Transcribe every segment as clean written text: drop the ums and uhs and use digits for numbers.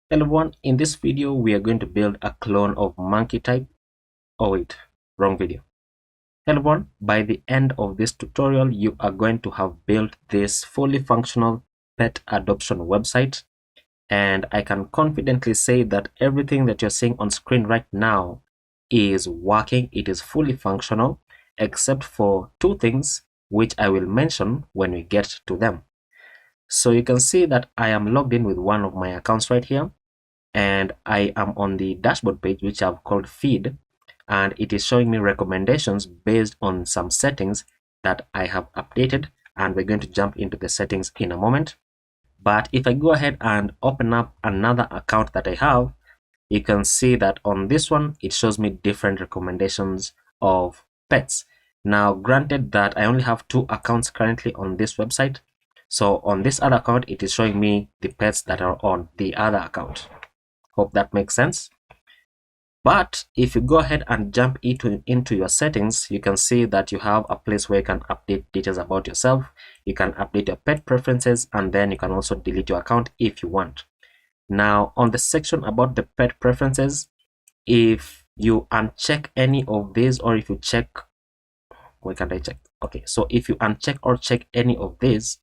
Hello everyone, in this video we are going to build a clone of monkey type. Oh wait, wrong video. Hello everyone, by the end of this tutorial you are going to have built this fully functional pet adoption website, and I can confidently say that everything that you're seeing on screen right now is working. It is fully functional except for two things which I will mention when we get to them. So you can see that I am logged in with one of my accounts right here, and I am on the dashboard page which I've called feed, and it is showing me recommendations based on some settings that I have updated, and we're going to jump into the settings in a moment. But if I go ahead and open up another account that I have, you can see that on this one it shows me different recommendations of pets. Now granted that I only have two accounts currently on this website, so on this other account it is showing me the pets that are on the other account. Hope that makes sense. But if you go ahead and jump into your settings, you can see that you have a place where you can update details about yourself. You can update your pet preferences, and then you can also delete your account if you want. Now on the section about the pet preferences, if you uncheck any of these, or if you check, where can I check? Okay, so if you uncheck or check any of these,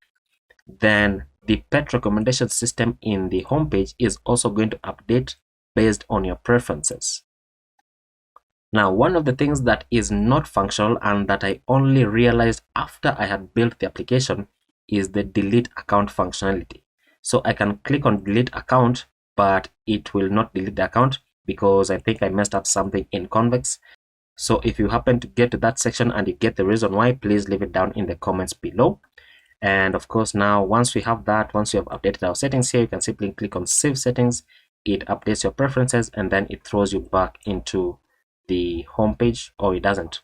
then the pet recommendation system in the homepage is also going to update based on your preferences. Now, one of the things that is not functional and that I only realized after I had built the application is the delete account functionality. So I can click on delete account, but it will not delete the account because I think I messed up something in Convex. So if you happen to get to that section and you get the reason why, please leave it down in the comments below. And of course, now once we have that, once you have updated our settings here, you can simply click on save settings. It updates your preferences and then it throws you back into the home page, or it doesn't,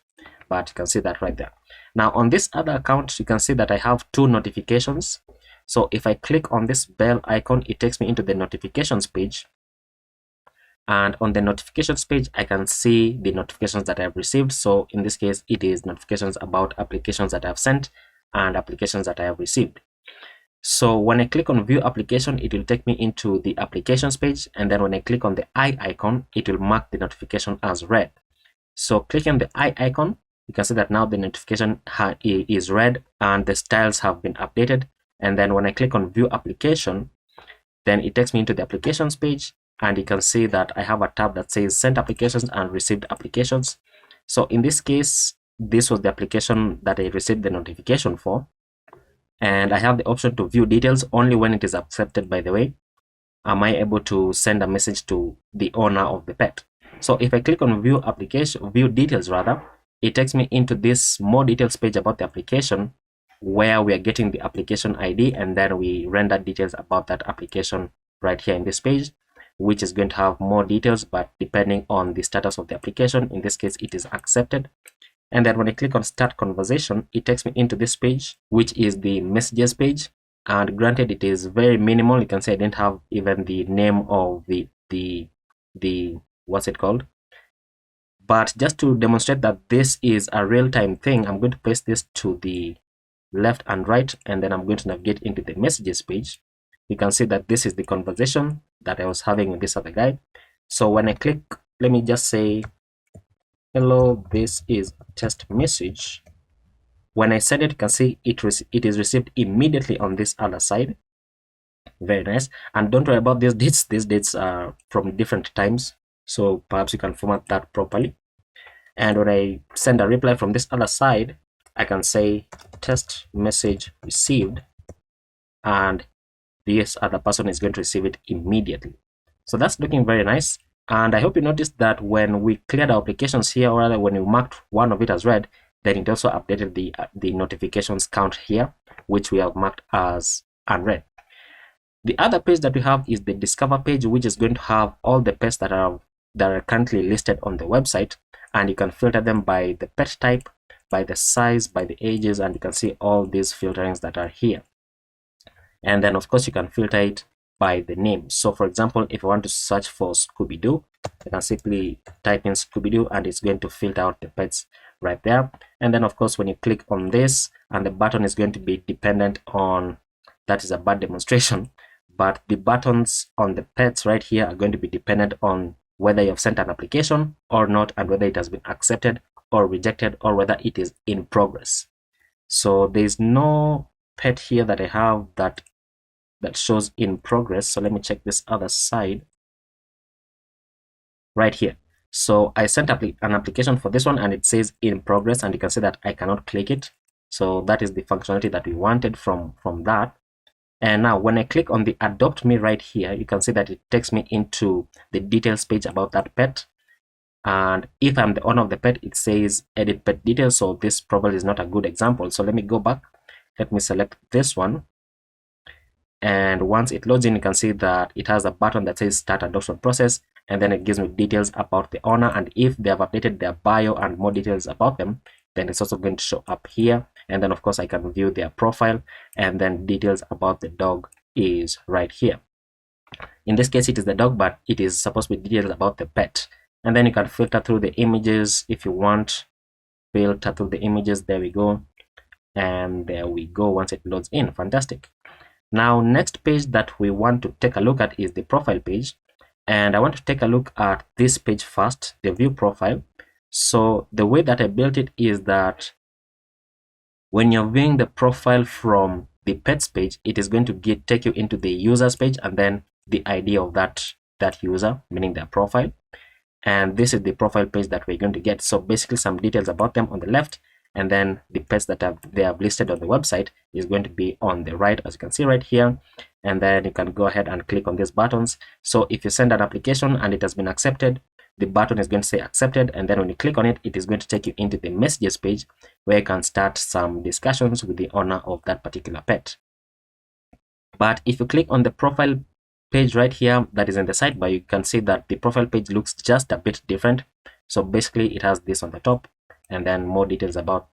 but you can see that right there. Now on this other account, you can see that I have two notifications. So if I click on this bell icon, it takes me into the notifications page, and on the notifications page I can see the notifications that I've received. So in this case it is notifications about applications that I've sent and applications that I have received. So when I click on view application, it will take me into the applications page, and then when I click on the eye icon, it will mark the notification as red. So clicking the eye icon, you can see that now the notification is red and the styles have been updated. And then when I click on view application, then it takes me into the applications page, and you can see that I have a tab that says sent applications and received applications. So in this case, this was the application that I received the notification for, and I have the option to view details only when it is accepted. By the way, am I able to send a message to the owner of the pet? So if I click on view details rather, it takes me into this more details page about the application, where we are getting the application ID, and then we render details about that application right here in this page, which is going to have more details, but depending on the status of the application, in this case it is accepted. And then when I click on start conversation, it takes me into this page, which is the messages page. And granted, it is very minimal. You can say I didn't have even the name of the what's it called. But just to demonstrate that this is a real-time thing, I'm going to paste this to the left and right, and then I'm going to navigate into the messages page. You can see that this is the conversation that I was having with this other guy. So when I click, let me just say, hello, this is test message. When I send it, you can see it is received immediately on this other side. Very nice. And don't worry about these dates. These dates are from different times, so perhaps you can format that properly. And when I send a reply from this other side, I can say test message received, and this other person is going to receive it immediately. So that's looking very nice. And I hope you noticed that when we cleared our applications here, or rather when we marked one of it as red, then it also updated the notifications count here, which we have marked as unread. The other page that we have is the discover page, which is going to have all the pets that are currently listed on the website, and you can filter them by the pet type, by the size, by the ages, and you can see all these filterings that are here. And then of course you can filter it by the name. So for example, if I want to search for Scooby-Doo, I can simply type in Scooby-Doo and it's going to filter out the pets right there. And then of course when you click on this, and the button is going to be dependent on, that is a bad demonstration, but the buttons on the pets right here are going to be dependent on whether you've sent an application or not, and whether it has been accepted or rejected, or whether it is in progress. So there's no pet here that I have that shows in progress. So let me check this other side right here. So I sent an application for this one and it says in progress, and you can see that I cannot click it. So that is the functionality that we wanted from that. And now when I click on the adopt me right here, you can see that it takes me into the details page about that pet. And if I'm the owner of the pet, it says edit pet details. So this probably is not a good example. So let me go back. Let me select this one. And once it loads in, you can see that it has a button that says start adoption process. And then it gives me details about the owner. And if they have updated their bio and more details about them, then it's also going to show up here. And then of course I can view their profile, and then details about the dog is right here. In this case, it is the dog, but it is supposed to be details about the pet. And then you can filter through the images if you want. Filter through the images. There we go. And there we go. Once it loads in, fantastic. Now, next page that we want to take a look at is the profile page. And I want to take a look at this page first, the view profile. So the way that I built it is that when you're viewing the profile from the pets page, it is going to take you into the users page, and then the ID of that user, meaning their profile. And this is the profile page that we're going to get. So basically some details about them on the left, and then the pets that they have listed on the website is going to be on the right, as you can see right here. And then you can go ahead and click on these buttons. So if you send an application and it has been accepted, the button is going to say accepted, and then when you click on it, it is going to take you into the messages page where you can start some discussions with the owner of that particular pet. But if you click on the profile page right here that is in the sidebar, you can see that the profile page looks just a bit different. So basically it has this on the top, and then more details about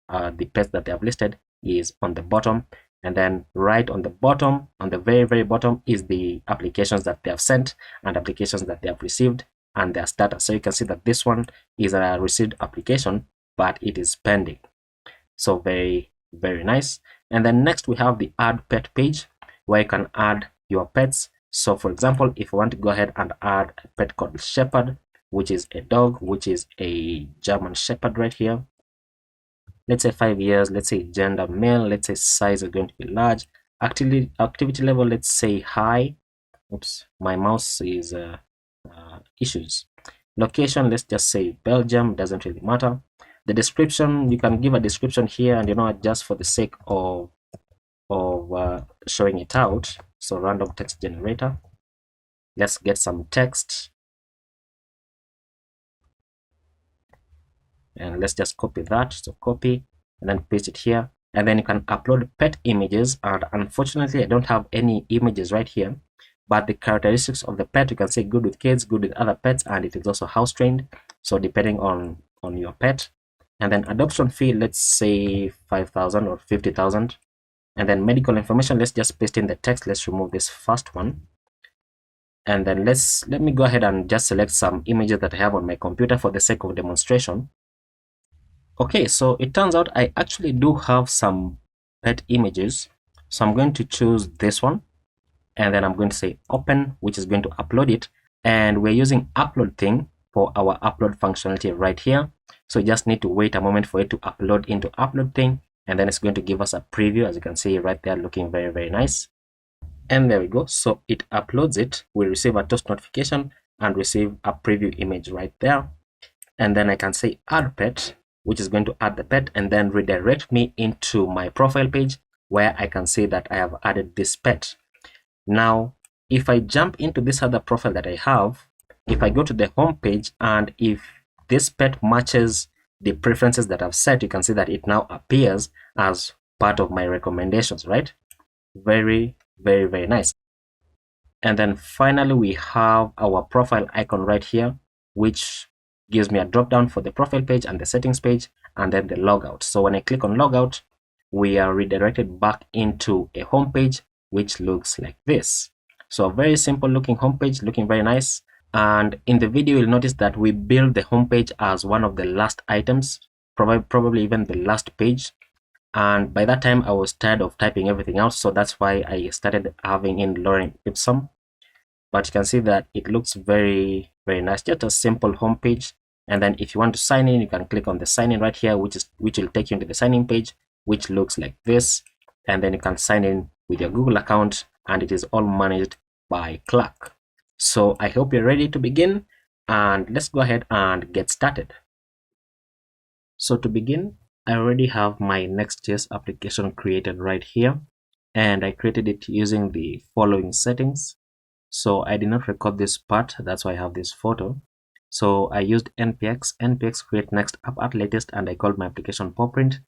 the pets that they have listed is on the bottom. And then right on the bottom, on the very bottom, is the applications that they have sent and applications that they have received and their status. So you can see that this one is a received application, but it is pending. So very nice. And then next we have the add pet page where you can add your pets. So for example, if you want to go ahead and add a pet called Shepherd, which is a dog, which is a German Shepherd right here. Let's say 5 years, let's say gender male, let's say size is going to be large. Activity level, let's say high. Oops, my mouse is issues. Location, let's just say Belgium, doesn't really matter. The description, you can give a description here, and just for the sake of showing it out. So random text generator, let's get some text, and let's just copy that. So copy and then paste it here, and then you can upload pet images. And unfortunately I don't have any images right here, but the characteristics of the pet, you can say good with kids, good with other pets, and it is also house trained, so depending on your pet. And then adoption fee, let's say 5,000 or 50,000. And then medical information, let's just paste in the text. Let's remove this first one, and then let me go ahead and just select some images that I have on my computer for the sake of demonstration. Okay, so it turns out I actually do have some pet images, so I'm going to choose this one, and then I'm going to say open, which is going to upload it. And we're using upload thing for our upload functionality right here, so you just need to wait a moment for it to upload into upload thing, and then it's going to give us a preview, as you can see right there, looking very nice. And there we go. So it uploads it, we receive a toast notification and receive a preview image right there. And then I can say add pet, which is going to add the pet and then redirect me into my profile page where I can see that I have added this pet. Now if I jump into this other profile that I have, if I go to the home page, and if this pet matches the preferences that I've set, you can see that it now appears as part of my recommendations, right? Very nice. And then finally we have our profile icon right here, which gives me a drop down for the profile page and the settings page, and then the logout. So when I click on logout, we are redirected back into a home page which looks like this. So a very simple looking home page, looking very nice. And in the video you'll notice that we build the home page as one of the last items, probably even the last page. And by that time I was tired of typing everything out, so that's why I started having in Lorem Ipsum. But you can see that it looks very nice, just a simple home page. And then if you want to sign in, you can click on the sign in right here, which will take you into the sign-in page, which looks like this. And then you can sign in with your Google account, and it is all managed by Clark. So I hope you're ready to begin, and let's go ahead and get started. So to begin, I already have my Next.js application created right here, and I created it using the following settings. So I did not record this part, that's why I have this photo. So I used npx create next app at latest, and I called my application pawprint.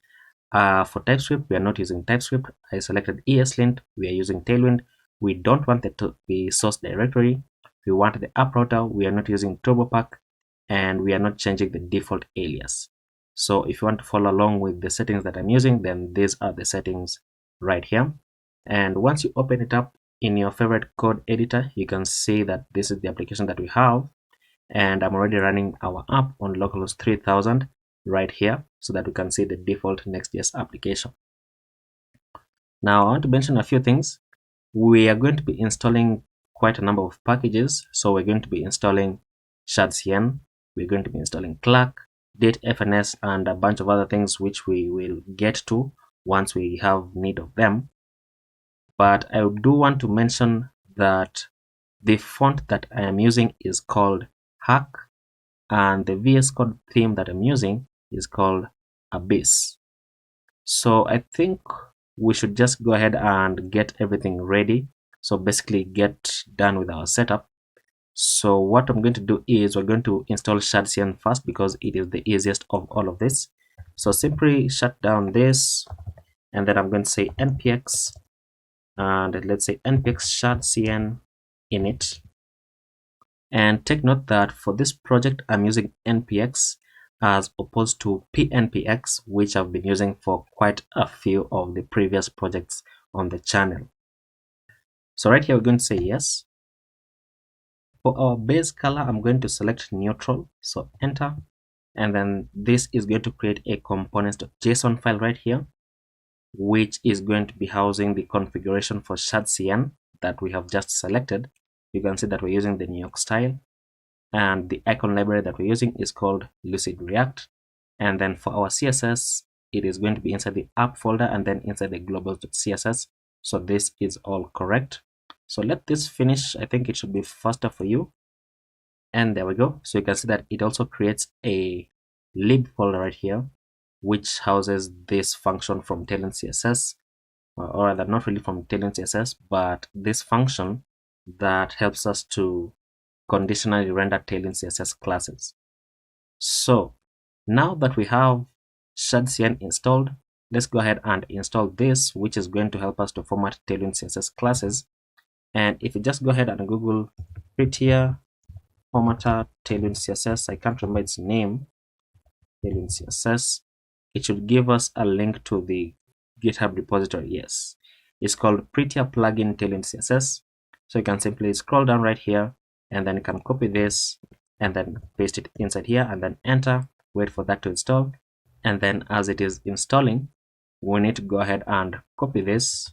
For TypeScript, we are not using TypeScript. I selected ESLint. We are using Tailwind. We don't want the source directory. We want the app router. We are not using TurboPack, and we are not changing the default alias. So if you want to follow along with the settings that I'm using, then these are the settings right here. And once you open it up in your favorite code editor, you can see that this is the application that we have. And I'm already running our app on localhost 3000 right here, so that we can see the default Next.js application. Now I want to mention a few things. We are going to be installing quite a number of packages. So we're going to be installing shadcn, we're going to be installing Clark, datefns, and a bunch of other things which we will get to once we have need of them. But I do want to mention that the font that I am using is called Hack, and the VS Code theme that I'm using is called Abyss. So I think we should just go ahead and get everything ready. So basically get done with our setup. So what I'm going to do is we're going to install shadcn first, because it is the easiest of all of this. So simply shut down this, and then I'm going to say npx, and let's say npx shadcn init. And take note that for this project I'm using npx as opposed to pnpx, which I've been using for quite a few of the previous projects on the channel. So right here we're going to say yes. For our base color, I'm going to select neutral, so enter, and then this is going to create a components.json file right here, which is going to be housing the configuration for shadcn that we have just selected. You can see that we're using the New York style, and the icon library that we're using is called Lucid React. And then for our CSS, it is going to be inside the app folder and then inside the global.css. So this is all correct. So let this finish. I think it should be faster for you. And there we go. So you can see that it also creates a lib folder right here, which houses this function from Tailwind CSS, or rather not really from Tailwind CSS, but this function that helps us to conditionally render Tailwind CSS classes. So now that we have shadcn installed, let's go ahead and install this, which is going to help us to format Tailwind CSS classes. And if you just go ahead and Google prettier formatter Tailwind CSS, I can't remember its name, Tailwind CSS, it should give us a link to the GitHub repository. Yes, it's called prettier plugin Tailwind CSS. So you can simply scroll down right here, and then you can copy this and then paste it inside here, and then enter, wait for that to install. And then as it is installing, we need to go ahead and copy this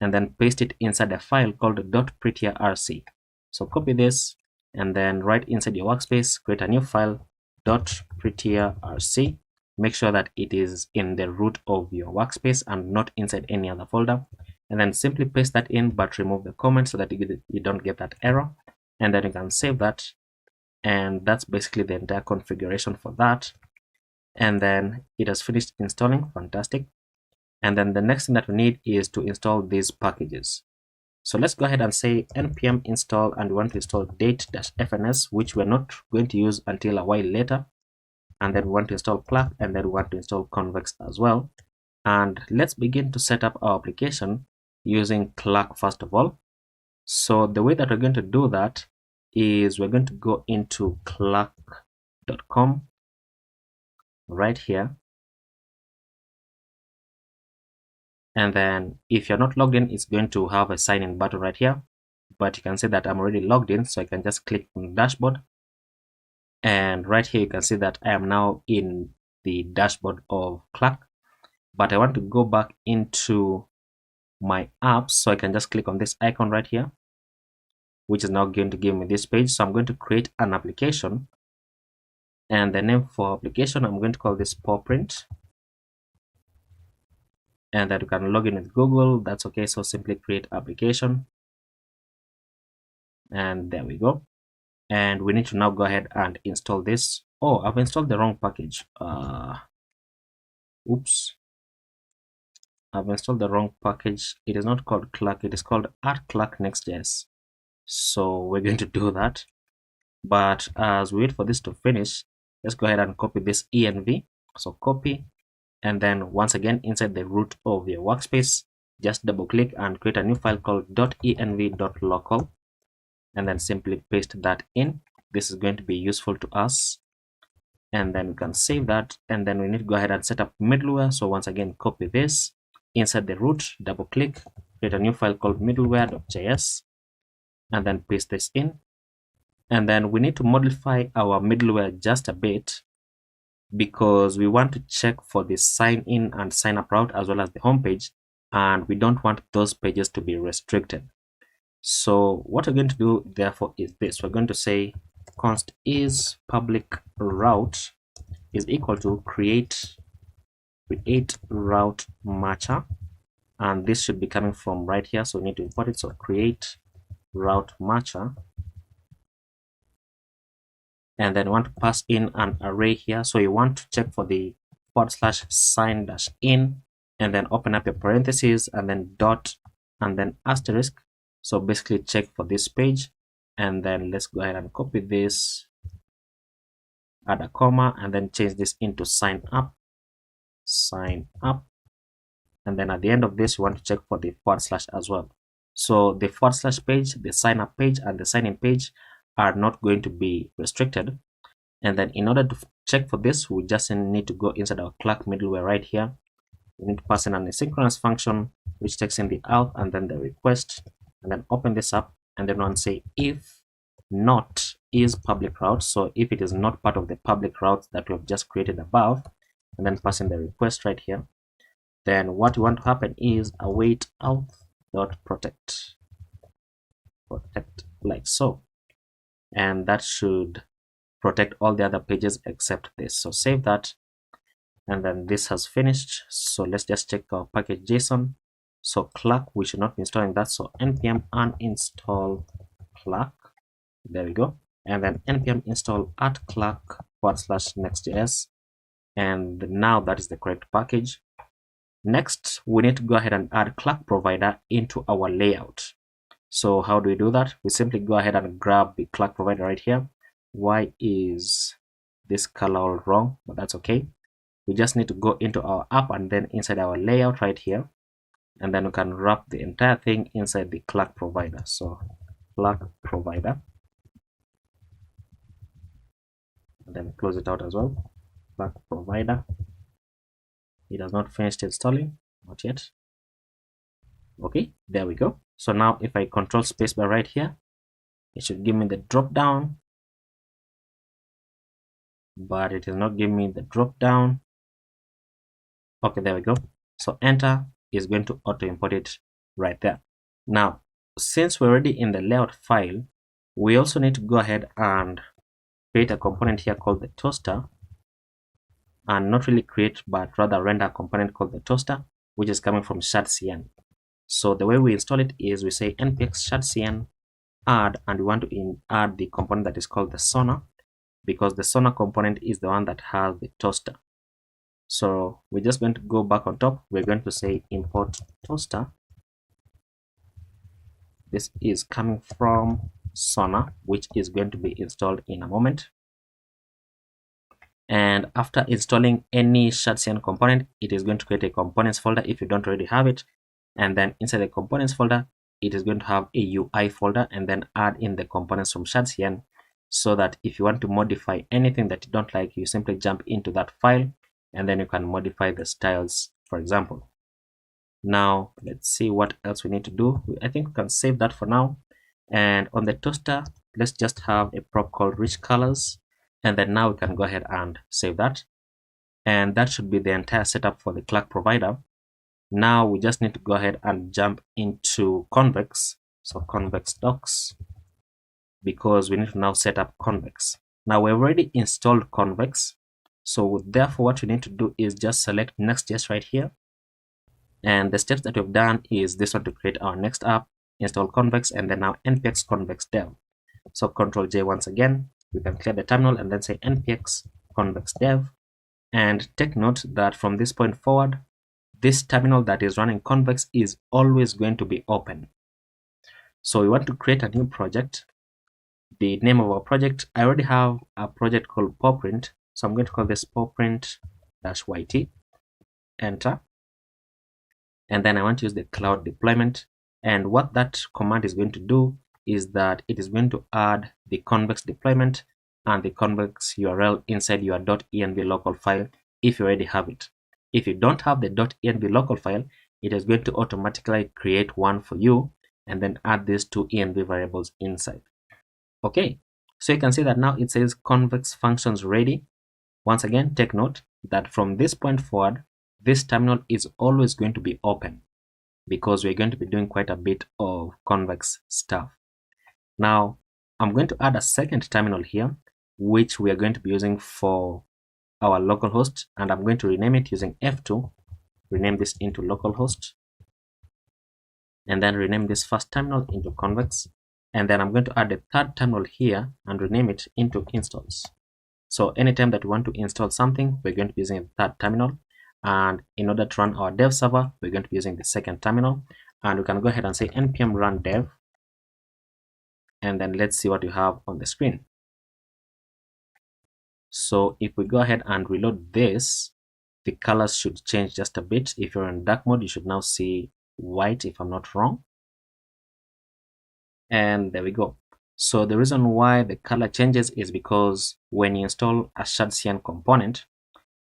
and then paste it inside a file called .prettierrc. So copy this and then right inside your workspace, create a new file, .prettierrc. Make sure that it is in the root of your workspace and not inside any other folder. And then simply paste that in, but remove the comment so that you don't get that error. And then you can save that. And that's basically the entire configuration for that. And then it has finished installing. Fantastic. And then the next thing that we need is to install these packages. So let's go ahead and say npm install, and we want to install date-fns, which we're not going to use until a while later. And then we want to install Clark, and then we want to install convex as well. And let's begin to set up our application using Clark first of all. So the way that we're going to do that is we're going to go into clark.com right here. And then if you're not logged in, it's going to have a sign in button right here. But you can see that I'm already logged in, so I can just click on the dashboard. And right here, you can see that I am now in the dashboard of Clark. but I want to go back into my apps, so I can just click on this icon right here, which is now going to give me this page. So I'm going to create an application, and the name for application, I'm going to call this PawPrint, and that you can log in with Google. That's okay. So simply create application, and there we go. And we need to now go ahead and install this. Oh, I've installed the wrong package. Oops, I've installed the wrong package. It is not called Clark, it is called @Clark Next.js. So we're going to do that. But as we wait for this to finish, let's go ahead and copy this env. So copy, and then once again inside the root of your workspace, just double click and create a new file called .env.local, and then simply paste that in. This is going to be useful to us, and then we can save that. And then we need to go ahead and set up middleware. So once again, copy this inside the root, double click, create a new file called middleware.js, and then paste this in. And then we need to modify our middleware just a bit, because we want to check for the sign in and sign up route as well as the home page, and we don't want those pages to be restricted. So what we're going to do therefore is this. We're going to say const is public route is equal to create route matcher, and this should be coming from right here, so we need to import it. So create route matcher, and then we want to pass in an array here. So you want to check for the /sign-in, and then open up your parentheses, and then dot, and then asterisk. So basically check for this page, and then let's go ahead and copy this, add a comma, and then change this into sign up, and then at the end of this, you want to check for the / as well. So the / page, the sign up page, and the sign in page are not going to be restricted. And then in order to check for this, we just need to go inside our Clark middleware right here. We need to pass in an asynchronous function which takes in the auth and then the request, and then open this up, and then one say if not is public route. So if it is not part of the public route that we have just created above, and then pass in the request right here, then what we want to happen is await auth.protect like so, and that should protect all the other pages except this. So save that, and then this has finished. So let's just check our package JSON. So Clark, we should not be installing that, so npm uninstall Clark, there we go, and then npm install @Clark /next.js, and now that is the correct package. Next, we need to go ahead and add Clark provider into our layout. So how do we do that? We simply go ahead and grab the Clark provider right here. Why is this color all wrong? But that's okay. We just need to go into our app and then inside our layout right here, and then we can wrap the entire thing inside the Clark provider. So Clark provider, and then close it out as well. Clark provider. It has not finished installing, not yet. Okay, there we go. So now if I control spacebar right here, it should give me the drop down, but it is not giving me the drop down. Okay, there we go. So enter is going to auto import it right there. Now, since we're already in the layout file, we also need to go ahead and create a component here called the toaster, and not really create, but rather render a component called the toaster, which is coming from shardcn. So the way we install it is we say npx shardcn add, and we want to add the component that is called the sonar, because the sonar component is the one that has the toaster. So we're just going to go back on top. We're going to say import toaster. This is coming from sonar, which is going to be installed in a moment. And after installing any shardcn component, it is going to create a components folder if you don't already have it, and then inside the components folder, it is going to have a UI folder, and then add in the components from shardcn, so that if you want to modify anything that you don't like, you simply jump into that file, and then you can modify the styles, for example. Now let's see what else we need to do. I think we can save that for now. And on the toaster, let's just have a prop called rich colors, and then now we can go ahead and save that. And that should be the entire setup for the Clark provider. Now we just need to go ahead and jump into Convex. So Convex docs, because we need to now set up Convex. Now we've already installed Convex. So therefore what we need to do is just select Next.js right here. And the steps that we've done is this one to create our next app, install Convex, and then now npx convex dev. So Control J once again, we can clear the terminal and then say npx convex dev. And take note that from this point forward, this terminal that is running Convex is always going to be open. So we want to create a new project. The name of our project, I already have a project called pawprint. So I'm going to call this pawprint-yt, enter. And then I want to use the cloud deployment. And what that command is going to do is that it is going to add the Convex deployment and the Convex URL inside your .env local file if you already have it. If you don't have the .env local file, it is going to automatically create one for you and then add these two env variables inside. Okay, so you can see that now it says Convex functions ready. Once again, take note that from this point forward, this terminal is always going to be open because we're going to be doing quite a bit of Convex stuff. Now, I'm going to add a second terminal here, which we are going to be using for our localhost, and I'm going to rename it using F2, rename this into localhost, and then rename this first terminal into Convex, and then I'm going to add a third terminal here and rename it into installs. So anytime that we want to install something, we're going to be using the third terminal. And in order to run our dev server, we're going to be using the second terminal. And we can go ahead and say npm run dev. And then let's see what you have on the screen. So if we go ahead and reload this, the colors should change just a bit. If you're in dark mode, you should now see white if I'm not wrong. And there we go. So the reason why the color changes is because when you install a shardcn component,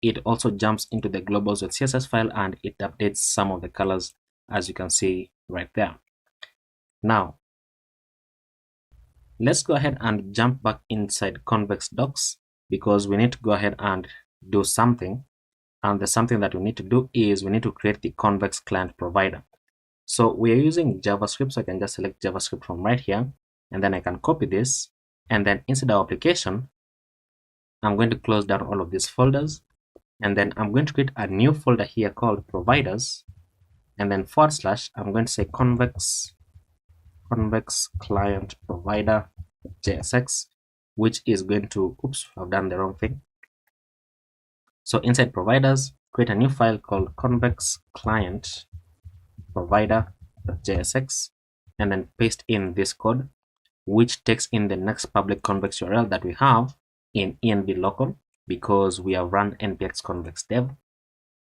it also jumps into the globals.css file and it updates some of the colors, as you can see right there. Now, let's go ahead and jump back inside Convex docs because we need to go ahead and do something. And the something that we need to do is we need to create the Convex client provider. So we are using JavaScript, so I can just select JavaScript from right here, and then I can copy this, and then inside our application, I'm going to close down all of these folders, and then I'm going to create a new folder here called providers, and then / I'm going to say convex client provider JSX, which is going to, oops, I've done the wrong thing. So inside providers, create a new file called convex client provider.jsx, and then paste in this code, which takes in the next public convex URL that we have in env local because we have run npx convex dev.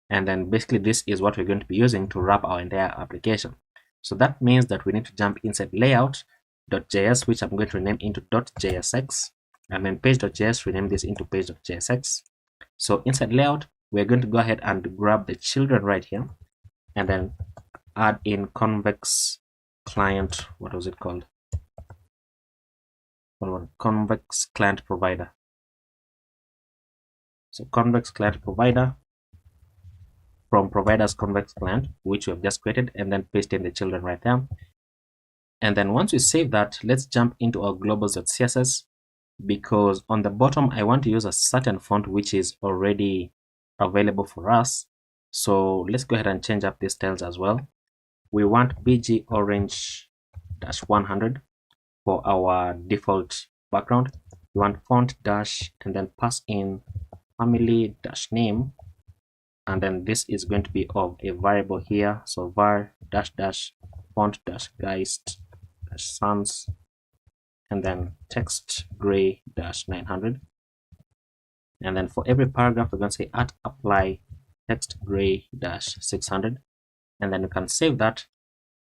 And then basically this is what we're going to be using to wrap our entire application. So that means that we need to jump inside layout.js, which I'm going to rename into .jsx, and then page.js, rename this into page.jsx. So inside layout, we're going to go ahead and grab the children right here, and then add in convex client, what was it called? Convex client provider. So convex client provider from providers convex client, which we have just created, and then paste in the children right there. And then once we save that, let's jump into our globals.css, because on the bottom I want to use a certain font which is already available for us. So let's go ahead and change up these styles as well. We want BG orange -100 for our default background. We want font dash and then pass in family dash name, and then this is going to be of a variable here. So var dash dash font dash geist dash sans, and then text gray dash 900. And then for every paragraph, we're going to say at apply text gray dash 600, and then you can save that.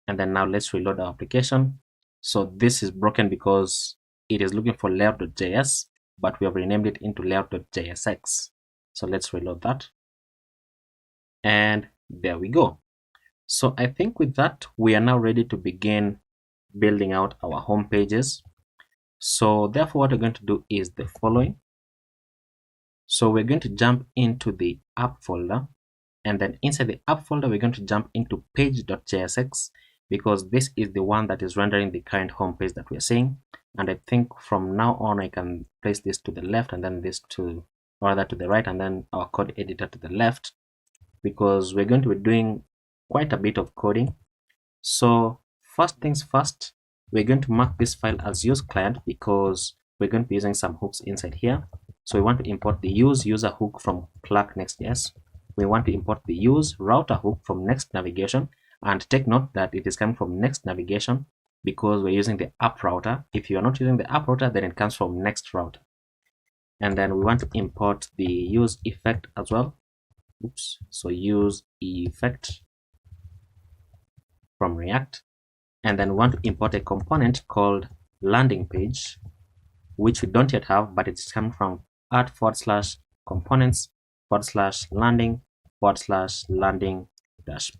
And then now let's reload our application. So this is broken because it is looking for layout.js, but we have renamed it into layout.jsx. So let's reload that. And there we go. So I think with that, we are now ready to begin building out our home pages. So therefore, what we're going to do is the following. So we're going to jump into the app folder, and then inside the app folder, we're going to jump into page.jsx because this is the one that is rendering the current home page that we're seeing. And I think from now on, I can place this to the left and then this to, or rather to the right, and then our code editor to the left, because we're going to be doing quite a bit of coding. So first things first, we're going to mark this file as use client because we're going to be using some hooks inside here. So we want to import the use user hook from Clark Next.js. We want to import the use router hook from Next Navigation, and take note that it is coming from Next Navigation because we're using the app router. If you are not using the app router, then it comes from Next router. And then we want to import the use effect as well. Oops. So use effect from React. And then we want to import a component called landing page, which we don't yet have, but it's coming from @components/landing/landing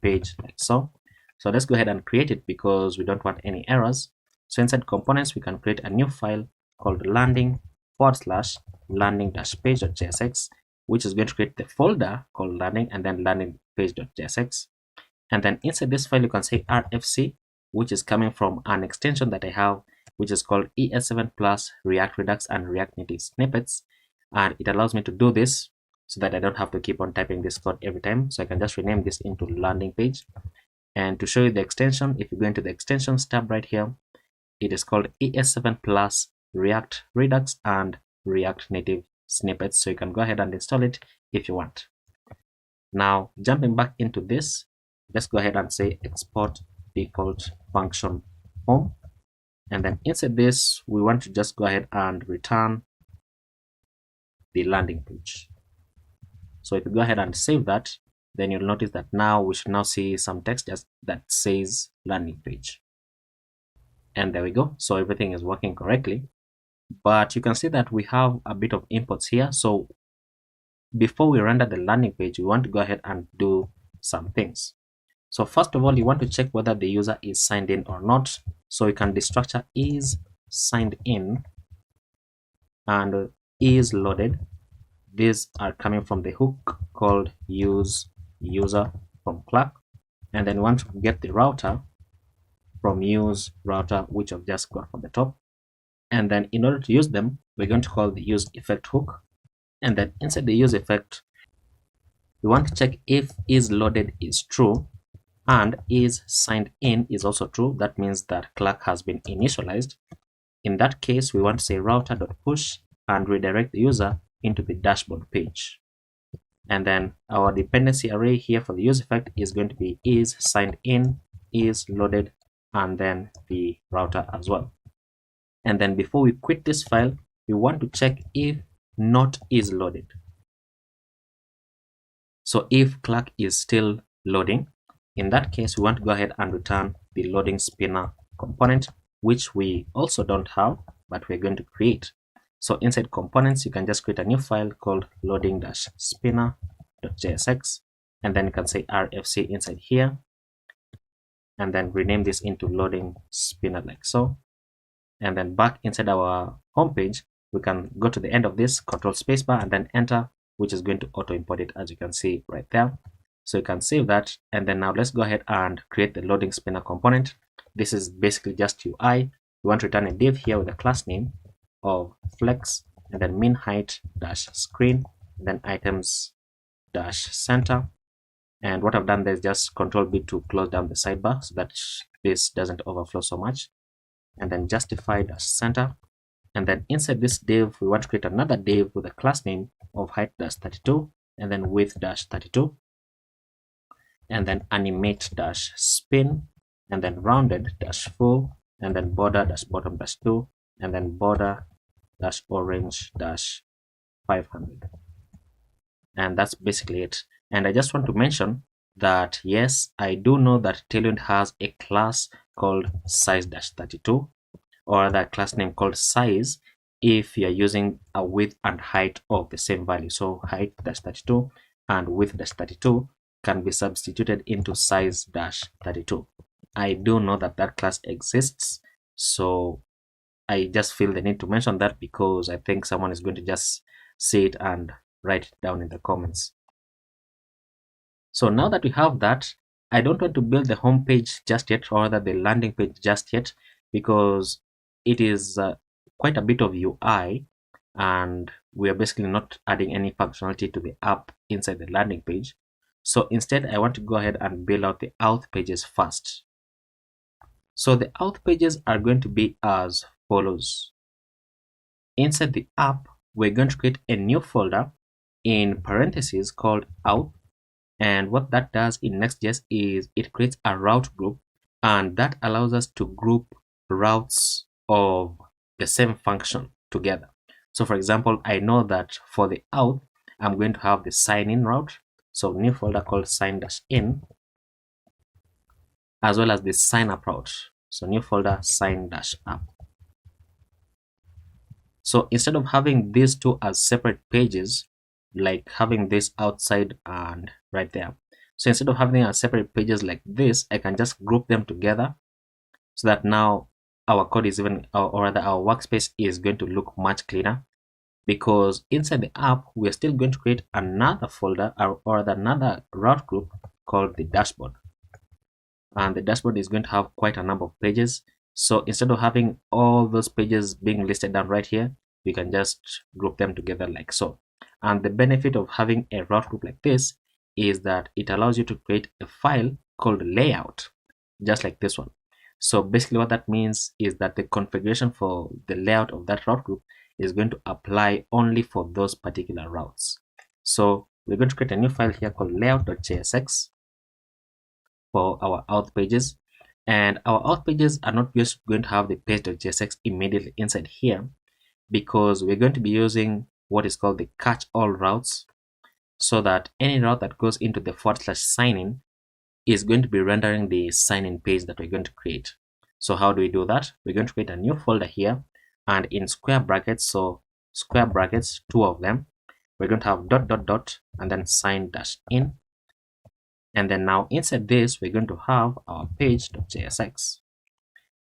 -page, like so. So let's go ahead and create it because we don't want any errors. So inside components, we can create a new file called landing/landing-page.jsx, which is going to create the folder called landing and then landing page.jsx. And then inside this file, you can say RFC, which is coming from an extension that I have, which is called ES7 Plus React Redux and React Native Snippets. And it allows me to do this so that I don't have to keep on typing this code every time. So I can just rename this into landing page. And to show you the extension, if you go into the extensions tab right here, it is called ES7 Plus React Redux and React Native Snippets. So you can go ahead and install it if you want. Now, jumping back into this, let's go ahead and say export default function home. And then inside this, we want to just go ahead and return the landing page. So if you go ahead and save that, then you'll notice that now we should now see some text just that says landing page. And there we go. So everything is working correctly. But you can see that we have a bit of inputs here. So before we render the landing page, we want to go ahead and do some things. So first of all, you want to check whether the user is signed in or not. So you can destructure is signed in and is loaded. These are coming from the hook called use user from Clark. And then we want to get the router from use router, which I've just got from the top. And then in order to use them, we're going to call the use effect hook. And then inside the use effect, we want to check if is loaded is true and is signed in is also true. That means that Clark has been initialized. In that case, we want to say router.push and redirect the user into the dashboard page. And then our dependency array here for the use effect is going to be is signed in, is loaded, and then the router as well. And then before we quit this file, we want to check if not is loaded. So if Clark is still loading, in that case, we want to go ahead and return the loading spinner component, which we also don't have, but we're going to create. So inside components, you can just create a new file called loading-spinner.jsx, and then you can say RFC inside here, and then rename this into loading spinner like so. And then back inside our home page, we can go to the end of this, control spacebar, and then enter, which is going to auto import it, as you can see right there. So you can save that. And then now let's go ahead and create the loading spinner component. This is basically just UI. We want to return a div here with a class name of flex, and then min height dash screen, and then items dash center. And what I've done there is just control B to close down the sidebar so that this doesn't overflow so much. And then justify dash center. And then inside this div, we want to create another div with a class name of height dash 32, and then width dash 32, and then animate dash spin, and then rounded dash full, and then border dash bottom dash 2, and then border dash orange dash 500. And that's basically it. And I just want to mention that yes, I do know that Tailwind has a class called size dash 32, or that class name called size if you're using a width and height of the same value. So height dash 32 and width dash 32 can be substituted into size dash 32. I do know that that class exists, so I just feel the need to mention that because I think someone is going to just see it and write it down in the comments. So now that we have that, I don't want to build the home page just yet, or rather the landing page just yet, because it is quite a bit of UI, and we are basically not adding any functionality to the app inside the landing page. So instead, I want to go ahead and build out the auth pages first. So the auth pages are going to be as follows. Inside the app, we're going to create a new folder in parentheses called auth. And what that does in Next.js is it creates a route group, and that allows us to group routes of the same function together. So for example, I know that for the auth, I'm going to have the sign in route. So new folder called sign-in, as well as the sign up route. So new folder sign-up. So instead of having these two as separate pages, like having this outside and right there, so instead of having as separate pages like this, I can just group them together, so that now our code is even, or rather our workspace is going to look much cleaner, because inside the app we are still going to create another folder, or rather another route group called the dashboard, and the dashboard is going to have quite a number of pages. So instead of having all those pages being listed down right here, we can just group them together like so. And the benefit of having a route group like this is that it allows you to create a file called layout, just like this one. So basically what that means is that the configuration for the layout of that route group is going to apply only for those particular routes. So we're going to create a new file here called layout.tsx for our auth pages, and our auth pages are not just going to have the page.jsx immediately inside here, because we're going to be using what is called the catch all routes, so that any route that goes into the /sign-in is going to be rendering the sign-in page that we're going to create. So how do we do that? We're going to create a new folder here, and in square brackets, so square brackets, 2 of them, we're going to have ... and then sign-in. And then now inside this, we're going to have our page.jsx.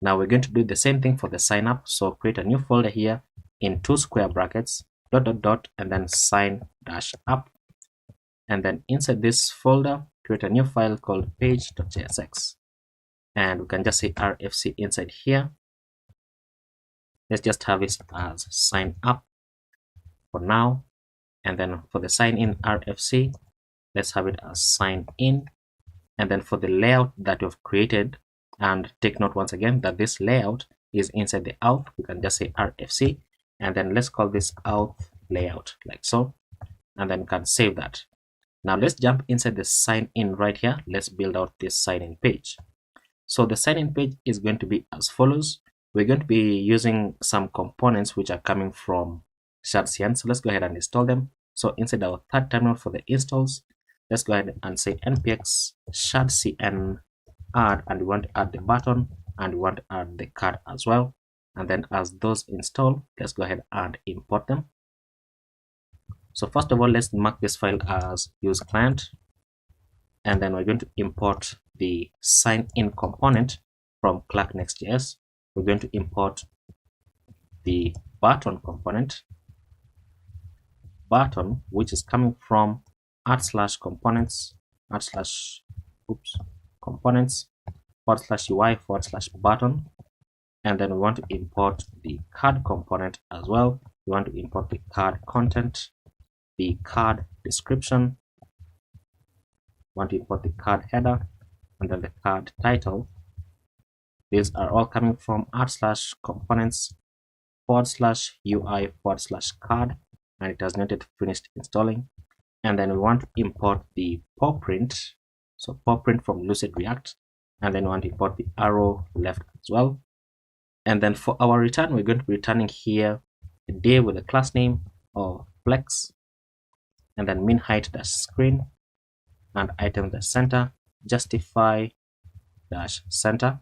Now we're going to do the same thing for the sign up. So create a new folder here in 2 square brackets, ... and then sign-up. And then inside this folder, create a new file called page.jsx. And we can just say rfc inside here. Let's just have it as sign up for now. And then for the sign in rfc, let's have it as sign in. And then for the layout that we've created, and take note once again that this layout is inside the auth, we can just say rfc, and then let's call this auth layout like so, and then we can save that. Now let's jump inside the sign in right here. Let's build out this sign in page. So the sign in page is going to be as follows. We're going to be using some components which are coming from TsbSankara. So let's go ahead and install them. So inside our third terminal for the installs, let's go ahead and say npx TsbSankara add, and we want to add the button, and we want to add the card as well. And then as those install, let's go ahead and import them. So first of all, let's mark this file as use client, and then we're going to import the sign in component from Clark Next.js. We're going to import the button component, button, which is coming from /components components /UI/button. And then we want to import the card component as well. We want to import the card content, the card description, want to import the card header, and then the card title. These are all coming from /components /UI/card, and it has not yet finished installing. And then we want to import the paw print, so paw print from Lucid React, and then we want to import the arrow left as well. And then for our return, we're going to be returning here a div with a class name of flex, and then min height -screen, and item -center, justify -center.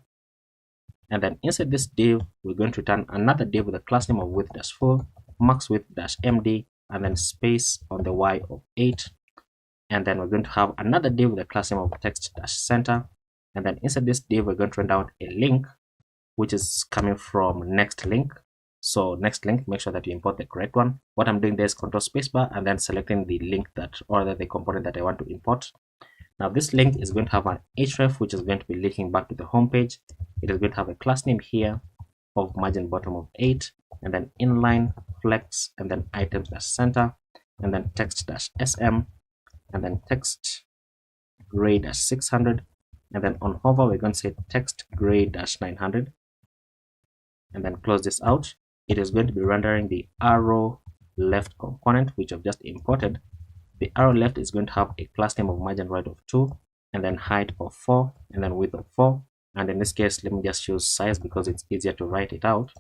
And then inside this div, we're going to return another div with a class name of width -full, max width -md, and then space on the y of 8. And then we're going to have another div with a class name of text -center. And then inside this div, we're going to render out a link, which is coming from next link. So next link, make sure that you import the correct one. What I'm doing there is Control Spacebar and then selecting the link that, or the component that I want to import. Now this link is going to have an href, which is going to be linking back to the home page. It is going to have a class name here of margin bottom of 8, and then inline flex, and then items dash center, and then text dash sm, and then text gray dash 600, and then on hover we're going to say text gray dash 900, and then close this out. It is going to be rendering the arrow left component, which I've just imported. The arrow left is going to have a class name of margin right of 2, and then height of 4, and then width of 4. And in this case, let me just choose size because it's easier to write it out.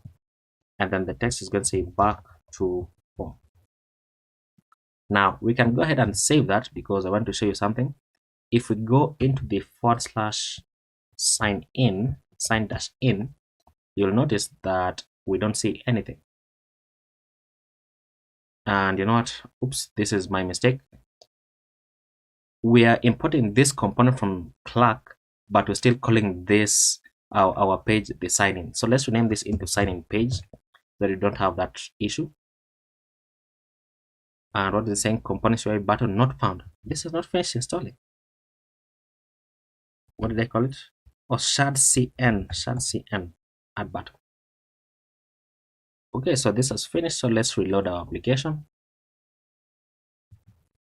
And then the text is going to say back to home. Now we can go ahead and save that because I want to show you something. If we go into the / sign dash in, you'll notice that we don't see anything. And you know what? Oops, this is my mistake. We are importing this component from Clark, but we're still calling this our page the sign in. So let's rename this into sign in page so that you don't have that issue. And what is it saying? Components UI button not found. This is not finished installing. What did I call it? Oh, TsbSankara, add button. Okay, so this is finished. So let's reload our application.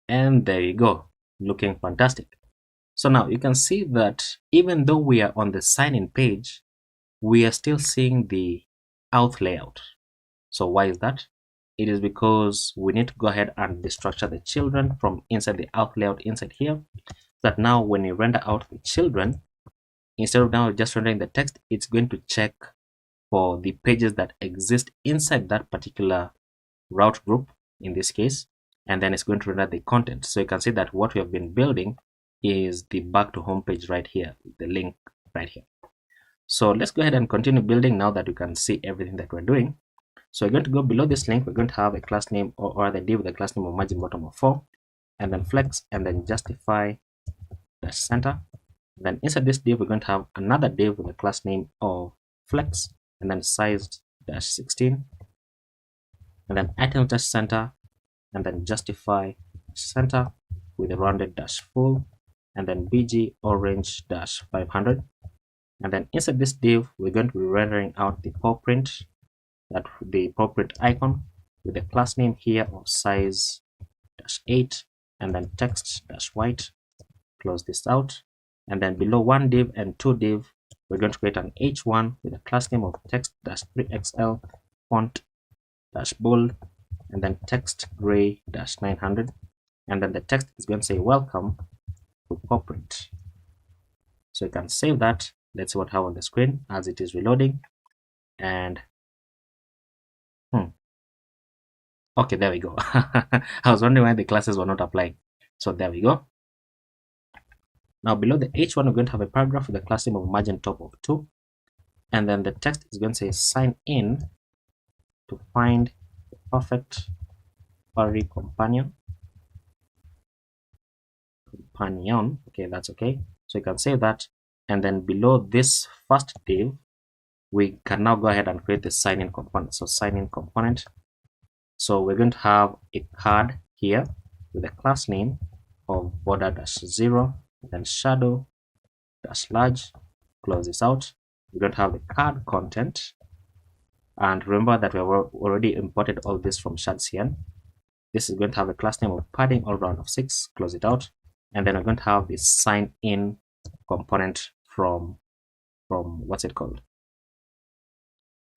And there you go, looking fantastic. So now you can see that even though we are on the sign-in page, we are still seeing the auth layout. So why is that? It is because we need to go ahead and destructure the children from inside the auth layout inside here. That now when you render out the children, instead of now just rendering the text, it's going to check for the pages that exist inside that particular route group in this case, and then it's going to render the content. So you can see that what we have been building is the back to home page right here, the link right here. So let's go ahead and continue building now that you can see everything that we're doing. So we're going to go below this link. We're going to have a class name or the div with a class name of margin bottom of 4, and then flex, and then justify dash center. Then inside this div, we're going to have another div with a class name of flex, and then size dash 16, and then items dash center, and then justify center with a rounded dash full, and then bg orange dash 500. And then inside this div, we're going to be rendering out the paw print, that the paw print icon with a class name here of size dash 8, and then text dash white. Close this out, and then below one div and two div, we're going to create an h1 with a class name of text dash 3xl, font dash bold, and then text gray dash 900, and then the text is going to say welcome to paw print. So you can save that. Let's see what I have on the screen as it is reloading. And okay, there we go. I was wondering why the classes were not applying. So there we go. Now below the h1, we're going to have a paragraph with a class name of margin top of 2, and then the text is going to say sign in to find the perfect furry companion. Okay, that's okay. So you can save that, and then below this first div, we can now go ahead and create the sign in component. So sign in component. So we're going to have a card here with a class name of border dash 0, then shadow dash large. Close this out. We're going to have the card content, and remember that we have already imported all this from TsbSankara. This is going to have a class name of padding all round of 6. Close it out, and then we're going to have the sign in component from what's it called,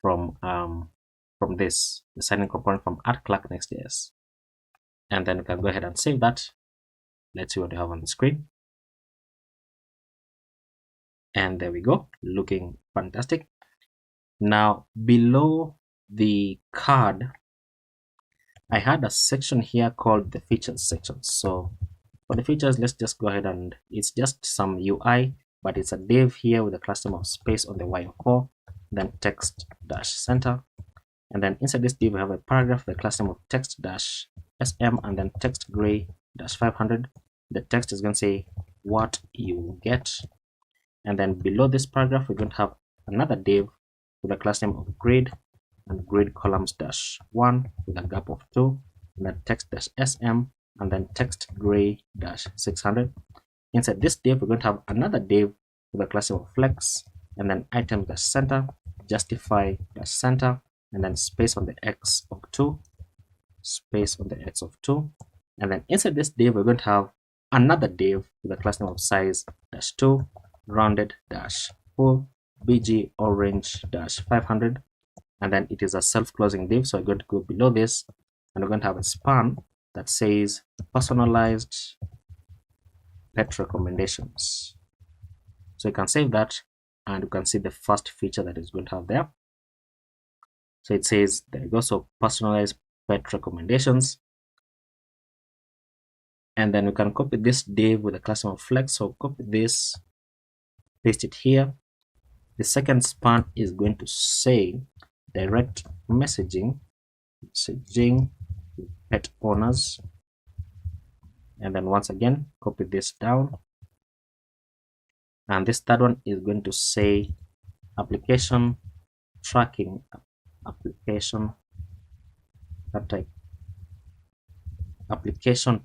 from this, the sign in component from @Clark Next.js, and then we can go ahead and save that. Let's see what you have on the screen. And there we go, looking fantastic. Now below the card, I had a section here called the features section. So for the features, let's just go ahead and it's just some UI, but it's a div here with a class name of space on the y4, then text dash center, and then inside this div we have a paragraph with a class name of text dash sm, and then text gray dash 500. The text is going to say what you get, and then below this paragraph we're going to have another div with a class name of grade, and grid columns dash 1 with a gap of 2, and then text dash sm, and then text gray dash 600. Inside this div, we're going to have another div with a class of flex, and then items dash center, justify dash center, and then space on the x of 2, space on the x of 2. And then inside this div, we're going to have another div with a class name of size dash 2, rounded dash full, bg orange dash 500. And then it is a self-closing div, so we're going to go below this, and we're going to have a span that says personalized pet recommendations. So you can save that, and you can see the first feature that is going to have there. So it says there you go, so personalized pet recommendations. And then we can copy this div with a class of flex. So copy this, paste it here. The second span is going to say direct messaging pet owners. And then once again, copy this down. And this third one is going to say application tracking, application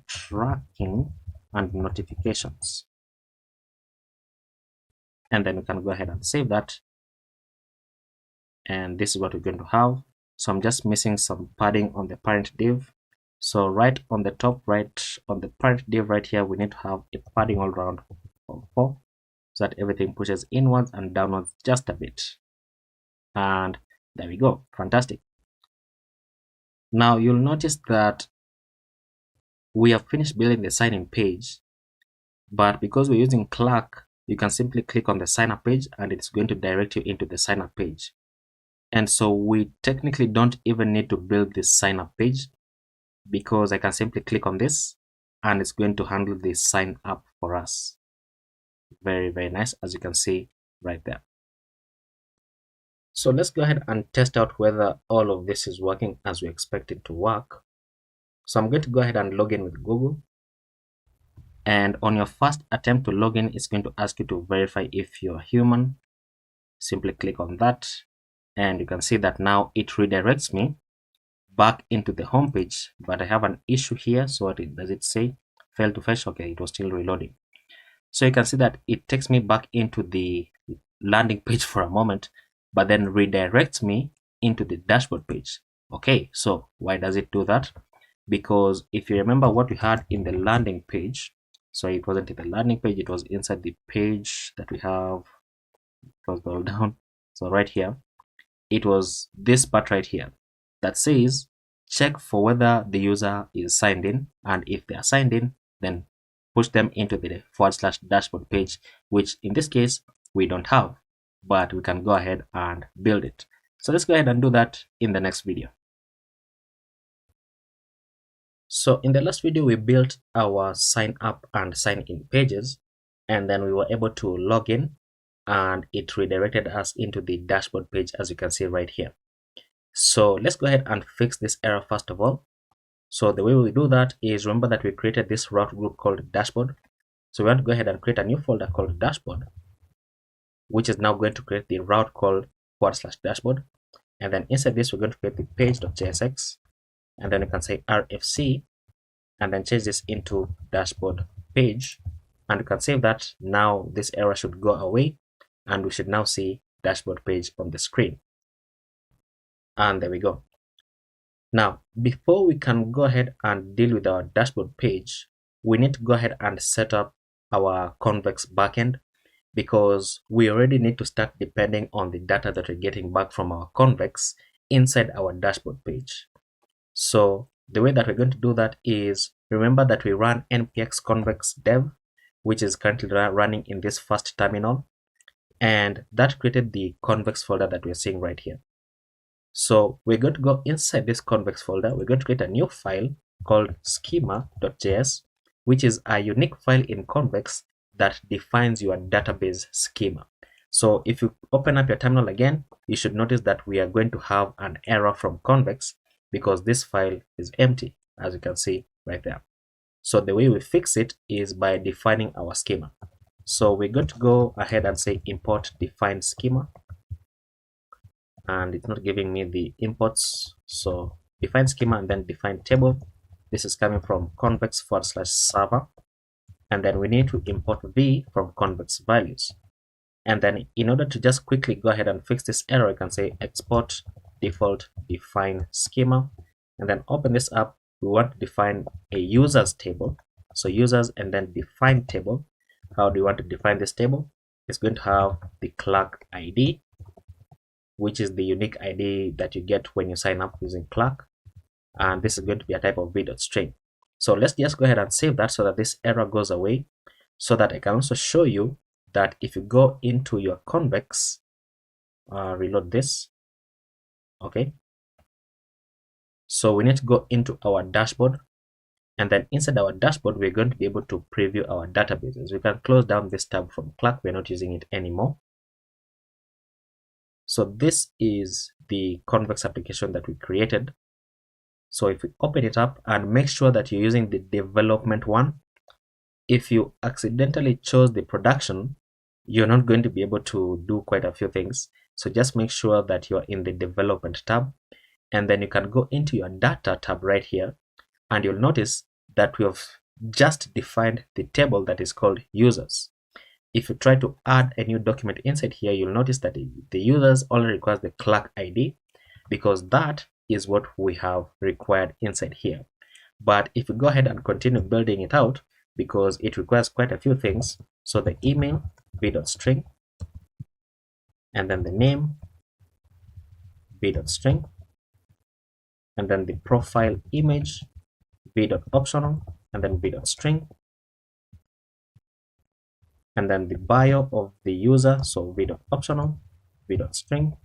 tracking and notifications. And then we can go ahead and save that. And this is what we're going to have. So I'm just missing some padding on the parent div. So right on the top right on the parent div right here, we need to have a padding all around of 4, so that everything pushes inwards and downwards just a bit. And there we go. Fantastic. Now you'll notice that we have finished building the sign-in page, but because we're using Clark, you can simply click on the sign up page and it's going to direct you into the sign up page. And so we technically don't even need to build this sign up page, because I can simply click on this and it's going to handle the sign up for us. Very, very nice, as you can see right there. So let's go ahead and test out whether all of this is working as we expect it to work. So I'm going to go ahead and log in with Google. And on your first attempt to log in, it's going to ask you to verify if you're human. Simply click on that. And you can see that now it redirects me back into the home page, but I have an issue here. So what does it say? Failed to fetch. Okay, it was still reloading. So you can see that it takes me back into the landing page for a moment, but then redirects me into the dashboard page. Okay, so why does it do that? Because if you remember what we had in the landing page, so it wasn't in the landing page, it was inside the page that we have. Let's scroll down. So right here, it was this part right here that says check for whether the user is signed in, and if they are signed in, then push them into the /dashboard page, which in this case we don't have, but we can go ahead and build it. So let's go ahead and do that in the next video. So in the last video, we built our sign up and sign in pages, and then we were able to log in and it redirected us into the dashboard page, as you can see right here. So let's go ahead and fix this error first of all. So the way we do that is, remember that we created this route group called dashboard. So we want to go ahead and create a new folder called dashboard, which is now going to create the route called /dashboard. And then inside this, we're going to create the page.jsx, and then you can say rfc, and then change this into dashboard page. And you can save that. Now this error should go away, and we should now see dashboard page on the screen. And there we go. Now, before we can go ahead and deal with our dashboard page, we need to go ahead and set up our convex backend, because we already need to start depending on the data that we're getting back from our convex inside our dashboard page. So the way that we're going to do that is, remember that we run npx convex dev, which is currently running in this first terminal, and that created the convex folder that we're seeing right here. So we're going to go inside this convex folder. We're going to create a new file called schema.js, which is a unique file in convex that defines your database schema. So if you open up your terminal again, you should notice that we are going to have an error from convex because this file is empty, as you can see right there. So the way we fix it is by defining our schema. So we're going to go ahead and say import define schema. and it's not giving me the imports. So define schema and then define table. This is coming from convex/server, and then we need to import v from convex values. And then in order to just quickly go ahead and fix this error, I can say export default define schema, and then open this up. We want to define a users table. So users and then define table. How do you want to define this table? It's going to have the clerk ID, which is the unique ID that you get when you sign up using clerk. And this is going to be a type of v.string. So let's just go ahead and save that so that this error goes away, so that I can also show you that if you go into your convex, reload this. Okay, so we need to go into our dashboard, and then inside our dashboard we're going to be able to preview our databases. We can close down this tab from clerk. We're not using it anymore. So this is the convex application that we created. So if we open it up, and make sure that you're using the development one. If you accidentally chose the production, you're not going to be able to do quite a few things. So just make sure that you're in the development tab, and then you can go into your data tab right here, and you'll notice that we have just defined the table that is called users. If you try to add a new document inside here, you'll notice that the users only requires the clerk ID, because that is what we have required inside here. But if you go ahead and continue building it out, because it requires quite a few things, so the email v.string, and then the name v.string, and then the profile image v.optional, and then v.string, and then the bio of the user, so v.optional, v.string,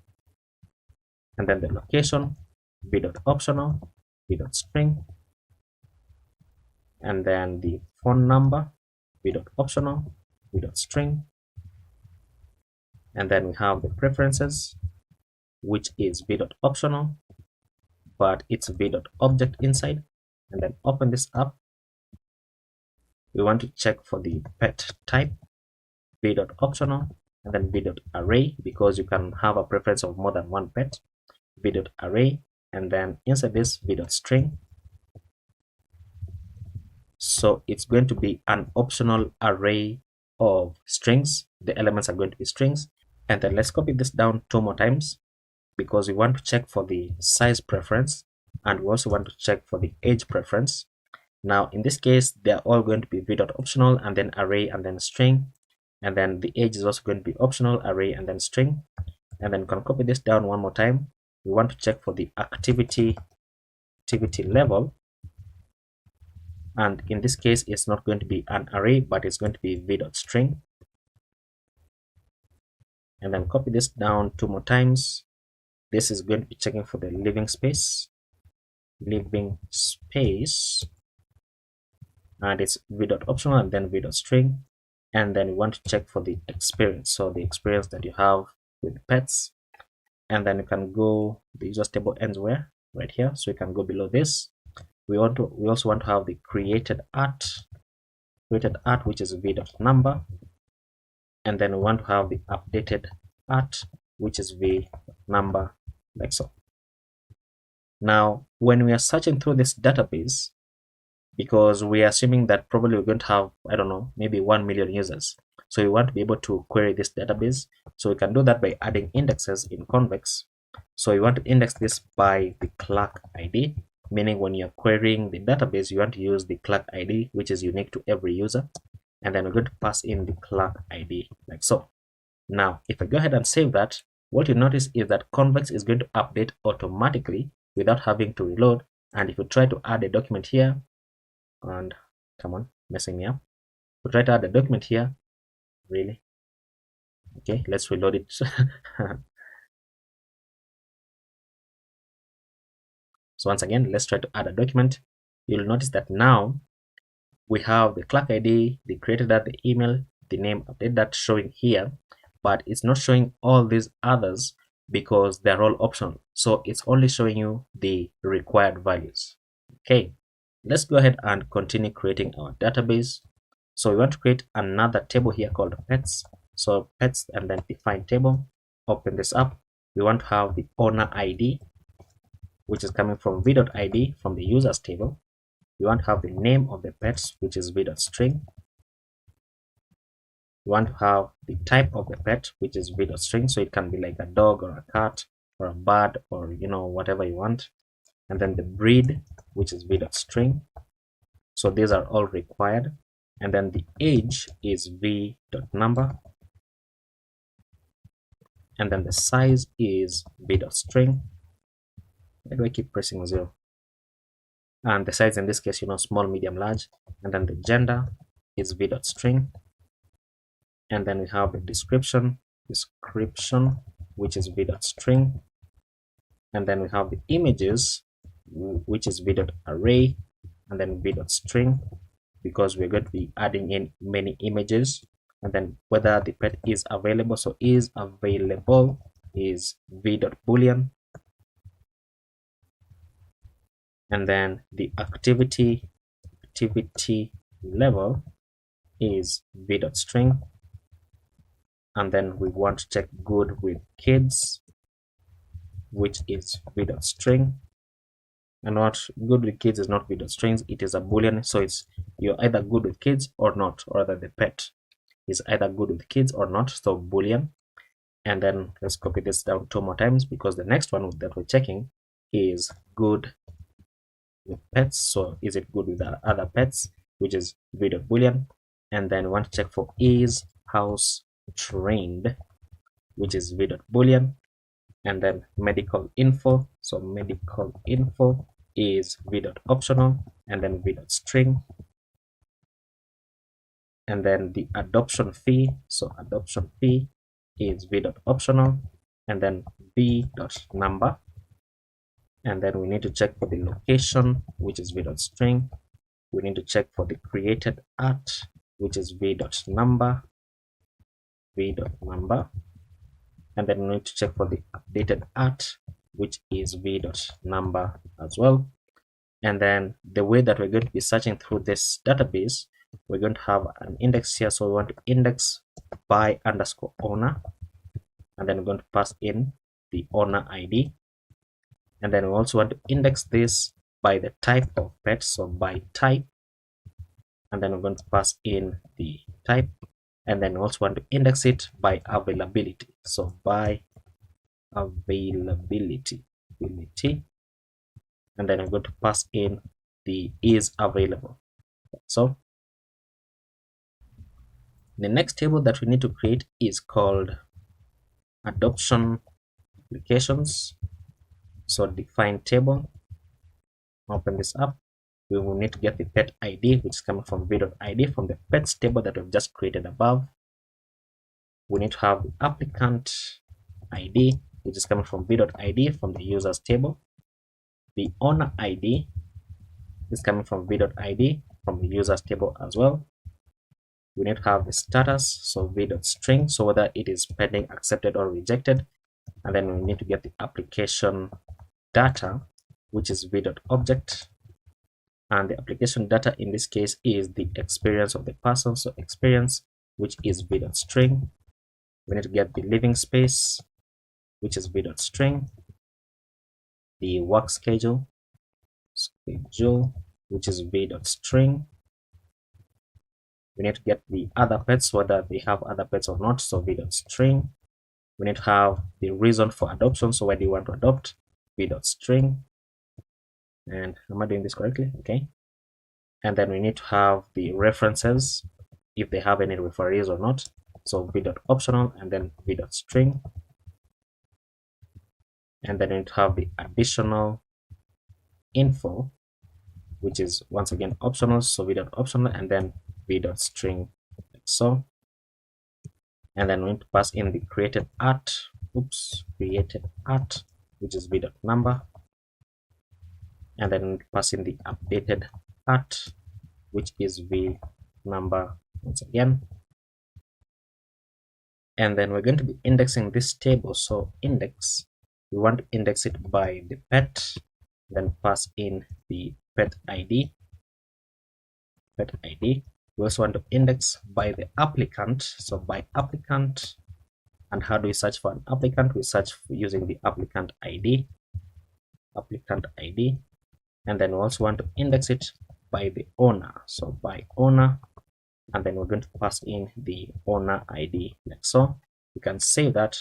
and then the location v.optional, v.string, and then the phone number v.optional, v.string, and then we have the preferences, which is v.optional, but it's v.object inside. And then open this up. We want to check for the pet type v.optional, and then v.array, because you can have a preference of more than one pet, v.array, and then inside this v.string. So it's going to be an optional array of strings. The elements are going to be strings. And then let's copy this down 2 more times, because we want to check for the size preference, and we also want to check for the age preference. Now in this case, they're all going to be v.optional, and then array, and then string, and then the age is also going to be optional, array, and then string. And then you can copy this down 1 more time. We want to check for the activity level, and in this case it's not going to be an array, but it's going to be v.string. And then copy this down 2 more times. This is going to be checking for the living space, and it's v.optional, and then v.string. And then we want to check for the experience, so the experience that you have with pets. And then you can go, the users table ends where? Right here. So you can go below this. We also want to have the created art, which is v.number. And then we want to have the updated art, which is v.number, like so. Now when we are searching through this database, because we are assuming that probably we're going to have, I don't know, maybe 1 million users, so we want to be able to query this database. So we can do that by adding indexes in convex. So we want to index this by the clerk ID, meaning when you're querying the database, you want to use the clerk ID, which is unique to every user. And then we're going to pass in the clerk ID, like so. Now if I go ahead and save that, what you notice is that convex is going to update automatically without having to reload. And if you try to add a document here, and come on, messing me up, we try to add a document here, really? Okay, let's reload it. So once again, let's try to add a document. You'll notice that now we have the clerk ID, the created that, the email, the name, update that showing here, but it's not showing all these others because they're all optional. So it's only showing you the required values. Okay, let's go ahead and continue creating our database. So we want to create another table here called pets. So pets, and then define table. Open this up. we want to have the owner ID, which is coming from v.id from the users table. We want to have the name of the pets, which is v.string. We want to have the type of the pet, which is v.string, so it can be like a dog or a cat or a bird or whatever you want. And then the breed, which is v.string. So these are all required. And then the age is v.number. And then the size is v.string. Why do I keep pressing 0? And the size in this case, small, medium, large. And then the gender is v.string. And then we have the description, which is v.string. And then we have the images, which is v.array, and then v.string, because we're going to be adding in many images. And then whether the pet is available, so is available is v.boolean. And then the activity level is v.string. And then we want to check good with kids, which is v.string. And what good with kids is not v.strings, it is a boolean, so you're either good with kids or not, or rather the pet is either good with kids or not, so boolean. And then let's copy this down 2 more times, because the next one that we're checking is good with pets. So is it good with the other pets, which is v.boolean. And then we want to check for is house trained, which is v.boolean. And then medical info, so medical info is v.optional, and then v.string. And then the adoption fee, so adoption fee is v.optional, and then v.number. And then we need to check for the location, which is v.string. We need to check for the created art, which is v.number. And then we need to check for the updated art, which is v.number as well. And then the way that we're going to be searching through this database, we're going to have an index here. So we want to index by _owner, and then we're going to pass in the owner ID. And then we also want to index this by the type of pet, so by type, and then we're going to pass in the type. And then we also want to index it by availability, so by availability, and then I'm going to pass in the is available. So the next table that we need to create is called adoption applications. So define table, open this up. We will need to get the pet ID, which is coming from v.id from the pets table that we've just created above. We need to have the applicant ID, which is coming from v.id from the users table. The owner ID is coming from v.id from the users table as well. We need to have the status, so v.string, so whether it is pending, accepted, or rejected. And then we need to get the application data, which is v.object. And the application data in this case is the experience of the person, so experience, which is v.string. We need to get the living space, which is v.string. The work schedule, which is v.string. We need to get the other pets, whether they have other pets or not, so v.string. We need to have the reason for adoption, so why do you want to adopt, v.string. And am I doing this correctly? Okay. And then we need to have the references, if they have any referees or not, so v.optional, and then v.string. And then we need to have the additional info, which is once again optional, so v.optional, and then v.string, like so. And then we need to pass in the created art, which is v.number. And then pass in the updated art, which is v.number once again. And then we're going to be indexing this table, so index, we want to index it by the pet, then pass in the pet ID. We also want to index by the applicant, so by applicant, And how do we search for an applicant? We search using the applicant ID, and then we also want to index it by the owner. So by owner, and then we're going to pass in the owner ID like so. You can save that,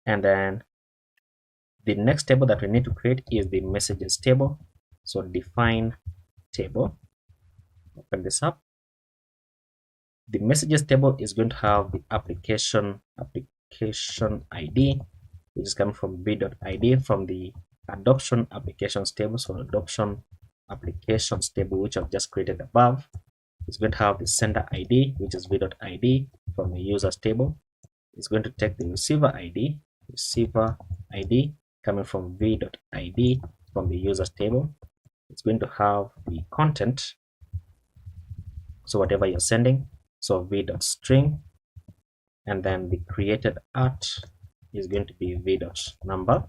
and then the next table that we need to create is the messages table. So define table, open this up. The messages table is going to have the application ID, which is coming from b.id from the adoption applications table. So adoption applications table, which I've just created above, is going to have the sender ID, which is v.id from the users table. It's going to take the receiver ID coming from v.id from the users table. It's going to have the content, so whatever you're sending, so v.string, and then the created art is going to be v.number.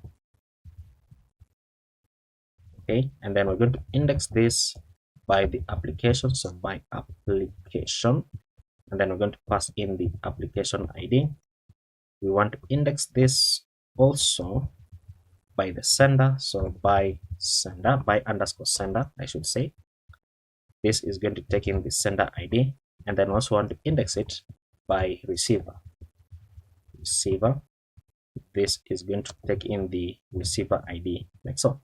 Okay, and then we're going to index this by the application, so by application, and then we're going to pass in the application ID. We want to index this also by the sender, so by underscore sender, I should say. This is going to take in the sender ID, and then also want to index it by receiver. This is going to take in the receiver ID like so.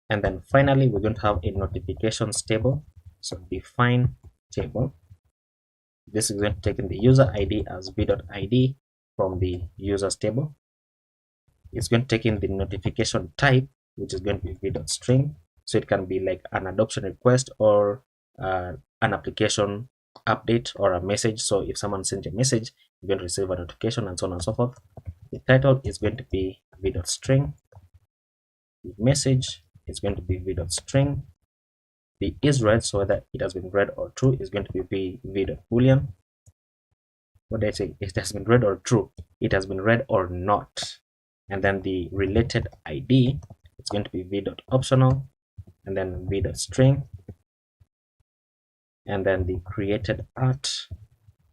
And then finally, we're going to have a notifications table. So define table. This is going to take in the user ID as v.id from the users table. It's going to take in the notification type, which is going to be v.string. So it can be like an adoption request or an application update or a message. So if someone sends a message, you're going to receive a notification and so on and so forth. The title is going to be v.string. The message is going to be v.string. The is read, so whether it has been read or true, is going to be v.boolean. What did I say? It has been read or true. It has been read or not. And then the related ID is going to be v.optional, and then v.string, and then the created art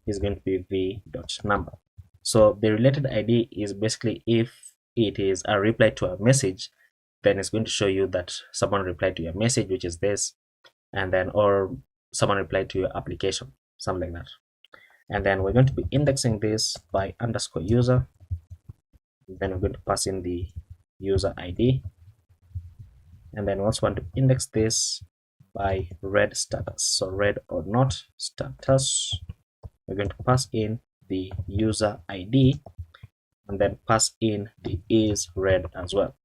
is going to be v.number. So the related ID is basically if it is a reply to a message, then it's going to show you that someone replied to your message, which is this, and then or someone replied to your application, something like that. And then we're going to be indexing this by underscore user. Then we're going to pass in the user ID, and then we also want to index this by read status, so read or not status. We're going to pass in the user ID and then pass in the is read as well.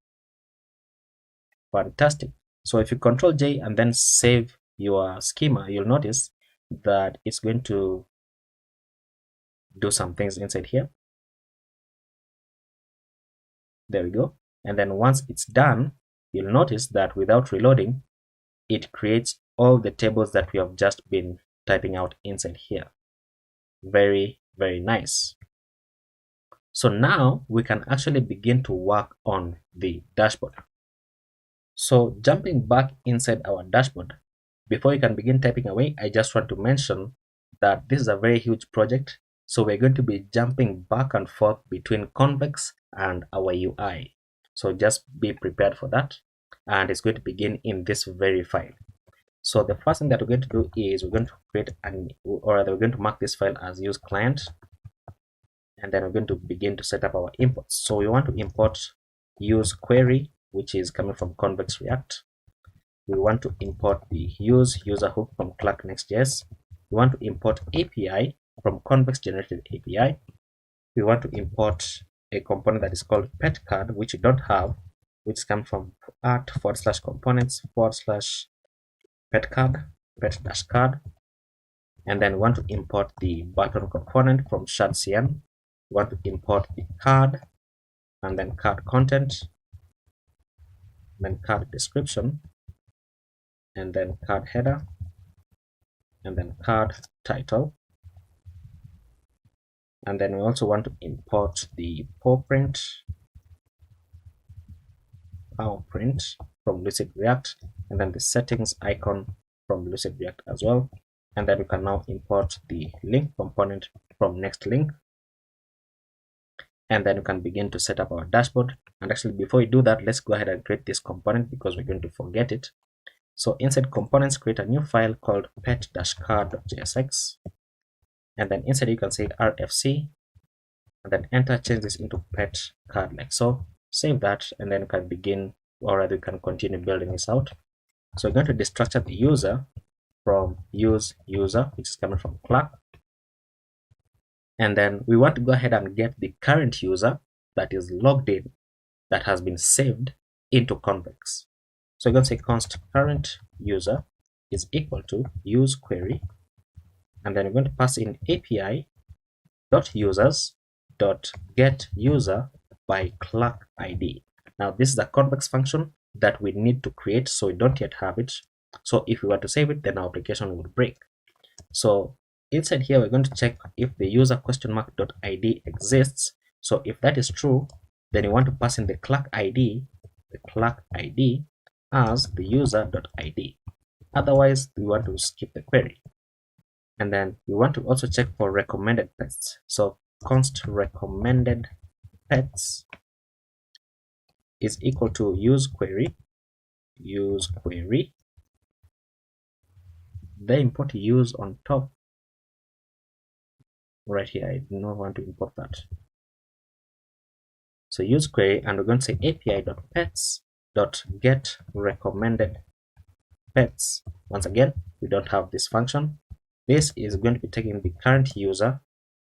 Fantastic. So if you Control J and then save your schema, you'll notice that it's going to do some things inside here. There we go. And then once it's done, you'll notice that without reloading, it creates all the tables that we have just been typing out inside here. Very, very nice. So now we can actually begin to work on the dashboard. So jumping back inside our dashboard, before you can begin typing away, I just want to mention that this is a very huge project. So we're going to be jumping back and forth between Convex and our UI. So just be prepared for that. And it's going to begin in this very file. So the first thing that we're going to do is we're going to create we're going to mark this file as use client. And then we're going to begin to set up our imports. So we want to import use query, which is coming from Convex React. We want to import the use user hook from Clark Next.js. We want to import API from Convex generated API. We want to import a component that is called pet card, which we don't have, which comes from art/components/pet card, pet-card. And then we want to import the button component from shardcn. We want to import the card, and then card content, then card description, and then card header, and then card title. And then we also want to import the PowerPrint from Lucid React, and then the settings icon from Lucid React as well. And then we can now import the link component from Next Link. and then we can begin to set up our dashboard. And actually, before we do that, let's go ahead and create this component because we're going to forget it. So inside components, create a new file called pet-card.jsx, and then inside you can say rfc, and then enter, change this into pet card like so. Save that, and then you can begin, or rather you can continue building this out. So we're going to destructure the user from use user, which is coming from Clark, and then we want to go ahead and get the current user that is logged in, that has been saved into Convex. So we're going to say const current user is equal to use query, and then we're going to pass in API dot users dot get user by Clark ID. Now this is a Convex function that we need to create, so we don't yet have it. So if we were to save it, then our application would break. So inside here, we're going to check if the user .id exists. So if that is true, then you want to pass in the Clark ID as the user.id. Otherwise, we want to skip the query. And then we want to also check for recommended pets. So const recommended pets is equal to use query. They import use on top right here. I do not want to import that. So use query, and we're going to say api.pets.get recommended pets. Once again, we don't have this function. This is going to be taking the current user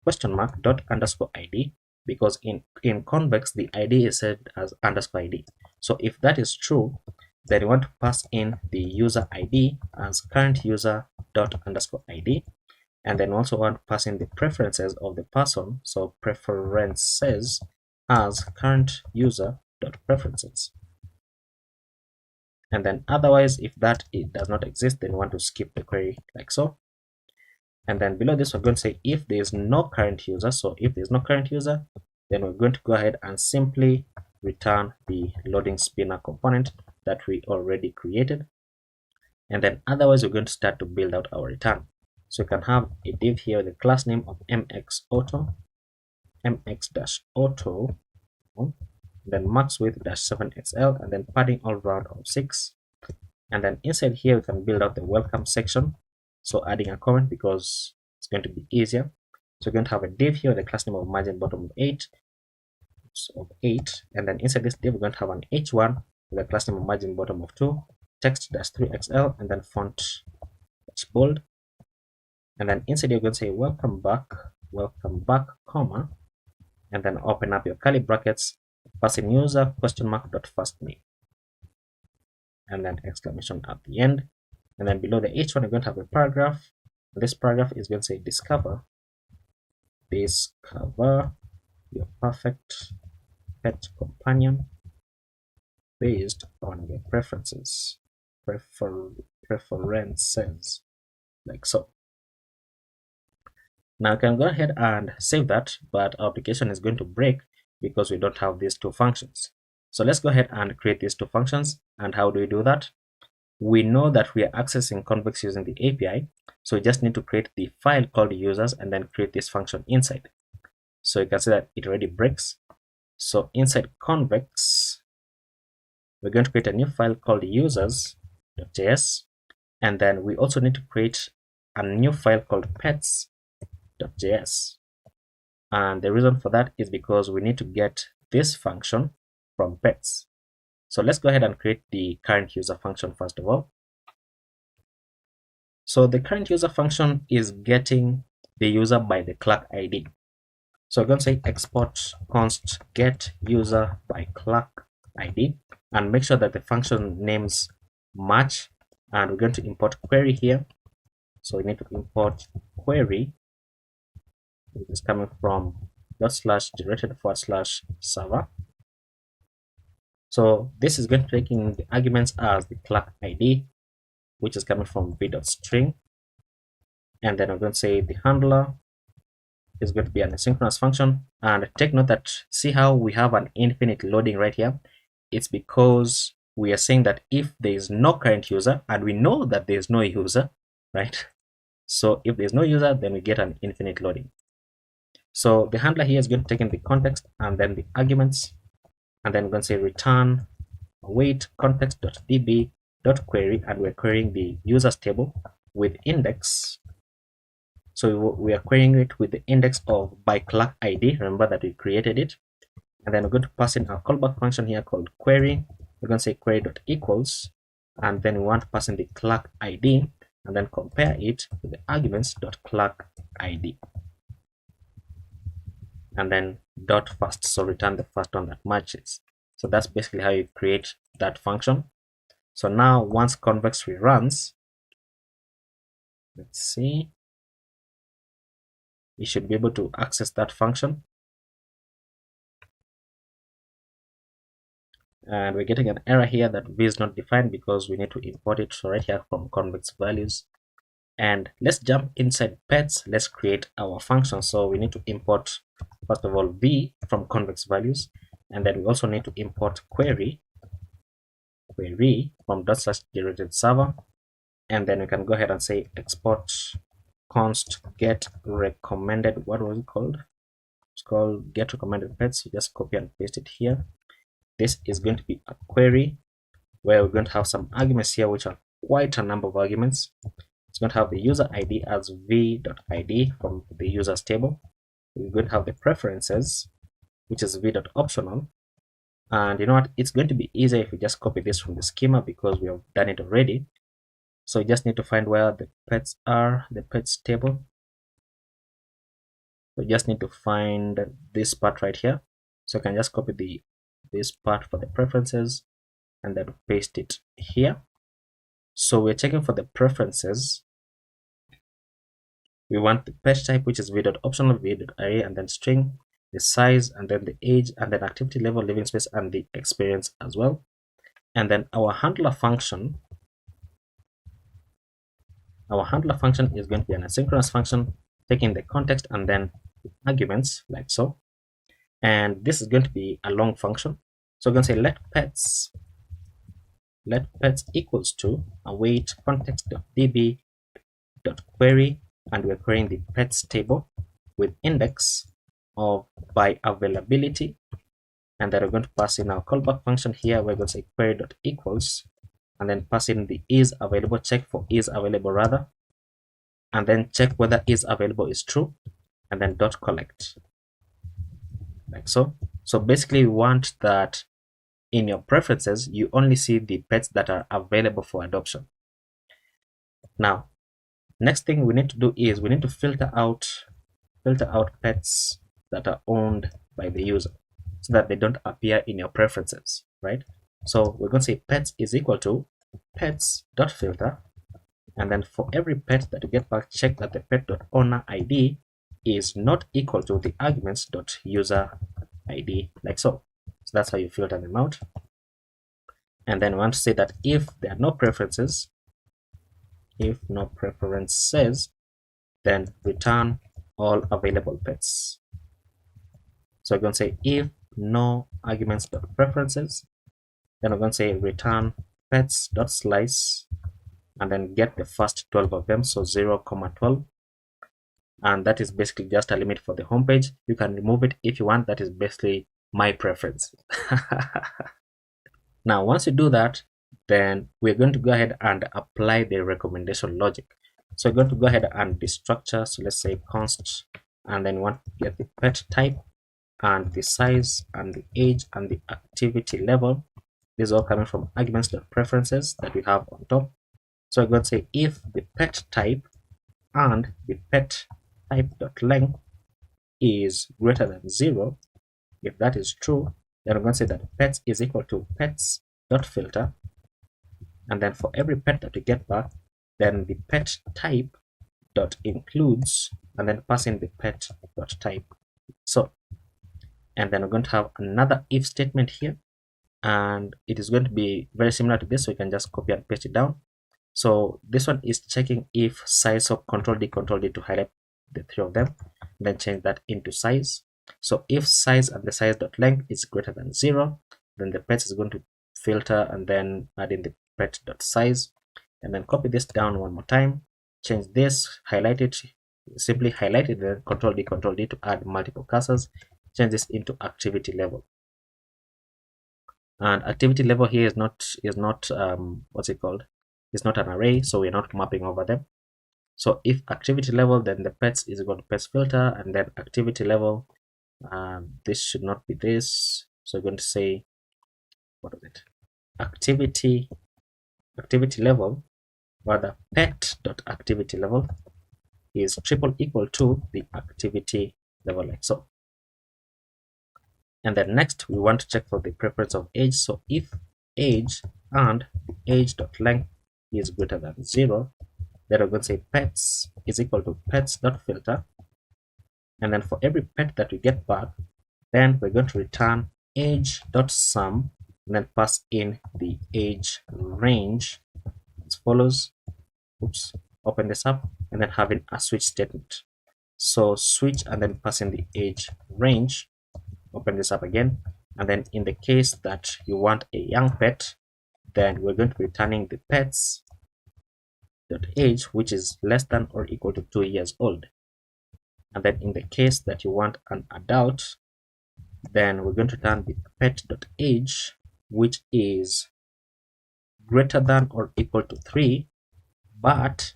!._id, because in Convex the ID is saved as _id. So if that is true, then we want to pass in the user ID as current user !._id, and then also want to pass in the preferences of the person, so preferences as current user .preferences. And then otherwise, if it does not exist, then we want to skip the query like so. And then below this, we're going to say if there is no current user. So if there is no current user, then we're going to go ahead and simply return the loading spinner component that we already created. And then otherwise, we're going to start to build out our return. So you can have a div here with the class name of mx-auto, mx-auto, then max width -7xl, and then padding all round of 6. And then inside here, we can build out the welcome section. So adding a comment because it's going to be easier. So we're going to have a div here with the class name of margin bottom of 8, and then inside this div, we're going to have an h1 with a class name of margin bottom of 2, text -3xl, and then font bold. And then inside you're going to say welcome back, comma, and then open up your curly brackets, pass in user !.firstname, and then exclamation at the end. And then below the h1, you're going to have a paragraph. This paragraph is going to say discover your perfect pet companion based on your preferences, like so. Now I can go ahead and save that, but our application is going to break because we don't have these two functions. So let's go ahead and create these two functions. And how do we do that? We know that we are accessing Convex using the API, so we just need to create the file called users and then create this function inside. So you can see that it already breaks. So inside Convex, we're going to create a new file called users.js, and then we also need to create a new file called pets.js. And the reason for that is because we need to get this function from pets. So let's go ahead and create the current user function first of all. So the current user function is getting the user by the Clark ID. So we're going to say export const get user by Clark ID, and make sure that the function names match. And we're going to import query here. So we need to import query, which is coming from /generated/server. So this is going to take in the arguments as the Clark ID, which is coming from v.string. And then I'm going to say the handler is going to be an asynchronous function. And take note that, see how we have an infinite loading right here? It's because we are saying that if there is no current user, and we know that there is no user, right? So if there's no user, then we get an infinite loading. So the handler here is going to take in the context and then the arguments, and then we're going to say return await context.db.query, and we're querying the users table with index. So we are querying it with the index of by clerk ID. Remember that we created it. And then we're going to pass in our callback function here called query. We're going to say query.equals, and then we want to pass in the clerk ID and then compare it with the arguments.clerk ID. And then dot first, so return the first one that matches. So that's basically how you create that function. So now once convex reruns, let's see, you should be able to access that function. And we're getting an error here that v is not defined because we need to import it. So right here from convex values. And let's jump inside pets. Let's create our function. So we need to import, first of all, v from convex values, and then we also need to import query from /generated server, and then we can go ahead and say export const get recommended. What was it called? It's called get recommended pets. So just copy and paste it here. This is going to be a query where we're going to have some arguments here, which are quite a number of arguments. It's going to have the user ID as v.id from the users table. We're going to have the preferences, which is v.optional. And you know what? It's going to be easier if we just copy this from the schema because we have done it already. So you just need to find where the pets are, the pets table. So you just need to find this part right here. So you can just copy this part for the preferences and then paste it here. So we're checking for the preferences. We want the pet type, which is v.optional, v.array, and then string, the size, and then the age, and then activity level, living space, and the experience as well. And then our handler function is going to be an asynchronous function, taking the context and then arguments like so. And this is going to be a long function. So we're going to say let pets equals to await context.db.query, and we're querying the pets table with index of by availability, and then we're going to pass in our callback function here. We're going to say query.equals, and then pass in the is available, check for is available rather, and then check whether is available is true, and then dot collect like so. So basically we want that in your preferences you only see the pets that are available for adoption. Now next thing we need to do is we need to filter out pets that are owned by the user so that they don't appear in your preferences, right? So we're going to say pets is equal to pets.filter, and then for every pet that you get back, check that the pet.owner ID is not equal to the arguments.user ID like so. So that's how you filter them out. And then we want to say that if there are no preferences, then return all available pets. So we're going to say if no arguments.preferences, then we're going to say return pets.slice, and then get the first 12 of them, so 0,12, and that is basically just a limit for the home page. You can remove it if you want. That is basically my preference. Now once you do that, then we're going to go ahead and apply the recommendation logic. So we're going to go ahead and destructure, so let's say const, and then we want to get the pet type and the size and the age and the activity level. These are all coming from arguments.preferences that we have on top. So we're going to say if the pet type and the pet type.length is greater than 0, if that is true, then we're going to say that pets is equal to pets.filter, and then for every pet that we get back, then the pet type dot includes, and then pass in the pet dot type. So, and then we're going to have another if statement here, and it is going to be very similar to this, so you can just copy and paste it down. So this one is checking if size of control D to highlight the three of them, then change that into size. So if size and the size dot length is greater than 0, then the pets is going to filter and then add in the pet dot size, and then copy this down one more time, change this, highlight it, Simply highlight it, then Control D to add multiple cursors. Change this into activity level. And activity level here is not what's it called? It's not an array, so we're not mapping over them. So if activity level, then the pets is equal to pets filter, and then activity level, this should not be this. So we're going to say, what is it? Activity level, or the pet dot activity level is triple equal to the activity level, like so. And then next we want to check for the preference of age. So if age and age dot length is greater than 0, then we're going to say pets is equal to pets dot filter, and then for every pet that we get back, then we're going to return age dot sum, and then pass in the age range as follows. Oops, open this up, and then having a switch statement. So switch and then pass in the age range. Open this up again, and then in the case that you want a young pet, then we're going to be returning the pets dot age, which is less than or equal to 2 years old. And then in the case that you want an adult, then we're going to return the pet dot age, which is greater than or equal to 3, but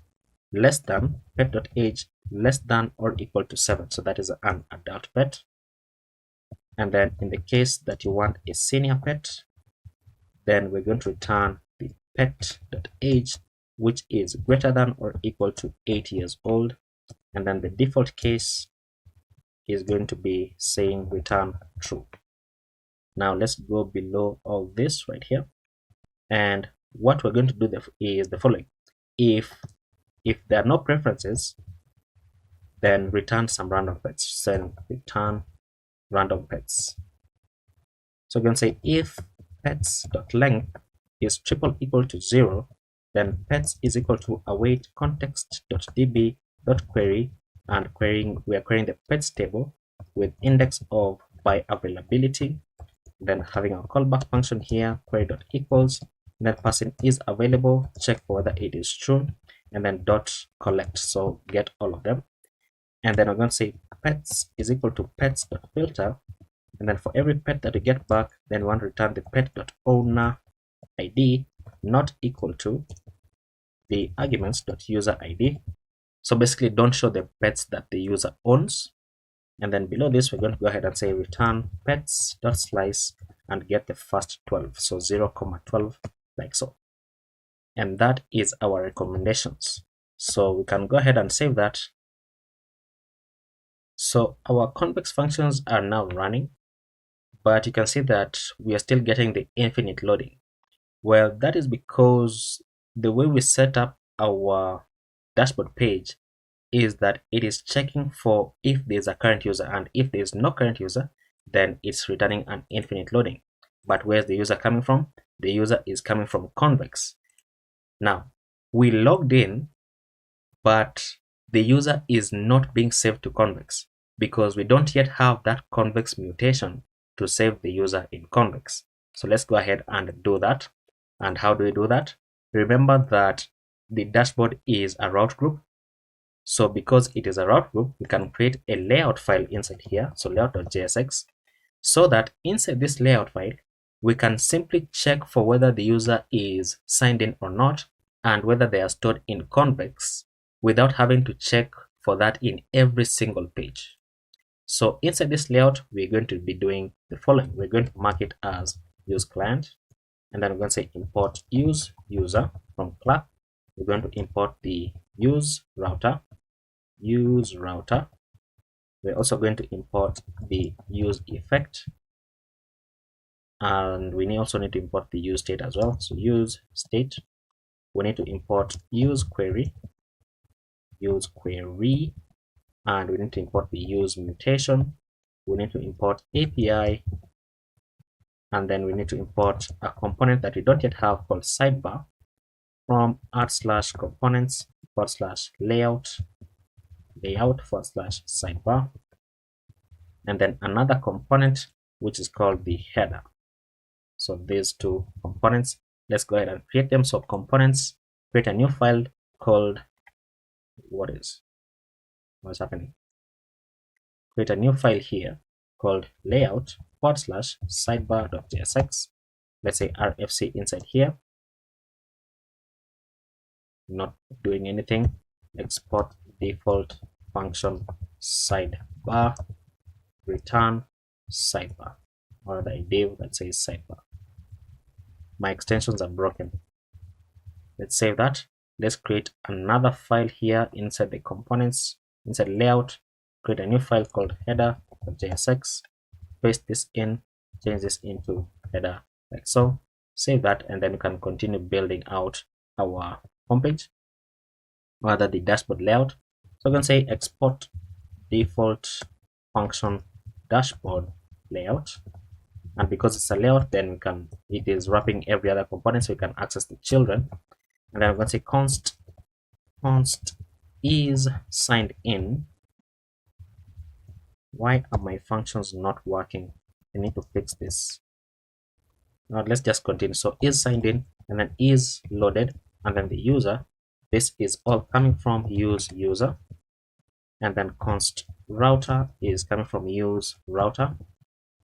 less than pet dot age less than or equal to 7. So that is an adult pet. And then in the case that you want a senior pet, then we're going to return the pet dot age, which is greater than or equal to 8 years old. And then the default case is going to be saying return true. Now let's go below all this right here, and what we're going to do is the following. If there are no preferences, then return some random pets. Send return random pets. So we're going to say if pets dot length is triple equal to 0, then pets is equal to await context dot db dot query, and we are querying the pets table with index of by availability, then having our callback function here, query dot equals, and then passing is available, check for whether it is true, and then dot collect, so get all of them. And then we're going to say pets is equal to pets dot filter, and then for every pet that we get back, then we want to return the pet dot owner id not equal to the arguments dot user id. So basically don't show the pets that the user owns. And then below this, we're going to go ahead and say return pets dot slice and get the first 12, so 0, 12, like so. And that is our recommendations. So we can go ahead and save that. So our convex functions are now running, but you can see that we are still getting the infinite loading. Well, that is because the way we set up our dashboard page is that it is checking for if there's a current user, and if there's no current user, then it's returning an infinite loading. But where's the user coming from? The user is coming from convex. Now we logged in, but the user is not being saved to convex because we don't yet have that convex mutation to save the user in convex. So let's go ahead and do that. And how do we do that? Remember that the dashboard is a route group. So because it is a route group, we can create a layout file inside here, so layout.jsx, so that inside this layout file, we can simply check for whether the user is signed in or not, and whether they are stored in convex, without having to check for that in every single page. So inside this layout, we're going to be doing the following. We're going to mark it as use client, and then we're going to say import use user from class. We're going to import the use router. We're also going to import the use effect, and we also need to import the use state as well. So use state, we need to import use query, and we need to import the use mutation. We need to import API, and then we need to import a component that we don't yet have called sidebar from /components /layout /sidebar, and then another component which is called the header. So these two components, let's go ahead and create them. So components, create a new file called what's happening. Create a new file here called layout/sidebar.jsx. Let's say RFC inside here, not doing anything. Export default function sidebar, return sidebar, or the div that says sidebar. My extensions are broken. Let's save that. Let's create another file here inside the components, inside layout. Create a new file called header.jsx. Paste this in, change this into header like so. Save that, and then we can continue building out our homepage, rather the dashboard layout. So we can say export default function dashboard layout, and because it's a layout, then it is wrapping every other component, so we can access the children. And then I'm going to say const is signed in. Why are my functions not working? I need to fix this. Now let's just continue. So is signed in, and then is loaded, and then the user. This is all coming from use user, and then const router is coming from use router,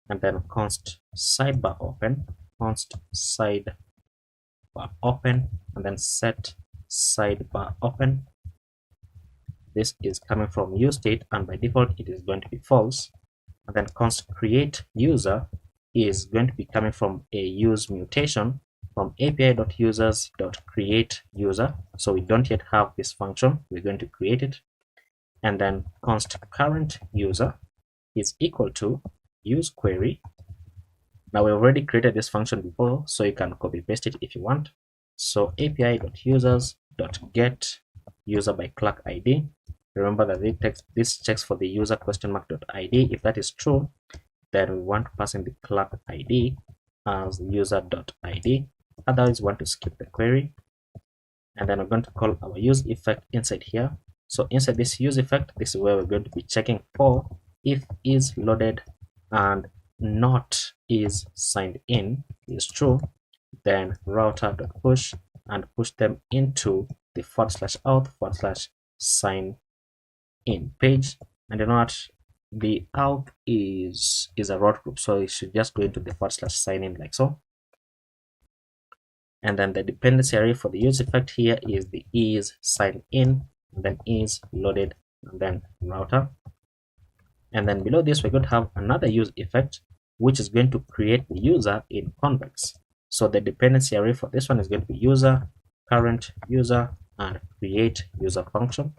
and then const sidebar open, and then set sidebar open. This is coming from use state, and by default it is going to be false. And then const create user is going to be coming from a use mutation from api.users.create user. So we don't yet have this function, we're going to create it. And then const current user is equal to use query. Now we already created this function before, so you can copy paste it if you want. So api.users.get user by clerk ID. Remember that this checks for the user !ID. If that is true, then we want to pass in the clerk ID as user.id. Otherwise, we want to skip the query. And then we're going to call our use effect inside here. So inside this use effect, this is where we're going to be checking for if is loaded and not is signed in is true, then router.push and push them into the /auth/sign in page. And you know what, the auth is a route group, so it should just go into the /sign in like so. And then the dependency array for the use effect here is the is signed in, and then is loaded, and then router. And then below this, we're going to have another use effect, which is going to create the user in convex. So the dependency array for this one is going to be user, current user, and create user function.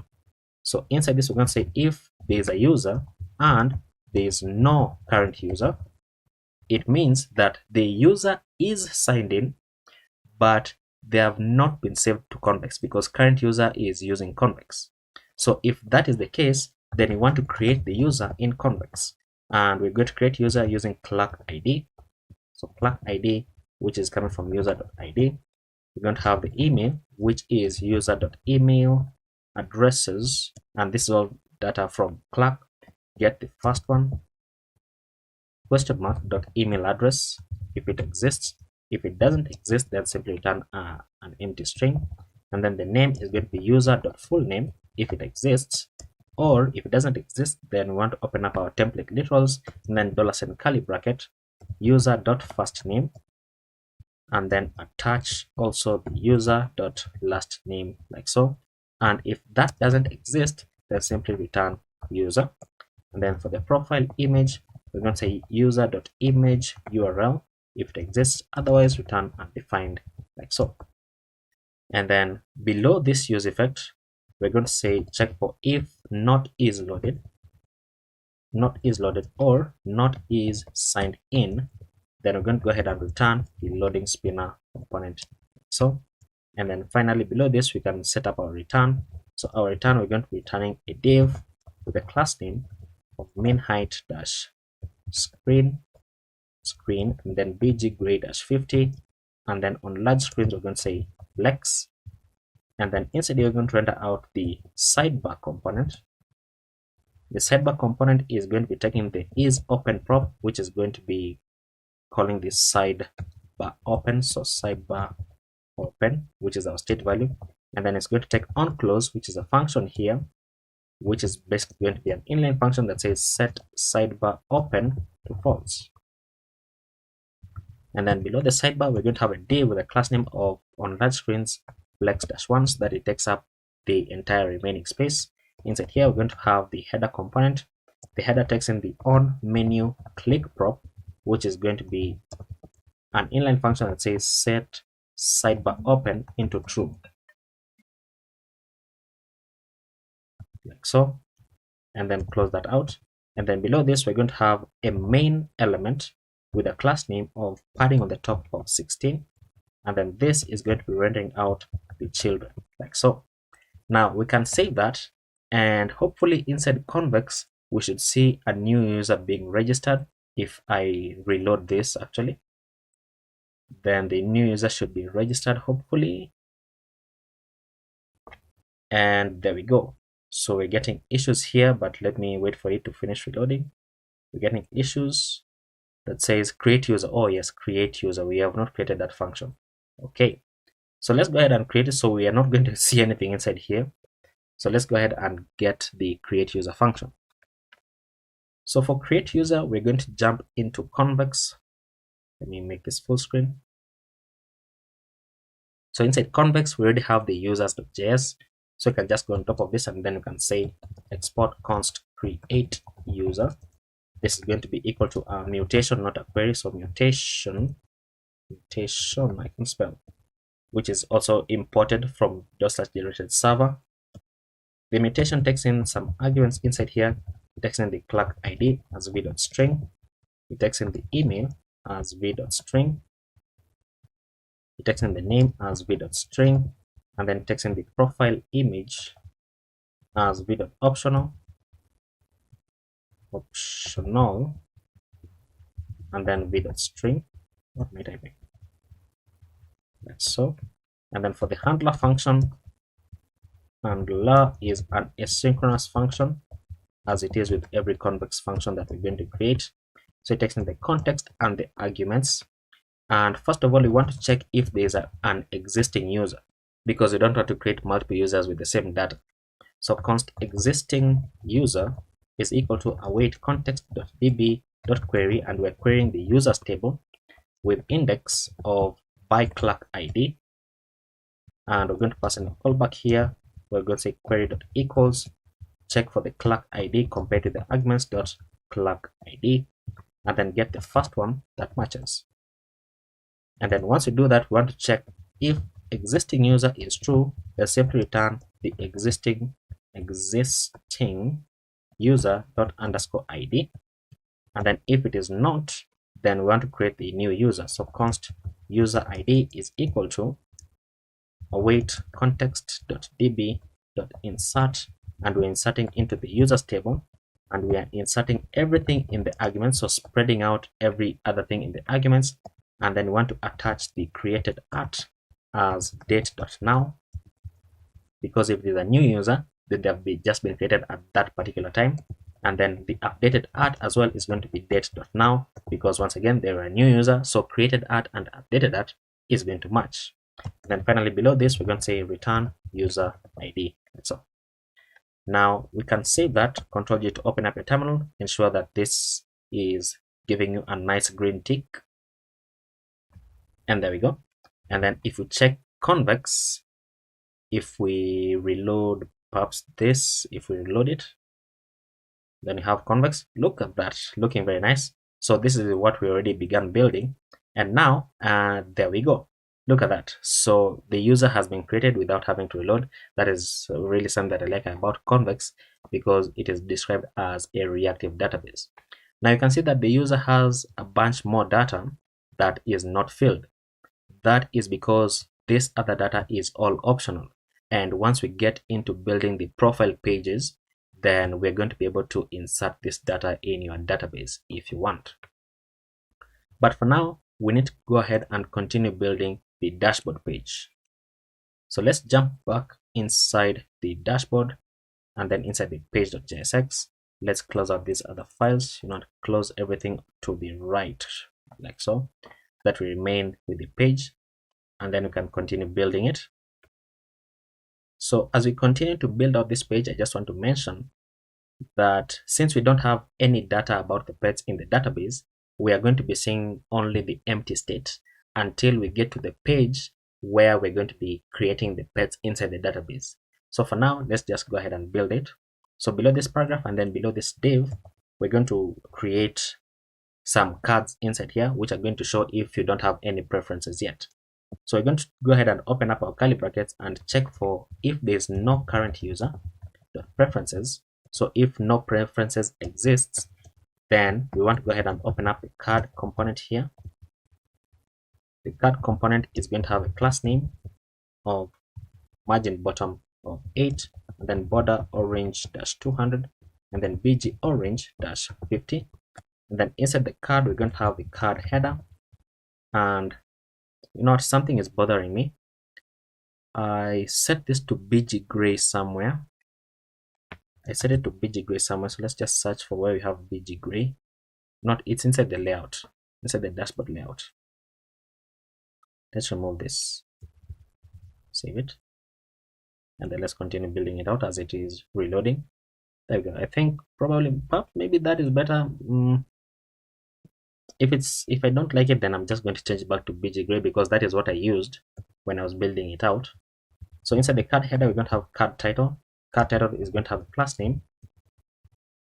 So inside this, we're going to say if there is a user and there is no current user, it means that the user is signed in, but they have not been saved to convex because current user is using convex. So if that is the case, then we want to create the user in convex, and we're going to create user using clerk ID. So clerk ID, which is coming from user.id. We're going to have the email, which is user.email addresses, and this is all data from clerk. Get the first one, !email address if it exists. If it doesn't exist, then simply return an empty string. And then the name is going to be user.fullname if it exists, or if it doesn't exist, then we want to open up our template literals, and then $ curly bracket user.firstname, and then attach also the user.lastname like so. And if that doesn't exist, then simply return user. And then for the profile image, we're going to say user.image URL if it exists, otherwise return undefined like so. And then below this use effect, we're going to say check for if not is loaded, or not is signed in. Then we're going to go ahead and return the loading spinner component. So, and then finally below this, we can set up our return. So our return, we're going to be returning a div with a class name of main height dash screen, and then bg gray dash 50, and then on large screens we're going to say flex. And then inside you're going to render out the sidebar component. The sidebar component is going to be taking the is open prop, which is going to be calling this sidebar open. So sidebar open, which is our state value, and then it's going to take on close, which is a function here, which is basically going to be an inline function that says set sidebar open to false. And then below the sidebar, we're going to have a div with a class name of on large screens flex-1 so that it takes up the entire remaining space. Inside here, we're going to have the header component. The header takes in the on menu click prop, which is going to be an inline function that says set sidebar open into true, like so, and then close that out. And then below this, we're going to have a main element with a class name of padding on the top of 16, and then this is going to be rendering out the children, like so. Now we can save that, and hopefully inside convex we should see a new user being registered. If I reload this, actually, then the new user should be registered, hopefully, and there we go. So we're getting issues here, but let me wait for it to finish reloading. We're getting issues that says create user. Oh yes, create user. We have not created that function. Okay, so let's go ahead and create it. So we are not going to see anything inside here. So let's go ahead and get the create user function. So for create user, we're going to jump into convex. Let me make this full screen. So inside convex, we already have the users.js. So you can just go on top of this, and then you can say export const create user. This is going to be equal to a mutation, not a query. So mutation I can spell, which is also imported from /generated server. The mutation takes in some arguments inside here. It takes in the clerk ID as v.string. It takes in the email as v.string. It takes in the name as v.string, and then it takes in the profile image as v.optional, and then v.string. What am I typing? Like so. And then for the handler function, handler is an asynchronous function, as it is with every convex function that we're going to create. So it takes in the context and the arguments. And first of all, we want to check if there is an existing user, because we don't want to create multiple users with the same data. So const existing user is equal to await context.db.query, and we're querying the users table with index of by clerk ID, and we're going to pass in a callback here. We're going to say query.equals check for the clerk ID compared to the arguments.clerk ID, and then get the first one that matches. And then once you do that, we want to check if existing user is true. Let's simply return the existing user dot underscore ID. And then if it is not, then we want to create the new user. So const user ID is equal to await context.db.insert, and we're inserting into the users table, and we are inserting everything in the arguments, so spreading out every other thing in the arguments. And then we want to attach the created art as date.now, because if there's a new user, then they've just been created at that particular time. And then the updated art as well is going to be date.now, because once again they're a new user, so created art and updated art is going to match. And then finally below this, we're going to say return user ID. So now we can save that. Control G to open up your terminal, ensure that this is giving you a nice green tick. And there we go. And then if we check convex, if we reload perhaps this, if we reload it, then you have convex. Look at that, looking very nice. So this is what we already began building. And now there we go. Look at that. So the user has been created without having to reload. That is really something that I like about convex, because it is described as a reactive database. Now you can see that the user has a bunch more data that is not filled. That is because this other data is all optional. And once we get into building the profile pages, then we're going to be able to insert this data in your database if you want. But for now, we need to go ahead and continue building the dashboard page. So let's jump back inside the dashboard, and then inside the page.jsx, let's close out these other files. You know, close everything to the right, like so, that we remain with the page, and then we can continue building it. So as we continue to build out this page, I just want to mention that since we don't have any data about the pets in the database, we are going to be seeing only the empty state until we get to the page where we're going to be creating the pets inside the database. So for now, let's just go ahead and build it. So below this paragraph and then below this div, we're going to create some cards inside here, which are going to show if you don't have any preferences yet. So we're going to go ahead and open up our curly brackets and check for if there's no current user preferences. So if no preferences exists, then we want to go ahead and open up the card component here. The card component is going to have a class name of margin bottom of 8, and then border orange -200, and then bg orange -50. And then inside the card, we're going to have the card header. And you know what, something is bothering me. I set this to bg gray somewhere. I set it to bg gray somewhere, so let's just search for where we have bg gray. Not, it's inside the layout, inside the dashboard layout. Let's remove this, save it, and then let's continue building it out as it is reloading. There we go. I think probably, perhaps maybe that is better. If I don't like it, then I'm just going to change it back to bg gray, because that is what I used when I was building it out. So inside the card header, we're going to have card title. Card title is going to have a class name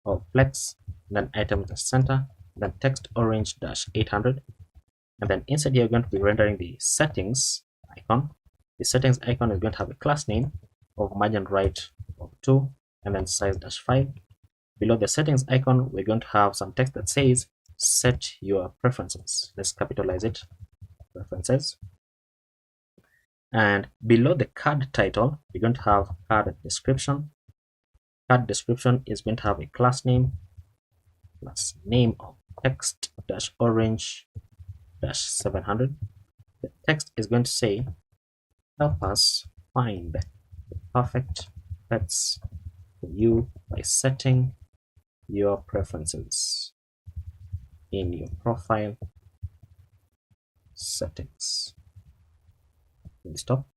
of flex, then item center, then text orange -800. And then inside here, we're going to be rendering the settings icon. The settings icon is going to have a class name of margin right of 2, and then size -5. Below the settings icon, we're going to have some text that says set your preferences. Let's capitalize it, preferences. And below the card title, we're going to have card description. Card description is going to have a class name plus name of text -orange -700. The text is going to say, help us find the perfect pets for you by setting your preferences in your profile settings. Stop.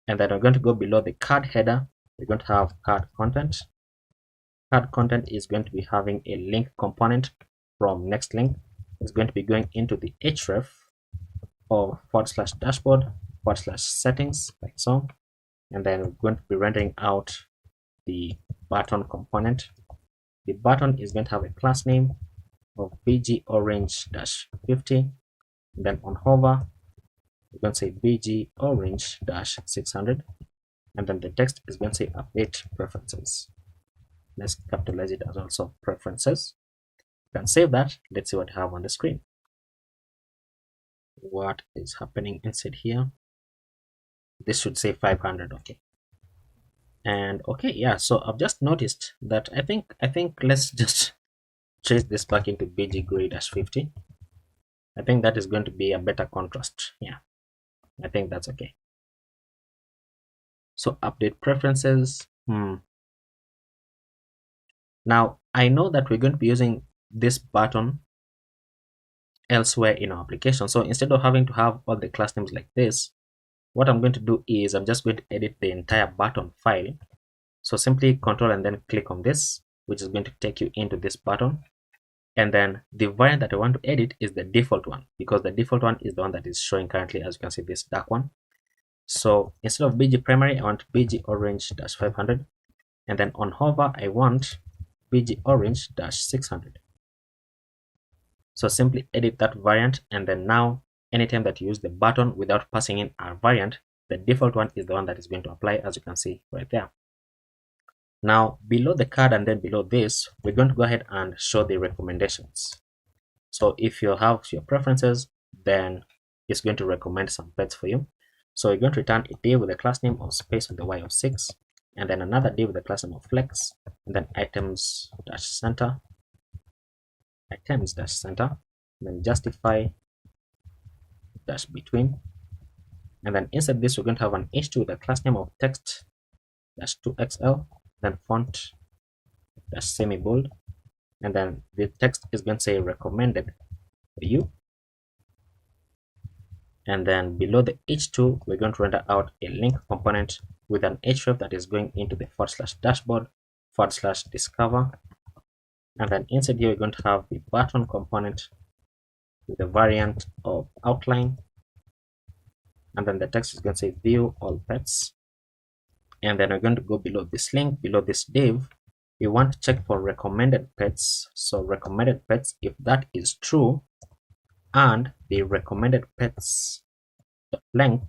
And then we're going to go below the card header. We're going to have card content. Card content is going to be having a link component from next link. It's going to be going into the href of /dashboard/settings, like so. And then we're going to be rendering out the button component. The button is going to have a class name of bg orange -50. Then on hover, we're going to say bg orange -600. And then the text is going to say update preferences. Let's capitalize it as also preferences. You can save that. Let's see what I have on the screen. What is happening inside here? This should say 500. Okay. And okay, yeah, so I've just noticed that I think let's just trace this back into bg gray -50. I think that is going to be a better contrast. Yeah, I think that's okay. So update preferences. Now I know that we're going to be using this button elsewhere in our application. So instead of having to have all the class names like this, what I'm going to do is I'm just going to edit the entire button file. So simply control and then click on this, which is going to take you into this button. And then the variant that I want to edit is the default one, because the default one is the one that is showing currently, as you can see, this dark one. So instead of bg primary, I want bg orange -500. And then on hover, I want bg orange -600. So simply edit that variant, and then now anytime that you use the button without passing in our variant, the default one is the one that is going to apply, as you can see right there. Now below the card and then below this, we're going to go ahead and show the recommendations. So if you have your preferences, then it's going to recommend some pets for you. So we're going to return a div with a class name of space on the y of 6, and then another div with a class name of flex, and then items-center, items-center, then justify -between. And then inside this, we're going to have an h2 with a class name of text-2xl, then font -semi-bold, and then the text is going to say recommended for you. And then below the h2, we're going to render out a link component with an href that is going into the /dashboard/discover, and then inside here we're going to have the button component with a variant of outline, and then the text is going to say view all pets, and then we're going to go below this link, below this div. We want to check for recommended pets. So recommended pets, if that is true, and the recommended pets length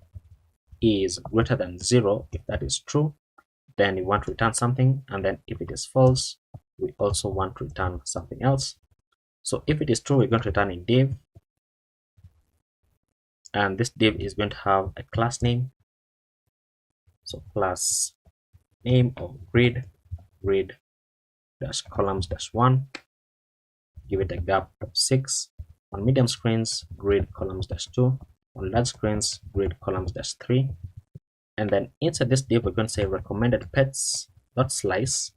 is greater than 0, if that is true, then we want to return something, and then if it is false, we also want to return something else. So if it is true, we're going to return a div, and this div is going to have a class name. So class name of grid -columns-1, give it a gap of 6. On medium screens, grid columns-2. On large screens, grid columns-3. And then inside this div, we're going to say recommended pets dot slice,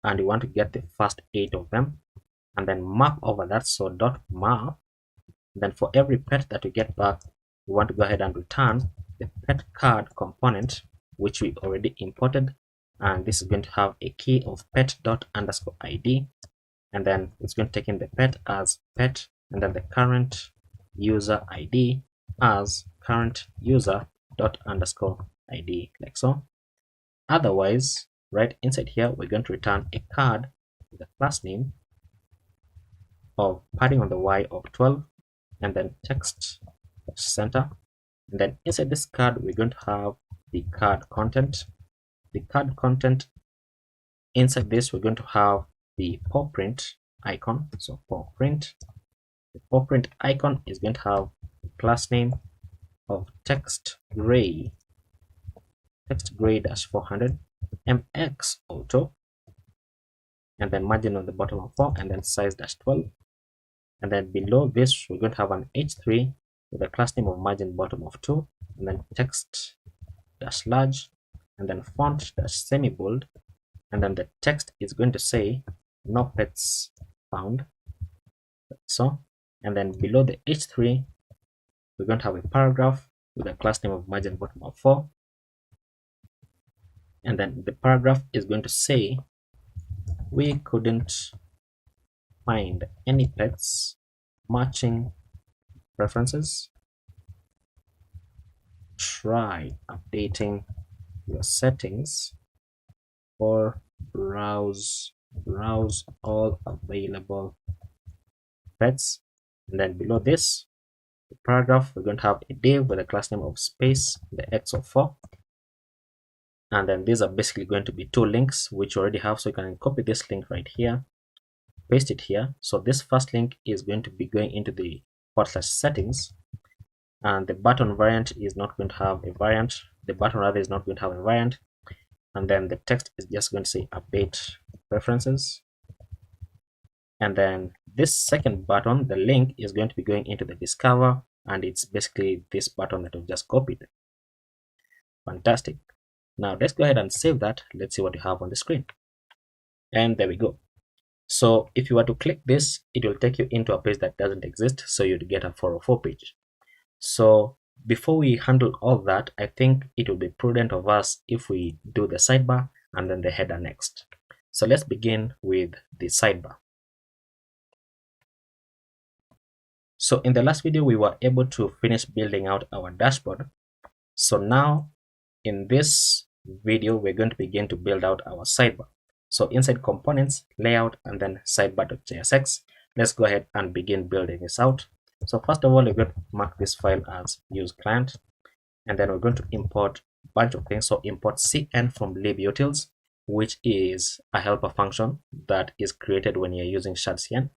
and we want to get the first 8 of them, and then map over that. So dot map. Then for every pet that we get back, we want to go ahead and return the pet card component, which we already imported, and this is going to have a key of pet._id, and then it's going to take in the pet as pet, and then the current user ID as current user._id, like so. Otherwise, right inside here, we're going to return a card with a class name of padding on the Y of 12, and then text center. And then inside this card, we're going to have the card content. The card content, inside this, we're going to have the paw print icon. So paw print. The paw print icon is going to have a class name of text gray -400 mx auto, and then margin on the bottom of 4, and then size -12. And then below this, we're going to have an h3 with a class name of margin bottom of 2, and then text -large, and then font -semi-bold, and then the text is going to say no pets found, so. And then below the h3, we're going to have a paragraph with a class name of margin bottom of 4, and then the paragraph is going to say we couldn't find any pets matching preferences. Try updating your settings or browse all available pets. And then below this, the paragraph, we're going to have a div with a class name of space, the x of 4. And then these are basically going to be 2 links which you already have, so you can copy this link right here, paste it here. So this first link is going to be going into the /settings, and the button variant is not going to have a variant. The button rather is not going to have a variant, and then the text is just going to say update preferences. And then this second button, the link, is going to be going into the discover, and it's basically this button that we've just copied. Fantastic. Now let's go ahead and save that. Let's see what you have on the screen. And there we go. So if you were to click this, it will take you into a page that doesn't exist, so you'd get a 404 page. So before we handle all that, I think it will be prudent of us if we do the sidebar and then the header next. So let's begin with the sidebar. So in the last video, we were able to finish building out our dashboard. So now in this video, we're going to begin to build out our sidebar. So inside components, layout, and then sidebar.jsx, let's go ahead and begin building this out. So first of all, we're going to mark this file as use client, and then we're going to import a bunch of things. So import cn from libutils, which is a helper function that is created when you're using shardcn.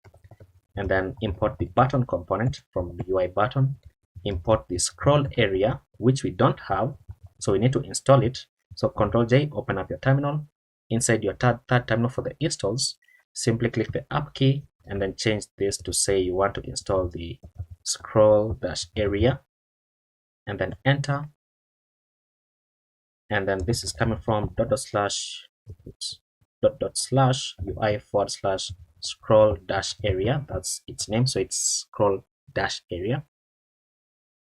And then import the button component from the UI button, import the scroll area, which we don't have, so we need to install it. So Ctrl+J, open up your terminal. Inside your third terminal for the installs, simply click the up key and then change this to say you want to install the scroll-area, and then enter. And then this is coming from /UI/scroll-area. That's its name, so it's scroll-area.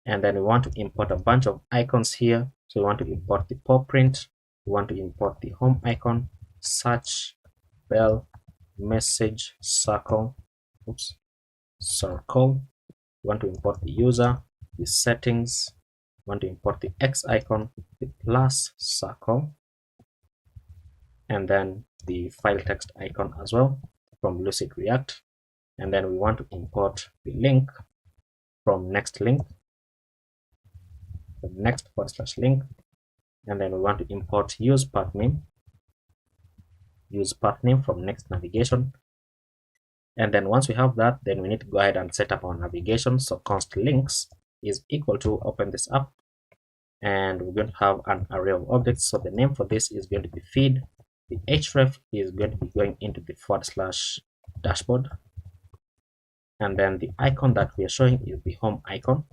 And then we want to import a bunch of icons here. So we want to import the paw print we want to import the home icon, search, bell, message, circle, circle. We want to import the user, the settings, we want to import the X icon, the plus circle, and then the file text icon as well from Lucid React. And then we want to import the link from next link, the next / link, and then we want to import use path name from next navigation. And then once we have that, then we need to go ahead and set up our navigation. So const links is equal to, open this up, and we're going to have an array of objects. So the name for this is going to be feed. The href is going to be going into the / dashboard, and then the icon that we are showing is the home icon.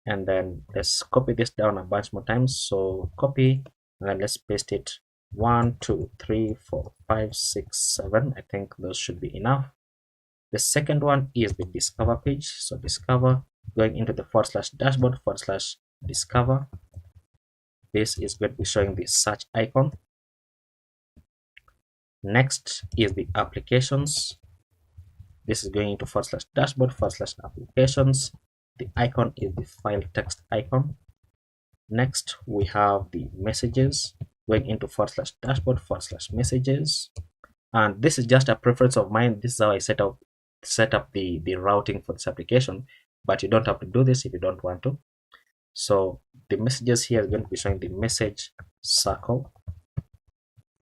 And then let's copy this down a bunch more times. So copy, and then let's paste it 1 2 3 4 5 6 7. I think those should be enough. The second one is the discover page. So discover, going into the / dashboard / discover. This is going to be showing the search icon. Next is the applications. This is going into / dashboard / applications. The icon is the file text icon. Next, we have the messages, going into / dashboard / messages. And this is just a preference of mine. This is how I set up the routing for this application, but you don't have to do this if you don't want to. So the messages here is going to be showing the message circle.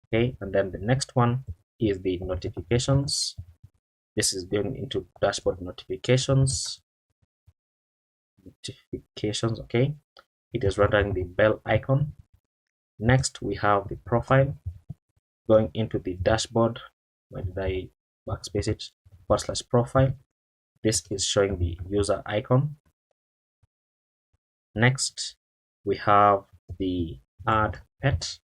Okay, and then the next one is the notifications. This is going into dashboard notifications. Okay, it is rendering the bell icon. Next, we have the profile, going into the dashboard. Where did I backspace it? / profile. This is showing the user icon. Next, we have the add pet,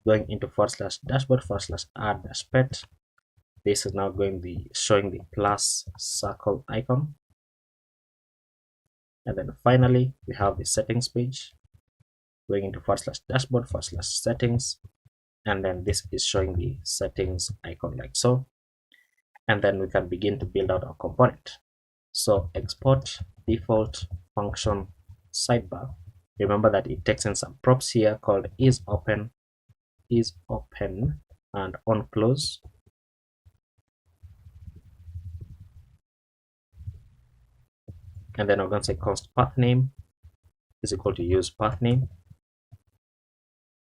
going into / dashboard / add pet. This is now showing the plus circle icon. And then finally, we have the settings page, going into / dashboard / settings, and then this is showing the settings icon like so. And then we can begin to build out our component. So export default function sidebar. Remember that it takes in some props here called is open and on close. And then I'm going to say const path name is equal to use path name.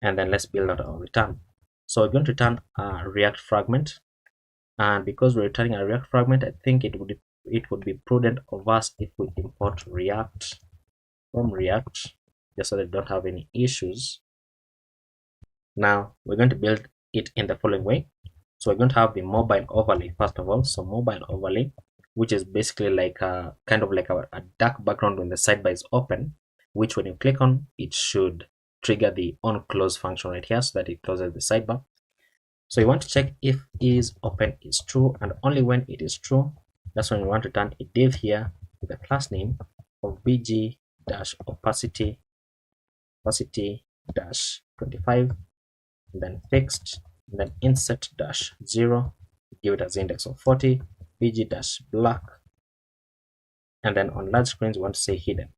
And then let's build out our return. So we're going to return a React fragment. And because we're returning a React fragment, I think it would be prudent of us if we import React from React, just so that we don't have any issues. Now we're going to build it in the following way. So we're going to have the mobile overlay first of all. So mobile overlay, which is basically like a kind of like a dark background when the sidebar is open, which when you click on, it should trigger the on close function right here so that it closes the sidebar. So you want to check if is open is true, and only when it is true, that's when you want to return a div here with a class name of bg-opacity -25, and then fixed, and then insert-0, give it as index of 40, bg-black, and then on large screens we want to say hidden.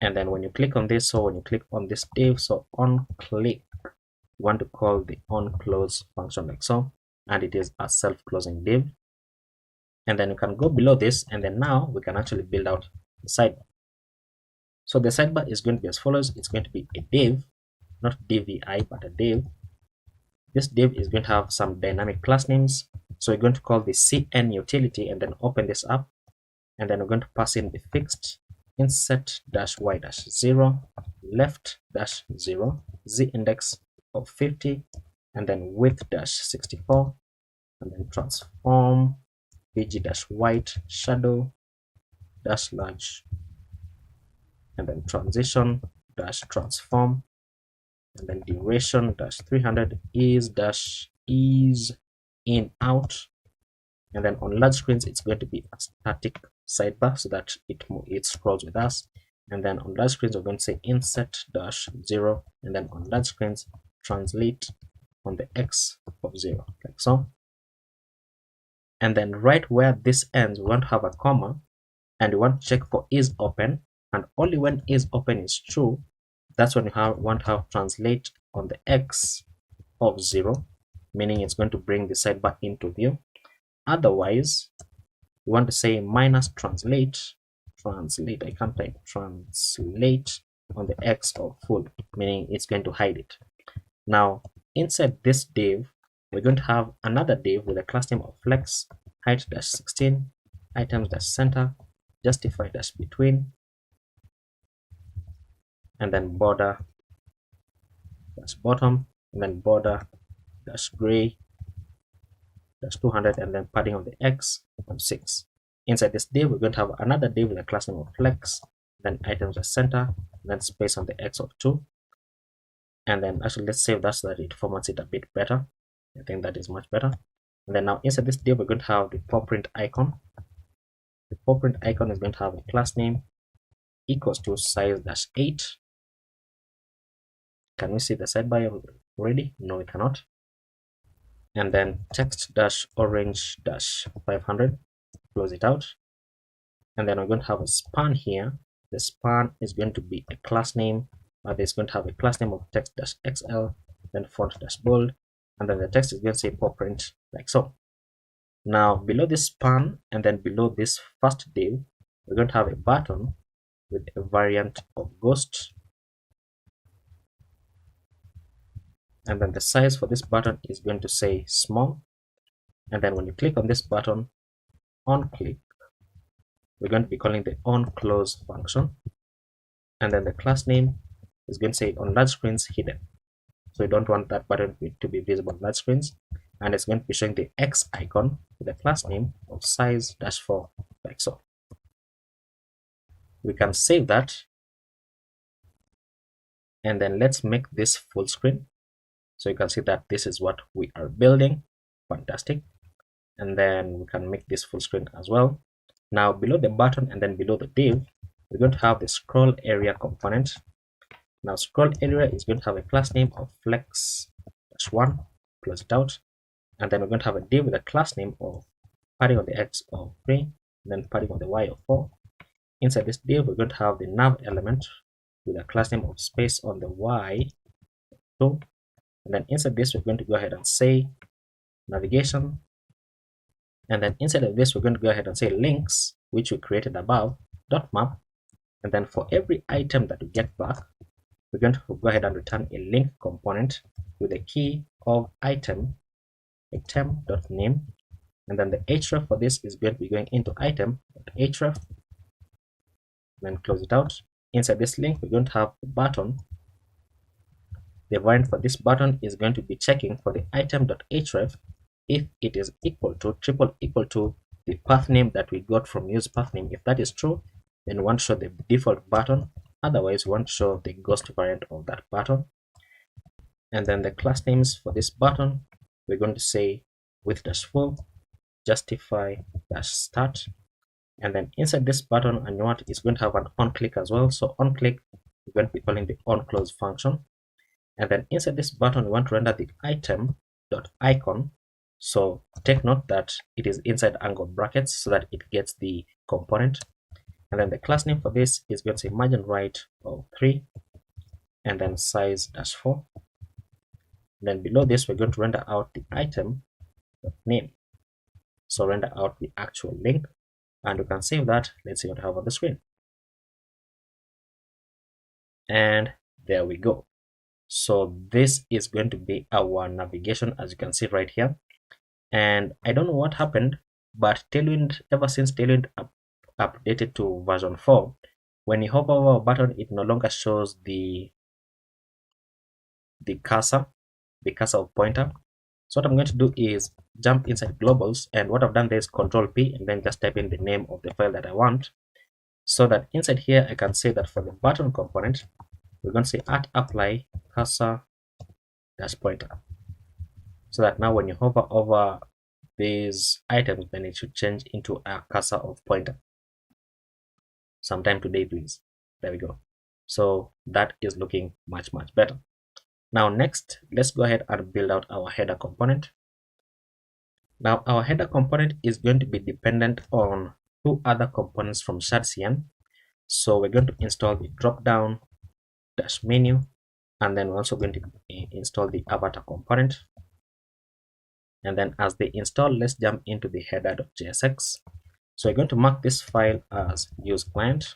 And then when you click on this, so when you click on this div, so on click, you want to call the on close function like so, and it is a self-closing div. And then you can go below this, and then now we can actually build out the sidebar. So the sidebar is going to be as follows. It's going to be a div, not dvi, but a div. This div is going to have some dynamic class names. So we're going to call the cn utility and then open this up, and then we're going to pass in the fixed insert-y-0 left-0 z index of 50, and then width-64, and then transform bg-white shadow-large, and then transition-transform, and then duration-300 is in out. And then on large screens it's going to be a static sidebar so that it scrolls with us. And then on large screens we're going to say insert-0, and then on large screens translate on the x of 0, like so. And then right where this ends, we want to have a comma, and we want to check for is open, and only when is open is true, that's when you want to have translate on the x of 0, meaning it's going to bring the sidebar into view. Otherwise, you want to say minus translate, I can't type translate on the x of full, meaning it's going to hide it. Now, inside this div, we're going to have another div with a class name of flex, height dash 16, items dash center, justify dash between, and then border dash bottom, and then border dash gray dash 200, and then padding on the x of 6. Inside this div, we're going to have another div with a class name of flex, then items dash center, then space on the x of 2. And then actually let's save that so that it formats it a bit better. I think that is much better. And then now inside this div, we're going to have the paw print icon. The paw print icon is going to have a class name equals to size dash 8. Can we see the sidebar already? No, we cannot. And then text dash orange dash 500, close it out. And then we're going to have a span here. The span is going to be a class name, it's going to have a class name of text dash XL, then font dash bold, and then the text is going to say paw print, like so. Now below this span and then below this first div, we're going to have a button with a variant of ghost, and then the size for this button is going to say small. And then when you click on this button, on click, we're going to be calling the on close function, and then the class name is going to say on large screens hidden, so you don't want that button to be visible on large screens. And it's going to be showing the X icon with the class name of size dash 4, like so. We can save that, and then let's make this full screen, so you can see that this is what we are building. Fantastic. And then we can make this full screen as well. Now below the button and then below the div, we're going to have the scroll area component. Now scroll area is going to have a class name of flex-1, close it out, and then we're going to have a div with a class name of padding on the x of 3, and then padding on the y of 4. Inside this div, we're going to have the nav element with a class name of space on the y 2, and then inside this we're going to go ahead and say navigation, and then inside of this we're going to go ahead and say links, which we created above, dot map, and then for every item that we get back, we're going to go ahead and return a link component with a key of item.name, and then the href for this is going to be going into item.href, then close it out. Inside this link, we're going to have the button. The variant for this button is going to be checking for the item.href if it is equal to the path name that we got from use path name. If that is true, then we want to show the default button. Otherwise, we want to show the ghost variant of that button. And then the class names for this button, we're going to say with dash full, justify dash start. And then inside this button, and you want it's going to have an on click as well. So on click, we're going to be calling the on close function. And then inside this button, we want to render the item.icon. So take note that it is inside angled brackets so that it gets the component. And then the class name for this is going to say margin right of 3, and then size dash 4. And then below this, we're going to render out the item name. So render out the actual link, and you can save that. Let's see what I have on the screen. And there we go. So this is going to be our navigation, as you can see right here. And I don't know what happened, but Tailwind, ever since Tailwind updated to version 4, when you hover over a button, it no longer shows the cursor of pointer. So what I'm going to do is jump inside globals, and what I've done there is Control P and then just type in the name of the file that I want, so that inside here I can say that for the button component, we're going to say @apply cursor dash pointer, so that now when you hover over these items, then it should change into a cursor of pointer. Sometime today, please. There we go. So that is looking much better. Now next, let's go ahead and build out our header component. Now our header component is going to be dependent on two other components from TsbSankara. So we're going to install the drop down dash menu, and then we're also going to install the avatar component. And then as they install, let's jump into the header.jsx. So we're going to mark this file as use client.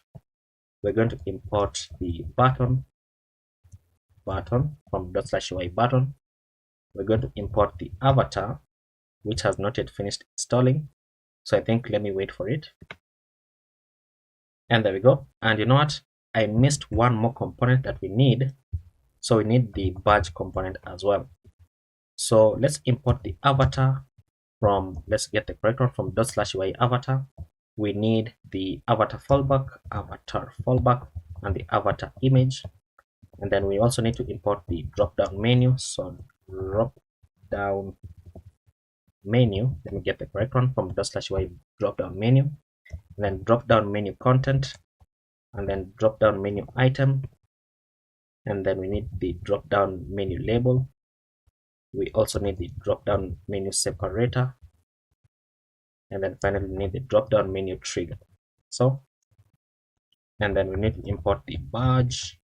We're going to import the button from ./ui button. We're going to import the avatar, which has not yet finished installing. So I think let me wait for it. And there we go. And you know what? I missed one more component that we need. So we need the badge component as well. So let's import the avatar from, let's get the correct one, from ./ui avatar. We need the avatar fallback, and the avatar image. And then we also need to import the drop down menu. So drop down menu, let me get the correct one, from ./ui drop down menu, and then drop down menu content, and then drop down menu item, and then we need the drop down menu label. We also need the drop down menu separator, and then finally we need the drop down menu trigger. So, and then we need to import the badge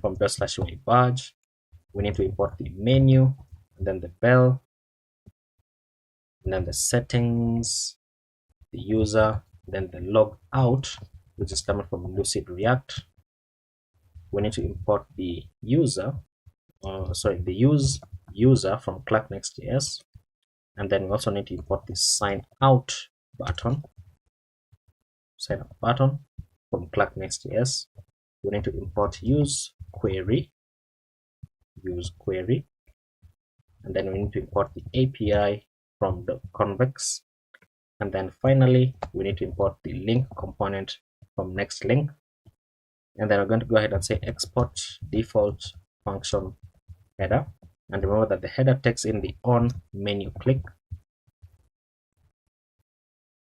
from ./ui badge. We need to import the menu, and then the bell, and then the settings, the user, then the log out, which is coming from Lucid React. We need to import the user, the use user from ClarkNext.js, and then we also need to import the sign out button from ClarkNext.js. We need to import use query, and then we need to import the API from the convex, and then finally we need to import the link component from next link. And then we're going to go ahead and say export default function header, and remember that the header takes in the on menu click.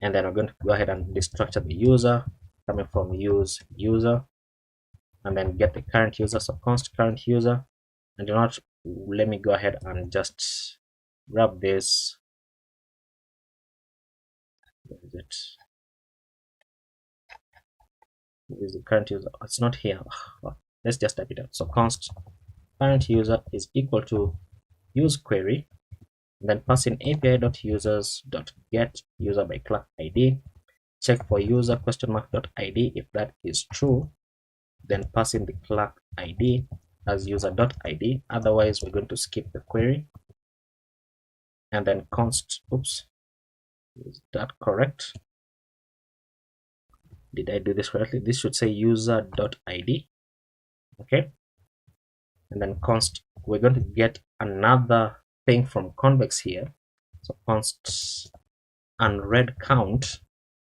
And then we're going to go ahead and destructure the user coming from use user, and then get the current user, so const current user. And do not, let me go ahead and just grab this. Where is it? Is the current user? It's not here. Let's just type it out. So const current user is equal to use query, and then pass in api.users.get user by Clark ID. Check for user .id. If that is true, then pass in the Clark ID as user.id. Otherwise, we're going to skip the query. And then const, oops, is that correct? Did I do this correctly? This should say user.id. Okay. And then const, we're going to get another thing from convex here. So const unread count,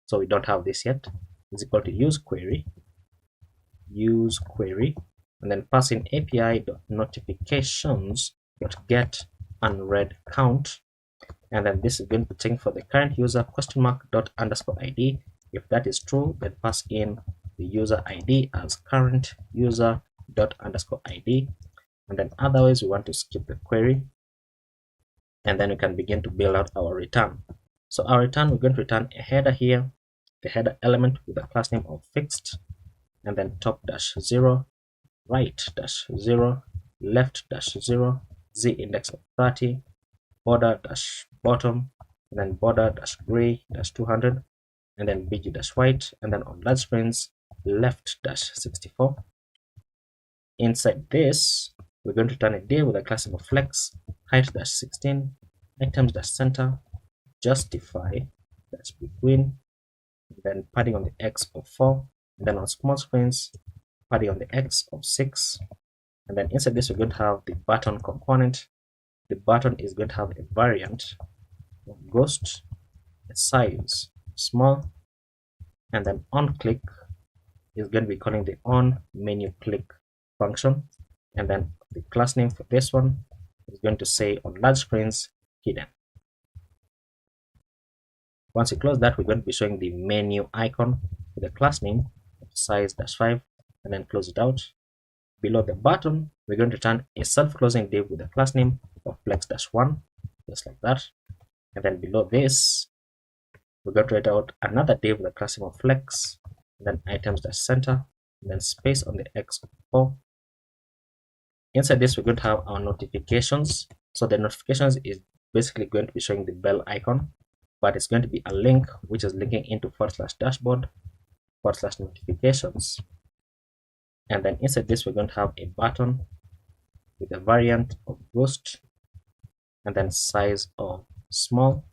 so we don't have this yet, is equal to use query, and then pass in api.notifications.get unread count. And then this is going to check for the current user _id. If that is true, then pass in the user ID as current user _id. And then otherwise, we want to skip the query, and then we can begin to build out our return. So our return, we're going to return a header here, the header element with a class name of fixed, and then top -0, right -0, left -0, z index of 30, border -bottom, and then border -gray -200, and then bg -white, and then on large screens left -64. Inside this, we're going to return a div with a class name of flex, height -16, items -center, justify between, then padding on the x of 4, and then on small screens padding on the x of 6. And then inside this, we're going to have the button component. The button is going to have a variant of ghost, a size small, and then on click is going to be calling the on menu click function. And then the class name for this one is going to say on large screens hidden. Once you close that, we're going to be showing the menu icon with the class name of size -5, and then close it out. below the button, we're going to return a self-closing div with a class name of flex-1, just like that. And then below this, we're going to write out another div with a class name of flex, and then items-center, and then space on the x4. Inside this, we're going to have our notifications. So the notifications is basically going to be showing the bell icon, but it's going to be a link which is linking into /dashboard/notifications. And then inside this, we're going to have a button with a variant of ghost, and then size of small,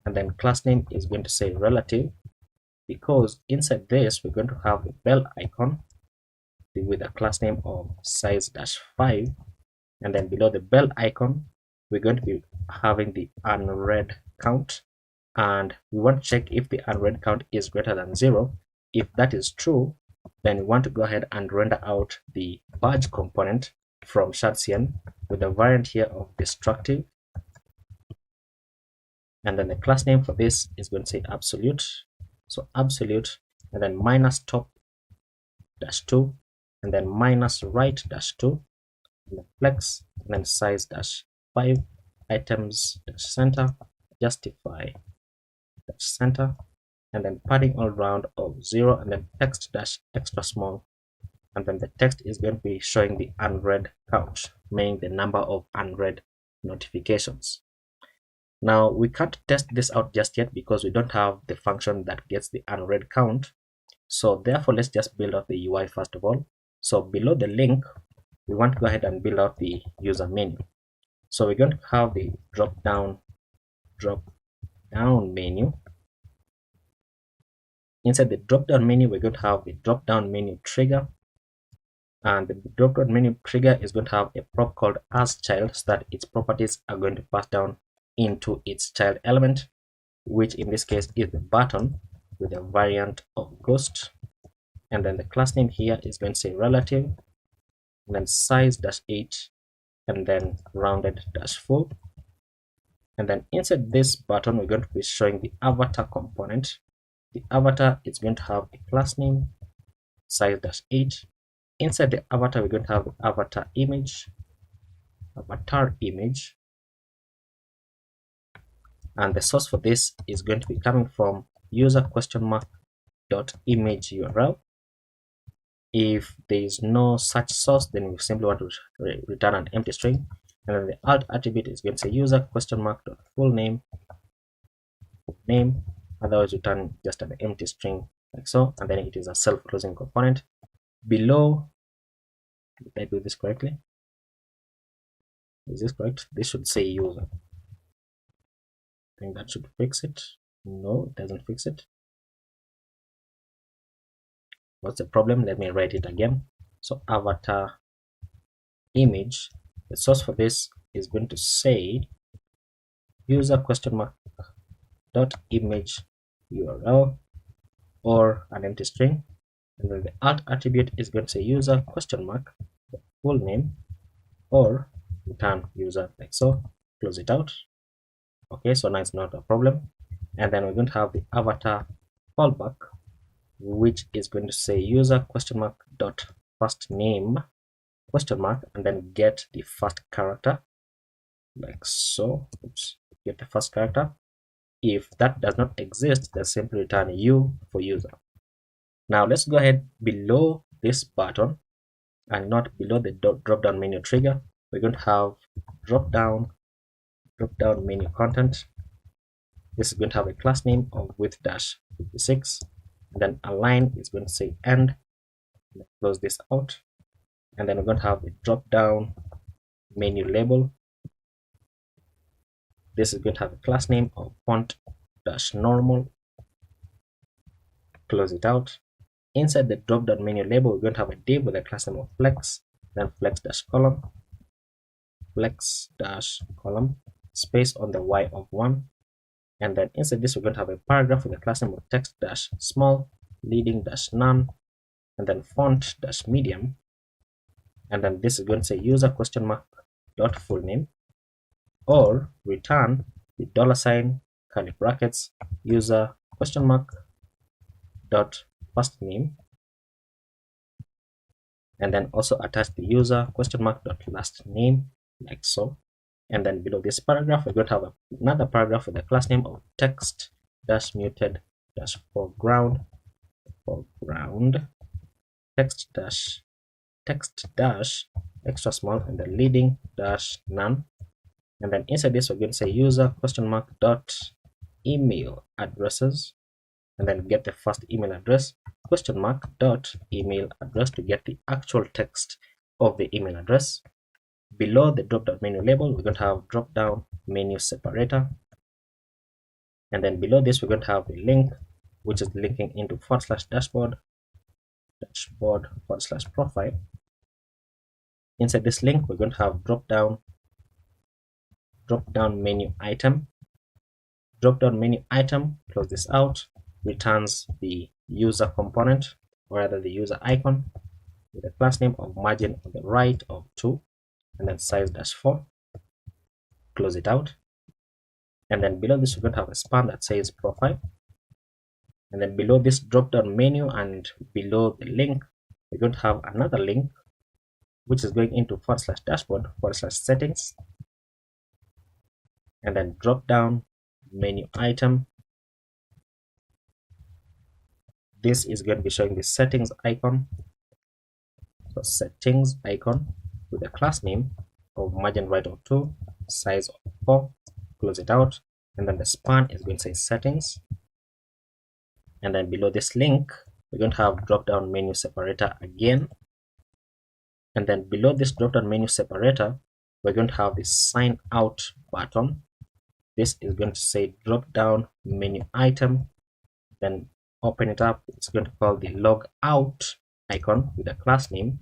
and then class name is going to say relative, because inside this we're going to have the bell icon with a class name of size-5, and then below the bell icon we're going to be having the unread count, and we want to check if the unread count is greater than 0. If that is true, then we want to go ahead and render out the badge component from shardcn with a variant here of destructive, and then the class name for this is going to say absolute, so absolute, and then minus top-2, and then minus right-2, and then flex, and then size-5, items-center, justify-center, and then padding all round of 0, and then text-extra small, and then the text is going to be showing the unread count, meaning the number of unread notifications. Now we can't test this out just yet because we don't have the function that gets the unread count, so therefore let's just build out the UI first of all. So below the link, we want to go ahead and build out the user menu. So we're going to have the drop down menu. Inside the drop down menu, we're going to have the drop down menu trigger, and the drop down menu trigger is going to have a prop called asChild, so that its properties are going to pass down into its child element, which in this case is the button with a variant of ghost, and then the class name here is going to say relative, and then size-8, and then rounded-4, and then inside this button we're going to be showing the avatar component. The avatar is going to have a class name size-8. Inside the avatar we're going to have the avatar image, and the source for this is going to be coming from user?image URL. If there is no such source, then we simply want to return an empty string, and then the alt attribute is going to say user?full name, otherwise return just an empty string like so, and then it is a self-closing component. Below, did I do this correctly? Is this correct? This should say user. I think that should fix it. No, it doesn't fix it. What's the problem? Let me write it again. So avatar image, the source for this is going to say user?image URL or an empty string, and then the alt attribute is going to say user?full name or return user like so. Close it out. Okay, so now it's not a problem. And then we're going to have the avatar fallback, which is going to say user?first name ? And then get the first character like so. Oops, get the first character. If that does not exist, then simply return U for user. Now let's go ahead below this button and not below the drop down menu trigger. We're going to have drop down menu content. This is going to have a class name of width-56, and then align is going to say end. Let's close this out, and then we're going to have the drop down menu label. This is going to have a class name of font-normal. Close it out. Inside the drop down menu label, we're going to have a div with a class name of flex, then flex-column, space on the y of 1, and then inside this we're going to have a paragraph with a class name of text-small, leading-none, and then font-medium, and then this is going to say user?full name or return the $ curly brackets user?first name and then also attach the user question mark dot last name, like so. And then below this paragraph, we're going to have another paragraph with the class name of text dash muted dash foreground text dash extra small, and then leading dash none. And then inside this, we're going to say user question mark dot email addresses, and then get the first email address question mark dot email address to get the actual text of the email address. Below the drop down menu label, we're going to have drop down menu separator, and then below this, we're going to have the link, which is linking into /dashboard /profile. Inside this link, we're going to have drop down menu item. Drop down menu item, close this out, returns the user component, or rather the user icon, with a class name of margin on the right of 2, and then size -4. Close it out. And then below this, we're going to have a span that says profile. And then below this drop down menu and below the link, we're going to have another link, which is going into /dashboard /settings, and then drop down menu item. This is going to be showing the settings icon. So settings icon with a class name of margin right of 2, size of 4. Close it out. And then the span is going to say settings. And then below this link, we're going to have drop down menu separator again. And then below this drop down menu separator, we're going to have the sign out button. This is going to say drop down menu item. Then open it up. It's going to call the log out icon with a class name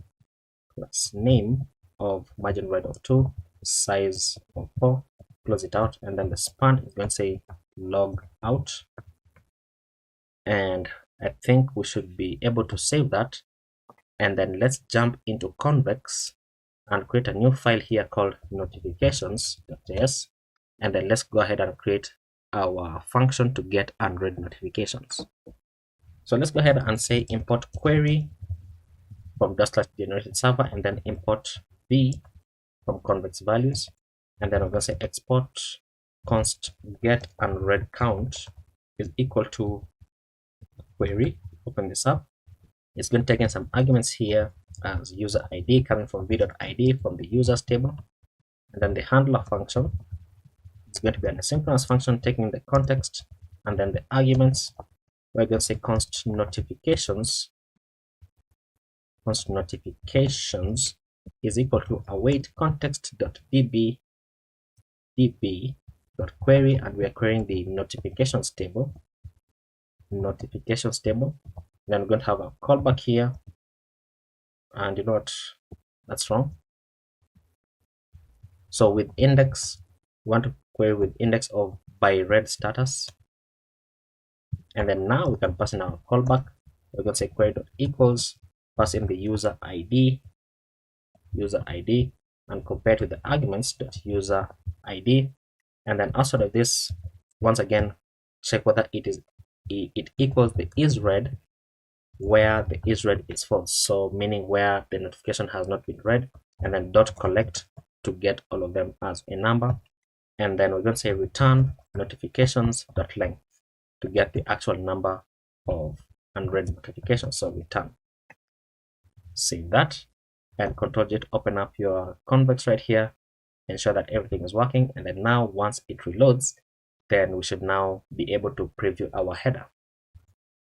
of margin right of 2, size of 4. Close it out. And then the span is going to say log out. And I think we should be able to save that. And then let's jump into Convex and create a new file here called notifications.js. And then let's go ahead and create our function to get unread notifications. So let's go ahead and say import query from /generated server, and then import v from convex values. And then we're going to say export const get unread count is equal to query. Open this up. It's going to take in some arguments here as user ID coming from v.id from the users table, and then the handler function. It's going to be an asynchronous function taking the context, and then the arguments. We're going to say const notifications is equal to await context.db db.query, and we are querying the notifications table. Then we're going to have a callback here, and you know what, that's wrong. So with index, we want to query with index of by read status, and then now we can pass in our callback. We're going to say query.equals, pass in the user ID, and compare to the arguments.user ID. And then outside of this, once again, check whether it equals the isRead, where the isRead is false, so meaning where the notification has not been read, and then .collect to get all of them as a number. And then we're going to say return notifications.length to get the actual number of unread notifications. So return. Save that and Ctrl-J to open up your Convex right here, ensure that everything is working. And then now once it reloads, then we should now be able to preview our header.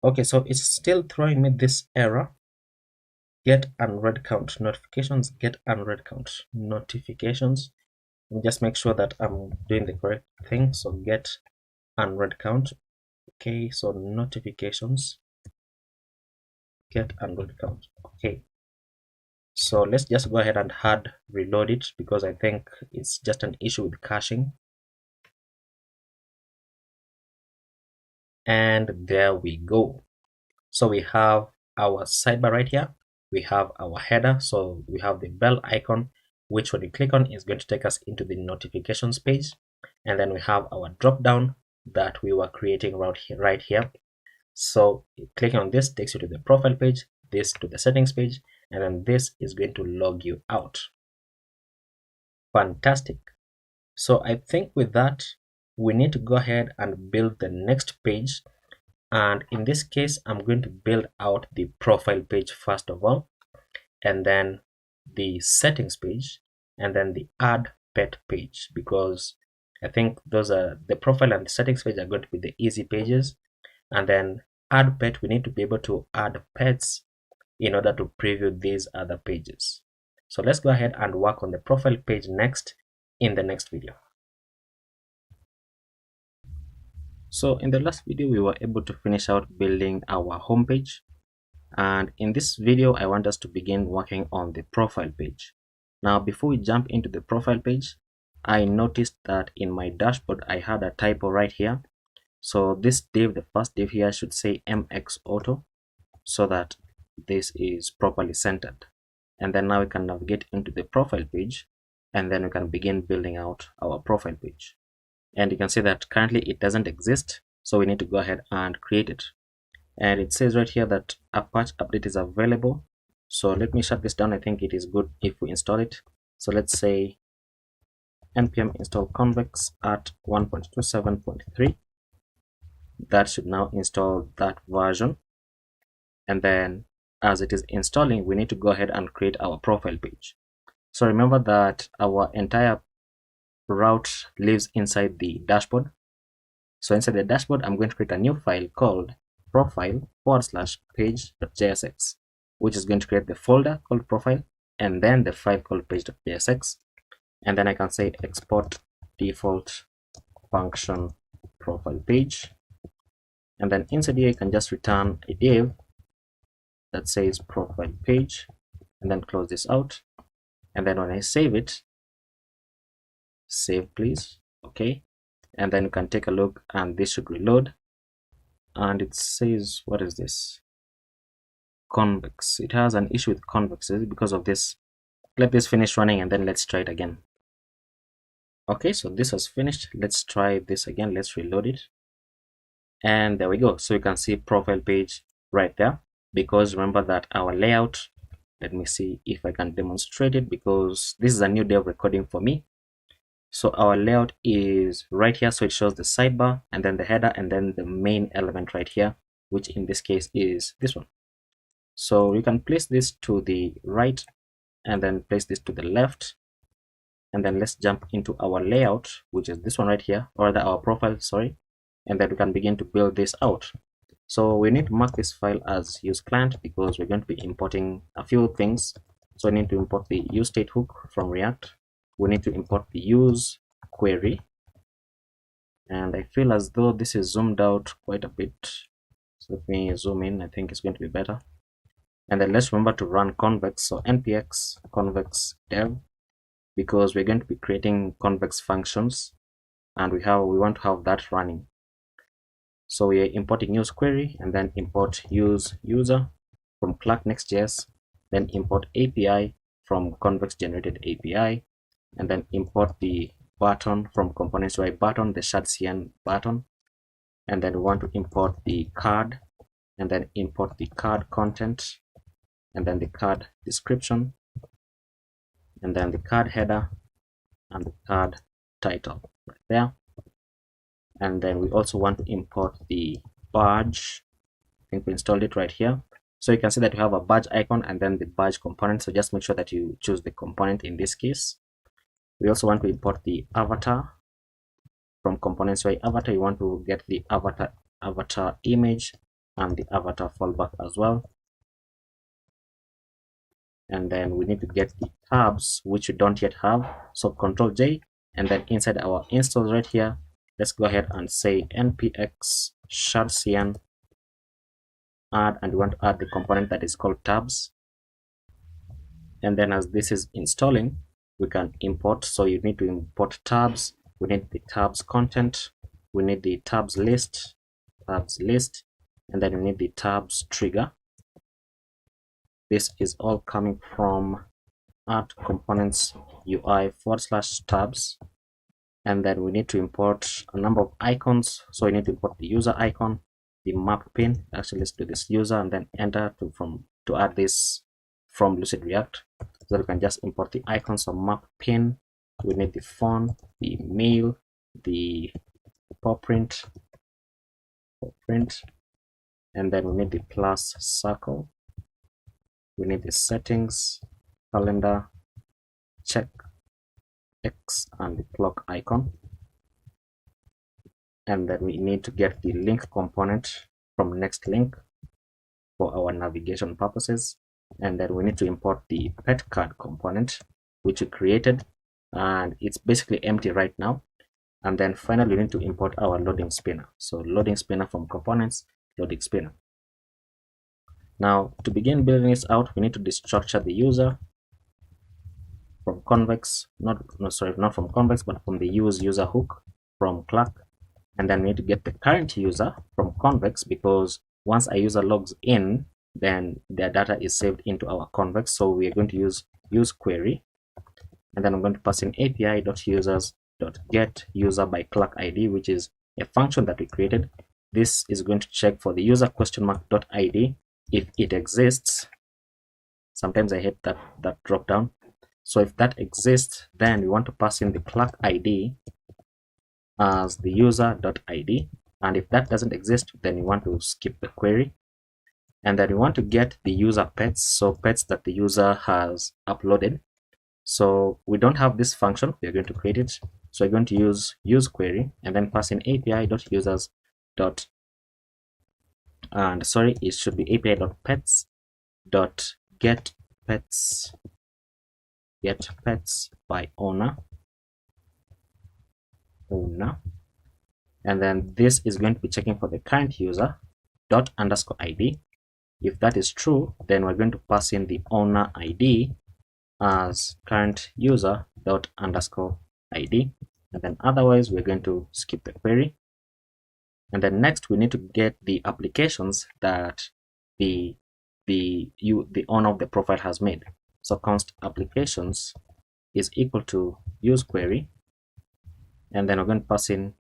Okay, so it's still throwing me this error, get unread count notifications, get unread count notifications. Let me just make sure that I'm doing the correct thing. So get unread count. Okay, so notifications, get unread count. Okay, so let's just go ahead and hard reload it, because I think it's just an issue with caching. And there we go. So we have our sidebar right here. We have our header. So we have the bell icon, which when you click on is going to take us into the notifications page. And then we have our drop down that we were creating right here. So clicking on this takes you to the profile page, this to the settings page, and then this is going to log you out. Fantastic. So I think with that, we need to go ahead and build the next page. And in this case, I'm going to build out the profile page first of all, and then the settings page, and then the add pet page, because I think those are the profile and the settings page are going to be the easy pages. And then add pet, we need to be able to add pets in order to preview these other pages. So let's go ahead and work on the profile page next in the next video. So in the last video, we were able to finish out building our homepage. And in this video, I want us to begin working on the profile page. Now, before we jump into the profile page, I noticed that in my dashboard, I had a typo right here. So this div, the first div here, should say MX Auto, so that this is properly centered. And then now we can navigate into the profile page, and then we can begin building out our profile page. And you can see that currently it doesn't exist, so we need to go ahead and create it. And it says right here that a patch update is available. So let me shut this down. I think it is good if we install it. So let's say npm install convex at 1.27.3. That should now install that version. And then as it is installing, we need to go ahead and create our profile page. So remember that our entire route lives inside the dashboard. So inside the dashboard, I'm going to create a new file called profile/page.jsx, which is going to create the folder called profile and then the file called page.jsx. And then I can say export default function profile page. And then inside here, I can just return a div that says profile page and then close this out. And then when I save it, save please, okay. And then you can take a look and this should reload. And it says, what is this? Convex. It has an issue with convexes because of this. Let this finish running and then let's try it again. Okay, so this has finished. Let's try this again. Let's reload it. And there we go. So you can see profile page right there, because remember that our layout, let me see if I can demonstrate it, because this is a new dev recording for me. So our layout is right here. So it shows the sidebar and then the header and then the main element right here, which in this case is this one. So you can place this to the right and then place this to the left. And then let's jump into our layout, which is this one right here, or rather our profile, sorry. And then we can begin to build this out. So we need to mark this file as use client because we're going to be importing a few things. So we need to import the use state hook from React. We need to import the use query. And I feel as though this is zoomed out quite a bit. So let me zoom in. I think it's going to be better. And then let's remember to run convex. So npx convex dev, because we're going to be creating convex functions and we want to have that running. So we are importing use query and then import use user from Clark Next.js, then import API from convex generated API, and then import the button from components UI button, the TsbSankara button, and then we want to import the card, and then import the card content, and then the card description, and then the card header and the card title right there. And then we also want to import the badge. I think we installed it right here. So you can see that we have a badge icon and then the badge component. So just make sure that you choose the component in this case. We also want to import the avatar from components UI avatar. You want to get the avatar image and the avatar fallback as well. And then we need to get the tabs, which we don't yet have. So Control J, and then inside our installs right here, let's go ahead and say npx TsbSankara add, and we want to add the component that is called tabs. And then as this is installing, we can import. So you need to import tabs. We need the tabs content. We need the tabs list, and then we need the tabs trigger. This is all coming from add components UI /tabs. And then we need to import a number of icons. So we need to import the user icon, the map pin. Actually, let's do this user and then enter to add this from Lucid React, so that we can just import the icons of map pin. We need the font, the mail, the print, and then we need the plus circle. We need the settings, calendar, check, X, and the clock icon. And then we need to get the link component from next link for our navigation purposes. And then we need to import the pet card component, which we created, and it's basically empty right now. And then finally, we need to import our loading spinner. So loading spinner from components, loading spinner. Now, to begin building this out, we need to destructure the user from convex, not from convex, but from the use user hook from clerk. And then we need to get the current user from convex, because once a user logs in, then their data is saved into our convex. So we are going to use query, and then I'm going to pass in api.users.get user by clerk ID, which is a function that we created. This is going to check for the user .id if it exists. Sometimes I hate that drop down. So if that exists, then we want to pass in the clerk ID as the user.id, and if that doesn't exist, then we want to skip the query. And then we want to get the user pets, so pets that the user has uploaded. So we don't have this function, we are going to create it. So we're going to use query and then pass in api.users. And sorry, it should be api.pets.get pets by owner, and then this is going to be checking for the current user ._id. If that is true, then we're going to pass in the owner ID as current user ._id, and then otherwise we're going to skip the query. And then next we need to get the applications that the owner of the profile has made. So const applications is equal to use query, and then we're going to pass in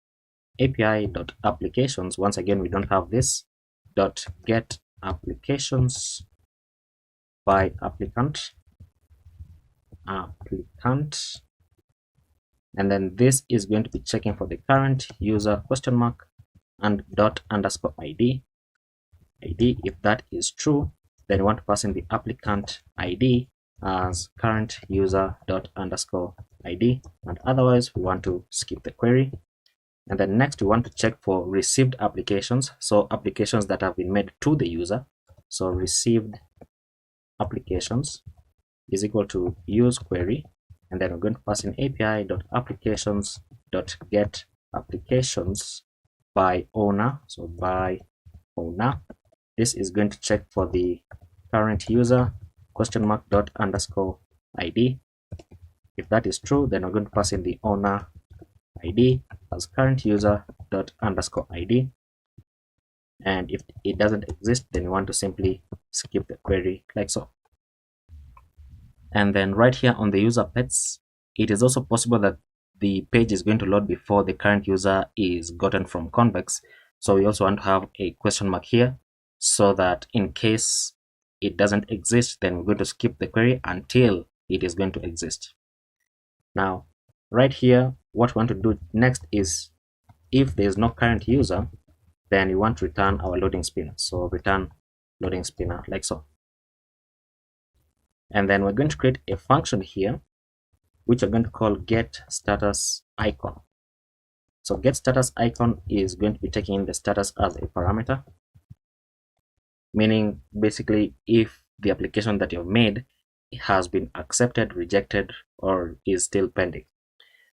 api.applications. Once again, we don't have this .get applications by applicant, and then this is going to be checking for the current user and ._id. If that is true, then we want to pass in the applicant ID as current user ._id, and otherwise we want to skip the query. And then next we want to check for received applications, so applications that have been made to the user. So received applications is equal to use query, and then we're going to pass in api.applications.get applications by owner, so by owner. This is going to check for the current user ._id. If that is true, then we're going to pass in the owner ID as current user ._id, and if it doesn't exist, then we want to simply skip the query like so. And then right here on the user pets, it is also possible that the page is going to load before the current user is gotten from convex. So we also want to have a question mark here, so that in case it doesn't exist, then we're going to skip the query until it is going to exist. Now right here, what we want to do next is, if there is no current user, then we want to return our loading spinner. So return loading spinner like so. And then we're going to create a function here, which we're going to call get status icon. So get status icon is going to be taking in the status as a parameter, meaning basically if the application that you've made has been accepted, rejected, or is still pending.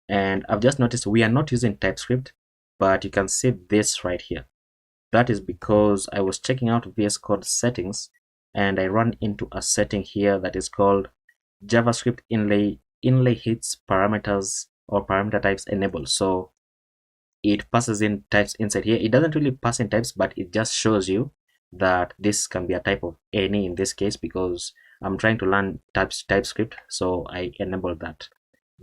And I've just noticed we are not using TypeScript, but you can see this right here. That is because I was checking out VS Code settings, and I ran into a setting here that is called JavaScript inlay hits parameters or parameter types enabled. So it passes in types inside here. It doesn't really pass in types, but it just shows you that this can be a type of any in this case, because I'm trying to learn TypeScript, so I enabled that.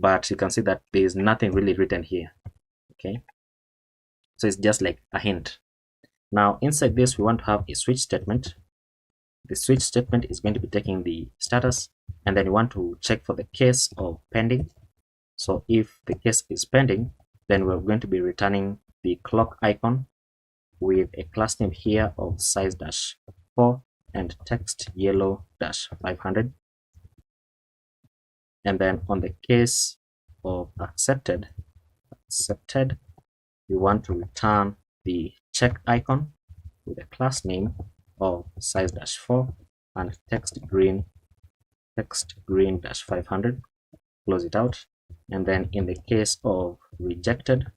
But you can see that there is nothing really written here. Okay, so it's just like a hint. Now inside this, we want to have a switch statement the switch statement is going to be taking the status, and then you want to check for the case of pending. So if the case is pending, then we're going to be returning the clock icon with a class name here of size-4 and text yellow-500. And then on the case of accepted, we want to return the check icon with a class name of size-4 and text green-500. Close it out. And then in the case of rejected,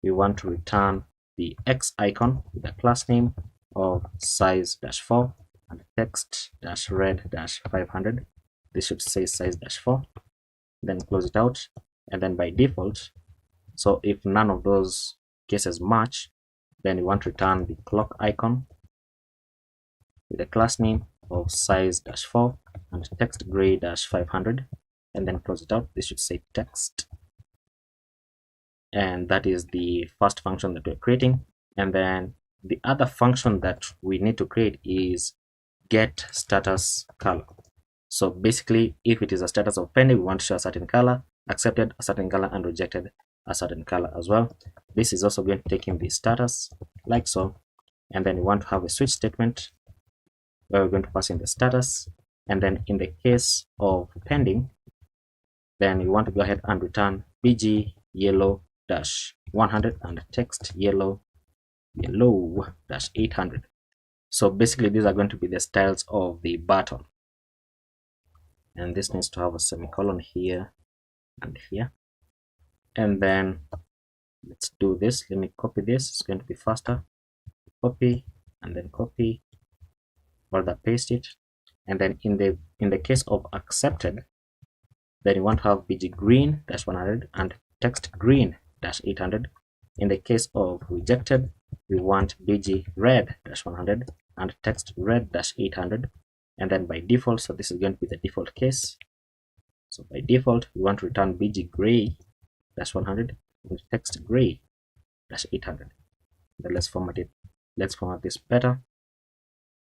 we want to return the X icon with a class name of size-4 and text-red-500. This should say size-4. Then close it out. And then by default, so if none of those cases match, then we want to return the clock icon with a class name of size-4 and text gray-500, and then close it out. This should say text. And that is the first function that we're creating. And then the other function that we need to create is get status color. So basically, if it is a status of pending, we want to show a certain color, accepted a certain color, and rejected a certain color as well. This is also going to take in the status like so. And then we want to have a switch statement where we're going to pass in the status. And then in the case of pending, then you want to go ahead and return bg yellow-100 and text yellow-800. So basically, these are going to be the styles of the button. And this needs to have a semicolon here and here. And then let's do this. Let me copy this. It's going to be faster. Copy and then copy, further paste it. And then in the case of accepted, then you want to have bg green-100 and text green-800. In the case of rejected, we want bg red-100 and text red-800. And then by default, so this is going to be the default case. So by default, we want to return bg gray-100 and text gray-800. Then let's format it. Let's format this better.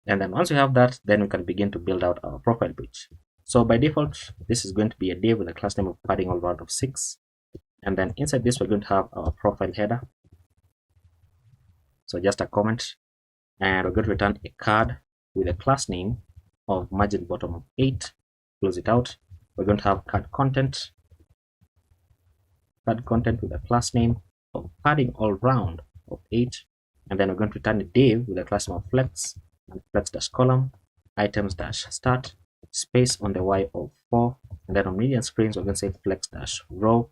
And then once we have that, then we can begin to build out our profile page. So by default, this is going to be a div with a class name of padding all round of 6. And then inside this, we're going to have our profile header. So just a comment. And we're going to return a card with a class name of margin bottom of 8. Close it out. We're going to have card content with a class name of padding all round of 8. And then we're going to return a div with a class name of flex and flex-column items-start space on the y of 4. And then on medium screens, we're going to say flex-row.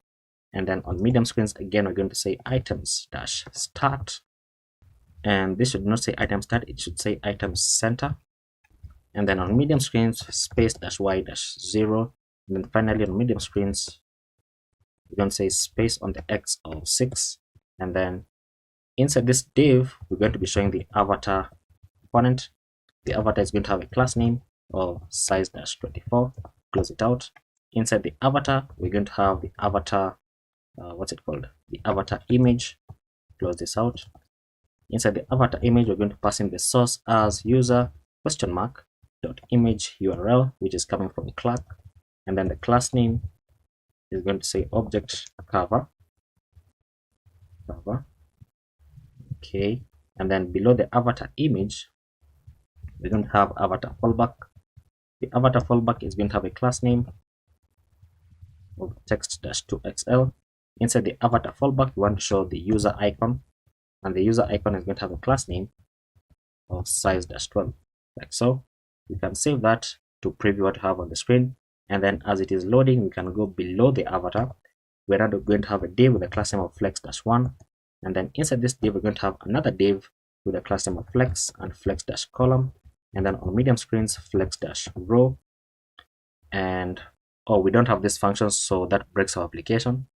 And then on medium screens, again, we're going to say items-start. And this should not say item start, it should say item center. And then on medium screens, space-y-0. And then finally on medium screens, we're going to say space on the x of 6. And then inside this div, we're going to be showing the avatar component. The avatar is going to have a class name of size-24. Close it out. Inside the avatar, we're going to have the avatar, the avatar image. Close this out. Inside the avatar image, we're going to pass in the source as user .image URL, which is coming from Clark. And then the class name is going to say object cover. Okay. And then below the avatar image, we're going to have avatar fallback. The avatar fallback is going to have a class name of text-2xl. Inside the avatar fallback, we want to show the user icon, and the user icon is going to have a class name of size-12, like so. We can save that to preview what we have on the screen, and then as it is loading, we can go below the avatar. We're now going to have a div with a class name of flex-1, and then inside this div, we're going to have another div with a class name of flex and flex-column, and then on medium screens, flex-row. And we don't have this function, so that breaks our application.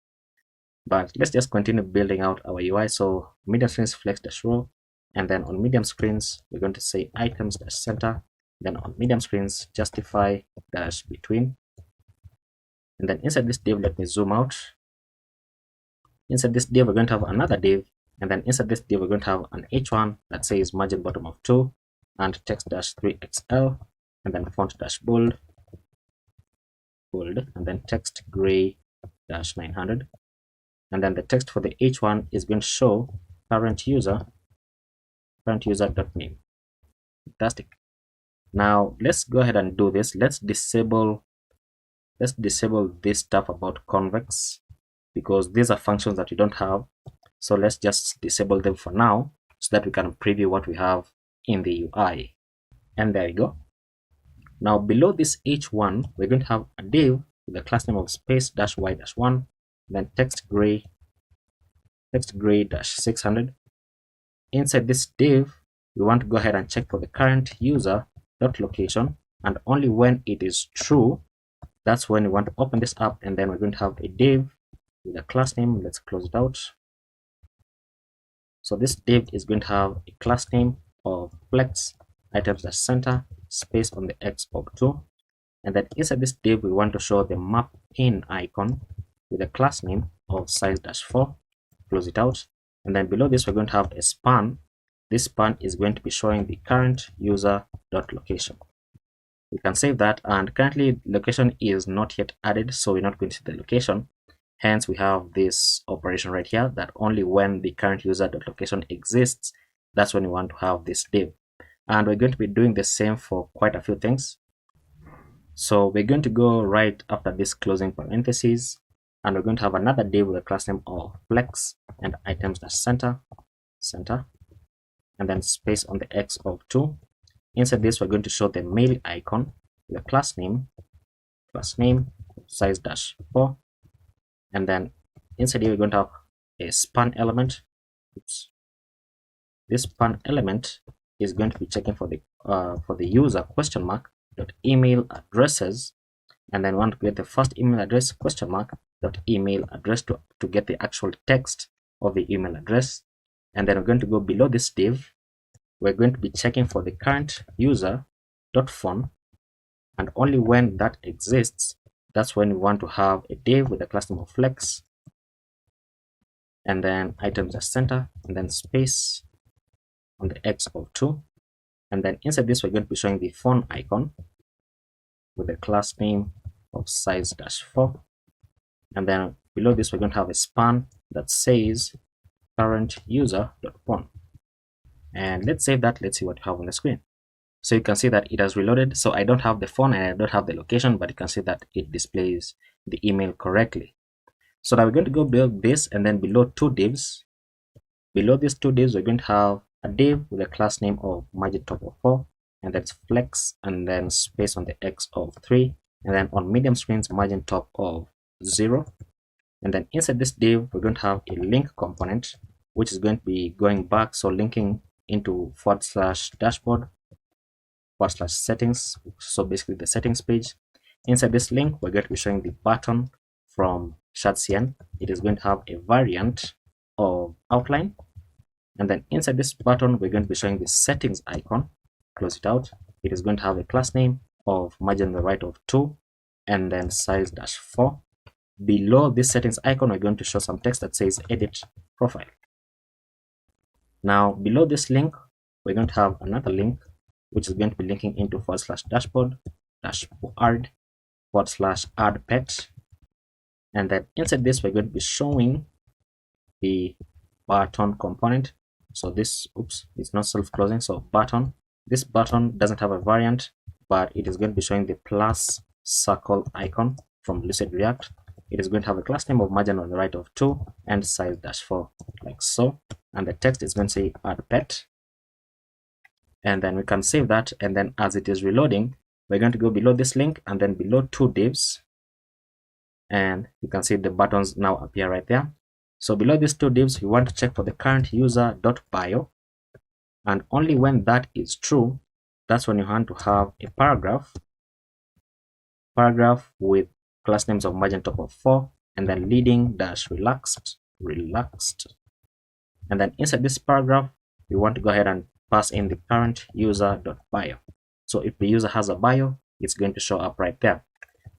But let's just continue building out our UI. So medium screens, flex-row, and then on medium screens, we're going to say items-center. Then on medium screens, justify-between. And then inside this div, let me zoom out. Inside this div, we're going to have another div, and then inside this div, we're going to have an h1 that says margin bottom of 2. and text dash 3XL, and then font dash bold, and then text gray dash 900. And then the text for the H1 is going to show current user dot name. Fantastic. Now let's go ahead and do this. Let's disable this stuff about convex, because these are functions that we don't have. So let's just disable them for now so that we can preview what we have in the UI. And there you go. Now below this H1, we're going to have a div with the class name of space dash y dash 1, then text gray dash 600. Inside this div, we want to go ahead and check for the current user dot location, and only when it is true, that's when we want to open this up, and then we're going to have a div with a class name. Let's close it out. So this div is going to have a class name of flex items dash center space on the x of 2, and then inside this div we want to show the map in icon with a class name of size dash 4. Close it out, and then below this we're going to have a span. This span is going to be showing the current user dot location. We can save that, and currently location is not yet added, so we're not going to see the location. Hence we have this operation right here that only when the current user dot location exists, that's when we want to have this div. And we're going to be doing the same for quite a few things. So we're going to go right after this closing parentheses, and we're going to have another div with a class name of flex and items dash center, and then space on the x of 2. Inside this we're going to show the mail icon with a class name size dash 4, and then inside here we're going to have a span element. This span element is going to be checking for the user question mark dot email addresses, and then we want to get the first email address question mark dot email address to get the actual text of the email address. And then we're going to go below this div. We're going to be checking for the current user dot phone, and only when that exists, that's when we want to have a div with a class name of flex, and then items as center, and then space on the x of 2, and then inside this we're going to be showing the phone icon with a class name of size dash 4, and then below this we're going to have a span that says current user dot phone. And let's save that. Let's see what we have on the screen. So you can see that it has reloaded. So I don't have the phone and I don't have the location, but you can see that it displays the email correctly. So now we're going to go build this, and then below two divs, below these two divs we're going to have a div with a class name of margin top of 4, and that's flex, and then space on the x of 3, and then on medium screens margin top of 0. And then inside this div we're going to have a link component which is going to be going back, so linking into /dashboard /settings, so basically the settings page. Inside this link we're going to be showing the button from ShadCN. It is going to have a variant of outline, and then inside this button we're going to be showing the settings icon. Close it out. It is going to have a class name of margin on the right of 2, and then size dash 4. Below this settings icon we're going to show some text that says edit profile. Now below this link we're going to have another link which is going to be linking into /dashboard /add pet, and then inside this we're going to be showing the button component. So this, it's not self-closing, so button, this button doesn't have a variant, but it is going to be showing the plus circle icon from Lucid React. It is going to have a class name of margin on the right of 2 and size dash 4, like so, and the text is going to say add pet. And then we can save that, and then as it is reloading we're going to go below this link and then below two divs, and you can see the buttons now appear right there. So below these two divs we want to check for the current user dot bio, and only when that is true, that's when you want to have a paragraph with class names of margin top of 4, and then leading dash relaxed, and then inside this paragraph we want to go ahead and pass in the current user dot bio. So if the user has a bio, it's going to show up right there,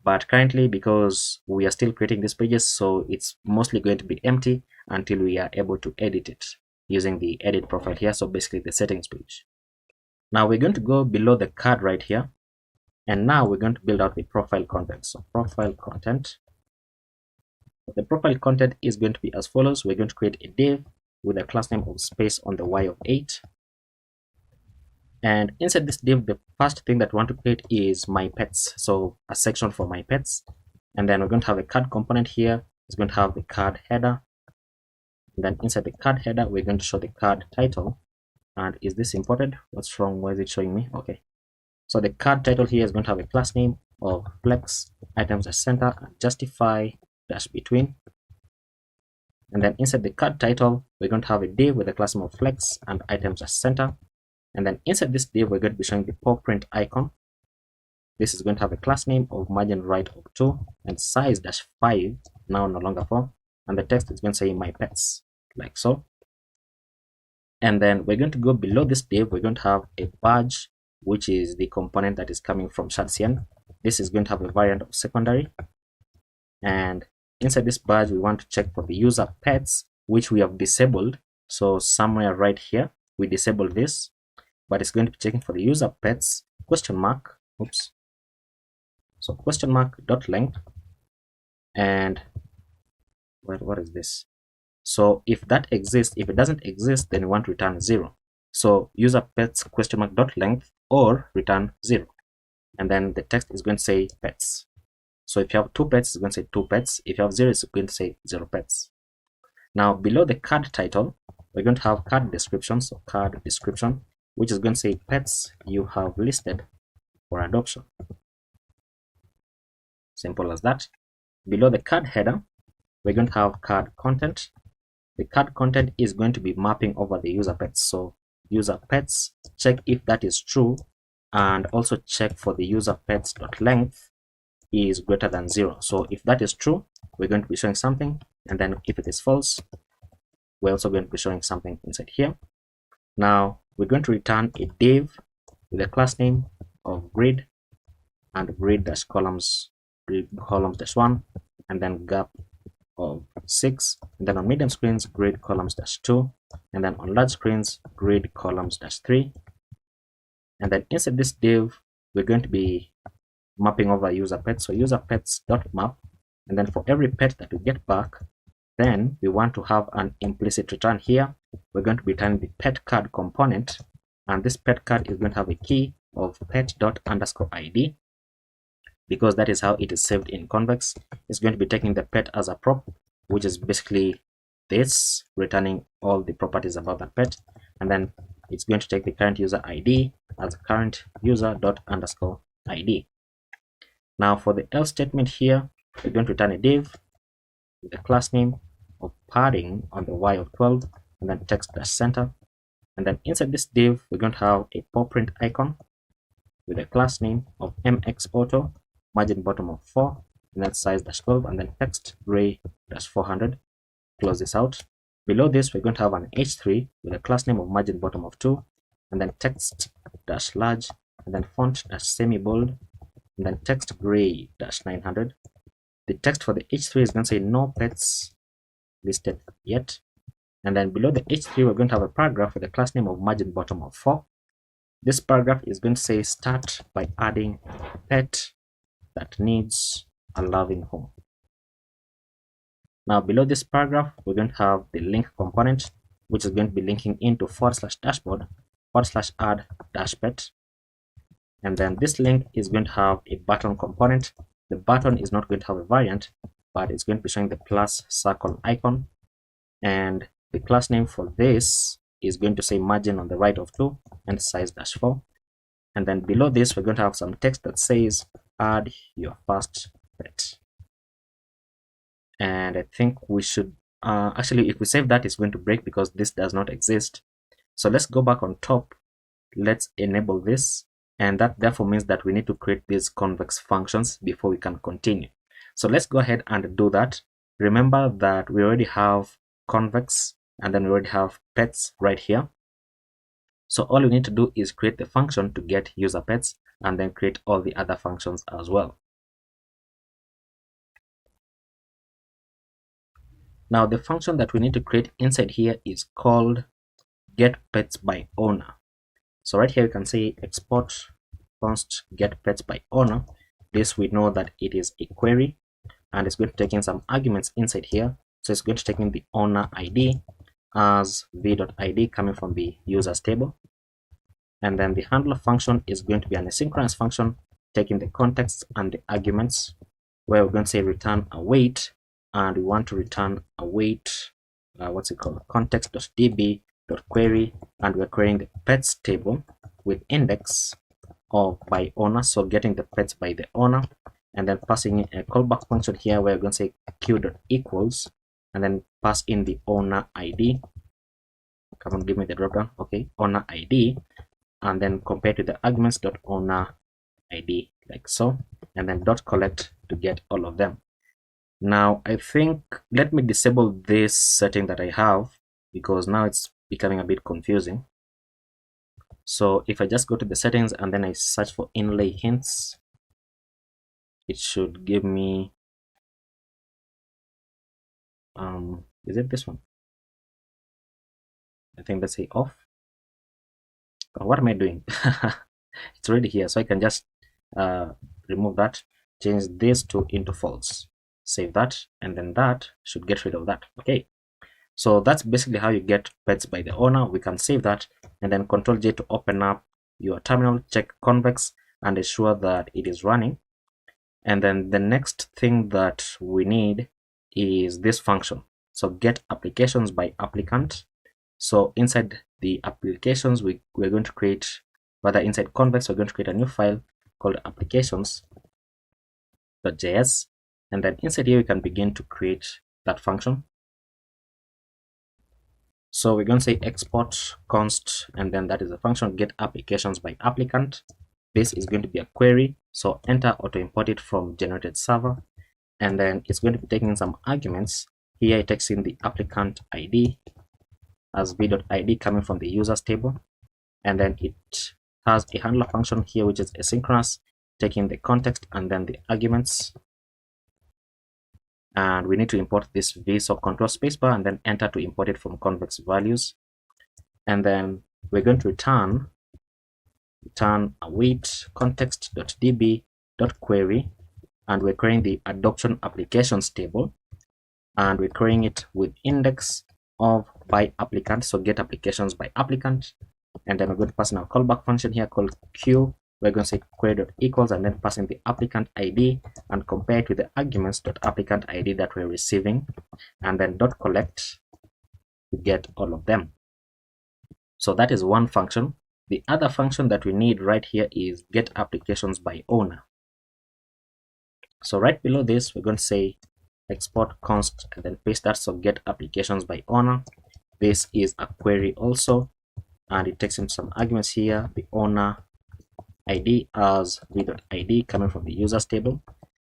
but currently because we are still creating these pages, so it's mostly going to be empty until we are able to edit it using the edit profile here, so basically the settings page. Now we're going to go below the card right here, and now we're going to build out the profile content. So profile content. The profile content is going to be as follows. We're going to create a div with a class name of space on the y of 8. And inside this div, the first thing that we want to create is my pets. So a section for my pets. And then we're going to have a card component here. It's going to have the card header. And then inside the card header, we're going to show the card title. And is this imported? What's wrong? Why is it showing me? Okay. So the card title here is going to have a class name of flex, items as center, and justify dash between. And then inside the card title, we're going to have a div with a class name of flex and items as center. And then inside this div, we're going to be showing the paw print icon. This is going to have a class name of margin right of 2 and size dash 5, now no longer 4. And the text is going to say my pets, like so. And then we're going to go below this div, we're going to have a badge, which is the component that is coming from ShadCN. This is going to have a variant of secondary. And inside this badge, we want to check for the user pets, which we have disabled. So somewhere right here, we disable this, but it's going to be checking for the user pets question mark. Oops. So question mark dot length. And what is this? So if that exists, if it doesn't exist, then we want to return 0. So user pets question mark dot length or return 0. And then the text is going to say pets. So if you have 2 pets, it's going to say 2 pets. If you have 0, it's going to say 0 pets. Now below the card title, we're going to have card description. So card description, which is going to say pets you have listed for adoption. Simple as that. Below the card header, we're going to have card content. The card content is going to be mapping over the user pets. So user pets, check if that is true, and also check for the user pets dot length is greater than 0. So if that is true, we're going to be showing something, and then if it is false, we're also going to be showing something inside here. Now we're going to return a div with a class name of grid and grid dash columns, grid columns dash 1, and then gap of 6, and then on medium screens grid columns dash 2, and then on large screens grid columns dash 3. And then inside this div, we're going to be mapping over user pets. So user pets dot map, and then for every pet that we get back, then we want to have an implicit return here. We're going to be returning the pet card component, and this pet card is going to have a key of pet dot underscore id, because that is how it is saved in Convex. It's going to be taking the pet as a prop, which is basically this, returning all the properties about that pet, and then it's going to take the current user ID as current user dot underscore ID. Now for the else statement here, we're going to return a div with a class name of padding on the y of 12, and then text dash center. And then inside this div, we're going to have a paw print icon with a class name of mx auto, margin bottom of 4, and then size dash 12, and then text gray dash 400. Close this out. Below this, we're going to have an h3 with a class name of margin bottom of 2, and then text dash large, and then font dash semi bold, and then text gray dash 900. The text for the h3 is going to say no pets listed yet. And then below the h3, we're going to have a paragraph with a class name of margin bottom of 4. This paragraph is going to say start by adding a pet that needs a loving home. Now below this paragraph, we're going to have the link component, which is going to be linking into /dashboard /add dash pet. And then this link is going to have a button component. The button is not going to have a variant, but it's going to be showing the plus circle icon. And the class name for this is going to say margin on the right of 2 and size dash 4. And then below this, we're going to have some text that says add your first pet. And I think we should actually, if we save that, it's going to break because this does not exist. So let's go back on top. Let's enable this. And that therefore means that we need to create these convex functions before we can continue. So let's go ahead and do that. Remember that we already have convex, and then we already have pets right here. So all we need to do is create the function to get user pets, and then create all the other functions as well. Now the function that we need to create inside here is called get pets by owner. So right here you can say export const get pets by owner. This we know that it is a query, and it's going to take in some arguments inside here. So it's going to take in the owner ID as v.id coming from the users table, and then the handler function is going to be an asynchronous function taking the context and the arguments, where we're going to say return await, and we want to return await what's it called, context.db.query, and we're querying the pets table with index of by owner, so getting the pets by the owner, and then passing in a callback function here where we're going to say q.equals, and then pass in the owner ID. Come on, give me the dropdown. Okay, owner ID, and then compare to the arguments dot owner ID like so, and then dot collect to get all of them. Now I think let me disable this setting that I have, because now it's becoming a bit confusing. So if I just go to the settings and then I search for inlay hints, it should give me is it this one? I think let's say off. What am I doing? It's already here, so I can just remove that, change this to into false, save that, and then that should get rid of that. Okay, so that's basically how you get pets by the owner. We can save that and then Control J to open up your terminal, check convex and ensure that it is running. And then the next thing that we need is this function. So get applications by applicant. So inside the applications, we're going to create, rather inside convex, we're going to create a new file called applications.js, and then inside here we can begin to create that function. So we're going to say export const, and then that is the function get applications by applicant. This is going to be a query, so enter auto import it from generated server, and then it's going to be taking some arguments. Here it takes in the applicant ID as v.id coming from the users table, and then it has a handler function here which is asynchronous, taking the context and then the arguments, and we need to import this v, so control spacebar and then enter to import it from convex values. And then we're going to return await context.db.query, and we're querying the adoption applications table, and we're querying it with index of by applicant, so get applications by applicant. And then we're going to pass in our callback function here called q. We're going to say query.equals and then pass in the applicant ID and compare it with the arguments.applicant ID that we're receiving, and then dot collect to get all of them. So that is one function. The other function that we need right here is get applications by owner. So right below this, we're going to say export const and then paste that, so get applications by owner. This is a query also, and it takes in some arguments here, the owner ID as v.id coming from the users table,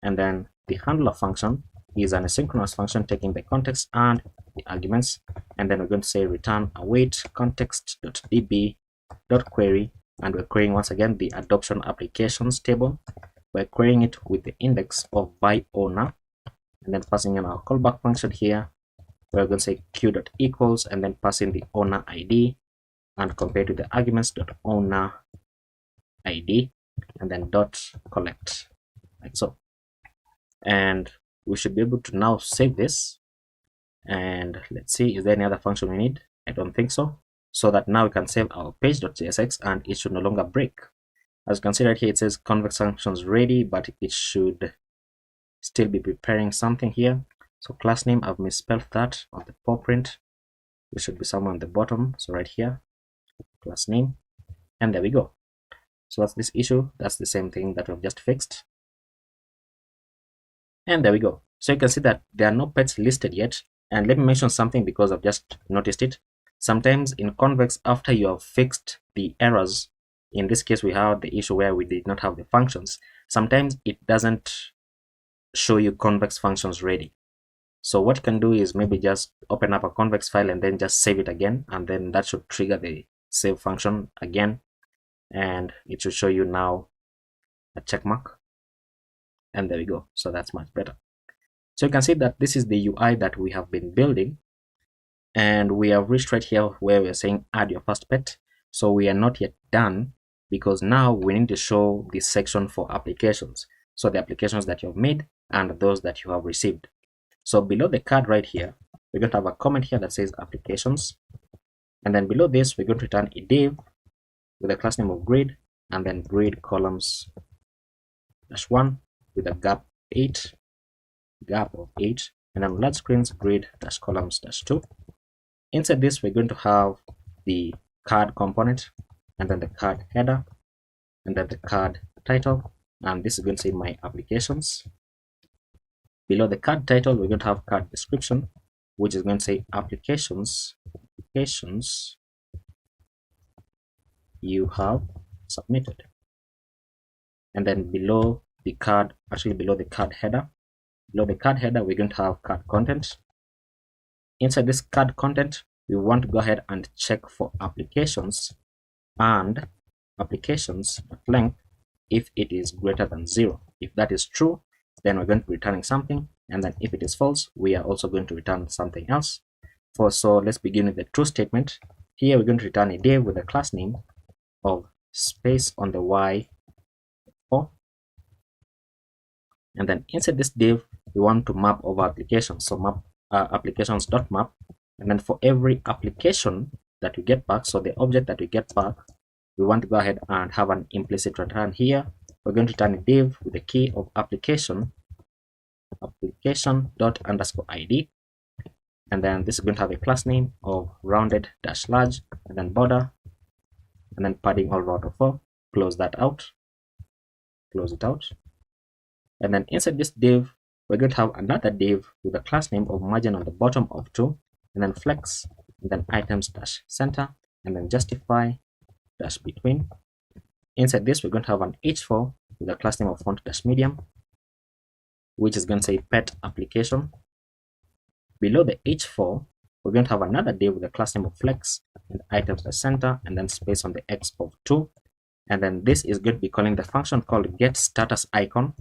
and then the handler function is an asynchronous function taking the context and the arguments, and then we're going to say return await context.db.query, and we're querying once again the adoption applications table. We're querying it with the index of by owner, and then passing in our callback function here. We're going to say q.equals and then pass in the owner ID and compare to the arguments.owner ID, and then dot collect like so. And we should be able to now save this, and let's see, is there any other function we need? I don't think so. So that now we can save our page.jsx and it should no longer break. As you can see right here, it says convex functions ready, but it should still be preparing something here. So class name, I've misspelled that on the paw print. It should be somewhere on the bottom. So right here, class name, and there we go. So that's this issue. That's the same thing that we've just fixed. And there we go. So you can see that there are no pets listed yet. And let me mention something because I've just noticed it. Sometimes in convex, after you have fixed the errors, in this case we have the issue where we did not have the functions, sometimes it doesn't show you convex functions ready. So what you can do is maybe just open up a convex file and then just save it again, and then that should trigger the save function again, and it should show you now a check mark, and there we go. So that's much better. So you can see that this is the UI that we have been building, and we have reached right here where we're saying add your first pet. So we are not yet done, because now we need to show this section for applications. So the applications that you have made and those that you have received. So below the card right here, we're going to have a comment here that says applications. And then below this, we're going to return a div with a class name of grade, and then grade columns -1 with a gap of 8, and then large screens grade columns -2. Inside this, we're going to have the card component, and then the card header, and then the card title, and this is going to say my applications. Below the card title, we're going to have card description, which is going to say applications you have submitted. And then below the card header, we're going to have card content. Inside this card content, we want to go ahead and check for applications and applications length if it is greater than 0. If that is true, then we're going to be returning something, and then if it is false, we are also going to return something else. So let's begin with the true statement. Here we're going to return a div with a class name of space on the y4, and then inside this div we want to map over applications. So map applications.map, and then for every application that we get back, so the object that we get back, we want to go ahead and have an implicit return here. We're going to return a div with the key of application _id, and then this is going to have a class name of rounded -large, and then border, and then padding all round of 4. Close it out, and then inside this div we're going to have another div with a class name of margin on the bottom of 2, and then flex, and then items -center, and then justify -between. Inside this we're going to have an h4 with a class name of font -medium, which is going to say pet application. Below the h4 we're going to have another div with a class name of flex and items -center, and then space on the x of 2, and then this is going to be calling the function called get status icon.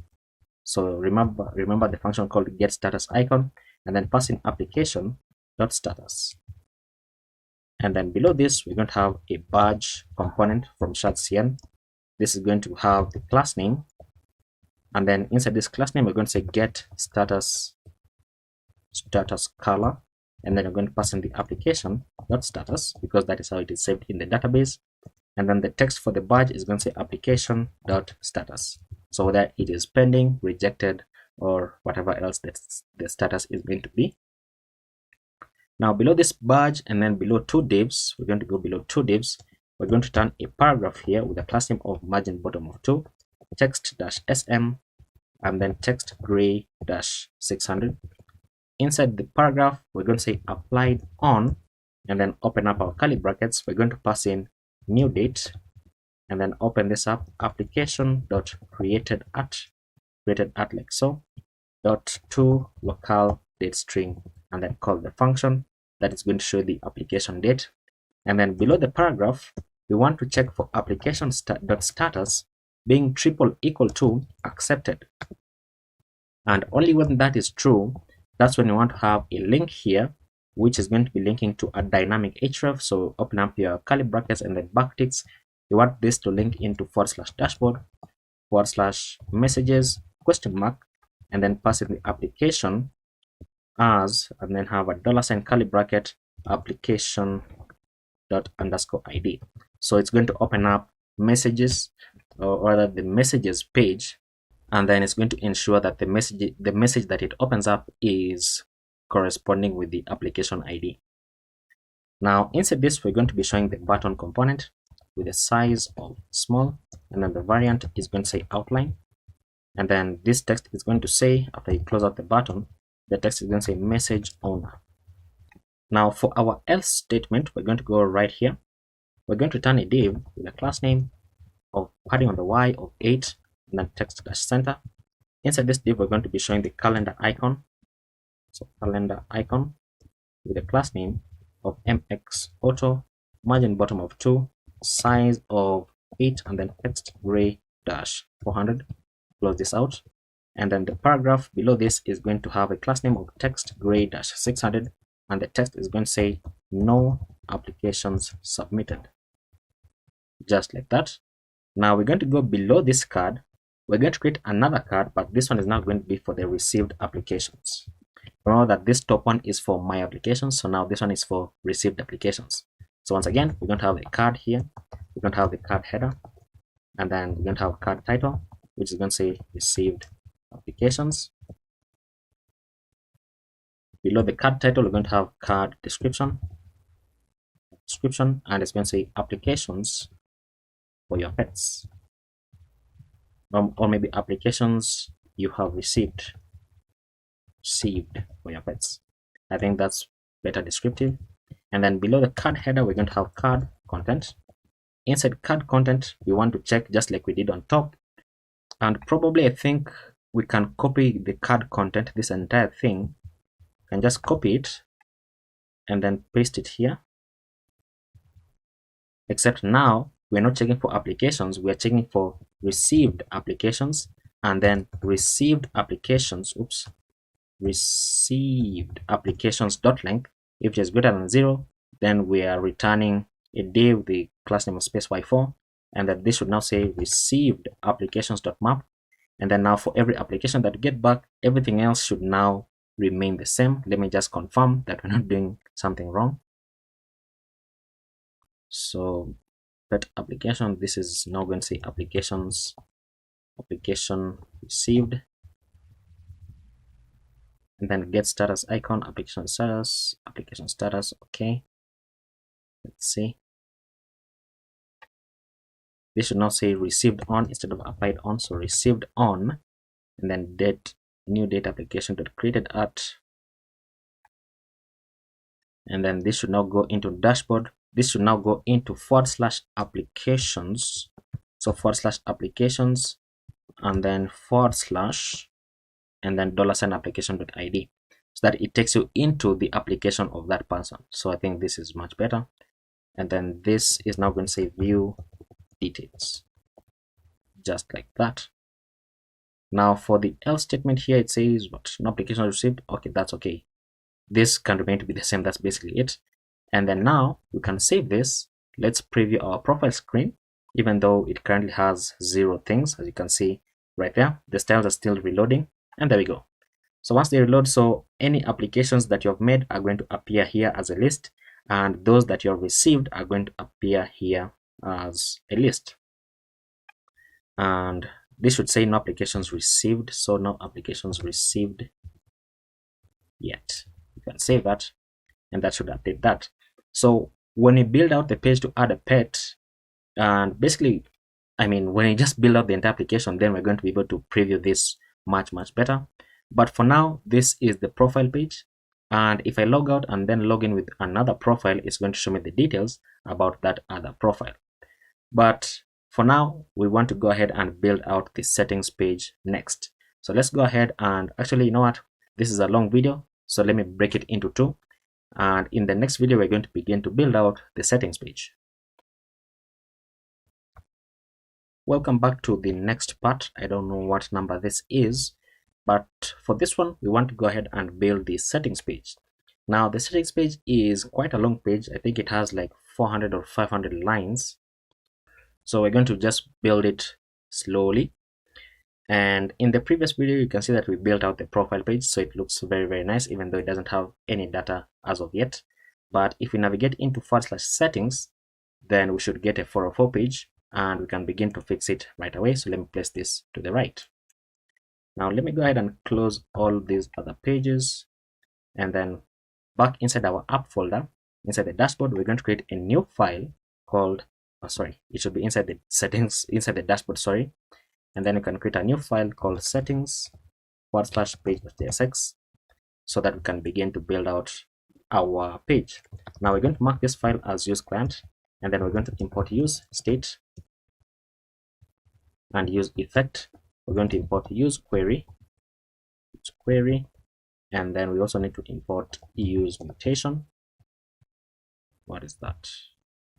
So remember the function called get status icon, and then passing application.status. And then below this we're going to have a badge component from shadcn. This is going to have the class name, and then inside this class name we're going to say get status color, and then we're going to pass in the application.status, because that is how it is saved in the database. And then the text for the badge is going to say application.status, so whether it is pending, rejected, or whatever else that the status is going to be. Now below this badge, and then below two divs, we're going to go below two divs. We're going to turn a paragraph here with a class name of margin bottom of 2, text-sm, and then text gray-600. Inside the paragraph we're going to say applied on, and then open up our curly brackets. We're going to pass in new date, and then open this up, application.created at like so, .to local date string, and then call the function that is going to show the application date. And then below the paragraph we want to check for application.status being equal to accepted, and only when that is true, that's when you want to have a link here, which is going to be linking to a dynamic href. So open up your curly brackets and then backticks. You want this to link into /dashboard /messages ? And then pass in the application as, and then have a $ curly bracket application._id. So it's going to open up messages, or rather the messages page, and then it's going to ensure that the message that it opens up is corresponding with the application ID. Now inside this we're going to be showing the button component with a size of small, and then the variant is going to say outline, and then this text is going to say, after you close out the button, the text is going to say message owner. Now for our else statement, we're going to go right here. We're going to return a div with a class name of padding on the y of 8, and then text-center. Inside this div we're going to be showing the calendar icon, so calendar icon with a class name of mx auto, margin bottom of 2, size of 8, and then text gray-400. Close this out, and then the paragraph below this is going to have a class name of text gray-600, and the text is going to say no applications submitted. just like that. Now we're going to go below this card. We're going to create another card, but this one is now going to be for the received applications. Remember that this top one is for my applications, so now this one is for received applications. So once again, we're going to have a card here. We're going to have the card header, and then we're going to have card title, which is going to say received applications. Below the card title, we're going to have card description, and it's going to say applications for your pets, or maybe applications you have received for your pets. I think that's better descriptive. And then below the card header, we're going to have card content. Inside card content, we want to check just like we did on top, and probably I think we can copy the card content, this entire thing, and just copy it and then paste it here. Except now we're not checking for applications, we're checking for received applications, and then received applications dot length. If it is greater than 0, then we are returning a div, the class name of space y4, and that this should now say received applications dot map. And then now for every application that we get back, everything else should now remain the same. Let me just confirm that we're not doing something wrong. So pet application, this is now going to say application received, and then get status icon, application status. Okay, let's see. This should now say received on instead of applied on, so received on, and then date, new date application that created at, and then this should now go into dashboard. This should now go into /applications, so /applications, and then / and then $application.id, so that it takes you into the application of that person. So I think this is much better. And then this is now going to say view details, just like that. Now for the else statement here, it says what? No application received. Okay, that's okay. This can remain to be the same. That's basically it. And then now we can save this. Let's preview our profile screen, even though it currently has 0 things. As you can see right there, the styles are still reloading, and there we go. So once they reload, so any applications that you have made are going to appear here as a list, and those that you have received are going to appear here as a list. And this should say no applications received, so no applications received yet. You can save that, and that should update that. So when you build out the page to add a pet, and basically, I mean, when you just build out the entire application, then we're going to be able to preview this much better. But for now, this is the profile page, and if I log out and then log in with another profile, it's going to show me the details about that other profile. But for now, we want to go ahead and build out the settings page next. So let's go ahead and actually, you know what, this is a long video, so let me break it into 2. And in the next video, we're going to begin to build out the settings page. Welcome back to the next part. I don't know what number this is, but for this one, we want to go ahead and build the settings page. Now, the settings page is quite a long page. I think it has like 400 or 500 lines. So we're going to just build it slowly. And in the previous video, you can see that we built out the profile page, so it looks very nice, even though it doesn't have any data as of yet. But if we navigate into /settings, then we should get a 404 page, and we can begin to fix it right away. So let me place this to the right. Now let me go ahead and close all these other pages, and then back inside our app folder, inside the dashboard, we're going to create a new file called, it should be inside the settings, inside the dashboard, sorry. And then you can create a new file called settings /page.tsx, so that we can begin to build out our page. Now we're going to mark this file as use client, and then we're going to import use state and use effect. We're going to import use query, and then we also need to import use mutation. What is that?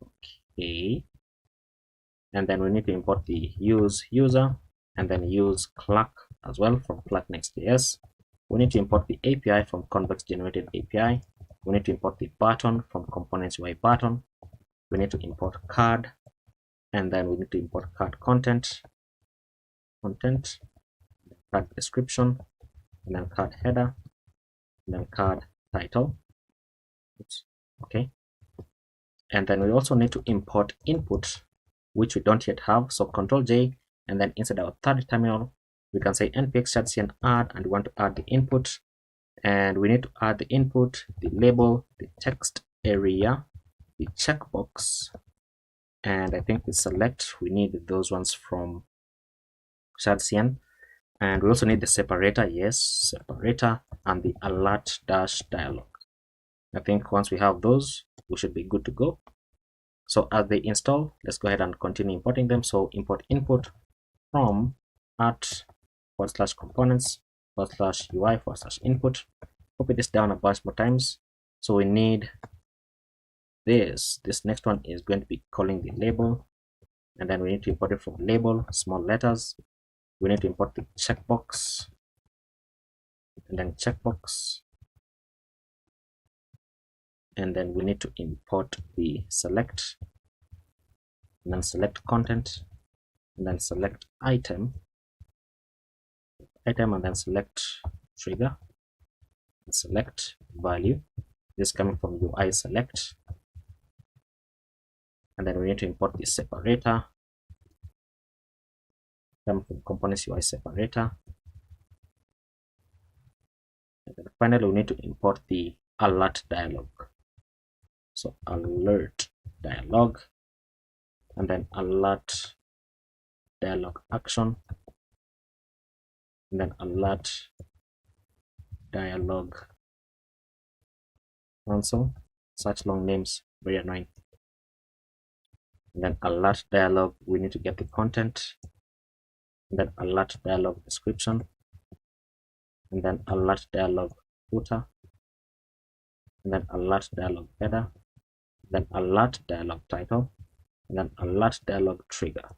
Okay. And then we need to import the use user, and then use clerk as well from clerk.next.js. We need to import the API from convex generated API. We need to import the button from components UI button. We need to import card and then we need to import card content, card description, and then card header, and then card title. Oops. Okay, and then we also need to import input, which we don't yet have. So Control J, and then inside our third terminal, we can say npx TsbSankara add, and we want to add the input, and we need to add the input, the label, the text area, the checkbox, and I think the select, we need those ones from TsbSankara, and we also need the separator, yes, separator, and the alert dash dialog. I think once we have those, we should be good to go. So as they install, let's go ahead and continue importing them. So import input from @components/UI/input. Copy this down a bunch more times. So we need this next one is going to be calling the label, and then we need to import it from label, small letters. We need to import the checkbox, and then checkbox, and then we need to import the select, and then select content, and then select item, and then select trigger, and select value. This is coming from UI select, and then we need to import the separator, coming from components UI separator, and then finally we need to import the alert dialog. So alert dialog, and then alert dialog action, and then alert dialog console. Such long names, very annoying. And then alert dialog, we need to get the content, and then alert dialog description, and then alert dialog footer, and then alert dialog header, then alert dialog title, and then alert dialog trigger.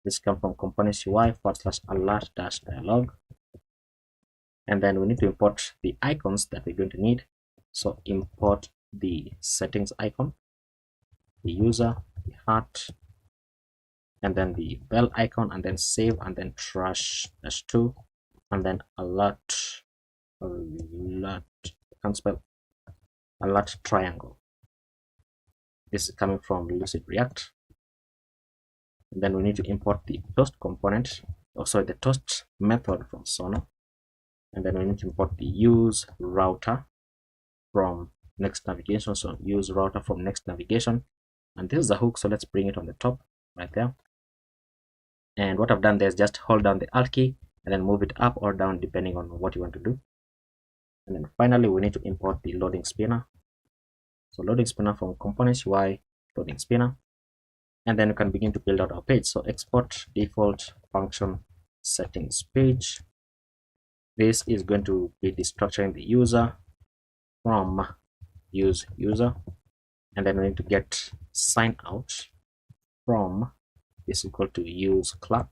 This comes from components UI/alert dash dialog, and then we need to import the icons that we're going to need. So import the settings icon, the user, the heart, and then the bell icon, and then save, and then trash -2, and then alert I can't spell, alert triangle. This is coming from Lucid React. And then we need to import the toast component, the toast method from Sono, and then we need to import the use router from next navigation. So use router from next navigation, and this is the hook, so let's bring it on the top right there. And what I've done there is just hold down the Alt key and then move it up or down depending on what you want to do. And then finally we need to import the loading spinner. So loading spinner from components UI loading spinner, and then you can begin to build out our page. So export default function settings page. This is going to be destructuring the user from use user, and then we need to get sign out from is equal to use clap,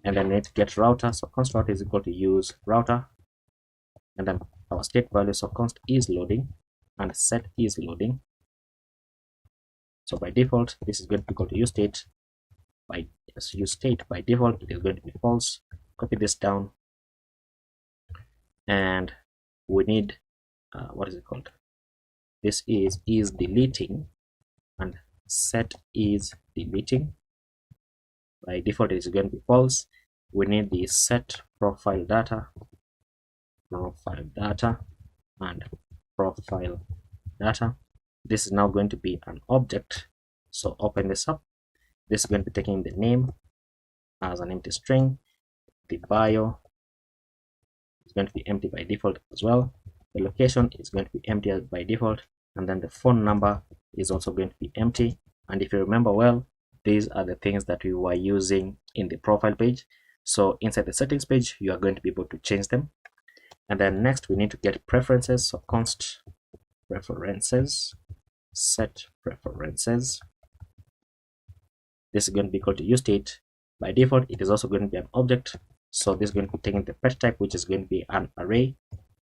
and then we need to get router. So const router is equal to use router, and then our state value, so const is loading and set is loading. So by default this is going to be equal to use state. By use state by default it is going to be false. Copy this down, and we need what is it called, this is deleting, and set is deleting. By default it is going to be false. We need the set profile data, and profile data. This is now going to be an object. So open this up. This is going to be taking the name as an empty string. The bio is going to be empty by default as well. The location is going to be empty by default, and then the phone number is also going to be empty. And if you remember well, these are the things that we were using in the profile page. So inside the settings page you are going to be able to change them. And then next we need to get preferences. So const preferences, set preferences. This is going to be equal to use state. By default it is also going to be an object, so this is going to be taking the pet type, which is going to be an array,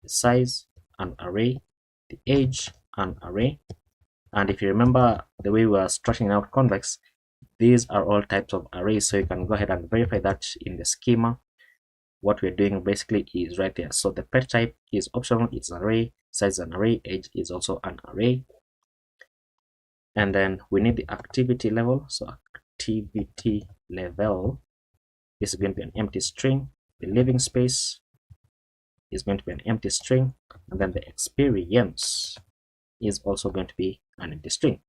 the size an array, the age an array, And if you remember the way we are structuring out convex, these are all types of arrays, so you can go ahead and verify that in the schema. What we're doing basically is right there. So the pet type is optional, it's an array, size is an array, age is also an array. And then we need the activity level. So activity level is going to be an empty string. The living space is going to be an empty string, and then the experience is also going to be an empty string.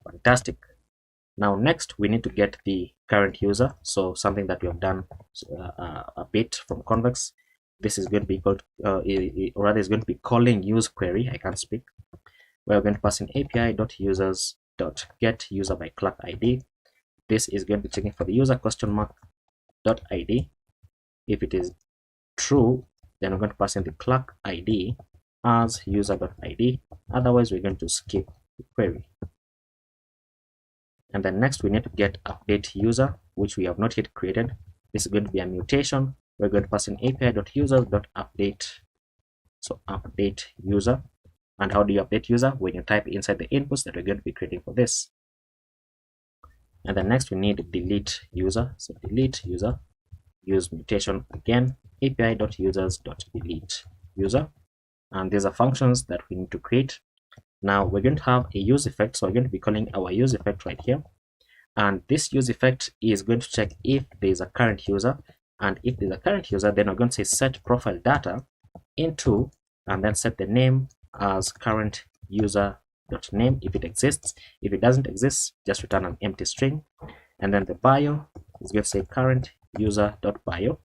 Fantastic. Now next we need to get the current user, so something that we have done a bit from convex. This is going to be called or rather is going to be calling use query. I can't speak. We're going to pass in api.users.getUser by clock id. This is going to be checking for the user .id. If it is true, then we're going to pass in the clock id as user.id. Otherwise, we're going to skip the query. And then next we need to get update user, which we have not yet created. This is going to be a mutation. We're going to pass in api.users.update. So update user. And how do you update user? When you type inside the inputs that we're going to be creating for this. And then next we need delete user. So delete user, use mutation again, api.users.delete user. And these are functions that we need to create. Now we're going to have a use effect, so we're going to be calling our use effect right here. And this use effect is going to check if there is a current user. And if there's a current user, then we're going to say set profile data into, and then set the name as current user.name if it exists. If it doesn't exist, just return an empty string. And then the bio is going to say current user.bio.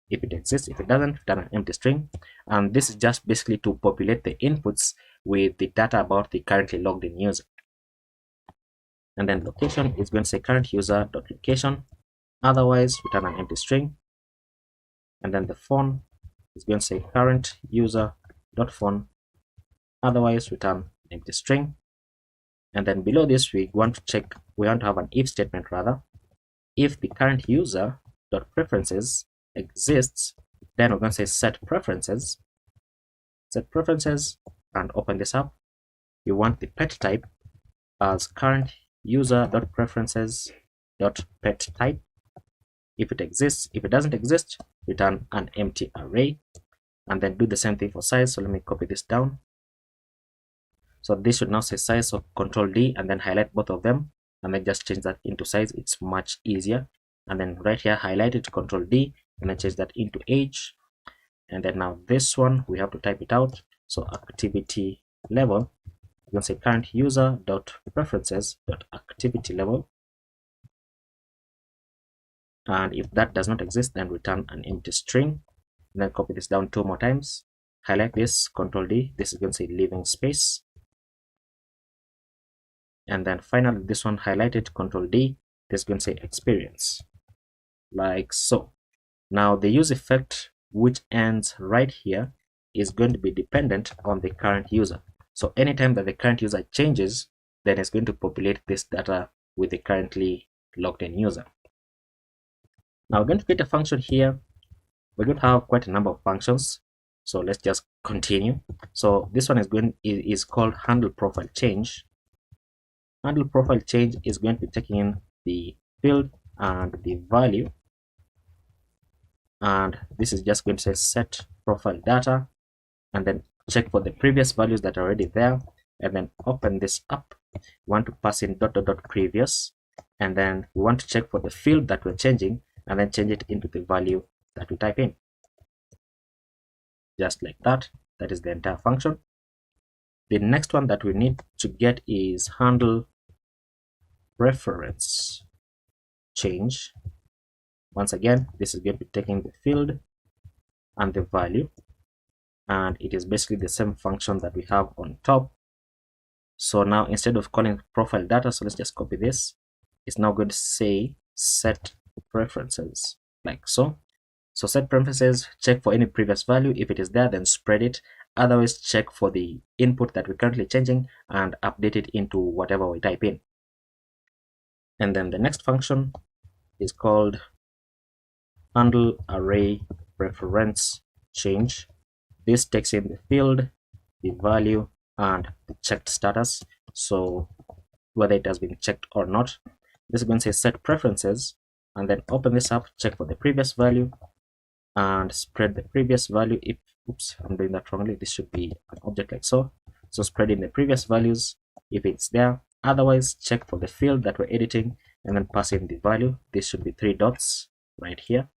If it exists. If it doesn't, return an empty string. And this is just basically to populate the inputs with the data about the currently logged in user. And then location is going to say current user.location. Otherwise, return an empty string. And then the phone is going to say current user.phone. Otherwise, return an empty string. And then below this, we want to have an if statement rather. If the current user.preferences exists, then we're going to say set preferences, and open this up. You want the pet type as current user.preferences.pet type if it exists. If it doesn't exist, return an empty array. And then do the same thing for size. So let me copy this down. So this should now say size, so Control D and then highlight both of them, and then just change that into size. It's much easier. And then right here, highlight it, Control D, and then change that into age. And then now this one, we have to type it out. So activity level, we're going to say current user.preferences.activity level. And if that does not exist, then return an empty string. And then copy this down 2 more times. Highlight this, Control D. This is going to say living space. And then finally, this one highlighted, Control D. This is going to say experience, like so. Now the use effect, which ends right here, is going to be dependent on the current user. So anytime that the current user changes, then it's going to populate this data with the currently logged in user. Now we're going to create a function here. We're going to have quite a number of functions. So let's just continue. So this one is called handle profile change. Handle profile change is going to be taking in the field and the value, and this is just going to say set profile data, and then check for the previous values that are already there, and then open this up. We want to pass in ... previous, and then we want to check for the field that we're changing, and then change it into the value that we type in, just like that. That is the entire function. The next one that we need to get is handle reference change. Once again, this is going to be taking the field and the value, and it is basically the same function that we have on top. So now instead of calling profile data, so let's just copy this. It's now going to say set preferences, like so. So set preferences, check for any previous value. If it is there, then spread it. Otherwise, check for the input that we're currently changing and update it into whatever we type in. And then the next function is called handle array reference change. This takes in the field the value and the checked status, so whether it has been checked or not. This is going to say set preferences, and then open this up, check for the previous value and spread the previous value. If oops, I'm doing that wrongly, this should be an object like so. So spread in the previous values if it's there. Otherwise, check for the field that we're editing and then pass in the value. This should be 3 dots right here.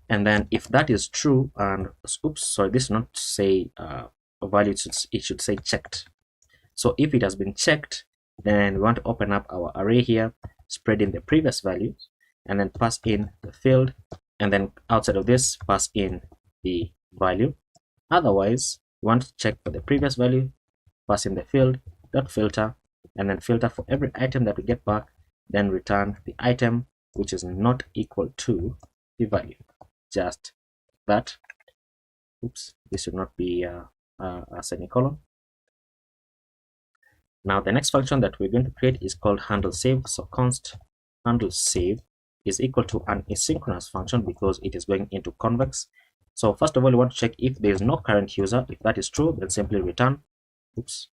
And then if that is true, and oops, sorry, this should not say a value, it should say checked. So if it has been checked, then we want to open up our array here, spread in the previous values, and then pass in the field, and then outside of this, pass in the value. Otherwise, we want to check for the previous value, pass in the field, dot filter, and then filter for every item that we get back, then return the item which is not equal to the value. Just that. Oops, this should not be a semicolon. Now the next function that we're going to create is called handle save. So const handle save is equal to an asynchronous function because it is going into convex. So first of all, we want to check if there is no current user. If that is true, then simply return, oops,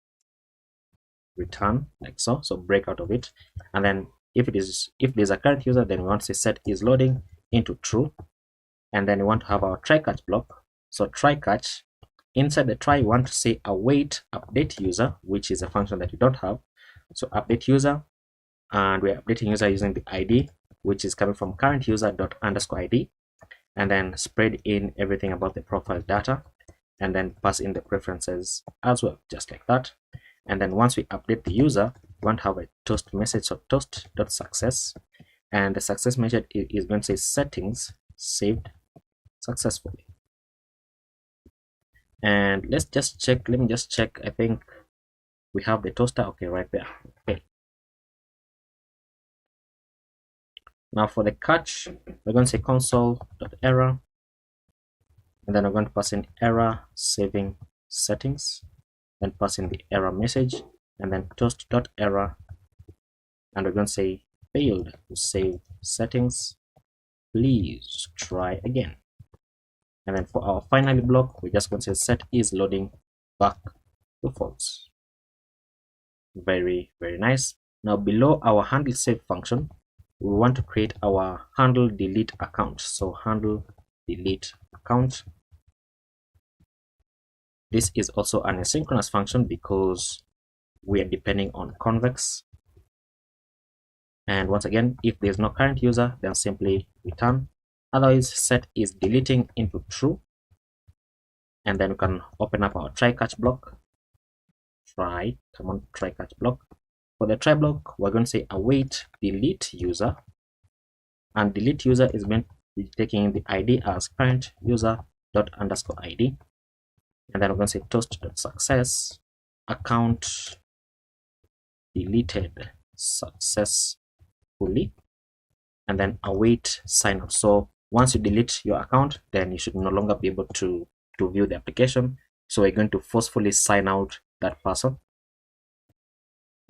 return like so. So break out of it. And then if there's a current user, then we want to say set is loading into true. And then we want to have our try catch block. So try catch, inside the try, we want to say await update user, which is a function that we don't have. So update user, and we're updating user using the ID, which is coming from current user dot underscore ID, and then spread in everything about the profile data, and then pass in the preferences as well, just like that. And then once we update the user, we want to have a toast message, so toast dot success, and the success method is going to say settings saved successfully. And let's just check, let me just check, I think we have the toaster, okay, right there. Okay, now for the catch, we're going to say console.error, and then we're going to pass in error saving settings, then pass in the error message, and then toast.error, and we're going to say failed to save settings, please try again. And then for our finally block, we're just going to say set is loading back to false. Very, very nice. Now below our handle save function, we want to create our handle delete account. So handle delete account. This is also an asynchronous function because we are depending on convex. And once again, if there's no current user, then simply return. Otherwise, set is deleting into true. And then we can open up our try catch block. Try catch block. For the try block, we're going to say await delete user. And delete user is going to be taking the ID as current user dot underscore ID. And then we're going to say toast dot success account deleted successfully, and then await sign up. So once you delete your account, then you should no longer be able to view the application. So we're going to forcefully sign out that person.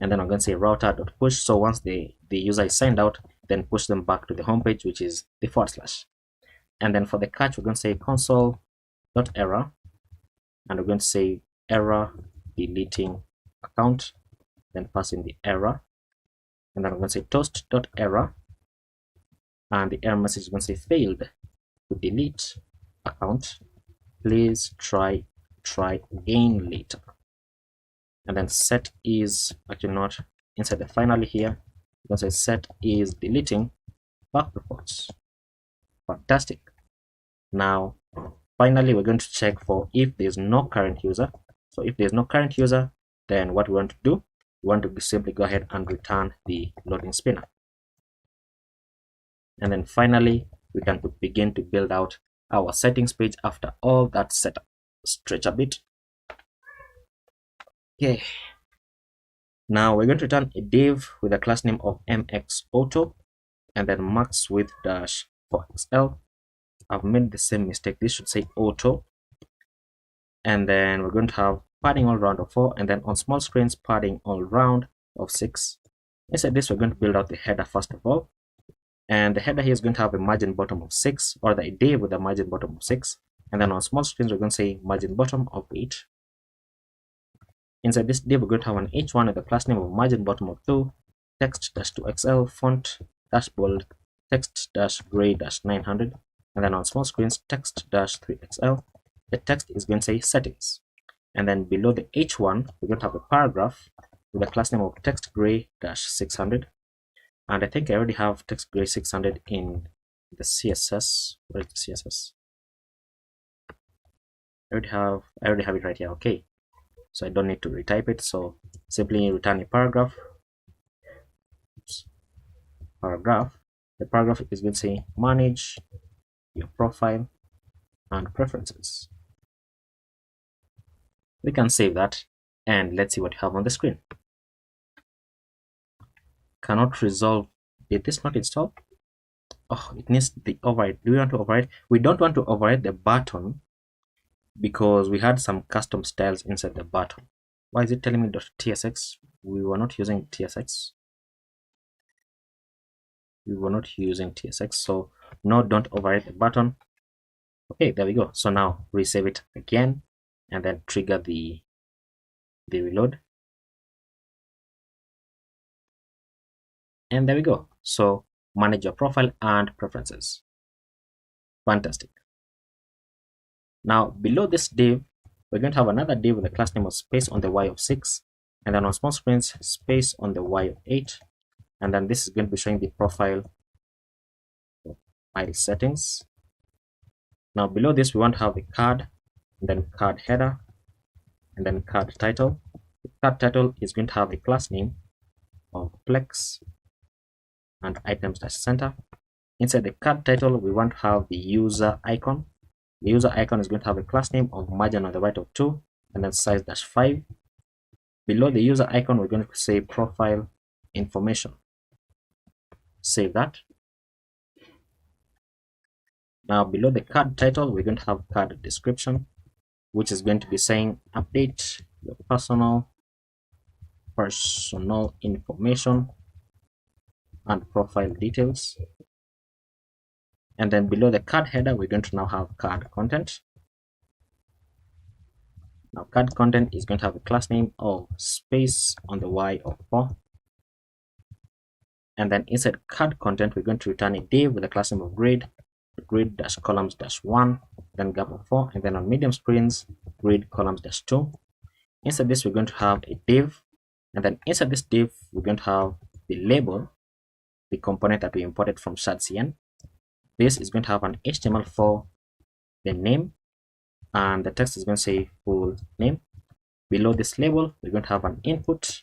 And then I'm going to say router.push. So once the user is signed out, then push them back to the home page, which is the /. And then for the catch, we're going to say console.error, and we're going to say error deleting account, then pass in the error. And then I'm going to say toast.error, and the error message is going to say failed to delete account, please try again later. And then set is actually not inside the finally here, because I set is deleting back reports. Fantastic. Now finally we're going to check for if there's no current user. So if there's no current user, then what we want to do, we want to simply go ahead and return the loading spinner. And then finally we can begin to build out our settings page after all that setup. Stretch a bit. Okay, now we're going to return a div with a class name of mxAuto, and then max width dash for XL. I've made the same mistake, this should say auto. And then we're going to have padding all round of 4, and then on small screens padding all round of 6. Inside this, we're going to build out the header first of all, and the header here is going to have a margin bottom of 6, or the div with a margin bottom of 6. And then on small screens, we're going to say margin bottom of 8. Inside this div, we're going to have an h1 and the class name of margin bottom of 2, text-2xl, font dash bold, text dash gray dash 900. And then on small screens, text dash 3xl. The text is going to say settings. And then below the h1, we're going to have a paragraph with the class name of text gray dash 600. And I think I already have text gray 600 in the CSS. Where is the CSS? I already have it right here. Okay, so I don't need to retype it. So simply return a paragraph. Oops. Paragraph. The paragraph is going to say manage your profile and preferences. We can save that and let's see what you have on the screen. Cannot resolve. Did this not install? Oh, it needs the override. Do we want to override? We don't want to override the button because we had some custom styles inside the button. Why is it telling me .tsx? We were not using tsx. So no, don't override the button. Okay, there we go. So now resave it again and then trigger the reload. And there we go. So manage your profile and preferences. Fantastic. Now below this div, we're going to have another div with a class name of space on the y of 6, and then on small screens, space on the y of 8, and then this is going to be showing the profile settings. Now below this, we want to have a card, and then card header, and then card title. The card title is going to have a class name of Plex and items-center. Inside the card title, we want to have the user icon. The user icon is going to have a class name of margin on the right of 2 and then size -5. Below the user icon, we're going to say profile information. Save that. Now below the card title, we're going to have card description, which is going to be saying update your personal information and profile details. And then below the card header, we're going to now have card content. Now card content is going to have a class name of space on the y of 4. And then inside card content, we're going to return a div with a class name of grid columns 1, then gap of 4, and then on medium screens, grid columns 2. Inside this, we're going to have a div, and then inside this div, we're going to have the label, the component that we imported from shadcn. This is going to have an HTML for the name, and the text is going to say full name. Below this label, we're going to have an input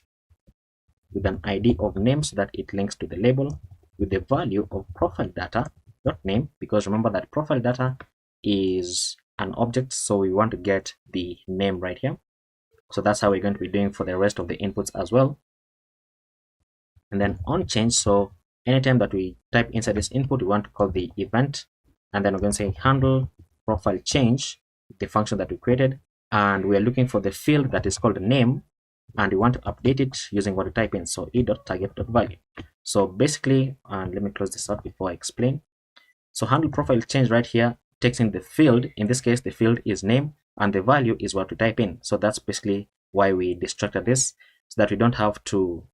with an ID of name so that it links to the label with the value of profile data dot name, because remember that profile data is an object, so we want to get the name right here. So that's how we're going to be doing for the rest of the inputs as well. And then on change, so anytime that we type inside this input, we want to call the event, and then we're going to say handle profile change, the function that we created, and we are looking for the field that is called name, and we want to update it using what we type in, so e.target.value. So basically, and let me close this up before I explain. So handle profile change right here takes in the field. In this case, the field is name and the value is what we type in. So that's basically why we destructed this, so that we don't have to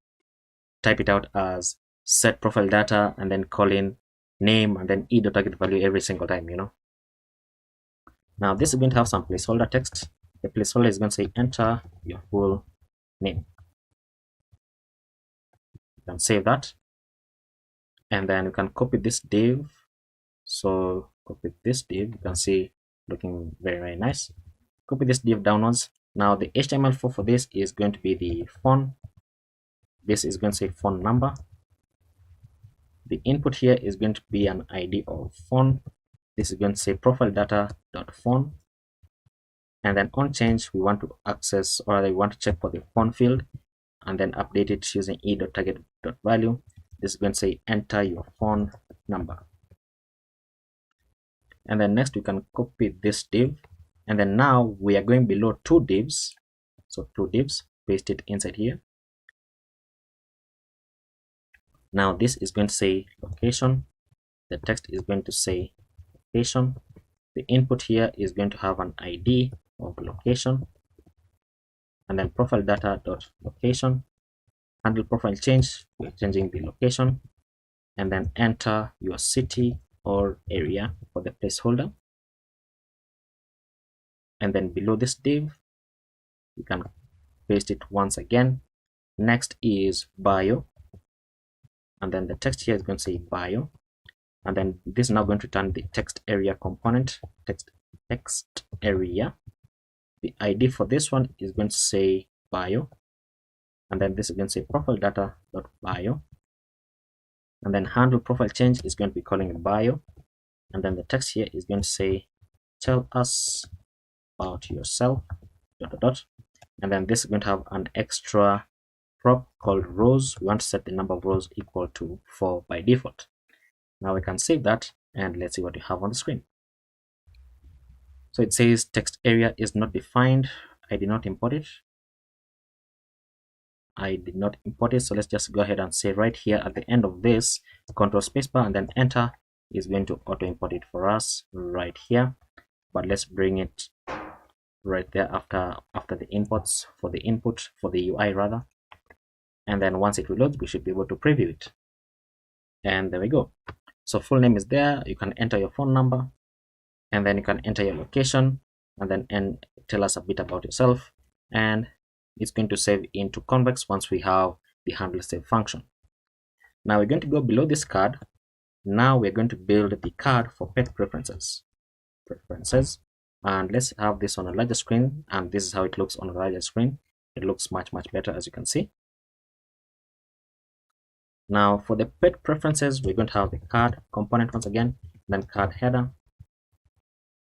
type it out as set profile data and then call in name and then e.target value every single time, you know. Now this is going to have some placeholder text. The placeholder is going to say enter your full name. You can save that, and then you can copy this div. So copy this div, you can see looking very nice. Copy this div downwards. Now the HTML4 for this is going to be the phone. This is going to say phone number. The input here is going to be an ID of phone. This is going to say profile data.phone. And then on change, we want to access, or we want to check for the phone field and then update it using e.target.value. This is going to say enter your phone number. And then next we can copy this div, and then now we are going below two divs. So two divs, paste it inside here. Now this is going to say location. The text is going to say location. The input here is going to have an ID of location, and then profile data dot location. Handle profile change, we're changing the location, and then enter your city or area for the placeholder. And then below this div, you can paste it once again. Next is bio, and then the text here is going to say bio, and then this is now going to return the text area component, text area. The ID for this one is going to say bio, and then this is going to say profile data dot bio, and then handle profile change is going to be calling it bio, and then the text here is going to say tell us about yourself dot dot dot, and then this is going to have an extra prop called rows. We want to set the number of rows equal to 4 by default. Now we can save that and let's see what we have on the screen. So it says text area is not defined. I did not import it. So let's just go ahead and say right here at the end of this, control spacebar and then enter is going to auto import it for us right here. But let's bring it right there after the inputs for the input for the UI rather. And then once it reloads, we should be able to preview it. And there we go. So full name is there. You can enter your phone number, and then you can enter your location, and then tell us a bit about yourself. And it's going to save into convex once we have the handle save function. Now we're going to go below this card. Now we're going to build the card for pet preferences. And let's have this on a larger screen, and this is how it looks on a larger screen. It looks much better, as you can see. Now for the pet preferences, we're going to have the card component once again, then card header,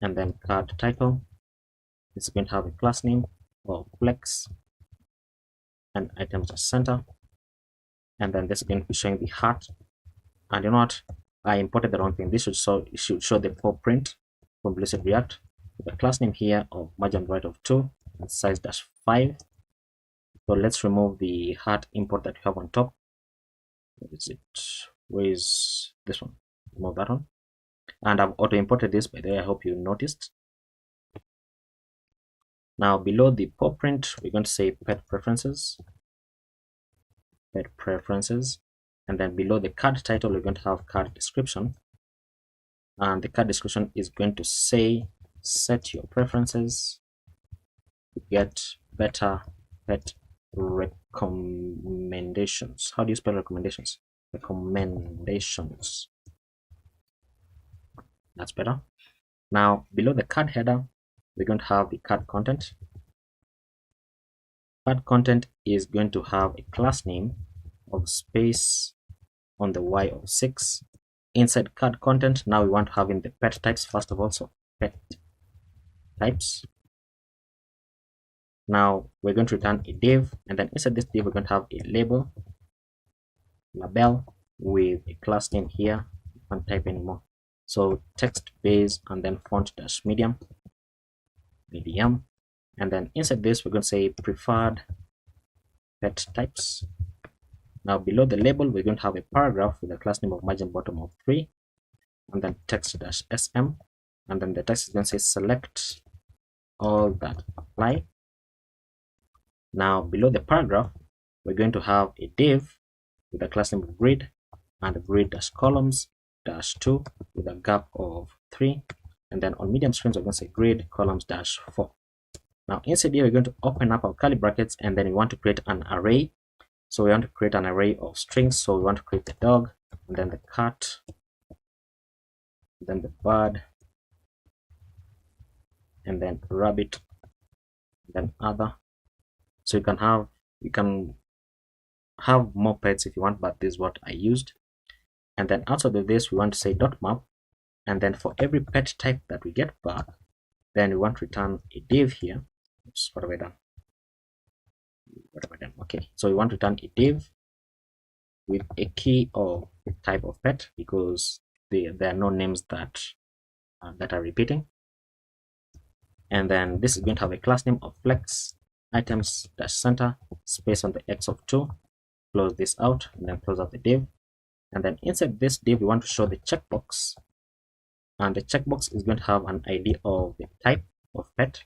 and then card title. It's going to have a class name or flex, and items as center, and then this is going to be showing the heart. And you know what, I imported the wrong thing. This should show the core print from Blazor React with a class name here of margin right of 2 and size -5. So let's remove the heart import that we have on top. Where is it? Where is this one? Remove that one. And I've auto imported this, by the way. I hope you noticed. Now below the core print, we're going to say pet preferences, and then below the card title, we're going to have card description, and the card description is going to say set your preferences to get better pet recommendations. How do you spell recommendations? Recommendations. That's better. Now below the card header, we're going to have the card content. Card content is going to have a class name of space on the Y of 6. Inside card content, now we want to have in the pet types first of all, so pet types. Now we're going to return a div, and then inside this div we're going to have a label with a class name here. You can't type anymore, so text base and then font dash medium, and then inside this we're going to say preferred pet types. Now below the label we're going to have a paragraph with a class name of margin bottom of 3, and then text dash sm, and then the text is going to say select all that apply. Now below the paragraph we're going to have a div with a class name of grid and grid dash columns dash 2 with a gap of 3, and then on medium strings we're going to say grid columns dash 4. Now inside here we're going to open up our curly brackets, and then we want to create an array. So we want to create an array of strings. So we want to create the dog, and then the cat, then the bird, and then rabbit, then other. So you can have more pets if you want, but this is what I used. And then outside of this we want to say dot map, and then for every pet type that we get back, then we want to return a div here. Oops, what have I done? Okay, so we want to return a div with a key or a type of pet, because there are no names that are repeating. And then this is going to have a class name of flex, items dash center, space on the x of 2. Close this out, and then close out the div. And then inside this div we want to show the checkbox and the checkbox is going to have an ID of the type of pet,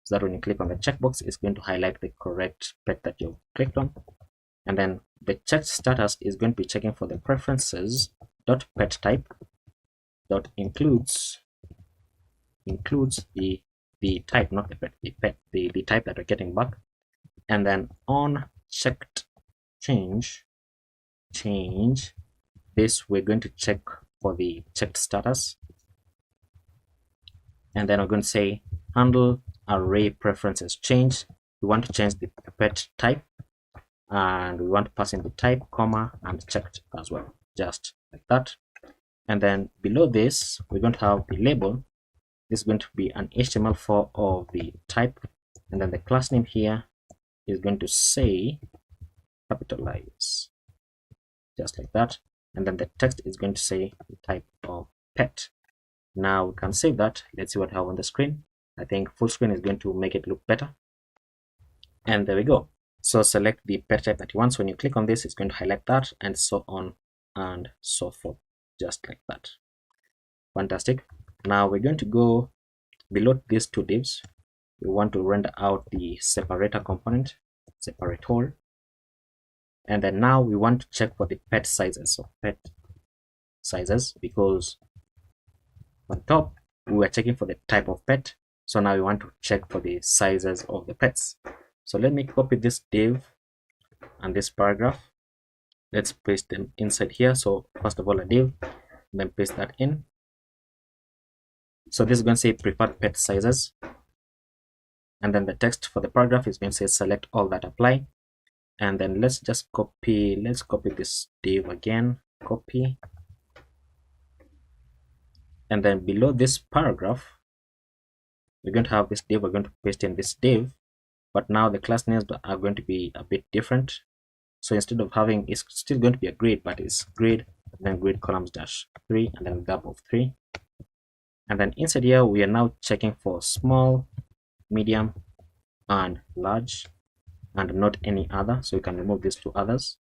so that when you click on the checkbox, it's going to highlight the correct pet that you clicked on. And then the checked status is going to be checking for the preferences dot pet type dot includes the type, not the pet, the type that we're getting back. And then on checked change, this we're going to check for the checked status, and then we're going to say handle array preferences change. We want to change the pet type, and we want to pass in the type, comma, and checked as well, just like that. And then below this, we're going to have the label. This is going to be an HTML4 of the type, and then the class name here is going to say capitalize, just like that. And then the text is going to say the type of pet. Now we can save that. Let's see what I have on the screen. I think full screen is going to make it look better. And there we go. So select the pet type that you want. So when you click on this, it's going to highlight that, and so on and so forth, just like that. Fantastic. Now we're going to go below these two divs. We want to render out the separator component, separator. And then now we want to check for the pet sizes. So pet sizes, because on top we were checking for the type of pet. So now we want to check for the sizes of the pets. So let me copy this div and this paragraph. Let's paste them inside here. So first of all, a div, then paste that in. So this is going to say preferred pet sizes, and then the text for the paragraph is going to say select all that apply. And then let's copy this div again, copy, and then below this paragraph we're going to have this div. We're going to paste in this div, but now the class names are going to be a bit different. So instead of having, it's still going to be a grid, but it's grid, then grid columns dash 3, and then gap of 3. And then inside here we are now checking for small, medium, and large, and not any other. So you can remove these two others.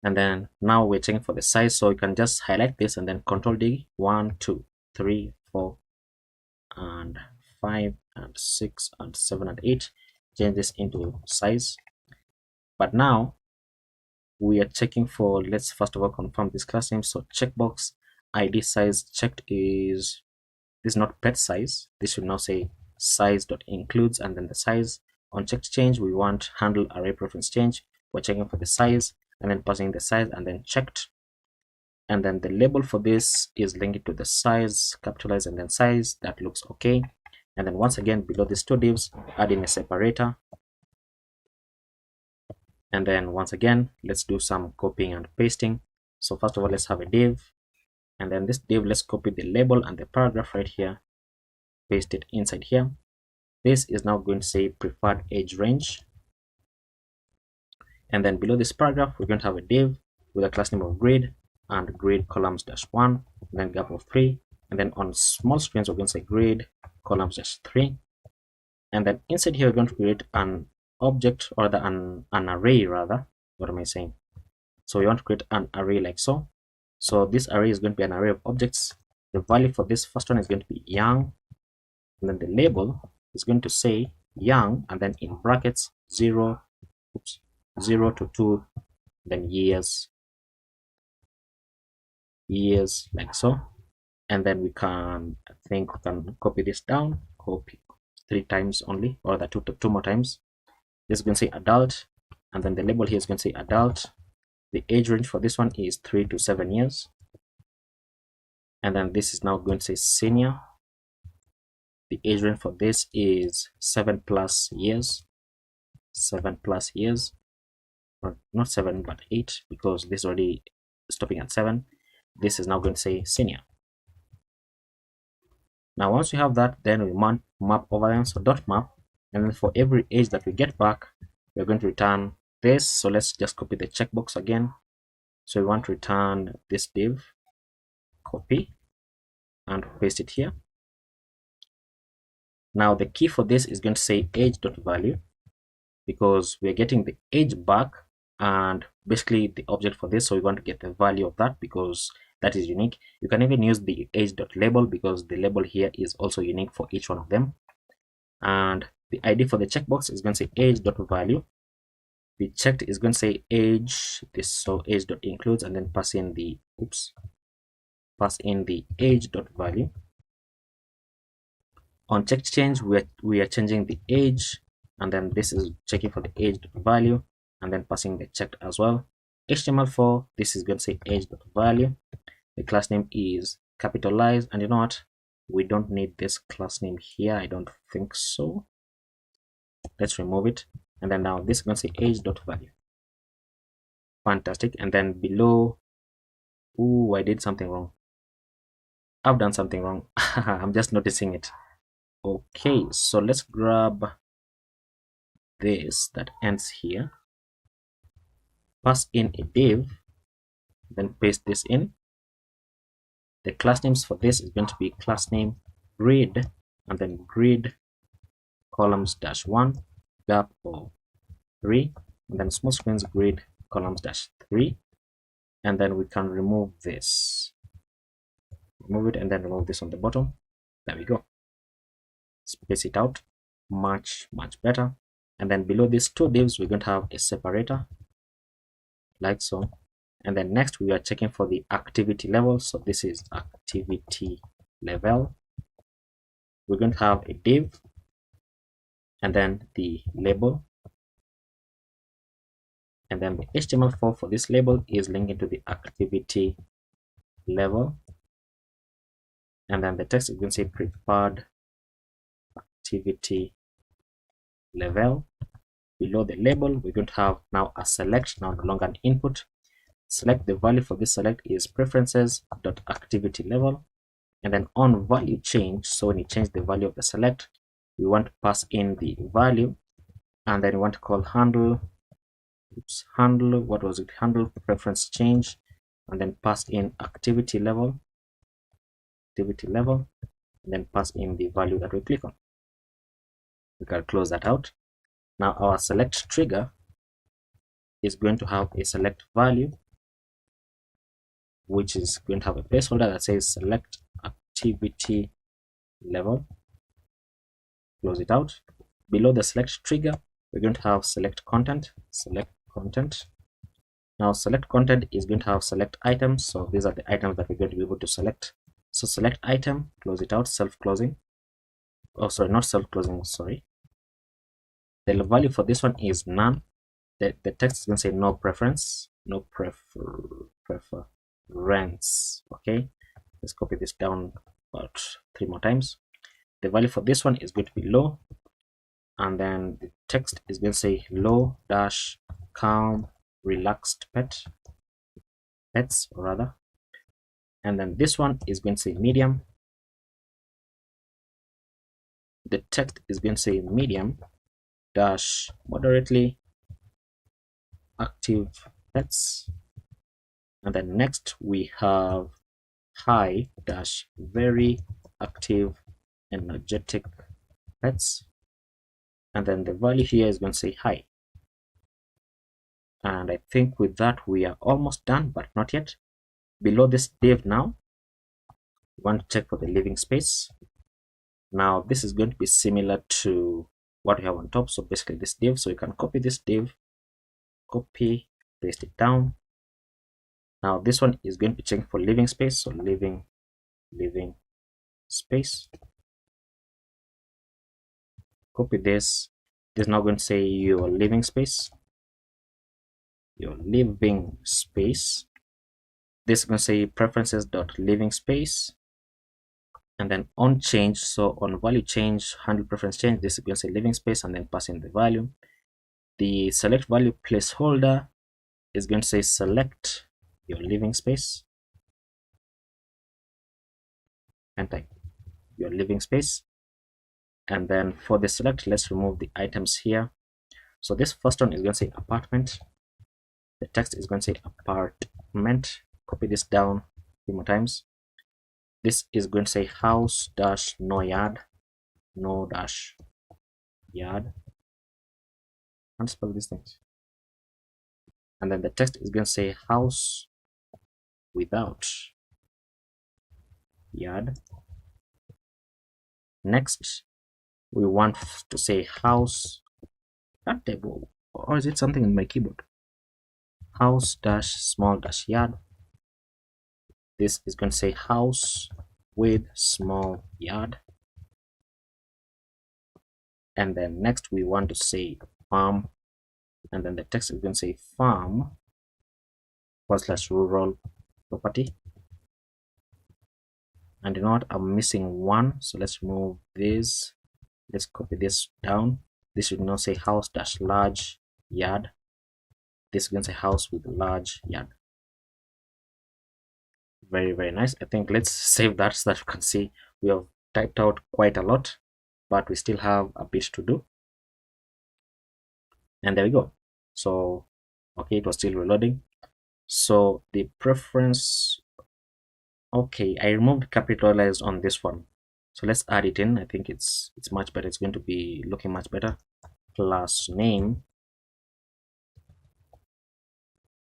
And then now we're checking for the size, so you can just highlight this and then Control D, 1, 2, 3, 4, and 5, and 6, and 7, and 8. Change this into size. But now we are checking for, let's first of all confirm this class name. So checkbox ID size checked is, this is not pet size. This should now say size.includes, and then the size. On checked change, we want handle array preference change. We're checking for the size and then passing the size and then checked. And then the label for this is linked to the size, capitalize, and then size. That looks okay. And then once again below these two divs, add in a separator. And then once again, let's do some copying and pasting. So first of all, let's have a div, and then this div, let's copy the label and the paragraph right here, paste it inside here. This is now going to say preferred age range. And then below this paragraph, we're going to have a div with a class name of grid and grid columns dash 1, and then gap of 3. And then on small screens, we're going to say grid columns dash 3. And then inside here, we're going to create an object, or an array rather. What am I saying? So we want to create an array like so. So this array is going to be an array of objects. The value for this first one is going to be young, and then the label is going to say young, and then in brackets 0 to 2, then years like so. And then we can, I think we can copy this down, copy 3 times only, or the two more times. This is going to say adult, and then the label here is going to say adult. The age range for this one is 3 to 7 years. And then this is now going to say senior. The age range for this is 7+ years. 7+ years. Or not 7, but 8, because this is already stopping at 7. This is now going to say senior. Now once we have that, then we map over them. So dot map, and then for every age that we get back, we're going to return this. So let's just copy the checkbox again. So we want to return this div, copy and paste it here. Now the key for this is going to say age.value, because we're getting the age back and basically the object for this. So we want to get the value of that, because that is unique. You can even use the age.label because the label here is also unique for each one of them. And the ID for the checkbox is going to say age.value. The checked is going to say age, this, so age.includes, and then pass in the age.value. On check change, we are changing the age, and then this is checking for the age.value, and then passing the checked as well. HTML4, this is going to say age.value. The class name is capitalized, and you know what? We don't need this class name here. I don't think so. Let's remove it. And then now this is going to say age.value. Fantastic. And then below, ooh, I did something wrong. I've done something wrong. I'm just noticing it. Okay, so let's grab this that ends here, pass in a div, then paste this in. The class names for this is going to be class name grid, and then grid columns dash 1 gap or 3, and then small screens grid columns dash 3, and then we can remove this, remove it, and then remove this on the bottom. There we go. Space it out much better. And then below these two divs, we're going to have a separator like so. And then next we are checking for the activity level. So this is activity level. We're going to have a div and then the label, and then the HTML4 for this label is linking to the activity level, and then the text is going to say preferred activity level. Below the label, we're going to have now a select, now no longer an input. Select, the value for this select is preferences.activity level, and then on value change, so when you change the value of the select, we want to pass in the value, and then we want to call handle, what was it, handle preference change, and then pass in activity level, and then pass in the value that we click on. We can close that out. Now our select trigger is going to have a select value, which is going to have a placeholder that says select activity level. Close it out. Below the select trigger, we're going to have select content. Now select content is going to have select items. So these are the items that we're going to be able to select. So select item, close it out, self-closing. Oh, sorry, not self-closing, sorry. The value for this one is none. The text is going to say no preference, no preference. Okay, let's copy this down about 3 more times. The value for this one is going to be low, and then the text is going to say low dash calm relaxed pets, and then this one is going to say medium. The text is going to say medium dash moderately active pets, and then next we have high dash very active energetic pets, and then the value here is going to say high. And I think with that we are almost done, but not yet. Below this div now, we want to check for the living space. Now this is going to be similar to what we have on top, so basically this div, so you can copy this div, copy, paste it down. Now this one is going to be checking for living space, so living space. Copy this. This is now going to say your living space. This is going to say preferences.living space, and then on change, so on value change, handle preference change, this is going to say living space, and then pass in the value. The select value placeholder is going to say select your living space, and type your living space. And then for the select, let's remove the items here. So this first one is going to say apartment. The text is going to say apartment. Copy this down a few more times. This is going to say house dash no yard, no dash yard. Can't spell these things. And then the text is going to say house without yard. Next, we want to say house that table, or is it something in my keyboard? House dash small dash yard. This is going to say house with small yard. And then next we want to say farm, and then the text is going to say farm / rural property. And you know what, I'm missing one, so let's remove this. Let's copy this down. This should now say house dash large yard. This is going to say house with large yard. Very, very nice. I think let's save that so that you can see we have typed out quite a lot, but we still have a bit to do. And there we go. So okay, it was still reloading. So the preference, okay, I removed capitalized on this one, so let's add it in. I think it's much better. It's going to be looking much better. Plus name,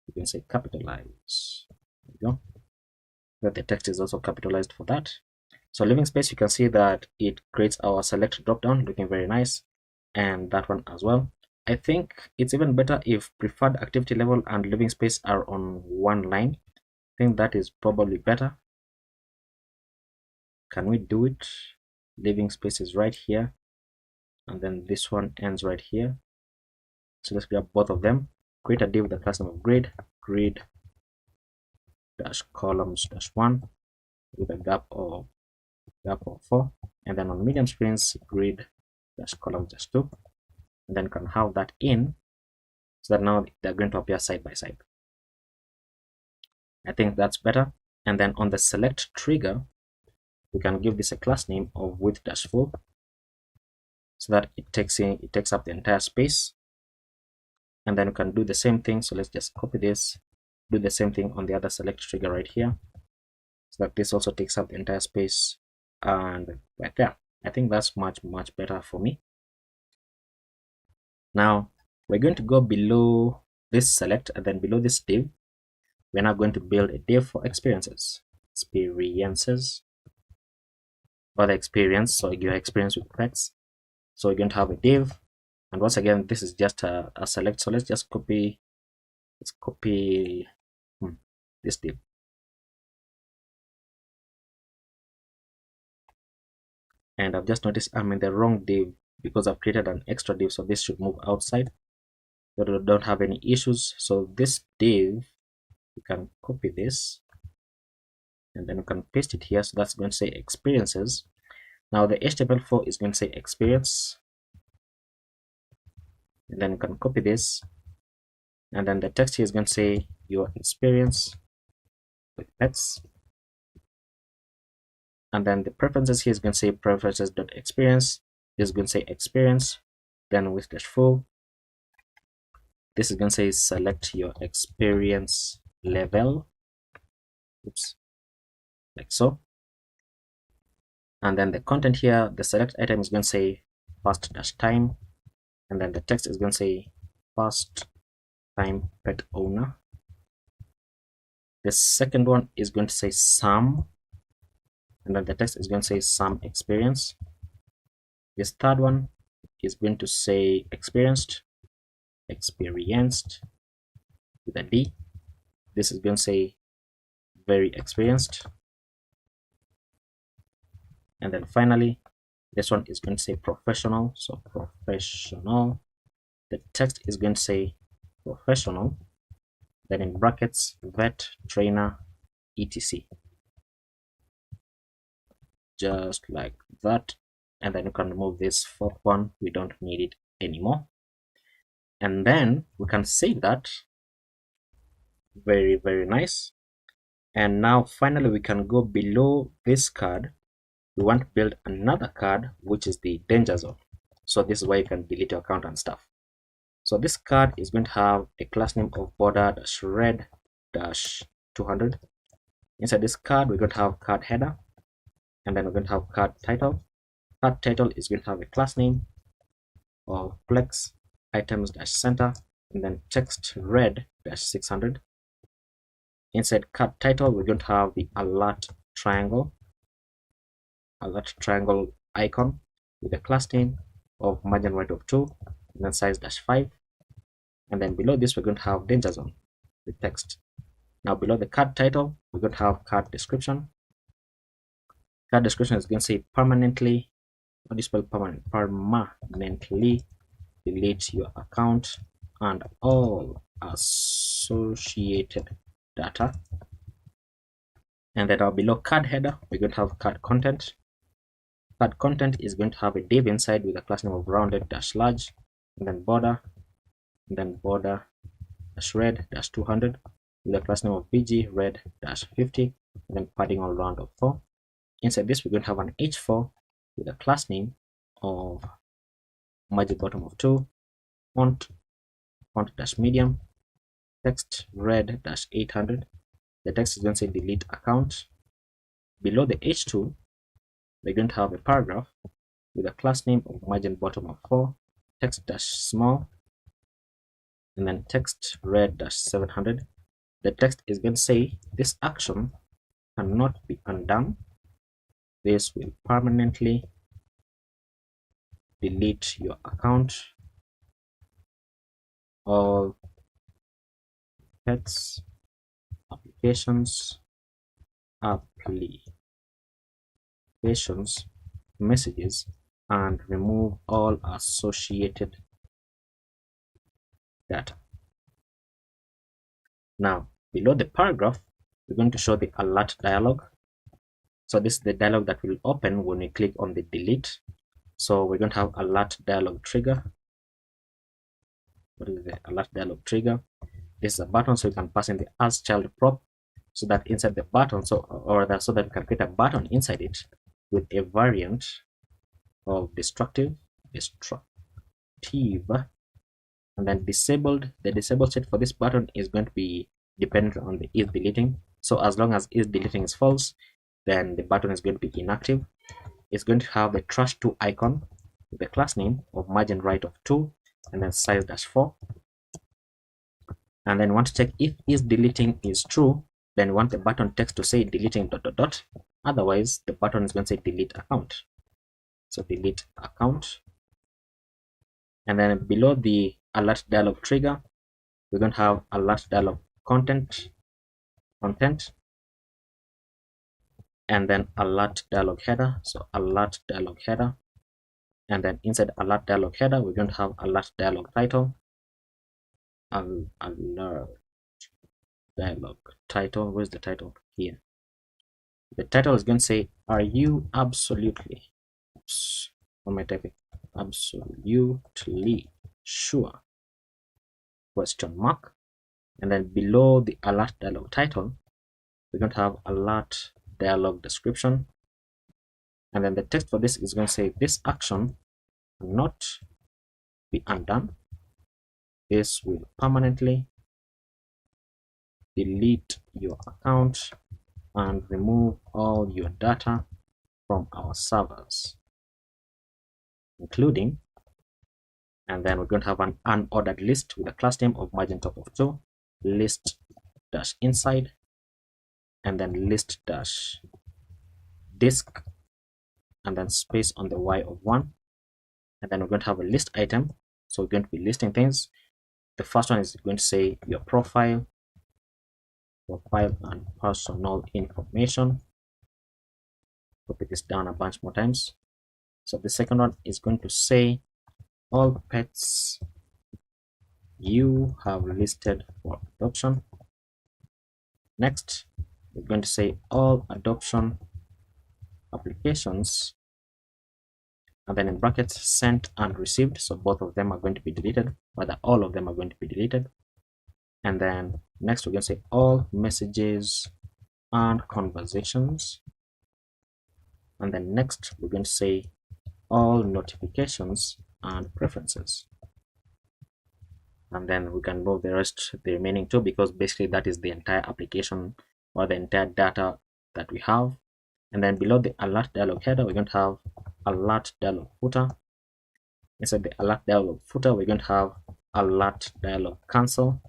you can say capitalize. There we go. That the text is also capitalized for that. So living space, you can see that it creates our select drop down, looking very nice, and that one as well. I think it's even better if preferred activity level and living space are on one line. I think that is probably better. Can we do it? Living space is right here, and then this one ends right here. So let's grab both of them. Create a div with the class name of grid dash columns dash 1 with a gap of 4, and then on medium screens grid dash columns dash 2, and then can have that in so that now they're going to appear side by side. I think that's better. And then on the select trigger, we can give this a class name of width dash full so that it takes up the entire space. And then we can do the same thing. So let's just copy this, do the same thing on the other select trigger right here, so that this also takes up the entire space. And right there, I think that's much better for me. Now we're going to go below this select, and then below this div, we're now going to build a div for experiences, or the experience, so your experience with pets. So we're going to have a div, and once again, this is just a select. So let's just copy this div. And I've just noticed I'm in the wrong div because I've created an extra div, so this should move outside. But I don't have any issues. So this div, you can copy this, and then you can paste it here. So that's going to say experiences. Now the HTML4 is going to say experience, and then you can copy this, and then the text here is going to say your experience with pets, and then the preferences here is going to say preferences.experience. This is going to say experience, then with dash full. This is going to say select your experience level, oops, like so. And then the content here, the select item is going to say first dash time, and then the text is going to say first time pet owner. The second one is going to say some, and then the text is going to say some experience. This third one is going to say experienced with a D. This is going to say very experienced. And then finally, this one is going to say professional, so professional. The text is going to say professional, then in brackets vet trainer etc, just like that. And then you can remove this fourth one, we don't need it anymore. And then we can save that. Very nice. And now finally we can go below this card. We want to build another card, which is the danger zone. So this is where you can delete your account and stuff. So this card is going to have a class name of border-red-200. Inside this card, we're going to have card header, and then we're going to have card title. Card title is going to have a class name of flex items-center, and then text red-600. Inside card title, we're going to have the alert triangle. alert triangle icon with a class name of margin right of 2 and then size -5. And then below this, we're going to have danger zone, the text. Now below the card title, we're going to have card description. Card description is going to say permanently, how do you spell permanent? Permanently delete your account and all associated data. And then below card header, we're going to have card content. Card content is going to have a div inside with a class name of rounded dash large, and then border dash red dash 200 with a class name of bg red dash 50, and then padding all round of 4. Inside this, we're going to have an h4 with a class name of margin bottom of 2, font dash medium, text red dash 800. The text is going to say delete account. Below the h2, we're going to have a paragraph with a class name of margin bottom of 4, text dash small, and then text red dash 700. The text is going to say this action cannot be undone. This will permanently delete your account. All pets, applications, messages, and remove all associated data. Now below the paragraph, we're going to show the alert dialog. So this is the dialog that will open when we click on the delete. So we're going to have alert dialog trigger. What is the alert dialog trigger? This is a button, so you can pass in the as child prop, so that inside the button, so that you can create a button inside it with a variant of destructive, and then disabled. The disabled state for this button is going to be dependent on the is deleting. So as long as is deleting is false, then the button is going to be inactive. It's going to have the trash 2 icon with the class name of margin right of 2 and then size -4. And then want to check if is deleting is true, then want the button text to say deleting ... Otherwise, the button is going to say delete account. So delete account. And then below the alert dialog trigger, we're going to have alert dialog content, and then alert dialog header. So alert dialog header, and then inside alert dialog header, we're going to have alert dialog title. Alert dialog title. Where's the title? Here. The title is going to say, are you absolutely, what am I typing? Absolutely sure? Question mark. And then below the alert dialog title, we're going to have alert dialog description. And then the text for this is going to say, this action cannot be undone. This will permanently delete your account and remove all your data from our servers, including, and then we're going to have an unordered list with a class name of margin top of 2, list dash inside, and then list dash disk, and then space on the y of 1. And then we're going to have a list item. So we're going to be listing things. The first one is going to say your profile and personal information. Copy this down a bunch more times. So the second one is going to say all pets you have listed for adoption. Next, we're going to say all adoption applications, and then in brackets sent and received. So both of them are going to be deleted, rather all of them are going to be deleted. And then next, we're going to say all messages and conversations. And then next, we're going to say all notifications and preferences. And then we can move the remaining two, because basically that is the entire application or the entire data that we have. And then below the alert dialog header, we're going to have alert dialog footer. Inside the alert dialog footer, we're going to have alert dialog cancel.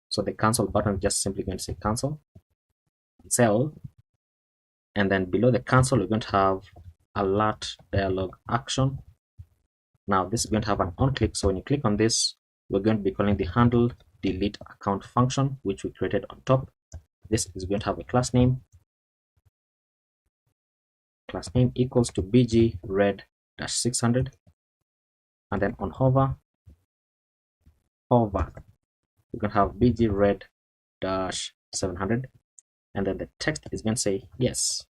So the cancel button is just simply going to say cancel. And then below the cancel, we're going to have alert dialog action. Now this is going to have an on click, so when you click on this, we're going to be calling the handle delete account function, which we created on top. This is going to have a class name. Class name equals to bg red dash 600, and then on hover, we're going to have bg red dash 700, and then the text is going to say yes,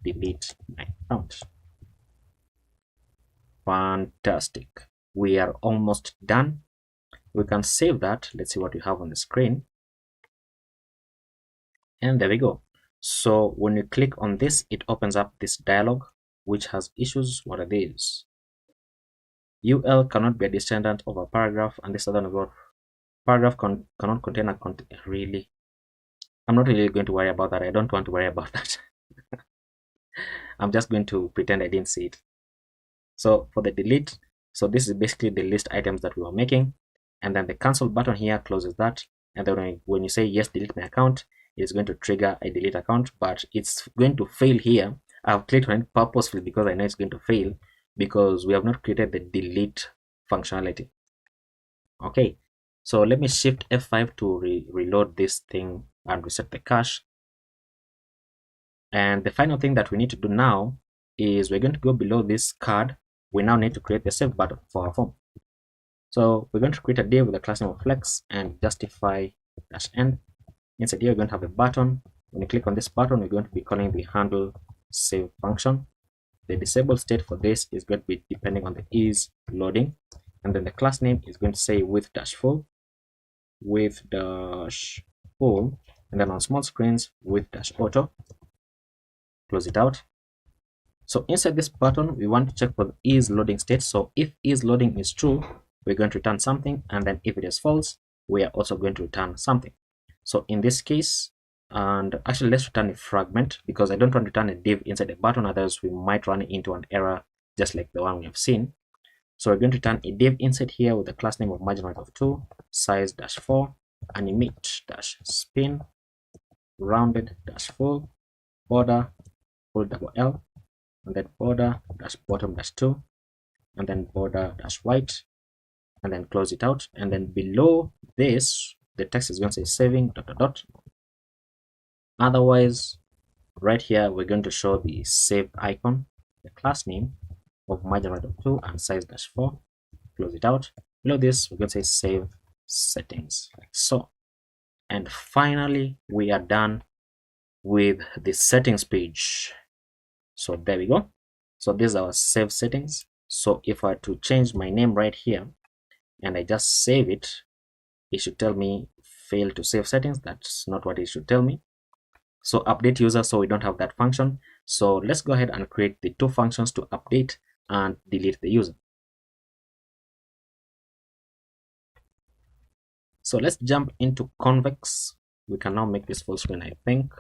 delete my account. Fantastic. We are almost done. We can save that. Let's see what we have on the screen. And there we go. So when you click on this, it opens up this dialog which has issues. What are these? UL cannot be a descendant of a paragraph, and this other about paragraph cannot contain a content. Really, I'm not really going to worry about that. I don't want to worry about that. I'm just going to pretend I didn't see it. So for the delete, so this is basically the list items that we were making, and then the cancel button here closes that, and then when you say yes, delete my account, it's going to trigger a delete account, but it's going to fail here. I've clicked on it purposefully because I know it's going to fail because we have not created the delete functionality. Okay, so let me shift F5 to reload this thing and reset the cache. And the final thing that we need to do now is we're going to go below this card. We now need to create the save button for our form. So we're going to create a div with a class name of flex and justify -end. Inside here, we're going to have a button. When you click on this button, we're going to be calling the handle save function. The disabled state for this is going to be depending on the is loading, and then the class name is going to say with-full, with-full, and then on small screens with-auto. Close it out. So inside this button, we want to check for the is loading state. So if is loading is true, we're going to return something, and then if it is false, we are also going to return something. So in this case, and actually let's return a fragment because I don't want to return a div inside the button, otherwise we might run into an error just like the one we have seen. So we're going to return a div inside here with the class name of margin right of 2, size -4, animate -spin, rounded -full, border full double L, and then border bottom -2, and then border -white, and then close it out. And then below this, the text is going to say saving ... Otherwise, right here, we're going to show the save icon, the class name of margin right of 2 and size -4. Close it out. Below this, we're going to say save settings, like so. And finally, we are done with the settings page. So there we go. So these are our save settings. So if I were to change my name right here and I just save it, it should tell me fail to save settings. That's not what it should tell me. So update user, so we don't have that function. So let's go ahead and create the two functions to update and delete the user. So let's jump into convex. We can now make this full screen, I think.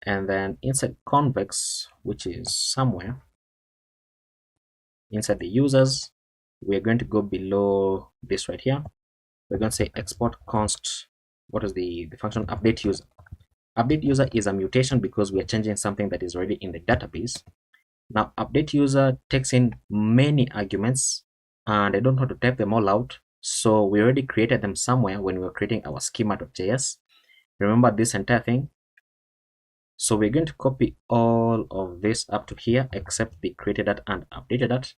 And then inside convex, which is somewhere inside the users, we're going to go below this right here. We're going to say export const. What is the function? Update user. Update user is a mutation because we are changing something that is already in the database. Now update user takes in many arguments and I don't want to type them all out. So we already created them somewhere when we were creating our schema.js. Remember this entire thing. So we're going to copy all of this up to here except the created that and updated that.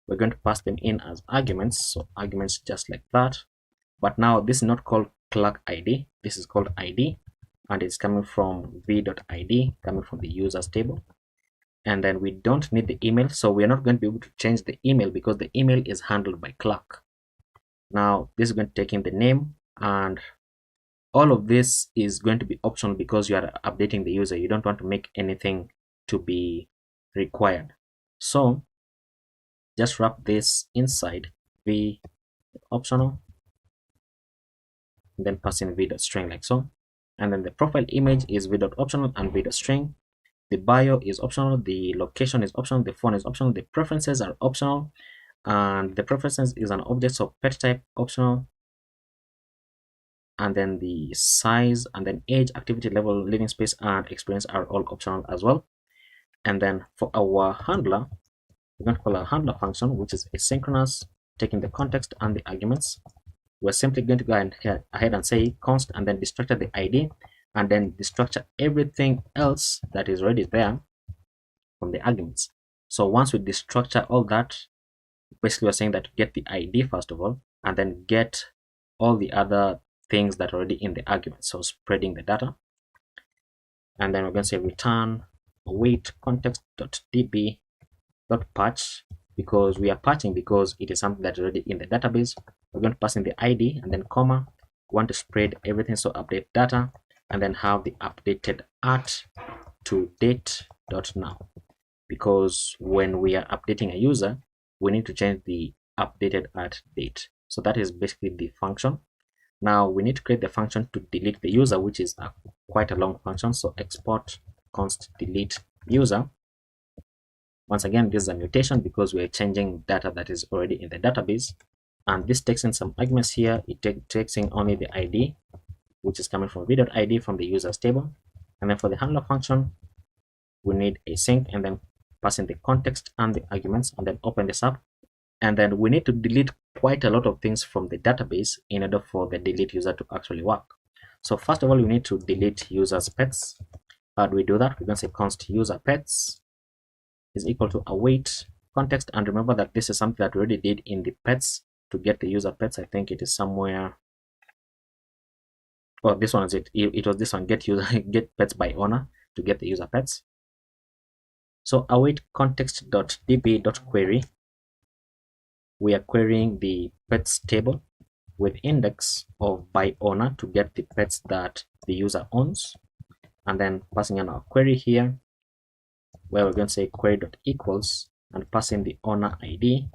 We're going to pass them in as arguments. So arguments just like that. But now this is not called clerk ID. This is called ID. And it's coming from v.id, coming from the users table. And then we don't need the email, so we're not going to be able to change the email because the email is handled by clerk. Now this is going to take in the name, and all of this is going to be optional because you are updating the user. You don't want to make anything to be required. So just wrap this inside v optional, and then pass in v.string like so. And then the profile image is v.optional and v.string. The bio is optional, the location is optional, the phone is optional, the preferences are optional, and the preferences is an object, so pet type optional, and then the size, and then age, activity level, living space, and experience are all optional as well. And then for our handler, we're going to call our handler function, which is asynchronous, taking the context and the arguments. We're simply going to go ahead and say const and then destructure the ID, and then destructure everything else that is already there from the arguments. So once we destructure all that, basically we're saying that get the ID first of all, and then get all the other things that are already in the argument, so spreading the data. And then we're going to say return await context.db.patch, because we are patching because it is something that's already in the database. We're going to pass in the ID and then comma. We want to spread everything, so update data, and then have the updated at to date.now, because when we are updating a user, we need to change the updated at date. So that is basically the function. Now we need to create the function to delete the user, which is quite a long function. So export const delete user. Once again, this is a mutation because we are changing data that is already in the database, and this takes in some arguments here. It takes in only the ID, which is coming from v.id from the users table. And then for the handler function, we need async and then pass in the context and the arguments, and then open this up. And then we need to delete quite a lot of things from the database in order for the delete user to actually work. So first of all, we need to delete users pets. How do we do that? We're going to say const user pets is equal to await context, and remember that this is something that we already did in the pets to get the user pets. I think it is somewhere. Oh, this one is it. It was this one, get user get pets by owner, to get the user pets. So await context.db.query, we are querying the pets table with index of by owner to get the pets that the user owns, and then passing in our query here, where we're going to say query.equals and passing the owner ID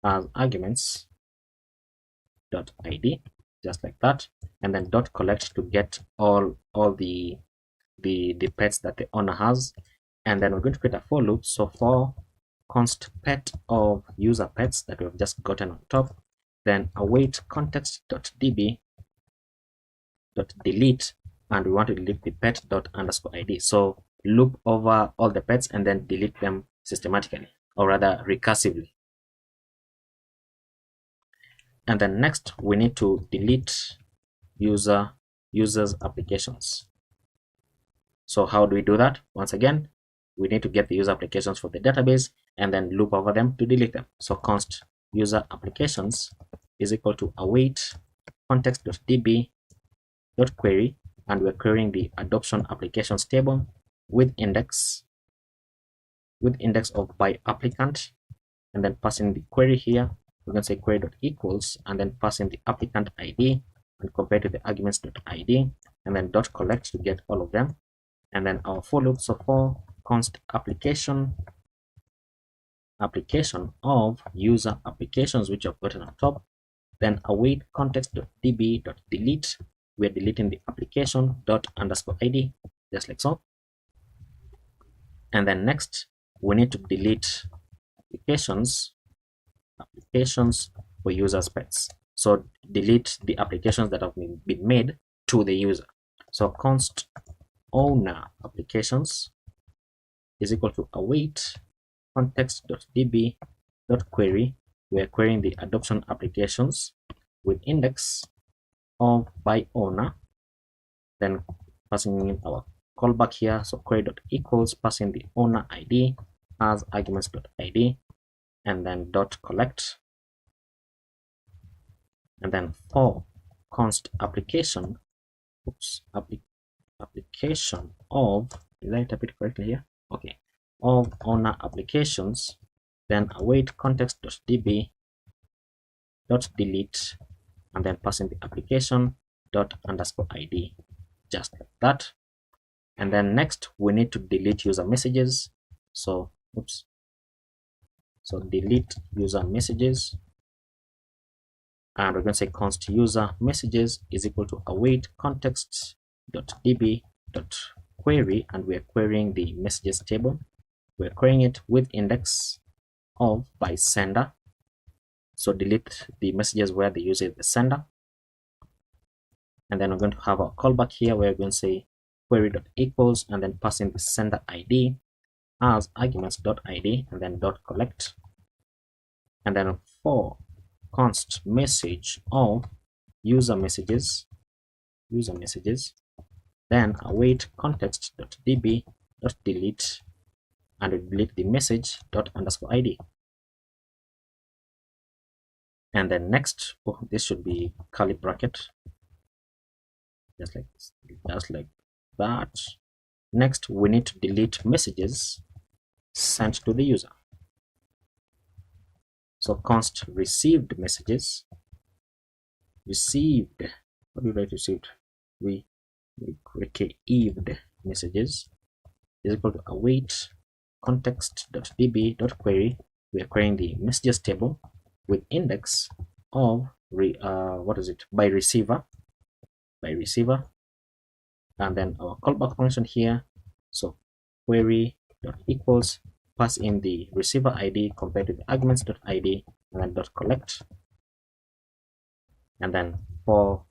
as arguments .id, just like that, and then .collect to get all the pets that the owner has. And then we're going to create a for loop. So for const pet of user pets that we've just gotten on top, then await context.db.delete, and we want to delete the pet._id. So loop over all the pets and then delete them systematically, or rather recursively. And then next we need to delete users applications. So how do we do that? Once again, we need to get the user applications for the database and then loop over them to delete them. So const user applications is equal to await context.db.query, and we're querying the adoption applications table with index of by applicant, and then passing the query here. We're going to say query.equals and then passing the applicant ID and compare to the arguments.id, and then .collect to get all of them. And then our for loop, so for const application of user applications, which I've gotten on top, then await context.db.delete, we're deleting the application._id, just like so. And then next we need to delete applications for users pets. So delete the applications that have been made to the user. So const owner applications is equal to await context.db.query, we are querying the adoption applications with index of by owner, then passing in our callback here. So query.equals, passing the owner ID as arguments.id, and then .collect, and then for const application application of, did I type it correctly here? Okay, of owner applications, then await context.db.delete, and then passing the application._id, just like that. And then next we need to delete user messages. So delete user messages, and we're going to say const user messages is equal to await context.db.query, and we're querying the messages table. We're querying it with index of by sender. So delete the messages where the user is the sender. And then we're going to have our callback here, where we're going to say query.equals and then pass in the sender ID as arguments.id and then .collect, and then for const message of user messages, then await context.db.delete, and we delete the message ._id. And then next, this should be curly bracket, just like that. Next, we need to delete messages sent to the user. So const received messages, received, what do you write received? We received messages is equal to await context.db.query. We are querying the messages table with index of by receiver, and then our callback function here. So query dot equals, pass in the receiver ID compared to the arguments.id, and then .collect, and then for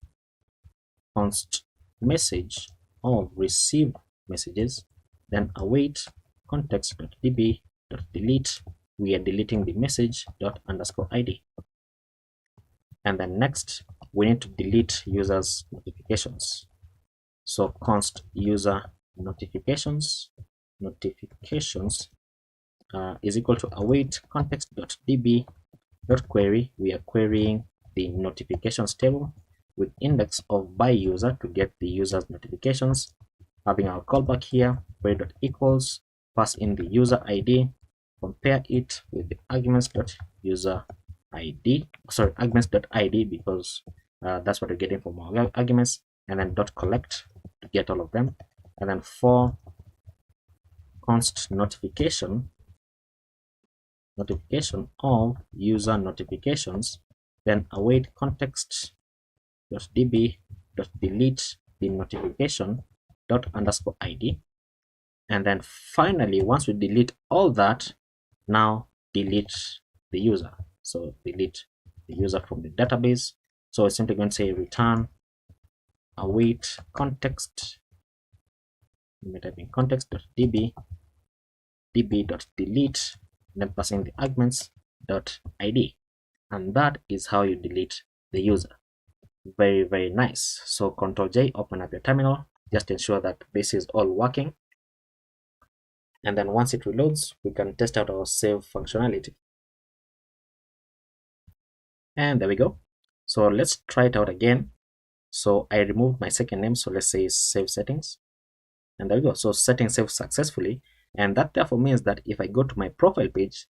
const message of received messages, then await context.db.delete. We are deleting the message ._id. And then next, we need to delete users notifications. So const user notifications is equal to await context.db.query. We are querying the notifications table with index of by user to get the user's notifications, having our callback here, query.equals, pass in the user ID, compare it with the arguments.id because that's what we're getting from our arguments, and then .collect to get all of them, and then for const notification of user notifications, then await context.db.delete the notification ._id. And then finally, once we delete all that, now delete the user. So delete the user from the database. So we're simply going to say return await context, let me type in context.db.delete, then passing the arguments.id, and that is how you delete the user. Very, very nice. So Ctrl J, open up your terminal, just ensure that this is all working, and then once it reloads, we can test out our save functionality. And there we go. So let's try it out again. So I removed my second name, so let's say save settings, and there we go. So settings saved successfully, and that therefore means that if I go to my profile page,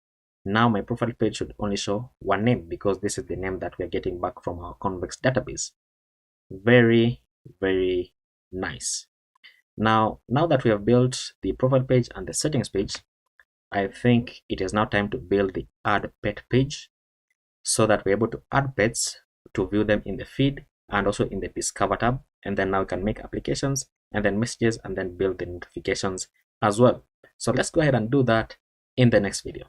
now my profile page should only show one name because this is the name that we're getting back from our convex database. Very, very nice. Now that we have built the profile page and the settings page, I think it is now time to build the add pet page so that we're able to add pets to view them in the feed and also in the Discover tab. And then now we can make applications and then messages and then build the notifications as well. So let's go ahead and do that in the next video.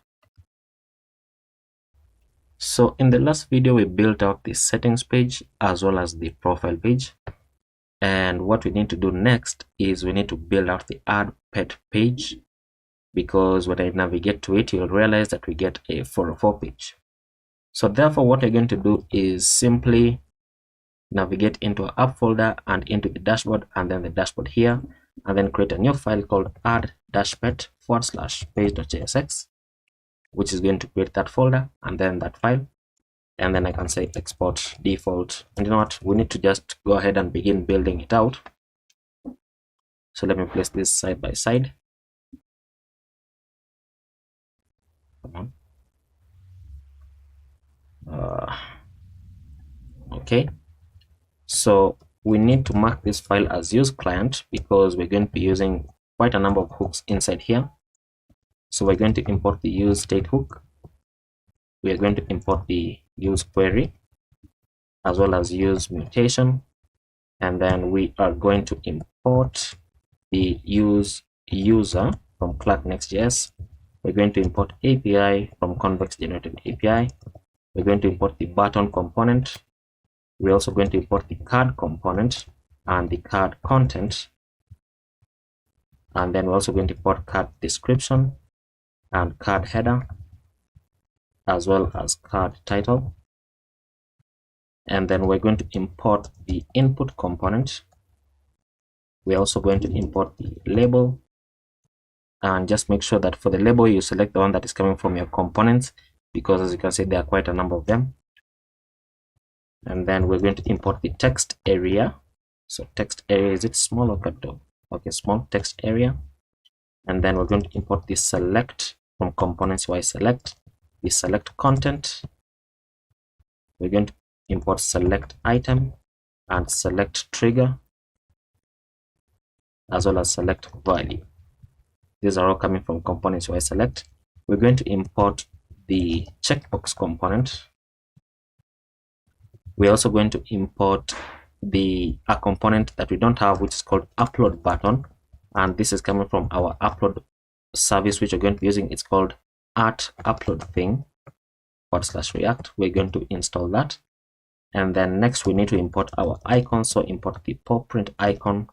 So in the last video, we built out the settings page as well as the profile page. And what we need to do next is we need to build out the add pet page, because when I navigate to it, you'll realize that we get a 404 page. So therefore, what we're going to do is simply navigate into our app folder and into the dashboard, and then the dashboard here, and then create a new file called add-pet/page.jsx, which is going to create that folder and then that file. And then I can say export default. And you know what? We need to just go ahead and begin building it out. So let me place this side by side. Come on. Okay. So we need to mark this file as use client because we're going to be using quite a number of hooks inside here. So we're going to import the use state hook. We are going to import the use query as well as use mutation, and then we are going to import the use user from Clark Next.js. We're going to import API from convex generated API. We're going to import the button component. We're also going to import the card component and the card content. And then we're also going to import card description and card header, as well as card title. And then we're going to import the input component. We're also going to import the label, and just make sure that for the label you select the one that is coming from your components, because as you can see there are quite a number of them. And then we're going to import the text area. So text area, is it small or capital? Okay, small text area. And then we're going to import the select from components. Why select? The select content. We're going to import select item and select trigger, as well as select value. These are all coming from components. Why select? We're going to import the checkbox component. We're also going to import a component that we don't have, which is called upload button, and this is coming from our upload service, which we're going to be using. It's called @upload_thing /react. We're going to install that. And then next we need to import our icon. So import the paw print icon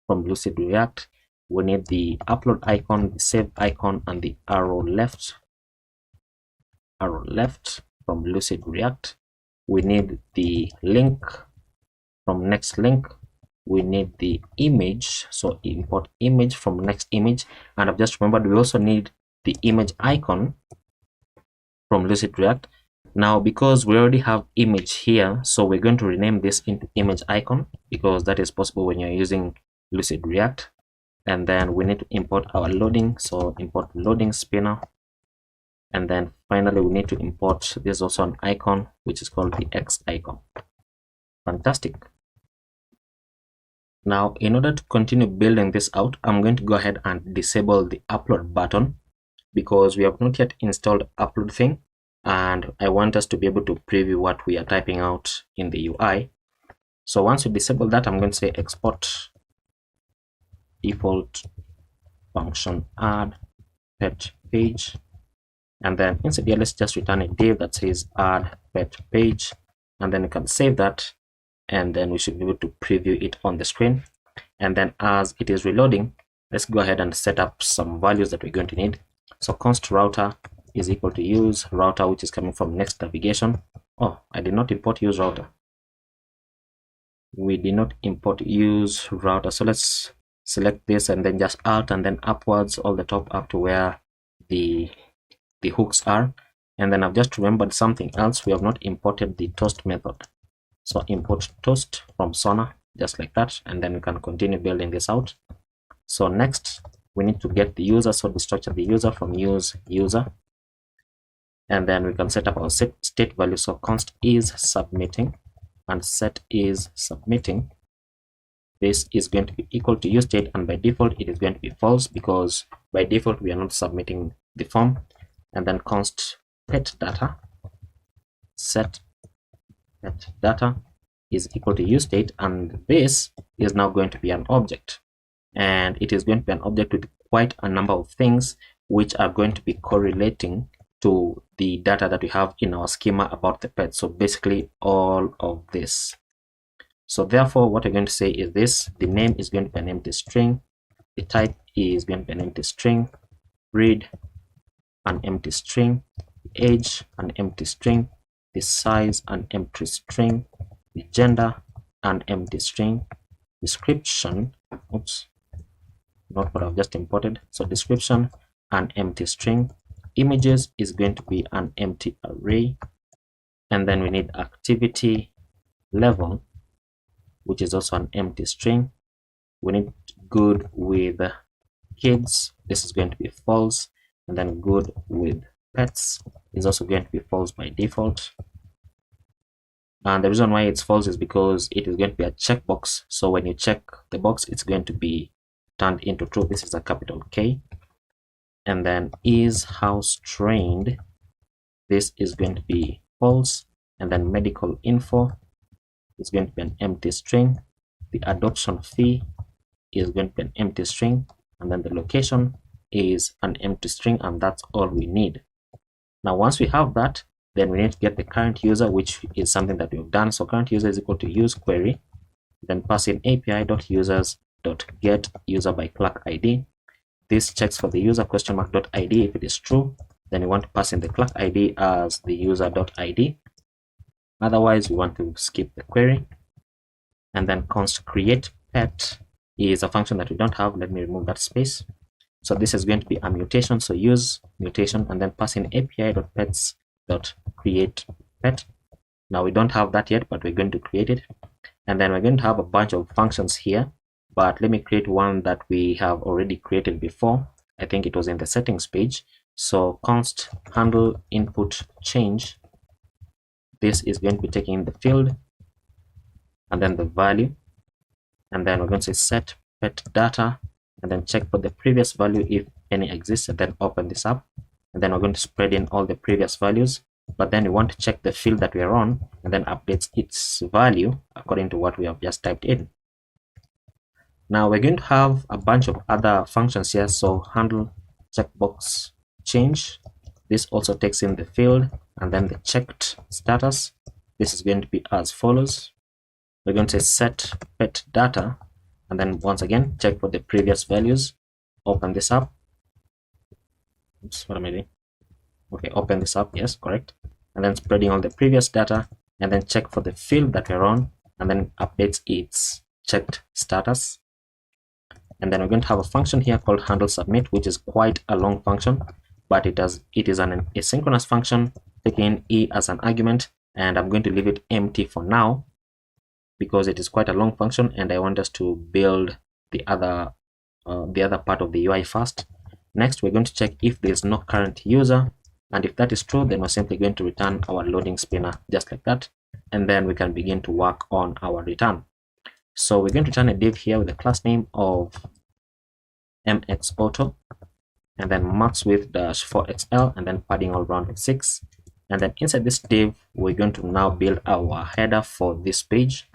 from Lucid React. We need the upload icon, the save icon, and the arrow left from Lucid React. We need the link from next link. We need the image, so import image from next image. And I've just remembered we also need the image icon from Lucid React. Now because we already have image here, so we're going to rename this into image icon, because that is possible when you're using Lucid React. And then we need to import our loading, so import loading spinner. And then finally we need to import, there's also an icon which is called the X icon. Fantastic. Now in order to continue building this out, I'm going to go ahead and disable the upload button, because we have not yet installed upload thing, and I want us to be able to preview what we are typing out in the UI. So once you disable that, I'm going to say export default function add pet page, and then inside here let's just return a div that says add pet page, and then you can save that, and then we should be able to preview it on the screen. And then as it is reloading, let's go ahead and set up some values that we're going to need. So const router is equal to use router, which is coming from next navigation. Oh, I did not import use router. We did not import use router, so let's select this and then just alt and then upwards all the top up to where the hooks are. And then I've just remembered something else. We have not imported the toast method, so import toast from Sona, just like that, and then we can continue building this out. So next we need to get the user, so destructure the user from use user, and then we can set up our state value. So const is submitting and set is submitting. This is going to be equal to use state, and by default it is going to be false, because by default we are not submitting the form. And then const pet data set pet data is equal to use state, and this is now going to be an object, and it is going to be an object with quite a number of things which are going to be correlating to the data that we have in our schema about the pet. So basically all of this. So therefore what we're going to say is this: the name is going to be an empty string, the type is going to be an empty string, breed an empty string, the age an empty string, the size an empty string, the gender an empty string, description, oops, not what I've just imported, so description an empty string, images is going to be an empty array, and then we need activity level, which is also an empty string. We need good with kids, this is going to be false, and then good with pets is also going to be false by default. And the reason why it's false is because it is going to be a checkbox, so when you check the box it's going to be turned into true. This is a capital K. And then is house trained, this is going to be false. And then medical info is going to be an empty string, the adoption fee is going to be an empty string, and then the location is an empty string, and that's all we need. Now once we have that, then we need to get the current user, which is something that we've done. So current user is equal to use query, then pass in api.users.get user by Clark ID, this checks for the user question mark dot id. If it is true, then you want to pass in the class id as the user dot id. Otherwise, we want to skip the query. And then const create pet is a function that we don't have. Let me remove that space. So this is going to be a mutation. So use mutation and then pass in api.pets.create pet. Now we don't have that yet, but we're going to create it. And then we're going to have a bunch of functions here, but let me create one that we have already created before. I think it was in the settings page. So const handle input change. This is going to be taking the field and then the value. And then we're going to say set pet data and then check for the previous value if any exists, and then open this up. And then we're going to spread in all the previous values, but then we want to check the field that we are on and then updates its value according to what we have just typed in. Now we're going to have a bunch of other functions here. So handle checkbox change. This also takes in the field and then the checked status. This is going to be as follows. We're going to say set pet data and then once again check for the previous values. Open this up. Oops, what am I doing? Okay, open this up. Yes, correct. And then spreading all the previous data and then check for the field that we're on and then updates its checked status. And then we're going to have a function here called handle submit, which is quite a long function, but it is an asynchronous function taking e as an argument, and I'm going to leave it empty for now because it is quite a long function and I want us to build the other part of the UI first. Next, we're going to check if there's no current user, and if that is true, then we're simply going to return our loading spinner just like that, and then we can begin to work on our return. So we're going to return a div here with a class name of mxAuto and then max width -4xl and then padding all around with 6. And then inside this div, we're going to now build our header for this page.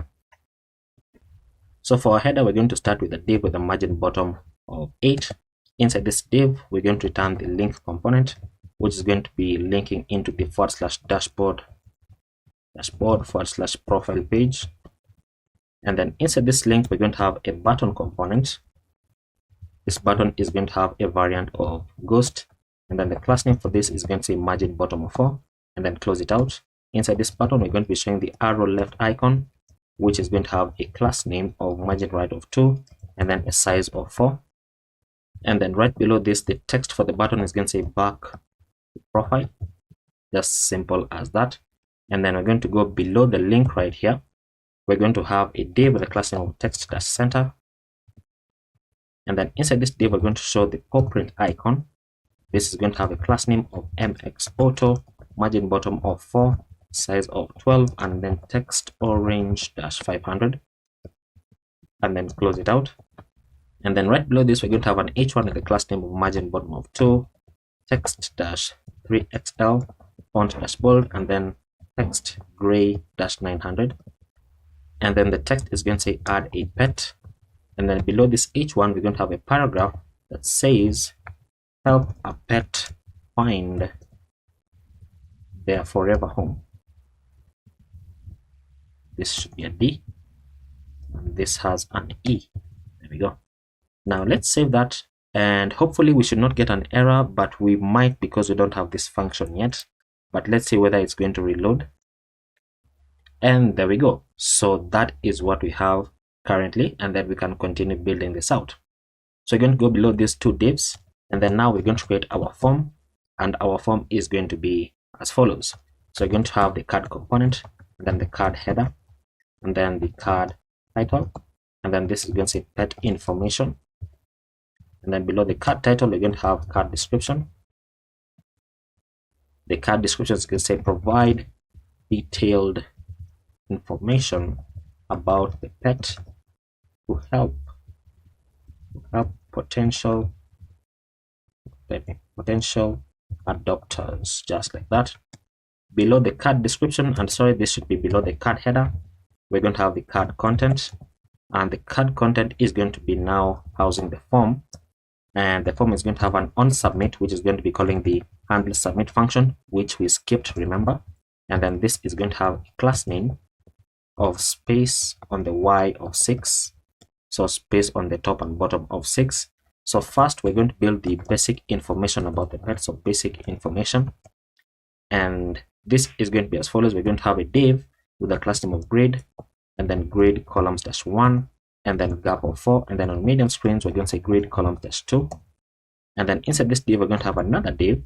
So for our header, we're going to start with a div with a margin bottom of 8. Inside this div, we're going to return the link component, which is going to be linking into the /dashboard /profile page. And then inside this link, we're going to have a button component. This button is going to have a variant of ghost, and then the class name for this is going to say margin bottom of 4, and then close it out. Inside this button, we're going to be showing the arrow left icon, which is going to have a class name of margin right of 2 and then a size of 4. And then right below this, the text for the button is going to say back profile, just simple as that. And then we're going to go below the link right here. We're going to have a div with a class name of text-center. And then inside this div, we're going to show the corporate icon. This is going to have a class name of mxAuto, margin bottom of 4, size of 12, and then text orange -500, and then close it out. And then right below this, we're going to have an h1 with a class name of margin bottom of 2, text -3xl, font -bold, and then text gray -900. And then the text is going to say add a pet. And then below this h1, we're going to have a paragraph that says help a pet find their forever home. This should be a D, and this has an E. There we go. Now let's save that, and hopefully we should not get an error, but we might because we don't have this function yet. But let's see whether it's going to reload. And there we go. So that is what we have currently, and then we can continue building this out. So we're going to go below these two divs, and then now we're going to create our form, and our form is going to be as follows. So we're going to have the card component, and then the card header, and then the card title, and then this is going to say pet information. And then below the card title, we're going to have card description. The card description is going to say provide detailed information about the pet to help potential adopters, just like that. Below the card description, and sorry, this should be below the card header, we're going to have the card content, and the card content is going to be now housing the form, and the form is going to have an on submit, which is going to be calling the handle submit function, which we skipped, remember. And then this is going to have a class name of space on the y of 6, so space on the top and bottom of 6, So first we're going to build the basic information about the pet. So basic information, and this is going to be as follows. We're going to have a div with a class name of grade, and then grade columns -1, and then gap of 4, and then on medium screens we're going to say grade columns -2, and then inside this div we're going to have another div,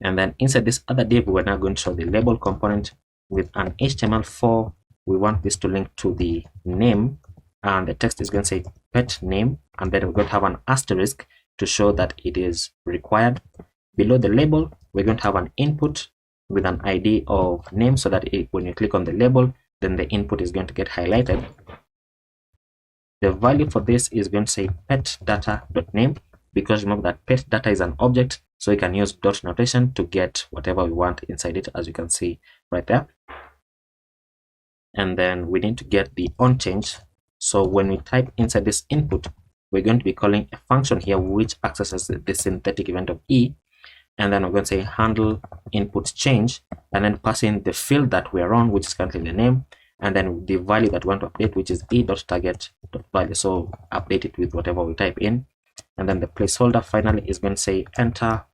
and then inside this other div we're now going to show the label component with an HTML4. We want this to link to the name, and the text is going to say pet name, and then we're going to have an asterisk to show that it is required. Below the label we're going to have an input with an ID of name, so that when you click on the label, then the input is going to get highlighted. The value for this is going to say pet data.name, because remember that pet data is an object, so we can use dot notation to get whatever we want inside it, as you can see right there. And then we need to get the on change. So when we type inside this input, we're going to be calling a function here which accesses the synthetic event of e, and then we're going to say handle input change, and then pass in the field that we're on, which is currently the name, and then the value that we want to update, which is e.target.value. So update it with whatever we type in, and then the placeholder finally is going to say enter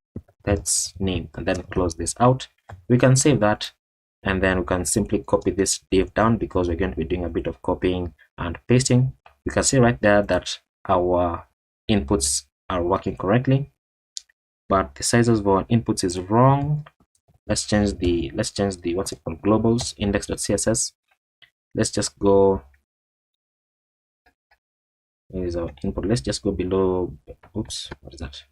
pet's name, and then close this out. We can save that, and then we can simply copy this div down, because we're going to be doing a bit of copying and pasting. You can see right there that our inputs are working correctly, but the sizes of our inputs is wrong. Let's change the what's it called, globals index.css. Let's just go, here is our input. Let's just go below, oops, what is that?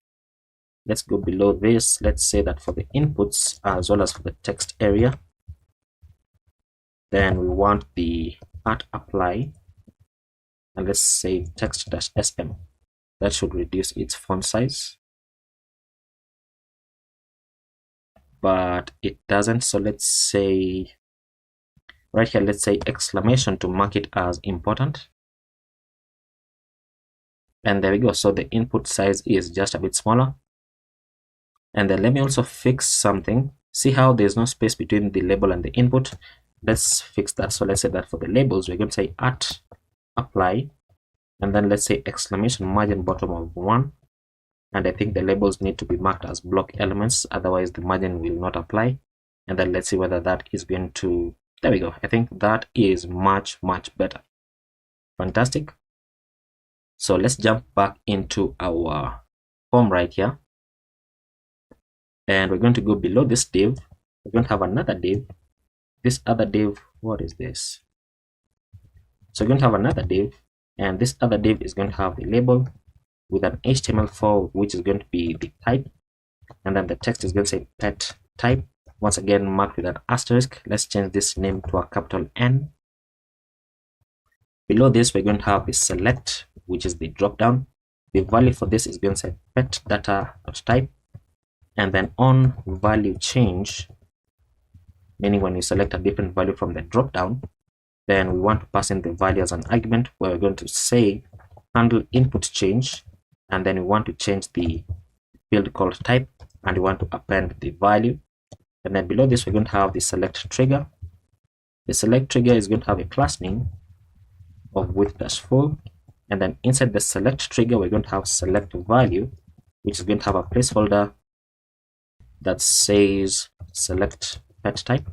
Let's go below this. Let's say that for the inputs as well as for the text area, then we want the @apply, and let's say text-sm. That should reduce its font size, but it doesn't. So let's say right here, let's say exclamation to mark it as important, and there we go. So the input size is just a bit smaller. And then let me also fix something. See how there's no space between the label and the input? Let's fix that. So let's say that for the labels we're going to say @apply, and then let's say exclamation margin bottom of 1, and I think the labels need to be marked as block elements, otherwise the margin will not apply. And then let's see whether that is going to, there we go. I think that is much better. Fantastic. So let's jump back into our form right here, and we're going to go below this div. We're going to have another div. This other div, what is this? So we're going to have another div, and this other div is going to have the label with an HTML4, which is going to be the type, and then the text is going to say pet type, once again marked with an asterisk. Let's change this name to a capital N. Below this we're going to have the select, which is the drop down. The value for this is going to say pet data.type, and then on value change, meaning when you select a different value from the drop down, then we want to pass in the value as an argument, where we're going to say handle input change, and then we want to change the field called type, and we want to append the value. And then below this we're going to have the select trigger. The select trigger is going to have a class name of width-full, and then inside the select trigger we're going to have select value, which is going to have a placeholder that says select pet type,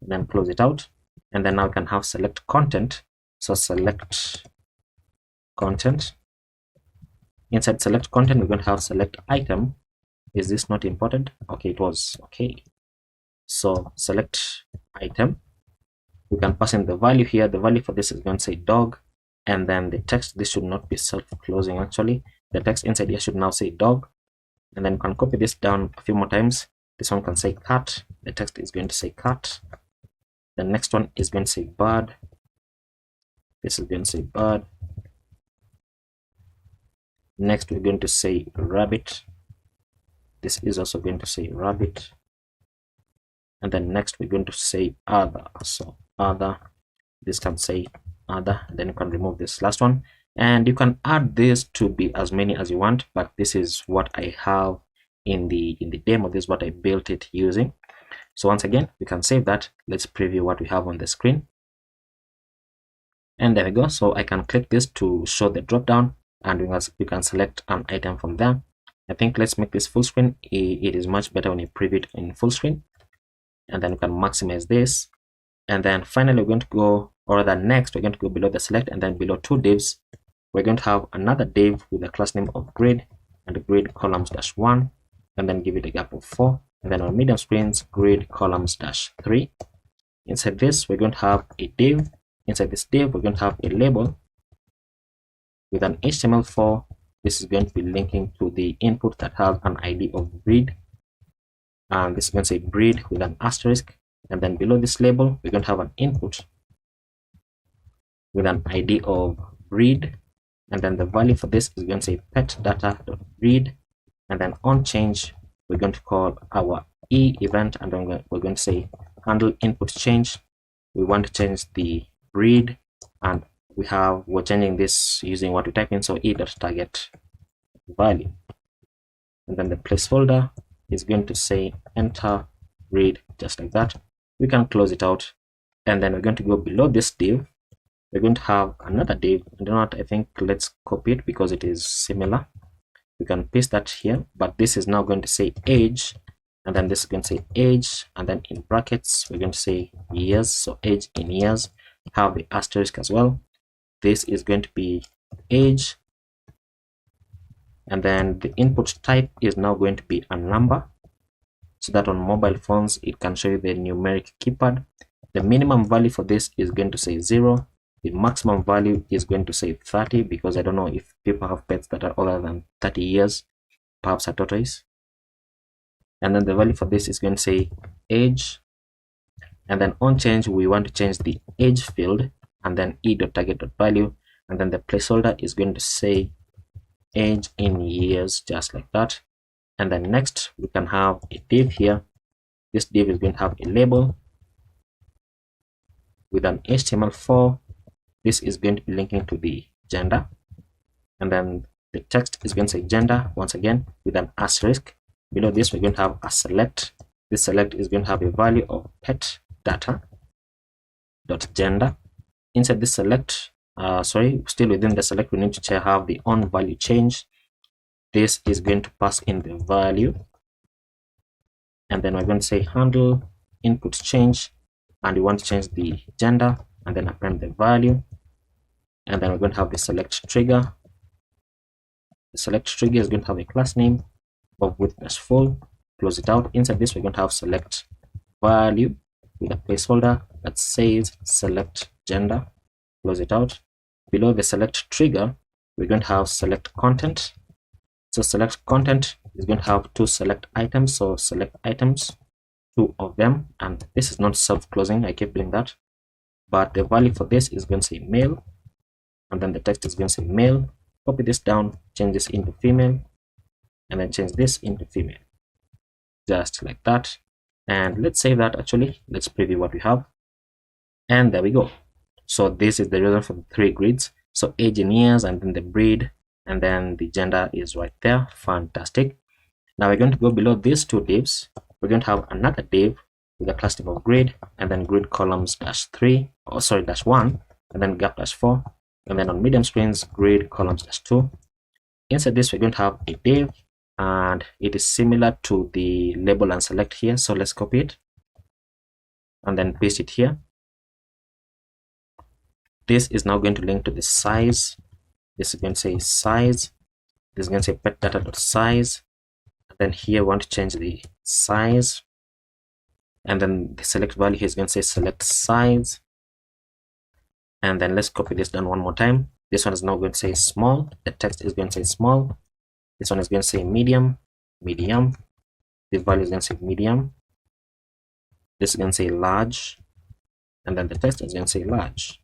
and then close it out. And then now we can have select content. So select content. Inside select content we're going to have select item. Is this not important? Okay, it was. Okay, so select item. We can pass in the value here. The value for this is going to say dog, and then the text, this should not be self-closing actually. The text inside here should now say dog, and then you can copy this down a few more times. This one can say cat. The text is going to say cat. The next one is going to say bird. This is going to say bird. Next we're going to say rabbit. This is also going to say rabbit. And then next we're going to say other. So other, this can say other, and then you can remove this last one, and you can add this to be as many as you want, but this is what I have in the demo. This is what I built it using. So once again we can save that. Let's preview what we have on the screen, and there we go. So I can click this to show the drop down, and we can select an item from there. I think let's make this full screen. It is much better when you preview it in full screen, and then we can maximize this. And then finally we're going to go, or rather next we're going to go below the select, and then below two divs we're going to have another div with a class name of grid and grid columns -1, and then give it a gap of 4, and then on medium screens grid columns -3. Inside this we're going to have a div. Inside this div we're going to have a label with an HTML4. This is going to be linking to the input that has an ID of breed, and this is going to say breed with an asterisk. And then below this label we're going to have an input with an ID of breed, and then the value for this is going to say pet data.breed, and then on change we're going to call our event, and then we're going to say handle input change. We want to change the breed, and we're changing this using what we type in, so e.target value, and then the placeholder is going to say enter breed, just like that. We can close it out, and then we're going to go below this div. We're going to have another div. I think let's copy it because it is similar. We can paste that here, but this is now going to say age, and then this is going to say age, and then in brackets we're going to say years, so age in years. Have the asterisk as well. This is going to be age, and then the input type is now going to be a number, so that on mobile phones it can show you the numeric keypad. The minimum value for this is going to say 0. The maximum value is going to say 30, because I don't know if people have pets that are older than 30 years, perhaps a tortoise. And then the value for this is going to say age, and then on change we want to change the age field, and then e.target.value, and then the placeholder is going to say age in years, just like that. And then next we can have a div here. This div is going to have a label with an HTML4. This is going to be linking to the gender, and then the text is going to say gender once again with an asterisk. Below this we're going to have a select. This select is going to have a value of pet data dot gender. Inside this select, still within the select, we need to have the on value change. This is going to pass in the value, and then we're going to say handle input change, and we want to change the gender, and then append the value, and then we're going to have the select trigger. The select trigger is going to have a class name of width +full. Close it out. Inside this we're going to have select value with a placeholder that says select gender. Close it out. Below the select trigger we're going to have select content. So select content is going to have two select items, so select items, 2 of them, and this is not self-closing. I keep doing that, but the value for this is going to say male, and then the text is going to say male. Copy this down, change this into female, and then change this into female, just like that. And let's save that. Actually, let's preview what we have, and there we go. So this is the result for the 3 grids. So age in years, and then the breed, and then the gender is right there. Fantastic. Now we're going to go below these 2 divs. We're going to have another div with a class name of grid, and then grid columns -1, and then gap +4, and then on medium screens grid columns -2. Inside this we're going to have a div, and it is similar to the label and select here. So let's copy it and then paste it here. This is now going to link to the size. This is going to say size. This is going to say pet data.size. Then here we want to change the size, and then the select value here is going to say select size. And then let's copy this down one more time. This one is now going to say small. The text is going to say small. This one is going to say medium. This value is going to say medium. This is going to say large, and then the text is going to say large.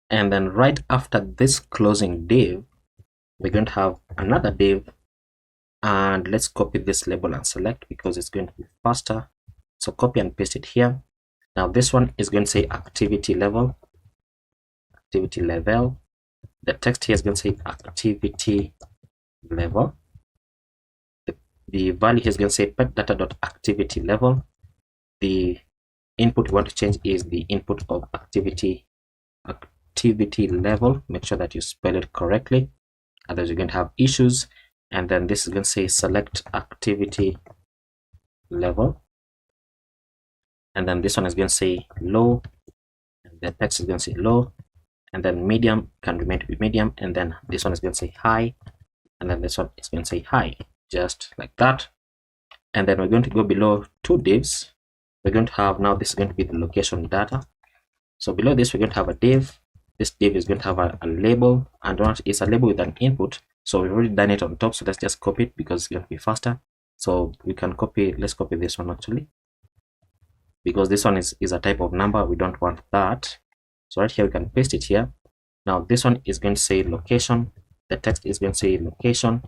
And then right after this closing div, we're going to have another div, and let's copy this label and select because it's going to be faster. So copy and paste it here. Now this one is going to say activity level. The text here is going to say activity level. The value here is going to say pet data.activity level. The input we want to change is the input of activity activity level. Make sure that you spell it correctly, otherwise you're going to have issues. And then this is going to say select activity level, and then this one is going to say low, and the text is going to say low, and then medium can be made to be medium, and then this one is going to say high, and then this one is going to say high, just like that. And then we're going to go below two divs. We're going to have, now this is going to be the location data. So below this we're going to have a div. This div is going to have a label, and it's a label with an input. So we've already done it on top, so let's just copy it because it's going to be faster. So we can copy, let's copy this one actually, because this one is a type of number. We don't want that. So right here we can paste it here. Now this one is going to say location, the text is going to say location,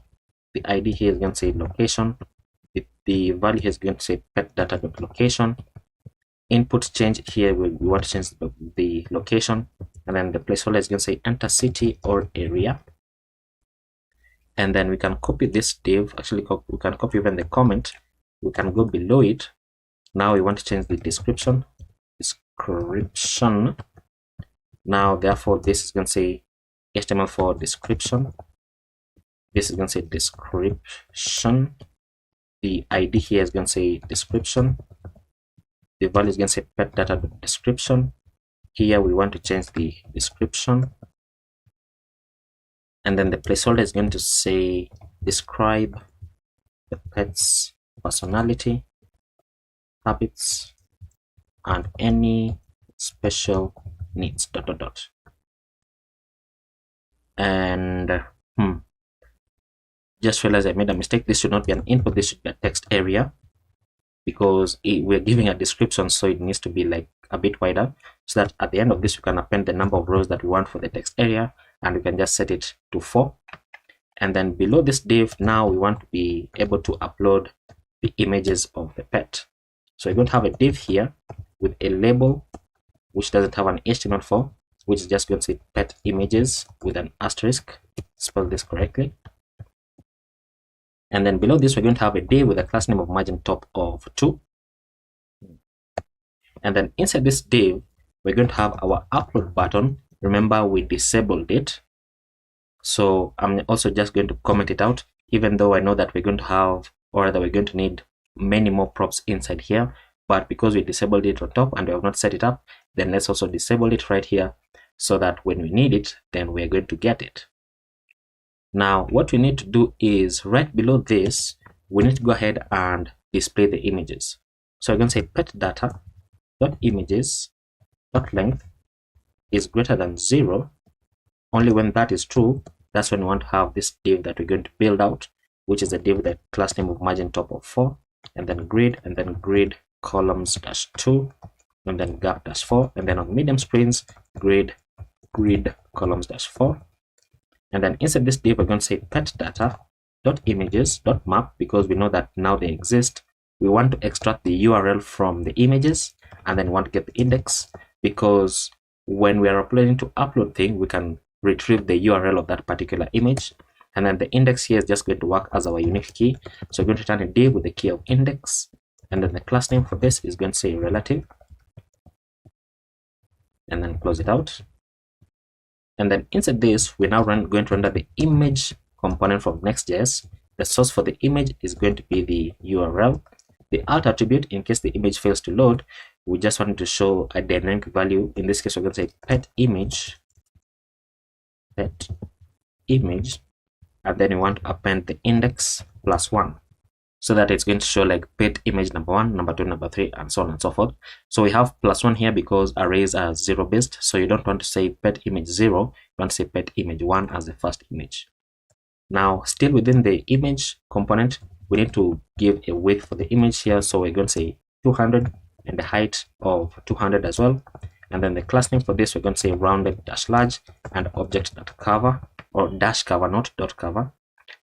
the ID here is going to say location, the value here is going to say pet data.location. Input change here, we want to change the location, and then the placeholder is going to say enter city or area. And then we can copy this div. Actually, we can copy even the comment. We can go below it. Now we want to change the description. Now therefore this is going to say HTML4 description. This is going to say description. The ID here is going to say description. The value is going to say pet data description. Here we want to change the description, and then the placeholder is going to say describe the pet's personality, habits, and any special needs ... And just realized I made a mistake. This should not be an input, this should be a text area, because we're giving a description, so it needs to be like a bit wider, so that at the end of this we can append the number of rows that we want for the text area, and we can just set it to 4. And then below this div, now we want to be able to upload the images of the pet. So we're going to have a div here with a label which doesn't have an HTML4, which is just going to say pet images with an asterisk. Spell this correctly. And then below this we're going to have a div with a class name of margin top of 2. And then inside this div we're going to have our upload button. Remember, we disabled it, so I'm also just going to comment it out, even though I know that we're going to have, or rather we're going to need many more props inside here, but because we disabled it on top and we have not set it up, then let's also disable it right here, so that when we need it, then we're going to get it. Now what we need to do is, right below this we need to go ahead and display the images. So we're going to say pet data dot images dot length is greater than 0. Only when that is true, that's when we want to have this div that we're going to build out, which is a div with a class name of margin top of 4, and then grid columns dash 2, and then gap dash 4, and then on medium springs grid columns dash 4. And then inside this div we're going to say pet data dot images dot map, because we know that now they exist. We want to extract the URL from the images, and then want to get the index, because when we are uploading to upload thing, we can retrieve the URL of that particular image, and then the index here is just going to work as our unique key. So we're going to return a div with the key of index, and then the class name for this is going to say relative, and then close it out. And then inside this we're now going to render the image component from Next.js. The source for the image is going to be the URL. The alt attribute, in case the image fails to load, we just want to show a dynamic value. In this case we're going to say pet image, and then we want to append the index +1, so that it's going to show like pet image number 1, number 2, number 3, and so on and so forth. So we have +1 here because arrays are 0 based, so you don't want to say pet image 0, you want to say pet image 1 as the first image. Now still within the image component, we need to give a width for the image here, so we're going to say 200, and the height of 200 as well. And then the class name for this, we're going to say rounded dash large and object.cover, or dash cover, not dot cover.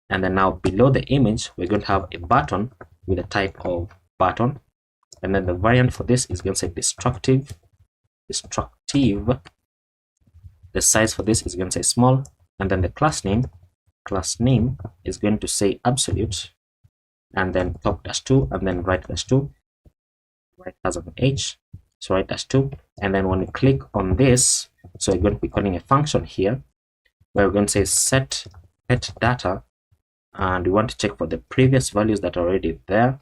And then now below the image we're going to have a button with a type of button, and then the variant for this is going to say destructive. The size for this is going to say small, and then the class name is going to say absolute, and then top dash 2, and then right dash 2. Right has an H, so right dash 2. And then when you click on this, So we're going to be calling a function here where we're going to say set pet data, and we want to check for the previous values that are already there.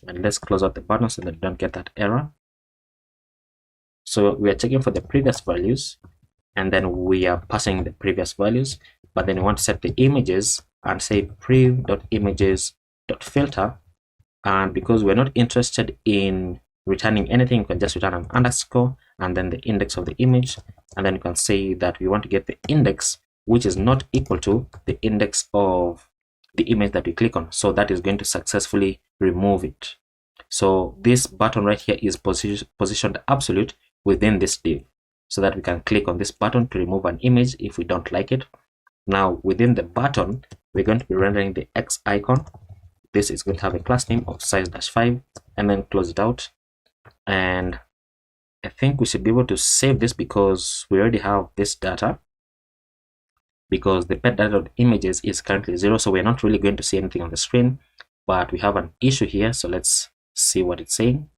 And let's close out the button so that we don't get that error. So we are checking for the previous values, and then we are passing the previous values, but then we want to set the images and say prev.images.filter. And because we're not interested in returning anything, you can just return an underscore and then the index of the image, and then you can say that we want to get the index which is not equal to the index of the image that we click on. So that is going to successfully remove it. So this button right here is positioned absolute within this div, so that we can click on this button to remove an image if we don't like it. Now within the button, we're going to be rendering the X icon. This is going to have a class name of size-5, and then close it out. And I think we should be able to save this because we already have this data, because the pet data of images is currently 0, so we're not really going to see anything on the screen, but we have an issue here. So let's see what it's saying.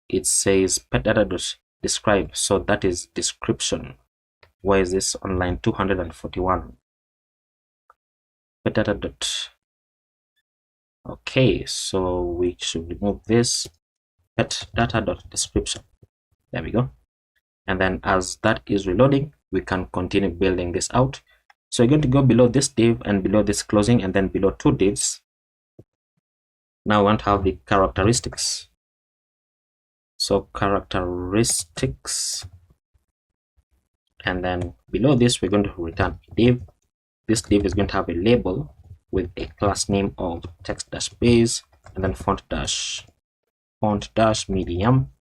It says pet data.describe, so that is description. Why is this on line 241? Pet data. Okay, so we should remove this pet data.description. There we go. And then as that is reloading, we can continue building this out. So you're going to go below this div and below this closing, and then below two divs. Now we want to have the characteristics. So characteristics, and then below this we're going to return a div. This div is going to have a label with a class name of text-base, and then font dash medium,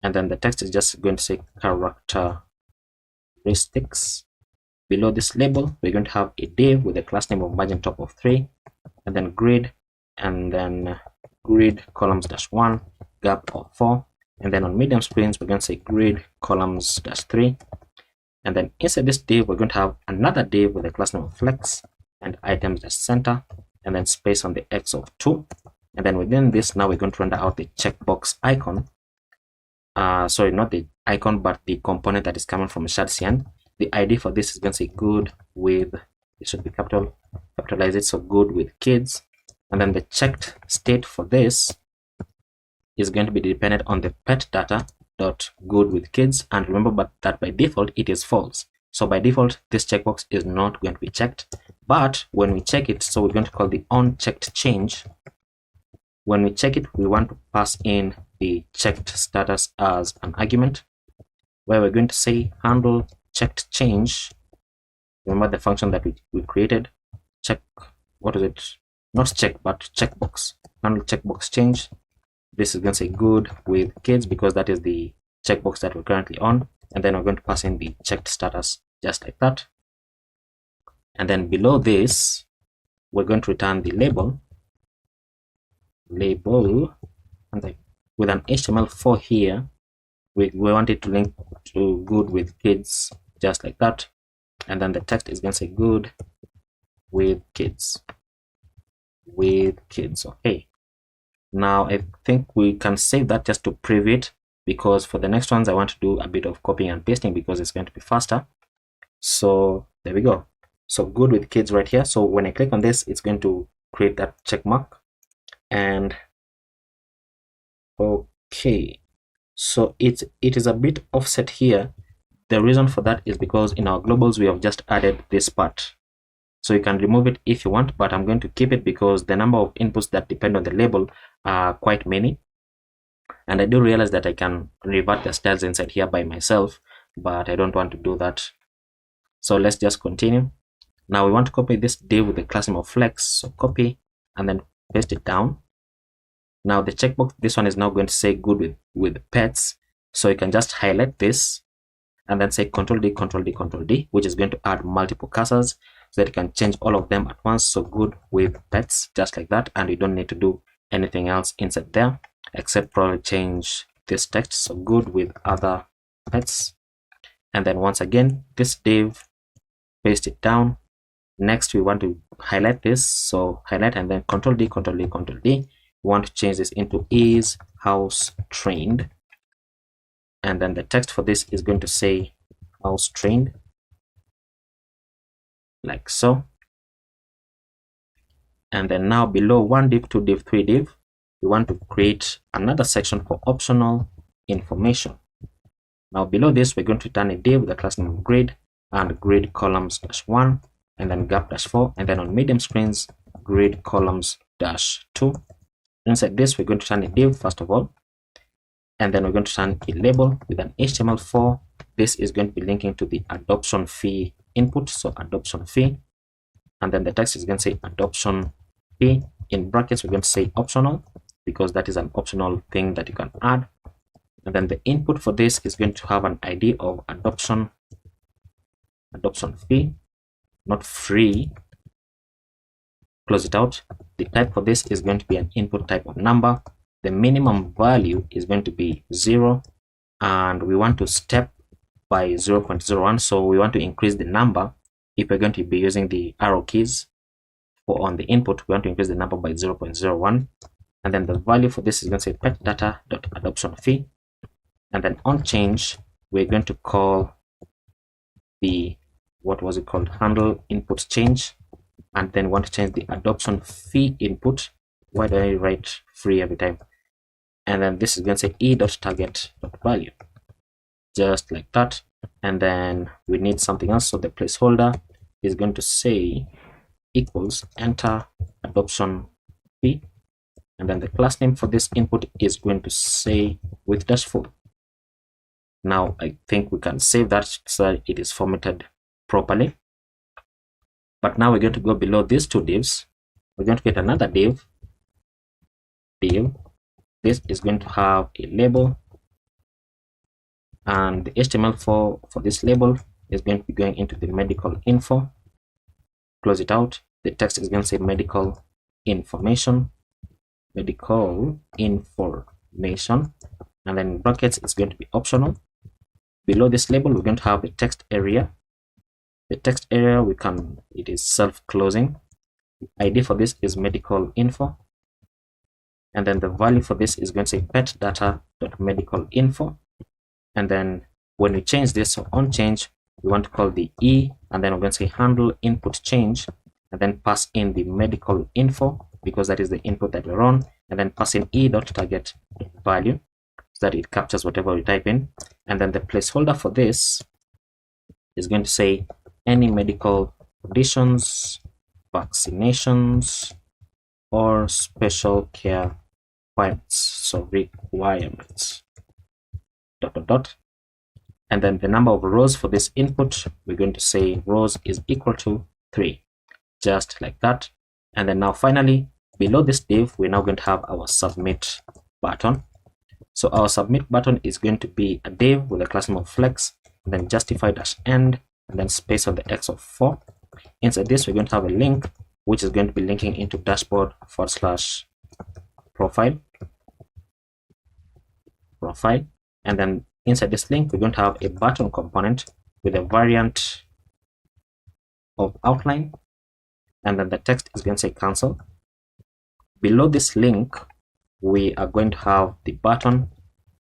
and then the text is just going to say characteristics. Below this label, we're going to have a div with a class name of margin top of 3, and then grid, and then grid columns -1, gap of 4, and then on medium screens, we're going to say grid columns -3. And then inside this div, we're going to have another div with a class name of flex and items-center, and then space on the X of 2. And then within this, now we're going to render out the checkbox icon. Sorry, not the icon, but the component that is coming from TsbSankara. The ID for this is going to say good with, it should be capitalize it, so good with kids. And then the checked state for this is going to be dependent on the pet data dot good with kids, and remember that by default it is false. So by default this checkbox is not going to be checked, but when we check it, so we're going to call the onChecked change. When we check it, we want to pass in the checked status as an argument, where we're going to say handle checked change. Remember the function that we created, check, what is it, not check but checkbox, handle checkbox change. This is going to say good with kids because that is the checkbox that we're currently on, and then we're going to pass in the checked status just like that. And then below this, we're going to return the label, and then with an HTML4 here, we want it to link to good with kids just like that. And then the text is going to say good with kids, okay. Now I think we can save that just to preview it, because for the next ones I want to do a bit of copying and pasting because it's going to be faster. So there we go. So good with kids right here. So when I click on this, it's going to create that check mark. And okay, so it is a bit offset here. The reason for that is because in our globals we have just added this part. So you can remove it if you want, but I'm going to keep it because the number of inputs that depend on the label are quite many. And I do realize that I can revert the styles inside here by myself, but I don't want to do that. So let's just continue. Now we want to copy this div with the class name of flex. So copy and then paste it down. Now the checkbox, this one is now going to say good with pets. So you can just highlight this and then say Control D, Control D, Control D, which is going to add multiple cursors so that you can change all of them at once. So good with pets, just like that. And you don't need to do anything else inside there, except probably change this text. So good with other pets. And then once again, this div, paste it down. Next, we want to highlight this. So highlight and then Control D, Control D, Control D. We want to change this into is house trained. and then the text for this is going to say mouse trained, like so. And then now below 1 div, 2 div, 3 div, we want to create another section for optional information. Now below this, we're going to return a div with the class name of grid and grid columns -1, and then gap -4, and then on medium screens, grid columns -2. Inside this, we're going to return a div first of all, and then we're going to return a label with an HTML4. This is going to be linking to the adoption fee input, so adoption fee, and then the text is going to say adoption fee. In brackets, we're going to say optional because that is an optional thing that you can add. And then the input for this is going to have an ID of adoption fee, not free. Close it out. The type for this is going to be an input type of number. The minimum value is going to be 0, and we want to step by 0.01, so we want to increase the number. If we're going to be using the arrow keys on the input, we want to increase the number by 0.01, and then the value for this is going to say pet data.adoption fee. And then on change, we're going to call the, what was it called, handle input change, and then want to change the adoption fee input. Why do I write free every time? And then this is going to say e.target.value, just like that. And then we need something else, so the placeholder is going to say equals enter adoption fee, and then the class name for this input is going to say with -4. Now I think we can save that so that it is formatted properly. But now we're going to go below these two divs. We're going to get another div. This is going to have a label, and the HTML4 for this label is going to be going into the medical info. Close it out. The text is going to say medical information, and then in brackets it's going to be optional. Below this label, we're going to have a text area. The text area, it is self-closing. The ID for this is medical info, and then the value for this is going to say pet data.medical info. And then when we change this, so on change, we want to call the e, and then we're going to say handle input change, and then pass in the medical info because that is the input that we're on, and then pass in e.target value so that it captures whatever we type in. And then the placeholder for this is going to say any medical conditions, vaccinations, or special care requirements. So requirements. ... And then the number of rows for this input, we're going to say rows is equal to 3, just like that. And then now finally, below this div, we're now going to have our submit button. So our submit button is going to be a div with a class name of flex, and then justify-end, and then space on the x of 4. Inside this, we're going to have a link, which is going to be linking into dashboard/profile. And then inside this link, we're going to have a button component with a variant of outline, and then the text is going to say cancel. Below this link, we are going to have the button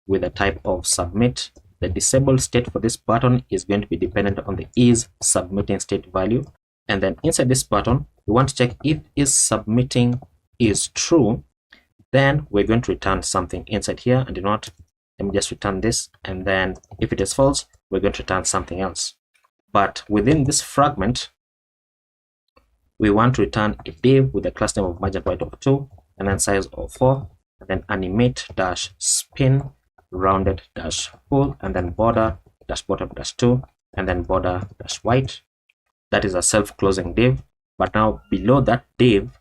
with a type of submit. The disabled state for this button is going to be dependent on the is submitting state value. And then inside this button, we want to check if is submitting is true. Then we're going to return something inside here, and let me just return this. And then if it is false, we're going to return something else. But within this fragment, we want to return a div with a class name of margin right of 2, and then size of 4, and then animate-spin rounded-full, and then border-bottom-2, and then border-white. That is a self-closing div. But now below that div,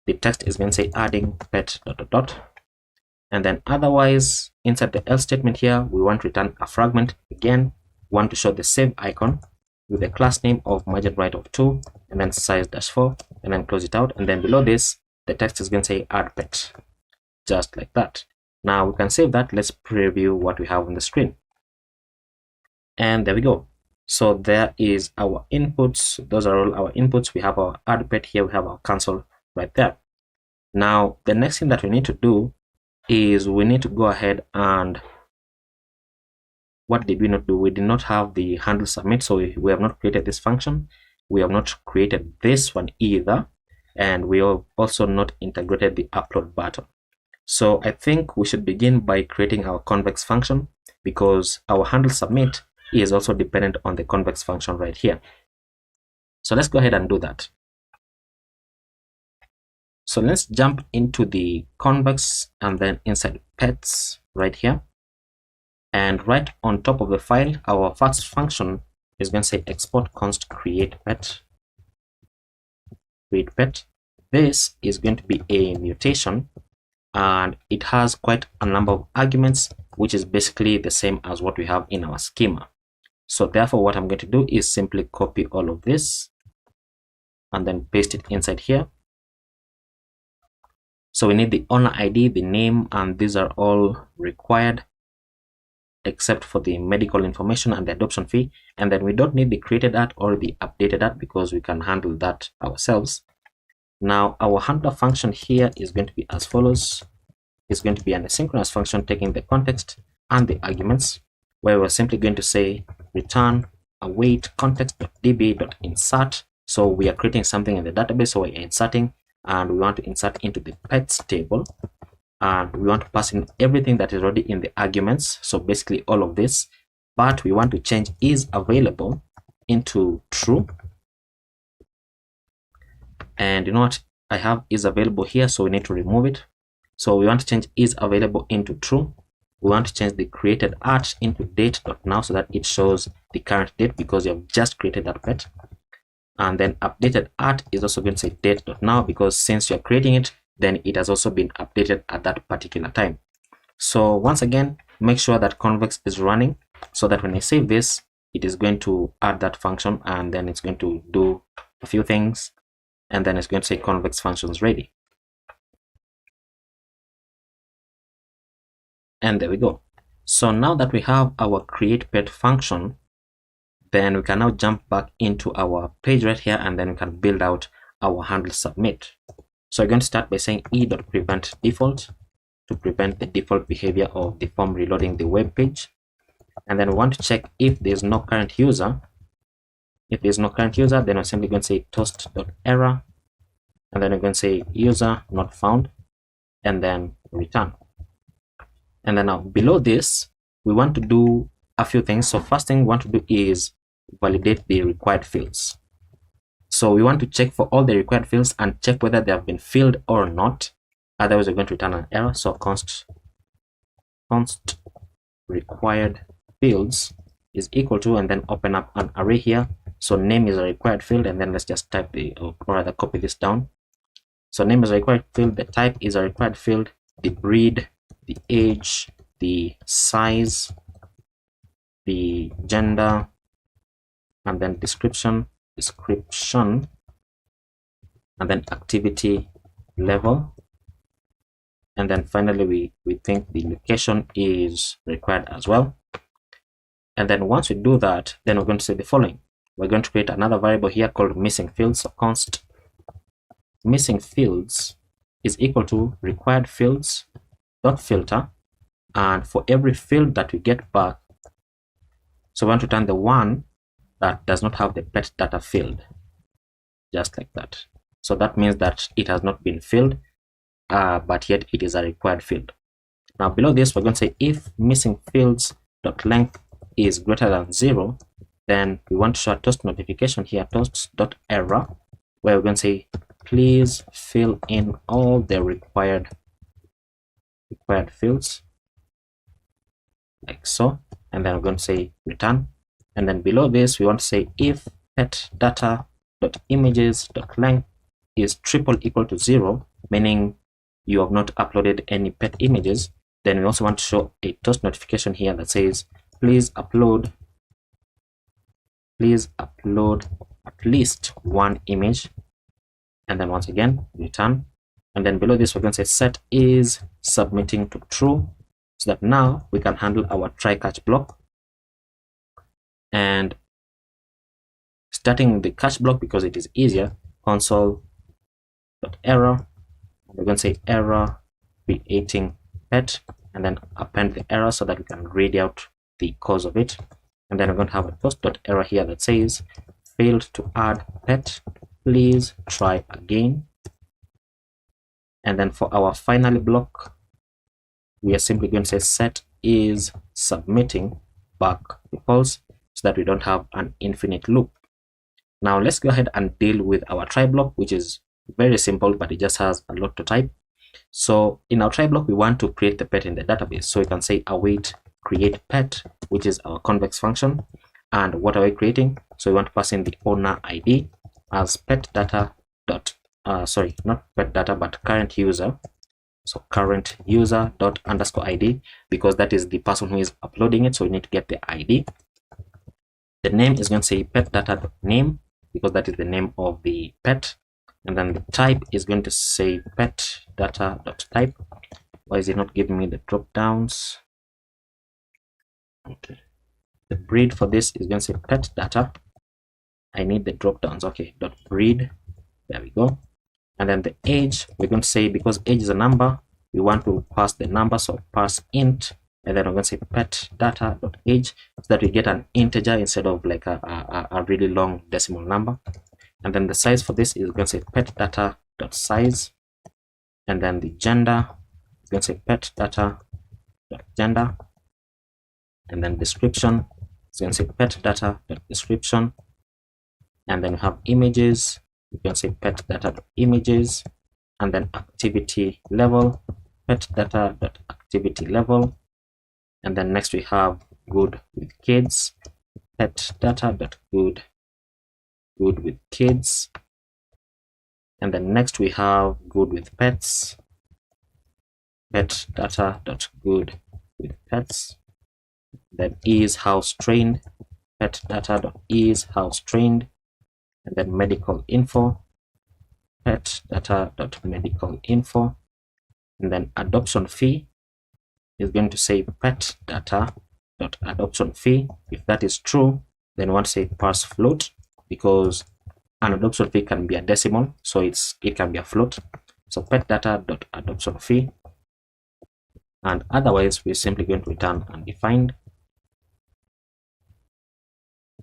the text is going to say adding pet ... And then otherwise, inside the else statement here, we want to return a fragment. Again, we want to show the save icon with the class name of margin right of 2, and then size-4, and then close it out. And then below this, the text is going to say add pet, just like that. Now we can save that. Let's preview what we have on the screen. And there we go. So there is our inputs. Those are all our inputs. We have our add pet here. We have our cancel right there. Now, the next thing that we need to do is we need to go ahead and what did we not do? We did not have the handle submit, so we have not created this function. We have not created this one either, and we have also not integrated the upload button. So I think we should begin by creating our convex function, because our handle submit is also dependent on the convex function right here. So let's go ahead and do that. So let's jump into the convex and then inside pets right here. And right on top of the file, our first function is going to say export const create pet. Create pet. This is going to be a mutation, and it has quite a number of arguments, which is basically the same as what we have in our schema. So therefore, what I'm going to do is simply copy all of this and then paste it inside here. So we need the owner ID, the name, and these are all required except for the medical information and the adoption fee. And then we don't need the created at or the updated at, because we can handle that ourselves. Now our handler function here is going to be as follows. It's going to be an asynchronous function taking the context and the arguments, where we're simply going to say return await context.db.insert. So we are creating something in the database, so we're inserting, and we want to insert into the pets table, and we want to pass in everything that is already in the arguments, so basically all of this, but we want to change is available into true. And you know what, I have is available here, so we need to remove it. So we want to change is available into true. We want to change the created at into date.now, so that it shows the current date, because you have just created that pet. And then updated at is also going to say date.now, because since you're creating it, then it has also been updated at that particular time. So once again, make sure that convex is running, so that when I save this, it is going to add that function, and then it's going to do a few things, and then it's going to say convex functions ready. And there we go. So now that we have our create pet function, then we can now jump back into our page right here, and then we can build out our handle submit. So we're going to start by saying e.prevent default to prevent the default behavior of the form reloading the web page. And then we want to check if there's no current user. If there's no current user, then we're simply going to say toast.error, and then we're going to say user not found, and then return. And then now below this, we want to do a few things. So first thing we want to do is validate the required fields. So we want to check for all the required fields and check whether they have been filled or not. Otherwise, we're going to return an error. So const required fields is equal to, and then open up an array here. So name is a required field, and then let's just type or rather copy this down. So name is a required field, the type is a required field, the breed, the age, the size, the gender, and then description, and then activity level. And then finally, we think the location is required as well. And then once we do that, then we're going to say the following. We're going to create another variable here called missing fields. So const missing fields is equal to required fields dot filter, and for every field that we get back, so we want to return the one that does not have the pet data field, just like that. So that means that it has not been filled, but yet it is a required field. Now below this, we're going to say if missing fields dot length is greater than 0, then we want to show a toast notification here, toast dot error, where we're going to say please fill in all the required fields, like so. And then we're going to say return. And then below this, we want to say if pet data dot images dot length is triple equal to 0, meaning you have not uploaded any pet images, then we also want to show a toast notification here that says please upload at least one image, and then once again return. And then below this, we're going to say set is submitting to true, so that now we can handle our try catch block. And starting the catch block, because it is easier, console.error, we're going to say error creating pet, and then append the error so that we can read out the cause of it. And then I'm going to have a post.error here that says failed to add pet, please try again. And then for our final block, we are simply going to say set is submitting back the false, so that we don't have an infinite loop. Now let's go ahead and deal with our try block, which is very simple, but it just has a lot to type. So in our try block, we want to create the pet in the database. So we can say await create pet, which is our convex function. And what are we creating? So we want to pass in the owner ID as pet data dot not pet data, but current user. So current user dot underscore ID, because that is the person who is uploading it. So we need to get the ID. The name is going to say pet data dot name, because that is the name of the pet. And then the type is going to say pet data dot type. Why is it not giving me the drop downs? Okay. The breed for this is going to say pet data. I need the drop downs. Okay, dot breed. There we go. And then the age, we're going to say, because age is a number, we want to pass the number, so pass int, and then we're going to say pet data dot age, so that we get an integer instead of like a really long decimal number. And then the size for this is going to say pet data dot size, and then the gender is going to say pet data dot gender, and then description is going to say pet data dot description, and then we have images. You can say pet data dot images, and then activity level, pet data dot activity level, and then next we have good with kids, pet data dot good with kids, and then next we have good with pets, pet data dot good with pets, then is house trained, pet data dot is house trained, and then medical info, pet data dot medical info, and then adoption fee is going to say pet data dot adoption fee. If that is true, then we want to say parse float, because an adoption fee can be a decimal, so it can be a float. So pet data dot adoption fee, and otherwise we're simply going to return undefined.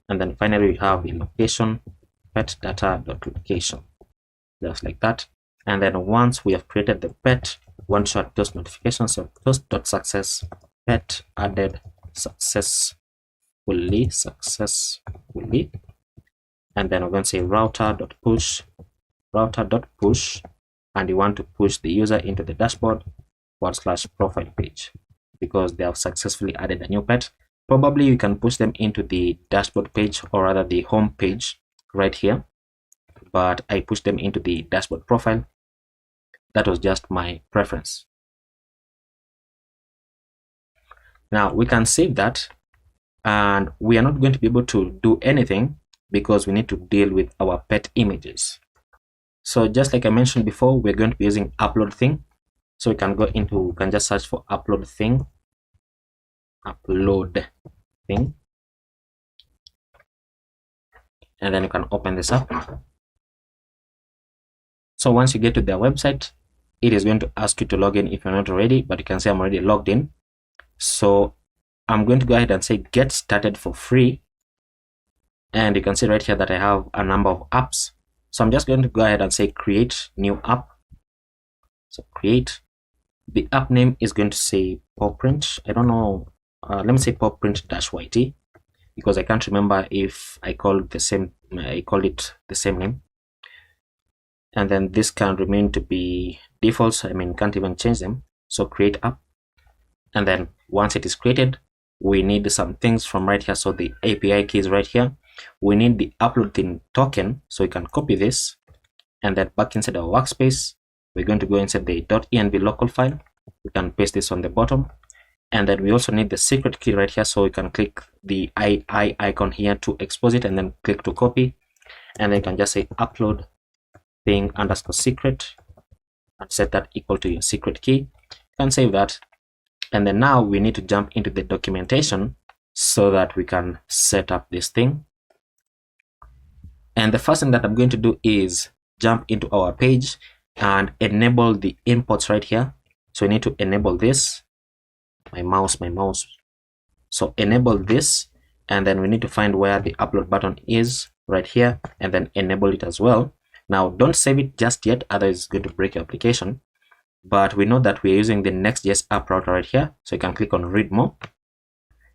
And then finally we have the location, pet data dot location, just like that. And then once we have created the pet, one shot toast notifications of toast dot success, pet added successfully, and then we're going to say router dot push, and you want to push the user into the dashboard / profile page, because they have successfully added a new pet. Probably you can push them into the dashboard page, or rather the home page right here, but I pushed them into the dashboard profile. That was just my preference. Now we can save that, and we are not going to be able to do anything because we need to deal with our pet images. So just like I mentioned before, we're going to be using upload thing. So we can just search for upload thing, and then you can open this up. So once you get to their website, it is going to ask you to log in if you're not already, but you can say I'm already logged in. So I'm going to go ahead and say get started for free, and you can see right here that I have a number of apps. So I'm just going to go ahead and say create new app. So create. The app name is going to say PawPrint. I don't know. Let me say PawPrint-YT, because I can't remember if I called it the same name. And then this can remain to be defaults. I mean, can't even change them. So create app, and then once it is created, we need some things from right here. So the API key is right here. We need the upload thing token, so we can copy this, and then back inside our workspace, we're going to go inside the .env local file. We can paste this on the bottom, and then we also need the secret key right here, so we can click the I icon here to expose it, and then click to copy, and then you can just say upload thing underscore secret and set that equal to your secret key. You can save that, and then now we need to jump into the documentation so that we can set up this thing. And the first thing that I'm going to do is jump into our page and enable the imports right here. So we need to enable this. My mouse. So enable this, and then we need to find where the upload button is right here, and then enable it as well. Now don't save it just yet, otherwise it's going to break your application. But we know that we're using the Next.js app router right here, so you can click on read more.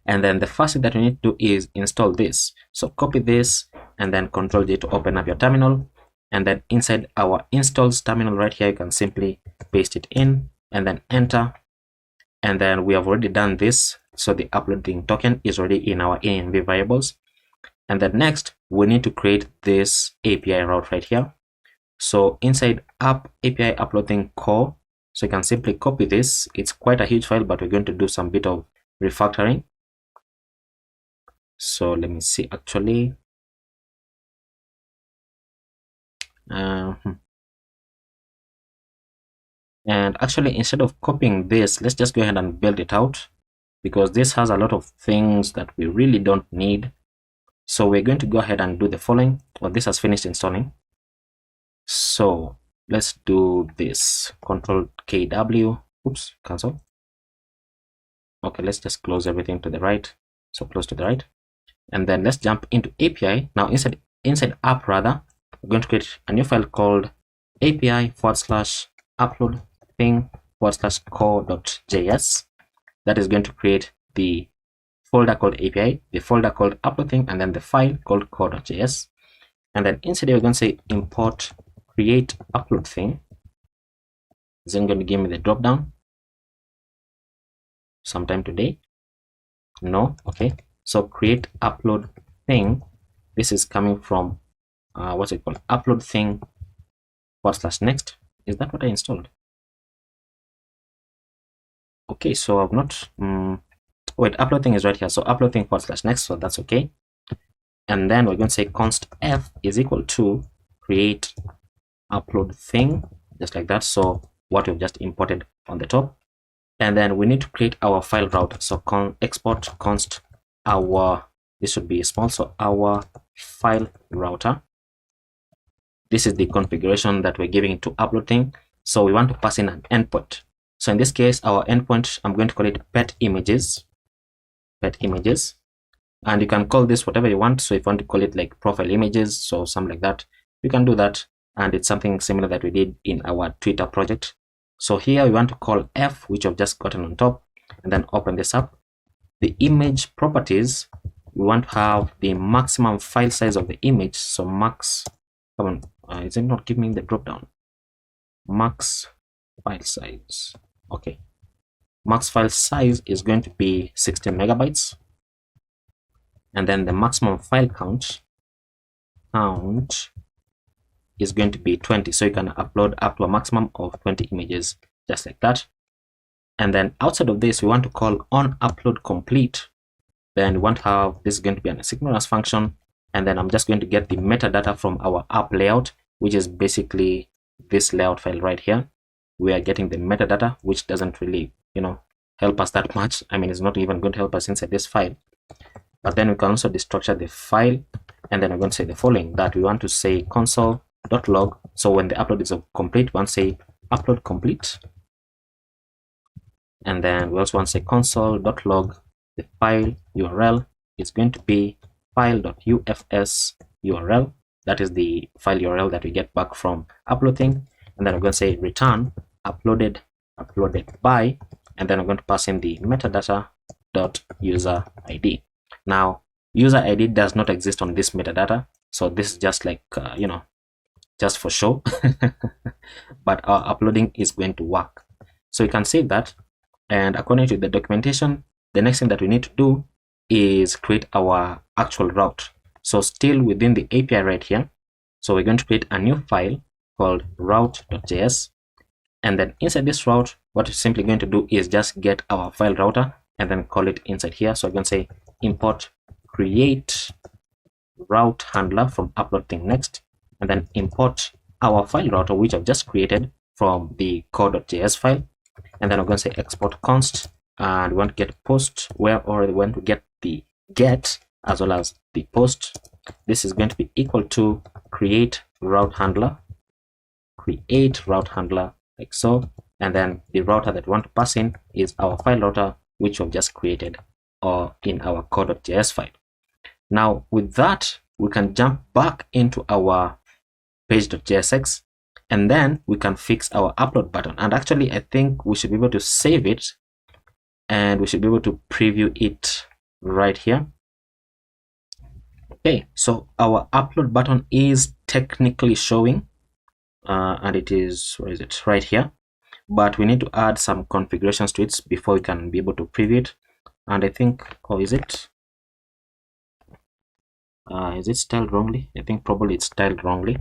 And then the first thing that we need to do is install this. So copy this and then Control J to open up your terminal. And then inside our installs terminal right here, you can simply paste it in and then enter. And then we have already done this. So the uploading token is already in our env variables. And then next, we need to create this API route right here. So inside app API uploading core, so you can simply copy this. It's quite a huge file, but we're going to do some bit of refactoring. So let me see actually. And actually, instead of copying this, let's just go ahead and build it out, because this has a lot of things that we really don't need. So we're going to go ahead and do the following. Well, this has finished installing. So let's do this. Control KW. Oops, cancel. Okay, let's just close everything to the right. So close to the right. And then let's jump into API. Now inside app rather, we're going to create a new file called API/upload thing/core.js. That is going to create the folder called API, the folder called upload thing, and then the file called core.js. And then inside we're going to say import create upload thing. It's then going to give me the drop down sometime today. No, okay. So create upload thing. This is coming from what's it called? Upload thing /next. Is that what I installed? Okay, so I've not wait, upload thing is right here. So upload thing /next, so that's okay. And then we're going to say const f is equal to create upload thing, just like that. So what we've just imported on the top. And then we need to create our file route. So export const our, this should be small, so our file router. This is the configuration that we're giving to upload thing. So we want to pass in an endpoint. So in this case, our endpoint, I'm going to call it pet images. And you can call this whatever you want. So if you want to call it like profile images, so something like that, you can do that. And it's something similar that we did in our Twitter project. So here we want to call f, which I've just gotten on top, and then open this up. The image properties, we want to have the maximum file size of the image. So max, come on, is it not giving me the drop down? Max file size. Okay, max file size is going to be 16 megabytes, and then the maximum file count is going to be 20. So you can upload up to a maximum of 20 images, just like that. And then outside of this, we want to call on upload complete. Then we want to have this is going to be an asynchronous function. And then I'm just going to get the metadata from our app layout, which is basically this layout file right here. We are getting the metadata, which doesn't really, help us that much. I mean, it's not even going to help us inside this file. But then we can also destructure the file. And then we're going to say the following, that we want to say console.log. So when the upload is complete, we want to say upload complete. And then we also want to say console.log. The file URL is going to be file.ufs URL. That is the file URL that we get back from uploading. And then we're going to say return uploaded by, and then I'm going to pass in the metadata dot user ID. Now user ID does not exist on this metadata, so this is just like just for show. But our uploading is going to work, so you can save that. And according to the documentation, the next thing that we need to do is create our actual route. So still within the API right here, so we're going to create a new file called route.js. And then inside this route, what we're simply going to do is just get our file router and then call it inside here. So we're going to say import create route handler from uploading next, and then import our file router, which I've just created from the core.js file. And then we're going to say export const, and we want to get post, where or we want to get the get as well as the post. This is going to be equal to create route handler, like so. And then the router that we want to pass in is our file router, which we've just created. or in our code.js file. Now with that, we can jump back into our page.jsx, and then we can fix our upload button. And actually, I think we should be able to save it, and we should be able to preview it right here. Okay, so our upload button is technically showing, and it is, where is it? Right here. But we need to add some configurations to it before we can be able to preview it. And I think, or is it styled wrongly? I think probably it's styled wrongly.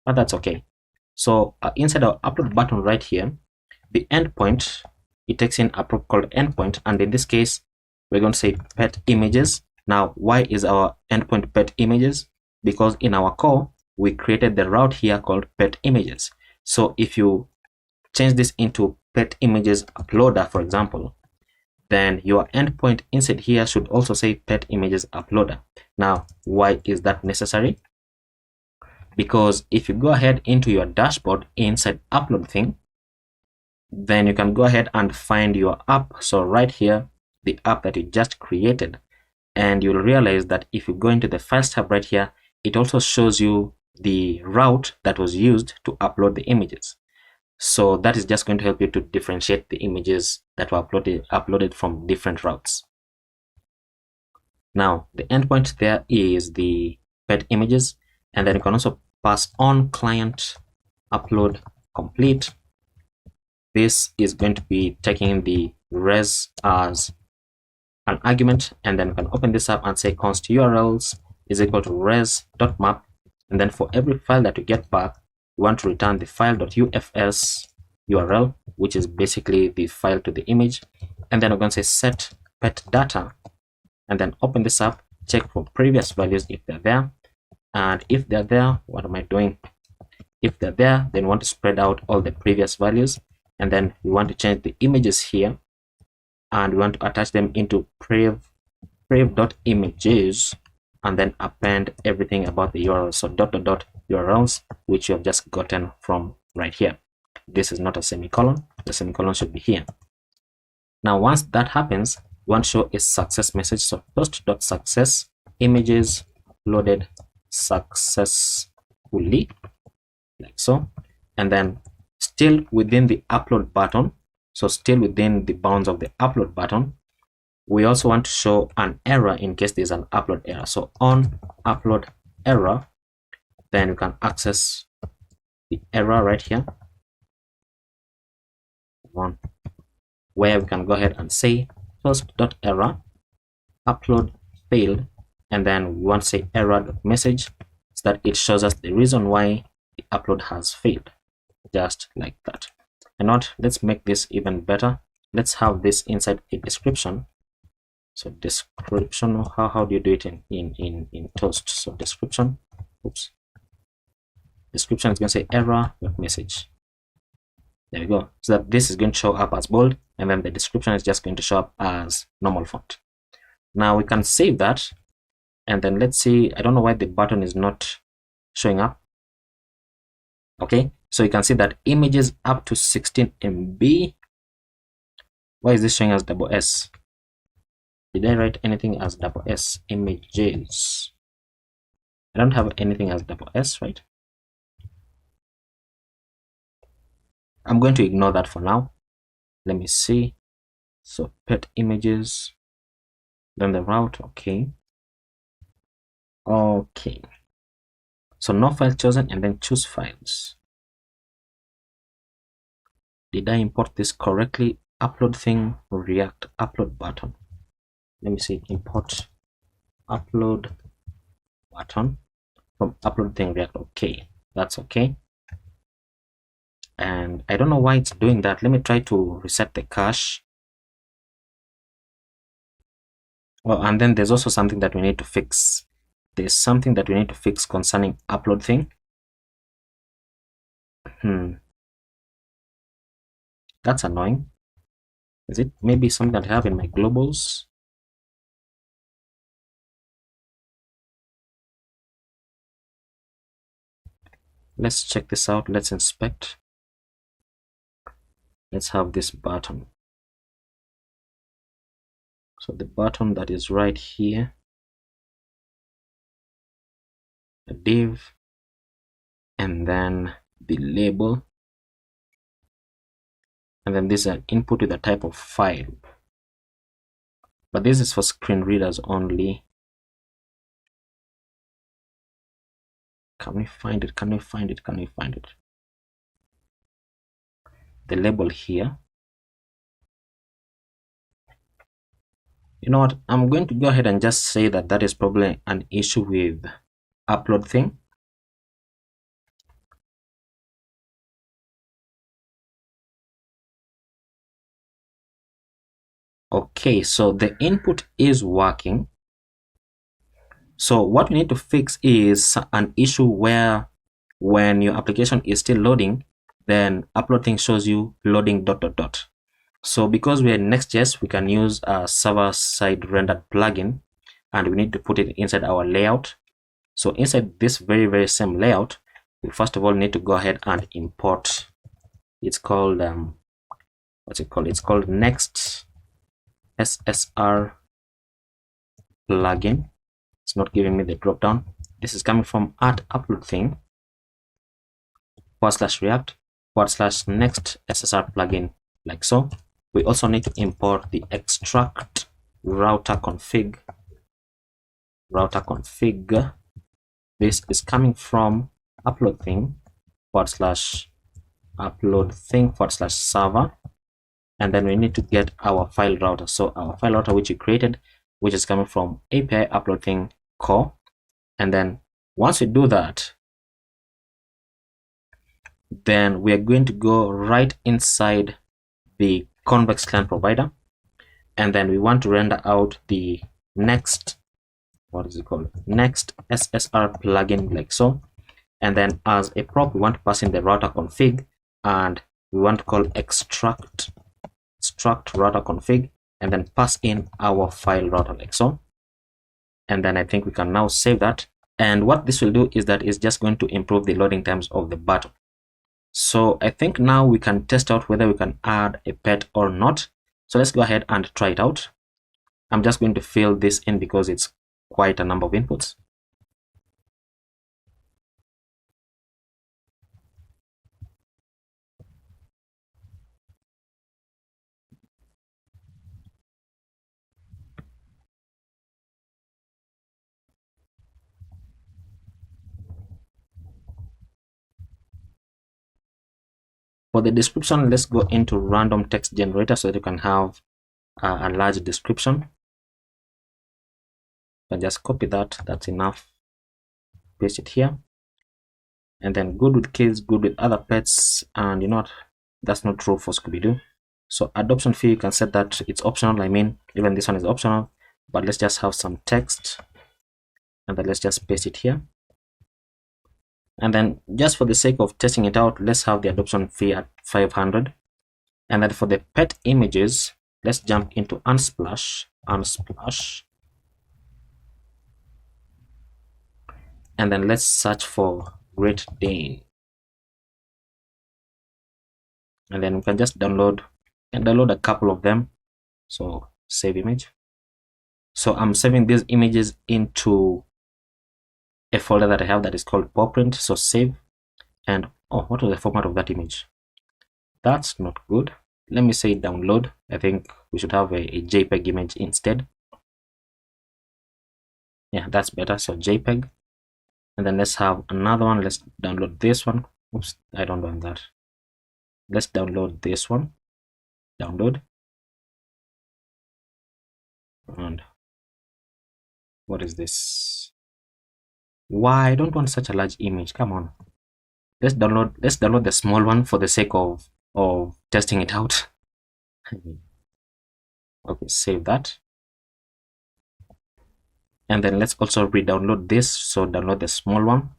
But that's okay. So inside our upload button right here, the endpoint, it takes in a prop called endpoint, and in this case we're going to say pet images. Now why is our endpoint pet images? Because in our core we created the route here called pet images. So if you change this into pet images uploader, for example, then your endpoint inside here should also say pet images uploader. Now why is that necessary? Because if you go ahead into your dashboard inside upload thing, then you can go ahead and find your app. So right here, the app that you just created, and you'll realize that if you go into the files tab right here, it also shows you the route that was used to upload the images. So that is just going to help you to differentiate the images that were uploaded from different routes. Now the endpoint there is the pet images, and then you can also pass on client upload complete. This is going to be taking the res as an argument, and then you can open this up and say const urls is equal to res.map, and then for every file that you get back, you want to return the file.ufs URL, which is basically the file to the image, and then we're going to say set pet data, and then open this up, check for previous values if they're there, and if they're there, what am I doing? If they're there, then we want to spread out all the previous values, and then we want to change the images here, and we want to attach them into prev.images, and then append everything about the URL. So dot URLs, which you have just gotten from right here. This is not a semicolon. The semicolon should be here. Now once that happens, we want to show a success message. So post.success images uploaded successfully, like so. And then still within the upload button, so still within the bounds of the upload button, we also want to show an error in case there's an upload error. So on upload error, then you can access the error right here, one, where we can go ahead and say post.error upload failed, and then we want to say error.message, so that it shows us the reason why the upload has failed, just like that. And not, let's make this even better. Let's have this inside a description. So description, how do you do it in Toast? So description, description is going to say error.message. There we go. So that this is going to show up as bold, and then the description is just going to show up as normal font. Now we can save that, and then let's see, I don't know why the button is not showing up. Okay, so you can see that images up to 16 MB. Why is this showing as double S? Did I write anything as double S? Images. I don't have anything as double S, right? I'm going to ignore that for now. Let me see. So pet images, then the route. Okay. Okay. So no file chosen, and then choose files. Did I import this correctly? Upload thing, React upload button. Let me see. Import upload button from upload thing React. Okay, that's okay. And I don't know why it's doing that. Let me try to reset the cache. Oh, and then there's also something that we need to fix. There's something that we need to fix concerning upload thing. That's annoying. Is it maybe something that I have in my globals? Let's check this out. Let's inspect. Let's have this button. So the button that is right here, a div, and then the label, and then this is an input with a type of file, but this is for screen readers only. Can we find it? Can we find it? Can we find it? The label here. You know what? I'm going to go ahead and just say that that is probably an issue with upload thing. Okay, so the input is working. So what we need to fix is an issue where when your application is still loading, then upload thing shows you loading ... So because we're in Next.js, we can use a server-side rendered plugin, and we need to put it inside our layout. So inside this very same layout, we first of all need to go ahead and import. It's called what's it called? It's called Next SSR plugin. It's not giving me the drop down. This is coming from @upload thing /react /next SSR plugin, like so. We also need to import the extract router config. This is coming from upload thing /upload thing /server, and then we need to get our file router. So our file router which we created, which is coming from API upload thing core, and then once we do that, then we are going to go right inside the convex client provider, and then we want to render out the next, what is it called, next SSR plugin, like so. And then as a prop, we want to pass in the router config, and we want to call extract router config, and then pass in our file router, like so. And then I think we can now save that. And what this will do is that it's just going to improve the loading times of the button. So I think now we can test out whether we can add a pet or not. So let's go ahead and try it out. I'm just going to fill this in because it's quite a number of inputs. For the description, let's go into random text generator so that you can have a large description. And just copy that, that's enough. Paste it here. And then good with kids, good with other pets, and you know what, that's not true for Scooby-Doo. So adoption fee, you can set that it's optional. I mean, even this one is optional, but let's just have some text, and then let's just paste it here. And then just for the sake of testing it out, let's have the adoption fee at 500. And then for the pet images, let's jump into Unsplash, and then let's search for Great Dane. And then we can just download a couple of them. So save image. So I'm saving these images into a folder that I have that is called pawprint. So save. And oh, what was the format of that image? That's not good. Let me say download. I think we should have a JPEG image instead. Yeah, that's better. So JPEG. And then let's have another one. Let's download this one. Oops, I don't want that. Let's download this one. Download. And what is this? Why? I don't want such a large image. Come on. Let's download the small one for the sake of testing it out. Okay, save that. And then let's also re-download this. So download the small one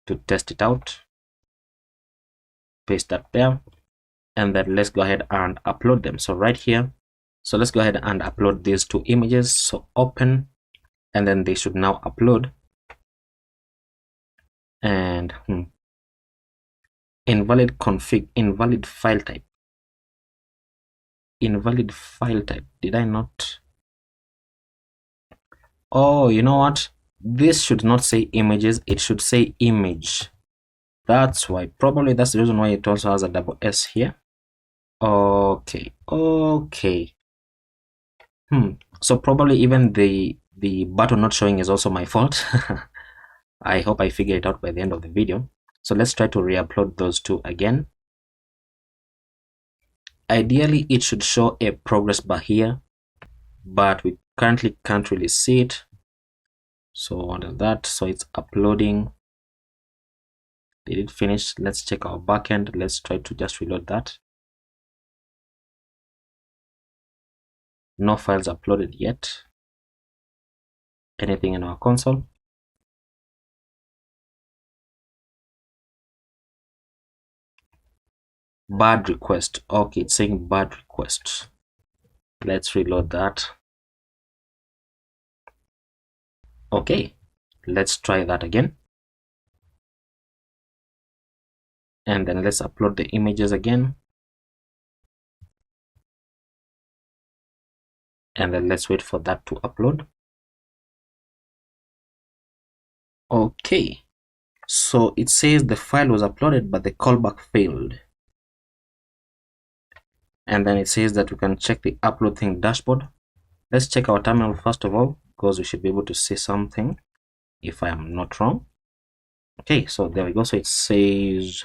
to test it out. Paste that there. And then let's go ahead and upload them. So right here. So let's go ahead and upload these two images. So open, and then they should now upload. and invalid config, invalid file type. Invalid file type. Did I not? Oh, you know what? This should not say images, it should say image. That's why. Probably that's the reason why it also has a double S here. Okay, okay. So probably even the button not showing is also my fault. I hope I figure it out by the end of the video. So let's try to re-upload those two again. Ideally, it should show a progress bar here, but we currently can't really see it. So what is that? So it's uploading. Did it finish? Let's check our backend. Let's try to just reload that. No files uploaded yet. Anything in our console? Bad request. Okay, it's saying bad request. Let's reload that. Okay, let's try that again. And then let's upload the images again. And then let's wait for that to upload. Okay, so it says the file was uploaded, but the callback failed. And then it says that we can check the upload thing dashboard. Let's check our terminal first of all, because we should be able to see something if I am not wrong. Okay, so there we go. So it says,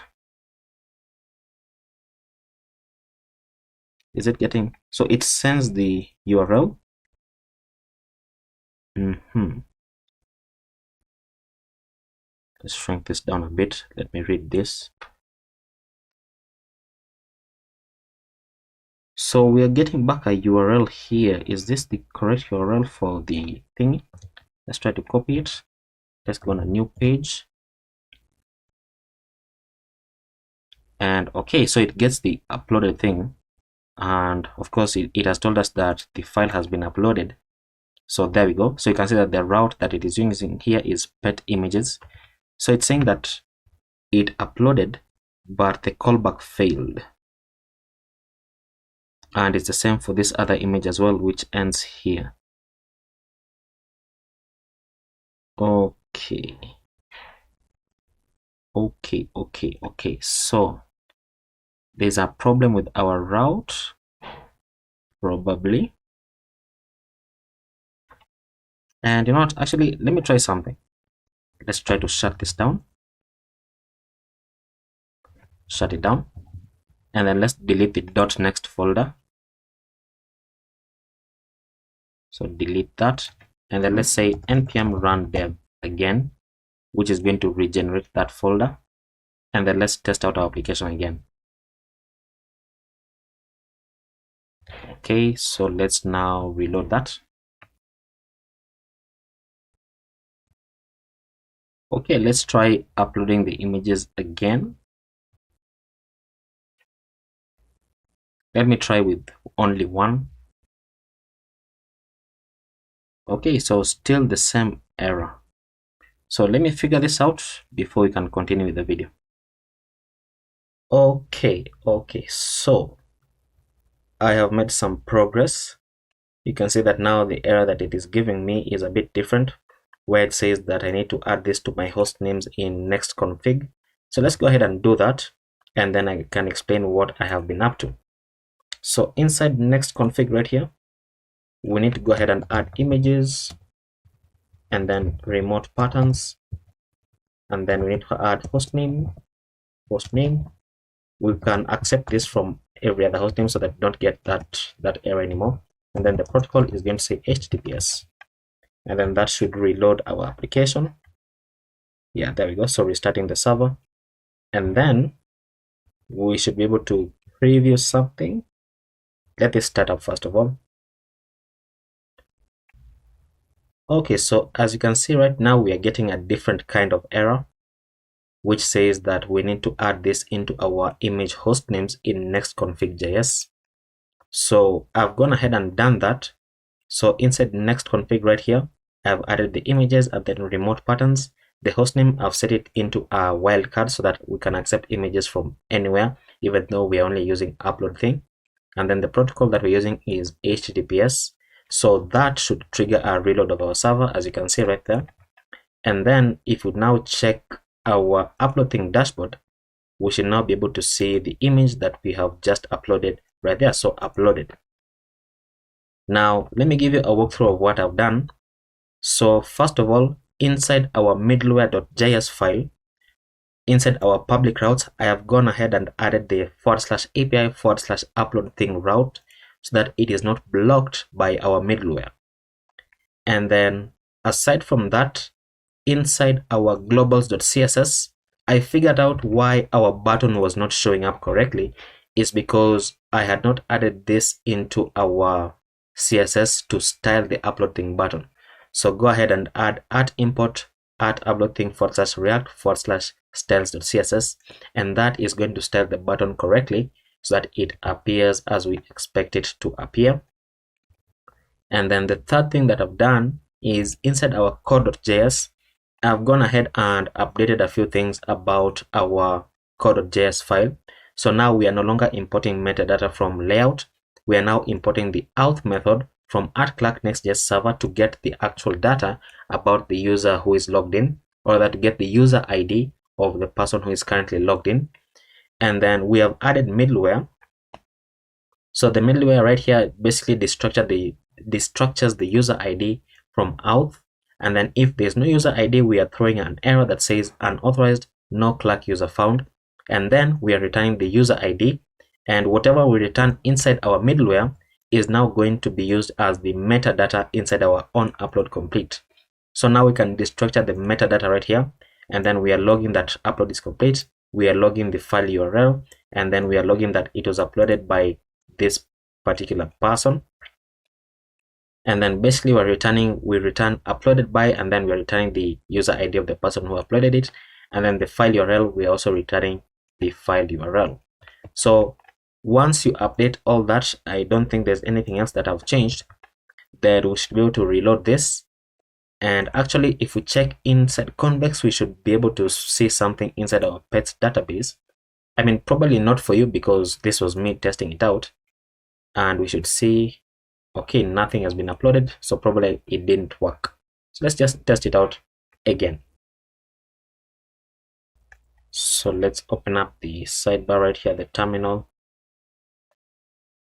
is it getting, so it sends the URL. Let's shrink this down a bit. Let me read this. So we are getting back a URL here. Is this the correct URL for the thing? Let's try to copy it. Let's go on a new page. And okay, so it gets the uploaded thing. And of course, it has told us that the file has been uploaded. So there we go. So you can see that the route that it is using here is pet images. So it's saying that it uploaded, but the callback failed. And it's the same for this other image as well, which ends here. Okay. Okay. So there's a problem with our route, probably. And you know what? Actually, let me try something. Let's try to shut this down. Shut it down. And then let's delete the .next folder. So delete that. And then let's say npm run dev again, which is going to regenerate that folder. And then let's test out our application again. Okay, so let's now reload that. Okay, let's try uploading the images again. Let me try with only one. Okay, so still the same error. So let me figure this out before we can continue with the video. Okay, so I have made some progress. You can see that now the error that it is giving me is a bit different, where it says that I need to add this to my host names in next config. So let's go ahead and do that, and then I can explain what I have been up to. So inside next config right here, we need to go ahead and add images, and then remote patterns, and then we need to add hostname. We can accept this from every other hostname so that we don't get that error anymore. And then the protocol is going to say HTTPS, and then that should reload our application. Yeah, there we go. So restarting the server, and then we should be able to preview something. Let this start up first of all. Okay, so as you can see right now, we are getting a different kind of error, which says that we need to add this into our image host names in next config.js. So I've gone ahead and done that. So inside next config right here, I've added the images and then remote patterns, The hostname, I've set it into a wildcard so that we can accept images from anywhere, even though we are only using upload thing. And then the protocol that we're using is HTTPS. So that should trigger a reload of our server, as you can see right there. And then if we now check our upload thing dashboard, we should now be able to see the image that we have just uploaded right there. So uploaded. Now, let me give you a walkthrough of what I've done. So first of all, inside our middleware.js file, inside our public routes, I have gone ahead and added the /API/upload thing route so that it is not blocked by our middleware. And then aside from that, inside our globals.css, I figured out why our button was not showing up correctly is because I had not added this into our CSS to style the upload thing button. So go ahead and add @import @upload thing /react /styles.css, and that is going to style the button correctly so that it appears as we expect it to appear. And then the third thing that I've done is inside our core.js, I've gone ahead and updated a few things about our core.js file. So now we are no longer importing metadata from layout. We are now importing the auth method from @ClarkNextJS server to get the actual data about the user who is logged in, or that to get the user ID of the person who is currently logged in. And then we have added middleware. So the middleware right here basically destructures the user ID from auth. And then if there's no user ID, we are throwing an error that says unauthorized, no Clark user found. And then we are returning the user ID, and whatever we return inside our middleware is now going to be used as the metadata inside our onUpload complete. So now we can destructure the metadata right here, and then we are logging that upload is complete. We are logging the file URL, and then we are logging that it was uploaded by this particular person. And then basically we return uploaded by, and then we're returning the user ID of the person who uploaded it. And then the file URL, we're also returning the file URL. So once you update all that, I don't think there's anything else that I've changed. Then we should be able to reload this. And actually, if we check inside Convex, we should be able to see something inside our pets database. I mean, probably not for you because this was me testing it out. And we should see, okay, nothing has been uploaded, so probably it didn't work. So let's just test it out again. So let's open up the sidebar right here, the terminal.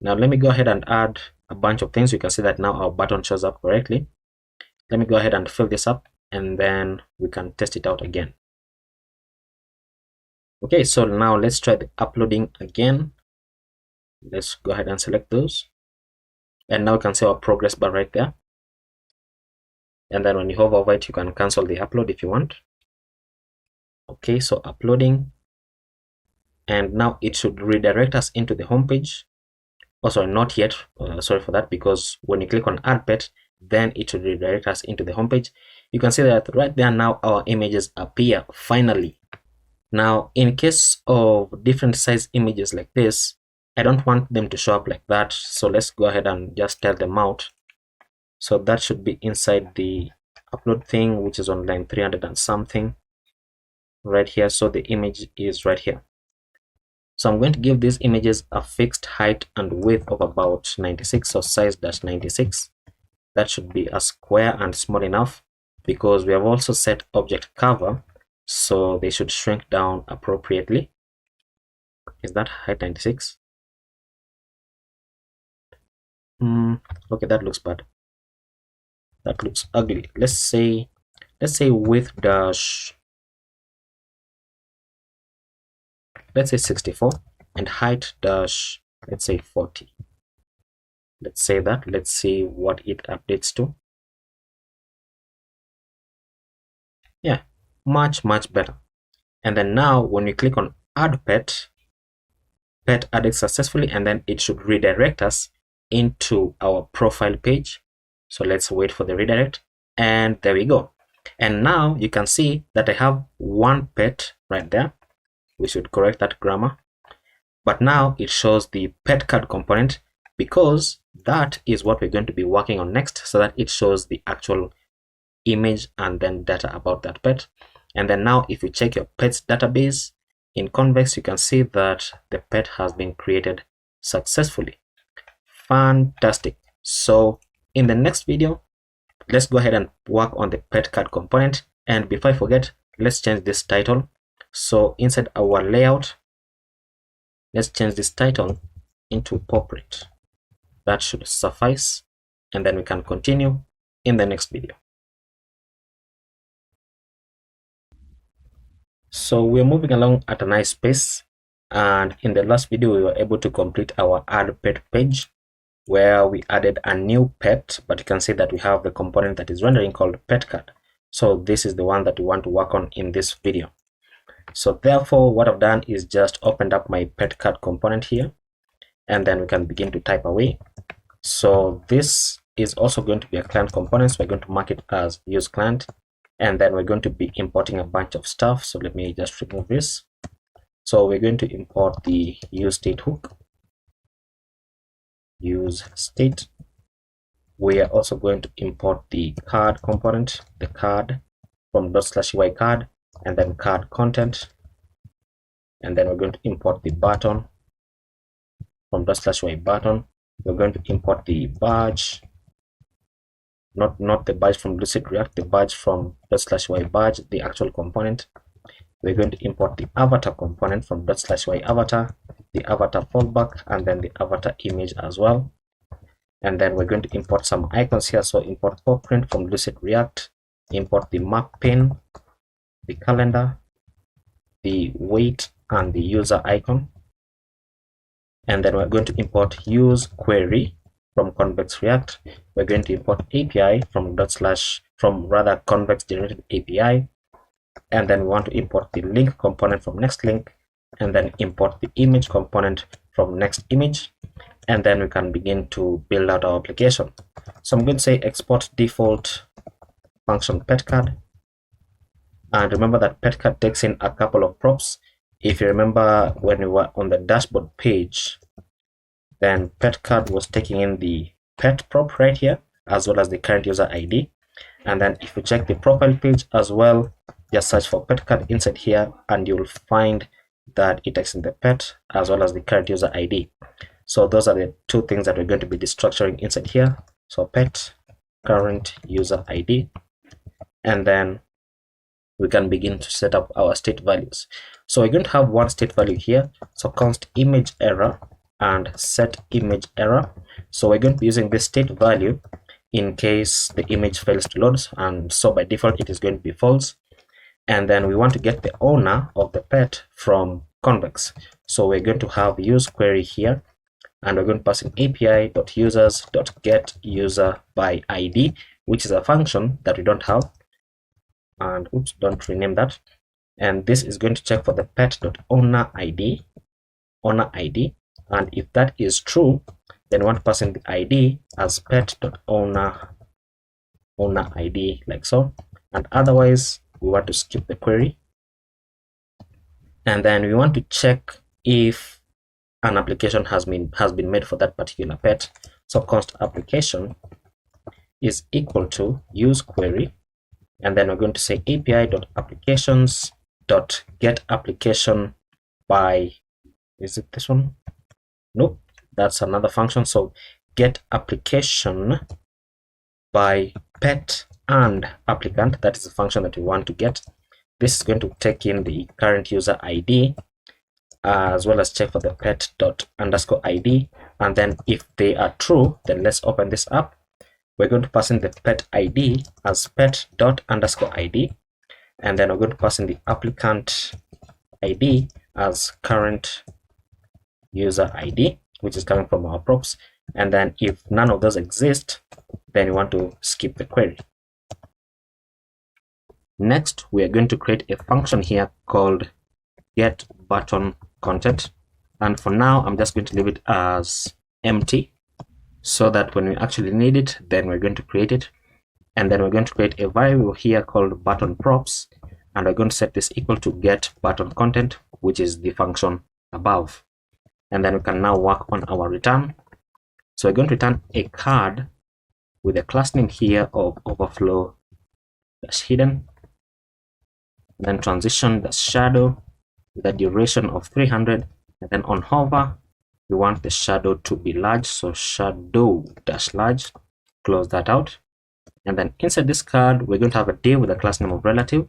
Now let me go ahead and add a bunch of things. You can see that now our button shows up correctly. Let me go ahead and fill this up, and then we can test it out again. Okay, so now let's try the uploading again. Let's go ahead and select those. And now you can see our progress bar right there. And then when you hover over it, you can cancel the upload if you want. Okay, so uploading. And now it should redirect us into the home page. Oh, sorry, not yet. Sorry for that, because when you click on Add Pet, then it should redirect us into the home page. You can see that right there now our images appear finally. Now, in case of different size images like this, I don't want them to show up like that. So let's go ahead and just tell them out. So that should be inside the upload thing, which is on line 300 and something right here. So the image is right here. So I'm going to give these images a fixed height and width of about 96 or size-96. That should be a square and small enough because we have also set object cover, so they should shrink down appropriately. Is that height 96? Okay, that looks bad. That looks ugly. Let's say width dash, let's say 64, and height dash, let's say 40. Let's say that. Let's see what it updates to. Yeah, much better. And then now when we click on Add Pet, pet added successfully, and then it should redirect us into our profile page. So let's wait for the redirect, and there we go. And now you can see that I have one pet right there. We should correct that grammar, but now it shows the pet card component because that is what we're going to be working on next, so that it shows the actual image and then data about that pet. And then now if you check your pets database in Convex, you can see that the pet has been created successfully. Fantastic. So in the next video, let's go ahead and work on the pet card component. And before I forget, let's change this title. So inside our layout, let's change this title into portrait. That should suffice. And then we can continue in the next video. So we're moving along at a nice pace. And in the last video, we were able to complete our add pet page, where we added a new pet, but you can see that we have the component that is rendering called pet card. So this is the one that we want to work on in this video. So therefore, what I've done is just opened up my pet card component here, and then we can begin to type away. So this is also going to be a client component, so we're going to mark it as use client, and then we're going to be importing a bunch of stuff. So let me just remove this. So we're going to import the use state hook, use state. We are also going to import the card component, the card from ./UI card, and then card content. And then we're going to import the button from ./UI button. We're going to import the badge, not the badge from Lucid React, the badge from ./UI badge, the actual component. We're going to import the avatar component from ./UI avatar, the avatar fallback, and then the avatar image as well. And then we're going to import some icons here. So import footprint from Lucid React, import the map pin, the calendar, the weight, and the user icon. And then we're going to import use query from Convex React. We're going to import API from Convex generated API. And then we want to import the link component from next link, and then import the image component from next image. And then we can begin to build out our application. So I'm going to say export default function pet card. And remember that pet card takes in a couple of props. If you remember when we were on the dashboard page, then pet card was taking in the pet prop right here, as well as the current user ID. And then if you check the profile page as well, just search for pet card inside here, and you'll find that it takes in the pet as well as the current user ID. So those are the two things that we're going to be destructuring inside here. So pet, current user ID, and then we can begin to set up our state values. So we're going to have one state value here. So const image error and set image error. So we're going to be using this state value in case the image fails to load, and so by default it is going to be false. And then we want to get the owner of the pet from Convex. So we're going to have use query here, and we're going to pass in api.users.getUserById, which is a function that we don't have. And oops, don't rename that. And this is going to check for the pet.ownerID, owner ID. And if that is true, then we want to pass in the ID as pet.owner ID, like so. And otherwise, we want to skip the query. And then we want to check if an application has been made for that particular pet. So const application is equal to use query, and then we're going to say api.applications.getApplication by, is it this one? Nope, that's another function. So get application by pet and applicant, that is the function that we want to get. This is going to take in the current user ID as well as check for the pet._ID, and then if they are true, then let's open this up. We're going to pass in the pet ID as pet._ID, and then we're going to pass in the applicant ID as current user ID, which is coming from our props. And then if none of those exist, then we want to skip the query. Next, we are going to create a function here called get button content, and for now I'm just going to leave it as empty, so that when we actually need it, then we're going to create it. And then we're going to create a variable here called button props, and we're going to set this equal to get button content, which is the function above. And then we can now work on our return. So we're going to return a card with a class name here of overflow-hidden. then transition the shadow with a duration of 300, and then on hover we want the shadow to be large, so shadow dash large, close that out. And then inside this card we're going to have a div with a class name of relative.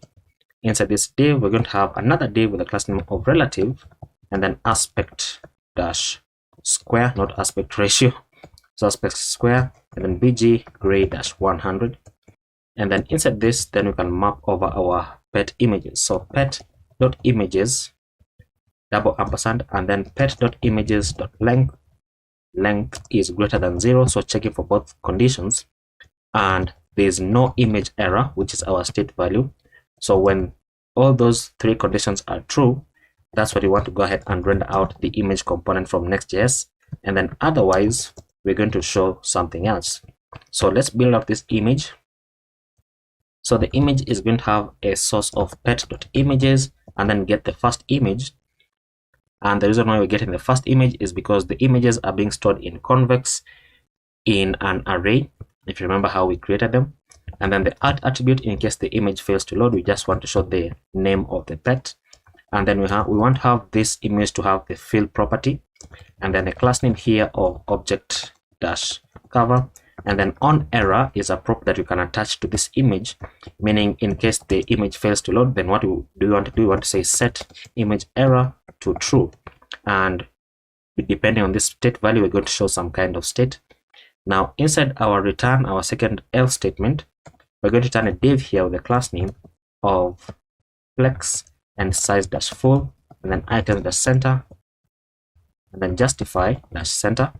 Inside this div we're going to have another div with a class name of relative, and then aspect dash square, not aspect ratio, so aspect square, and then bg gray dash 100. And then inside this, then we can map over our pet images. So pet.images double ampersand, and then pet.images.length, length is greater than 0, so checking for both conditions, and there is no image error, which is our state value. So when all those three conditions are true, that's what you want to go ahead and render out the image component from Next.js, and then otherwise we're going to show something else. So let's build up this image. So the image is going to have a source of pet.images, and then get the first image. And the reason why we're getting the first image is because the images are being stored in convex in an array, if you remember how we created them. And then the art attribute, in case the image fails to load, we just want to show the name of the pet. And then we want to have this image to have the fill property, and then the class name here of object dash cover. And then on error is a prop that you can attach to this image, meaning in case the image fails to load, then what do you want to do? You want to say set image error to true, and depending on this state value, we're going to show some kind of state. Now inside our return, our second else statement, we're going to turn a div here with a class name of flex and size dash full, and then items dash center, and then justify dash center.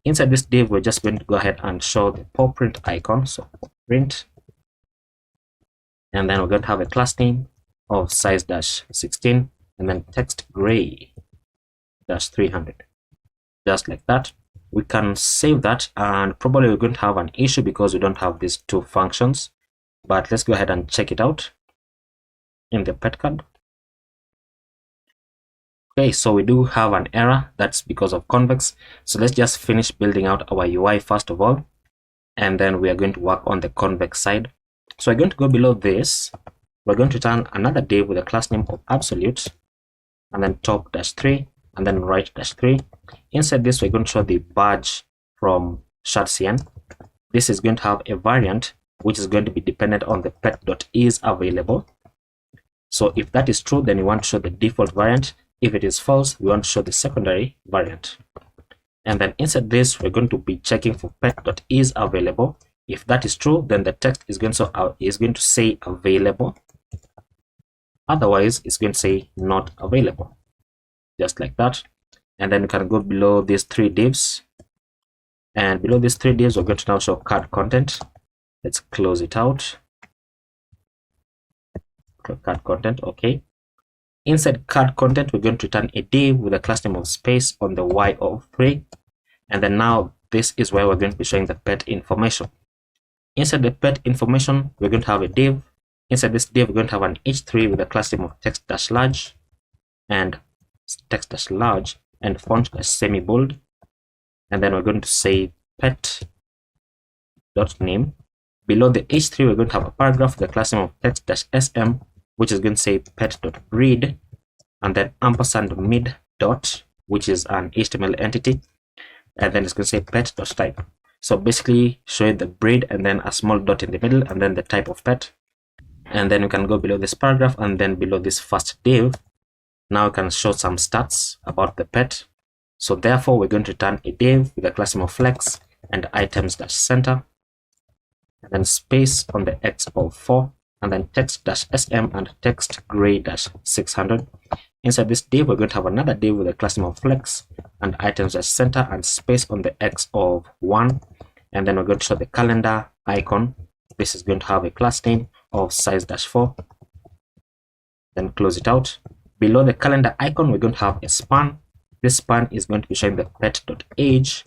Inside this div, we're just going to go ahead and show the paw print icon, so print, and then we're going to have a class name of size dash 16, and then text gray dash 300, just like that. We can save that, and probably we're going to have an issue because we don't have these two functions, but let's go ahead and check it out in the pet card. Okay, so we do have an error. That's because of convex. So let's just finish building out our UI first of all, and then we are going to work on the convex side. So we're going to go below this. We're going to turn another div with a class name of absolute, and then top dash 3, and then right dash 3. Inside this, we're going to show the badge from shardcn. This is going to have a variant which is going to be dependent on the pet.is available. So if that is true, then you want to show the default variant. If it is false, we want to show the secondary variant. And then inside this, we're going to be checking for pet.is available. If that is true, then the text is going to say available. Otherwise, it's going to say not available, just like that. And then you can go below these three divs. And below these three divs, we're going to now show card content. Let's close it out. Card content, okay. Inside card content, we're going to return a div with a class name of space on the y of 3. And then now this is where we're going to be showing the pet information. Inside the pet information, we're going to have a div. Inside this div, we're going to have an h3 with a class name of text-large and text-large and font-semi-bold. And then we're going to say pet.name. Below the h3, we're going to have a paragraph with a class name of text-sm, which is going to say pet.read, and then ampersand mid dot, which is an HTML entity, and then it's going to say pet.type. So basically showing the breed and then a small dot in the middle and then the type of pet. And then we can go below this paragraph, and then below this first div, now we can show some stats about the pet. So therefore we're going to return a div with a class name of flex and items-center, and then space on the x of 4, and then text-sm and text gray-600. Inside this div, we're going to have another div with a class name of flex and items-center and space on the x of 1. And then we're going to show the calendar icon. This is going to have a class name of size-4. Then close it out. Below the calendar icon, we're going to have a span. This span is going to be showing the pet.age,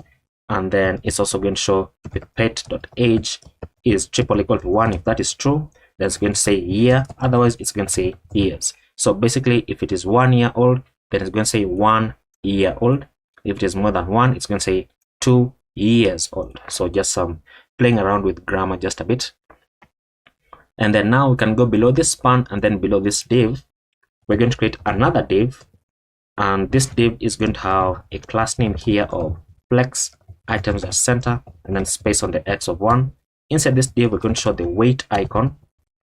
and then it's also going to show the pet.age is triple equal to 1. If that is true, then it's going to say year. Otherwise, it's going to say years. So basically, if it is 1 year old, then it's going to say 1 year old. If it is more than 1, it's going to say 2 years old. So just some playing around with grammar just a bit. And then now we can go below this span, and then below this div, we're going to create another div. And this div is going to have a class name here of flex items as center, and then space on the x of 1. Inside this div, we're going to show the weight icon.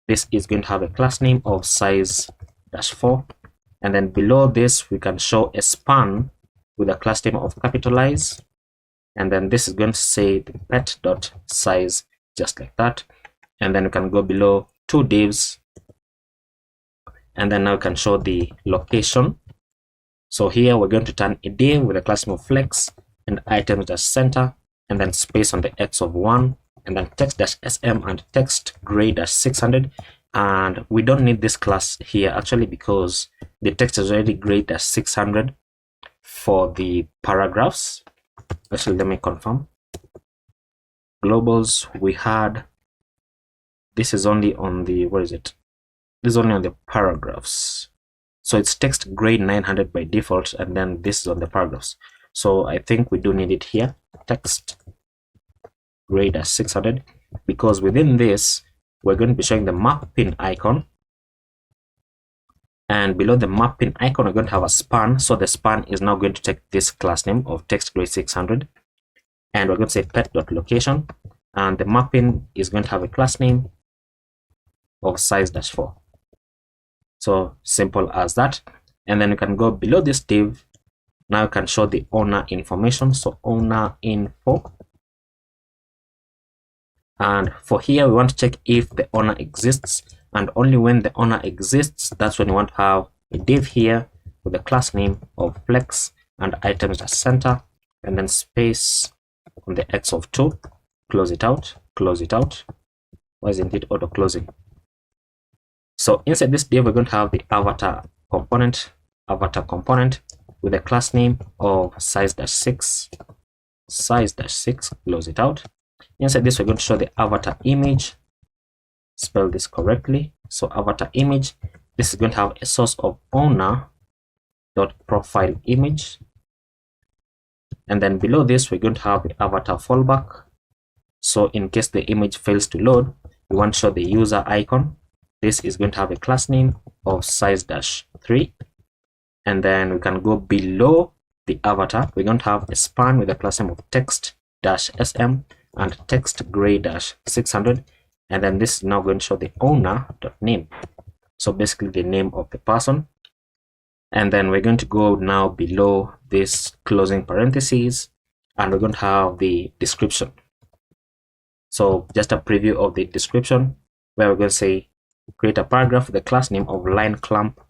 This is going to have a class name of size-4. And then below this, we can show a span with a class name of capitalize. And then this is going to say the pet.size, just like that. And then we can go below two divs. And then now we can show the location. So here we're going to turn a div with a class name of flex and items dash center, and then space on the x of 1, and then text dash sm and text gray dash 600. And we don't need this class here actually, because the text is already gray dash 600 for the paragraphs. Actually, let me confirm. Globals, we had, this is only on the, where is it? This is only on the paragraphs. So it's text grade 900 by default, and then this is on the paragraphs. So I think we do need it here, text grade as 600, because within this, we're going to be showing the map pin icon. And below the map pin icon, we're going to have a span. So the span is now going to take this class name of text grade 600. And we're going to say pet.location. And the map pin is going to have a class name of size-4. So simple as that. And then we can go below this div. Now you can show the owner information. So owner info. And for here, we want to check if the owner exists. And only when the owner exists, that's when you want to have a div here with the class name of flex and items as center, and then space on the x of 2. Close it out. Close it out. Why isn't it auto closing? So inside this div, we're going to have the avatar component with a class name of size-6, size-6, close it out. Inside this, we're going to show the avatar image, spell this correctly. So avatar image, this is going to have a source of owner.profile image. And then below this, we're going to have the avatar fallback. So in case the image fails to load, we want to show the user icon. This is going to have a class name of size-3. And then we can go below the avatar. We're going to have a span with a class name of text-sm and text gray-600. And then this is now going to show the owner.name. So basically the name of the person. And then we're going to go now below this closing parentheses, and we're going to have the description. So just a preview of the description, where we're going to say create a paragraph with the class name of line clamp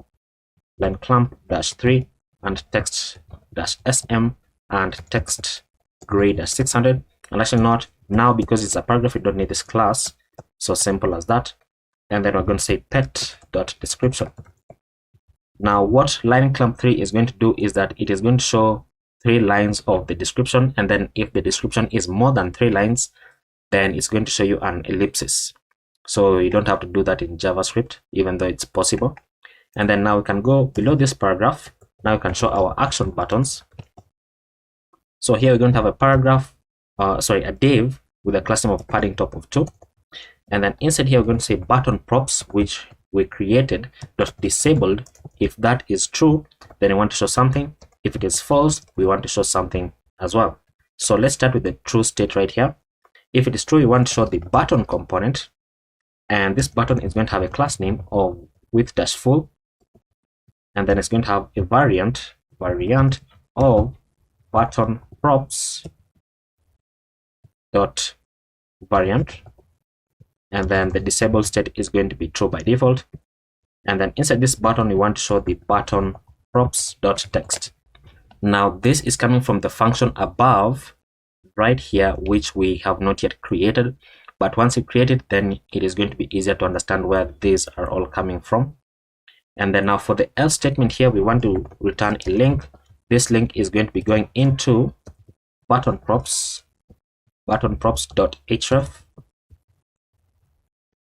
-3 and text-sm and text gray-600. And actually not now, because it's a paragraph, we don't need this class. So simple as that. And then we're going to say pet.description. Now what line clamp 3 is going to do is that it is going to show 3 lines of the description, and then if the description is more than 3 lines, then it's going to show you an ellipsis. So you don't have to do that in JavaScript, even though it's possible. And then now we can go below this paragraph. Now we can show our action buttons. So here we're going to have a paragraph, a div with a class name of padding top of 2. And then inside here, we're going to say button props, which we created .disabled. If that is true, then we want to show something. If it is false, we want to show something as well. So let's start with the true state right here. If it is true, we want to show the button component. And this button is going to have a class name of width-full. And then it's going to have a variant of button props dot variant. And then the disabled state is going to be true by default. And then inside this button, we want to show the button props.text. Now this is coming from the function above right here, which we have not yet created. But once you create it, then it is going to be easier to understand where these are all coming from. And then now for the else statement here, we want to return a link. This link is going to be going into button props.href.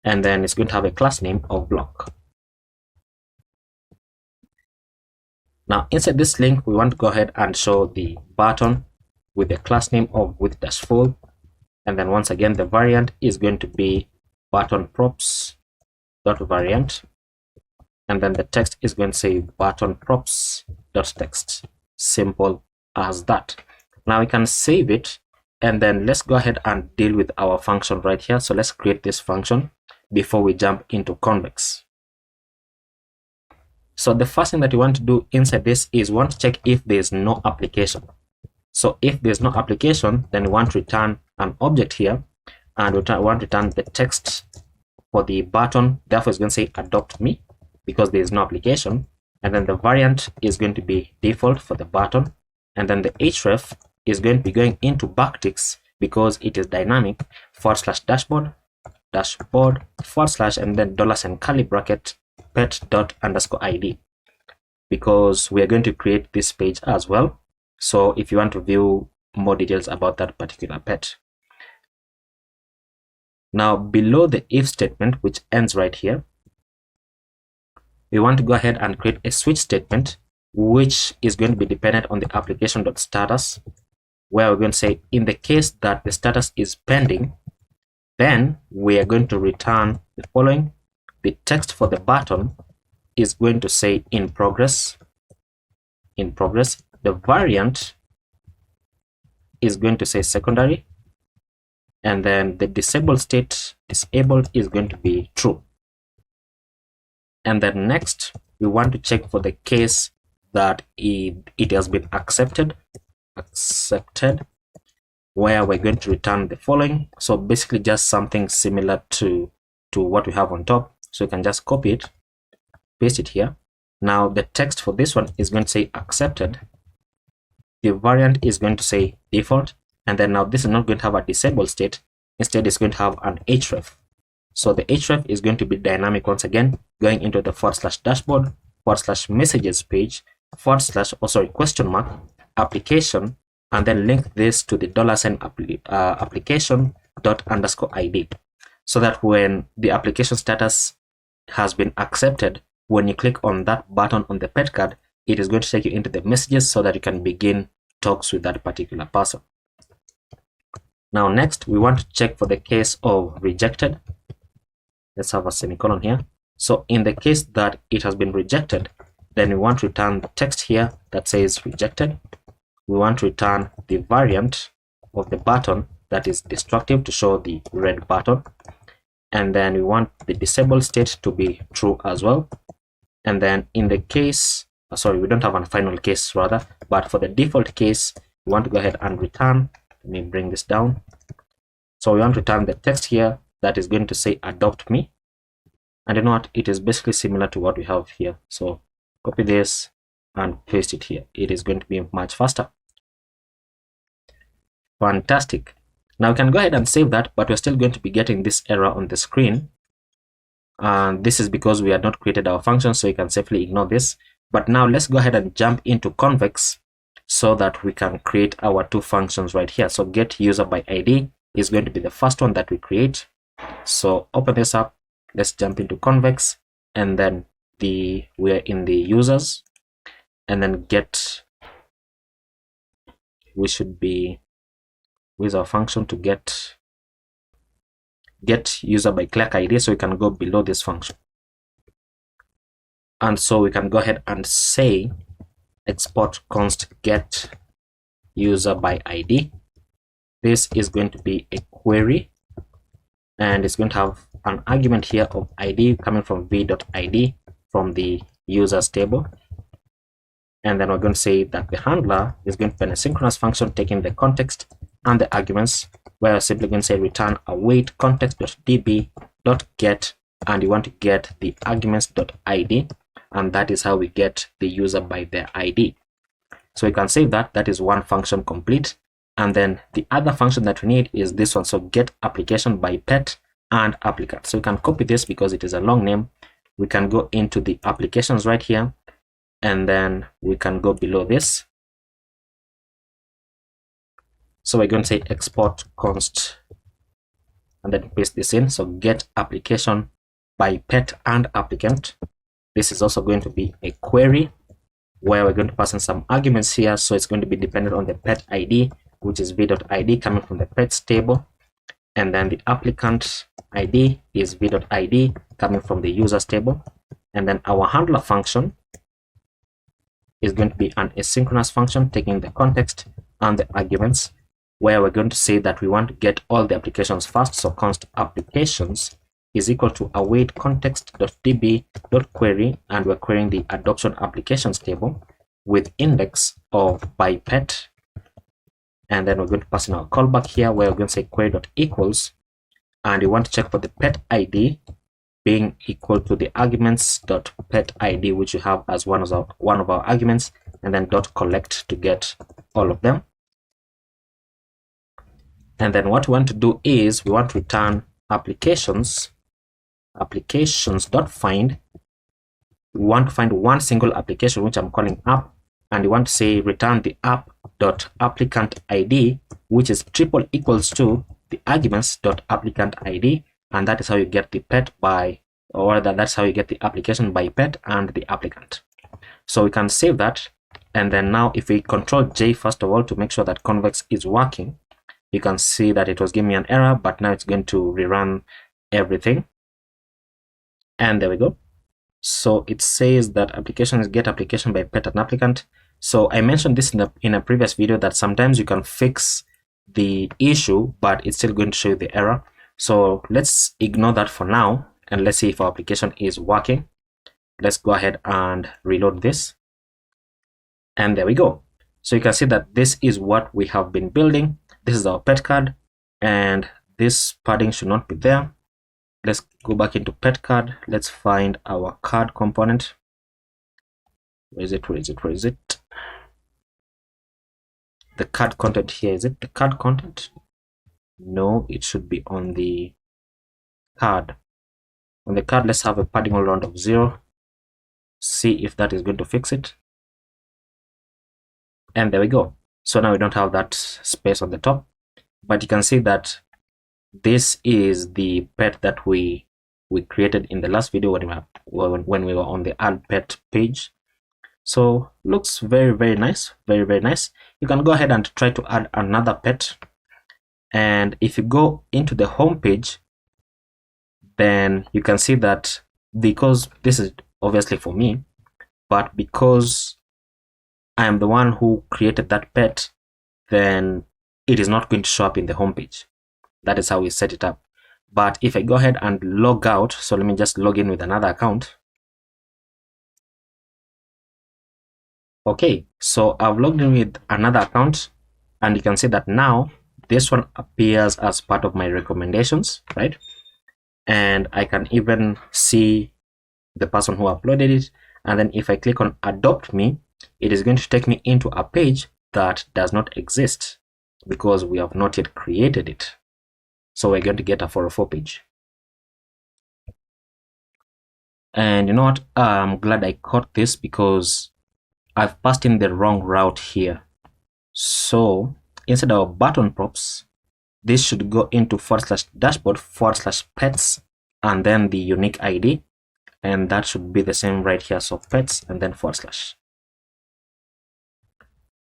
And then it's going to have a class name of block. Now inside this link, we want to go ahead and show the button with the class name of width-full. And then once again, the variant is going to be button props dot variant, and then the text is going to say button props dot text. Simple as that. Now we can save it, and then let's go ahead and deal with our function right here. So let's create this function before we jump into convex. So the first thing that you want to do inside this is want to check if there is no application. So if there's no application, then we want to return an object here, and we want to return the text for the button. Therefore, it's going to say adopt me because there is no application. And then the variant is going to be default for the button. And then the href is going to be going into backticks because it is dynamic / dashboard / and then $ curly bracket pet dot underscore id, because we are going to create this page as well. So if you want to view more details about that particular pet. Now below the if statement, which ends right here, we want to go ahead and create a switch statement, which is going to be dependent on the application.status, where we're going to say in the case that the status is pending, then we are going to return the following. The text for the button is going to say in progress. The variant is going to say secondary, and then the disabled state, disabled, is going to be true. And then next, we want to check for the case that it has been accepted, where we're going to return the following. So basically just something similar to what we have on top. So you can just copy it, paste it here. Now the text for this one is going to say accepted. The variant is going to say default. And then now this is not going to have a disabled state. Instead, it's going to have an href. So the href is going to be dynamic once again, going into the / dashboard / messages page question mark application, and then link this to the $ application dot underscore id, so that when the application status has been accepted, when you click on that button on the pet card, it is going to take you into the messages so that you can begin talks with that particular person. Now next, we want to check for the case of rejected. Let's have a semicolon here. So in the case that it has been rejected, then we want to return the text here that says rejected. We want to return the variant of the button that is destructive to show the red button. And then we want the disabled state to be true as well. And then in the case, we don't have a final case rather, but for the default case, we want to go ahead and return. Let me bring this down. So we want to return the text here that is going to say adopt me. And you know what? It is basically similar to what we have here. So copy this and paste it here. It is going to be much faster. Fantastic. Now we can go ahead and save that, but we're still going to be getting this error on the screen. And this is because we had not created our function, so you can safely ignore this. But now let's go ahead and jump into convex so that we can create our two functions right here. So get user by ID is going to be the first one that we create. So open this up. Let's jump into convex, and then we are in the users, and then we should be with our function to get user by clerk ID. So we can go below this function, and so we can go ahead and say export const get user by ID. This is going to be a query, and it's going to have an argument here of ID coming from v.id from the users table. And then we're going to say that the handler is going to be an asynchronous function taking the context and the arguments, where we're simply going to say return await context.db.get, and you want to get the arguments.id, and that is how we get the user by their ID. So you can say that is one function complete. And then the other function that we need is this one. So get application by pet and applicant. So you can copy this because it is a long name. We can go into the applications right here, and then we can go below this. So we're going to say export const and then paste this in. So get application by pet and applicant. This is also going to be a query where we're going to pass in some arguments here. So it's going to be dependent on the pet ID, which is v.id coming from the pets table. And then the applicant ID is v.id coming from the users table. And then our handler function is going to be an asynchronous function taking the context and the arguments, where we're going to say that we want to get all the applications first. So const applications is equal to await context.db.query, and we're querying the adoption applications table with index of by pet. And then we're going to pass in our callback here, where we're going to say query.equals, and we want to check for the pet ID being equal to the arguments.pet ID, which we have as one of our arguments, and then dot collect to get all of them. And then what we want to do is we want to return applications.find. We want to find one single application, which I'm calling app, and we want to say return the app.applicant ID, which is triple equals to the arguments.applicant ID, and that is how you get the pet by, or that's how you get the application by pet and the applicant. So we can save that, and then now if we control J first of all to make sure that convex is working, you can see that it was giving me an error, but now it's going to rerun everything. And there we go. So it says that application is get application by pet and applicant. So I mentioned this in a previous video that sometimes you can fix the issue, but it's still going to show you the error. So let's ignore that for now, and let's see if our application is working. Let's go ahead and reload this. And there we go. So you can see that this is what we have been building. This is our pet card, and this padding should not be there. Let's go back into pet card. Let's find our card component. Where is it? The card content here. Is it the card content? No, it should be on the card. On the card, let's have a padding all around of 0. See if that is going to fix it. And there we go. So now we don't have that space on the top, but you can see that this is the pet that we created in the last video when we were on the add pet page. So looks very nice, very nice. You can go ahead and try to add another pet, and if you go into the home page, then you can see that because this is obviously for me, but because I am the one who created that pet, then it is not going to show up in the home page. That is how we set it up. But if I go ahead and log out, so let me just log in with another account. Okay, so I've logged in with another account, and you can see that now this one appears as part of my recommendations, right? And I can even see the person who uploaded it. And then if I click on adopt me, it is going to take me into a page that does not exist because we have not yet created it. So we're going to get a 404 page. And you know what? I'm glad I caught this because I've passed in the wrong route here. So instead of button props, this should go into /dashboard/pets and then the unique ID. And that should be the same right here. So pets and then /.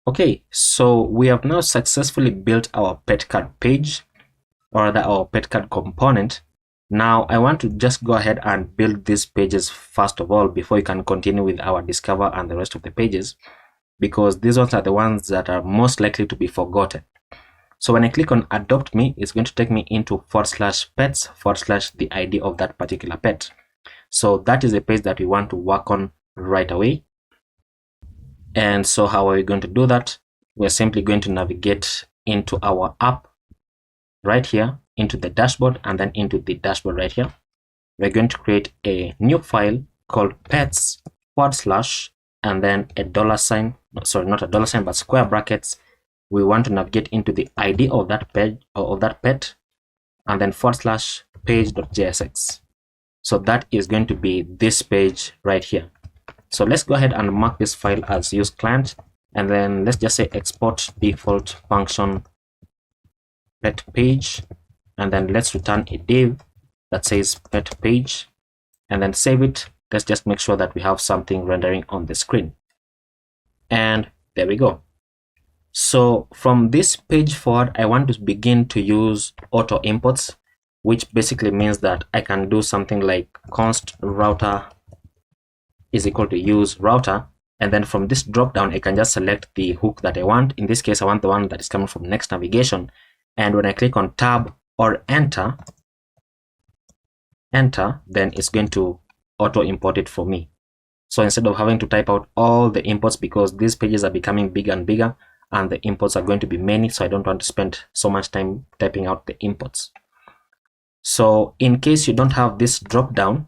Okay, so we have now successfully built our pet card page, or rather our pet card component. Now I want to just go ahead and build these pages first of all before you can continue with our discover and the rest of the pages, because these ones are the ones that are most likely to be forgotten. So when I click on adopt me, it's going to take me into /pets/ the ID of that particular pet. So that is the page that we want to work on right away. And so how are we going to do that? We're simply going to navigate into our app right here, into the dashboard, and then into the dashboard right here. We're going to create a new file called pets/ and then a $, sorry, not a $, but square brackets. We want to navigate into the ID of that page or of that pet, and then /page.jsx. So that is going to be this page right here. So let's go ahead and mark this file as use client, and then let's just say export default function pet page, and then let's return a div that says pet page, and then save it. Let's just make sure that we have something rendering on the screen. And there we go. So from this page forward, I want to begin to use auto imports. which basically means that I can do something like const router is equal to use router, and then from this drop down I can just select the hook that I want. In this case I want the one that is coming from next navigation, and when I click on tab or enter, then it's going to auto import it for me. So instead of having to type out all the imports, because these pages are becoming bigger and bigger and the imports are going to be many, so I don't want to spend so much time typing out the imports. So in case you don't have this drop down,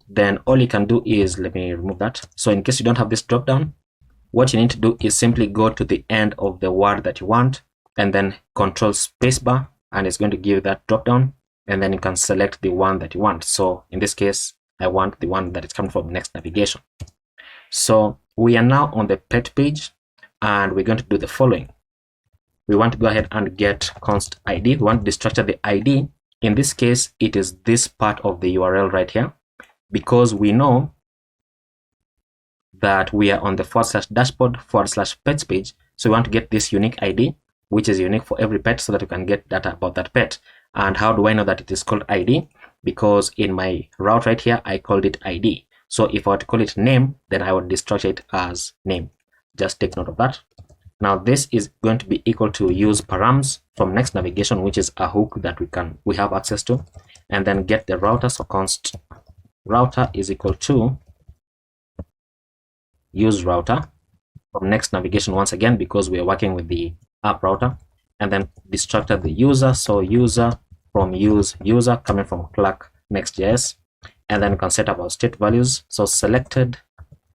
then all you can do is, let me remove that. So in case you don't have this drop down, what you need to do is simply go to the end of the word that you want and then control spacebar, and it's going to give that drop down, and then you can select the one that you want. So in this case I want the one that is coming from next navigation. So we are now on the pet page, and we're going to do the following. We want to go ahead and get const ID. We want to destructure the ID. In this case it is this part of the URL right here, because we know that we are on the /dashboard/pets page. So we want to get this unique ID, which is unique for every pet, so that we can get data about that pet. And how do I know that it is called ID? Because in my route right here I called it ID. So if I were to call it name, then I would destructure it as name. Just take note of that. Now this is going to be equal to use params from next navigation, which is a hook that we have access to, and then get the router. So const router is equal to use router from next navigation once again, because we are working with the app router, and then destructor the user. So user from use user coming from Clark Next.js, and then we can set up our state values. So selected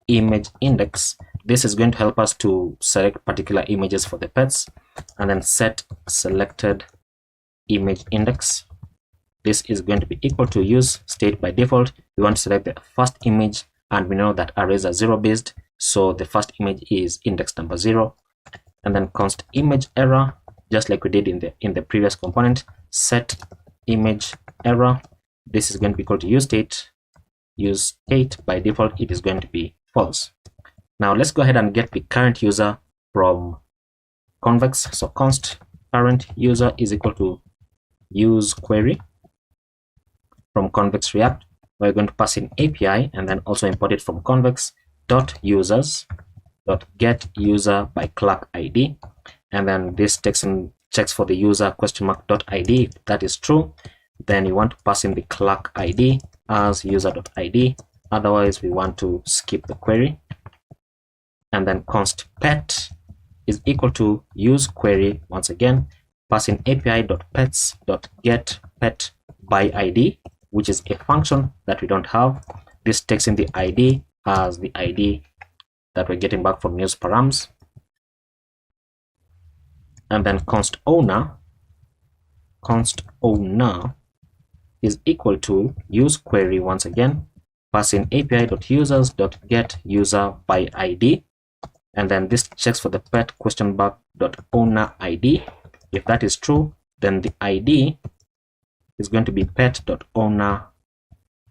image index, this is going to help us to select particular images for the pets, and then set selected image index. This is going to be equal to use state. By default we want to select the first image, and we know that arrays are 0 based, so the first image is index number 0, and then const image error, just like we did in the previous component, set image error. This is going to be equal to use state. Use state, by default it is going to be false. Now let's go ahead and get the current user from convex. So const current user is equal to use query from convex react. We're going to pass in API and then also import it from convex dot users dot get user by Clark ID, and then this checks for the user !ID. If that is true, then you want to pass in the Clark ID as user.id. Otherwise we want to skip the query. And then const pet is equal to use query once again, pass in api.pets.get pet by ID, which is a function that we don't have. This takes in the ID as the ID that we're getting back from use params. And then const owner is equal to use query once again, pass in api.users.get user by ID, and then this checks for the pet !owner ID. If that is true, then the ID is going to be pet.owner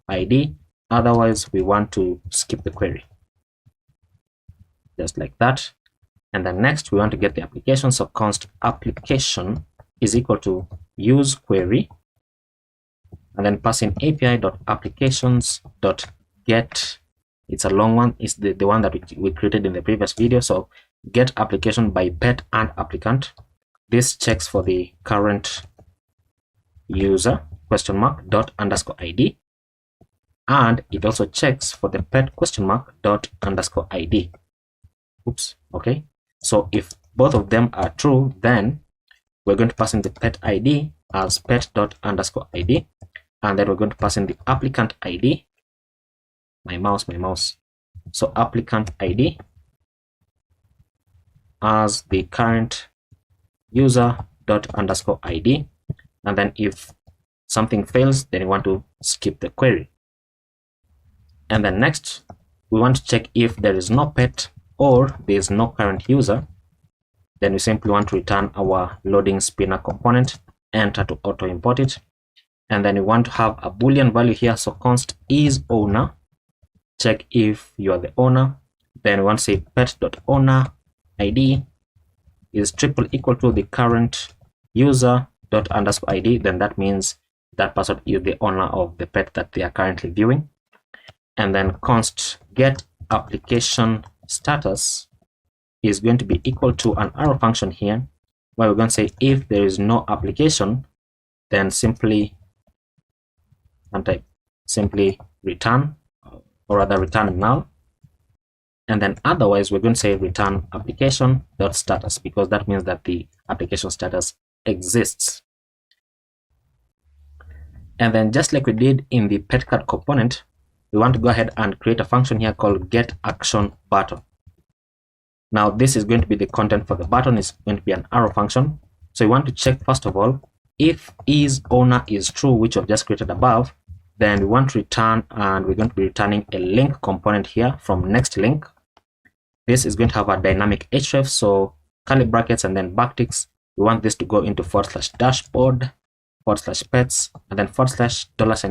ID. Otherwise we want to skip the query, just like that. And then next we want to get the application. So const application is equal to use query, and then pass in api.applications.get. It's a long one, it's the one that we created in the previous video. So get application by pet and applicant. This checks for the current user !_ID, and it also checks for the pet !_ID. Oops. Okay, so if both of them are true, then we're going to pass in the pet ID as pet._ID, and then we're going to pass in the applicant ID. My mouse. So applicant ID as the current user._ID, and then if something fails, then you want to skip the query. And then next we want to check if there is no pet or there is no current user. Then we simply want to return our loading spinner component, enter to auto import it, and then we want to have a boolean value here. So const is owner, check if you are the owner. Then we want to say pet.owner ID is triple equal to the current user._ID. Then that means that person is the owner of the pet that they are currently viewing. And then const get application status is going to be equal to an arrow function here, where we're going to say if there is no application, then simply return, or rather return null. And then otherwise we're going to say return application.status, because that means that the application status exists. And then just like we did in the pet card component, we want to go ahead and create a function here called get action button. Now this is going to be the content for the button. Is going to be an arrow function. So we want to check first of all if is owner is true, which we've just created above. Then we want to return, and we're going to be returning a link component here from next link. This is going to have a dynamic href, so curly brackets and then backticks. We want this to go into /dashboard /pets and then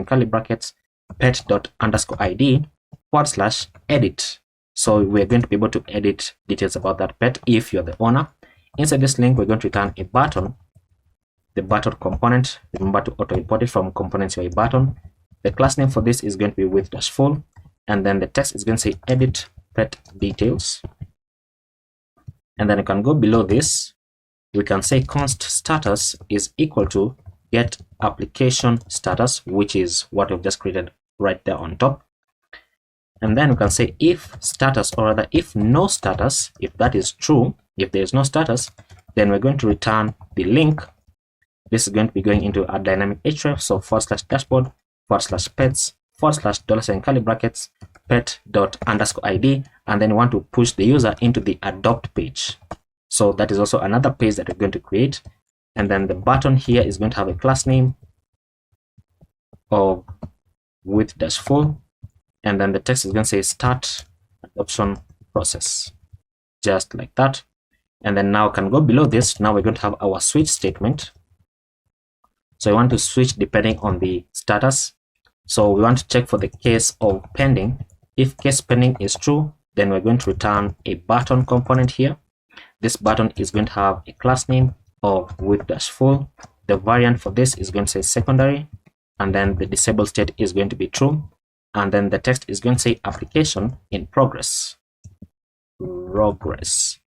/ curly brackets pet._id /edit. So we're going to be able to edit details about that pet if you're the owner. Inside this link, we're going to return a button, the button component. Remember to auto import it from components your button. The class name for this is going to be with-full, and then the text is going to say edit pet details. And then you can go below this, we can say const status is equal to get application status, which is what we've just created right there on top. And then we can say if status, or rather if no status, if that is true, if there is no status, then we're going to return the link. This is going to be going into a dynamic href, so /dashboard /pets $curly brackets pet._id, and then we want to push the user into the adopt page. So that is also another page that we're going to create. And then the button here is going to have a class name of with-full, and then the text is going to say start adoption process, just like that. And then now can go below this. Now we're going to have our switch statement. So we want to switch depending on the status. So we want to check for the case of pending. If case pending is true, then we're going to return a button component here. This button is going to have a class name of with-full. The variant for this is going to say secondary, and then the disabled state is going to be true, and then the text is going to say application in progress, and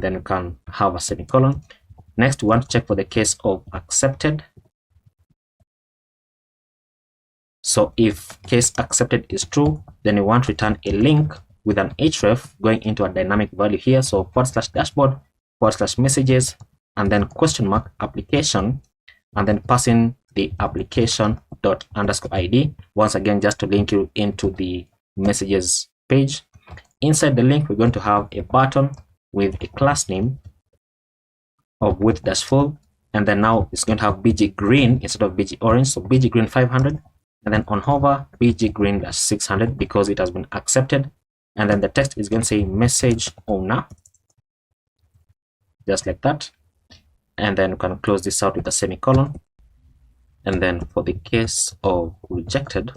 then we can have a semicolon. Next, we want to check for the case of accepted. So if case accepted is true, then we want to return a link with an href going into a dynamic value here. So /dashboard /messages and then question mark application, and then passing the application._id once again, just to link you into the messages page. Inside the link, we're going to have a button with a class name of with-full, and then now it's going to have bg green instead of bg orange, so bg green 500, and then on hover bg green 600 because it has been accepted. And then the text is going to say message owner, just like that. And then we can close this out with a semicolon. And then for the case of rejected,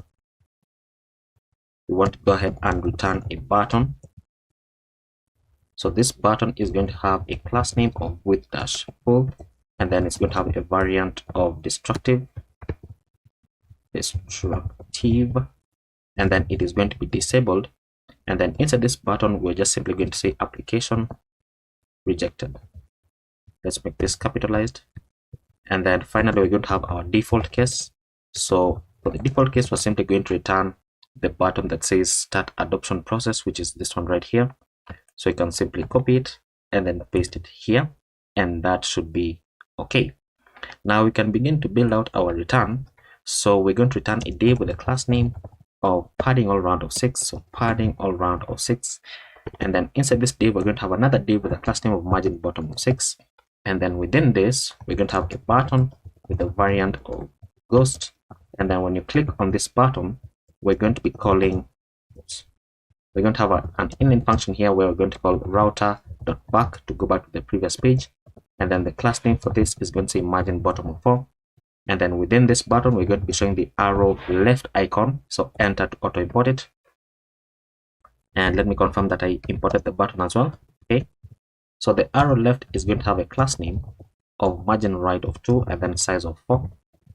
we want to go ahead and return a button. So this button is going to have a class name of with-full, and then it's going to have a variant of destructive, and then it is going to be disabled. And then inside this button, we're just simply going to say application rejected. Let's make this capitalized. And then finally, we're going to have our default case. So for the default case, we're simply going to return the button that says start adoption process, which is this one right here. So you can simply copy it and then paste it here, and that should be okay. Now we can begin to build out our return. So we're going to return a div with a class name of padding all round of 6, so padding all round of 6. And then inside this div, we're going to have another div with a class name of margin bottom of 6. And then within this, we're going to have a button with a variant of ghost. And then when you click on this button, we're going to be calling, we're going to have an inline function here where we're going to call router.back to go back to the previous page. And then the class name for this is going to say margin bottom of 4. And then within this button, we're going to be showing the arrow left icon. So enter to auto import it. And let me confirm that I imported the button as well. Okay. So the arrow left is going to have a class name of margin right of 2 and then size of 4.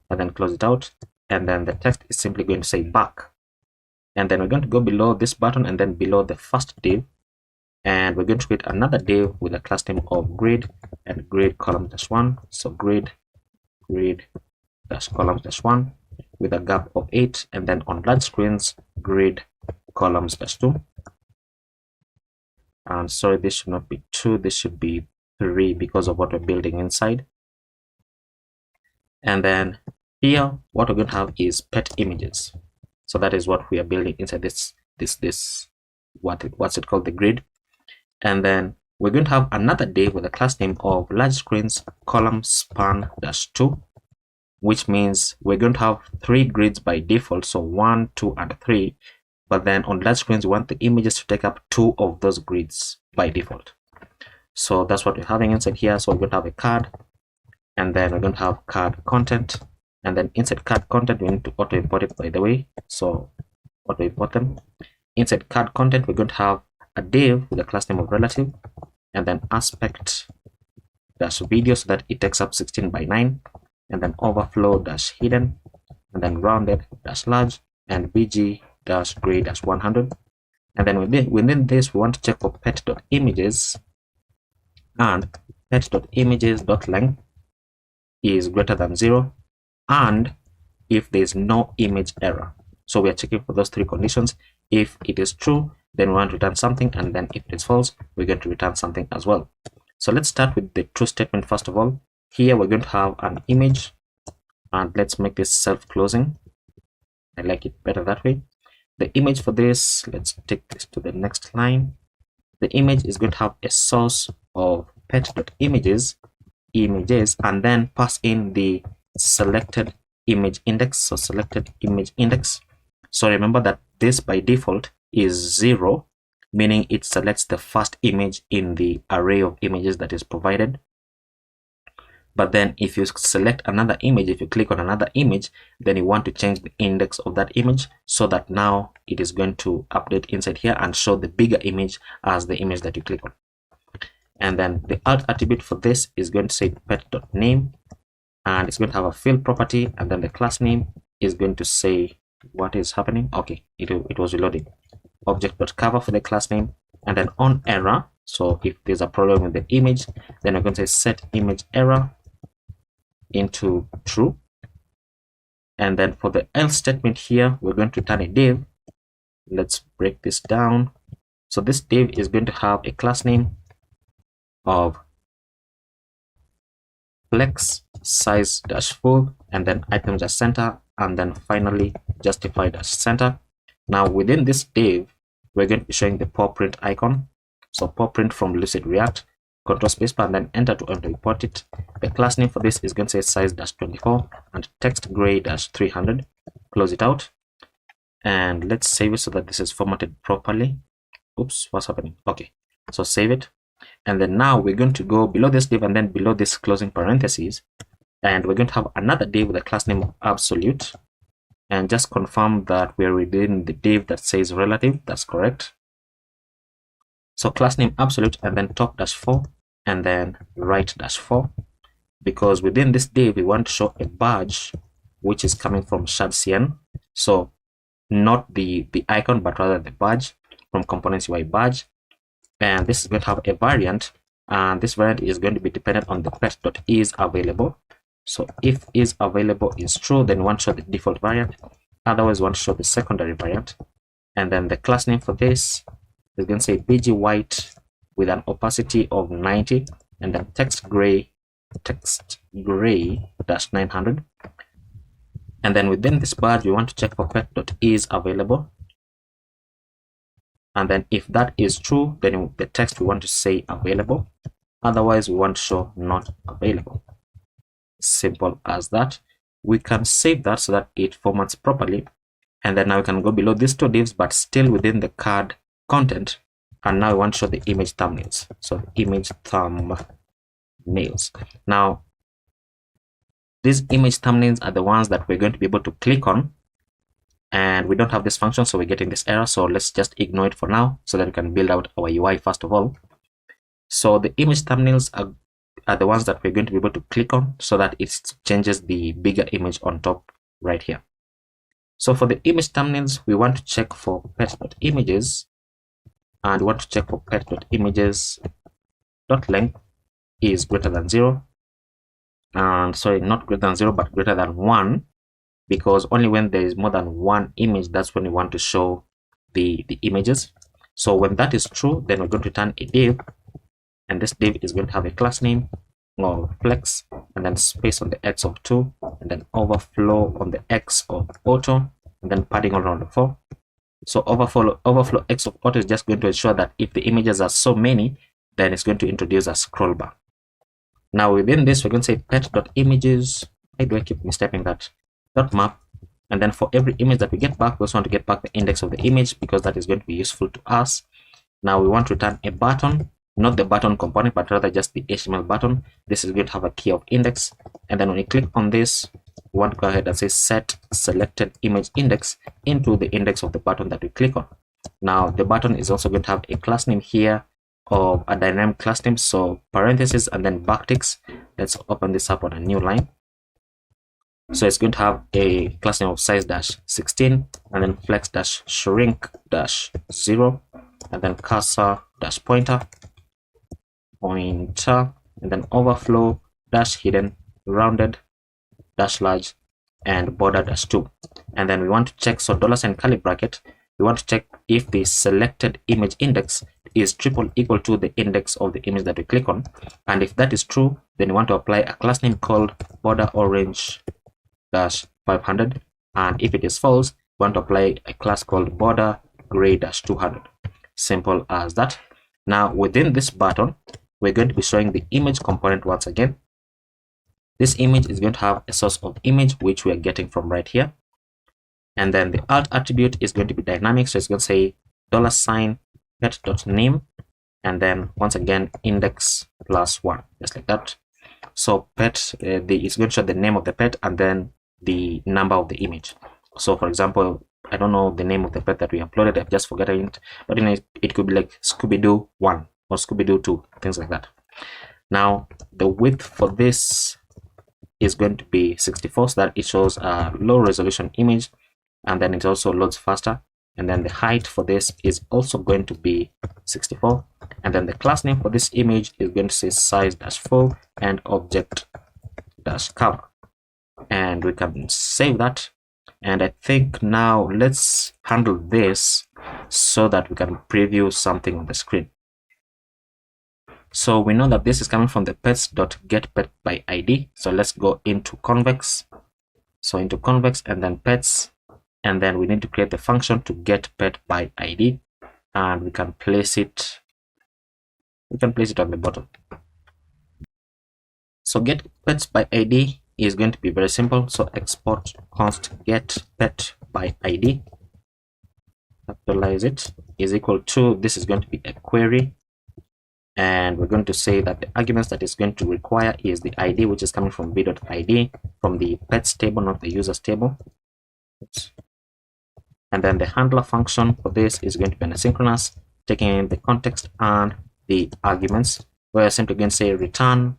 and then close it out. And then the text is simply going to say back. And then we're going to go below this button and then below the first div. And we're going to create another div with a class name of grid and grid columns-1. So grid columns-1 with a gap of 8. And then on large screens, grid columns-2. And sorry, this should not be 2, this should be 3 because of what we're building inside. And then here, what we're going to have is pet images. So that is what we are building inside what's it called, the grid. And then we're going to have another div with a class name of large screens column span-2, which means we're going to have 3 grids by default, so 1, 2, and 3. But then on large screens, we want the images to take up 2 of those grids by default. So that's what we're having inside here. So we're going to have a card, and then we're going to have card content, and then inside card content, we need to auto import it, by the way. So auto import them. Inside card content, we're going to have a div with a class name of relative, and then aspect dash video, so that it takes up 16 by 9, and then overflow dash hidden, and then rounded dash large, and bg dash gray dash 100. And then within this, we want to check for pet.images, and pet.images.length is greater than 0, and if there is no image error. So we are checking for those 3 conditions. If it is true, then we want to return something, and then if it is false, we're going to return something as well. So let's start with the true statement first of all. Here we're going to have an image, and let's make this self-closing. I like it better that way. The image for this, let's take this to the next line. The image is going to have a source of pet.images, and then pass in the selected image index. So selected image index. So remember that this by default is 0, meaning it selects the first image in the array of images that is provided. But then if you select another image, if you click on another image, then you want to change the index of that image, so that now it is going to update inside here and show the bigger image as the image that you click on. And then the alt attribute for this is going to say pet.name, and it's going to have a field property, and then the class name is going to say what is happening. Okay, it was reloading. Object.cover for the class name, and then on error. So if there's a problem with the image, then we're going to say set image error into true. And then for the else statement here, we're going to return a div. Let's break this down. So this div is going to have a class name of flex size dash full, and then items dash center, and then finally justify dash center. Now within this div, we're going to be showing the paw print icon. So paw print from Lucid React, control spacebar, and then enter to import it. The class name for this is going to say size dash 24 and text gray dash 300. Close it out, and let's save it so that this is formatted properly. Oops, what's happening? Okay, so save it. And then now we're going to go below this div and then below this closing parentheses, and we're going to have another div with a class name of absolute, and just confirm that we're within the div that says relative. That's correct. So class name absolute, and then top dash 4, and then right dash 4, because within this div we want to show a badge which is coming from shadcn. So not the icon, but rather the badge from components UI badge. And this is going to have a variant, and this variant is going to be dependent on the pet.is available. So if is available is true, then we want to show the default variant. Otherwise, we want to show the secondary variant. And then the class name for this is going to say bg white with an opacity of 90, and then text gray dash 900. And then within this badge, we want to check for pet.is available. And then if that is true, then the text we want to say available. Otherwise, we want to show not available. Simple as that. We can save that so that it formats properly. And then now we can go below these 2 divs, but still within the card content. And now we want to show the image thumbnails. So image thumbnails. Now, these image thumbnails are the ones that we're going to be able to click on. And we don't have this function, so we're getting this error. So let's just ignore it for now so that we can build out our UI first of all. So the image thumbnails are the ones that we're going to be able to click on so that it changes the bigger image on top right here. So for the image thumbnails, we want to check for pet.images, and we want to check for pet.images.length is greater than 0, and sorry, not greater than 0 but greater than 1, because only when there is more than one image, that's when we want to show the images. So when that is true, then we're going to return a div, and this div is going to have a class name of flex, and then space on the x of 2, and then overflow on the x of auto, and then padding all around the 4. So overflow x of auto is just going to ensure that if the images are so many, then it's going to introduce a scroll bar. Now within this, we're going to say pet.images. Why do I keep mistyping that? .map, and then for every image that we get back, we also want to get back the index of the image, because that is going to be useful to us. Now we want to return a button, not the button component, but rather just the HTML button. This is going to have a key of index, and then when you click on this, we want to go ahead and say set selected image index into the index of the button that we click on. Now the button is also going to have a class name here of a dynamic class name, so parentheses and then backticks. Let's open this up on a new line. So it's going to have a class name of size-16, and then flex-shrink-0, and then cursor-pointer, and then overflow-hidden, rounded-large, and border-2. And then we want to check, so $ curly bracket, we want to check if the selected image index is triple equal to the index of the image that we click on. And if that is true, then we want to apply a class name called border orange 500, and if it is false, we want to apply a class called border gray 200. Simple as that. Now within this button, we're going to be showing the image component once again. This image is going to have a source of image, which we are getting from right here, and then the alt attribute is going to be dynamic, so it's going to say $pet.name, and then once again index +1, just like that. So pet, it's going to show the name of the pet and then the number of the image. So for example, I don't know the name of the pet that we uploaded, I've just forgotten it, but it could be like Scooby-Doo 1 or Scooby-Doo 2, things like that. Now the width for this is going to be 64, so that it shows a low resolution image, and then it also loads faster. And then the height for this is also going to be 64, and then the class name for this image is going to say size-4 and object-cover, and we can save that. And I think now let's handle this so that we can preview something on the screen. So we know that this is coming from the pets.getPetById. So let's go into convex. So into convex and then pets, and then we need to create the function to get pet by ID, and we can place it on the bottom. So get pets by ID is going to be very simple. So export const get pet by ID, capitalize it, is equal to, this is going to be a query, and we're going to say that the arguments that it's going to require is the ID, which is coming from b.id from the pets table, not the users table. Oops. And then the handler function for this is going to be an asynchronous, taking in the context and the arguments. We're simply going to say return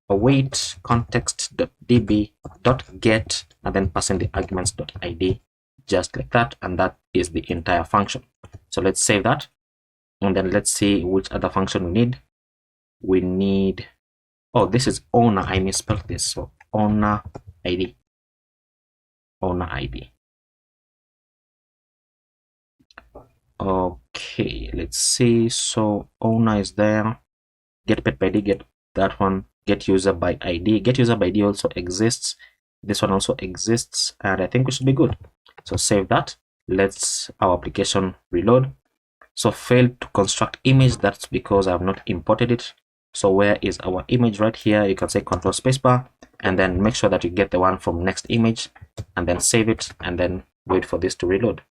await context.db.get, and then passing the arguments.id, just like that, and that is the entire function. So let's save that, and then let's see which other function we need. We need, oh, this is owner, I misspelled this, so owner ID. Okay, let's see. So owner is there, get pet by ID, get that one, get user by ID. Get user by ID also exists, this one also exists, and I think we should be good. So save that. Let's our application reload. So failed to construct image, that's because I have not imported it. So where is our image? Right here, you can say control spacebar, and then make sure that you get the one from next image, and then save it, and then wait for this to reload.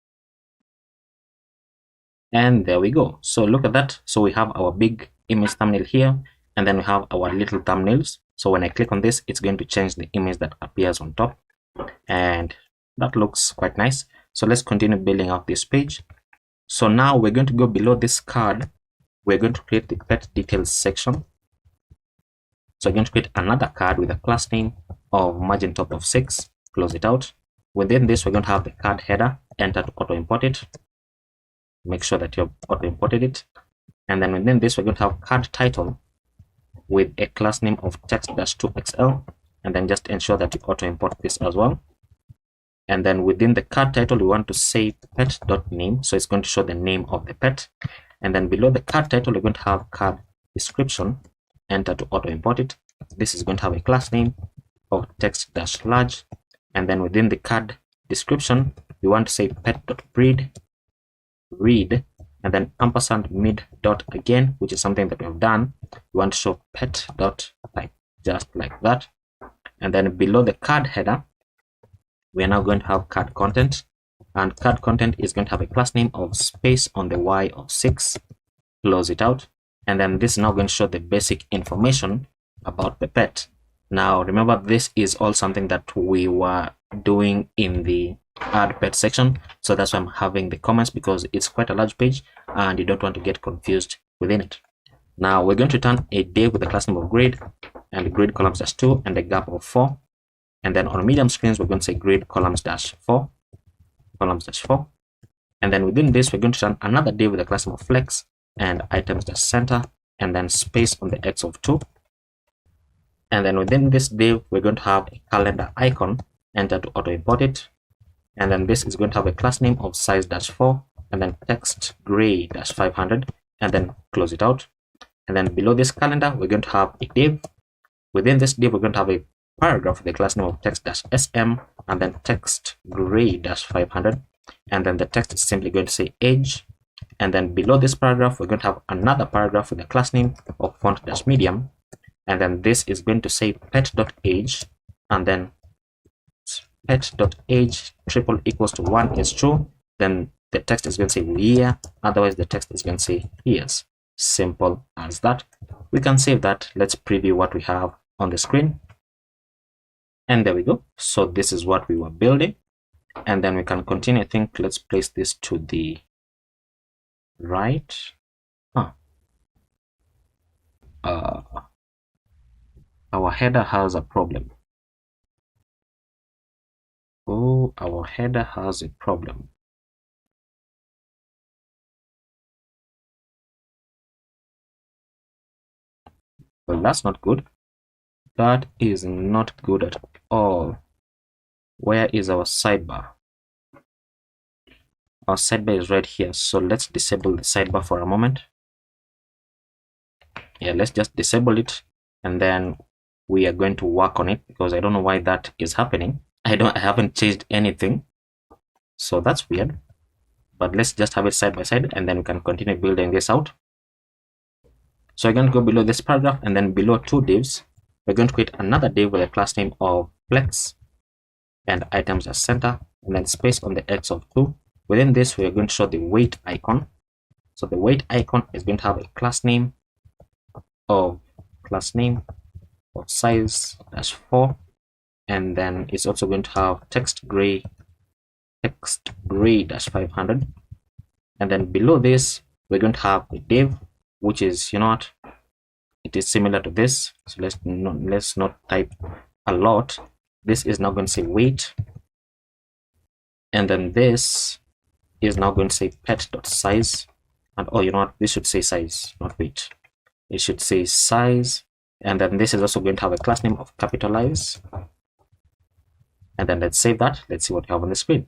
And there we go. So look at that. So we have our big image thumbnail here, and then we have our little thumbnails. So when I click on this, it's going to change the image that appears on top, and that looks quite nice. So let's continue building out this page. So now we're going to go below this card. We're going to create the pet details section. So we're going to create another card with a class name of margin top of 6, close it out. Within this, we're going to have the card header, enter to auto import it. Make sure that you've auto imported it. And then within this, we're going to have card title with a class name of text-2xl, and then just ensure that you auto import this as well. And then within the card title, we want to say pet.name, so it's going to show the name of the pet. And then below the card title, we're going to have card description, enter to auto import it. This is going to have a class name of text-large, and then within the card description, we want to say pet.breed, read, and then ampersand mid dot again, which is something that we've done. We want to show pet dot type, just like that. And then below the card header, we are now going to have card content, and card content is going to have a class name of space on the Y of 6, close it out. And then this is now going to show the basic information about the pet. Now remember, this is all something that we were doing in the add pet section, so that's why I'm having the comments, because it's quite a large page and you don't want to get confused within it. Now we're going to return a div with the class name of grade, and the grade columns -2 and the gap of 4. And then on medium screens, we're going to say grade columns -4, columns -4. And then within this, we're going to return another div with the class name of flex and items-center, and then space on the x of 2. And then within this div, we're going to have a calendar icon, enter to auto import it. And then this is going to have a class name of size-4, and then text gray-500, and then close it out. And then below this calendar, we're going to have a div. Within this div, we're going to have a paragraph with the class name of text-sm, and then text gray-500. And then the text is simply going to say age. And then below this paragraph, we're going to have another paragraph with the class name of font-medium. And then this is going to say pet.age, and then pet.age triple equals to 1 is true. Then the text is going to say year, otherwise the text is going to say years. Simple as that. We can save that. Let's preview what we have on the screen. And there we go. So this is what we were building. And then we can continue. I think let's place this to the right. Our header has a problem. Oh, our header has a problem. Well, that's not good. That is not good at all. Where is our sidebar? Our sidebar is right here. So let's disable the sidebar for a moment. Yeah, let's just disable it, and then we are going to work on it, because I don't know why that is happening. I haven't changed anything, so that's weird. But let's just have it side by side, and then we can continue building this out. So we're going to go below this paragraph, and then below two divs, we're going to create another div with a class name of flex and items-center, and then space on the x of 2. Within this, we are going to show the weight icon. So the weight icon is going to have a class name of size-4, and then it's also going to have text gray-500. And then below this, we're going to have a div, which is, you know what, it is similar to this. So let's not type a lot. This is now going to say weight, and then this is now going to say pet.size. And oh, you know what, this should say size, not weight. It should say size. And then this is also going to have a class name of capitalize. And then let's save that. Let's see what we have on the screen.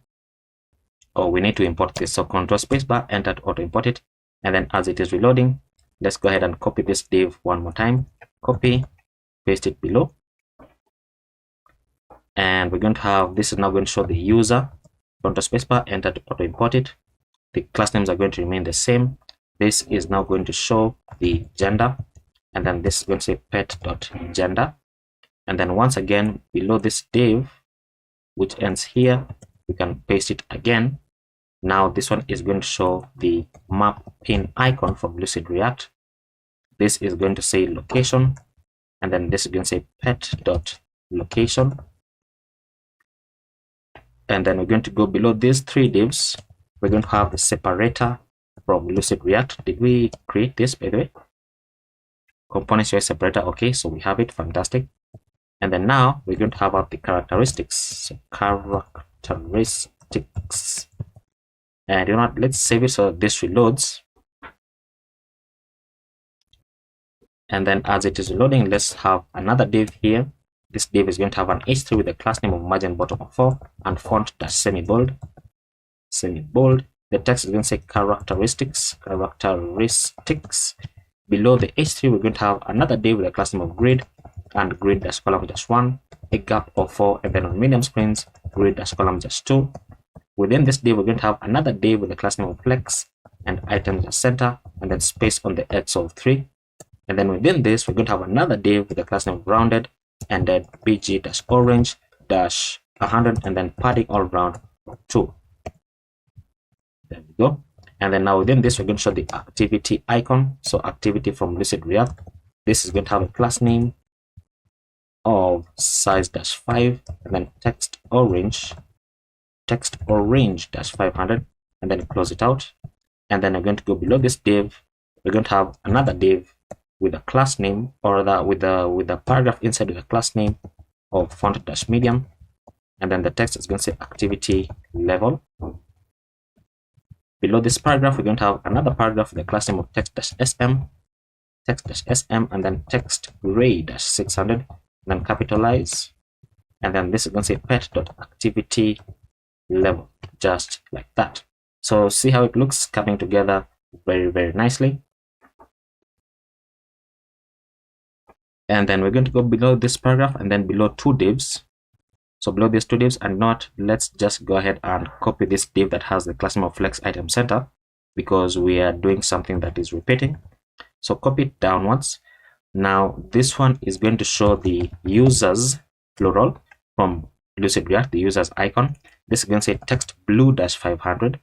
Oh, we need to import this. So Control Spacebar, enter to auto import it. And then as it is reloading, let's go ahead and copy this div one more time. Copy, paste it below. And we're going to have, this is now going to show the user. Control Spacebar, enter to auto import it. The class names are going to remain the same. This is now going to show the gender. And then this is going to say pet.gender. And then once again, below this div, which ends here, we can paste it again. Now this one is going to show the map pin icon from Lucid React. This is going to say location, and then this is going to say pet.location. And then we're going to go below these three divs. We're going to have the separator from Lucid React. Did we create this, by the way? components UI separator. Okay, so we have it. Fantastic. And then now we're going to have out the characteristics. So characteristics. And you know what? Let's save it so this reloads. And then as it is loading, let's have another div here. This div is going to have an h3 with a class name of margin bottom of 4 and font dash semi-bold. Semi-bold. The text is going to say characteristics. Below the h3, we're going to have another div with a class name of grid and grid dash column dash 1, a gap of 4, and then on medium screens, grid dash column dash 2. Within this div, we're going to have another div with a class name of flex and items dash center, and then space on the x of 3. And then within this, we're going to have another div with a class name of rounded, and then bg dash orange dash 100, and then padding all around 2. There we go. And then now within this, we're going to show the activity icon. So activity from Lucid React. This is going to have a class name of size dash 5, and then text orange dash 500, and then close it out. And then we're going to go below this div. We're going to have another div with a class name, or with a paragraph inside with a class name of font dash medium, and then the text is going to say activity level. Below this paragraph, we're going to have another paragraph with a class name of text dash sm, and then text gray dash 600, and then capitalize, and then this is going to say pet dot activity level, just like that. So see how it looks coming together very, very nicely. And then we're going to go below this paragraph and then below two divs. So below these two divs, and not, let's just go ahead and copy this div that has the class name of flex item center, because we are doing something that is repeating. So copy it downwards. Now this one is going to show the users plural from Lucid React, the users icon. This is going to say text blue dash 500.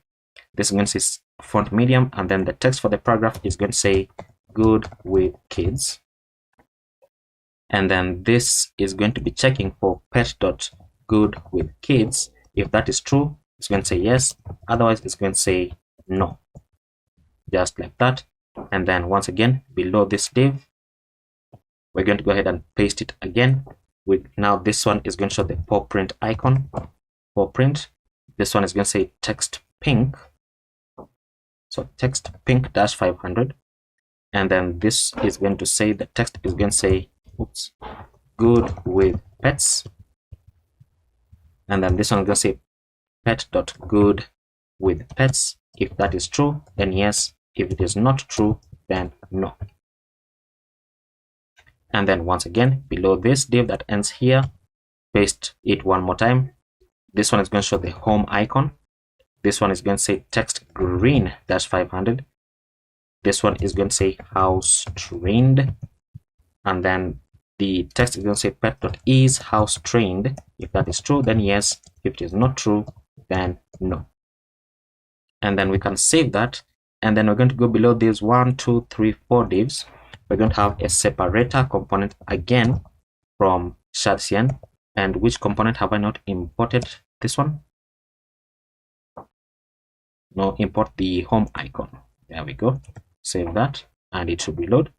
This is going to say font medium, and then the text for the paragraph is going to say good with kids. And then this is going to be checking for pet.good with kids. If that is true, it's going to say yes. Otherwise, it's going to say no. Just like that. And then once again, below this div, we're going to go ahead and paste it again. With now this one is going to show the paw print icon. Paw print. This one is going to say text pink. So text pink dash 500. And then this is going to say, the text is going to say, oops, good with pets. And then this one is going to say pet.good with pets. If that is true, then yes. If it is not true, then no. And then once again, below this div that ends here, paste it one more time. This one is going to show the home icon. This one is going to say text green dash 500. This one is going to say house trained. And then the text is going to say pet.is house trained. If that is true, then yes. If it is not true, then no. And then we can save that. And then we're going to go below these 1, 2, 3, 4 divs. We're going to have a separator component again from Shadcn. And which component have I not imported? This one? No, import the home icon. There we go. Save that, and it should reload.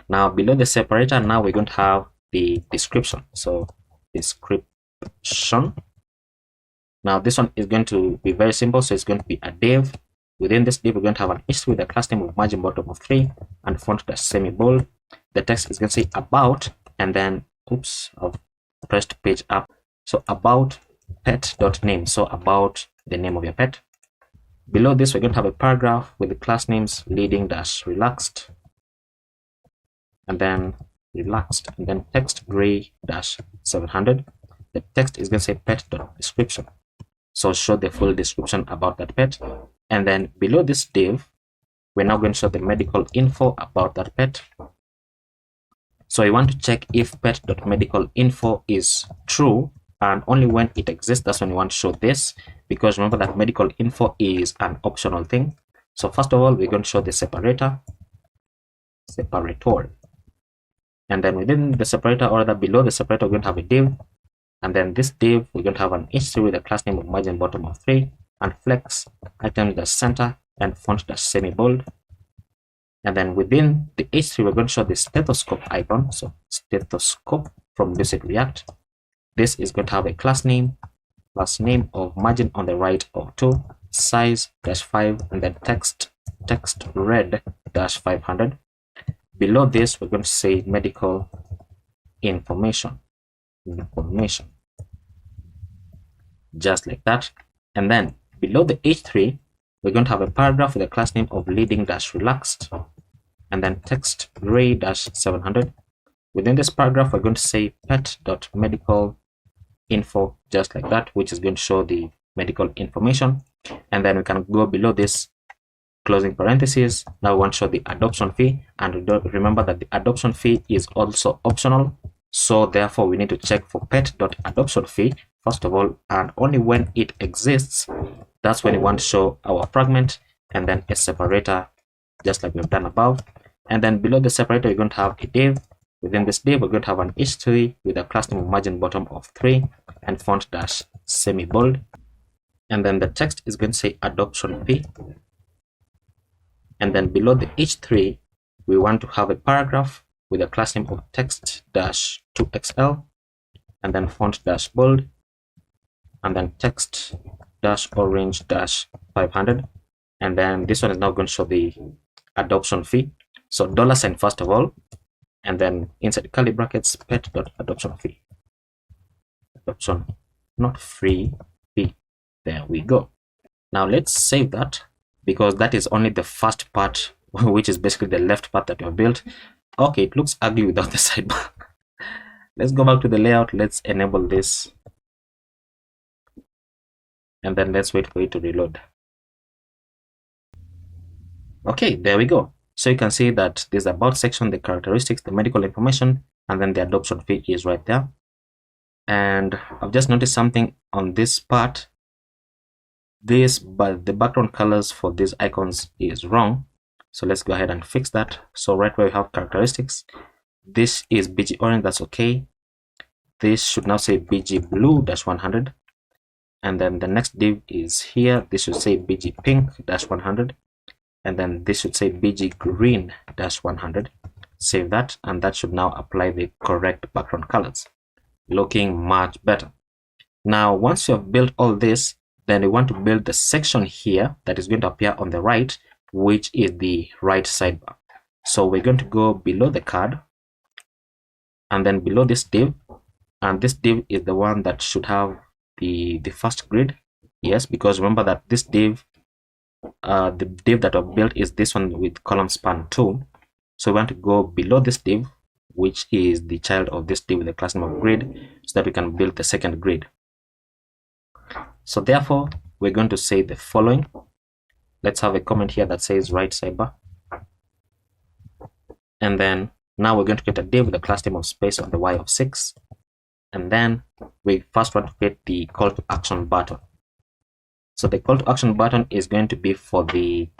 Now below the separator, now we're going to have the description. So description. Now this one is going to be very simple. So it's going to be a div. Within this div, we're going to have an h with a class name of margin bottom of 3 and font dash semi-bold. The text is going to say about, and then oops, I've pressed page up. So about pet.name. So about the name of your pet. Below this, we're going to have a paragraph with the class names leading dash relaxed, and then relaxed, and then text gray dash 700. The text is going to say pet.description. So show the full description about that pet. And then below this div, we're now going to show the medical info about that pet. So you want to check if pet.medical info is true, and only when it exists, that's when you want to show this, because remember that medical info is an optional thing. So first of all, we're going to show the separator, and then within the separator, or rather below the separator, we're going to have a div, and then this div, we're going to have an h3 with a class name of margin bottom of 3 and flex items dash center and font dash semi-bold. And then within the H3, we're going to show the stethoscope icon. So stethoscope from Lucid React. This is going to have a class name of margin on the right of 2, size -5, and then text red -500. Below this, we're going to say medical information, just like that. And then below the H3, we're going to have a paragraph with a class name of leading-relaxed, and then text gray -700. Within this paragraph, we're going to say pet.medical info, just like that, which is going to show the medical information. And then we can go below this, closing parentheses. Now we want to show the adoption fee, and remember that the adoption fee is also optional, so therefore we need to check for pet.adoption fee first of all, and only when it exists, that's when we want to show our fragment and then a separator, just like we've done above. And then below the separator, we're going to have a div. Within this div, we're going to have an H3 with a class name of margin bottom of 3 and font dash semi-bold. And then the text is going to say adoption fee. And then below the H3, we want to have a paragraph with a class name of text dash 2XL and then font dash bold and then text dash orange dash 500. And then this one is now going to show the adoption fee. So $sign first of all, and then inside curly brackets, pet.adoption fee. Adoption, not free fee. There we go. Now let's save that, because that is only the first part, which is basically the left part that we have built. Okay, it looks ugly without the sidebar. Let's go back to the layout. Let's enable this. And then let's wait for it to reload. Okay, there we go. So you can see that there's the about section, the characteristics, the medical information, and then the adoption fee is right there. And I've just noticed something on this part. But the background colors for these icons is wrong. So let's go ahead and fix that. So right where we have characteristics, this is BG orange, that's okay. This should now say BG blue -100. And then the next div is here. This should say BG pink -100. And then this should say BG green -100. Save that, and that should now apply the correct background colors, looking much better. Now, once you have built all this, then we want to build the section here that is going to appear on the right, which is the right sidebar. So we're going to go below the card and then below this div, and this div is the one that should have the first grid. Yes, because remember that this div, the div that I've built is this one with column span 2. So we want to go below this div, which is the child of this div with the class name of grid, so that we can build the second grid. So therefore, we're going to say the following. Let's have a comment here that says right sidebar. And then now we're going to create a div with a class name of space on the y of 6. And then we first want to create the call to action button. So the call to action button is going to be for the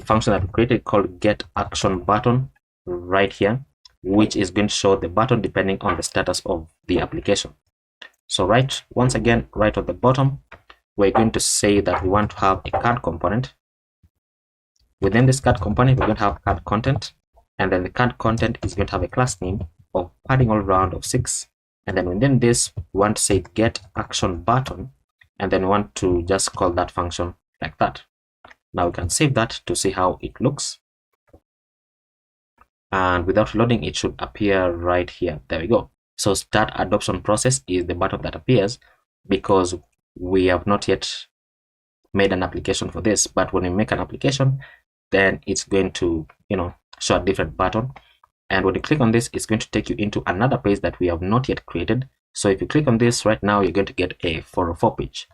function that we created called get action button right here, which is going to show the button depending on the status of the application. So once again, right at the bottom, we're going to say that we want to have a card component. Within this card component, we're going to have card content, and then the card content is going to have a class name of padding all round of 6. And then within this, we want to say get action button, and then we want to just call that function like that. Now we can save that to see how it looks. And without loading, it should appear right here. There we go. So start adoption process is the button that appears, because we have not yet made an application for this. But when we make an application, then it's going to, show a different button. And when you click on this, it's going to take you into another page that we have not yet created. So if you click on this right now, you're going to get a 404 page.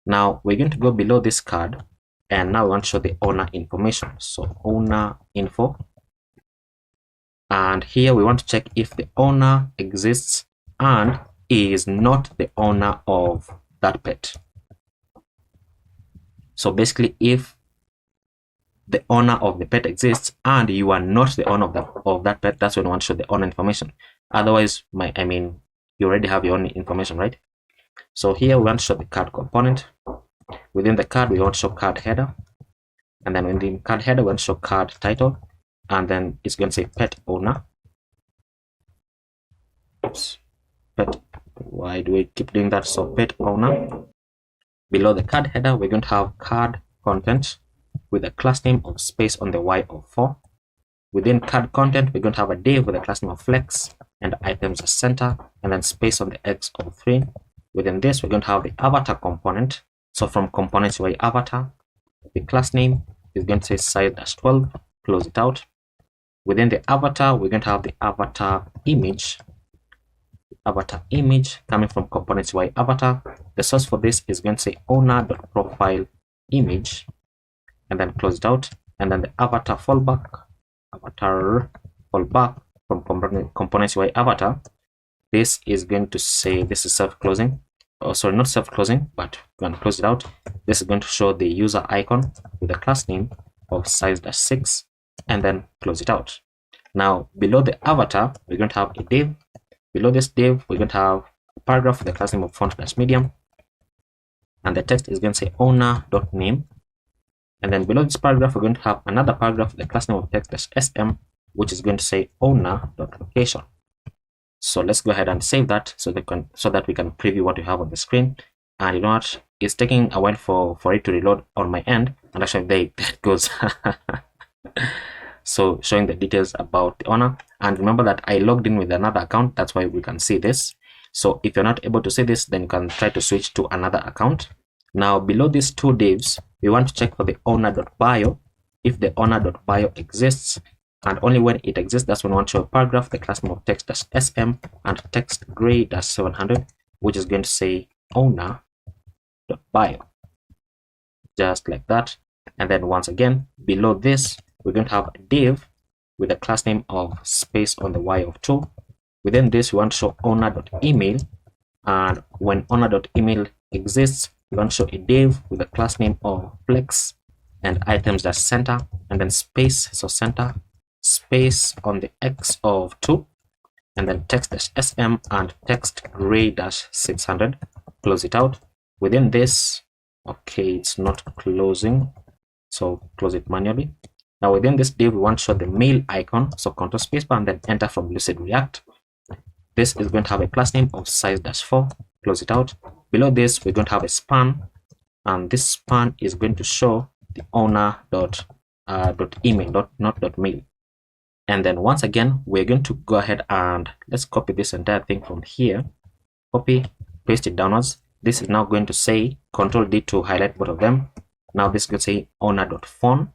Now we're going to go below this card, and now we want to show the owner information. So owner info. And here we want to check if the owner exists and is not the owner of that pet. So basically, if the owner of the pet exists and you are not the owner of that pet, that's when we want to show the owner information. Otherwise, you already have your own information, right? So here we want to show the card component. Within the card, we want to show card header. And then in the card header, we're going to show card title, and then it's going to say pet owner. Oops, pet. Why do we keep doing that? So pet owner. Below the card header, we're going to have card content with a class name of space on the Y of 4. Within card content, we're going to have a div with a class name of flex and items as center, and then space on the X of 3. Within this, we're going to have the avatar component. So from components UI avatar, the class name is going to say size-12, close it out. Within the avatar, we're going to have the avatar image coming from components UI avatar. The source for this is going to say owner.profile image, and then close it out. And then the avatar fallback from components UI avatar. This is going to say, this is self-closing. Oh, sorry, not self-closing, but we're going to close it out. This is going to show the user icon with a class name of size-6, and then close it out. Now, below the avatar, we're going to have a div. Below this div, we're going to have a paragraph with the class name of font-medium, and the text is going to say owner.name. And then below this paragraph, we're going to have another paragraph with the class name of text-sm, which is going to say owner.location. So let's go ahead and save that so that we can preview what we have on the screen. And you know what? It's taking a while for it to reload on my end, and actually there it goes. So showing the details about the owner. And remember that I logged in with another account, that's why we can see this. So if you're not able to see this, then you can try to switch to another account. Now below these two divs, we want to check for the owner.bio. If the owner.bio exists, and only when it exists, that's when we want to show a paragraph, the class name of text-sm and text gray-700, which is going to say owner.bio, just like that. And then once again, below this, we're going to have a div with a class name of space on the Y of 2. Within this, we want to show owner.email, and when owner.email exists, we want to show a div with a class name of flex and items-center, and then space, so center, space on the X of 2, and then text-sm and text gray-600, close it out. Within this, okay, it's not closing, so close it manually. Now within this div, we want to show the mail icon, so Ctrl spacebar and then enter from Lucid React. This is going to have a class name of size-4, close it out. Below this, we're going to have a span, and this span is going to show the owner.email, not .mail. And then once again, we're going to go ahead and let's copy this entire thing from here. Copy, paste it downwards. This is now going to say Ctrl D to highlight both of them. Now this is going to say owner.phone.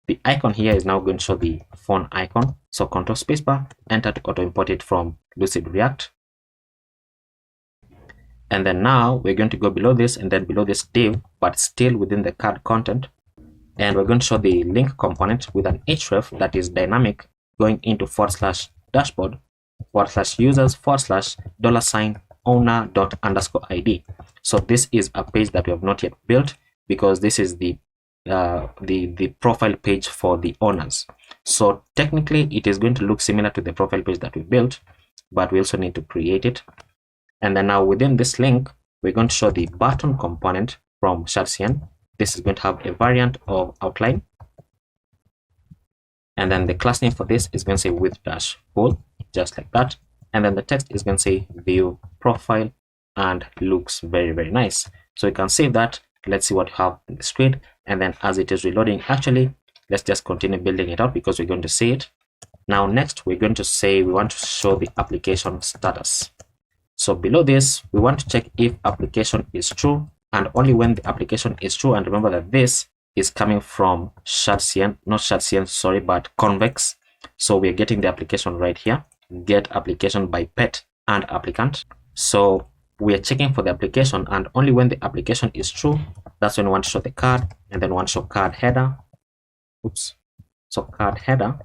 The icon here is now going to show the phone icon. So Ctrl spacebar, enter to auto import it from Lucid React. And then now we're going to go below this and then below this div, but still within the card content. And we're going to show the link component with an href that is dynamic, going into /dashboard /users $owner._id. So this is a page that we have not yet built, because this is the profile page for the owners. So technically it is going to look similar to the profile page that we built, but we also need to create it. And then now within this link, we're going to show the button component from TsbSankara. This is going to have a variant of outline. And then the class name for this is going to say with-full, just like that. And then the text is going to say view profile, and looks very, very nice. So you can save that. Let's see what you have in the screen. And then as it is reloading, actually, let's just continue building it out because we're going to see it. Now, next, we're going to say we want to show the application status. So below this, we want to check if application is true, and only when the application is true. And remember that this is coming from TsbSankara, not TsbSankara, sorry, but Convex. So we're getting the application right here, get application by pet and applicant. So we are checking for the application, and only when the application is true, that's when we want to show the card, and then we want to show card header. Oops. So card header,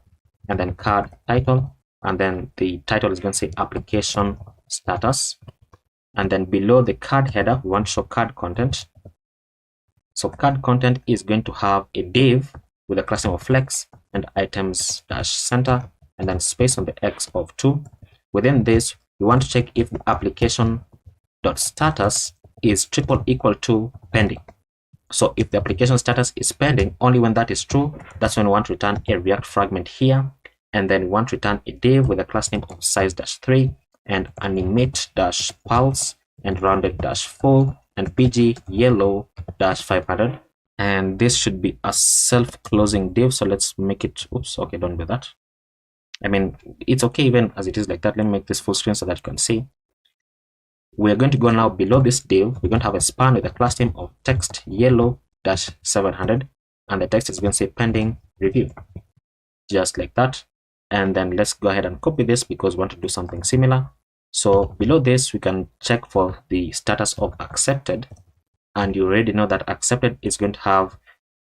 and then card title, and then the title is going to say application status. And then below the card header, we want to show card content. So card content is going to have a div with a class name of flex and items-center, and then space on the X of 2. Within this, we want to check if the application.status is == pending. So if the application status is pending, only when that is true, that's when we want to return a React fragment here. And then we want to return a div with a class name of size-3 and animate-pulse and rounded-full and pg yellow-500. And this should be a self-closing div. So let's make it, oops, okay, don't do that. I mean, it's okay even as it is like that. Let me make this full screen so that you can see. We're going to go now below this div. We're going to have a span with a class name of text yellow-700, and the text is going to say pending review, just like that. And then let's go ahead and copy this because we want to do something similar. So below this, we can check for the status of accepted, and you already know that accepted is going to have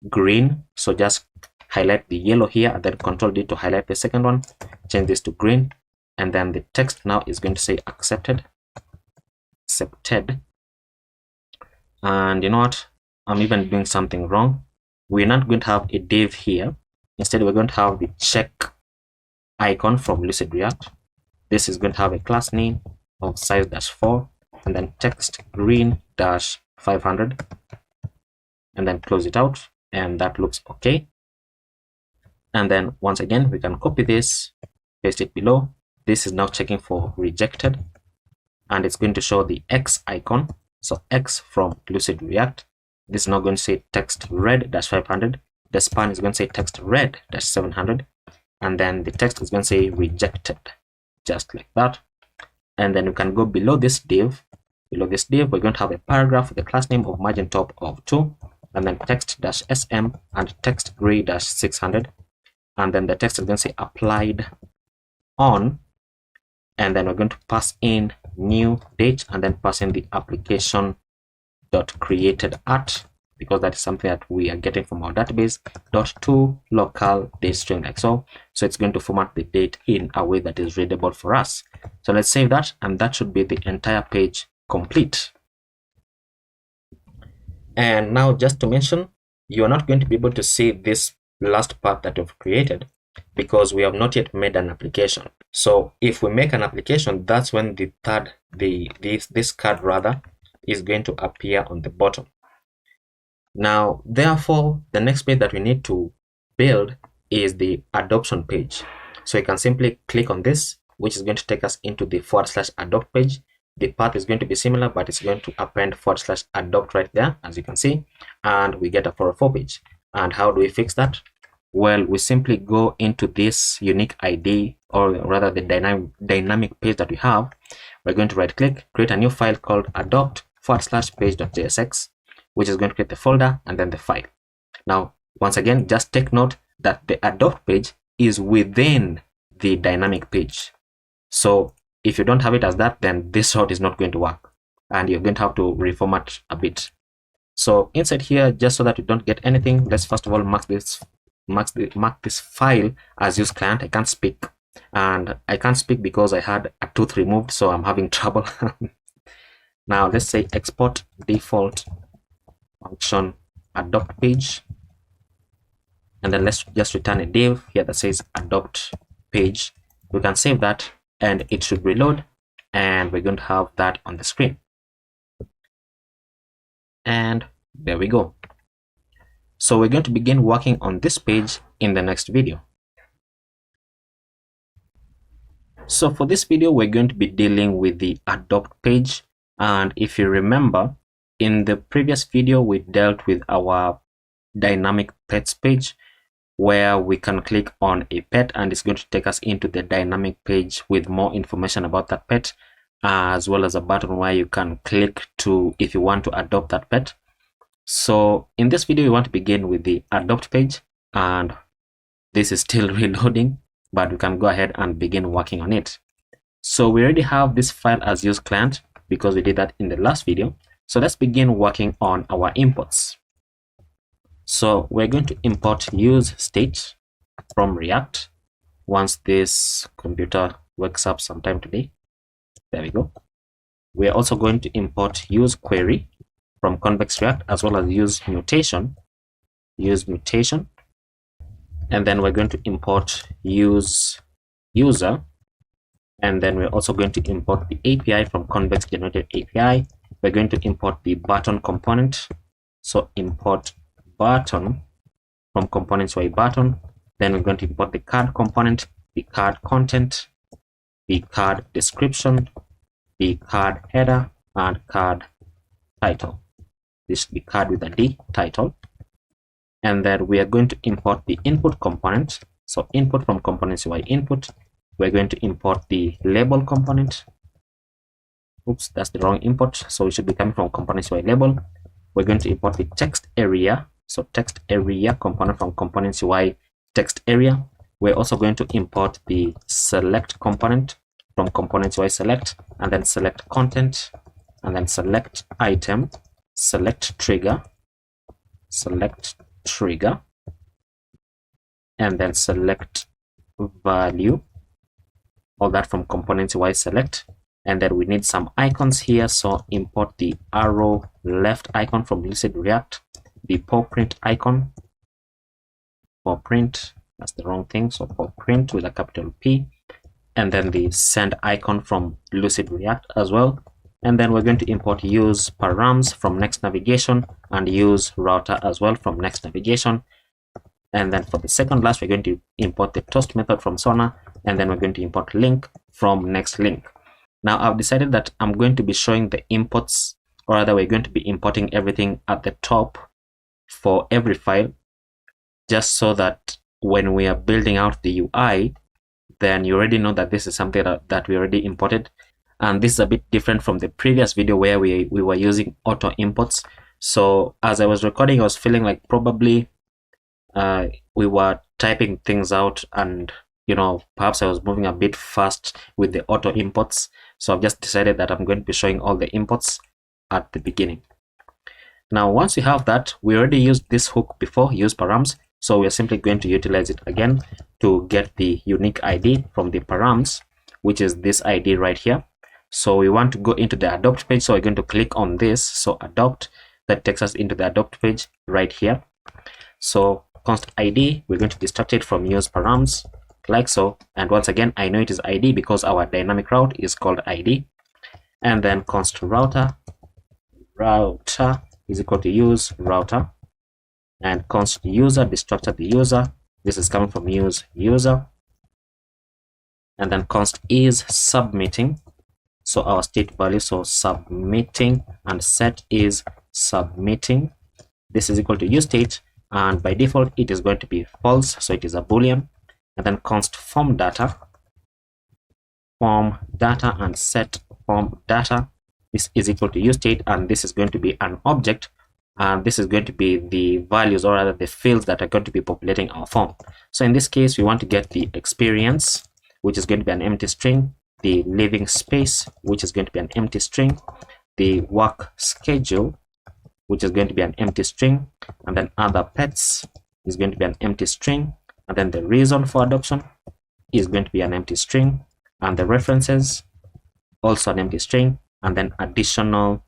green. So just highlight the yellow here and then Control D to highlight the second one, change this to green, and then the text now is going to say accepted. And you know what, I'm even doing something wrong. We're not going to have a div here. Instead, we're going to have the check icon from Lucid React. This is going to have a class name of size-4 and then text green-500, and then close it out, and that looks okay. And then once again, we can copy this, paste it below. This is now checking for rejected, and it's going to show the X icon. So X from Lucid React. This is now going to say text red-500. The span is going to say text red-700, and then the text is going to say rejected, just like that. And then we can go below this div. Below this div, we're going to have a paragraph with the class name of margin top of 2, and then text-sm and text gray-600, and then the text is going to say applied on, and then we're going to pass in new date and then pass in the application dot created at, because that is something that we are getting from our database, .to local date string, like so. So it's going to format the date in a way that is readable for us. So let's save that, and that should be the entire page complete. And now, just to mention, you are not going to be able to see this last part that we've created because we have not yet made an application. So if we make an application, that's when the third, this card rather, is going to appear on the bottom. Now, therefore, the next page that we need to build is the adoption page. So you can simply click on this, which is going to take us into the /adopt page. The path is going to be similar, but it's going to append /adopt right there, as you can see, and we get a 404 page. And how do we fix that? Well, we simply go into this unique ID, or rather the dynamic page that we have. We're going to right click, create a new file called adopt/page.jsx, which is going to create the folder and then the file. Now, once again, just take note that the adopt page is within the dynamic page. So if you don't have it as that, then this route is not going to work, and you're going to have to reformat a bit. So inside here, just so that you don't get anything, let's first of all mark this file as use client. I can't speak, and I can't speak because I had a tooth removed, so I'm having trouble. Now let's say export default function adopt page, and then let's just return a div here that says adopt page. We can save that, and it should reload, and we're going to have that on the screen. And there we go. So we're going to begin working on this page in the next video. So for this video, we're going to be dealing with the adopt page. And if you remember, in the previous video, we dealt with our dynamic pets page, where we can click on a pet and it's going to take us into the dynamic page with more information about that pet, as well as a button where you can click to if you want to adopt that pet. So in this video, we want to begin with the adopt page, and this is still reloading, but we can go ahead and begin working on it. So we already have this file as use client because we did that in the last video. So let's begin working on our imports. So we're going to import use state from React once this computer wakes up sometime today. There we go. We're also going to import use query from Convex React, as well as use mutation, and then we're going to import use user, and then we're also going to import the API from Convex generated API. We're going to import the button component. So import button from components UI button. Then we're going to import the card component, the card content, the card description, the card header, and card title. This should be card with a D, title. And then we are going to import the input component. So input from components UI input. We're going to import the label component. Oops, that's the wrong import. So it should be coming from components UI label. We're going to import the text area. So text area component from components UI text area. We're also going to import the select component from components UI select, and then select content, and then select item, select trigger, and then select value. All that from components UI select. And then we need some icons here, so import the arrow left icon from Lucid React, the paw print icon, paw print, that's the wrong thing, so paw print with a capital P, and then the send icon from Lucid React as well. And then we're going to import use params from next navigation and use router as well from next navigation. And then for the second last, we're going to import the toast method from Sona, and then we're going to import link from next link. Now I've decided that I'm going to be showing the imports, or rather we're going to be importing everything at the top for every file, just so that when we are building out the UI, then you already know that this is something that we already imported. And this is a bit different from the previous video where we were using auto imports. So as I was recording, I was feeling like probably we were typing things out, and perhaps I was moving a bit fast with the auto imports. So I've just decided that I'm going to be showing all the imports at the beginning. Now once we have that, we already used this hook before, use params, so we're simply going to utilize it again to get the unique ID from the params, which is this ID right here. So we want to go into the adopt page, so we're going to click on this, so adopt, that takes us into the adopt page right here. So const ID, we're going to distract it from use params, like so. And once again, I know it is ID because our dynamic route is called ID. And then const router is equal to use router, and const user, destructor the user, this is coming from use user. And then const is submitting, so our state value, so submitting, and set is submitting, this is equal to use state, and by default it is going to be false, so it is a boolean. And then const form data, and set form data, this is equal to use state, and this is going to be an object, and this is going to be the values, or rather the fields that are going to be populating our form. So in this case, we want to get the experience, which is going to be an empty string, the living space, which is going to be an empty string, the work schedule, which is going to be an empty string, and then other pets is going to be an empty string, and then the reason for adoption is going to be an empty string, and the references also an empty string, and then additional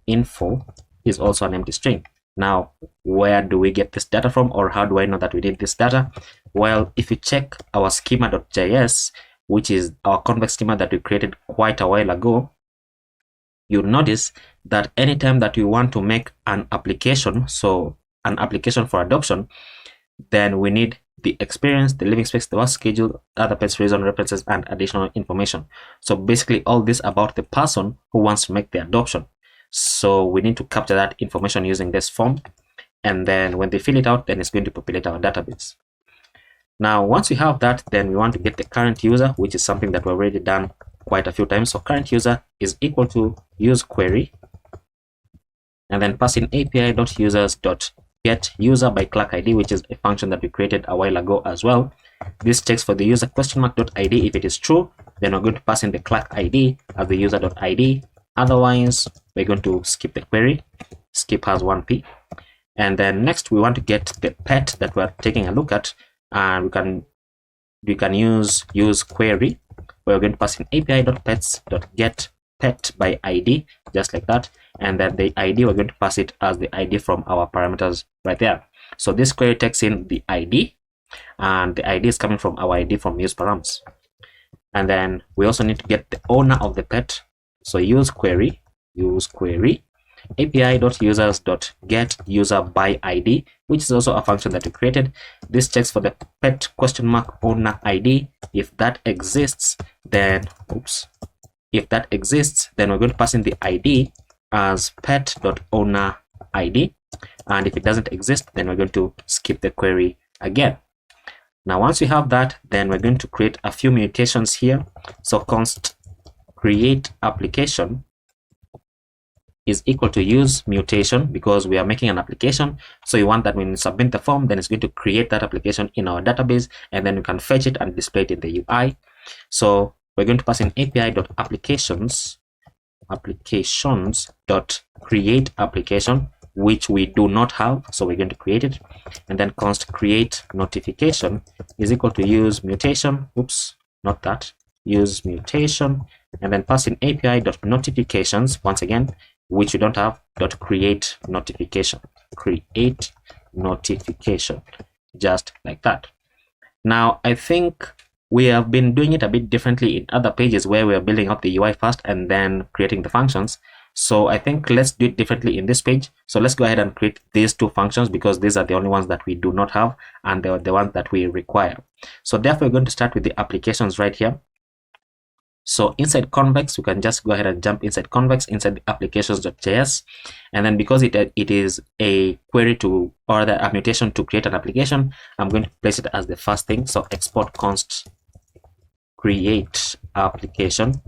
info is also an empty string. Now where do we get this data from, or how do I know that we did this data? Well, if you check our schema.js, which is our convex schema that we created quite a while ago, you'll notice that anytime that you want to make an application, so an application for adoption, then we need the experience, the living space, the work schedule, other pets, reason, references, and additional information. So basically all this about the person who wants to make the adoption. So we need to capture that information using this form, and then when they fill it out, then it's going to populate our database. Now once we have that, then we want to get the current user, which is something that we've already done quite a few times. So current user is equal to use query, and then pass in api.users.get user by clerk ID, which is a function that we created a while ago as well. This checks for the user question.id. If it is true, then we're going to pass in the clerk ID as the user.id. Otherwise, we're going to skip the query. Skip has 1p. And then next, we want to get the pet that we're taking a look at, and we can use query. We're going to pass in api.pets.get pet by ID, just like that. And then the ID, we're going to pass it as the ID from our parameters right there. So this query takes in the ID, and the ID is coming from our ID from use params. And then we also need to get the owner of the pet. So use query, api.users.getUserById, which is also a function that we created. This checks for the pet owner ID. If that exists, then if that exists, then we're going to pass in the ID as pet.owner_ID, and if it doesn't exist, then we're going to skip the query again. Now once we have that, then we're going to create a few mutations here. So const create application is equal to use mutation, because we are making an application. So you want that when you submit the form, then it's going to create that application in our database, and then you can fetch it and display it in the UI. So we're going to pass in applications.create application, which we do not have, so we're going to create it. And then const create notification is equal to use mutation, use mutation, and then pass in api.notifications once again, which we don't have, .create notification, just like that. Now I think we have been doing it a bit differently in other pages where we are building up the UI first and then creating the functions. So I think let's do it differently in this page. So let's go ahead and create these two functions, because these are the only ones that we do not have, and they're the ones that we require. So therefore we're going to start with the applications right here. So inside convex, we can just go ahead and jump inside convex, inside the applications.js, and then because it is a query to, or a mutation to create an application, I'm going to place it as the first thing. So export const create application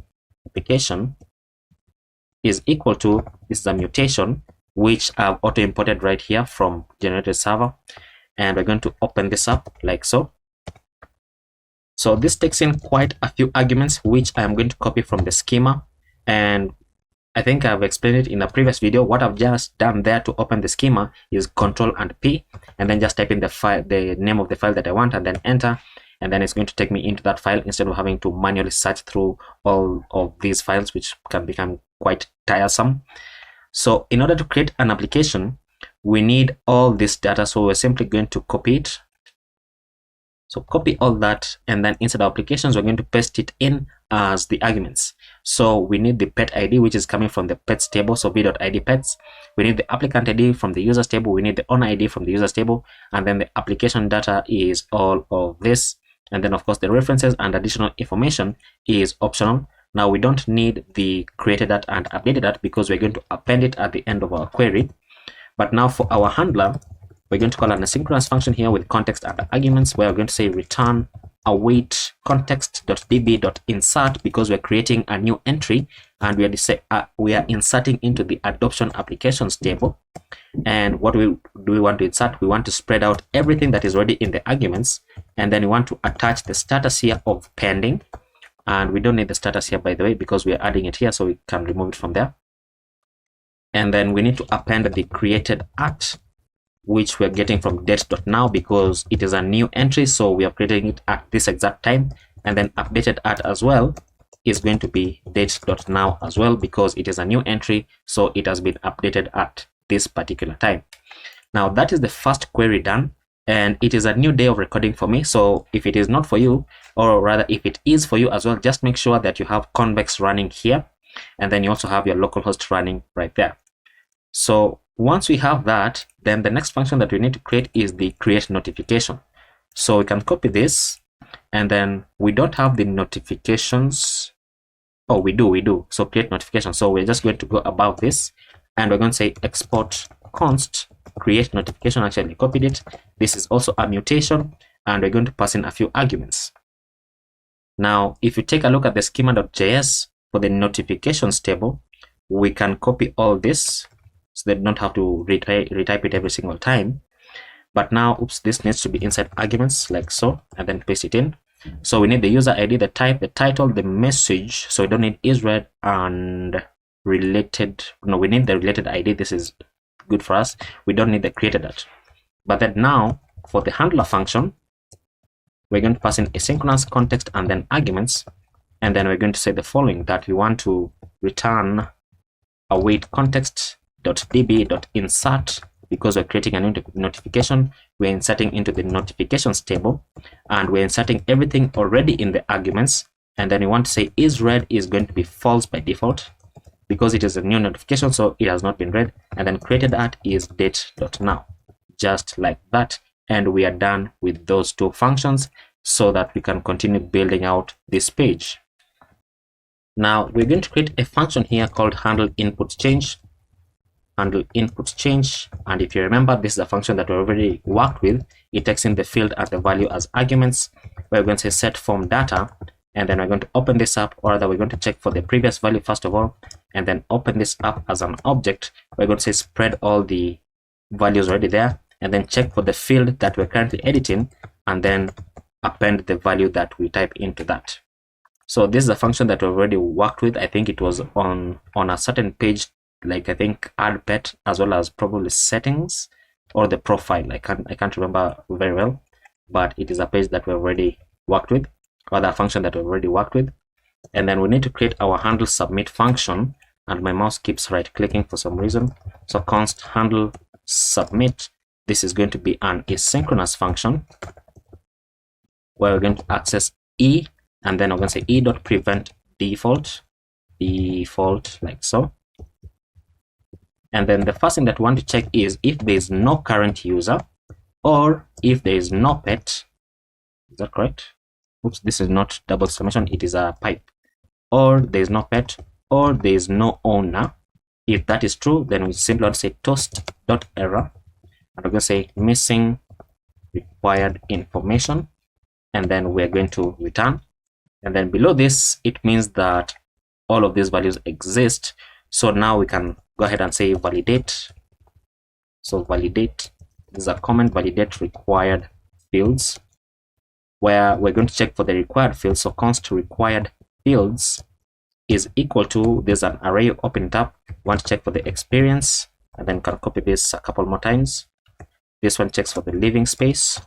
is equal to, this is a mutation which I've auto imported right here from generated server, and we're going to open this up like so. So this takes in quite a few arguments, which I'm going to copy from the schema, and I think I've explained it in a previous video. What I've just done there to open the schema is Control and P, and then just type in the file, the name of the file that I want, and then enter, and then it's going to take me into that file instead of having to manually search through all of these files, which can become quite tiresome. So in order to create an application, we need all this data, so we're simply going to copy it. So copy all that, and then inside our applications, we're going to paste it in as the arguments. So we need the pet ID, which is coming from the pets table, so v.id pets. We need the applicant ID from the users table. We need the owner ID from the users table, and then the application data is all of this. And then of course the references and additional information is optional. Now we don't need the created at and updated at, because we're going to append it at the end of our query. But now for our handler, we're going to call an asynchronous function here with context and arguments, where we're going to say return await context.db.insert, because we're creating a new entry and we are inserting into the adoption applications table. And what do we want to insert? We want to spread out everything that is already in the arguments, and then we want to attach the status here of pending. And we don't need the status here, by the way, because we are adding it here, so we can remove it from there. And then we need to append the created at, which we're getting from date.now, because it is a new entry, so we are creating it at this exact time. And then updated at as well is going to be date.now as well, because it is a new entry, so it has been updated at this particular time. Now that is the first query done, and it is a new day of recording for me. So if it is not for you, or rather if it is for you as well, just make sure that you have convex running here, and then you also have your localhost running right there. So once we have that, then the next function that we need to create is the create notification. So we can copy this, and then we don't have the notifications. Oh, we do. So create notification. So we're just going to go above this, and we're going to say export const create notification. Actually, I copied it. This is also a mutation, and we're going to pass in a few arguments. Now, if you take a look at the schema.js for the notifications table, we can copy all this, so they don't have to retype it every single time. But now, this needs to be inside arguments like so, and then paste it in. So we need the user ID, the type, the title, the message. So we don't need isRead and related. No, we need the related ID. This is good for us. We don't need the created at. But then now for the handler function, we're going to pass in asynchronous context and then arguments, and then we're going to say the following, that we want to return await context.db.insert, because we're creating a new notification. We're inserting into the notifications table, and we're inserting everything already in the arguments. And then we want to say isRead is going to be false by default, because it is a new notification, so it has not been read. And then created at is date.now, just like that. And we are done with those two functions so that we can continue building out this page. Now we're going to create a function here called handle input change. Handle input change, and if you remember, this is a function that we already worked with. It takes in the field and the value as arguments. We're going to say set form data, and then we're going to open this up, or rather we're going to check for the previous value first of all, and then open this up as an object. We're going to say spread all the values already there, and then check for the field that we're currently editing, and then append the value that we type into that. So this is a function that we've already worked with. I think it was on a certain page, like I think add pet, as well as probably settings or the profile. I can't remember very well, but it is a page that we've already worked with, or a function that we've already worked with. And then we need to create our handle submit function, and my mouse keeps right clicking for some reason. So const handle submit, this is going to be an asynchronous function where we're going to access e, and then I'm going to say e.prevent default like so. And then the first thing that we want to check is if there is no current user, or if there is no pet. Is that correct? Oops, this is not double exclamation, it is a pipe. Or there is no pet, or there is no owner. If that is true, then we simply want to say toast.error, and we're going to say missing required information, and then we're going to return. And then below this, it means that all of these values exist. So now we can go ahead and say validate. So validate, this is a comment, validate required fields, where we're going to check for the required fields. So const required fields is equal to, there's an array, open it up, want to check for the experience, and then can copy this a couple more times. This one checks for the living space,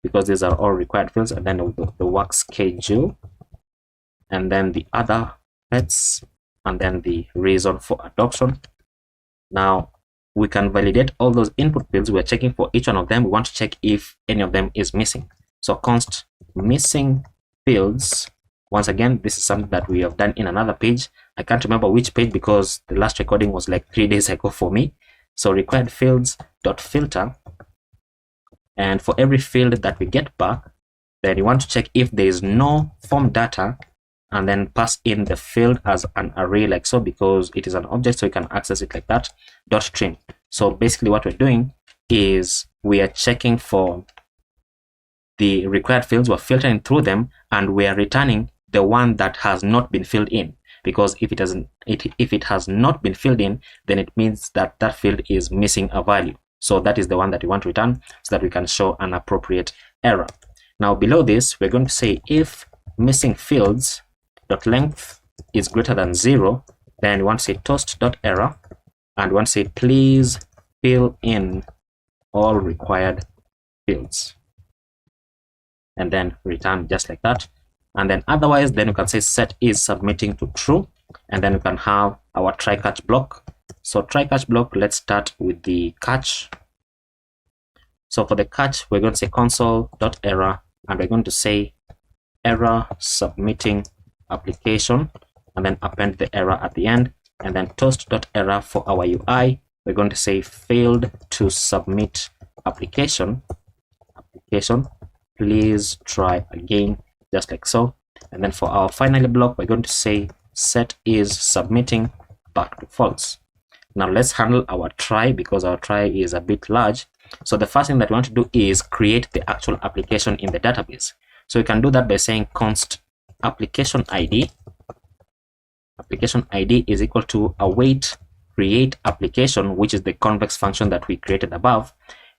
because these are all required fields, and then the work schedule, and then the other pets, and then the reason for adoption. Now we can validate all those input fields. We're checking for each one of them. We want to check if any of them is missing. So const missing fields. Once again, this is something that we have done in another page. I can't remember which page because the last recording was like 3 days ago for me. So required fields dot filter, and for every field that we get back, then you want to check if there is no form data, and then pass in the field as an array like so, because it is an object, so you can access it like that. Dot trim. So basically what we're doing is we are checking for the required fields, we're filtering through them, and we are returning the one that has not been filled in, because if it has not been filled in, then it means that that field is missing a value. So that is the one that we want to return, so that we can show an appropriate error. Now below this, we're going to say if missing fields dot length is greater than 0, then we want to say toast.error, and we want to say please fill in all required fields, and then return just like that. And then otherwise, then we can say set is submitting to true, and then we can have our try catch block. So try catch block, let's start with the catch. So for the catch, we're going to say console.error, and we're going to say error submitting application, and then append the error at the end. And then toast.error for our UI, we're going to say failed to submit application, please try again, just like so. And then for our final block, we're going to say set is submitting back to false. Now let's handle our try, because our try is a bit large. So the first thing that we want to do is create the actual application in the database. So we can do that by saying const application ID. Application ID is equal to await create application, which is the convex function that we created above.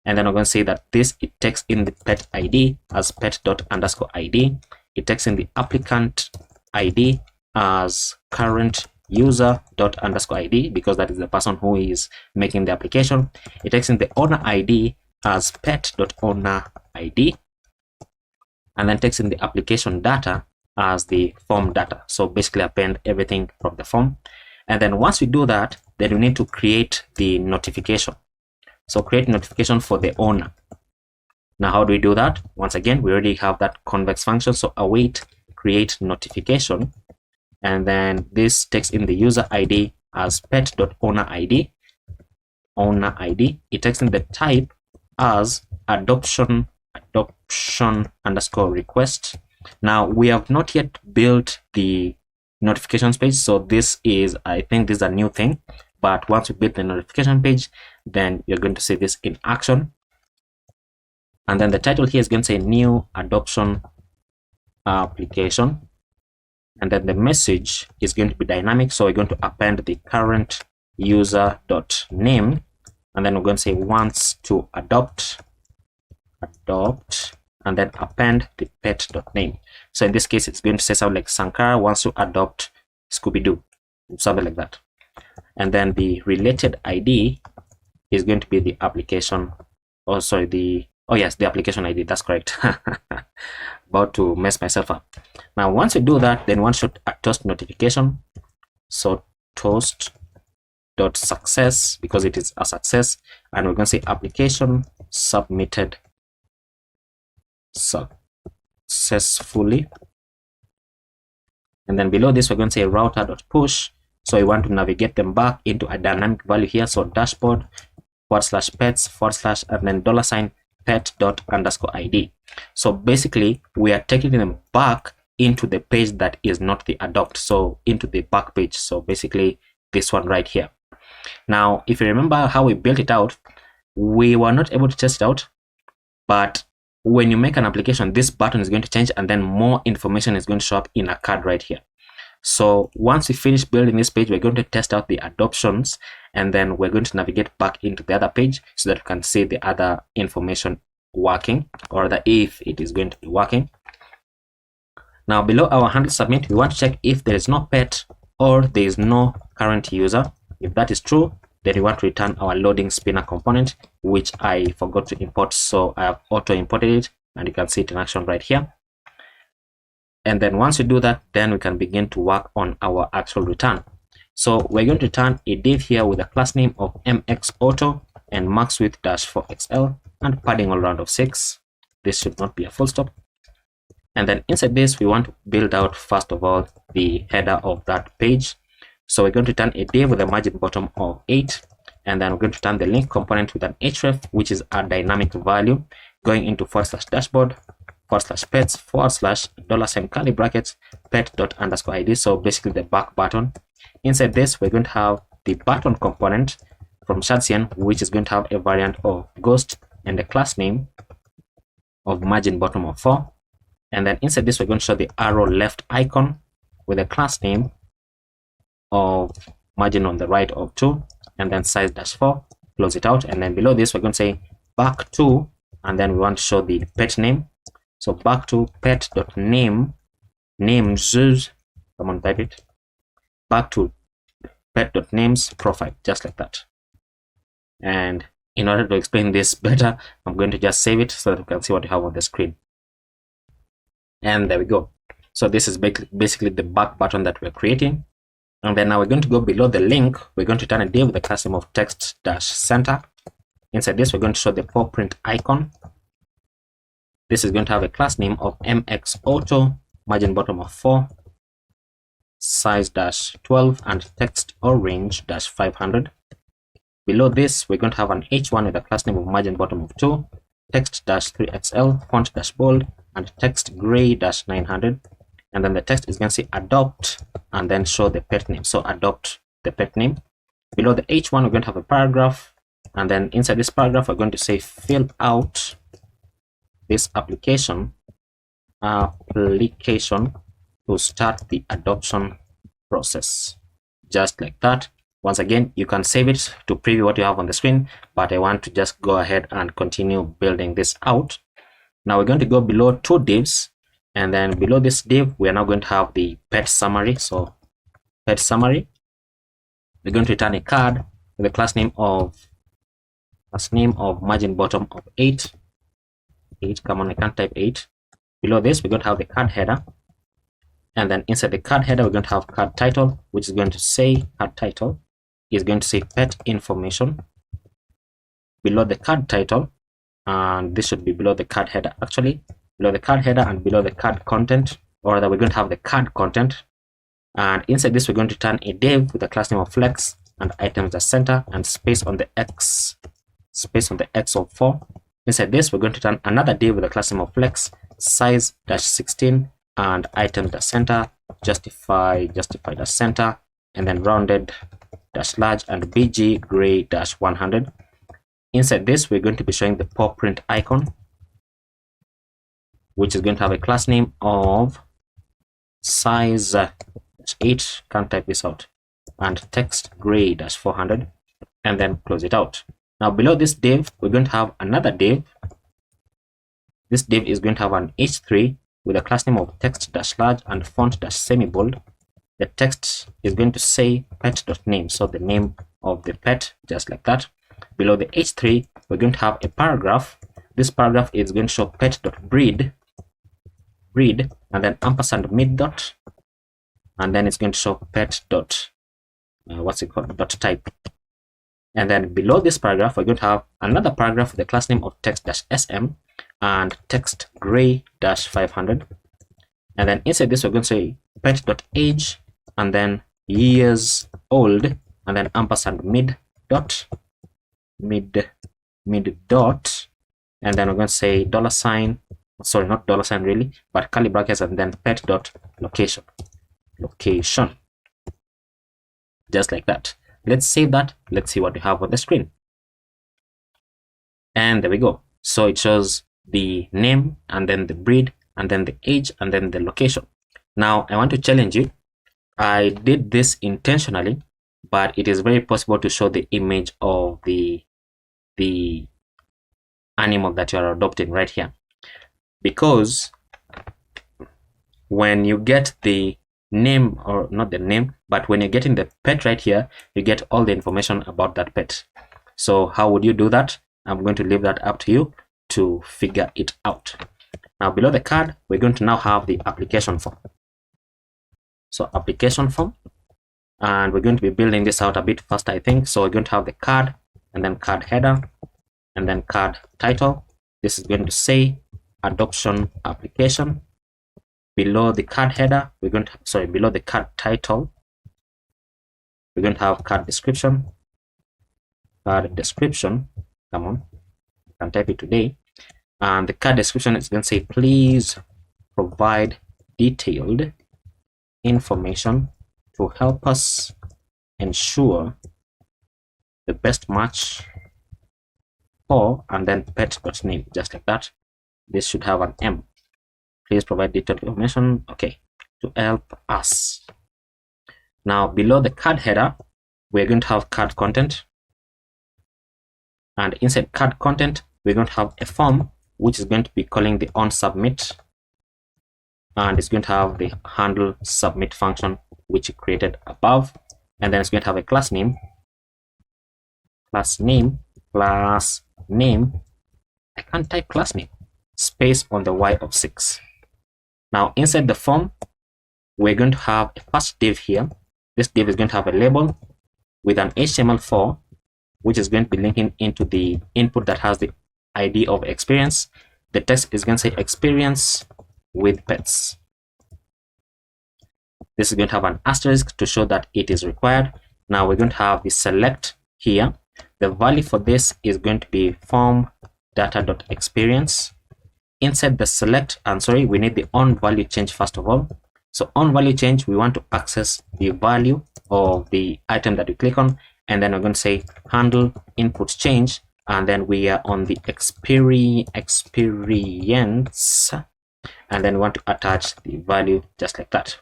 And then we're going to say that this, it takes in the pet ID as pet._id. It takes in the applicant ID as current user._id, because that is the person who is making the application. It takes in the owner ID as pet.owner ID, and then takes in the application data as the form data. So basically append everything from the form. And then once we do that, then we need to create the notification. So create notification for the owner. Now how do we do that? Once again, we already have that convex function. So await create notification, and then this takes in the user ID as pet.owner_id. It takes in the type as adoption underscore request. Now we have not yet built the notifications page, so this is, I think this is a new thing, but once we build the notification page, then you're going to see this in action. And then the title here is going to say new adoption application, and then the message is going to be dynamic, so we're going to append the current user.name, and then we're going to say wants to adopt, and then append the pet.name. So in this case, it's going to say something like Sankara wants to adopt Scooby-Doo, something like that. And then the related ID is going to be the application, oh sorry, the application ID, that's correct. About to mess myself up. Now once you do that, then one should toast notification. So toast.success, because it is a success, and we're going to say application submitted successfully. And then below this, we're going to say router.push. So we want to navigate them back into a dynamic value here. So dashboard /pets / and then $pet._id. So basically, we are taking them back into the page that is not the adopt, so into the back page. So basically, this one right here. Now, if you remember how we built it out, we were not able to test it out, but when you make an application, this button is going to change, and then more information is going to show up in a card right here. So once we finish building this page, we're going to test out the adoptions, and then we're going to navigate back into the other page so that we can see the other information working, or if it is going to be working. Now below our handle submit, we want to check if there is no pet or there is no current user. If that is true, then we want to return our loading spinner component, which I forgot to import, so I have auto imported it, and you can see it in action right here. And then once we do that, then we can begin to work on our actual return. So we're going to return a div here with a class name of mxauto and max width -4xl and padding all around of 6. This should not be a full stop. And then inside this, we want to build out, first of all, the header of that page. So we're going to return a div with a margin bottom of 8, and then we're going to return the link component with an href, which is a dynamic value, going into /dashboard /pets / curly brackets pet._id. So basically the back button. Inside this, we're going to have the button component from Shadcn, which is going to have a variant of ghost and a class name of margin bottom of 4. And then inside this, we're going to show the arrow left icon with a class name of margin on the right of 2, and then size -4, close it out. And then below this, we're going to say back to, and then we want to show the pet name. So back to pet.name, names, come on, type it, back to pet.names profile, just like that. And in order to explain this better, I'm going to just save it so that we can see what we have on the screen. And there we go. So this is basically the back button that we're creating. And then now we're going to go below the link. We're going to turn a div with a class name of text-center. Inside this, we're going to show the paw print icon. This is going to have a class name of mxauto, margin bottom of 4, size -12, and text or range -500. Below this, we're going to have an h1 with a class name of margin bottom of 2, text -3xl, font -bold, and text gray -900. And then the text is going to say adopt, and then show the pet name. So adopt the pet name. Below the h1, we're going to have a paragraph, and then inside this paragraph, we're going to say fill out this application to start the adoption process, just like that. Once again, you can save it to preview what you have on the screen, but I want to just go ahead and continue building this out. Now we're going to go below 2 divs, and then below this div, we are now going to have the pet summary. So pet summary, we're going to return a card with a class name of margin bottom of 8. Come on, I can't type 8. Below this, we're going to have the card header, and then inside the card header, we're going to have card title, which is going to say card title is going to say pet information. Below the card title, and this should be below the card header actually, below the card header and below the card content, or that we're going to have the card content. And inside this, we're going to turn a div with a class name of flex and items.center and space on the x of 4. Inside this, we're going to turn another div with a class name of flex size-16 and items.center justify-center and then rounded-large and bg gray-100. Inside this, we're going to be showing the paw print icon, which is going to have a class name of size 8, can't type this out, and text gray-400, and then close it out. Now below this div, we're going to have another div. This div is going to have an h3 with a class name of text-large and font-semi-bold. The text is going to say pet.name, so the name of the pet, just like that. Below the h3, we're going to have a paragraph. This paragraph is going to show pet.breed, and then ampersand mid dot, and then it's going to show pet dot dot type. And then below this paragraph, we're going to have another paragraph with the class name of text-sm and text gray-500. And then inside this, we're going to say pet.age and then years old, and then ampersand mid dot, and then we're going to say $, sorry, not $, really, but curly brackets, and then pet.location, just like that. Let's save that. Let's see what we have on the screen. And there we go. So it shows the name and then the breed and then the age and then the location. Now I want to challenge you. I did this intentionally, but it is very possible to show the image of the animal that you are adopting right here, because when you get the name, or not the name, but when you're getting the pet right here, you get all the information about that pet. So how would you do that? I'm going to leave that up to you to figure it out. Now below the card, we're going to now have the application form. So application form, and we're going to be building this out a bit faster, I think. So we're going to have the card and then card header and then card title. This is going to say adoption application. Below the card header, we're going to, below the card title, we're going to have card description. Come on, I can type it today. And the card description is going to say, please provide detailed information to help us ensure the best match for, and then pet.name, just like that. This should have an M. Please provide detailed information, okay, to help us. Now below the card header, we're going to have card content, and inside card content, we're going to have a form which is going to be calling the on submit, and it's going to have the handle submit function which you created above, and then it's going to have a class name, I can't type class name, space on the y of 6. Now inside the form, we're going to have a first div here. This div is going to have a label with an HTML4, which is going to be linking into the input that has the ID of experience. The text is going to say experience with pets. This is going to have an asterisk to show that it is required. Now we're going to have the select here. The value for this is going to be form data.experience. Inside the select, we need the on value change first of all. So on value change, we want to access the value of the item that we click on, and then we're going to say handle input change, and then we are on the experience, and then we want to attach the value just like that.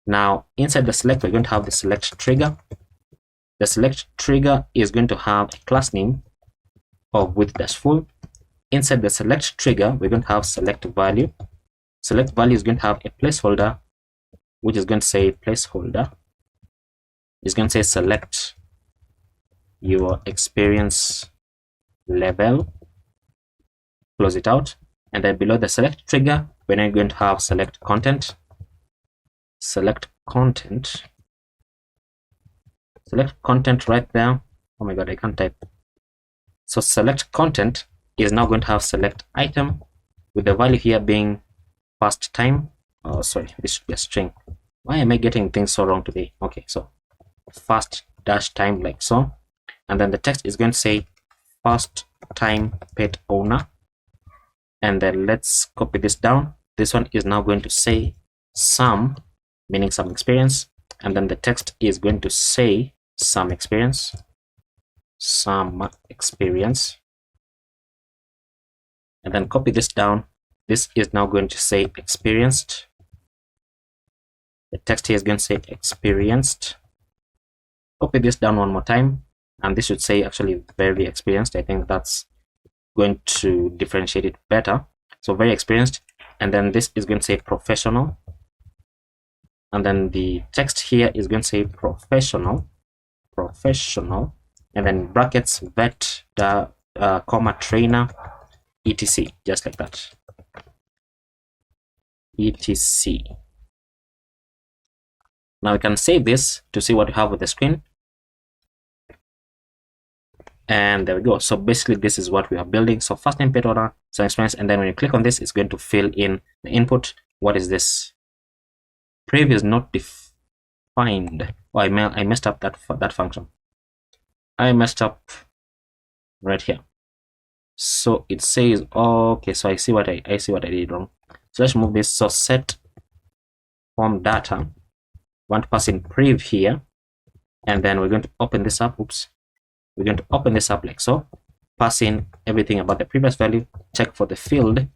Now inside the select, we're going to have the select trigger. The select trigger is going to have a class name of with-full. Inside the select trigger, we're going to have select value. Select value is going to have a placeholder, which is going to say placeholder. It's going to say select your experience level. Close it out. And then below the select trigger, we're now going to have select content. Select content. Select content right there. Oh my god, I can't type. So select content is now going to have select item with the value here being first time. Oh, sorry, this should be a string. Why am I getting things so wrong today? Okay, so first dash time like so, and then the text is going to say first time pet owner, and then let's copy this down. This one is now going to say some, meaning some experience, and then the text is going to say some experience, and then copy this down. This is now going to say experienced. The text here is going to say experienced. Copy this down one more time, and this should say actually very experienced. I think that's going to differentiate it better. So very experienced, and then this is going to say professional, and then the text here is going to say professional, and then brackets vet comma trainer etc, just like that, etc. Now we can save this to see what we have with the screen, and there we go. So basically this is what we are building. So first name, pet owner, some experience, and then when you click on this, it's going to fill in the input. What is this? Previous not defined. Oh, I messed up that function. I messed up right here. So it says, okay, so I see what I did wrong. So let's move this. So set form data, want to pass in prev here, and then we're going to open this up. Oops, we're going to open this up like so, pass in everything about the previous value, check for the field,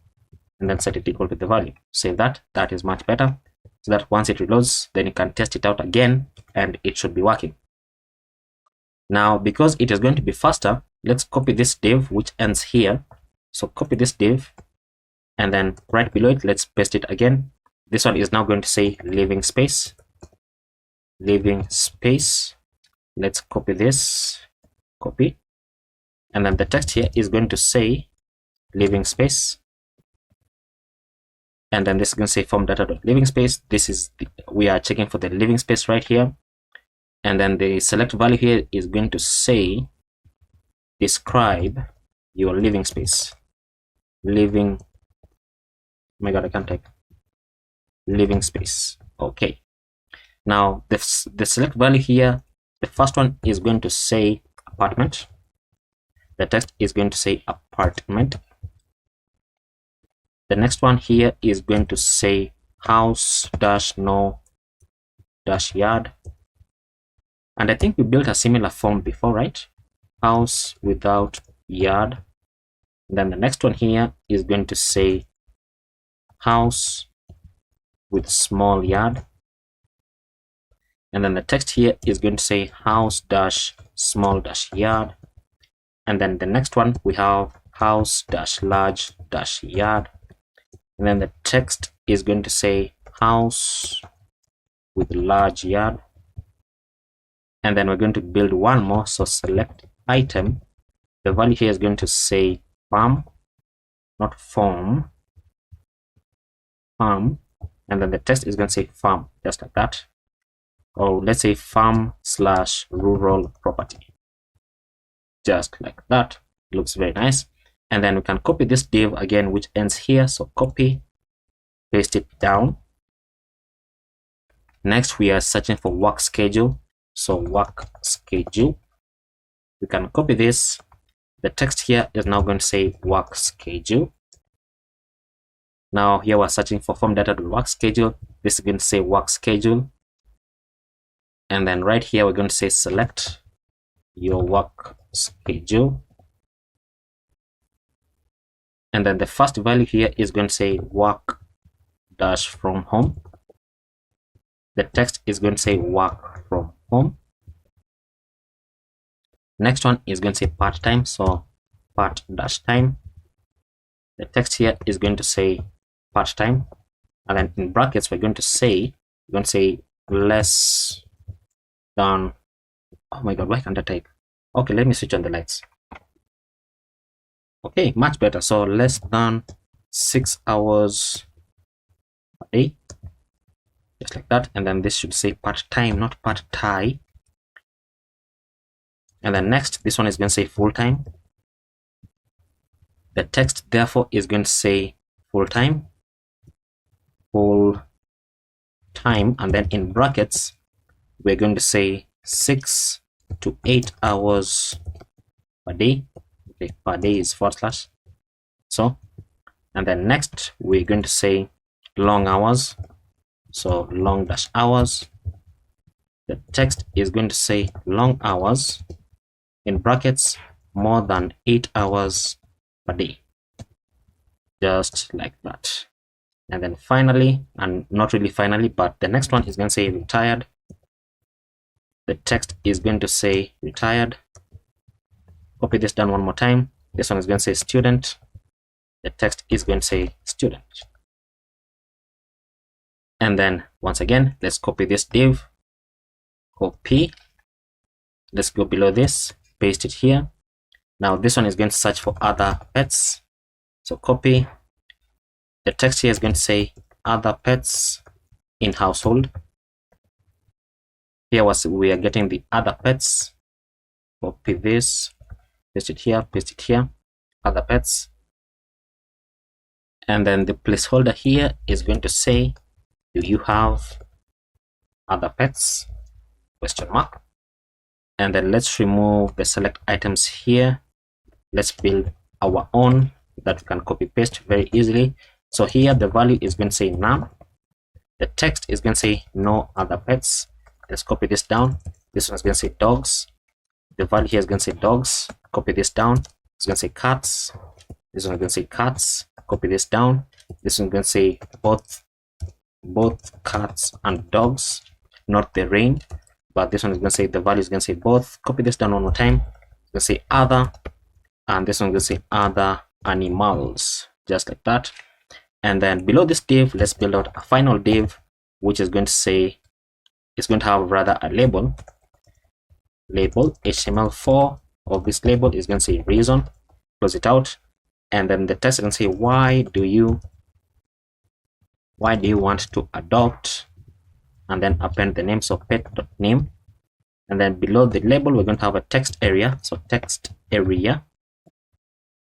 and then set it equal to the value. Save that. That is much better, so that once it reloads, then you can test it out again and it should be working. Now because it is going to be faster, let's copy this div which ends here. So copy this div, and then right below it, let's paste it again. This one is now going to say living space. Let's copy this, copy, and then the text here is going to say living space, and then this is going to say form data.living space. This is we are checking for the living space right here, and then the select value here is going to say describe your living space. Oh my god, I can't type. Living space. Okay, now the select value here, the first one is going to say apartment. The text is going to say apartment. The next one here is going to say house dash no dash yard, and I think we built a similar form before, right? House without yard. And then the next one here is going to say house with small yard, and then the text here is going to say house dash small dash yard, and then the next one we have house dash large dash yard, and then the text is going to say house with large yard, and then we're going to build one more. So select item, the value here is going to say farm, not form, farm, and then the text is going to say farm, just like that, or let's say farm slash rural property, just like that. Looks very nice. And then we can copy this div again which ends here, so copy, paste it down. Next we are searching for work schedule, so work schedule, we can copy this. The text here is now going to say work schedule. Now here we're searching for form data to work schedule. This is going to say work schedule, and then right here we're going to say select your work schedule, and then the first value here is going to say work dash from home. The text is going to say work from home. Next one is going to say part-time, so part dash time. The text here is going to say part-time, and then in brackets we're going to say less than, oh my god, why can't I type? Okay, let me switch on the lights. Okay, much better. So less than 6 hours a day, just like that. And then this should say part-time, not part-time. And then next, this one is going to say full-time. The text therefore is going to say full-time, full-time, time, and then in brackets we're going to say 6 to 8 hours per day. Okay, per day is /. So, and then next we're going to say long hours, so long dash hours. The text is going to say long hours in brackets more than 8 hours per day, just like that. And then finally, and not really finally, but the next one is going to say retired. The text is going to say retired. Copy this down one more time. This one is going to say student. The text is going to say student. And then once again, let's copy this div. Copy. Let's go below this, paste it here. Now this one is going to search for other pets. So copy. The text here is going to say other pets in household. Here we are getting the other pets. Copy this, paste it here, other pets. And then the placeholder here is going to say, do you have other pets? Question mark. And then let's remove the select items here. Let's build our own that we can copy paste very easily. So here the value is going to say none. The text is going to say no other pets. Let's copy this down. This one is going to say dogs. The value here is going to say dogs. Copy this down. It's going to say cats. This one is going to say cats. Copy this down. This one is going to say both cats and dogs, not the rain. But this one is going to say the value is going to say both. Copy this down one more time. It's going to say other, and this one is going to say other animals, just like that. And then below this div, let's build out a final div, which is going to say, it's going to have rather a label. HTML4 of this label is going to say reason. Close it out. And then the text is going to say, why do you want to adopt, and then append the names of pet.name. And then below the label, we're going to have a text area. So text area.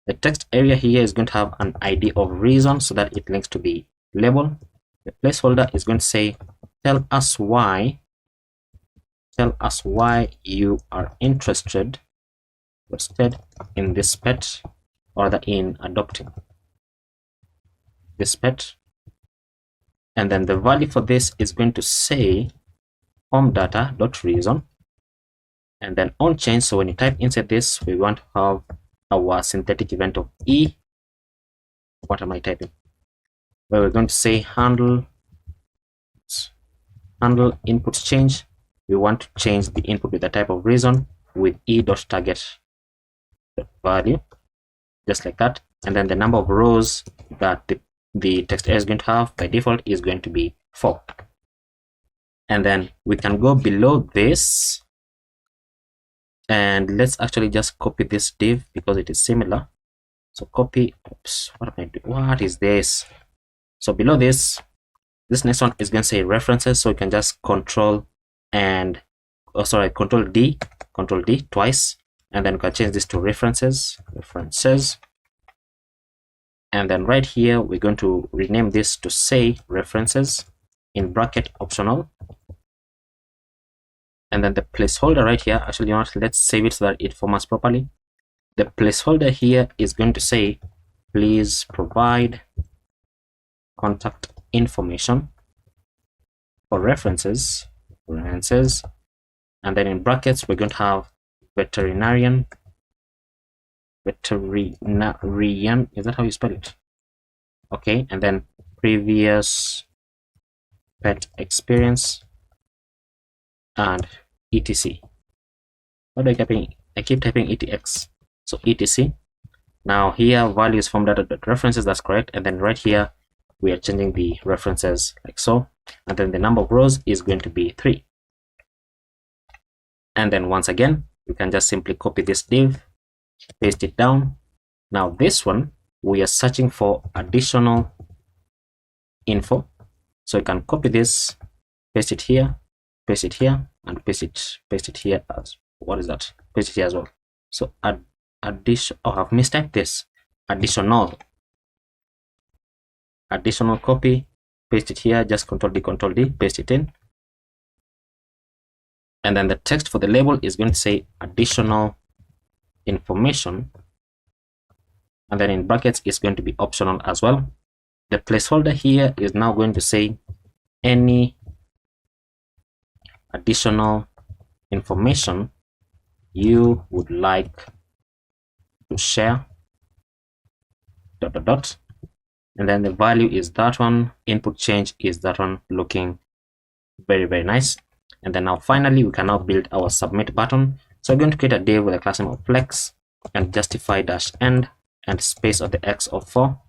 The text area here is going to have an ID of reason so that it links to the label. The placeholder is going to say, tell us why you are interested in this pet, or in adopting this pet. And then the value for this is going to say home data.reason, and then on change. So when you type inside this, we want to have our synthetic event of E. What am I typing? Well, we're going to say handle input change. We want to change the input with the type of reason with E.target value, just like that. And then the number of rows that the text area is going to have by default is going to be 4. And then we can go below this, and let's actually just copy this div because it is similar. So copy, oops, what am I doing? What is this? So below this next one is going to say references. So you can just control D twice, and then you can change this to references. And then right here, we're going to rename this to say references in bracket optional. And then the placeholder right here, actually, let's save it so that it formats properly. The placeholder here is going to say, please provide contact information for references. And then in brackets, we're going to have veterinarian, is that how you spell it? Okay, and then previous pet experience and etc. What do I keep typing etx? So etc. Now here values from data.references, that's correct. And then right here we are changing the references like so, and then the number of rows is going to be 3. And then once again, we can just simply copy this div, paste it down. Now this one, we are searching for additional info. So you can copy this, paste it here, and paste it here as, what is that? Paste it here as well. So addition, oh, I've mistyped this. Additional copy, paste it here, just Control D, paste it in. And then the text for the label is going to say additional information. And then in brackets, it's going to be optional as well. The placeholder here is now going to say any additional information you would like to share, ... And then the value is that one. Input change is that one, looking very, very nice. And then now finally, we can now build our submit button. So we're going to create a div with a class name of flex and justify-end and space of the x of 4.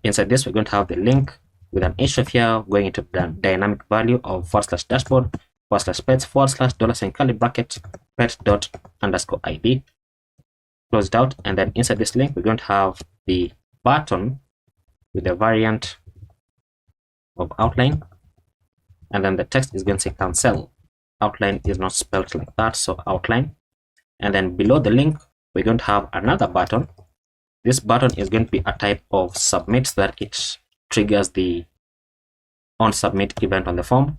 Inside this, we're going to have the link with an href here going into the dynamic value of /dashboard /pets $$ bracket pet._id. Close it out, and then inside this link, we're going to have the button with a variant of outline, and then the text is going to say cancel. Outline is not spelled like that, so outline. And then below the link, we're going to have another button. This button is going to be a type of submit so that it triggers the on submit event on the form.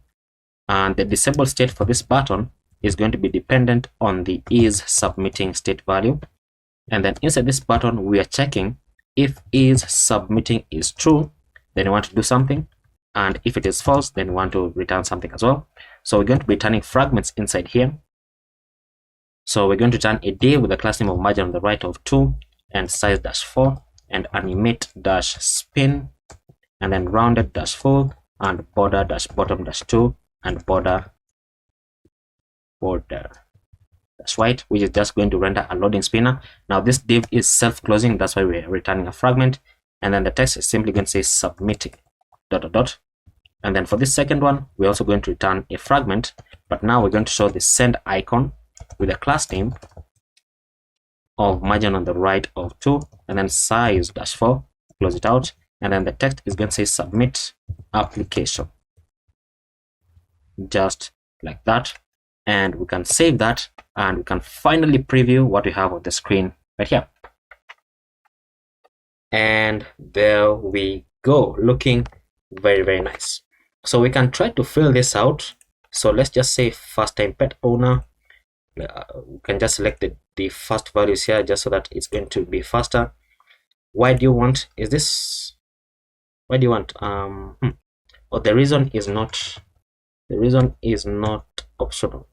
And the disabled state for this button is going to be dependent on the is submitting state value. And then inside this button, we are checking if is submitting is true, then you want to do something. And if it is false, then you want to return something as well. So we're going to be returning fragments inside here. So we're going to return a div with a class name of margin on the right of 2 and size -4 and animate -spin and then rounded -full and border -bottom -2 and border that's right, which is just going to render a loading spinner. Now this div is self-closing, that's why we're returning a fragment. And then the text is simply going to say submitting ... And then for this second one, we're also going to return a fragment, but now we're going to show the send icon with a class name of margin on the right of 2 and then size -4, close it out. And then the text is going to say submit application, just like that. And we can save that, and we can finally preview what we have on the screen right here. And there we go, looking very, very nice. So we can try to fill this out. So let's just say first time pet owner. We can just select the first values here just so that it's going to be faster. Why do you want, is this, why do you want, oh, the reason is not optional.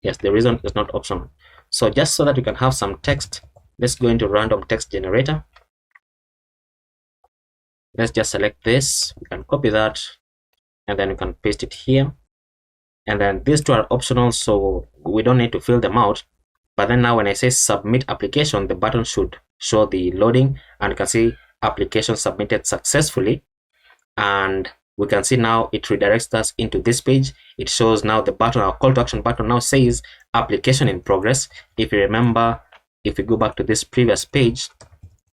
Yes, the reason is not optional. So just so that we can have some text, let's go into random text generator. Let's just select this. We can copy that, and then we can paste it here. And then these two are optional, so we don't need to fill them out. But then now when I say submit application, the button should show the loading, and you can see application submitted successfully. And we can see now it redirects us into this page. It shows now the button, our call to action button now says application in progress. If you remember, if we go back to this previous page,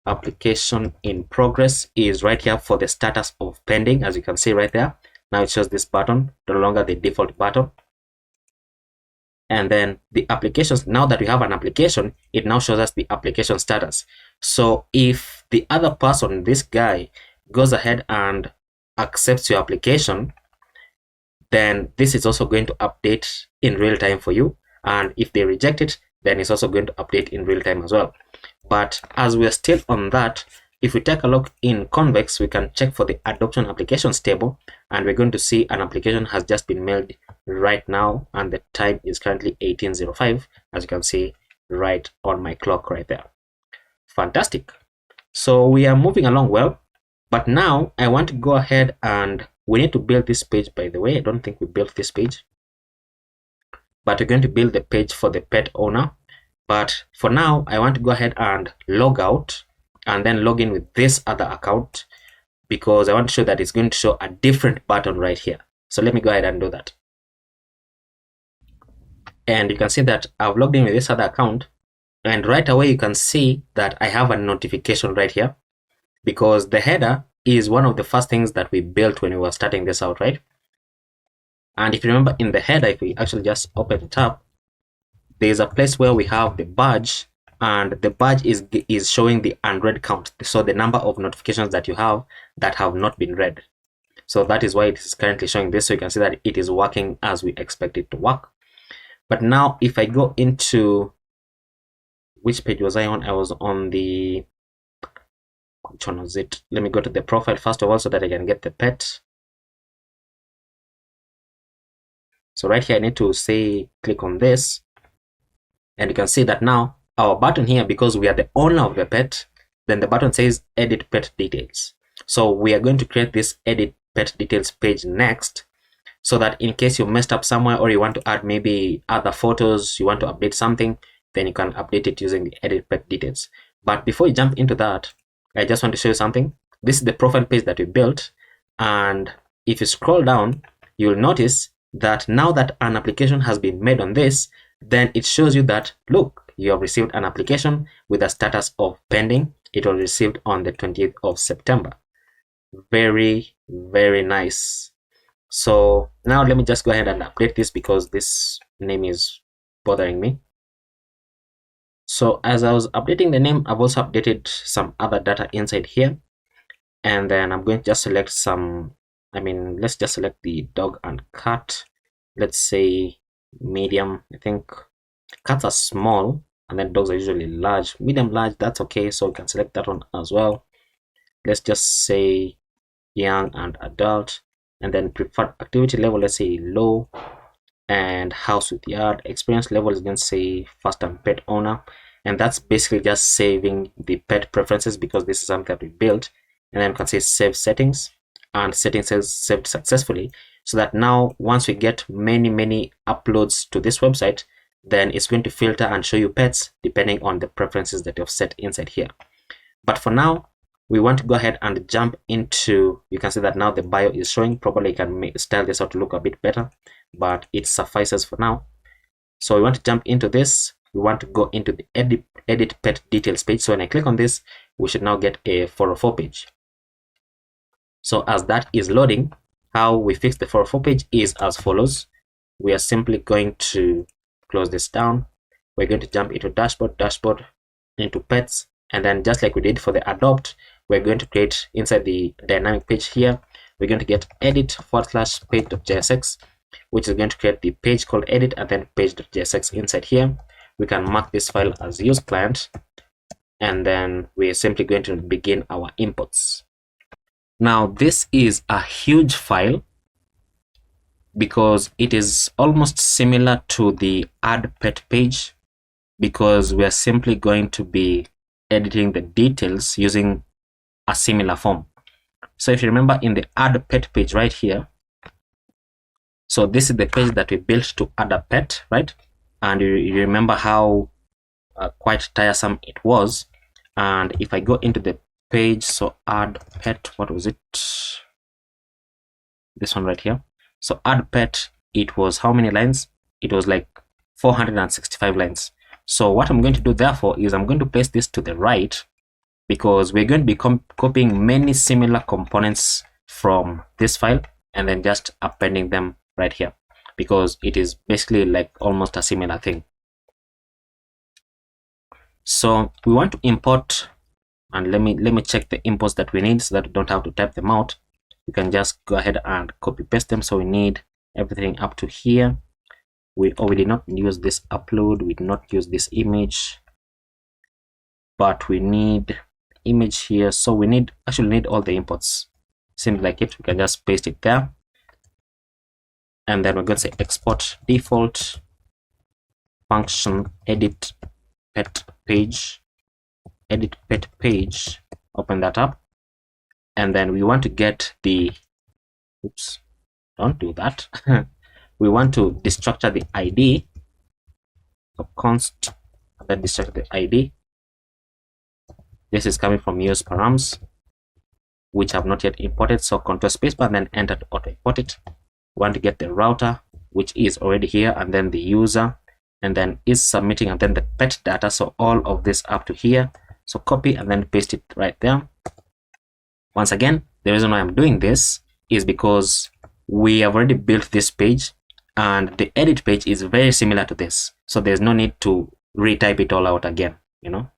application in progress is right here for the status of pending, as you can see right there. Now it shows this button, no longer the default button. And then the applications, now that we have an application, it now shows us the application status. So if the other person, this guy, goes ahead and accepts your application, then this is also going to update in real time for you. And if they reject it, then it's also going to update in real time as well. But as we're still on that, if we take a look in Convex, we can check for the adoption applications table, and we're going to see an application has just been mailed right now, and the time is currently 18:05, as you can see right on my clock right there. Fantastic. So we are moving along well. But now I want to go ahead and we need to build this page, by the way. I don't think we built this page, but we're going to build the page for the pet owner. But for now, I want to go ahead and log out and then log in with this other account, because I want to show that it's going to show a different button right here. So let me go ahead and do that. And you can see that I've logged in with this other account, and right away you can see that I have a notification right here, because the header is one of the first things that we built when we were starting this out, right? And if you remember in the header, if we actually just open it up, there's a place where we have the badge, and the badge is showing the unread count. So the number of notifications that you have that have not been read. So that is why it is currently showing this. So you can see that it is working as we expect it to work. But now if I go into, which page was I on? I was on the, which one was it? Let me go to the profile first of all so that I can get the pet. So right here I need to say click on this, and you can see that now our button here, because we are the owner of the pet, then the button says edit pet details. So we are going to create this edit pet details page next, so that in case you messed up somewhere or you want to add maybe other photos, you want to update something, then you can update it using the edit pet details. But before you jump into that, I just want to show you something. This is the profile page that we built, and if you scroll down, you'll notice that now that an application has been made on this, then it shows you that, look, you have received an application with a status of pending. It was received on the 20th of September. Very, very nice. So now let me just go ahead and update this because this name is bothering me. So as I was updating the name, I've also updated some other data inside here. And then I'm going to just select some, let's just select the dog and cat. Let's say medium. I think cats are small and then dogs are usually large. Medium, large, that's okay. So we can select that one as well. Let's just say young and adult. And then preferred activity level, let's say low. And house with yard. Experience level is going to say first time pet owner. And that's basically just saving the pet preferences because this is something that we built. And then we can say save settings, and settings says saved successfully, so that now once we get many uploads to this website, then it's going to filter and show you pets depending on the preferences that you've set inside here. But for now, we want to go ahead and jump into, you can see that now the bio is showing. Probably you can style this out to look a bit better, but it suffices for now. So we want to jump into this. We want to go into the edit pet details page. So when I click on this, we should now get a 404 page. So as that is loading, how we fix the 404 page is as follows. We are simply going to close this down. We're going to jump into dashboard, into pets, and then just like we did for the adopt, we're going to create inside the dynamic page here, we're going to get edit/page.jsx, which is going to create the page called edit and then page.jsx inside here. We can mark this file as use client, and then we're simply going to begin our imports. Now this is a huge file because it is almost similar to the add pet page, because we are simply going to be editing the details using a similar form. So if you remember in the add pet page right here, so this is the page that we built to add a pet, right? And you remember how quite tiresome it was. And if I go into the page, so add pet, what was it? This one right here. So add pet, it was how many lines? It was like 465 lines. So what I'm going to do therefore is I'm going to place this to the right, because we're going to be copying many similar components from this file and then just appending them right here, because it is basically like almost a similar thing. So we want to import, and let me check the imports that we need so that we don't have to type them out. You can just go ahead and copy paste them. So we need everything up to here. We did not use this upload, we did not use this image, but we need image here. So we actually need all the imports. Seems like it, we can just paste it there. And then we're going to say export default function edit pet page, open that up. And then we want to get the, oops, don't do that. We want to destructure the ID, so const, and then destructure the ID. This is coming from use params, which have not yet imported. So control spacebar and then enter to auto import it. We want to get the router, which is already here, and then the user, and then is submitting, and then the pet data. So all of this up to here. So copy and then paste it right there. Once again, the reason why I'm doing this is because we have already built this page, and the edit page is very similar to this. So there's no need to retype it all out again, you know.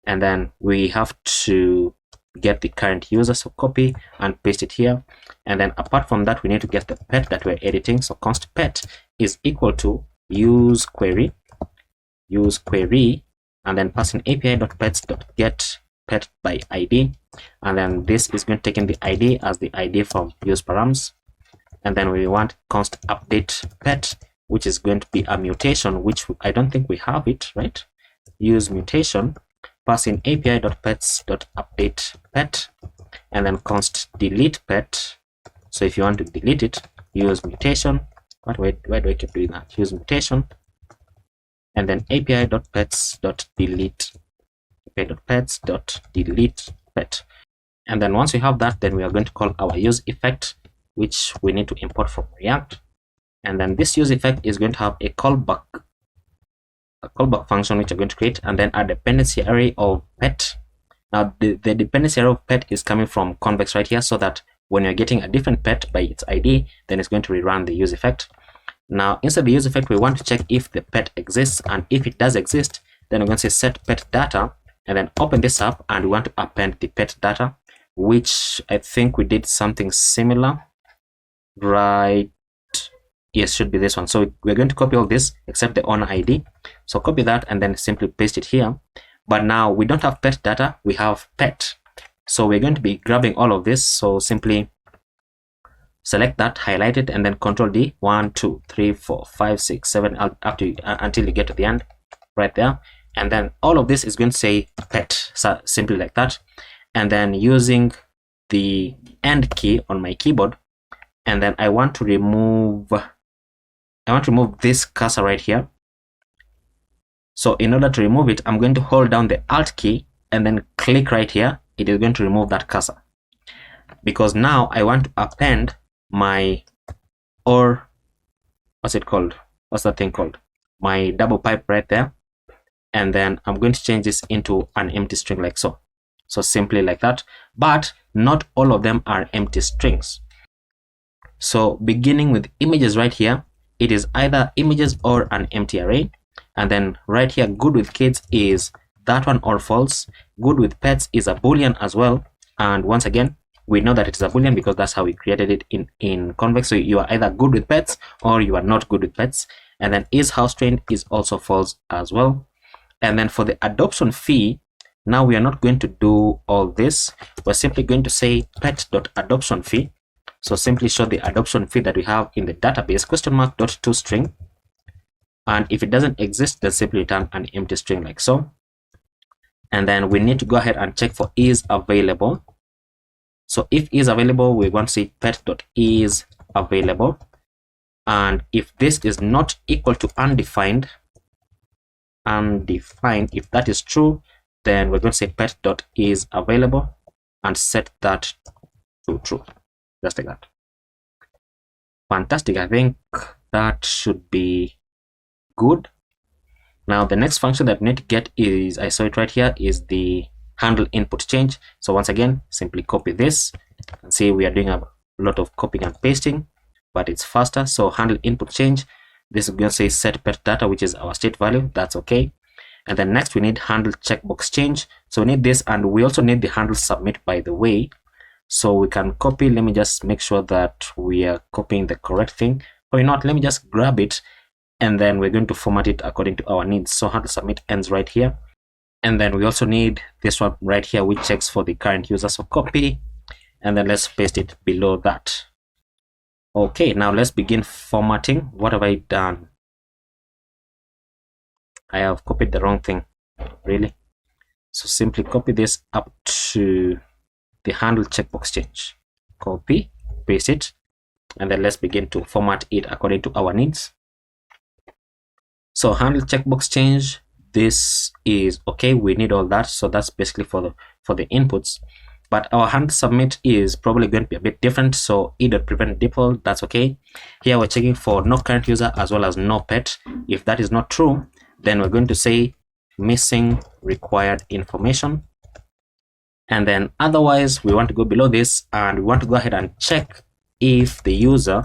And then we have to get the current user, so copy and paste it here. And then apart from that, we need to get the pet that we're editing, so const pet is equal to use query, and then passing api.pets.get pet by id, and then this is going to take in the id as the id from use params. And then we want const update pet, which is going to be a mutation, which I don't think we have it, right? Use mutation, passing api.pets.update pet, and then const delete pet. So if you want to delete it, use mutation. Why do I keep doing that? Use mutation, and then api.pets.delete pet. And then once we have that, then we are going to call our use effect, which we need to import from React. And then this use effect is going to have a callback function which we're going to create, and then a dependency array of pet. Now the dependency array of pet is coming from convex right here, so that when you're getting a different pet by its ID, then it's going to rerun the use effect. Now inside the use effect, we want to check if the pet exists, and if it does exist, then we're going to say set pet data, and then open this up, and we want to append the pet data, which I think we did something similar, right? Yes, should be this one. So we're going to copy all this except the owner ID. So copy that and then simply paste it here. But now we don't have pet data, we have pet. So we're going to be grabbing all of this. So simply select that, highlight it, and then Control D, 1, 2, 3, 4, 5, 6, 7, up to until you get to the end, right there. And then all of this is going to say pet, so simply like that. And then using the end key on my keyboard, and then I want to remove this cursor right here. So in order to remove it, I'm going to hold down the Alt key and then click right here. It is going to remove that cursor, because now I want to append my, or what's it called? What's that thing called? My double pipe right there. And then I'm going to change this into an empty string like so. So simply like that, but not all of them are empty strings. So beginning with images right here, it is either images or an empty array. And then right here, good with kids is that one or false. Good with pets is a boolean as well. And once again, we know that it is a boolean because that's how we created it in convex. So you are either good with pets or you are not good with pets. And then is house trained is also false as well. And then for the adoption fee, now we are not going to do all this. We're simply going to say pet.adoption fee. So simply show the adoption fee that we have in the database, $.toString. And if it doesn't exist, then simply return an empty string like so. And then we need to go ahead and check for is available. So if is available, we're going to say pet.is available. And if this is not equal to undefined, if that is true, then we're going to say pet.is available and set that to true, just like that. Fantastic. I think that should be good. Now the next function that we need to get is, I saw it right here, is the handle input change. So once again, simply copy this and see we are doing a lot of copying and pasting, but it's faster. So handle input change, this is going to say set pet data, which is our state value. That's okay. And then next we need handle checkbox change. So we need this, and we also need the handle submit, by the way. So we can copy, let me just make sure that we are copying the correct thing. Or not, let me just grab it, and then we're going to format it according to our needs. So handle submit ends right here. And then we also need this one right here, which checks for the current user. So copy, and then let's paste it below that. Okay, now let's begin formatting. What have I done? I have copied the wrong thing, really. So simply copy this up to the handle checkbox change. Copy, paste it, and then let's begin to format it according to our needs. So handle checkbox change, this is okay. We need all that. So that's basically for the inputs. But our handle submit is probably going to be a bit different. So e.prevent default, that's okay. Here we're checking for no current user as well as no pet. If that is not true, then we're going to say missing required information. And then otherwise, we want to go below this, and we want to go ahead and check if the user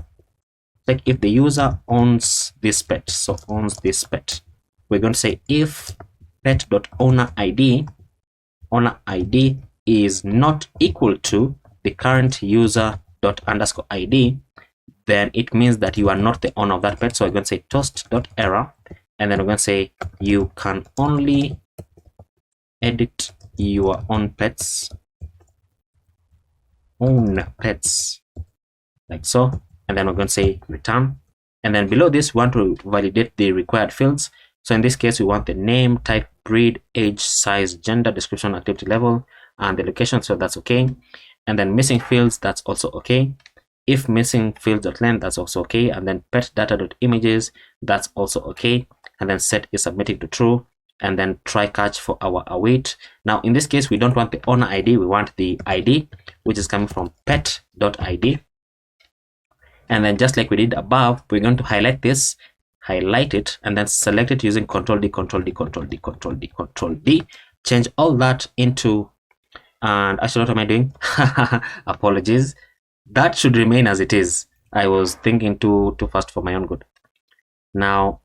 owns this pet. So owns this pet. We're going to say if pet.ownerID is not equal to the current user dot underscore id, then it means that you are not the owner of that pet. So we're going to say toast dot error, and then we're going to say you can only edit your own pets, like so, and then we're going to say return. And then below this, we want to validate the required fields. So in this case, we want the name, type, breed, age, size, gender, description, activity level, and the location. So that's okay. And then missing fields, that's also okay. If missing fields.length, that's also okay. And then pet data.images, that's also okay. And then set is submitting to true. And then try catch for our await. Now in this case, we don't want the owner ID, we want the ID, which is coming from pet.id. And then just like we did above, we're going to highlight this, highlight it, and then select it using Control D, Control D, Control D, Control D, Control D. Change all that into, and actually, what am I doing? Apologies. That should remain as it is. I was thinking too fast for my own good. Now,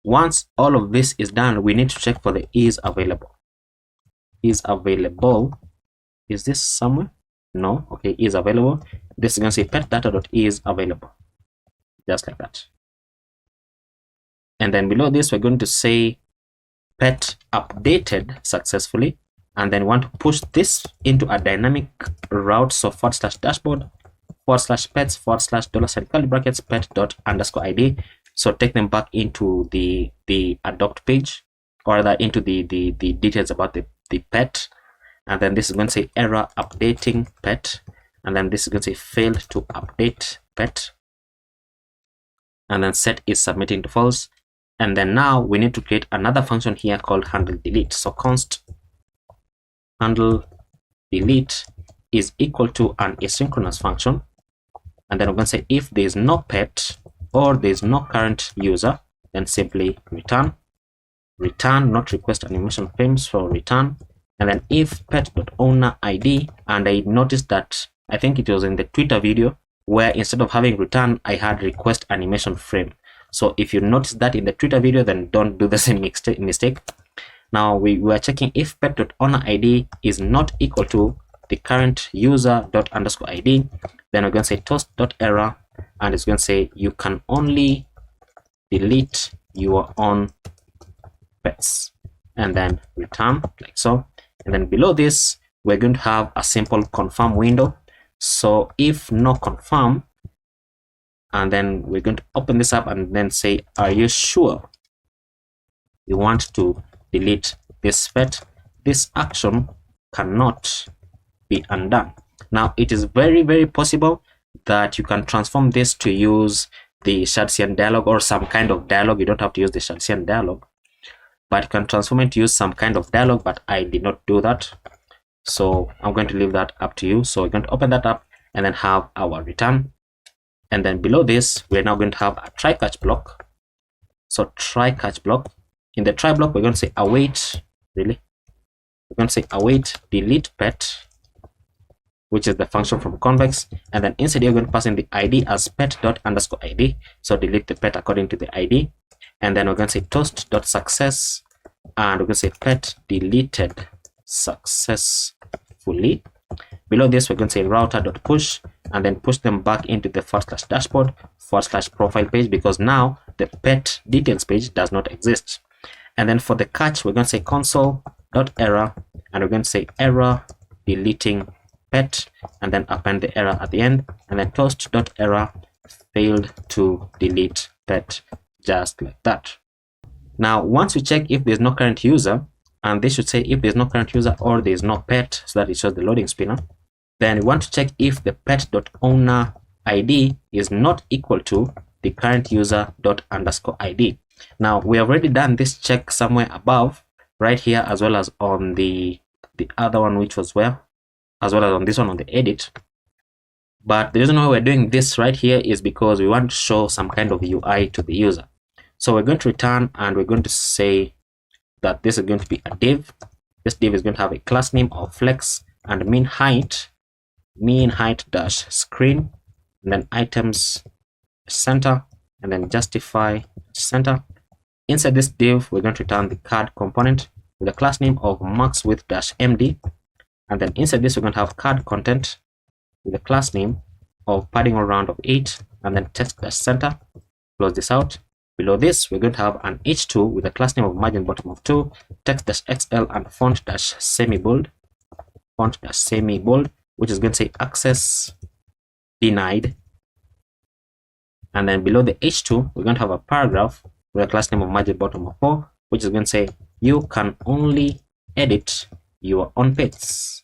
once all of this is done, we need to check for the is available. Is available. Is this somewhere? No. Okay, is available. This is going to say pet data.is available. Just like that. And then below this, we're going to say pet updated successfully. And then we want to push this into a dynamic route. So /dashboard /pets / curly brackets pet._id. So take them back into the adopt page, or rather into the details about the pet. And then this is going to say error updating pet. And then this is going to say failed to update pet. And then set is submitting to false. And then now we need to create another function here called handle delete. So const handle delete is equal to an asynchronous function. And then we're going to say if there is no pet or there is no current user, then simply return, not request animation frames for return. And then if pet.owner ID, and I noticed that I think it was in the Twitter video where instead of having return, I had request animation frame. So if you notice that in the Twitter video, then don't do the same mistake. Now we are checking if pet.owner ID is not equal to the current user._id, then we're going to say toast.error, and it's going to say you can only delete your own pets, and then return like so. And then below this, we're going to have a simple confirm window. So if no confirm, and then we're going to open this up and then say, are you sure you want to delete this pet? This action cannot be undone. Now it is very possible that you can transform this to use the Shadcyan dialog or some kind of dialog. You don't have to use the Shadcyan dialog, but you can transform it to use some kind of dialog, but I did not do that. So I'm going to leave that up to you. So we're going to open that up and then have our return. And then below this, we're now going to have a try catch block. So try catch block. In the try block, we're going to say await, we're going to say await delete pet, which is the function from convex. And then inside you're going to pass in the ID as pet._id. So delete the pet according to the ID. And then we're going to say toast.success, and we're going to say pet deleted successfully. Below this, we're going to say router.push, and then push them back into the /dashboard /profile page, because now the pet details page does not exist. And then for the catch, we're going to say console.error, and we're going to say error deleting pet, and then append the error at the end, and then toast.error failed to delete pet, just like that. Now once we check if there's no current user, and this should say if there's no current user or there's no pet, so that it shows the loading spinner, then we want to check if the pet.owner ID is not equal to the current user._id. Now we have already done this check somewhere above, right here, as well as on the other one, which was where, as well as on this one on the edit. But the reason why we're doing this right here is because we want to show some kind of UI to the user. So we're going to return, and we're going to say that this is going to be a div. This div is going to have a class name of flex and mean height dash screen, and then items center, and then justify center. Inside this div, we're going to return the card component with a class name of max width dash md, And then inside this, we're going to have card content with the class name of padding all round of 8, and then text-center. Close this out. Below this, we're going to have an h2 with a class name of margin bottom of 2, text-xl, and font-semi-bold, which is going to say access denied. And then below the h2, we're going to have a paragraph with a class name of margin bottom of 4, which is going to say you can only edit your own page,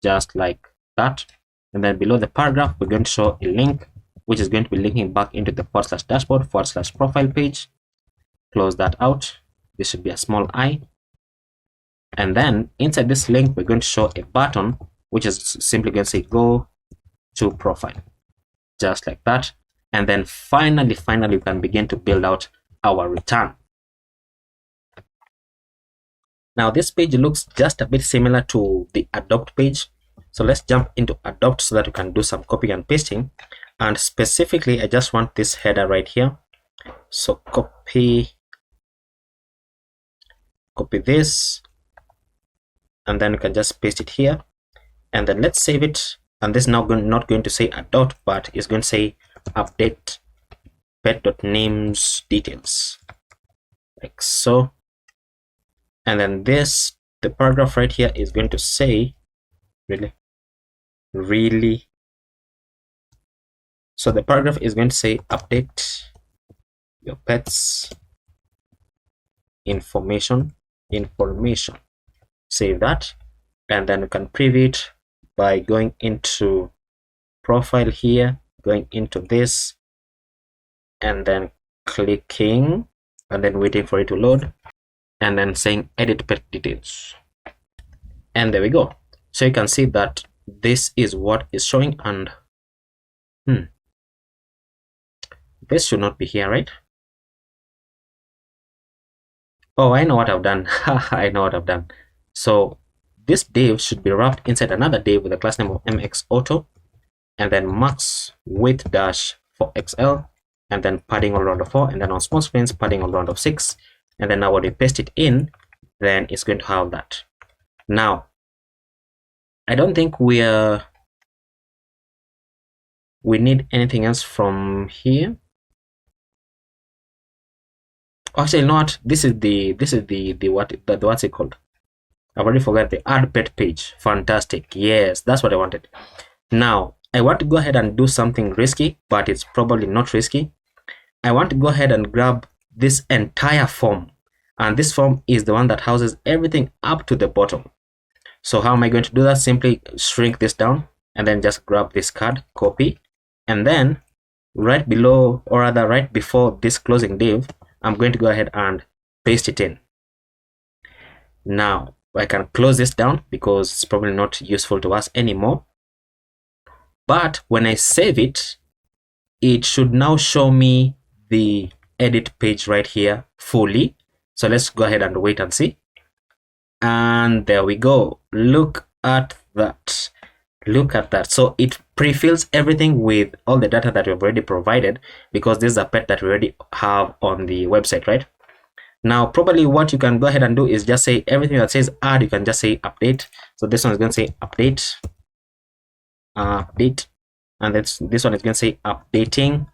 just like that. And then below the paragraph, we're going to show a link, which is going to be linking back into the /dashboard/profile page. Close that out. This should be a small I. And then inside this link, we're going to show a button, which is simply going to say go to profile, just like that. And then finally, we can begin to build out our return. Now this page looks just a bit similar to the adopt page. So let's jump into adopt so that we can do some copy and pasting. And specifically, I just want this header right here. So copy this, and then we can just paste it here. And then let's save it. And this is now not going to say adopt, but it's going to say update pet.names details, like so. And then this, the paragraph right here is going to say really. So the paragraph is going to say update your pets information. Save that, and then we can preview it by going into profile here, going into this, and then clicking, and then waiting for it to load, and then saying edit pet details. And there we go. So you can see that this is what is showing, and this should not be here, right? Oh, I know what I've done. I know what I've done. So this div should be wrapped inside another div with a class name of mxauto, and then max width dash for xl, and then padding all round of 4, and then on small screens padding all round of 6. And then now when we paste it in, then it's going to have that. Now I don't think we need anything else from here. Actually not. This is the what's it called? I've already forgot. The add pet page. Fantastic. Yes, that's what I wanted. Now I want to go ahead and do something risky, but it's probably not risky. I want to go ahead and grab this entire form, and this form is the one that houses everything up to the bottom. So how am I going to do that? Simply shrink this down, and then just grab this card, copy, and then right below, or rather right before this closing div, I'm going to go ahead and paste it in. Now I can close this down because it's probably not useful to us anymore. But when I save it, it should now show me the edit page right here fully. So let's go ahead and wait and see. And there we go. Look at that. Look at that. So it pre-fills everything with all the data that we've already provided, because this is a pet that we already have on the website, right? Now probably what you can go ahead and do is just say everything that says add, you can just say update. So this one is going to say update, and this one is going to say updating.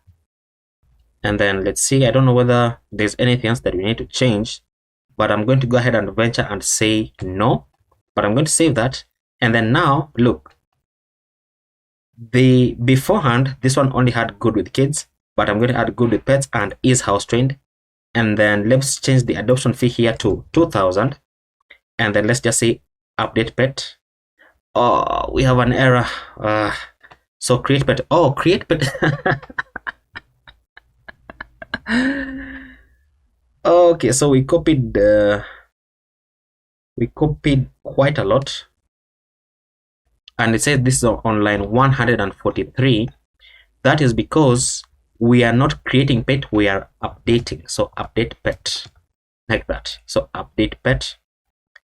And then let's see, I don't know whether there's anything else that we need to change, but I'm going to go ahead and venture and say no. But I'm going to save that. And then now look, the beforehand, this one only had good with kids, but I'm going to add good with pets and is house trained. And then let's change the adoption fee here to 2,000, and then let's just say update pet. Oh, we have an error. So create pet. Oh, create pet. Okay, so we copied quite a lot, and it says this is on line 143. That is because we are not creating pet, we are updating. So update pet, like that. So update pet,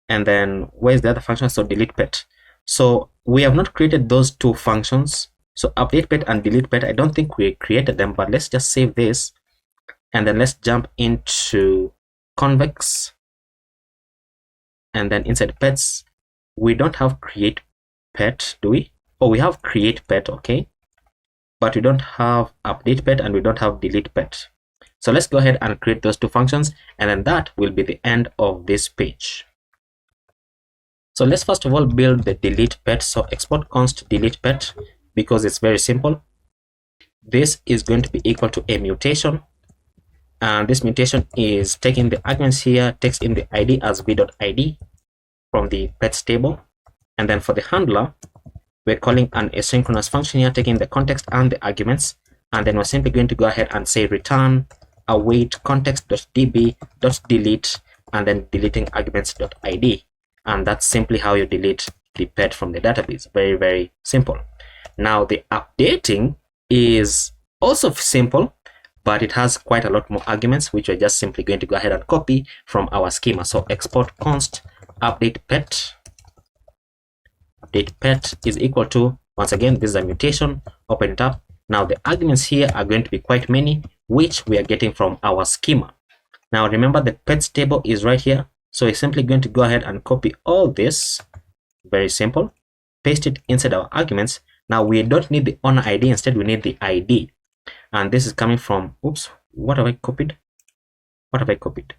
and then where's the other function? So delete pet. So we have not created those two functions. So update pet and delete pet, I don't think we created them, but let's just save this, and then let's jump into convex, and then inside pets we don't have create pet, do we? Oh, we have create pet, okay, but we don't have update pet and we don't have delete pet. So let's go ahead and create those two functions, and then that will be the end of this page. So let's first of all build the delete pet. So export const delete pet, because it's very simple. This is going to be equal to a mutation, and this mutation is taking the arguments here, takes in the id as v.id from the pets table, and then for the handler, we're calling an asynchronous function here, taking the context and the arguments, and then we're simply going to go ahead and say return await context.db.delete, and then deleting arguments.id, and that's simply how you delete the pet from the database. Very, very simple. Now the updating is also simple, but it has quite a lot more arguments, which we're just simply going to go ahead and copy from our schema. So export const update pet is equal to, once again, this is a mutation, open it up. Now the arguments here are going to be quite many, which we are getting from our schema. Now remember, the pets table is right here, so we're simply going to go ahead and copy all this. Very simple. Paste it inside our arguments. Now we don't need the owner ID, instead we need the ID, and this is coming from, oops, what have I copied? What have I copied?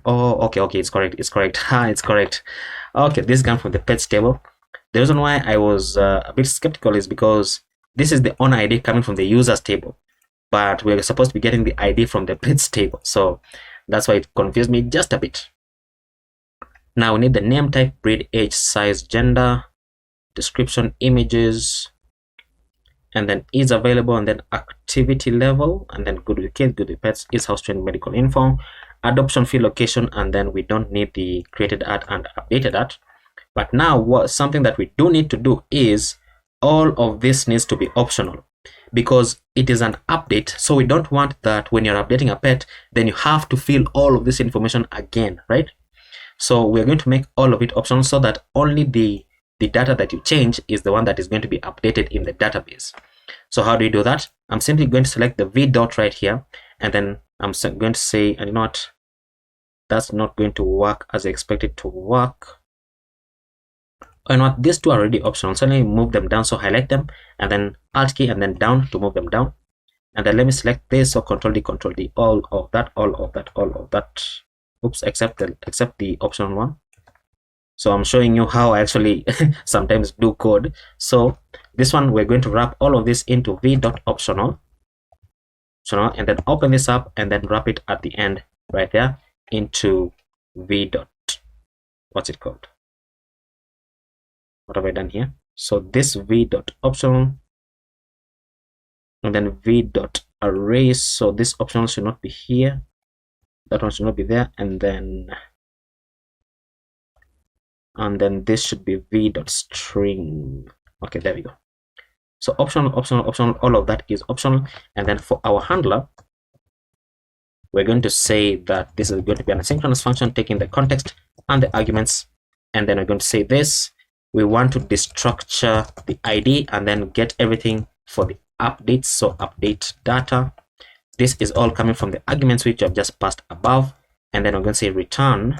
Oh, okay, it's correct. It's correct. Okay, this comes from the pets table. The reason why I was a bit skeptical is because this is the owner ID coming from the users table, but we're supposed to be getting the ID from the pets table, so that's why it confused me just a bit. Now we need the name type, breed, age, size, gender, description, images, and then is available, and then activity level, and then good with kids, good with pets, is house trained, medical info, adoption fee, location, and then we don't need the created at and updated at. But now something that we do need to do is all of this needs to be optional, because it is an update. So we don't want that when you're updating a pet, then you have to fill all of this information again, right? So we're going to make all of it optional, so that only the data that you change is the one that is going to be updated in the database. So how do you do that? I'm simply going to select the v dot right here, and then I'm going to say, and you know what, that's not going to work as I expect it to work. And what, these two are already optional, so let me move them down. So highlight them, and then alt key, and then down to move them down, and then let me select this. So control D, all of that. Oops, except the optional one. So I'm showing you how I actually sometimes do code. So this one, we're going to wrap all of this into v.optional, and then open this up, and then wrap it at the end right there into v. What's it called? What have I done here? So this v.optional, and then v.array. So this optional should not be here, that one should not be there, and then this should be v.string. Okay, there we go. So optional, all of that is optional. And then for our handler, we're going to say that this is going to be an asynchronous function, taking the context and the arguments, and then we're going to say this, we want to destructure the ID and then get everything for the updates. So update data, this is all coming from the arguments which I've just passed above, and then we're going to say return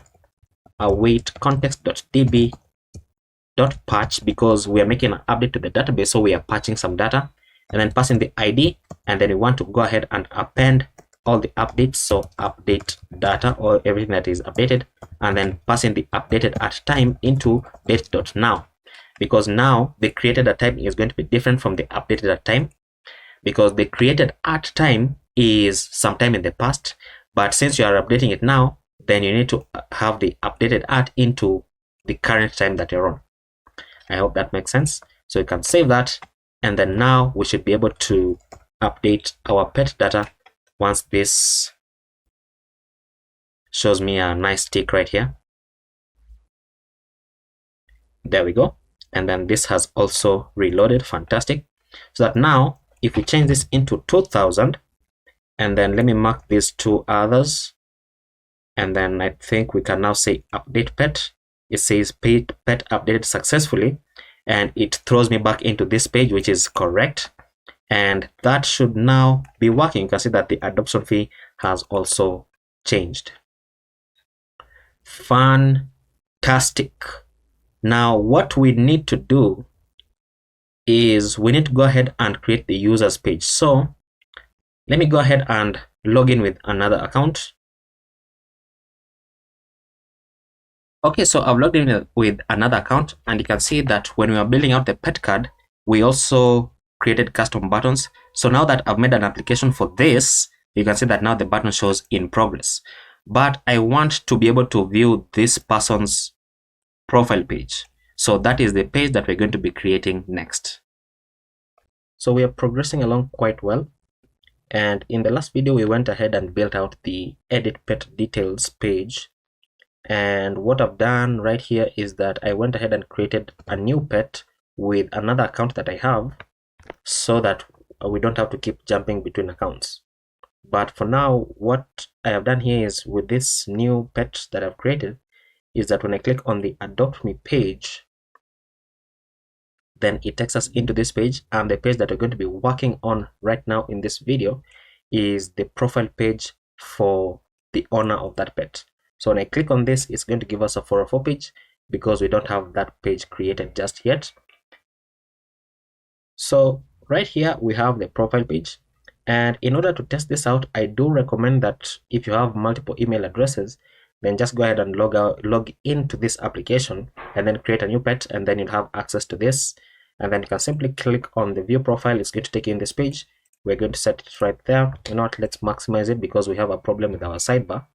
await context.db.patch, because we are making an update to the database, so we are patching some data, and then passing the ID, and then we want to go ahead and append all the updates. So update data, or everything that is updated, and then passing the updated at time into date.now, because now the created at time is going to be different from the updated at time, because the created at time is sometime in the past, but since you are updating it now, then you need to have the updated at into the current time that you're on. I hope that makes sense. So you can save that, and then now we should be able to update our pet data once this shows me a nice tick right here. There we go. And then this has also reloaded. Fantastic. So that now if we change this into 2000, and then let me mark these two others, and then I think we can now say update pet. It says pet updated successfully, and it throws me back into this page, which is correct, and that should now be working. You can see that the adoption fee has also changed. Fantastic. Now what we need to do is we need to go ahead and create the users page. So let me go ahead and log in with another account. Okay, so I've logged in with another account, and you can see that when we are building out the pet card, we also created custom buttons. So now that I've made an application for this, you can see that now the button shows in progress. But I want to be able to view this person's profile page. So that is the page that we're going to be creating next. So we are progressing along quite well. And in the last video, we went ahead and built out the edit pet details page. And what I've done right here is that I went ahead and created a new pet with another account that I have, so that we don't have to keep jumping between accounts. But for now, what I have done here is, with this new pet that I've created, is that when I click on the Adopt Me page, then it takes us into this page, and the page that we're going to be working on right now in this video is the profile page for the owner of that pet. So when I click on this, it's going to give us a 404 page because we don't have that page created just yet. So right here we have the profile page, and in order to test this out, I do recommend that if you have multiple email addresses, then just go ahead and log into this application and then create a new pet, and then you'll have access to this. And then you can simply click on the view profile. It's going to take you in this page. We're going to set it right there. You know what, let's maximize it because we have a problem with our sidebar.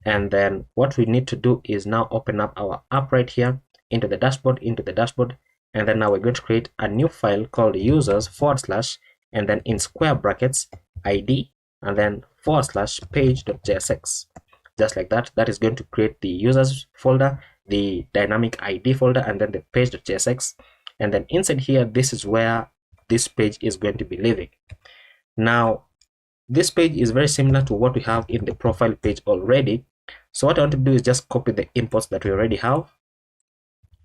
And then what we need to do is now open up our app right here into the dashboard, and then now we're going to create a new file called users / and then in square brackets id and then / page.jsx. Just like that. That is going to create the users folder, the dynamic id folder, and then the page.jsx. And then inside here, this is where this page is going to be living. Now this page is very similar to what we have in the profile page already. So what I want to do is just copy the imports that we already have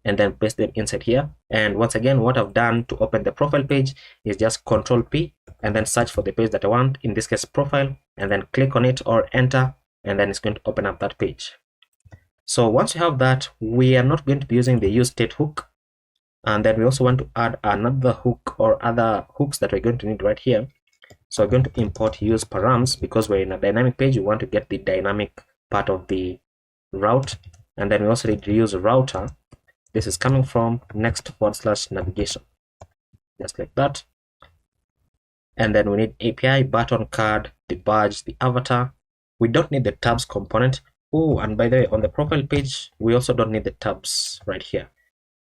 and then paste them inside here. And once again, what I've done to open the profile page is just Control P and then search for the page that I want, in this case profile, and then click on it or enter, and then it's going to open up that page. So once you have that, we are not going to be using the use state hook, and then we also want to add another hook or other hooks that we're going to need right here. So we're going to import use params because we're in a dynamic page. We want to get the dynamic part of the route, and then we also need to use a router. This is coming from next / navigation, just like that. And then we need API, button, card, the badge, the avatar. We don't need the tabs component. Oh, and by the way, on the profile page, we also don't need the tabs right here.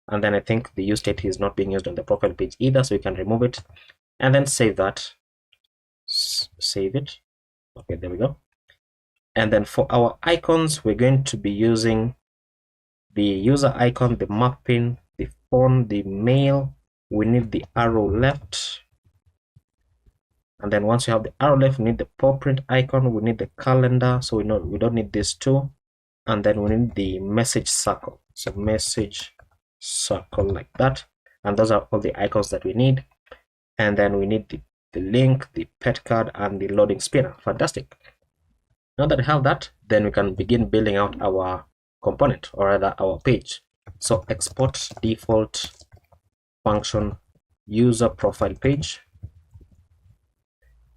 And then I think the use state is not being used on the profile page either, so we can remove it and then save that. Save it. Okay, there we go. And then for our icons, we're going to be using the user icon, the mapping, the phone, the mail. We need the arrow left. And then once you have the arrow left, we need the paw print icon. We need the calendar. So we don't need these two. And then we need the message circle. So message circle like that. And those are all the icons that we need. And then we need the link, the pet card, and the loading spinner. Fantastic. Now that we have that, then we can begin building out our component, or rather our page. So export default function user profile page.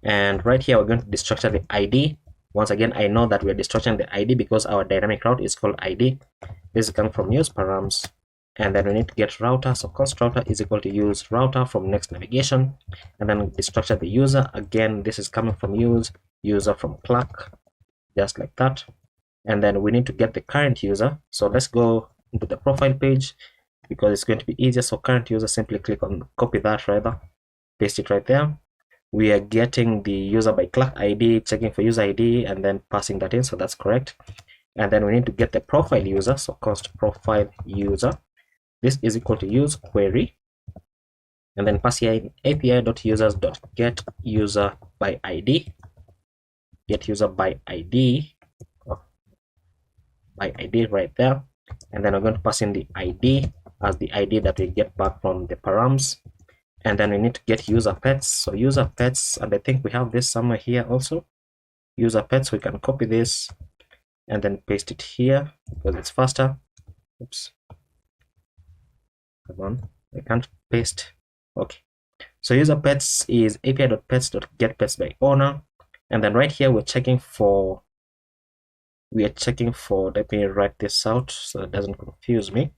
And right here, we're going to destructure the ID. Once again, I know that we're destructuring the ID because our dynamic route is called ID. This is coming from use params. And then we need to get router. So const router is equal to use router from next navigation. And then destructure the user. Again, this is coming from use user from Clark, just like that. And then we need to get the current user. So let's go into the profile page because it's going to be easier. So current user, simply click on copy that rather, paste it right there. We are getting the user by Clark ID, checking for user ID, and then passing that in. So that's correct. And then we need to get the profile user. So const profile user. This is equal to use query, and then pass here api.users.get user by ID, get user by ID, by ID right there. And then we're going to pass in the ID as the ID that we get back from the params. And then we need to get user pets. So user pets, and I think we have this somewhere here also. User pets, we can copy this and then paste it here because it's faster. Oops, come on, I can't paste. Okay, so user pets is api.pets.getPets by owner, and then right here we're checking for, let me write this out so it doesn't confuse me.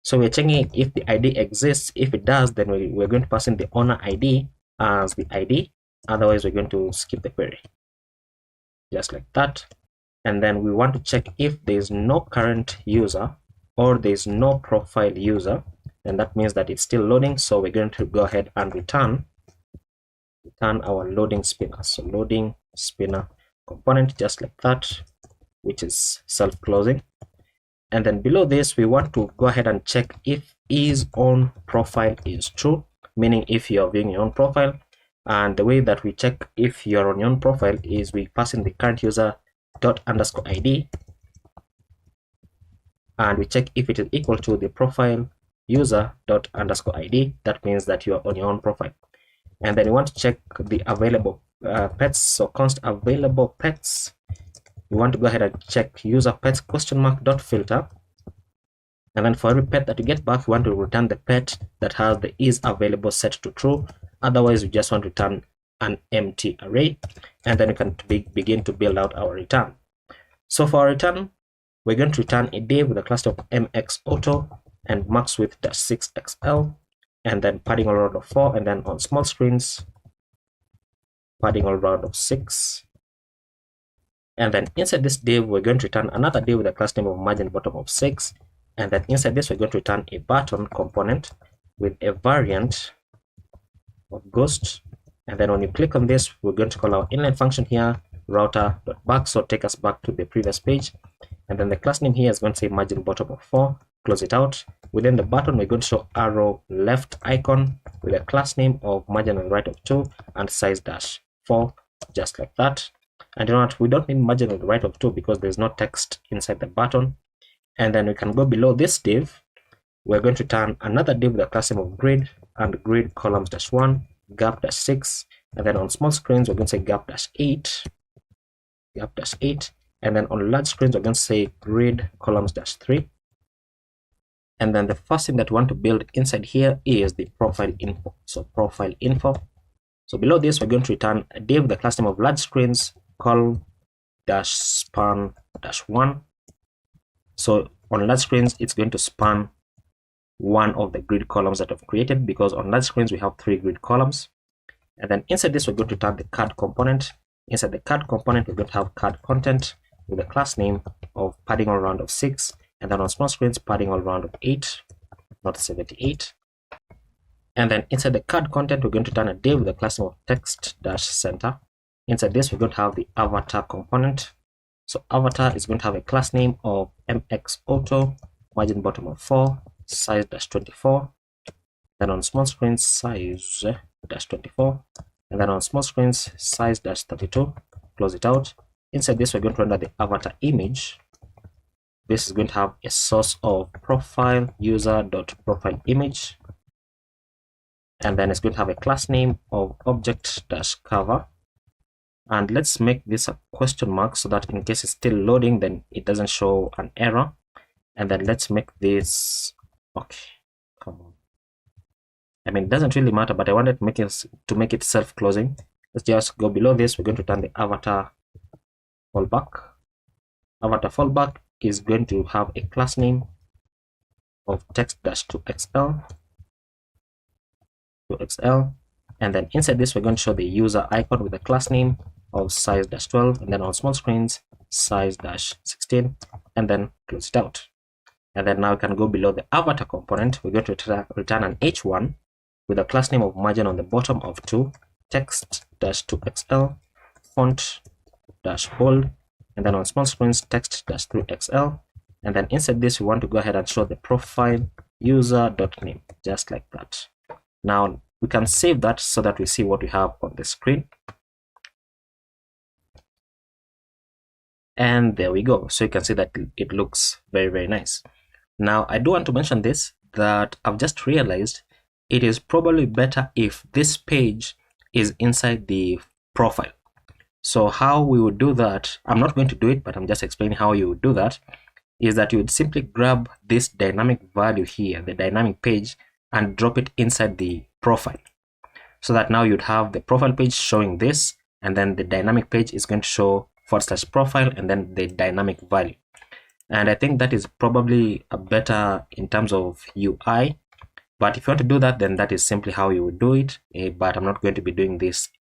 So we're checking if the ID exists. If it does, then we're going to pass in the owner ID as the ID. Otherwise, we're going to skip the query, just like that. And then we want to check if there is no current user or there is no profile user, and that means that it's still loading. So we're going to go ahead and return our loading spinner. So loading spinner component, just like that, which is self-closing. And then below this, we want to go ahead and check if is on profile is true, meaning if you're viewing your own profile. And the way that we check if you're on your own profile is we pass in the current user ._ID, and we check if it is equal to the profile user ._ID. That means that you are on your own profile. And then we want to check the available pets. So const available pets, we want to go ahead and check user pets (filter), and then for every pet that you get back, we want to return the pet that has the is available set to true. Otherwise, we just want to return an empty array, and then we can begin to build out our return. So for our return, we're going to return a div with a cluster of mxAuto and max width -6xl, and then padding all around of 4, and then on small screens, padding all around of 6. And then inside this div, we're going to return another div with a class name of margin bottom of 6. And then inside this, we're going to return a button component with a variant of ghost. And then when you click on this, we're going to call our inline function here, router.back, so take us back to the previous page. And then the class name here is going to say margin bottom of 4, close it out. Within the button, we're going to show arrow left icon with a class name of margin on the right of 2 and size -4, just like that. And you know what, we don't need margin on the right of 2 because there's no text inside the button. And then we can go below this div. We're going to return another div with a class name of grid and grid columns -1, gap -6, and then on small screens, we're going to say gap -8, and then on large screens, we're going to say grid columns -3. And then the first thing that we want to build inside here is the profile info. So profile info. So below this, we're going to return a div with the class name of large screens, column -span -1. So on large screens, it's going to span one of the grid columns that I've created, because on large screens we have 3 grid columns. And then inside this, we're going to return the card component. Inside the card component, we're going to have card content with a class name of padding all around of 6, and then on small screens, padding all around of 8, not 78. And then inside the card content, we're going to return a div with a class name of text-center. Inside this, we're going to have the avatar component. So avatar is going to have a class name of mxAuto, margin bottom of 4, size -24. Then on small screens, size -24. And then on small screens, size -32. Close it out. Inside this, we're going to render the avatar image. This is going to have a source of profile user.profile image. And then it's going to have a class name of object-cover. And let's make this a question mark so that in case it's still loading, then it doesn't show an error. And then let's make this, okay, come on. I mean, it doesn't really matter, but I wanted to make it self-closing. Let's just go below this. We're going to return the avatar fallback. Avatar fallback is going to have a class name of text-2xl. And then inside this, we're going to show the user icon with a class name of size -12, and then on small screens, size -16, and then close it out. And then now we can go below the avatar component. We're going to return an h1 with a class name of margin on the bottom of 2, text-2xl, font -bold, and then on small screens, text-3xl. And then inside this, we want to go ahead and show the profile user.name, just like that. Now we can save that so that we see what we have on the screen. And there we go. So you can see that it looks very, very nice. Now I do want to mention this, that I've just realized it is probably better if this page is inside the profile. So how we would do that, I'm not going to do it, but I'm just explaining how you would do that, is that you would simply grab this dynamic value here, the dynamic page, and drop it inside the profile. So that now you'd have the profile page showing this, and then the dynamic page is going to show /profile and then the dynamic value. And I think that is probably a better in terms of UI. But if you want to do that, then that is simply how you would do it. But I'm not going to be doing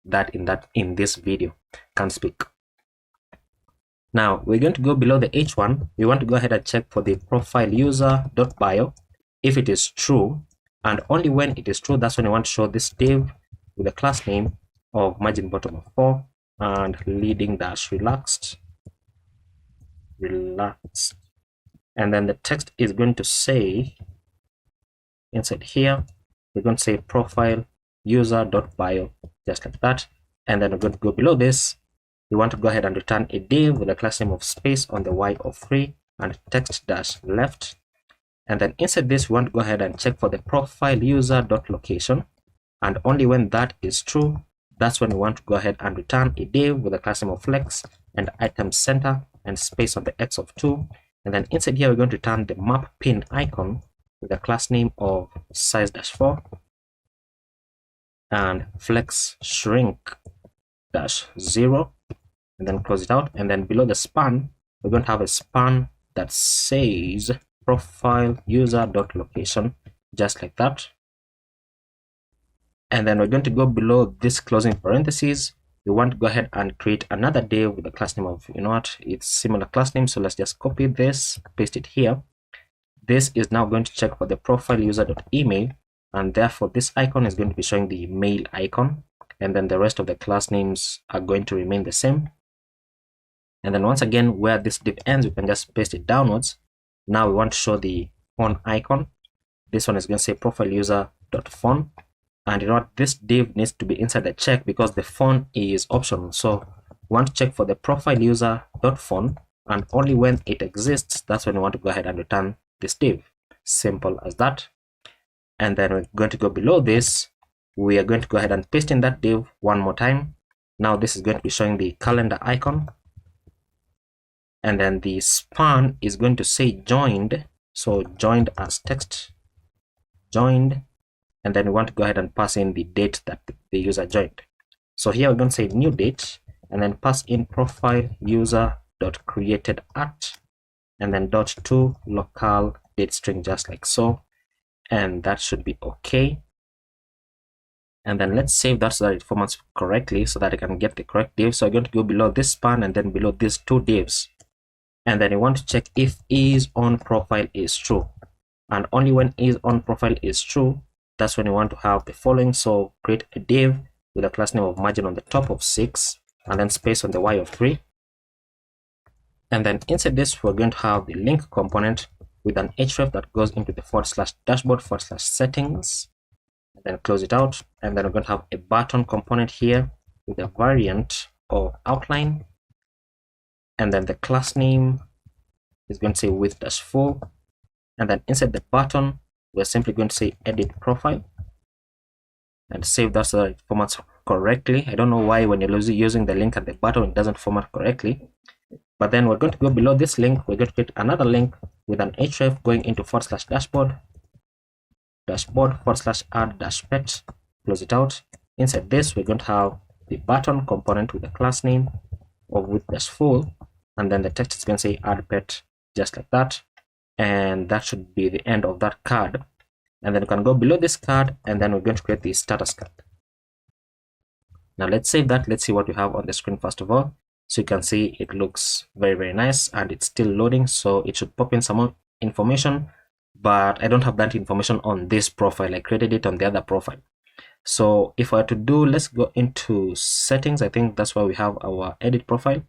that in this video. Can't speak. Now we're going to go below the H1. We want to go ahead and check for the profile user.bio if it is true, and only when it is true, that's when you want to show this div with a class name of margin bottom of 4 and leading dash relaxed, and then the text is going to say inside here, we're going to say profile user.bio, just like that. And then we're going to go below this. We want to go ahead and return a div with a class name of space on the y of 3 and text dash left. And then inside this, we want to go ahead and check for the profile user.location, and only when that is true, that's when we want to go ahead and return a div with a class name of flex and item center and space on the x of 2. And then inside here, we're going to return the map pin icon with a class name of size dash 4 and flex shrink dash 0, and then close it out. And then below the span, we're going to have a span that says profile user.location, just like that. And then we're going to go below this closing parentheses. We want to go ahead and create another div with a class name of, you know what, it's similar class name. So let's just copy this, paste it here. This is now going to check for the profile user.email, and therefore this icon is going to be showing the mail icon, and then the rest of the class names are going to remain the same. And then once again, where this div ends, we can just paste it downwards. Now we want to show the phone icon. This one is going to say profile user.phone. And you know what, this div needs to be inside the check because the phone is optional. So we want to check for the profile user.phone, and only when it exists, that's when we want to go ahead and return this div. Simple as that. And then we're going to go below this. We are going to go ahead and paste in that div one more time. Now this is going to be showing the calendar icon, and then the span is going to say joined. So joined as text, joined. And then we want to go ahead and pass in the date that the user joined. So here we're going to say new date, and then pass in profile user.created at, and then .to local date string, just like so. And that should be okay. And then let's save that so that it formats correctly, so that I can get the correct div. So I'm going to go below this span and then below these two divs. And then you want to check if is on profile is true. And only when is on profile is true, that's when you want to have the following. So create a div with a class name of margin on the top of 6 and then space on the y of 3. And then inside this, we're going to have the link component with an href that goes into the /dashboard/settings, and then close it out. And then we're going to have a button component here with a variant of outline. And then the class name is going to say width-full. And then inside the button, we're simply going to say edit profile and save that so that it formats correctly. I don't know why when you're using the link at the bottom, it doesn't format correctly. But then we're going to go below this link. We're going to create another link with an href going into /dashboard/add-pet, close it out. Inside this, we're going to have the button component with the class name of width-full, and then the text is going to say add pet, just like that. And that should be the end of that card. And then you can go below this card, and then we're going to create the status card. Now let's save that. Let's see what we have on the screen first of all. So you can see it looks very, very nice, and it's still loading. So it should pop in some more information, but I don't have that information on this profile. I created it on the other profile. So if I were to do, let's go into settings. I think that's where we have our edit profile.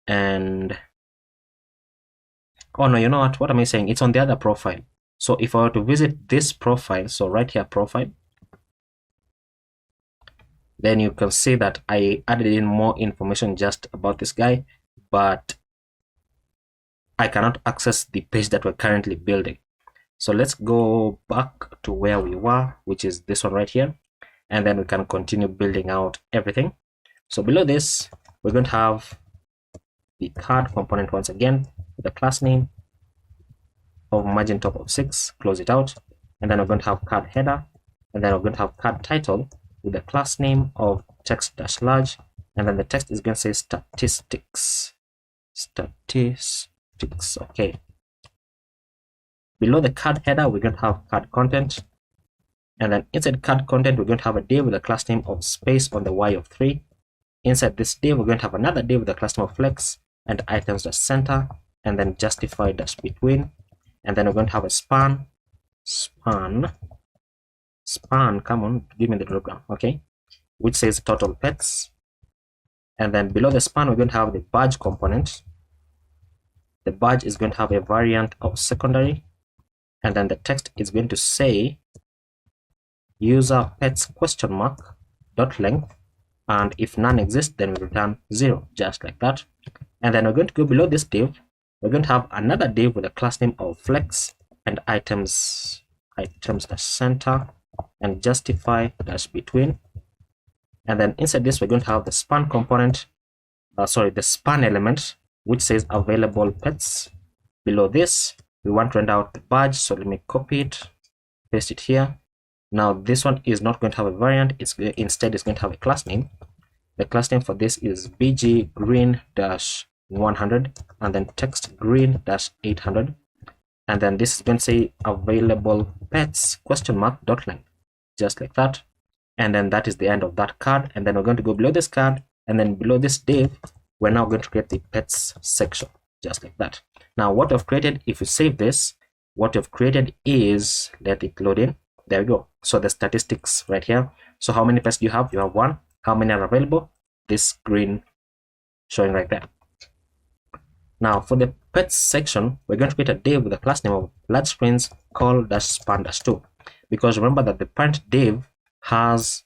And oh no, you know what am I saying? It's on the other profile. So if I were to visit this profile, so right here, profile, then you can see that I added in more information just about this guy, but I cannot access the page that we're currently building. So let's go back to where we were, which is this one right here, and then we can continue building out everything. So below this, we're going to have the card component once again with the class name of margin top of 6, close it out, and then we're going to have card header, and then we're going to have card title with the class name of text-large, and then the text is going to say statistics. Okay. Below the card header, we're going to have card content, and then inside card content, we're going to have a div with the class name of space on the y of 3. Inside this div, we're going to have another div with the class name of flex and items-center, and then justify-between, and then we're going to have a span, come on, give me the program, okay, which says total pets. And then below the span, we're going to have the badge component. The badge is going to have a variant of secondary, and then the text is going to say user pets ? Dot length, and if none exists, then we return 0, just like that. And then we're going to go below this div. We're going to have another div with a class name of flex and items-center and justify-between. And then inside this, we're going to have the span component, the span element, which says available pets. Below this, we want to render out the badge, so let me copy it, paste it here. Now this one is not going to have a variant, instead it's going to have a class name. The class name for this is bg green-100 and then text green-800, and then this is going to say available pets ? Dot length, just like that. And then that is the end of that card. And then we're going to go below this card, and then below this div, we're now going to create the pets section, just like that. Now what we've created, if you save this, what you've created is, let it load in. There we go. So the statistics right here. So how many pets do you have? You have 1. How many are available? This green showing right there. Now for the pets section, we're going to create a div with the class name of large screens call-span-2, because remember that the parent div has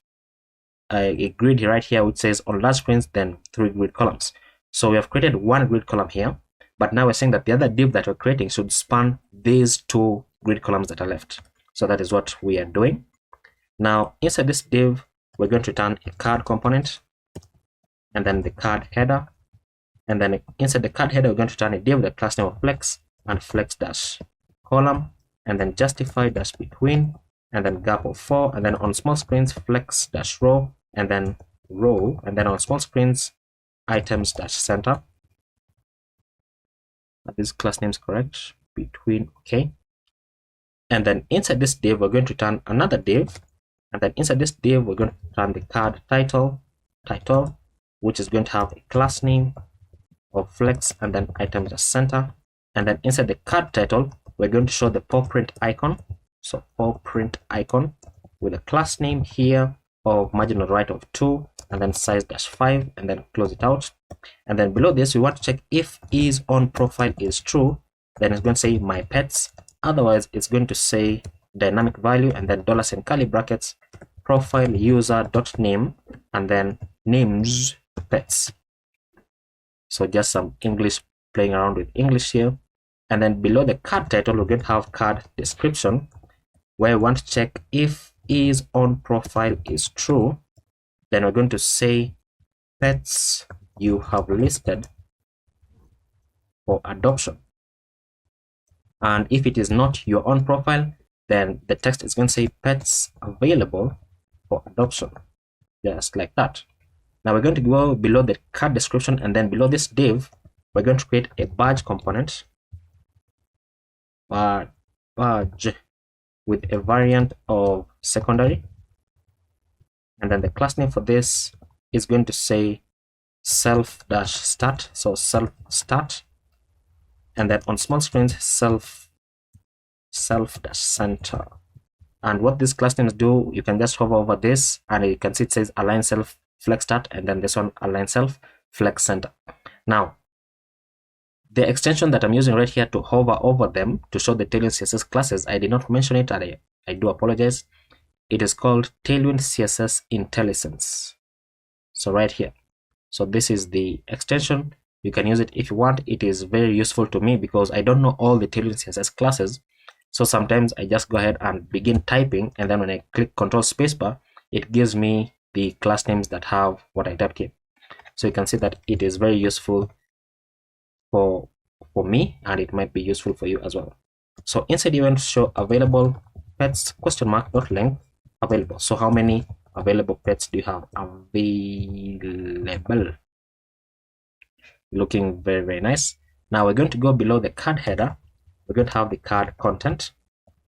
a grid right here which says on large screens, then 3 grid columns. So we have created 1 grid column here, but now we're saying that the other div that we're creating should span these 2 grid columns that are left. So that is what we are doing. Now inside this div, we're going to return a card component, and then the card header, and then inside the card header, we're going to return a div with the class name of flex and flex-column, and then justify-between, and then gap of 4, and then on small screens flex-row, and then row, and then on small screens items-center. Are these class names correct? Between, okay. And then inside this div, we're going to return another div, and then inside this div, we're going to return the card title, which is going to have a class name of flex and then items-center. And then inside the card title, we're going to show the paw print icon. So paw print icon with a class name here of margin on right of 2 and then size-5, and then close it out. And then below this, we want to check if is on profile is true, then it's going to say my pets. Otherwise, it's going to say dynamic value and then $ and curly brackets profile user dot name and then names pets. So just some English, playing around with English here. And then below the card title, we're going to have card description, where we want to check if is on profile is true, then we're going to say pets you have listed for adoption. And if it is not your own profile, then the text is going to say pets available for adoption, just like that. Now we're going to go below the card description, and then below this div, we're going to create a badge component, badge with a variant of secondary, and then the class name for this is going to say self-start, so self-start, and then on small screens self-center. And what these class names do, you can just hover over this and you can see it says align self flex start, and then this one align self flex center. Now the extension that I'm using right here to hover over them to show the Tailwind CSS classes, I did not mention it, and I do apologize. It is called Tailwind CSS IntelliSense. So right here. So this is the extension. You can use it if you want. It is very useful to me because I don't know all the Tailwind CSS classes. So sometimes I just go ahead and begin typing, and then when I click Control Spacebar, it gives me the class names that have what I typed here. So you can see that it is very useful for me, and it might be useful for you as well. So inside you want to show available pets question mark dot length available. So how many available pets do you have available? Looking very, very nice. Now we're going to go below the card header. We're going to have the card content.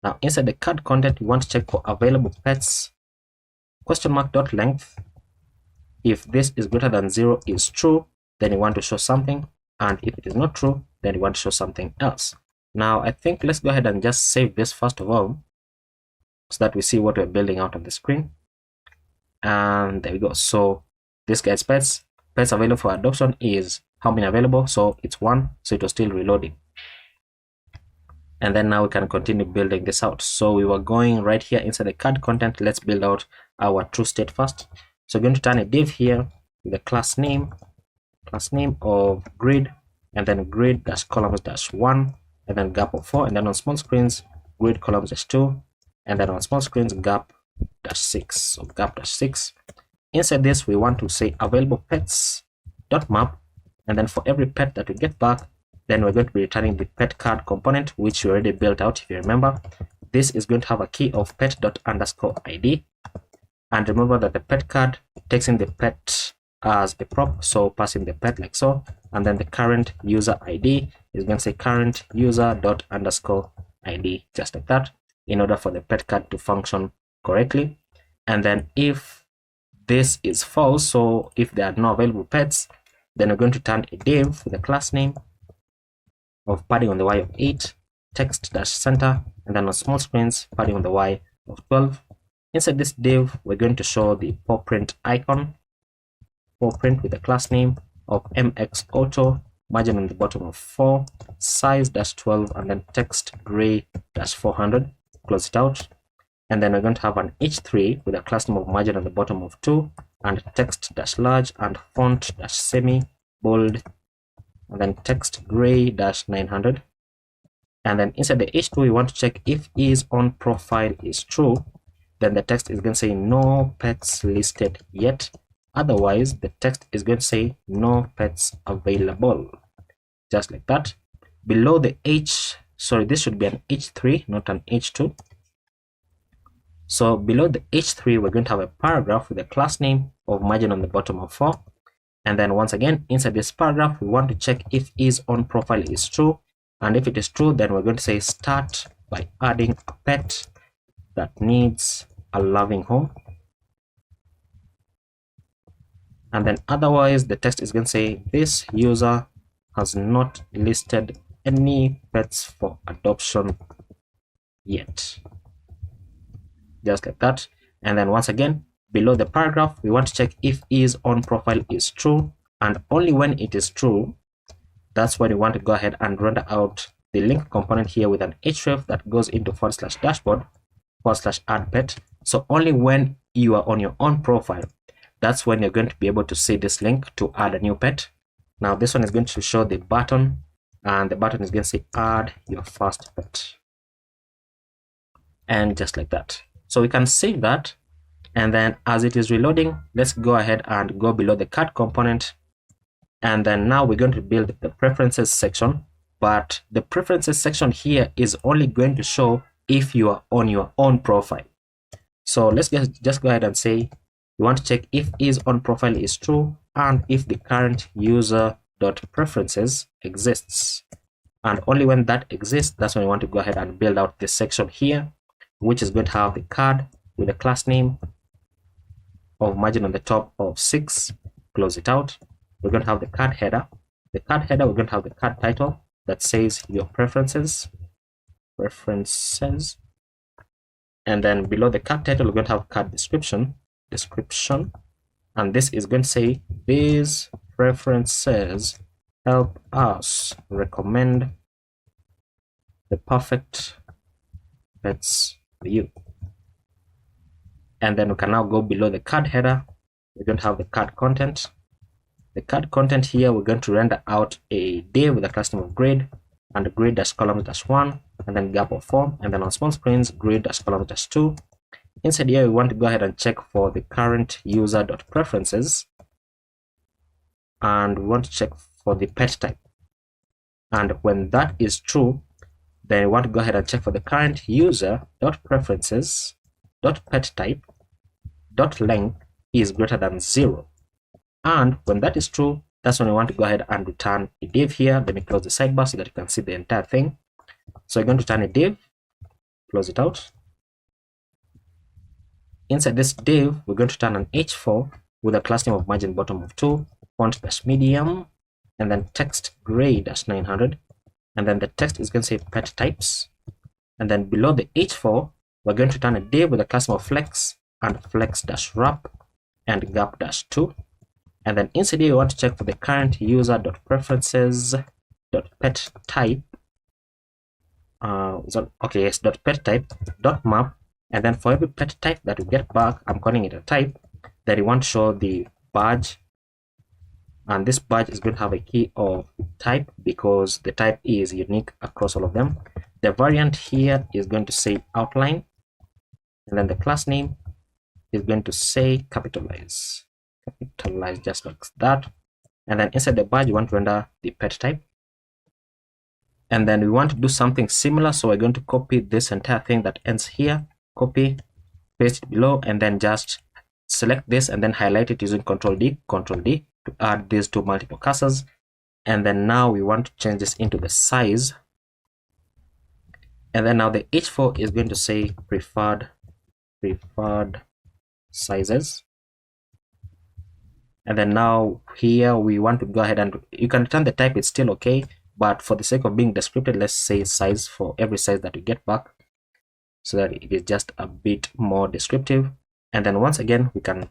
Now inside the card content, you want to check for available pets question mark dot length. If this is greater than 0 is true, then you want to show something, and if it is not true, then you want to show something else. Now I think let's go ahead and just save this first of all, so that we see what we're building out on the screen. And there we go. So this guy's pets available for adoption is how many available? So it's 1, so it was still reloading. And then now we can continue building this out. So we were going right here inside the card content. Let's build out our true state first. So we're going to turn a div here with a class name of grid, and then grid dash columns dash 1, and then gap of 4, and then on small screens grid columns dash 2, and then on small screens gap dash 6. So gap dash 6. Inside this we want to say available pets dot map, and then for every pet that we get back, then we're going to be returning the pet card component, which we already built out. If you remember, this is going to have a key of pet dot underscore id, and remember that the pet card takes in the pet as a prop, so passing the pet like so, and then the current user id is going to say current user dot underscore id, just like that, in order for the pet card to function correctly. And then if this is false, so if there are no available pets, then we're going to turn a div with a class name of padding on the y of 8, text dash center, and then on small screens padding on the y of 12. Inside this div we're going to show the paw print icon, paw print with a class name of mx auto, margin on the bottom of 4, size dash 12, and then text gray dash 400. Close it out. And then we're going to have an h3 with a class name of margin on the bottom of 2, and text dash large, and font dash semi bold, and then text gray dash 900. And then inside the h2 we want to check if is on profile is true, then the text is going to say no pets listed yet. Otherwise the text is going to say no pets available, just like that. Below the this should be an h3, not an h2. So below the h3 we're going to have a paragraph with a class name of margin on the bottom of 4. And then once again inside this paragraph we want to check if is on profile is true, and if it is true, then we're going to say start by adding a pet that needs a loving home. And then otherwise the text is going to say this user has not listed any pets for adoption yet, just like that. And then once again below the paragraph we want to check if is on profile is true, and only when it is true, that's when we want to go ahead and render out the link component here with an href that goes into / dashboard / add pet. So only when you are on your own profile, that's when you're going to be able to see this link to add a new pet. Now this one is going to show the button, and the button is going to say add your first pet, and just like that. So we can save that, and then as it is reloading, let's go ahead and go below the card component, and then now we're going to build the preferences section. But the preferences section here is only going to show if you are on your own profile. So let's just go ahead and say we want to check if is on profile is true, and if the current user dot preferences exists, and only when that exists, that's when we want to go ahead and build out this section here, which is going to have the card with a class name of margin on the top of 6. Close it out. We're going to have the card header. The card header, we're going to have the card title that says your preferences, and then below the card title we're going to have card description, and this is going to say these preferences help us recommend the perfect pets for you. And then we can now go below the card header. We're going to have the card content. The card content here, we're going to render out a div with a class name of grid, and grid dash columns dash 1, and then gap of 4, and then on small screens grid dash columns dash 2. Inside here we want to go ahead and check for the current user dot preferences, and we want to check for the pet type. And when that is true, then we want to go ahead and check for the current user dot preferences dot pet type dot length is greater than 0. And when that is true, that's when we want to go ahead and return a div here. Let me close the sidebar so that you can see the entire thing. So we're going to return a div, close it out. Inside this div, we're going to return an h4 with a class name of margin bottom of 2, font dash medium, and then text gray dash 900. And then the text is going to say pet types. And then below the h4, we're going to return a div with a class name of flex and flex dash wrap and gap dash 2. And then inside here, we want to check for the current user dot preferences dot pet type. Dot pet type dot map. And then for every pet type that we get back, I'm calling it a type, that we want to show the badge. And this badge is going to have a key of type because the type is unique across all of them. The variant here is going to say outline. And then the class name is going to say capitalize just like that. And then inside the badge, you want to render the pet type. And then we want to do something similar. So we're going to copy this entire thing that ends here, copy, paste it below, and then just select this and then highlight it using Ctrl D to add these two multiple cursors. And then now we want to change this into the size. And then now the H4 is going to say preferred sizes. And then now here we want to go ahead and you can return the type, it's still okay, but for the sake of being descriptive, let's say size for every size that you get back so that it is just a bit more descriptive. And then once again, we can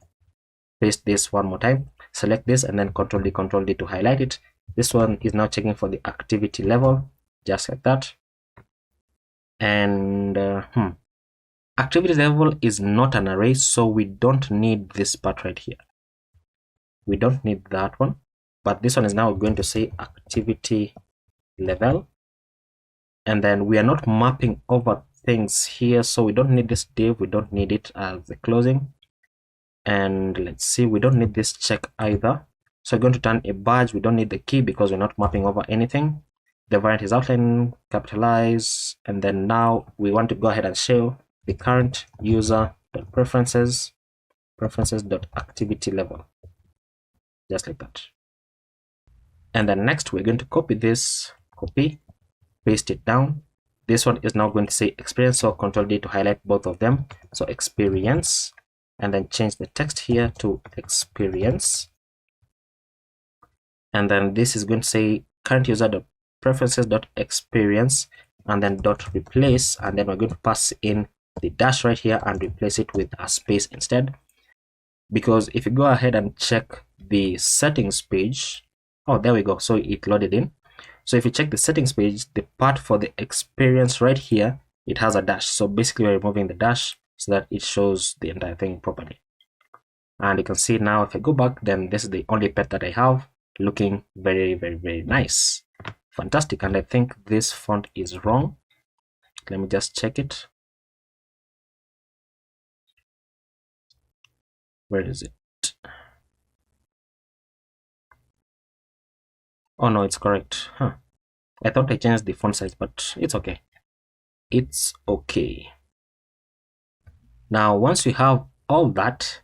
paste this one more time, select this and then Ctrl D to highlight it. This one is now checking for the activity level, just like that. And activity level is not an array, so we don't need this part right here. We don't need that one, but this one is now going to say activity level. And then we are not mapping over things here, so we don't need this div, we don't need it as the closing. And let's see, we don't need this check either. So we're going to turn a badge, we don't need the key because we're not mapping over anything. The variant is outline, capitalize, and then now we want to go ahead and show the current user preferences dot activity level, just like that. And then next we're going to copy this, paste it down. This one is now going to say experience, so Ctrl D to highlight both of them. So experience, and then change the text here to experience. And then this is going to say current user dot preferences dot experience, and then dot replace, and then we're going to pass in the dash right here and replace it with a space instead. Because if you go ahead and check the settings page, oh, there we go, so it loaded in. So if you check the settings page, the part for the experience right here, it has a dash. So basically we're removing the dash so that it shows the entire thing properly. And you can see now if I go back, then this is the only pet that I have, looking very, very, very nice. Fantastic. And I think this font is wrong. Let me just check it. Where is it? Oh no, it's correct. I thought I changed the font size, but it's okay. It's okay. Now, once we have all that,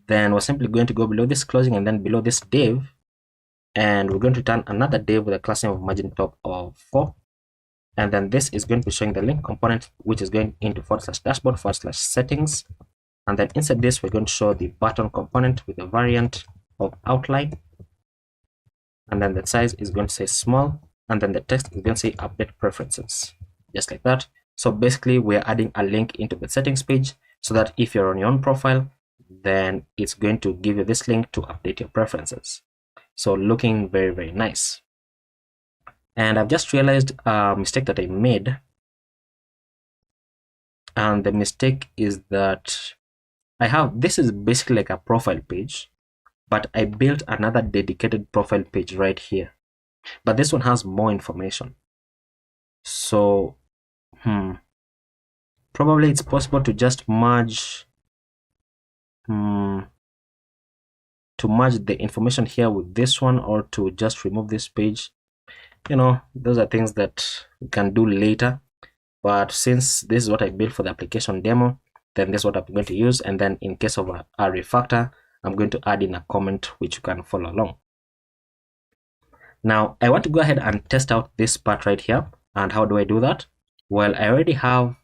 then we're simply going to go below this closing and then below this div, and we're going to return another div with a class name of margin top of 4. And then this is going to be showing the link component, which is going into /dashboard/settings. And then inside this, we're going to show the button component with a variant of outline. And then the size is going to say small. And then the text is going to say update preferences, just like that. So basically, we're adding a link into the settings page so that if you're on your own profile, then it's going to give you this link to update your preferences. So looking very, very nice. And I've just realized a mistake that I made. And the mistake is that this is basically like a profile page, but I built another dedicated profile page right here. But this one has more information. So, probably it's possible to just merge two to merge the information here with this one, or to just remove this page, you know, those are things that we can do later. But since this is what I built for the application demo, then this is what I'm going to use. And then in case of a refactor, I'm going to add in a comment which you can follow along. Now I want to go ahead and test out this part right here. And how do I do that? Well, I already have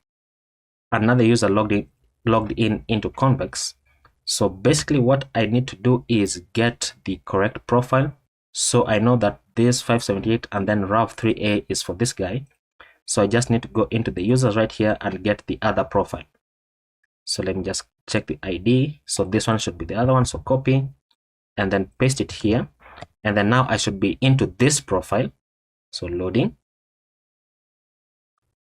another user logged in into Convex. So basically what I need to do is get the correct profile. So I know that this 578 and then RAV3A is for this guy. So I just need to go into the users right here and get the other profile. So let me just check the ID. So this one should be the other one. So copy and then paste it here. And then now I should be into this profile. So loading.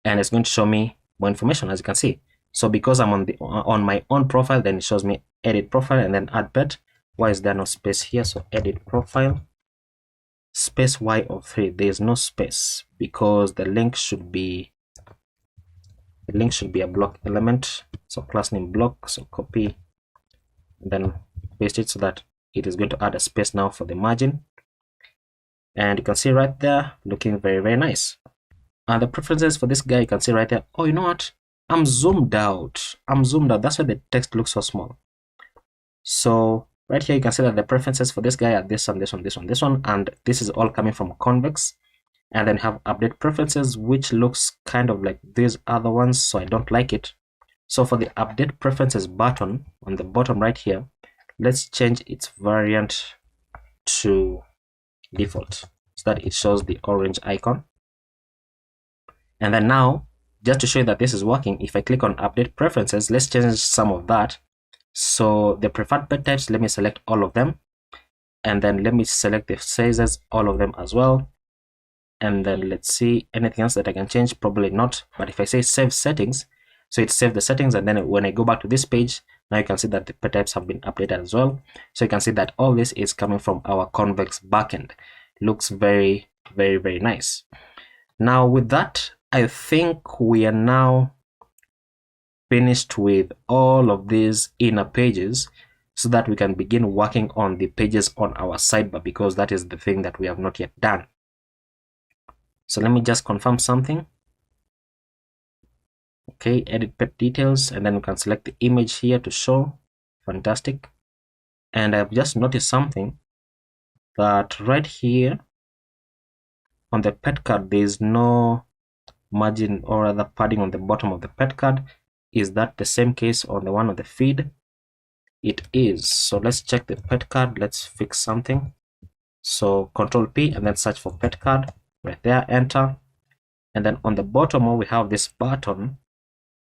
And it's going to show me more information, as you can see. So because I'm on my own profile, then it shows me edit profile and then add pet. Why is there no space here? So edit profile, space Y of 3. There is no space because the link should be a block element. So class name block. So copy and then paste it so that it is going to add a space now for the margin. And you can see right there, looking very, very nice. And the preferences for this guy, you can see right there. Oh, you know what? I'm zoomed out. That's why the text looks so small. So right here, you can see that the preferences for this guy are this one, this one, this one, this one. And this is all coming from Convex. And then have update preferences, which looks kind of like these other ones. So I don't like it. So for the update preferences button on the bottom right here, let's change its variant to default so that it shows the orange icon. And then now, just to show you that this is working, if I click on update preferences, let's change some of that. So the preferred pet types, let me select all of them. And then let me select the sizes, all of them as well. And then let's see anything else that I can change, probably not. But if I say save settings, so it saved the settings. And then when I go back to this page, now you can see that the pet types have been updated as well. So you can see that all this is coming from our Convex backend. Looks very, very, very nice. Now with that, I think we are now finished with all of these inner pages so that we can begin working on the pages on our sidebar, because that is the thing that we have not yet done. So let me just confirm something. Okay, edit pet details, and then we can select the image here to show. Fantastic. And I've just noticed something, that right here on the pet card, there is no margin or other padding on the bottom of the pet card. Is that the same case on the one on the feed? It is. So let's check the pet card. Let's fix something. So Control P and then search for pet card right there, enter. And then on the bottom we have this button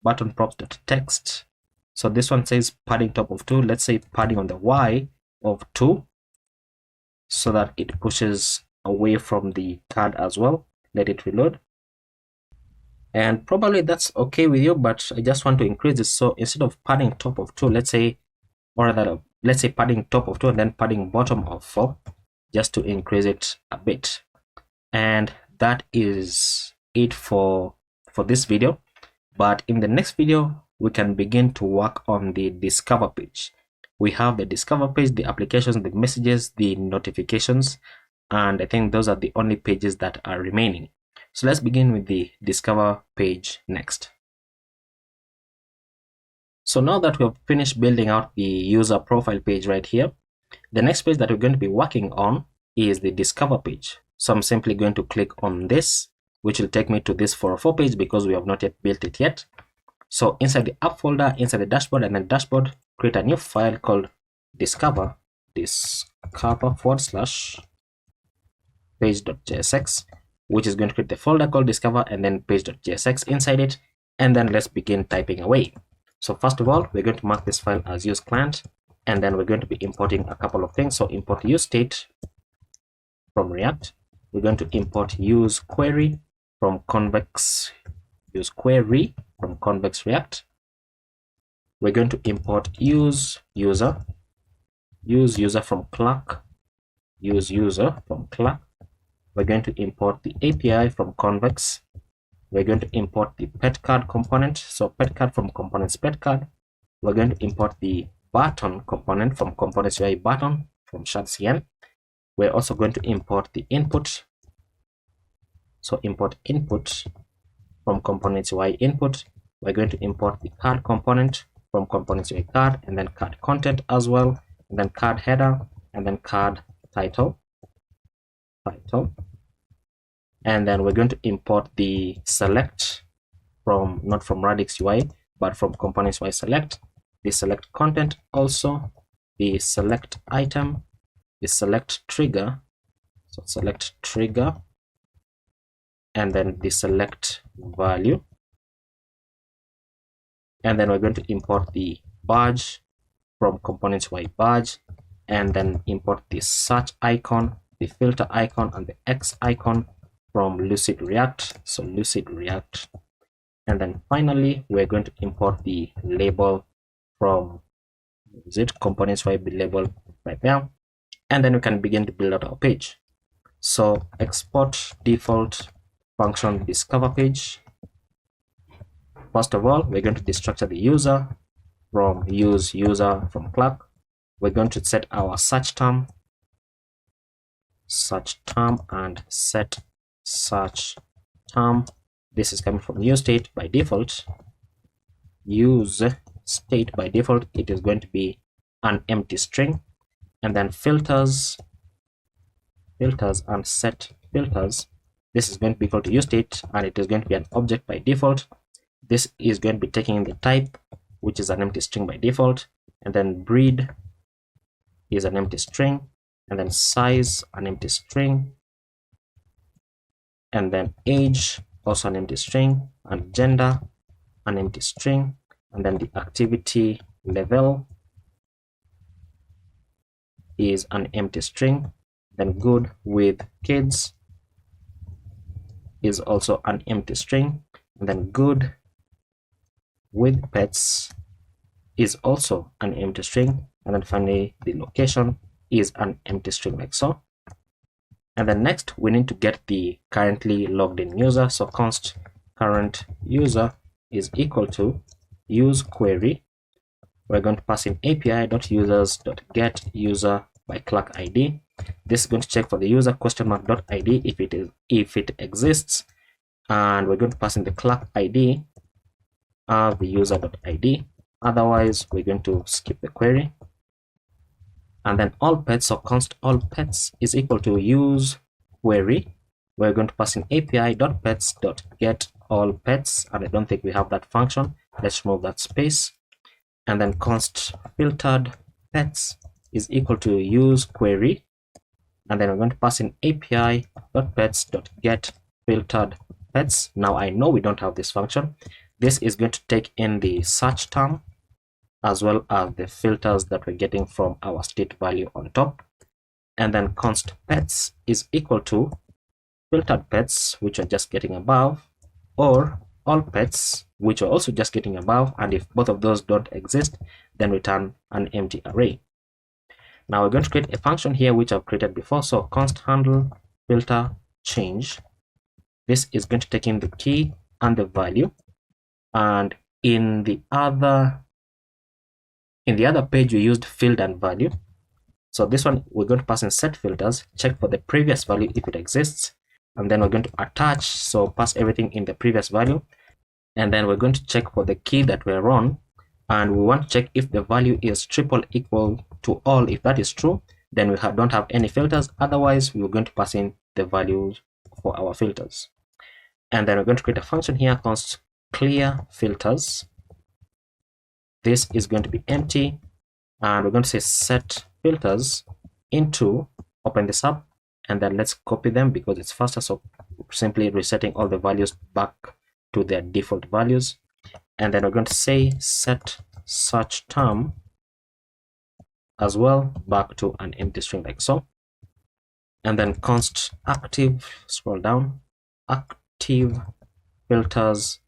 props.text. So this one says padding top of 2. Let's say padding on the Y of 2 so that it pushes away from the card as well. Let it reload. And probably that's okay with you, but I just want to increase this. So instead of padding top of 2, let's say padding top of 2 and then padding bottom of 4, just to increase it a bit. And that is it for this video. But in the next video, we can begin to work on the discover page. We have the discover page, the applications, the messages, the notifications, and I think those are the only pages that are remaining. So let's begin with the discover page next. So now that we have finished building out the user profile page right here, the next page that we're going to be working on is the discover page. So I'm simply going to click on this, which will take me to this 404 page because we have not yet built it yet. So inside the app folder, inside the dashboard, and then dashboard, create a new file called discover /page.jsx, which is going to create the folder called discover and then page.jsx inside it. And then let's begin typing away. So first of all, we're going to mark this file as use client, and then we're going to be importing a couple of things. So import use state from React. We're going to import use query from Convex, use query from Convex React. We're going to import use user from Clark, use user from Clark. We're going to import the API from Convex. We're going to import the pet card component. So pet card from components pet card. We're going to import the button component from components UI button from shadcn. We're also going to import the input. So import input from components UI input. We're going to import the card component from components UI card, and then card content as well, and then card header, and then card title. And then we're going to import the select from, not from Radix UI, but from components UI select, the select content, also the select item, the select trigger, so select trigger, and then the select value. And then we're going to import the badge from components UI badge, and then import the search icon, the filter icon, and the X icon from Lucid React, so Lucid React. And then finally we're going to import the label from components UI label right there, and then we can begin to build out our page. So export default function discover page. First of all, we're going to destructure the user from use user from Clark. We're going to set our search term and set search term. This is coming from use state by default. Use state by default, it is going to be an empty string. And then filters and set filters. This is going to be equal to use state, and it is going to be an object by default. This is going to be taking the type, which is an empty string by default, and then breed is an empty string, and then size an empty string, and then age also an empty string, and gender an empty string, and then the activity level is an empty string. Then good with kids is also an empty string, and then good with pets is also an empty string, and then finally the location is an empty string, like so. And then next we need to get the currently logged in user, so const current user is equal to use query. We're going to pass in api.users.getUser by Clark ID. This is going to check for the user .id if it exists, and we're going to pass in the Clark ID of the user.id. Otherwise we're going to skip the query. And then all pets, so const all pets is equal to use query. We're going to pass in api.pets.getAllPets, and I don't think we have that function. Let's remove that space. And then const filtered pets is equal to use query, and then we're going to pass in api.pets.getFilteredPets. Now I know we don't have this function. This is going to take in the search term as well as the filters that we're getting from our state value on top. And then const pets is equal to filtered pets, which are just getting above, or all pets, which are also just getting above, and if both of those don't exist, then return an empty array. Now we're going to create a function here which I've created before, so const handle filter change. This is going to take in the key and the value, and in the other page we used field and value. So this one we're going to pass in set filters, check for the previous value if it exists, and then we're going to attach, so pass everything in the previous value, and then we're going to check for the key that we're on, and we want to check if the value is triple equal to all. If that is true, then we don't have any filters. Otherwise we're going to pass in the values for our filters. And then we're going to create a function here, const clear filters. This is going to be empty, and we're going to say set filters into, open this up, and then let's copy them because it's faster. So simply resetting all the values back to their default values. And then we're going to say set search term as well back to an empty string, like so. And then const active, scroll down, active filters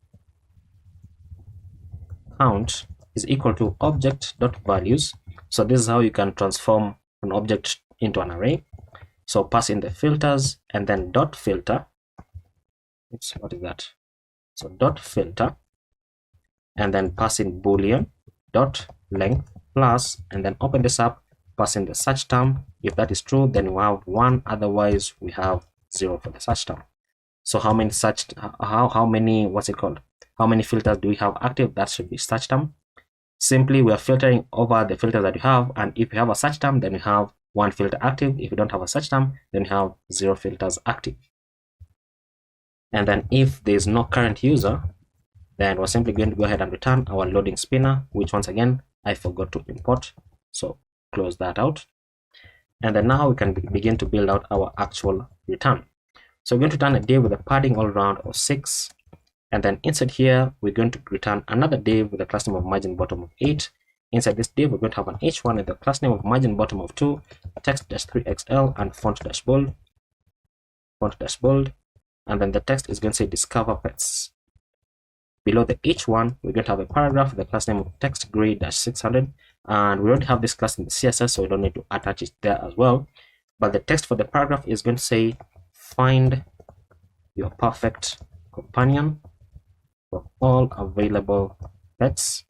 count is equal to object.values. So this is how you can transform an object into an array. So pass in the filters and then dot filter. Oops, what is that? So dot filter, and then pass in boolean dot length plus, and then open this up, pass in the search term. If that is true, then we have 1, otherwise we have 0 for the search term. So how many how many filters do we have active? That should be search term. Simply we are filtering over the filters that you have, and if you have a search term, then you have 1 filter active. If you don't have a search term, then you have 0 filters active. And then if there is no current user, then we're simply going to go ahead and return our loading spinner, which once again I forgot to import, so close that out. And then now we can begin to build out our actual return. So we're going to return a div with a padding all around of 6, and then inside here we're going to return another div with a class name of margin bottom of 8. Inside this div we're going to have an h1 with the class name of margin bottom of 2, text-3xl, and font-bold, and then the text is going to say discover pets. Below the h1 we're going to have a paragraph with the class name of text gray-600, and we already have this class in the css, so we don't need to attach it there as well. But the text for the paragraph is going to say find your perfect companion for all available pets.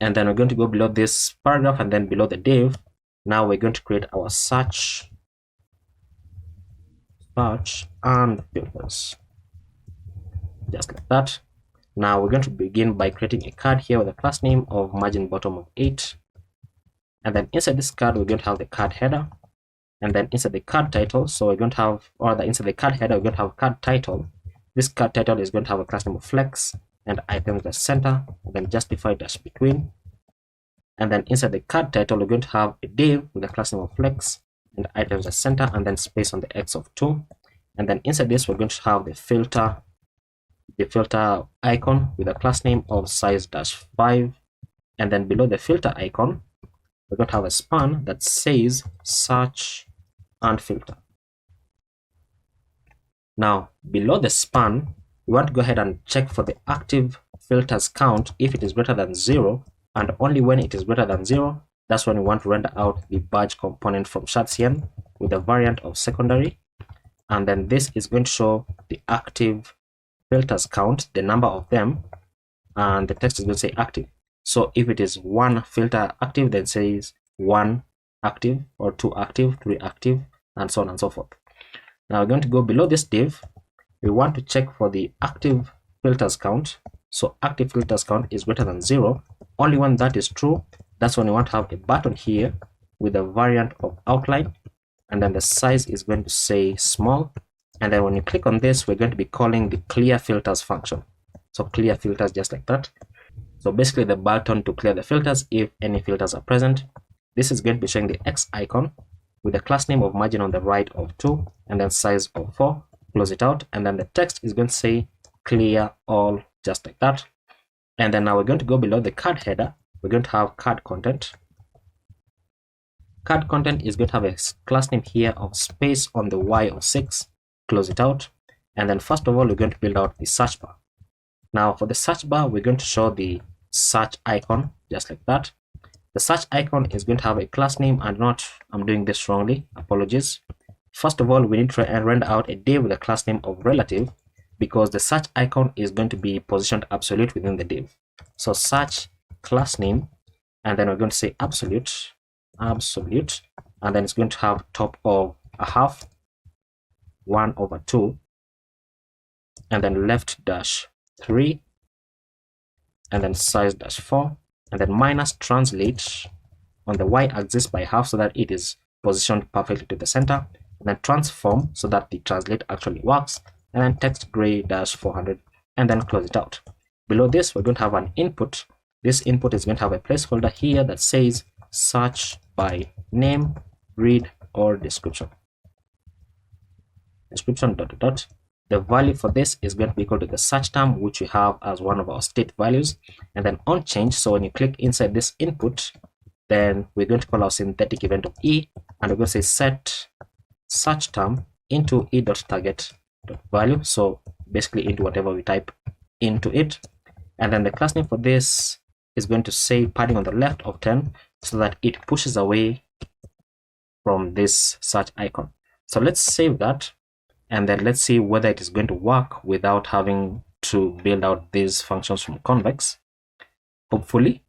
And then we're going to go below this paragraph, and then below the div, now we're going to create our search and filters, just like that. Now we're going to begin by creating a card here with a class name of margin bottom of 8, and then inside this card we're going to have the card header, and then inside the card title, so we're going to have, or the inside the card header, we're going to have card title. This card title is going to have a class name of flex and items-center, and then justify-between. And then inside the card title we're going to have a div with a class name of flex and items-center, and then space on the x of 2. And then inside this we're going to have the filter icon with a class name of size-5, and then below the filter icon we're going to have a span that says search and filter. Now below the span we want to go ahead and check for the active filters count. If it is greater than 0, and only when it is greater than 0, that's when we want to render out the badge component from shadcn with a variant of secondary, and then this is going to show the active filters count, the number of them, and the text is going to say active. So if it is 1 filter active, then it says 1 active, or 2 active, 3 active, and so on and so forth. Now we're going to go below this div. We want to check for the active filters count. So active filters count is greater than 0. Only when that is true, that's when we want to have a button here with a variant of outline, and then the size is going to say small. And then when you click on this, we're going to be calling the clear filters function. So clear filters, just like that. So basically the button to clear the filters if any filters are present. This is going to be showing the X icon with a class name of margin on the right of 2, and then size of 4. Close it out, and then the text is going to say clear all, just like that. And then now we're going to go below the card header. We're going to have card content. Card content is going to have a class name here of space on the Y of 6. Close it out, and then first of all we're going to build out the search bar. Now for the search bar we're going to show the search icon, just like that. The search icon is going to have a class name, and I'm doing this wrongly, apologies. First of all we need to render out a div with a class name of relative, because the search icon is going to be positioned absolute within the div. So search class name, and then we're going to say absolute, and then it's going to have top of a half, 1/2, and then left-3, and then size-4, and then minus translate on the y-axis by half so that it is positioned perfectly to the center, and then transform so that the translate actually works, and then text gray-400, and then close it out. Below this we're going to have an input. This input is going to have a placeholder here that says search by name, read, or description. Description ... The value for this is going to be equal to the search term, which we have as one of our state values, and then on change. So when you click inside this input, then we're going to call our synthetic event of e, and we're going to say set search term into e.target.value, so basically into whatever we type into it. And then the class name for this is going to say padding on the left of 10, so that it pushes away from this search icon. So let's save that, and then let's see whether it is going to work without having to build out these functions from convex. Hopefully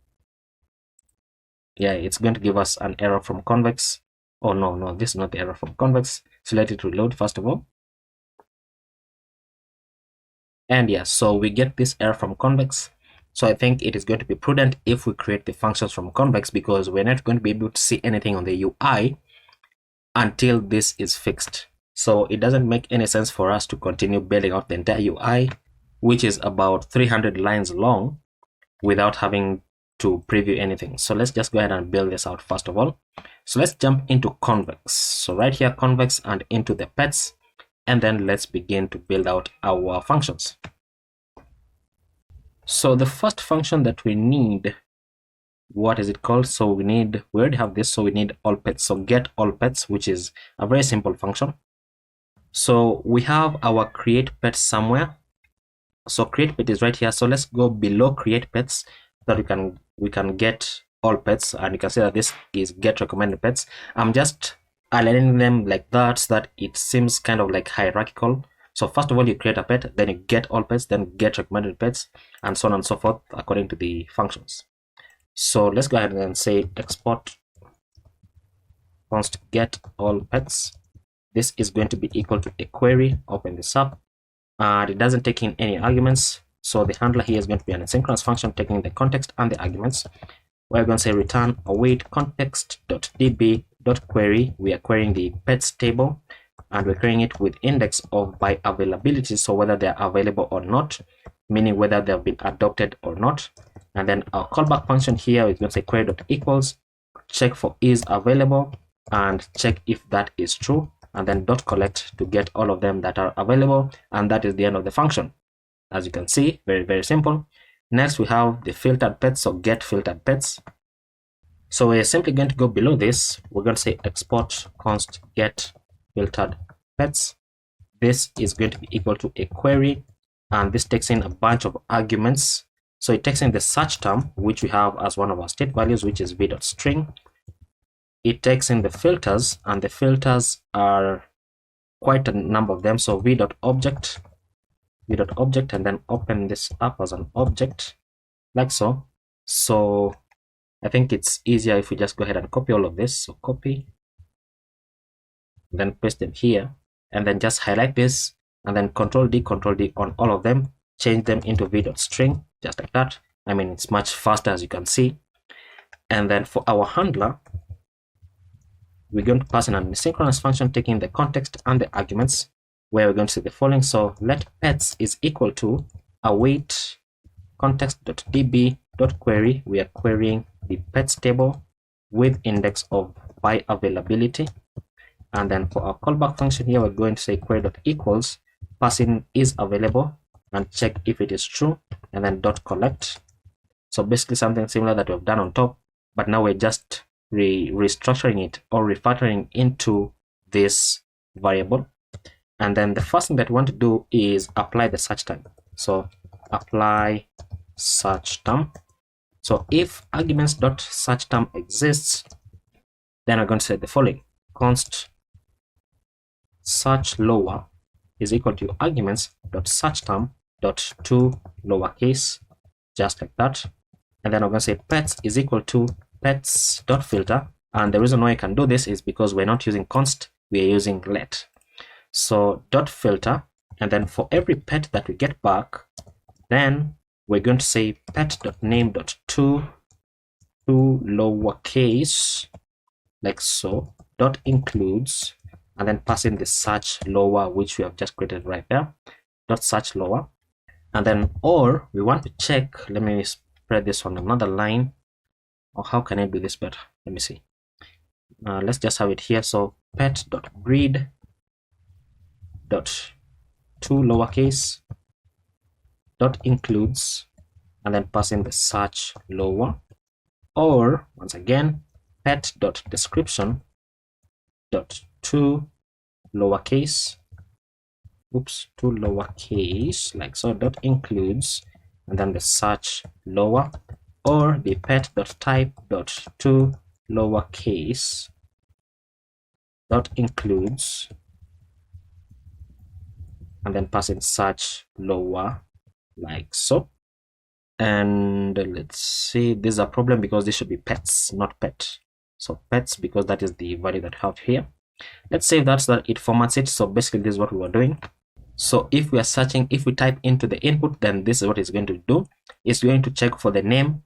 yeah, it's going to give us an error from convex. Oh no, this is not the error from convex. So let it reload first of all. And yeah, so we get this error from convex. So I think it is going to be prudent if we create the functions from convex, because we're not going to be able to see anything on the UI until this is fixed. So it doesn't make any sense for us to continue building out the entire UI, which is about 300 lines long, without having to preview anything. So let's just go ahead and build this out first of all. So let's jump into convex. So right here, convex, and into the pets, and then let's begin to build out our functions. So the first function that we need, what is it called? So we already have this, so we need all pets. So get all pets, which is a very simple function. So we have our create pet somewhere. So create pet is right here. So let's go below create pets so that we can get all pets, and you can see that this is get recommended pets. I'm just aligning them like that so that it seems kind of like hierarchical. So first of all, you create a pet, then you get all pets, then get recommended pets, and so on and so forth according to the functions. So let's go ahead and say export const get all pets. This is going to be equal to a query. Open this up, and it doesn't take in any arguments. So the handler here is going to be an asynchronous function taking the context and the arguments. We're going to say return await context.db.query. We are querying the pets table, and we're querying it with index of by availability, so whether they're available or not, meaning whether they've been adopted or not. And then our callback function here is going to say query.equals check for is available and check if that is true, and then dot collect to get all of them that are available, and that is the end of the function. As you can see, very simple. Next we have the filtered pets, so get filtered pets. So we're simply going to go below this. We're going to say export const get filtered pets. This is going to be equal to a query, and this takes in a bunch of arguments. So it takes in the search term, which we have as one of our state values, which is v.string. It takes in the filters, and the filters are quite a number of them. So v.object, and then open this up as an object like so. So I think it's easier if we just go ahead and copy all of this. So copy, then paste them here, and then just highlight this, and then control D on all of them, change them into v.string, just like that. I mean, it's much faster, as you can see. And then for our handler, we're going to pass in an asynchronous function taking the context and the arguments, where we're going to say the following. So let pets is equal to await context.db.query. We are querying the pets table with index of by availability. And then for our callback function here, we're going to say query.equals passing is available and check if it is true, and then dot collect. So basically something similar that we've done on top, but now we're just restructuring it or refactoring into this variable. And then the first thing that we want to do is apply the search term. So apply search term. So if arguments.search term exists, then we're going to say the following: const search lower is equal to arguments.search term dot to lowercase, just like that. And then we're going to say pets is equal to pets.filter. And the reason why I can do this is because we're not using const, we are using let. So dot filter, and then for every pet that we get back, then we're going to say pet.name.to lowercase, like so, dot includes, and then pass in the search lower, which we have just created right there, dot search lower. And then, or we want to check, let me spread this on another line, or how can I do this better? Let me see. Let's just have it here. So pet.breed dot to lowercase dot includes, and then pass in the search lower. Or once again, pet.description dot to lowercase, to lowercase, like so, dot includes, and then the search lower. Or the pet.type.to lowercase dot includes, and then pass in search lower, like so. And let's see, this is a problem because this should be pets, not pet. So pets, because that is the value that I have here. Let's say that's that it formats it. So basically this is what we were doing. So if we are searching, if we type into the input, then this is what it's going to do. It's going to check for the name.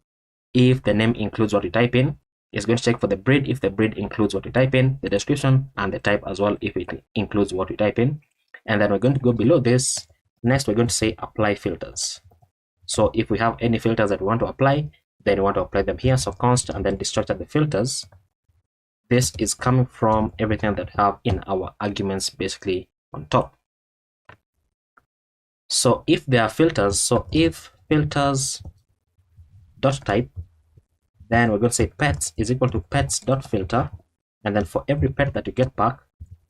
If the name includes what you type in, it's going to check for the breed if the breed includes what you type in, the description, and the type as well if it includes what you type in. And then we're going to go below this. Next, we're going to say apply filters. So if we have any filters that we want to apply, then we want to apply them here. So const and then destructor the filters. This is coming from everything that we have in our arguments basically on top. So if there are filters, so if filters dot type, then we're going to say pets is equal to pets dot filter, and then for every pet that you get back,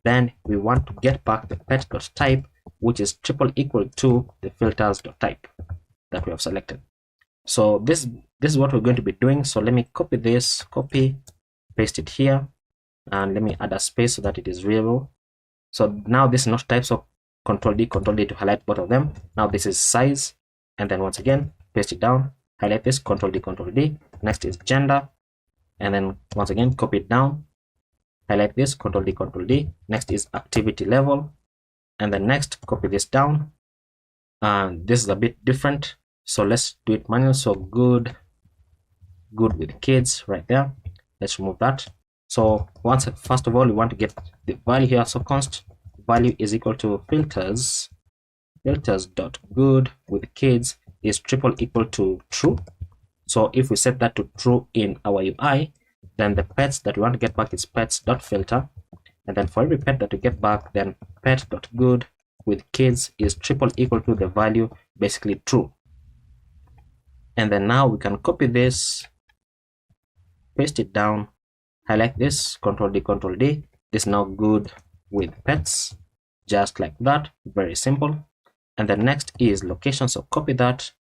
then we want to get back the pet dot type, which is triple equal to the filters dot type that we have selected. So this is what we're going to be doing. So let me copy this, paste it here, and let me add a space so that it is readable. So now this is not type, so Control D to highlight both of them. Now this is size, and then once again paste it down, highlight this, Control D. Next is gender, and then once again copy it down, highlight this, Control D. Next is activity level, and then next copy this down, and this is a bit different, so let's do it manual. So good with kids right there. Let's remove that. So first of all we want to get the value here. So const value is equal to filters dot good with kids is triple equal to true. So if we set that to true in our UI, then the pets that we want to get back is pets dot filter, and then for every pet that we get back, then pet dot good with kids is triple equal to the value basically true. And then now we can copy this, paste it down, highlight this, Control D. This is now good with pets, just like that, very simple. And then next is location, so copy that,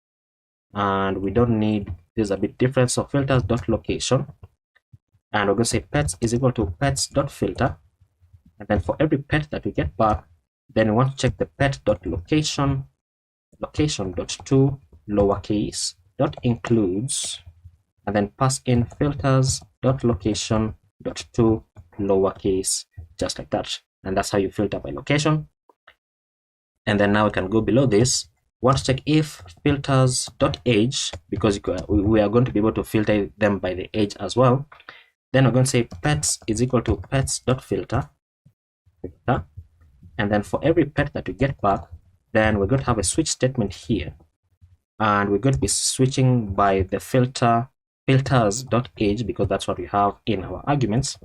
and we don't need this, is a bit different, so filters dot location, and we're going to say pets is equal to pets dot filter, and then for every pet that we get back, then we want to check the pet dot location dot to lowercase dot includes, and then pass in filters dot location dot to lowercase, just like that. And that's how you filter by location. And then now we can go below this. Want to check if filters dot age, because we are going to be able to filter them by the age as well. Then we're going to say pets is equal to pets dot filter, and then for every pet that we get back, then we're going to have a switch statement here, and we're going to be switching by the filters dot age, because that's what we have in our arguments.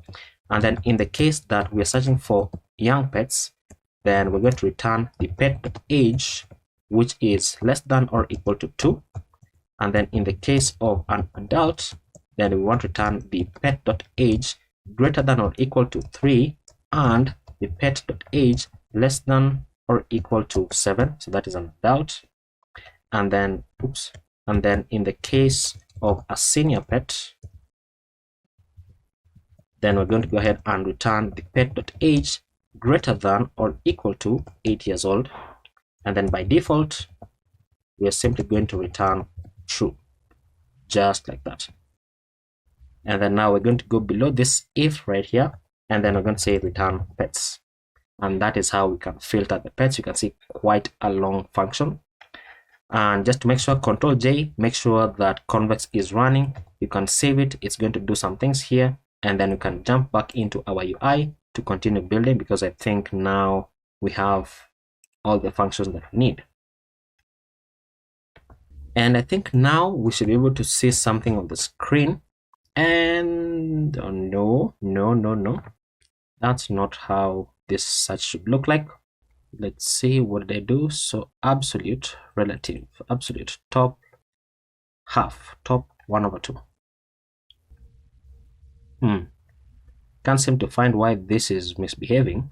And then in the case that we're searching for young pets, then we're going to return the pet dot age, which is less than or equal to 2. And then in the case of an adult, then we want to return the pet dot age greater than or equal to 3, and the pet dot age less than or equal to 7. So that is an adult. And then in the case of a senior pet, then we're going to go ahead and return the pet dot age greater than or equal to 8 years old. And then by default, we are simply going to return true, just like that. And then now we're going to go below this if right here, and then we're going to say return pets. And that is how we can filter the pets. You can see quite a long function. And just to make sure, Control J, make sure that convex is running. You can save it. It's going to do some things here, and then we can jump back into our UI to continue building, because I think now we have all the functions that we need. And I think now we should be able to see something on the screen. And oh, no, that's not how this search should look like. Let's see, what did I do? So absolute, relative, absolute, top, half, top 1/2. Can't seem to find why this is misbehaving.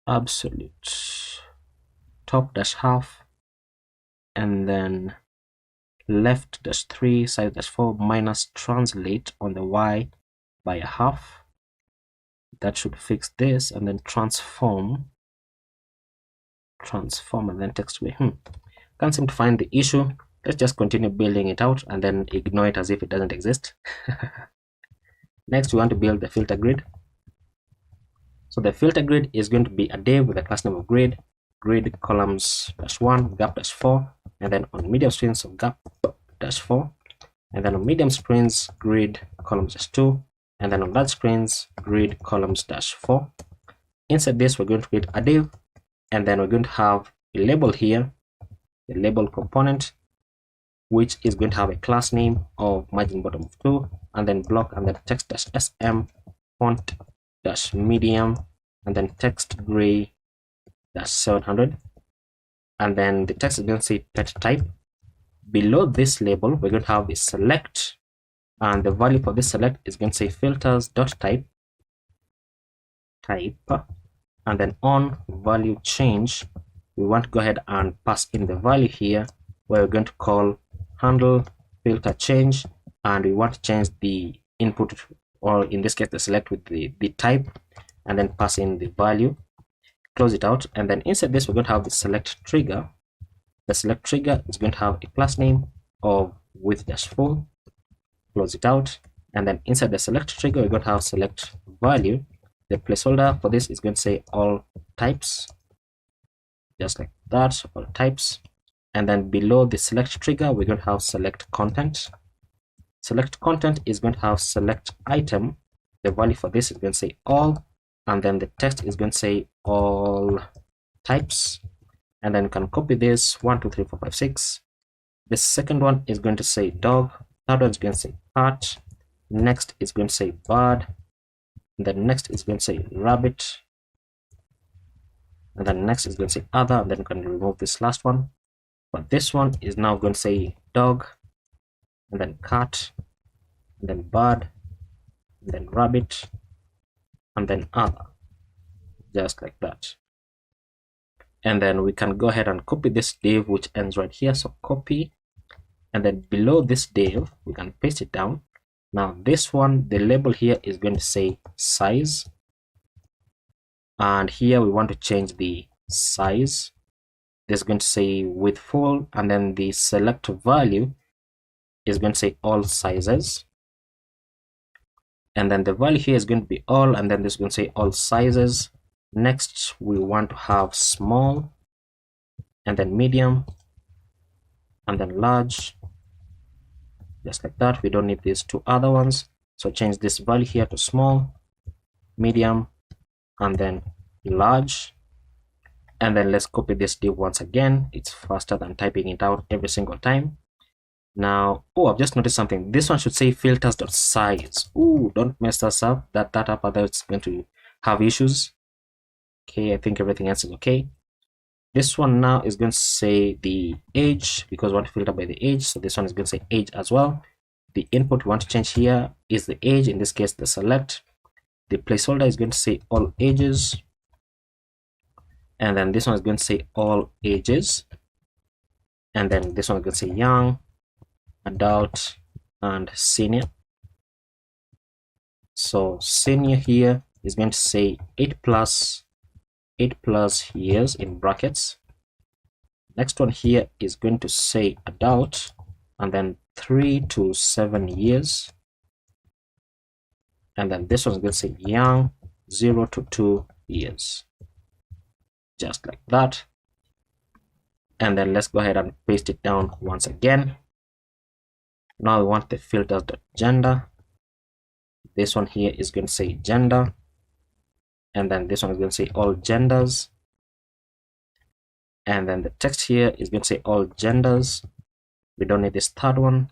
Absolute, top dash half, and then left dash 3, side dash 4, minus translate on the y by a half. That should fix this, and then transform, and then text away. Can't seem to find the issue. Let's just continue building it out and then ignore it as if it doesn't exist. Next, we want to build the filter grid. So the filter grid is going to be a div with a class name of grid columns -1, gap -4, and then on medium screens of gap -4, and then on medium screens grid columns -2, and then on large screens grid columns -4. Inside this, we're going to create a div, and then we're going to have a label here, the label component, which is going to have a class name of margin bottom of 2, and then block, and then text -sm font -medium, and then text gray -700, and then the text is going to say pet type. Below this label, we're going to have the select, and the value for this select is going to say filters.type, and then on value change, we want to go ahead and pass in the value here, where we're going to call handle filter change, and we want to change the input, or in this case the select, with the type, and then pass in the value, close it out. And then inside this, we're going to have the select trigger. The select trigger is going to have a class name of width-full, close it out. And then inside the select trigger, we're going to have select value. The placeholder for this is going to say all types, just like that, all types. And then below the select trigger, we're going to have select content. Select content is going to have select item. The value for this is going to say all, and then the text is going to say all types. And then you can copy this 1 2 3 4 5 6. The second one is going to say dog, third one is going to say cat, next is going to say bird, and then next is going to say rabbit, and then next is going to say other, and then you can remove this last one. But this one is now going to say dog, and then cat, and then bird, and then rabbit, and then other, just like that. And then we can go ahead and copy this div, which ends right here. So copy, and then below this div, we can paste it down. Now this one, the label here is going to say size, and here we want to change the size. This is going to say width full, and then the select value is going to say all sizes, and then the value here is going to be all, and then this is going to say all sizes. Next, we want to have small, and then medium, and then large, just like that. We don't need these two other ones, so change this value here to small, medium, and then large. And then let's copy this div once again. It's faster than typing it out every single time. Now, I've just noticed something. This one should say filters.size. Don't mess us up. That up, otherwise it's going to have issues. Okay, I think everything else is okay. This one now is going to say the age, because we want to filter by the age. So this one is going to say age as well. The input we want to change here is the age, in this case the select. The placeholder is going to say all ages, and then this one is going to say all ages, and then this one is going to say young, adult, and senior. So senior here is going to say 8 plus years in brackets. Next one here is going to say adult, and then 3 to 7 years, and then this one is going to say young, 0 to 2 years, just like that. And then let's go ahead and paste it down once again. Now we want the filters.gender. This one here is going to say gender, and then this one is going to say all genders, and then the text here is going to say all genders. We don't need this third one,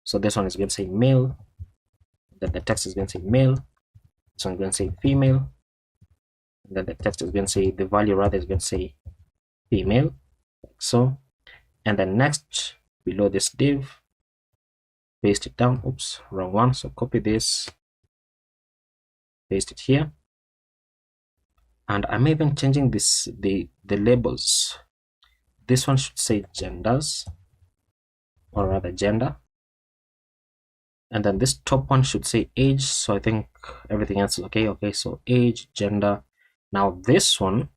so this one is going to say male, then the text is going to say male. This one is going to say female, and then the text is going to say, the value rather is going to say female, like so. And then next, below this div, paste it down. Oops, wrong one. So copy this, paste it here, and I'm even changing this, the labels. This one should say genders, or rather gender, and then this top one should say age. So I think everything else is okay. So age, gender. Now this one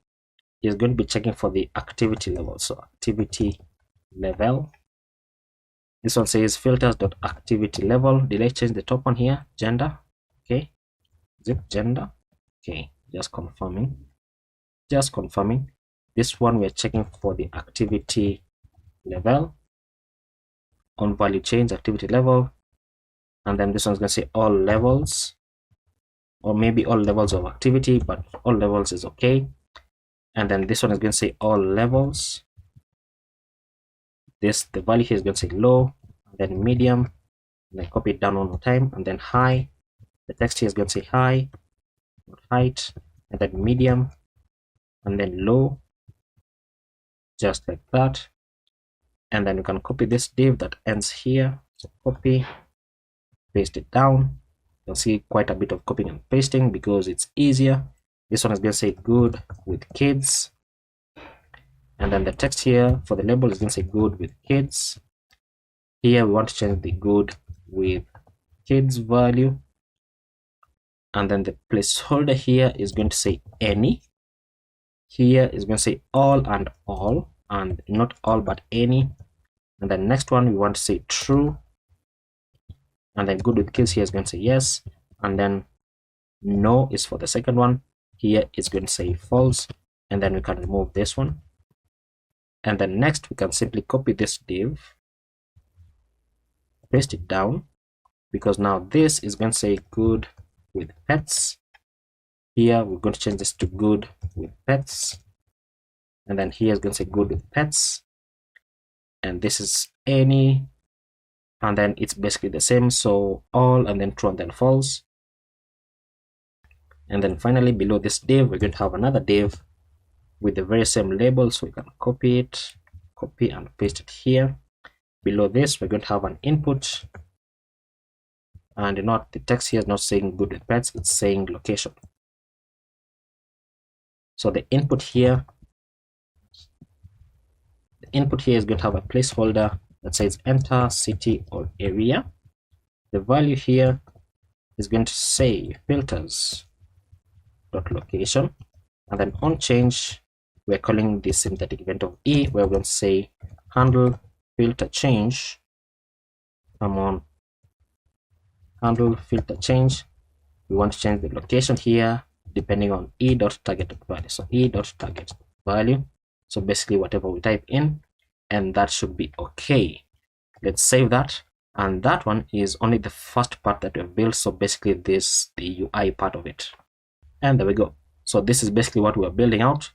is going to be checking for the activity level. So activity level, This one says filters.activity level. Did I change the top one here? Gender. Okay. Zip gender. Okay. Just confirming. This one we're checking for the activity level. On value change, activity level. And then this one's going to say all levels, or maybe all levels of activity, but all levels is okay. And then this one is going to say all levels. The value here is going to say low, and then medium, and then copy it down one more time, and then high. The text here is going to say high, height, and then medium, and then low, just like that. And then you can copy this div that ends here. So copy, paste it down. You'll see quite a bit of copying and pasting because it's easier. This one is going to say good with kids. And then the text here for the label is going to say good with kids. Here we want to change the good with kids value. And then the placeholder here is going to say any. Here is going to say all, and not all but any. And then next one we want to say true. And then good with kids here is going to say yes. And then no is for the second one. Here is going to say false. And then we can remove this one. And then next we can simply copy this div, paste it down, because now this is going to say good with pets. Here we're going to change this to good with pets. And then here is going to say good with pets. And this is any, and then it's basically the same, so all, and then true, and then false. And then finally below this div we're going to have another div with the very same label, so we can copy it, copy and paste it here. Below this we're going to have an input, and the text here is not saying good with pets, it's saying location. So the input here is going to have a placeholder that says enter city or area. The value here is going to say filters.location, and then on change we're calling the synthetic event of E, where we're going to say handle filter change. Come on, handle filter change. We want to change the location here depending on e.target value. So e.target value. So basically whatever we type in, and that should be okay. Let's save that. And that one is only the first part that we've built. So basically this, the UI part of it. And there we go. So this is basically what we're building out.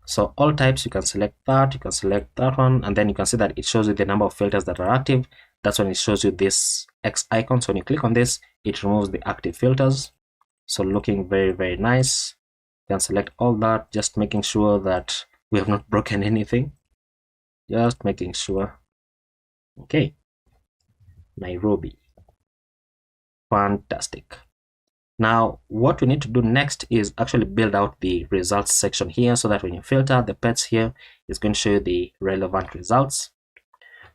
So all types, you can select that, you can select that one, and then you can see that it shows you the number of filters that are active. That's when it shows you this X icon. So when you click on this, it removes the active filters. So looking very, very nice. You can select all that, just making sure that we have not broken anything. Just making sure. Okay. Nairobi. Fantastic. Now, what we need to do next is actually build out the results section here, so that when you filter the pets here, it's going to show you the relevant results.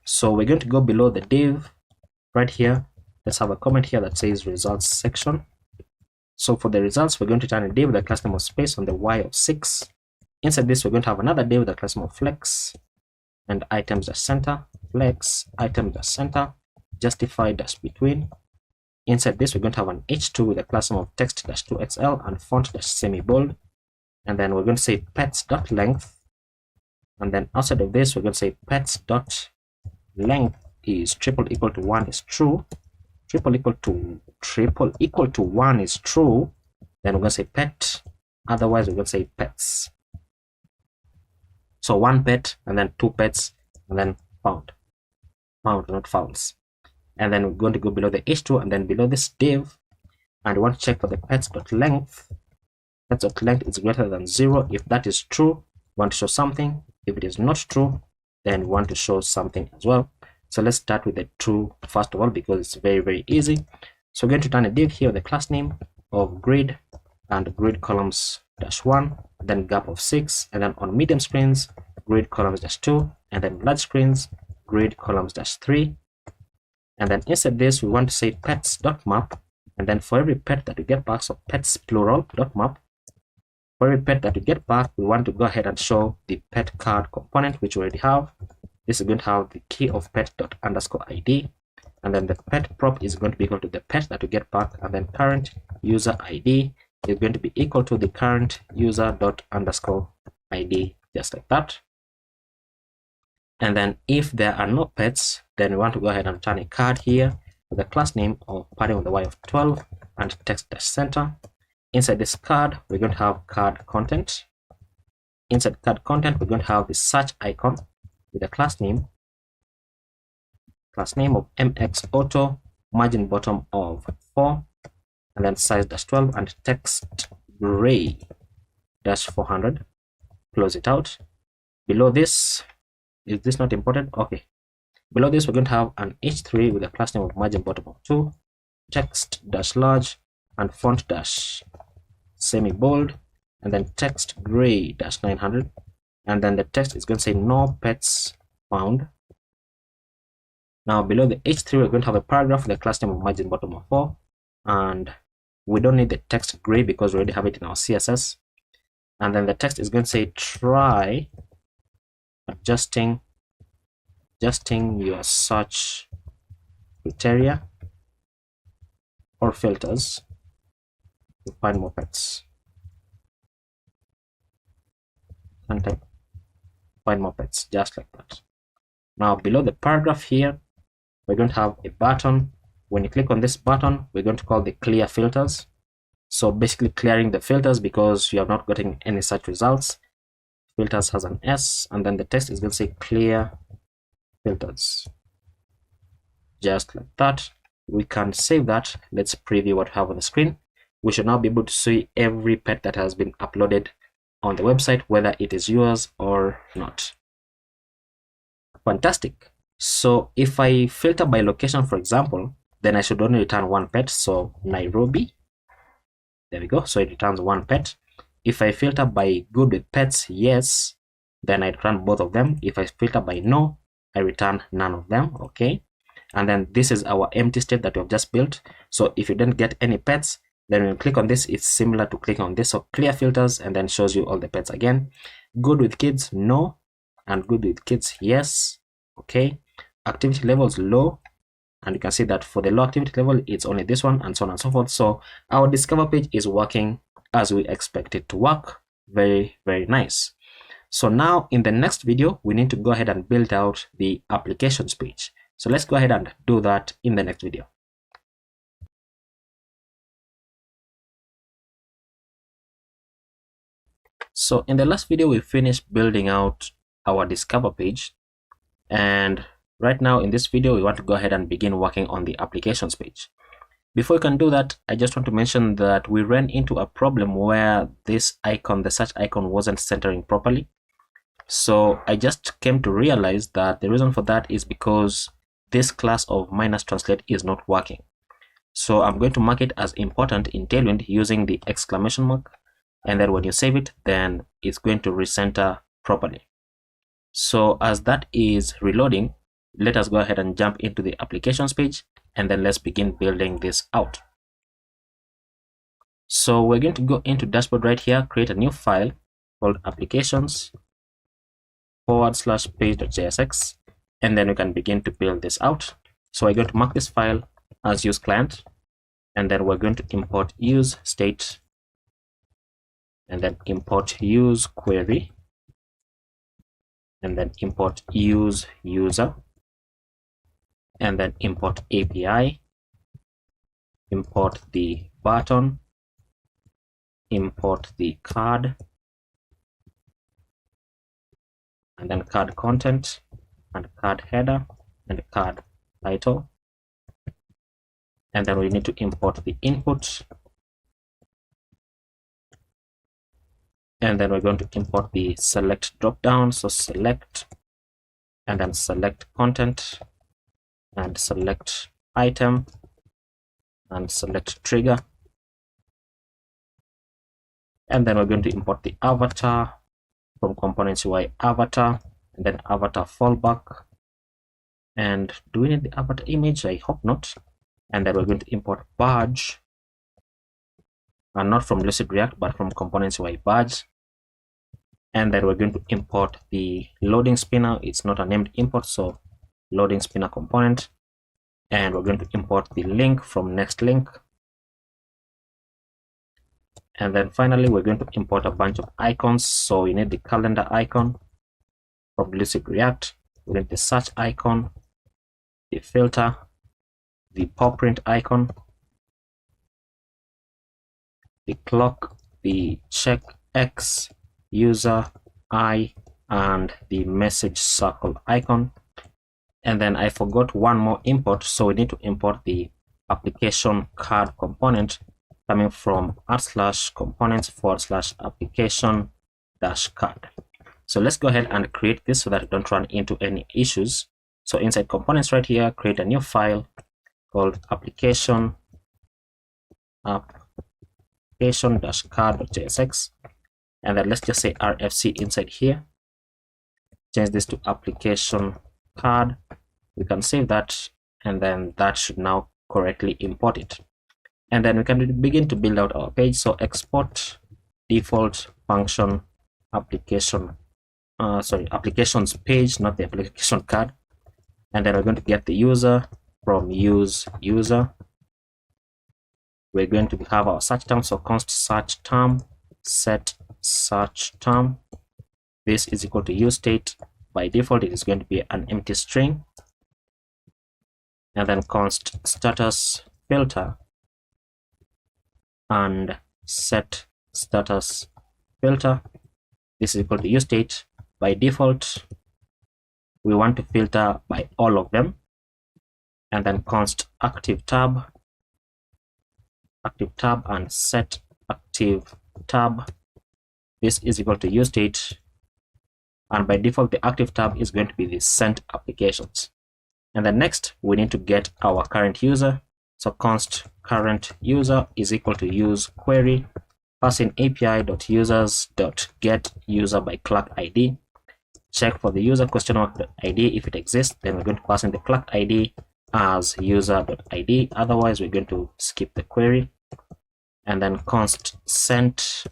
So we're going to go below the div right here. Let's have a comment here that says results section. So for the results, we're going to turn a div with a class name of space on the Y of 6. Inside this, we're going to have another div with a class name of flex and items-center, flex, items-center, justify-between. Inside this, we're going to have an h2 with a class name of text-2xl and font-semi-bold. And then we're going to say pets.length. And then outside of this, we're going to say pets.length is triple equal to 1 is true. Triple equal to 1 is true. Then we're going to say pet. Otherwise, we're going to say pets. So 1 pet, and then 2 pets, and then found. Found, not founds. And then we're going to go below the h2, and then below this div, and we want to check for the pets.length. Pets.length is greater than 0. If that is true, we want to show something. If it is not true, then we want to show something as well. So let's start with the true first of all, because it's very, very easy. So we're going to turn a div here with the class name of grid and grid columns -1, then gap of 6, and then on medium screens, grid columns -2, and then large screens, grid columns -3. And then inside this, we want to say pets.map, and then for every pet that we get back, so pets plural.map, for every pet that we get back, we want to go ahead and show the pet card component, which we already have. This is going to have the key of pet._id, and then the pet prop is going to be equal to the pet that we get back, and then current user ID is going to be equal to the current user._id, just like that. And then if there are no pets, then we want to go ahead and return a card here with the class name of padding with the y of 12 and text-center. Inside this card, we're going to have card content. Inside card content, we're going to have the search icon with the class name of mx auto, margin bottom of 4, and then size -12 and text gray -400. Close it out. Below this, is this not important? Okay. Below this, we're going to have an h3 with a class name of margin bottom of 2, text -large, and font semi-bold, and then text gray -900, and then the text is going to say no pets found. Now below the h3, we're going to have a paragraph with a class name of margin bottom of 4, and we don't need the text gray because we already have it in our CSS. And then the text is going to say try adjusting your search criteria or filters to find more pets. And type find more pets, just like that. Now below the paragraph here, we're going to have a button. When you click on this button, we're going to call the clear filters. So basically clearing the filters because you are not getting any such results. Filters has an S, and then the text is going to say clear filters, just like that. We can save that. Let's preview what we have on the screen. We should now be able to see every pet that has been uploaded on the website, whether it is yours or not. Fantastic. So if I filter by location, for example, then I should only return one pet. So Nairobi, there we go. So it returns one pet. If I filter by good with pets, yes, then I return both of them. If I filter by no, I return none of them. Okay. And then this is our empty state that we have just built. So if you don't get any pets, then when you click on this, it's similar to clicking on this. So clear filters, and then shows you all the pets again. Good with kids, no. And good with kids, yes. Okay. Activity levels low, and you can see that for the low activity level, it's only this one, and so on and so forth. So our discover page is working as we expect it to work. Very, very nice. So now in the next video, we need to go ahead and build out the applications page. So let's go ahead and do that in the next video. So in the last video, we finished building out our discover page, and right now in this video, we want to go ahead and begin working on the applications page. Before we can do that, I just want to mention that we ran into a problem where this icon, the search icon, wasn't centering properly. So I just came to realize that the reason for that is because this class of -translate is not working. So I'm going to mark it as important in Tailwind using the exclamation mark. And then when you save it, then it's going to recenter properly. So as that is reloading, let us go ahead and jump into the applications page, and then let's begin building this out. So we're going to go into dashboard right here, create a new file called applications/page.jsx, and then we can begin to build this out. So we're going to mark this file as use client, and then we're going to import use state, and then import use query, and then import use user, and then import API, import the button, import the card, and then card content, and card header, and card title. And then we need to import the input, and then we're going to import the select dropdown. So select, and then select content, and select item, and select trigger. And then we're going to import the avatar from components UI avatar, and then avatar fallback. And do we need the avatar image? I hope not. And then we're going to import badge, and not from Lucid React, but from components UI badge. and then we're going to import the loading spinner. It's not a named import, so loading spinner component, and we're going to import the link from next link. And then finally, we're going to import a bunch of icons. So we need the calendar icon from Lucid React. We need the search icon, the filter, the paw print icon, the clock, the check X, user, I, and the message circle icon. And then I forgot one more import. So we need to import the application card component coming from /components/application-card. So let's go ahead and create this so that we don't run into any issues. So inside components right here, create a new file called application-card.jsx, and then let's just say RFC inside here. Change this to application card. We can save that, and then that should now correctly import it. And then we can begin to build out our page. So export default function applications page, not the application card. And then we're going to get the user from use user. We're going to have our search term, so const search term set search term. This is equal to use state. By default, it is going to be an empty string. And then const status filter and set status filter. This is equal to use state. By default, we want to filter by all of them. And then const active tab and set active tab. This is equal to use state. And by default, the active tab is going to be the sent applications. And then next, we need to get our current user. So const current user is equal to use query, passing api.users.get user by clock ID. Check for the user question mark.id. If it exists, then we're going to pass in the clock ID as user.id. Otherwise, we're going to skip the query. And then const sent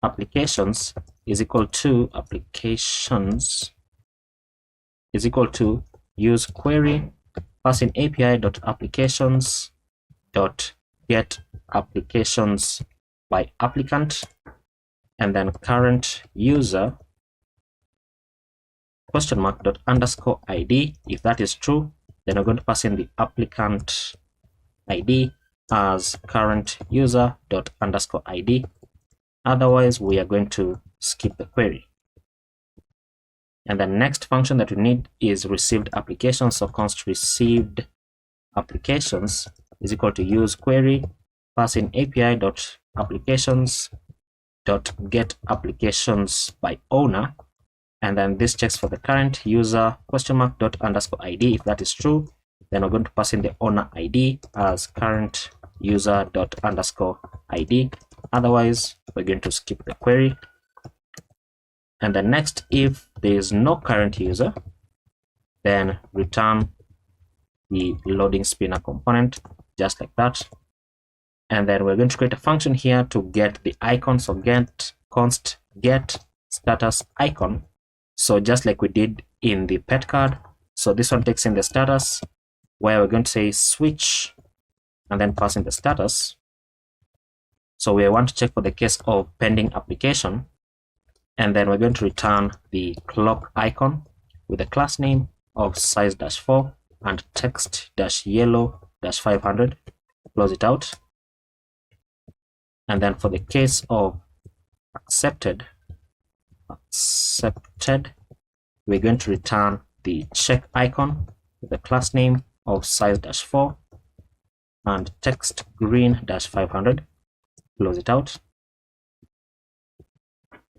applications is equal to use query, passing api.applications.get applications by applicant, and then current user question mark._id. If that is true, then we're going to pass in the applicant ID as current user._id. Otherwise, we are going to skip the query. And the next function that we need is received applications. So const received applications is equal to use query, passing api.applications.get applications by owner. And then this checks for the current user question mark._id. If that is true, then we're going to pass in the owner ID as current user._id. Otherwise, we're going to skip the query. And then next, if there is no current user, then return the loading spinner component, just like that. And then we're going to create a function here to get the icon. So const get status icon. So just like we did in the pet card. So this one takes in the status, where we're going to say switch and then pass in the status. So we want to check for the case of pending application. And then we're going to return the clock icon with the class name of size-4 and text-yellow-500. Close it out. And then for the case of accepted, we're going to return the check icon with the class name of size-4 and text green-500. Close it out.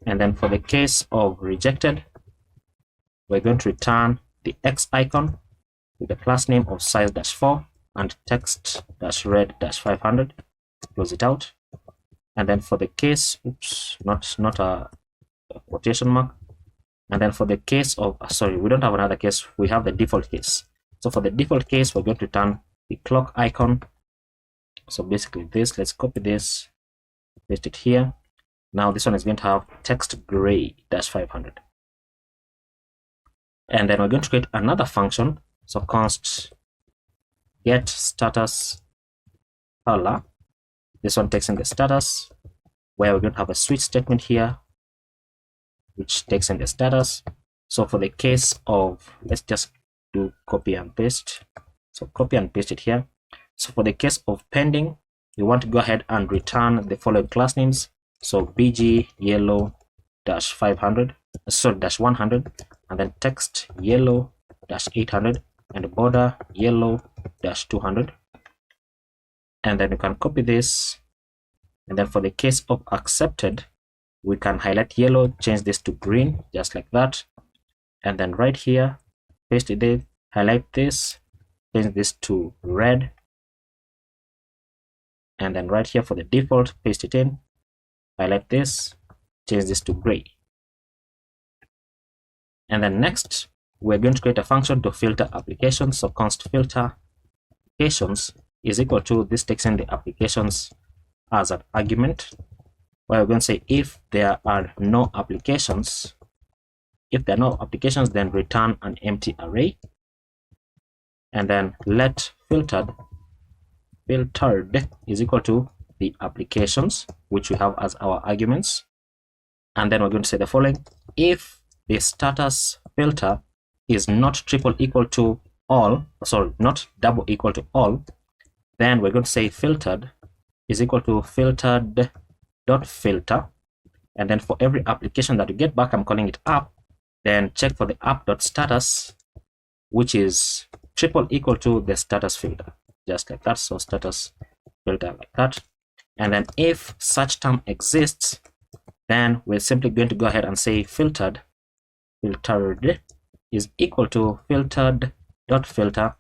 And then for the case of rejected, we're going to return the X icon with the class name of size-4 and text-red-500. Close it out. And then for the case, not a quotation mark. And then for the case of, sorry, we don't have another case. We have the default case. So for the default case, we're going to return the clock icon. So basically this, let's copy this, paste it here. Now this one is going to have text gray dash 500. And then we're going to create another function. So const get status color. This one takes in the status, where we're going to have a switch statement here, which takes in the status. So for the case of, let's just do copy and paste. So copy and paste it here. So for the case of pending, you want to go ahead and return the following class names. So bg yellow dash 500, sorry, dash 100, and then text yellow dash 800, and border yellow dash 200. And then you can copy this. And then for the case of accepted, we can highlight yellow, change this to green, just like that. And then right here, paste it there, highlight this, change this to red. And then right here for the default, paste it in, highlight this, change this to gray. And then next, we're going to create a function to filter applications. So const filter applications is equal to, this takes in the applications as an argument, where we're going to say if there are no applications, then return an empty array. And then let filtered is equal to the applications, which we have as our arguments. And then we're going to say the following: if the status filter is not triple equal to all, sorry, not double equal to all, then we're going to say filtered is equal to filtered dot filter. And then for every application that you get back, I'm calling it app, then check for the app dot status, which is triple equal to the status filter, just like that. So status filter like that. And then if such term exists, then we're simply going to go ahead and say filtered is equal to filtered dot filter.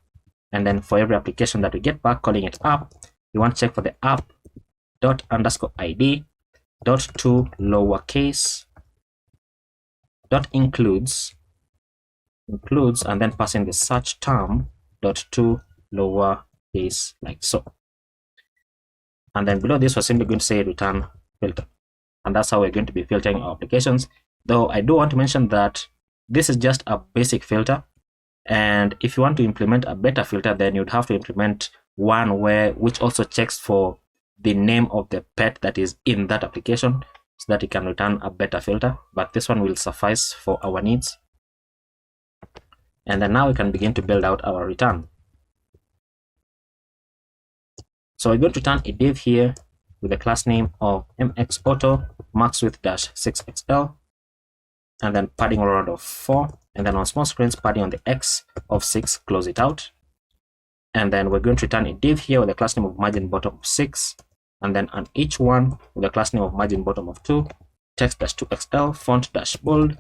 And then for every application that we get back, calling it app, you want to check for the app dot underscore id dot to lowercase dot includes, and then pass in the search term dot to lowercase, like so. And then below this, we're simply going to say return filter. And that's how we're going to be filtering our applications. Though I do want to mention that this is just a basic filter. And if you want to implement a better filter, then you'd have to implement one which also checks for the name of the pet that is in that application, so that it can return a better filter. But this one will suffice for our needs. And then now we can begin to build out our return. So we're going to return a div here with the class name of mxauto maxwidth dash 6xl, and then padding around of 4, and then on small screens padding on the x of 6, close it out. And then we're going to return a div here with the class name of margin bottom of 6, and then on each one with the class name of margin bottom of 2, text dash 2xl, font dash bold,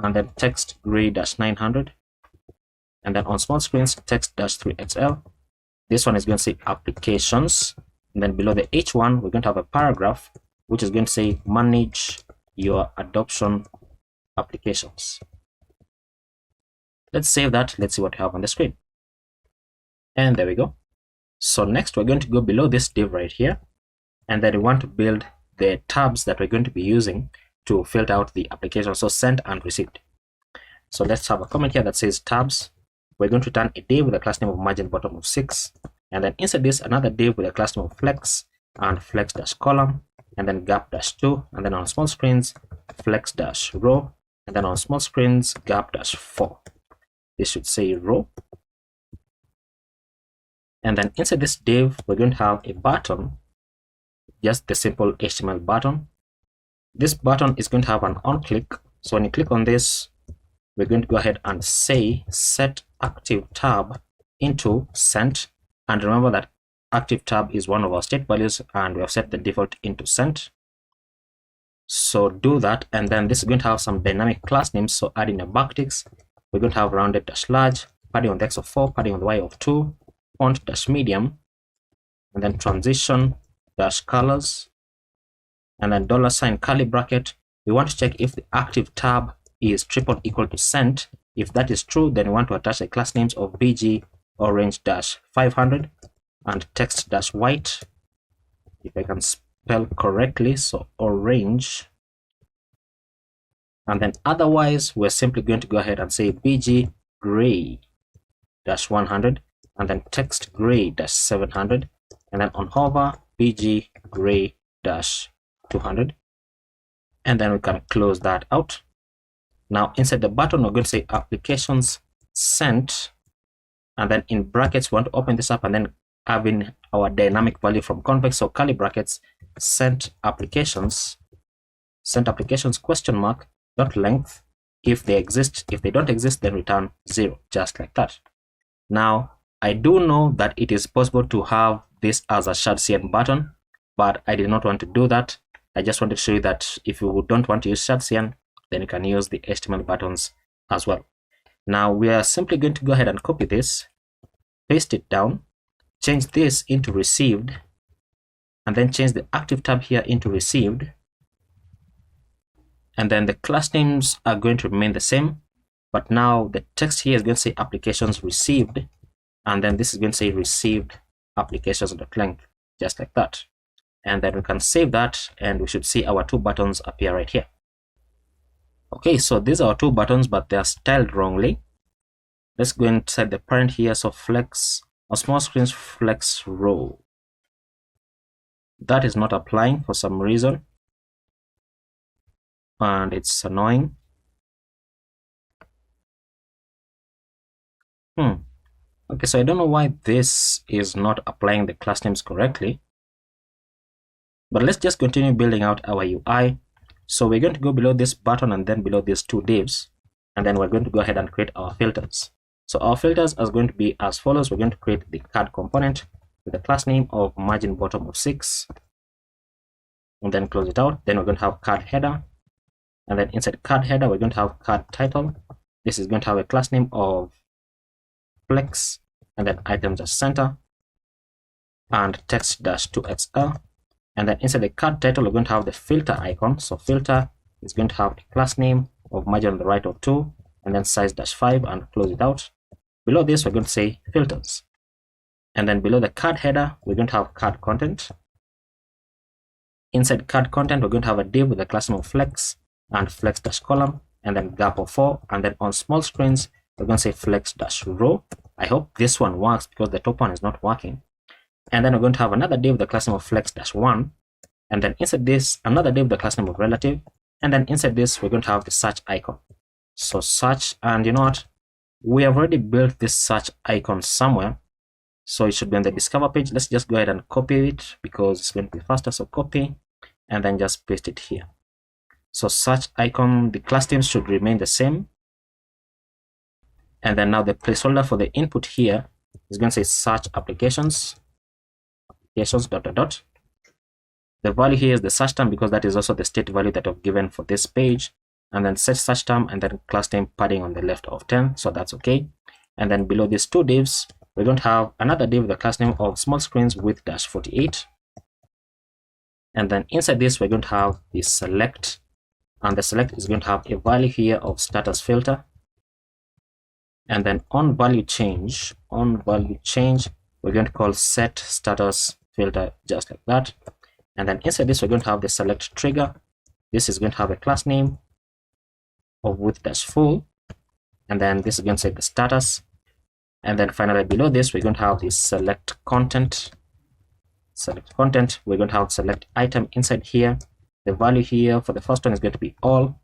and then text gray dash 900, and then on small screens text dash 3xl. This one is going to say applications, and then below the h1 we're going to have a paragraph which is going to say manage your adoption applications. Let's save that. Let's see what we have on the screen. And there we go. So next we're going to go below this div right here, and then we want to build the tabs that we're going to be using to filter out the application, so sent and received. So let's have a comment here that says tabs. We're going to return a div with a class name of margin bottom of 6, and then inside this another div with a class name of flex and flex dash column, and then gap dash 2, and then on small screens flex dash row, and then on small screens gap dash 4. This should say row. And then inside this div we're going to have a button, just the simple HTML button. This button is going to have an on click. So when you click on this, we're going to go ahead and say set active tab into sent. And remember that active tab is one of our state values, and we have set the default into sent. So do that, and then this is going to have some dynamic class names. So add in your backticks. We're going to have rounded dash large, padding on the x of 4, padding on the y of 2, font dash medium, and then transition dash colors, and then $ curly bracket. We want to check if the active tab is triple equal to sent. If that is true, then we want to attach the class names of bg orange dash 500 and text dash white. If I can spelled correctly, so orange. And then otherwise, we're simply going to go ahead and say bg gray dash 100, and then text gray dash 700, and then on hover bg gray dash 200, and then we can close that out. Now inside the button, we're going to say applications sent, and then in brackets we want to open this up and then having our dynamic value from convex, so curly brackets sent applications question mark dot length. If they exist, if they don't exist, then return 0, just like that. Now I do know that it is possible to have this as a TsbSankara button, but I did not want to do that. I just want to show you that if you don't want to use TsbSankara, then you can use the HTML buttons as well. Now we are simply going to go ahead and copy this, paste it down, change this into received, and then change the active tab here into received. And then the class names are going to remain the same, but now the text here is going to say applications received, and then this is going to say received applications.length, just like that. And then we can save that, and we should see our two buttons appear right here. Okay, so these are our two buttons, but they are styled wrongly. Let's go inside the parent here, so flex or small screens flex row. That is not applying for some reason, and it's annoying. Okay, so I don't know why this is not applying the class names correctly, but let's just continue building out our UI. So we're going to go below this button and then below these two divs, and then we're going to go ahead and create our filters. So our filters are going to be as follows. We're going to create the card component with a class name of margin bottom of 6, and then close it out. Then we're going to have card header, and then inside card header we're going to have card title. This is going to have a class name of flex, and then items as center, and text dash 2xl. And then inside the card title, we're going to have the filter icon. So filter is going to have the class name of margin on the right of 2, and then size dash 5, and close it out. Below this, we're going to say filters. And then below the card header, we're going to have card content. Inside card content, we're going to have a div with the class name of flex and flex dash column, and then gap of 4. And then on small screens, we're going to say flex dash row. I hope this one works because the top one is not working. And then we're going to have another div with the class name of flex dash 1, and then inside this another div with the class name of relative, and then inside this we're going to have the search icon. So search, and you know what, we have already built this search icon somewhere, so it should be on the discover page. Let's just go ahead and copy it because it's going to be faster. So copy and then just paste it here. So search icon, the class names should remain the same, and then now the placeholder for the input here is going to say search applications dot dot dot. The value here is the search term because that is also the state value that I've given for this page, and then set search term and then class name padding on the left of 10, so that's okay. And then below these two divs we're going to have another div with the class name of small screens width dash 48, and then inside this we're going to have the select, and the select is going to have a value here of status filter, and then on value change we're going to call set status filter, just like that. And then inside this we're going to have the select trigger. This is going to have a class name of width dash full, and then this is going to say the status. And then finally below this we're going to have the select content. We're going to have select item inside here. The value here for the first one is going to be all,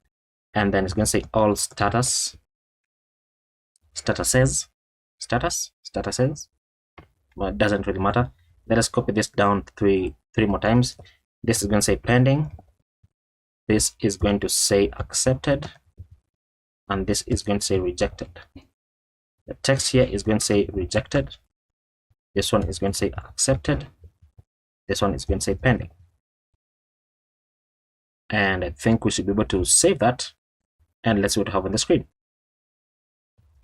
and then it's going to say all statuses. Well, it doesn't really matter. Let us copy this down three more times. This is going to say pending, this is going to say accepted, and this is going to say rejected. The text here is going to say rejected, this one is going to say accepted, this one is going to say pending. And I think we should be able to save that, and let's see what we have on the screen.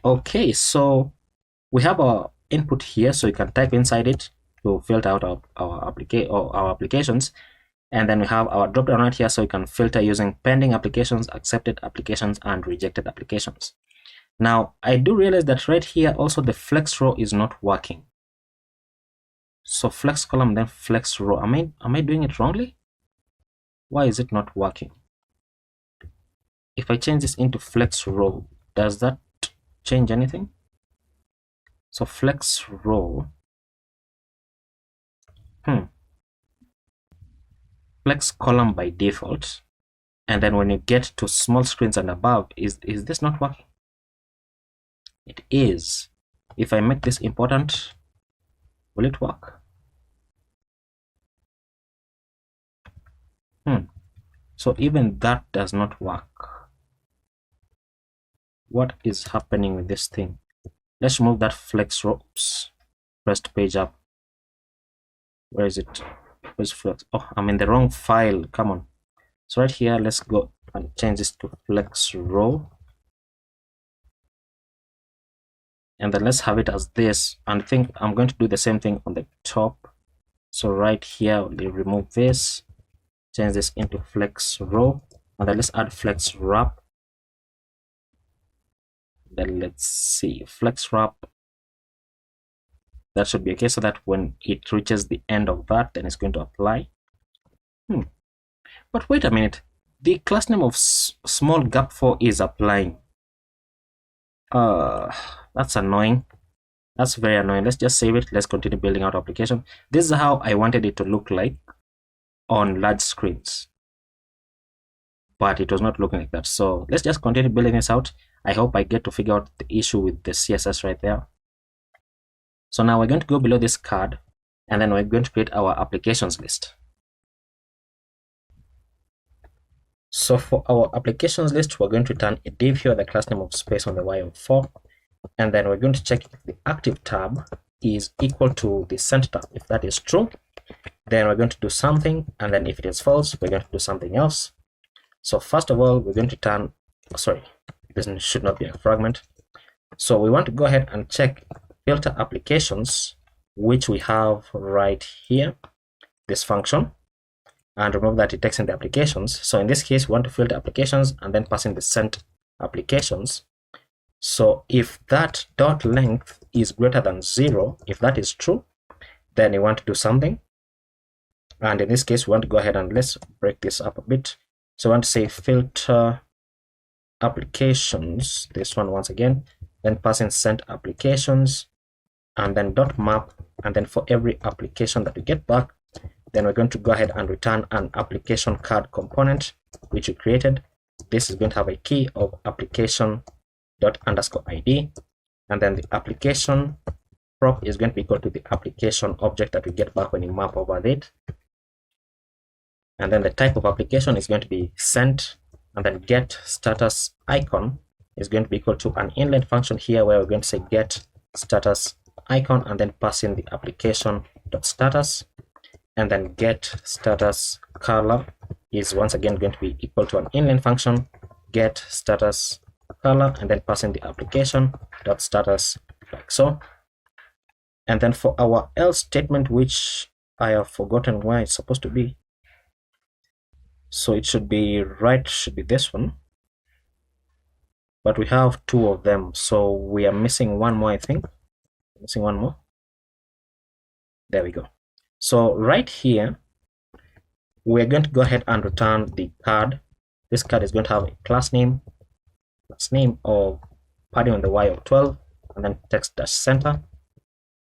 Okay, so we have our input here, so you can type inside it to filter out our applications, and then we have our drop down right here, so you can filter using pending applications, accepted applications, and rejected applications. Now I do realize that right here also the flex row is not working. So flex column then flex row, am I doing it wrongly? Why is it not working? If I change this into flex row, does that change anything? So flex row, flex column by default, and then when you get to small screens and above, is this not working? It is. If I make this important, will it work? So even that does not work. What is happening with this thing? Let's remove that flex row. Oops. Pressed page up. Where is it? Where's flex? Oh, I'm in the wrong file. Come on. So right here, let's go and change this to flex row. And then let's have it as this. And I think I'm going to do the same thing on the top. So right here, we'll remove this, change this into flex row, and then let's add flex wrap. Then let's see, flex wrap. That should be okay, so that when it reaches the end of that, then it's going to apply. But wait a minute, the class name of small gap 4 is applying. That's annoying. That's very annoying. Let's just save it. Let's continue building out application. This is how I wanted it to look like on large screens, but it was not looking like that. So let's just continue building this out. I hope I get to figure out the issue with the CSS right there. So now we're going to go below this card, and then we're going to create our applications list. So for our applications list, we're going to return a div here, the class name of space on the y of 4, and then we're going to check if the active tab is equal to the sent tab. If that is true, then we're going to do something, and then if it is false, we're going to do something else. So first of all, we're going to turn, sorry, this should not be a fragment. So we want to go ahead and check filter applications, which we have right here, this function, and remember that it takes in the applications. So in this case, we want to filter applications and then pass in the sent applications. So if that dot length is greater than 0, if that is true, then you want to do something. And in this case, we want to go ahead and let's break this up a bit. So I want to say filter applications, this one once again, then pass in sent applications, and then dot map, and then for every application that we get back, then we're going to go ahead and return an application card component which we created. This is going to have a key of application dot underscore ID, and then the application prop is going to be equal to the application object that we get back when you map over it. And then the type of application is going to be sent, and then get status icon is going to be equal to an inline function here where we're going to say get status icon and then pass in the application dot status, and then get status color is once again going to be equal to an inline function get status color and then pass in the application dot status like so. And then for our else statement, which I have forgotten where it's supposed to be, so it should be right, should be this one, but we have two of them, so we are missing one more. I think missing one more. There we go. So right here we're going to go ahead and return the card. This card is going to have a class name of padding on the y of 12, and then text dash center,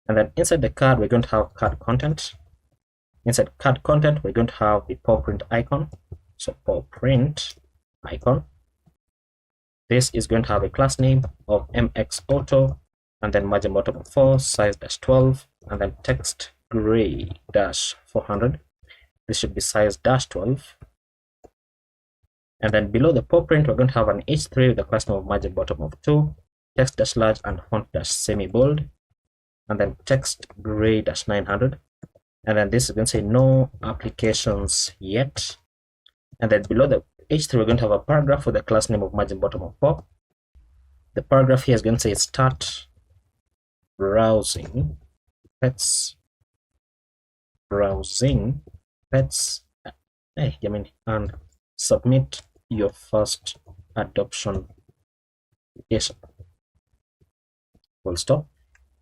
and then inside the card we're going to have card content. Inside card content we're going to have the paw print icon. So paw print icon, this is going to have a class name of mx auto, and then margin bottom of 4, size dash 12, and then text gray dash 400. This should be size dash 12. And then below the paw print we're going to have an h3 with a class name of margin bottom of 2, text dash large and font dash semi bold, and then text gray dash 900. And then this is going to say no applications yet. And then below the h3 we're going to have a paragraph with a class name of margin bottom of 4. The paragraph here is going to say start browsing pets, and submit your first adoption application, full stop.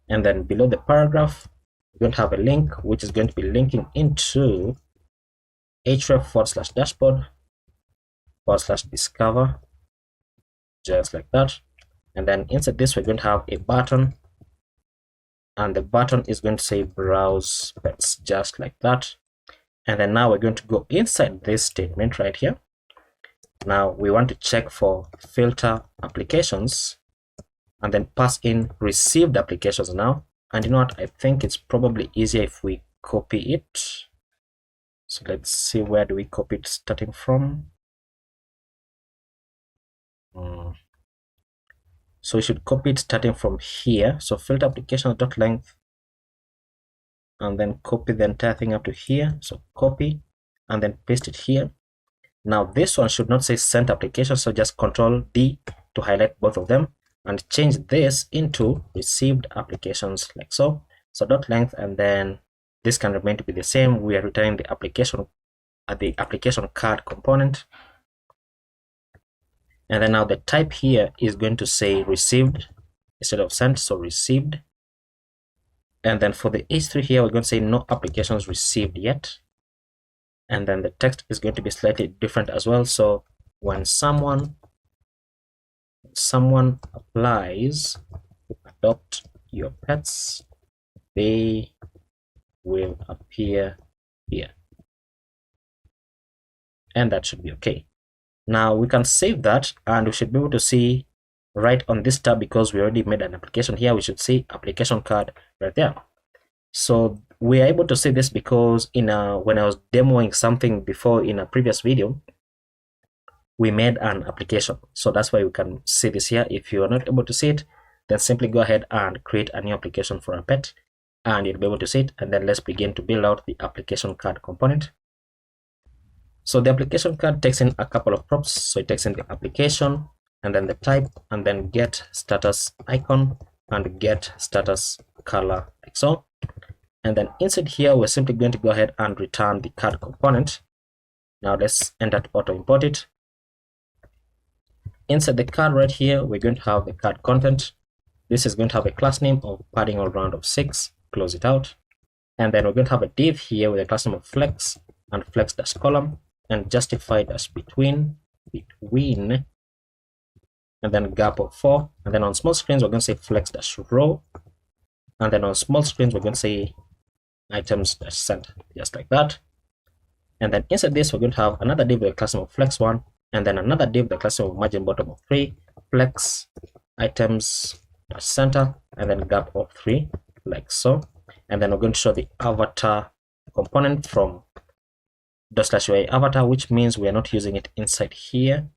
And then below the paragraph we're going to have a link which is going to be linking into href/dashboard /discover, just like that. And then inside this, we're going to have a button, and the button is going to say browse pets, just like that. And then now we're going to go inside this statement right here. Now we want to check for filter applications and then pass in received applications now. And you know what? I think it's probably easier if we copy it. So let's see, where do we copy it starting from? So we should copy it starting from here. So filter applications.length, and then copy the entire thing up to here. So copy and then paste it here. Now this one should not say sent application, so just Control D to highlight both of them and change this into received applications, like so. So dot length, and then this can remain to be the same. We are returning the application card component. And then now the type here is going to say received instead of sent, so received. And then for the H3 here, we're going to say no applications received yet. And then the text is going to be slightly different as well. So when someone applies to adopt your pets, they will appear here. And that should be okay. Now we can save that, and we should be able to see right on this tab, because we already made an application here, we should see application card right there. So we are able to see this because when I was demoing something before in a previous video, we made an application. So that's why we can see this here. If you are not able to see it, then simply go ahead and create a new application for a pet, and you'll be able to see it. And then let's begin to build out the application card component. So the application card takes in a couple of props. So it takes in the application, and then the type, and then get status icon and get status color, like so. And then inside here, we're simply going to go ahead and return the card component. Now let's enter to auto import it. Inside the card right here, we're going to have the card content. This is going to have a class name of padding all round of 6, close it out. And then we're going to have a div here with a class name of flex and flex-column and justify-between, and then gap of 4. And then on small screens, we're going to say flex-row. And then on small screens, we're going to say items-sent, just like that. And then inside this, we're going to have another div with a class name of flex1, and then another div with a class name of margin bottom of 3, flex items-center, and then gap of 3, like so. And then we're going to show the avatar component from /UI avatar, which means we are not using it inside here.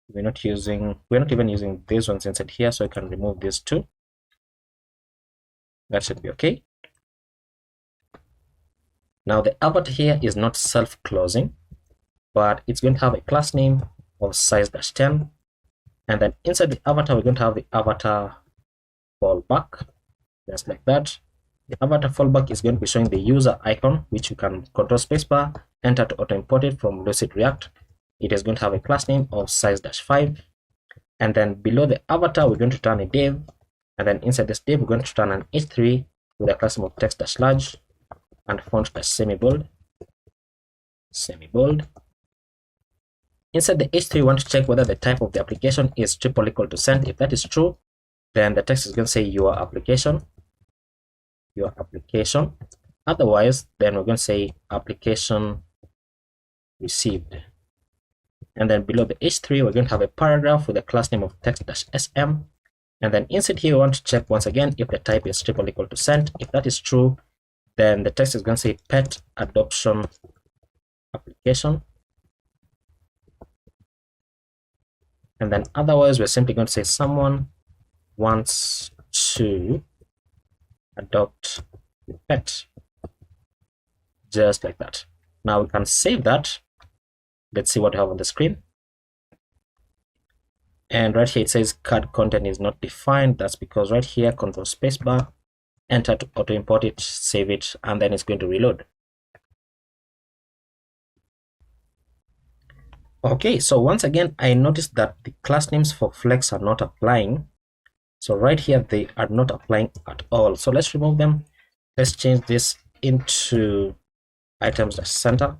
We're not even using these ones inside here, so I can remove these two. That should be okay. Now the avatar here is not self-closing, but it's going to have a class name of size-10, and then inside the avatar, we're going to have the avatar fallback, just like that. The avatar fallback is going to be showing the user icon, which you can control spacebar, enter to auto import it from Lucid React. It is going to have a class name of size-5, and then below the avatar, we're going to turn a div, and then inside this div, we're going to turn an h3 with a class name of text-large and font-semi-bold. Inside the h3, we want to check whether the type of the application is triple equal to sent. If that is true, then the text is going to say your application. Otherwise, then we're going to say application received. And then below the h3, we're going to have a paragraph with a class name of text-sm. And then inside here, we want to check once again if the type is triple equal to sent. If that is true, then the text is going to say pet adoption application. And then otherwise, we're simply going to say someone wants to adopt a pet, just like that. Now we can save that. Let's see what we have on the screen. And right here it says card content is not defined. That's because right here, control spacebar, enter to auto import it, save it, and then it's going to reload. Okay, so once again, I noticed that the class names for flex are not applying. So right here, they are not applying at all. So let's remove them. Let's change this into items-center.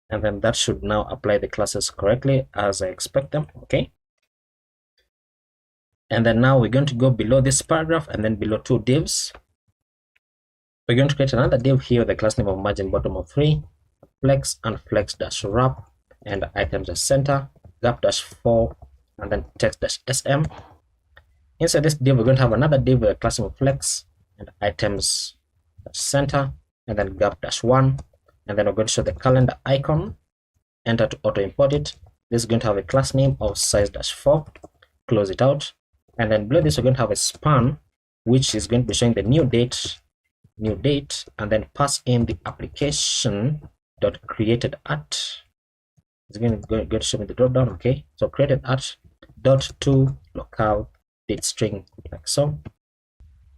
And then that should now apply the classes correctly as I expect them. Okay. And then now we're going to go below this paragraph and then below two divs. We're going to create another div here with the class name of margin bottom of 3, flex and flex dash wrap, and items dash center, gap dash 4, and then text dash sm. Inside this div, we're going to have another div with a class name of flex and items dash center, and then gap dash 1, and then we're going to show the calendar icon. Enter to auto import it. This is going to have a class name of size dash 4. Close it out, and then below this we're going to have a span which is going to be showing the new date, and then pass in the application dot created at. It's going to show me the drop down. Okay, so created at dot to locale date string, like so.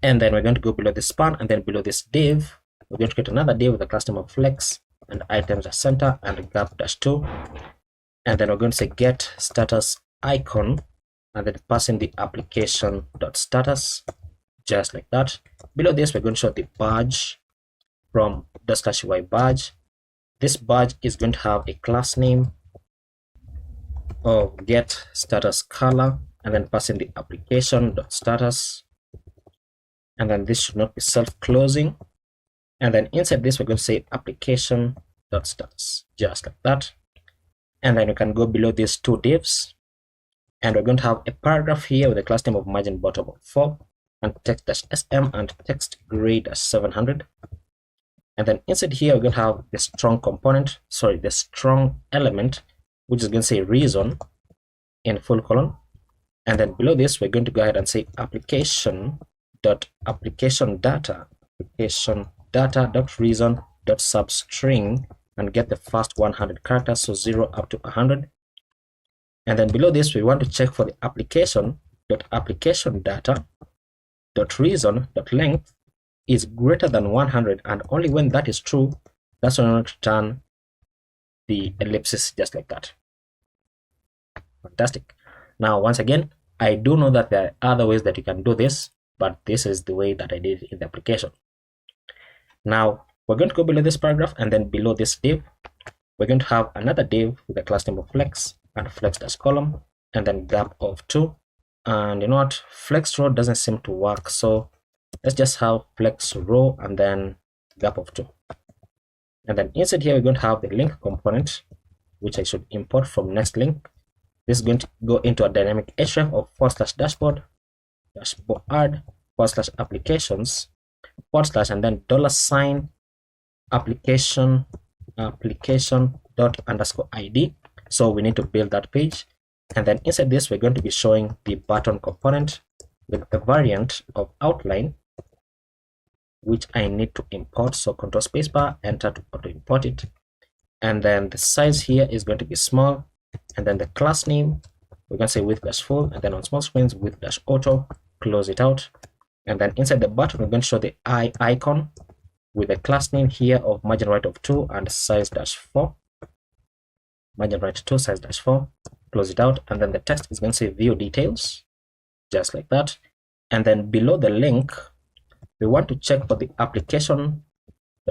And then we're going to go below the span, and then below this div we're going to create another div with a class name of flex and items dash center and gap dash 2, and then we're going to say get status icon, and then pass in the application dot status, just like that. Below this we're going to show the badge from /y badge. This badge is going to have a class name of get status color, and then pass in the application dot status, and then this should not be self-closing. And then inside this we're going to say application dot status, just like that. And then you can go below these two divs, and we're going to have a paragraph here with a class name of margin bottom of 4 and text dash sm and text grade dash 700. And then inside here we're going to have the strong component, the strong element, which is going to say reason in full colon. And then below this we're going to go ahead and say application dot data dot reason dot substring, and get the first 100 characters, so 0 up to 100. And then below this we want to check for the application data dot reason dot length is greater than 100, and only when that is true, that's when we want to return the ellipsis, just like that. Fantastic. Now once again, I do know that there are other ways that you can do this, but this is the way that I did it in the application. Now we're going to go below this paragraph, and then below this div we're going to have another div with a class name of flex and flex dash column, and then gap of 2. And you know what, flex row doesn't seem to work, so let's just have flex row and then gap of 2. And then inside here we're going to have the link component, which I should import from next link. This is going to go into a dynamic href of /dashboard /applications / and then $sign application dot_id. So we need to build that page, and then inside this we're going to be showing the button component with a variant of outline, which I need to import. So Control Spacebar, enter to auto import it, and then the size here is going to be small, and then the class name we're going to say width dash full, and then on small screens width dash auto. Close it out, and then inside the button we're going to show the eye icon with a class name here of margin right of 2 and size dash 4, margin right 2 size dash 4. Close it out, and then the text is going to say view details, just like that. And then below the link we want to check for the application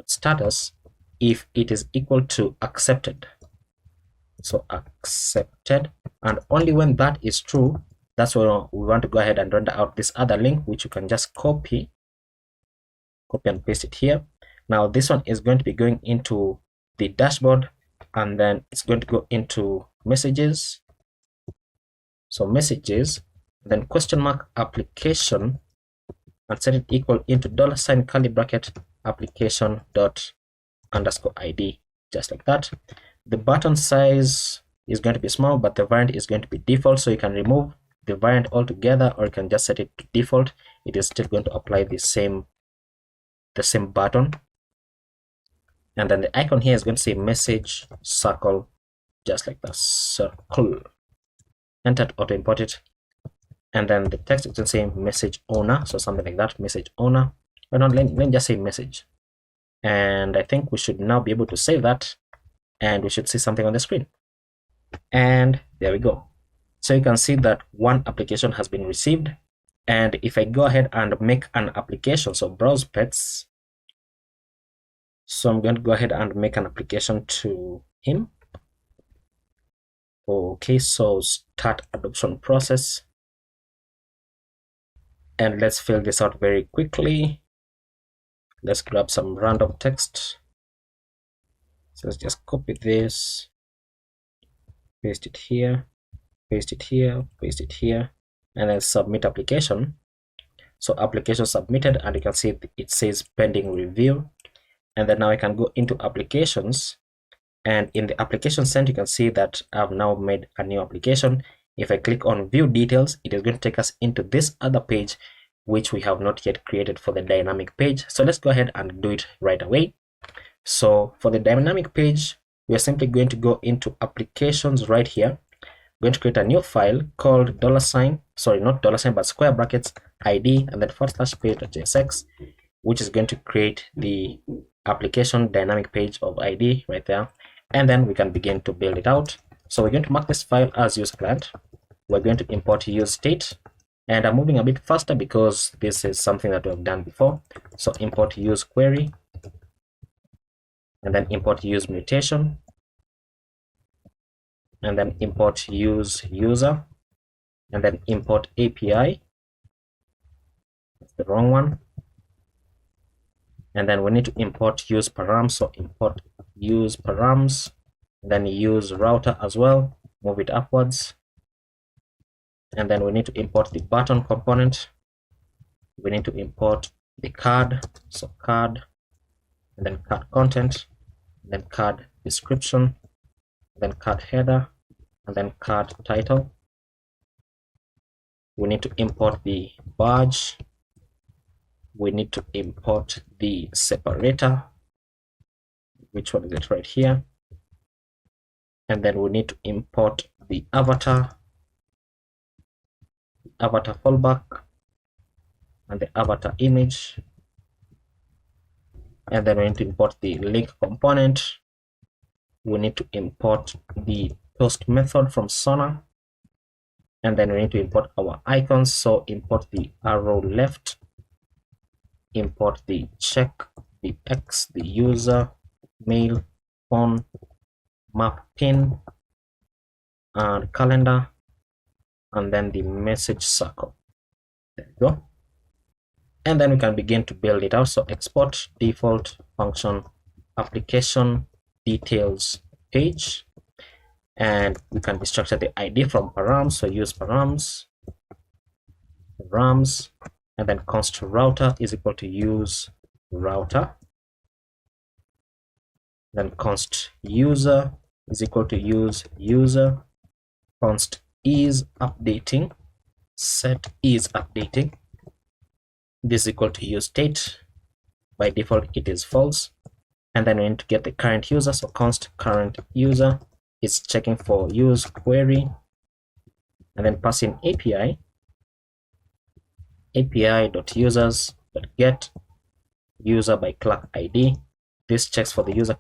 status if it is equal to accepted. So accepted, and only when that is true, that's when we want to go ahead and render out this other link, which you can just copy and paste it here. Now this one is going to be going into the dashboard, and then it's going to go into messages. So messages, then question mark application, and set it equal into $sign curly bracket application dot _id, just like that. The button size is going to be small, but the variant is going to be default, so you can remove the variant altogether, or you can just set it to default. It is still going to apply the same button. And then the icon here is going to say message circle, just like that, circle. Enter to auto import it, and then the text is going to say message owner, so something like that, message owner. But not, let me just say message, and I think we should now be able to save that, and we should see something on the screen. And there we go. So you can see that one application has been received, and if I go ahead and make an application, so browse pets, so I'm going to go ahead and make an application to in. Okay, so start adoption process. And let's fill this out very quickly. Let's grab some random text. So let's just copy this, paste it here, paste it here, paste it here, and then submit application. So application submitted, and you can see it says pending review. And then now I can go into applications, and in the application sent, you can see that I've now made a new application. If I click on view details, it is going to take us into this other page, which we have not yet created for the dynamic page. So let's go ahead and do it right away. So for the dynamic page, we are simply going to go into applications right here. We're going to create a new file called square brackets id and then /page.jsx, which is going to create the application dynamic page of id right there. And then we can begin to build it out. So we're going to mark this file as use client. We're going to import use state, and I'm moving a bit faster because this is something that we've done before. So import use query, and then import use mutation, and then import use user, and then import API. That's the wrong one. And then we need to import use params. So import use params, and then use router as well. Move it upwards. And then we need to import the button component. We need to import the card. So card, and then card content, and then card description, then card header, and then card title. We need to import the badge. We need to import the separator. Which one is it? Right here. And then we need to import the avatar fallback, and the avatar image. And then we need to import the link component. We need to import the post method from Sonar. And then we need to import our icons. So import the arrow left, import the check, the X, the user, mail, phone, map pin, and calendar, and then the message circle. There we go. And then we can begin to build it out. So export default function application details page, and we can destructure the ID from params. So use params, and then const router is equal to use router. Then const user is equal to use user. Const is updating, set is updating. This is equal to use state. By default, it is false. And then we need to get the current user. So const current user is checking for use query, and then pass in api.users.get user by clerk ID. This checks for the user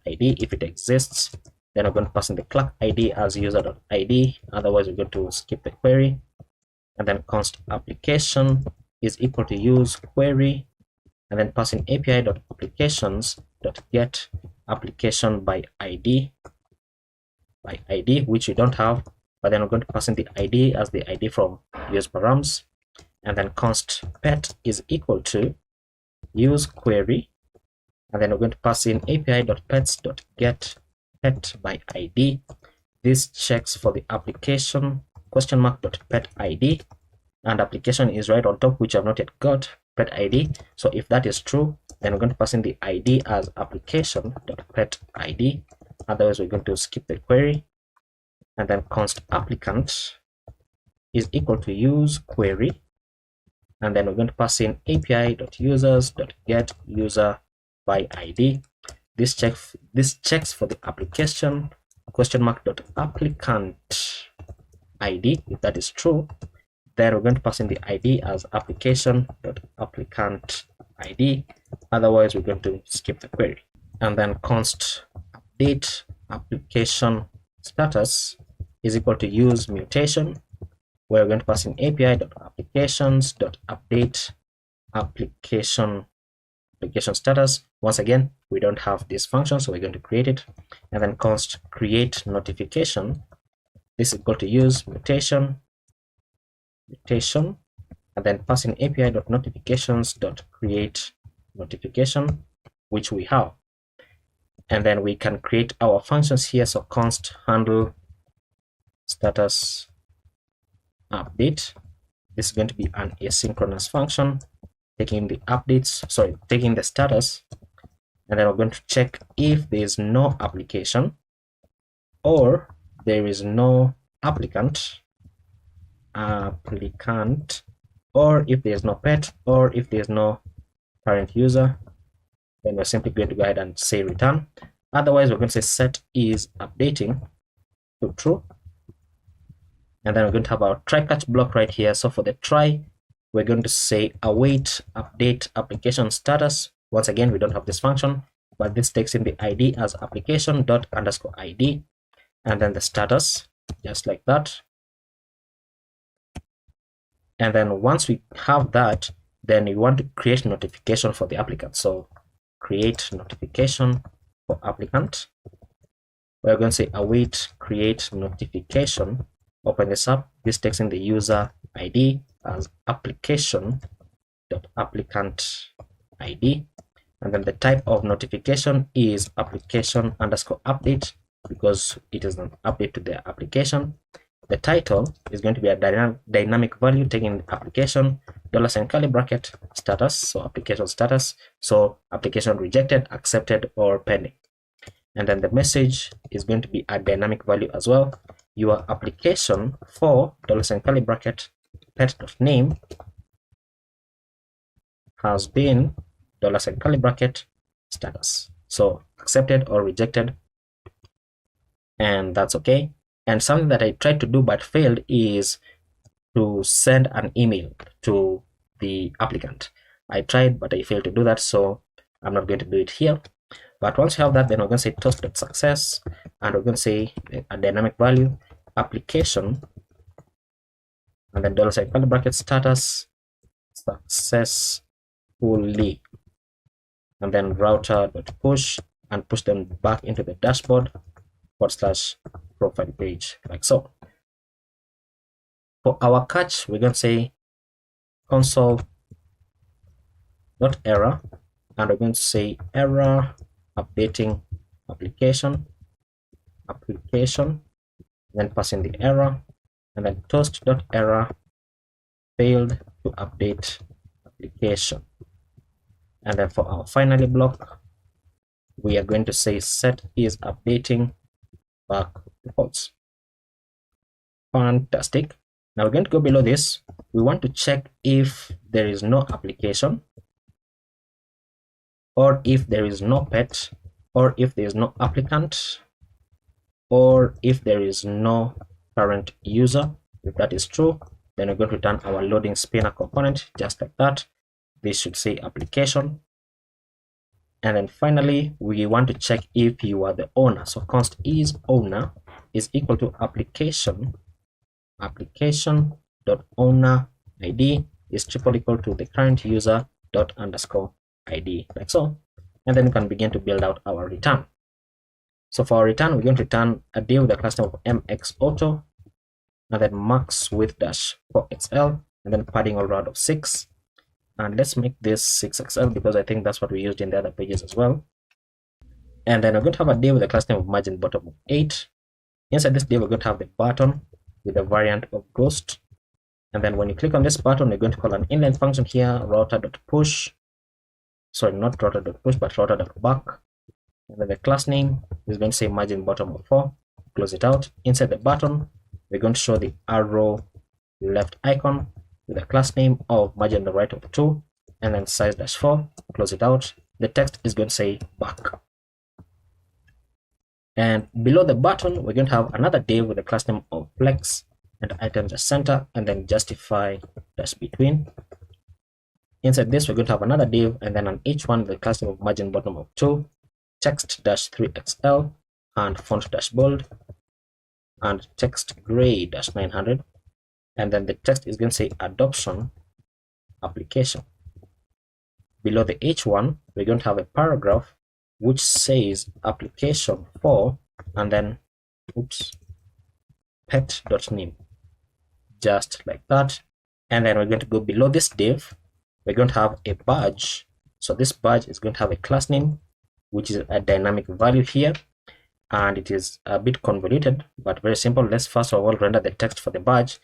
.id. If it exists, then we're going to pass in the clerk ID as user.id. Otherwise, we're going to skip the query. And then const application is equal to use query, and then pass in api.applications.get application by ID, which we don't have, but then we're going to pass in the ID as the ID from use params. And then const pet is equal to use query, and then we're going to pass in api.pets.get pet by ID. This checks for the application .pet ID, and application is right on top, which I've not yet got pet ID. So if that is true, then we're going to pass in the ID as application.pet ID. Otherwise, we're going to skip the query. And then const applicant is equal to use query, and then we're going to pass in api.users.get user by ID. This checks for the application .applicant ID. If that is true, then we're going to pass in the ID as application.applicant ID. Otherwise, we're going to skip the query. And then const update application status is equal to use mutation, where we're going to pass in api.applications.update application status, Once again, we don't have this function, so we're going to create it, and then const create notification. This is equal to use mutation, and then passing api.notifications.create notification, which we have. And then we can create our functions here. So const handle status update. This is going to be an asynchronous function, taking the taking the status, and then we're going to check if there is no application, or there is no applicant, or if there's no pet, or if there's no current user, then we're simply going to go ahead and say return. Otherwise, we're going to say set is updating to true, and then we're going to have our try catch block right here. So for the try, we're going to say await update application status. Once again, we don't have this function, but this takes in the ID as application._ID, and then the status, just like that. And then once we have that, then we want to create notification for the applicant. So create notification for applicant. We're going to say await create notification. Open this up. This takes in the user ID as application.applicant ID, and then the type of notification is application_update, because it is an update to the application. The title is going to be a dynamic value taking the application $curly status, so application status, so application rejected, accepted, or pending. And then the message is going to be a dynamic value as well. Your application for $curly pet.name has been $curly status, so accepted or rejected, and that's okay. And something that I tried to do but failed is to send an email to the applicant. I tried, but I failed to do that, so I'm not going to do it here. But once you have that, then we're going to say toast.success, and we're going to say a dynamic value application, and then $curly status successfully, and then router.push, and push them back into the dashboard / profile page, like so. For our catch, we're going to say console.error, and we're going to say error updating application, then passing the error, and then toast.error failed to update application. And then for our finally block, we are going to say set is updating back to false. Fantastic. Now we're going to go below this. We want to check if there is no application, or if there is no pet, or if there is no applicant, or if there is no current user. If that is true, then we're going to return our loading spinner component, just like that. This should say application. And then finally, we want to check if you are the owner. So const is owner is equal to application.owner ID is triple equal to the current user._ID, like so. And then we can begin to build out our return. So for our return, we're going to return a div with a class name of mxAuto, and then max width -4xl, and then padding all around of 6. And let's make this 6xl because I think that's what we used in the other pages as well. And then we're going to have a div with a class name of margin bottom of 8. Inside this div, we're going to have the button with a variant of ghost. And then when you click on this button, we're going to call an inline function here, router.push. Sorry, not router.push, but router.back. And then the class name is going to say margin bottom of 4. Close it out. Inside the button, we're going to show the arrow left icon with a class name of margin on the right of 2, and then size -4. Close it out. The text is going to say back. And below the button, we're going to have another div with a class name of flex and items center, and then justify -between. Inside this, we're going to have another div, and then on each one, the class name of margin bottom of 2, text -3xl, and font -bold, and text gray -900. And then the text is going to say adoption application. Below the H1, we're going to have a paragraph which says application for, and then pet.name, just like that. And then we're going to go below this div. We're going to have a badge. So this badge is going to have a class name, which is a dynamic value here, and it is a bit convoluted, but very simple. Let's first of all render the text for the badge.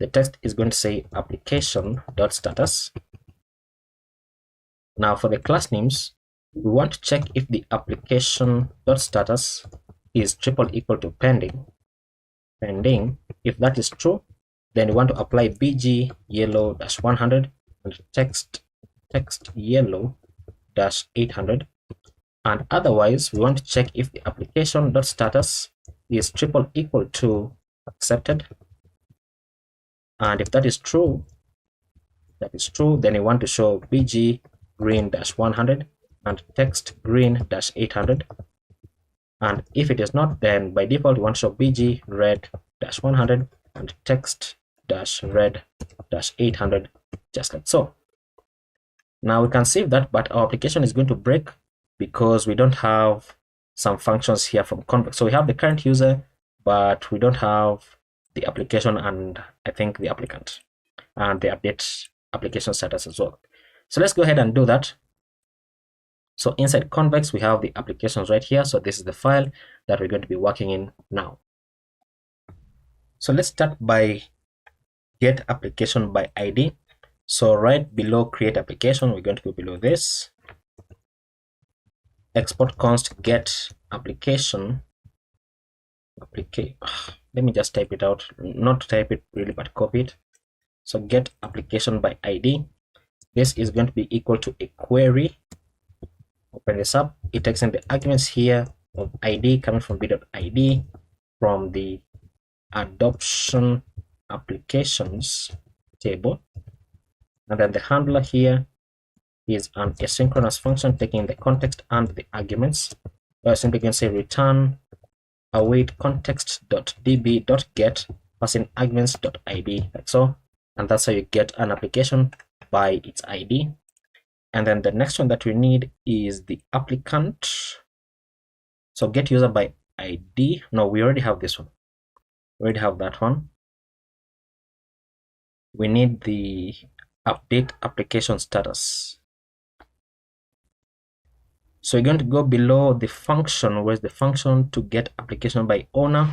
The text is going to say application.status. Now for the class names, we want to check if the application.status is triple equal to pending. If that is true, then we want to apply bg yellow -100 and text yellow -800. And otherwise, we want to check if the application.status is triple equal to accepted. And if that is true, then we want to show bg green -100 and text green -800. And if it is not, then by default we want to show bg red -100 and text red -800, just like so. Now we can save that, but our application is going to break because we don't have some functions here from convex. So we have the current user, but we don't have the application and I think the applicant and the update application status as well. So let's go ahead and do that. So inside convex, we have the applications right here. So this is the file that we're going to be working in now. So let's start by get application by ID. So right below create application, we're going to go below this. Export const get application. Let me just type it out. Not type it really, but copy it. So get application by ID. This is going to be equal to a query. Open this up. It takes in the arguments here of ID coming from b.id from the adoption applications table. And then the handler here is an asynchronous function taking the context and the arguments. Or simply can say return await context.db.get passing arguments.id, like so. And that's how you get an application by its ID. And then the next one that we need is the applicant. So get user by ID. No, we already have this one. We already have that one. We need the update application status. So we're going to go below the function. Where's the function to get application by owner?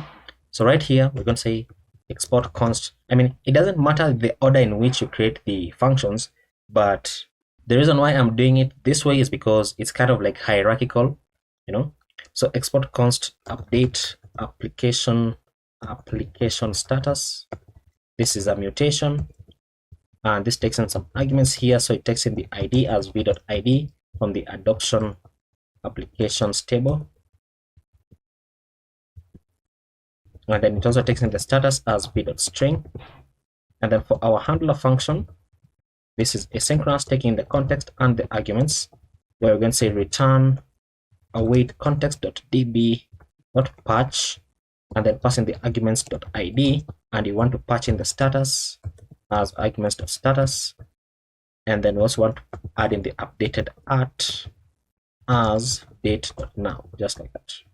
So right here, we're going to say export const. I mean, it doesn't matter the order in which you create the functions, but the reason why I'm doing it this way is because it's kind of like hierarchical, you know. So export const update application status. This is a mutation, and this takes in some arguments here. So it takes in the ID as v.id from the adoption applications table, and then it also takes in the status as v.string. And then for our handler function, this is asynchronous, taking the context and the arguments, where we're going to say return await context.db.patch, and then passing the arguments.id, and you want to patch in the status as arguments.status, and then we also want to add in the updated at as date.now, just like that.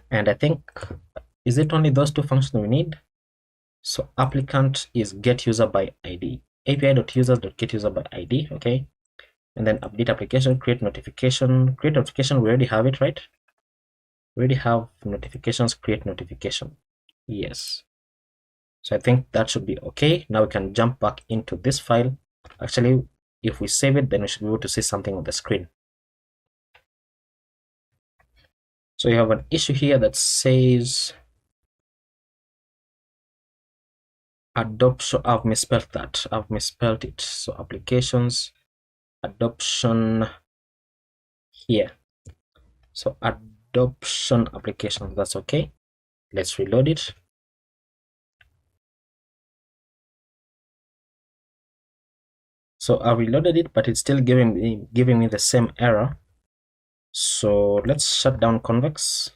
And I think, is it only those two functions we need? So applicant is get user by ID, api.users.get user by ID, okay. And then update application, create notification. We already have it, right? We already have notifications, create notification. Yes. So I think that should be okay. Now we can jump back into this file. Actually, if we save it, then we should be able to see something on the screen. So you have an issue here that says adoption. I've misspelled that. I've misspelled it. So applications, adoption here. So adoption application, that's okay. Let's reload it. So I reloaded it, but it's still giving me the same error. So let's shut down convex,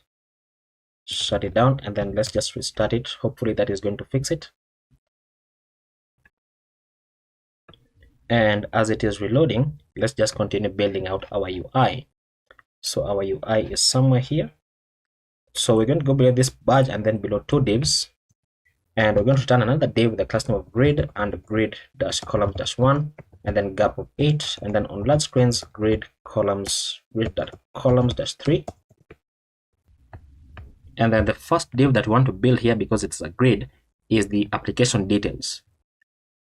shut it down, and then let's just restart it. Hopefully that is going to fix it. And as it is reloading, let's just continue building out our UI. So our UI is somewhere here. So we're going to go below this badge and then below two divs. And we're going to return another div with a class name of grid and grid dash columns dash 1 and then gap of 8, and then on large screens grid columns dash 3. And then the first div that we want to build here, because it's a grid, is the application details.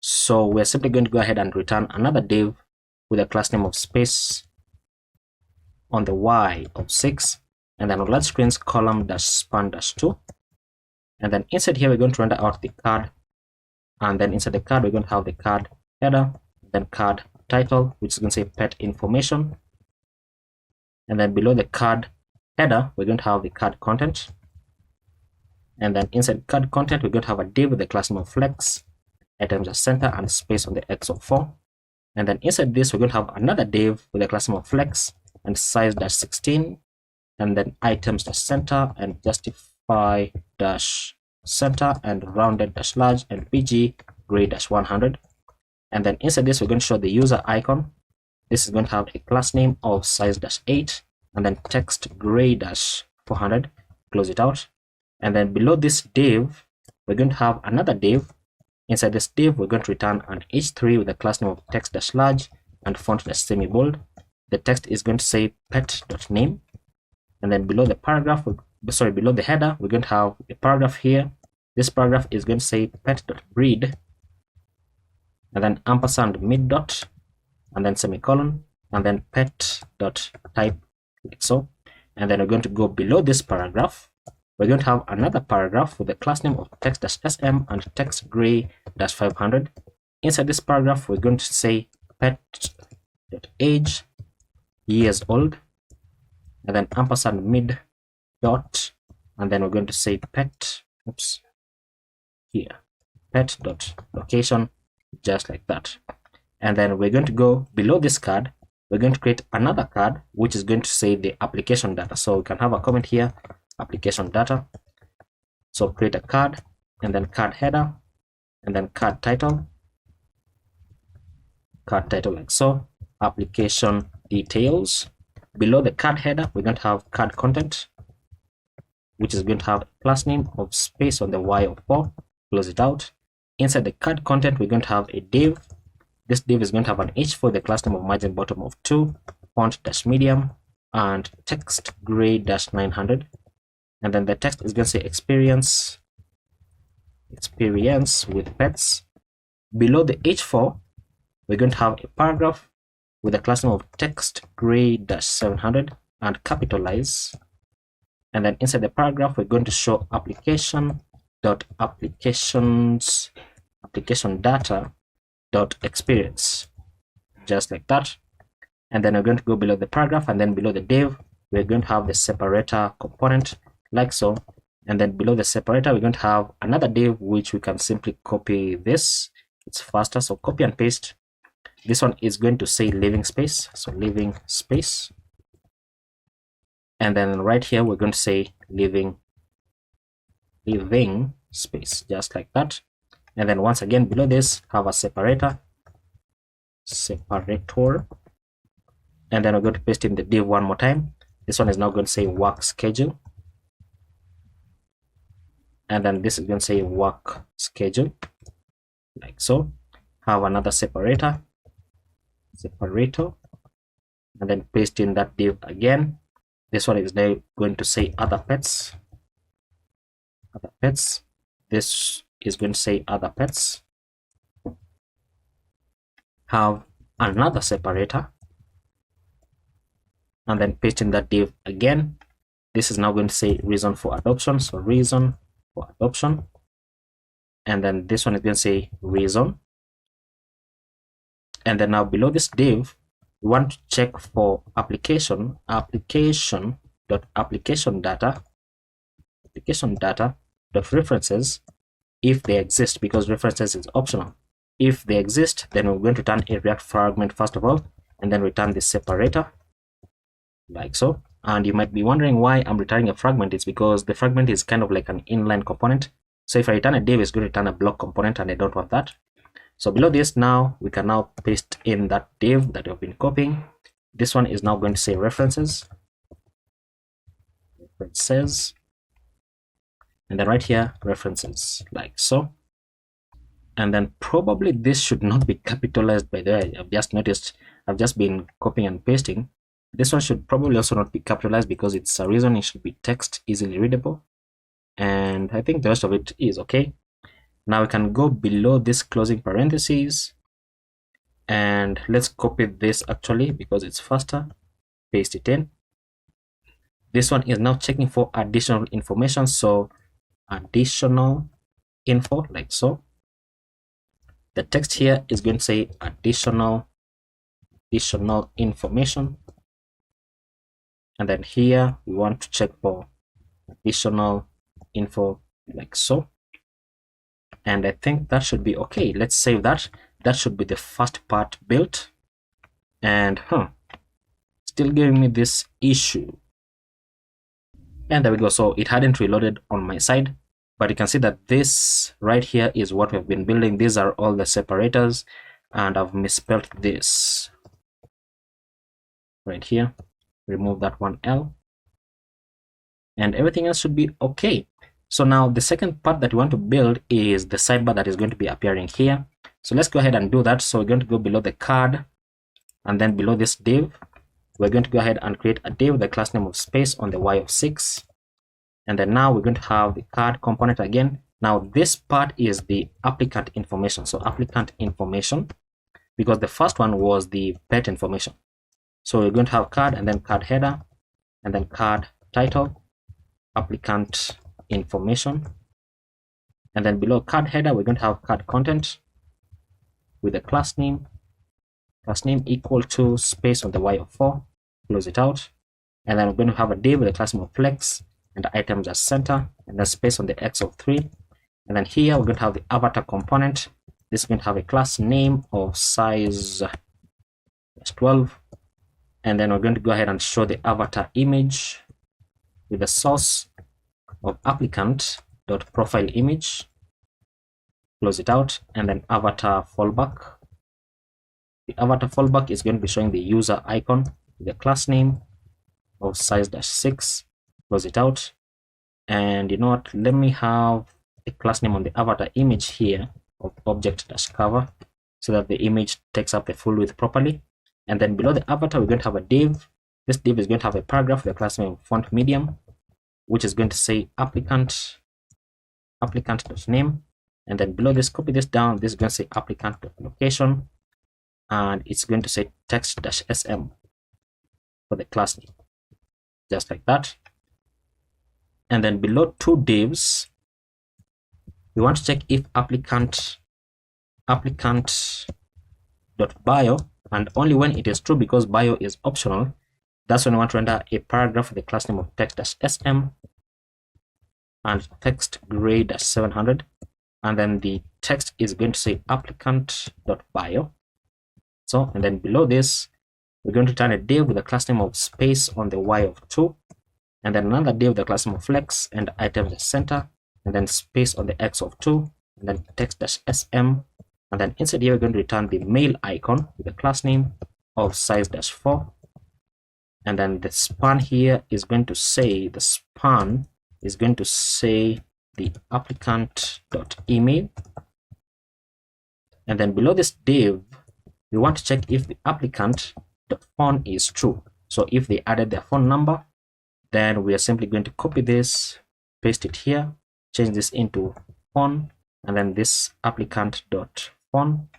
So we're simply going to go ahead and return another div with a class name of space on the Y of 6, and then on large screens column dash span dash 2. And then inside here, we're going to render out the card. And then inside the card, we're going to have the card header, then card title, which is going to say pet information. And then below the card header, we're going to have the card content. And then inside card content, we're going to have a div with the class name of flex, items as center, and space on the X of 4. And then inside this, we're going to have another div with the class name of flex and size dash 16, and then items dash center and justify dash center and rounded dash large and pg gray dash 100. And then inside this, we're going to show the user icon. This is going to have a class name of size dash 8 and then text gray dash 400. Close it out. And then below this div, we're going to have another div. Inside this div, we're going to return an h3 with a class name of text dash large and font dash semi bold. The text is going to say pet.name. And then below the paragraph, below the header, we're going to have a paragraph here. This paragraph is going to say pet.breed, and then ampersand mid dot, and then semicolon, and then pet.type, like so. And then we're going to go below this paragraph. We're going to have another paragraph with the class name of text-sm and text gray-500. Inside this paragraph, we're going to say pet.age, years old, and then ampersand mid dot, and then we're going to say pet location, just like that. And then we're going to go below this card. We're going to create another card which is going to say the application data. So we can have a comment here, application data. So create a card, and then card header, and then card title like so, application details. Below the card header, we're going to have card content, which is going to have a class name of space on the Y of 4. Close it out. Inside the card content, we're going to have a div. This div is going to have an h4, the class name of margin bottom of 2, font dash medium, and text gray dash 900. And then the text is going to say experience with pets. Below the h4, we're going to have a paragraph with a class name of text gray dash 700 and capitalize. And then inside the paragraph, we're going to show application data experience, just like that. And then we're going to go below the paragraph, and then below the div, we're going to have the separator component, like so. And then below the separator, we're going to have another div which we can simply copy this. It's faster, so copy and paste. This one is going to say living space, so living space. And then right here, we're going to say living space, just like that. And then once again, below this, have a separator. And then we're going to paste in the div one more time. This one is now going to say work schedule. And then this is going to say work schedule, like so. Have another separator, and then paste in that div again. This one is now going to say other pets. This is going to say other pets. Have another separator, and then paste in that div again. This is now going to say reason for adoption, so reason for adoption. And then this one is going to say reason. And then now below this div, we want to check for application data references if they exist, because references is optional. If they exist, then we're going to return a React fragment first of all, and then return the separator, like so. And you might be wondering why I'm returning a fragment. It's because the fragment is kind of like an inline component. So if I return a div, it's going to return a block component, and I don't want that. So below this, now we can now paste in that div that we've been copying. This one is now going to say references, and then right here references, like so. And then probably this should not be capitalized, by the way. I've just noticed, I've just been copying and pasting. This one should probably also not be capitalized because it's a reason it should be text, easily readable. And I think the rest of it is okay. Now we can go below this closing parentheses, and let's copy this actually because it's faster. Paste it in. This one is now checking for additional information, so additional info, like so. The text here is going to say additional information, and then here we want to check for additional info, like so. And I think that should be okay. Let's save that. That should be the first part built. And still giving me this issue. And there we go. So it hadn't reloaded on my side, but you can see that this right here is what we've been building. These are all the separators, and I've misspelled this right here. Remove that one L, and everything else should be okay. So now the second part that we want to build is the sidebar that is going to be appearing here. So let's go ahead and do that. So we're going to go below the card, and then below this div, we're going to go ahead and create a div with the class name of space on the y of 6. And then now we're going to have the card component again. Now this part is the applicant information. So applicant information, because the first one was the pet information. So we're going to have card, and then card header, and then card title, applicant information. And then below card header, we're going to have card content with the class name equal to space on the y of 4, close it out. And then we're going to have a div with the class name of flex and the items as center, and then space on the x of 3. And then here we're going to have the avatar component. This is going to have a class name of size 12. And then we're going to go ahead and show the avatar image with the source of applicant.profile image, close it out. And then avatar fallback. The avatar fallback is going to be showing the user icon with the class name of size-6, close it out. And you know what, let me have a class name on the avatar image here of object-cover so that the image takes up the full width properly. And then below the avatar, we're going to have a div. This div is going to have a paragraph with the class name of font medium, which is going to say applicant.name. And then below this, copy this down. This is going to say applicant.location, and it's going to say text-sm for the class name, just like that. And then below two divs, we want to check if applicant.bio, and only when it is true, because bio is optional. That's when we want to render a paragraph with the class name of text-sm and text grade-700. And then the text is going to say applicant.bio. So, and then below this, we're going to turn a div with the class name of space on the y of 2, and then another div with the class name of flex and items as center, and then space on the x of 2, and then text-sm. And then inside here, we're going to return the mail icon with the class name of size-4. And then the span here is going to say, the applicant.email. And then below this div, we want to check if the applicant.phone is true. So if they added their phone number, then we are simply going to copy this, paste it here, change this into phone, and then this applicant.phone,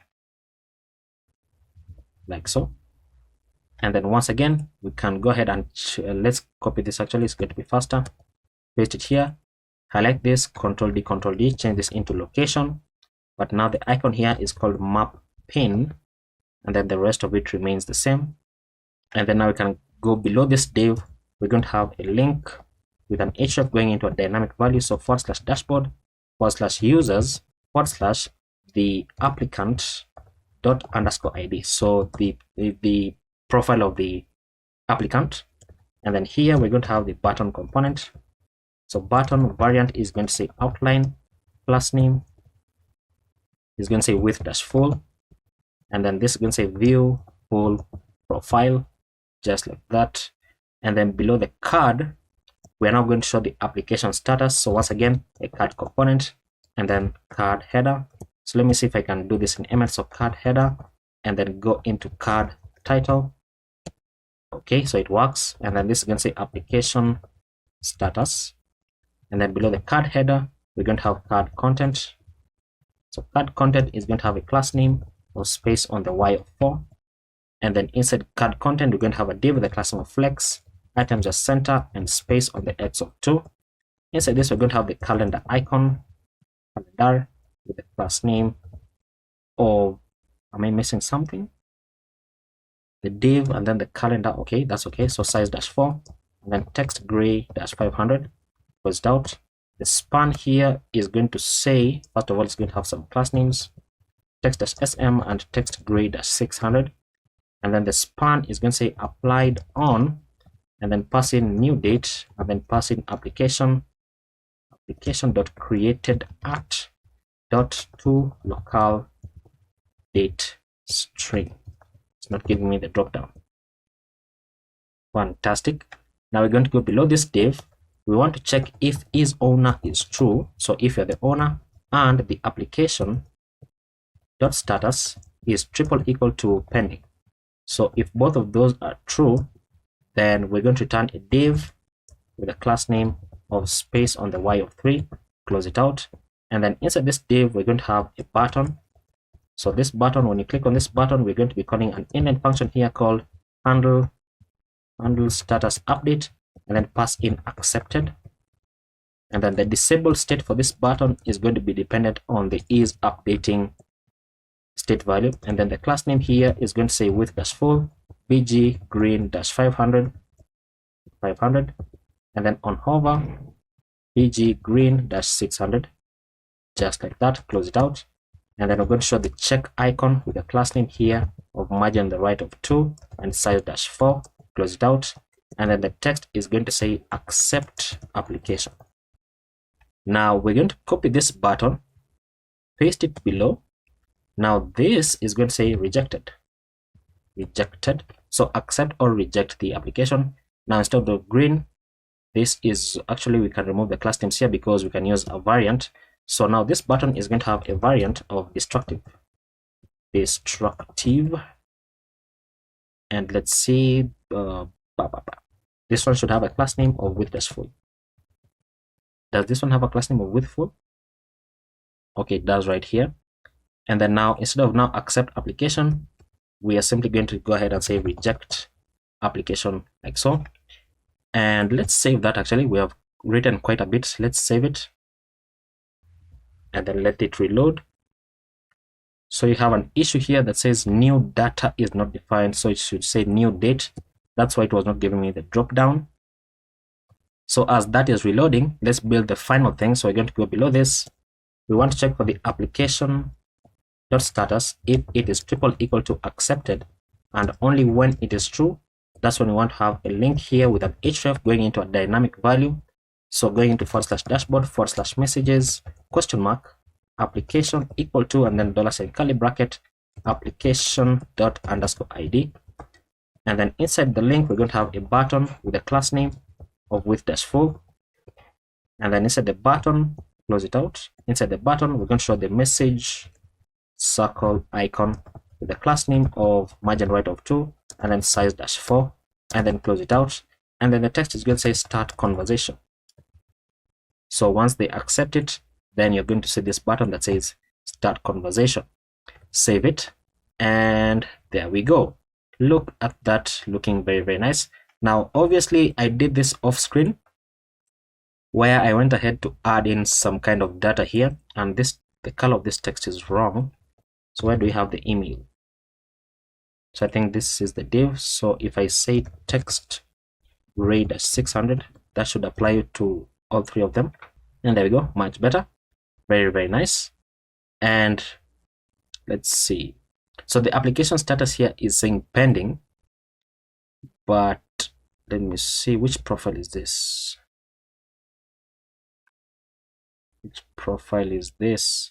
like so. And then once again, we can go ahead and let's copy this. Actually, it's going to be faster. Paste it here, highlight this, Control D, Control D, change this into location. But now the icon here is called map pin, and then the rest of it remains the same. And then now we can go below this div. We're going to have a link with an href going into a dynamic value. So /dashboard /users /the applicant._id. So the profile of the applicant. And then here we're going to have the button component. So button variant is going to say outline class name is going to say width dash full, and then this is going to say view full profile, just like that. And then below the card, we're now going to show the application status. So once again, a card component and then card header. So let me see if I can do this in ML. So card header and then go into card title. Okay, so it works. And then this is going to say application status. And then below the card header, we're going to have card content. So card content is going to have a class name or space on the Y of 4. And then inside card content, we're going to have a div with a class name of flex, items as center, and space on the X of 2. Inside this, we're going to have the calendar icon, calendar, with the class name of, am I missing something? The div and then the calendar. Okay, that's okay. So size dash 4, and then text gray dash 500, closed out. The span here is going to say, first of all, it's going to have some class names, text dash sm and text gray dash 600. And then the span is going to say applied on, and then pass in new date, and then pass in application dot created at dot to local date string. It's not giving me the drop down. Fantastic. Now we're going to go below this div. We want to check if is owner is true. So if you're the owner and the application dot status is triple equal to pending. So if both of those are true, then we're going to return a div with a class name of space on the Y of 3, close it out. And then inside this div, we're going to have a button. So this button, when you click on this button, we're going to be calling an inline function here called handle status update, and then pass in accepted. And then the disabled state for this button is going to be dependent on the is updating state value. And then the class name here is going to say width dash full, bg green dash 500, and then on hover bg green dash 600, just like that, close it out. And then we're going to show the check icon with the class name here of margin on the right of 2 and size dash 4, close it out. And then the text is going to say accept application. Now we're going to copy this button, paste it below. Now this is going to say rejected. So accept or reject the application. Now instead of the green, this is actually, we can remove the class names here because we can use a variant. So now this button is going to have a variant of destructive. And let's see, this one should have a class name of width dash full. Does this one have a class name of width full? Okay, it does right here. And then now, instead of now accept application, we are simply going to go ahead and say reject application, like so. And let's save that. Actually, we have written quite a bit. Let's save it and then let it reload. So you have an issue here that says new data is not defined. So it should say new date. That's why it was not giving me the drop down. So as that is reloading, let's build the final thing. So we're going to go below this. We want to check for the application dot status if it is triple equal to accepted, and only when it is true, that's when we want to have a link here with an href going into a dynamic value. So going into /dashboard /messages question mark application equal to, and then $sign curly bracket application dot underscore id. And then inside the link, we're going to have a button with a class name of width dash full. And then inside the button, close it out. Inside the button, we're going to show the message circle icon with the class name of margin right of 2 and then size dash 4, and then close it out. And then the text is going to say start conversation. So once they accept it, then you're going to see this button that says start conversation. Save it, and there we go. Look at that, looking very, very nice. Now, obviously, I did this off screen where I went ahead to add in some kind of data here, and the color of this text is wrong. So where do we have the email? So I think this is the div. So if I say text gray dash 600, that should apply to all three of them. And there we go, much better. Very, very nice. And let's see. So the application status here is saying pending, but let me see, which profile is this? Which profile is this?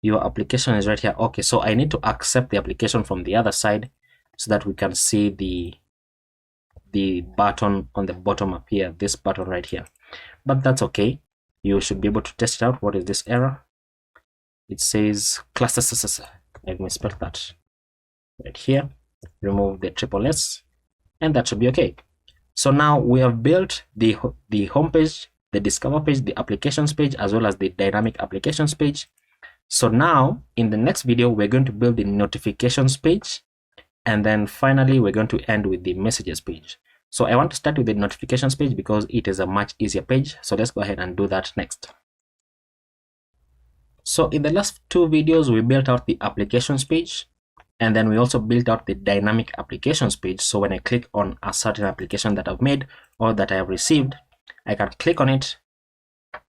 your application is right here. Okay, so I need to accept the application from the other side so that we can see the button on the bottom up here, this button right here. But that's okay. You should be able to test it out. What is this error? It says class. Let me spell that right here. Remove the triple S, and that should be okay. So now we have built the home page, the discover page, the applications page, as well as the dynamic applications page. So now in the next video, we're going to build the notifications page, and then finally we're going to end with the messages page. So I want to start with the notifications page because it is a much easier page. So let's go ahead and do that next. So in the last two videos, we built out the applications page, and then we also built out the dynamic applications page. So when I click on a certain application that I've made or that I have received, I can click on it,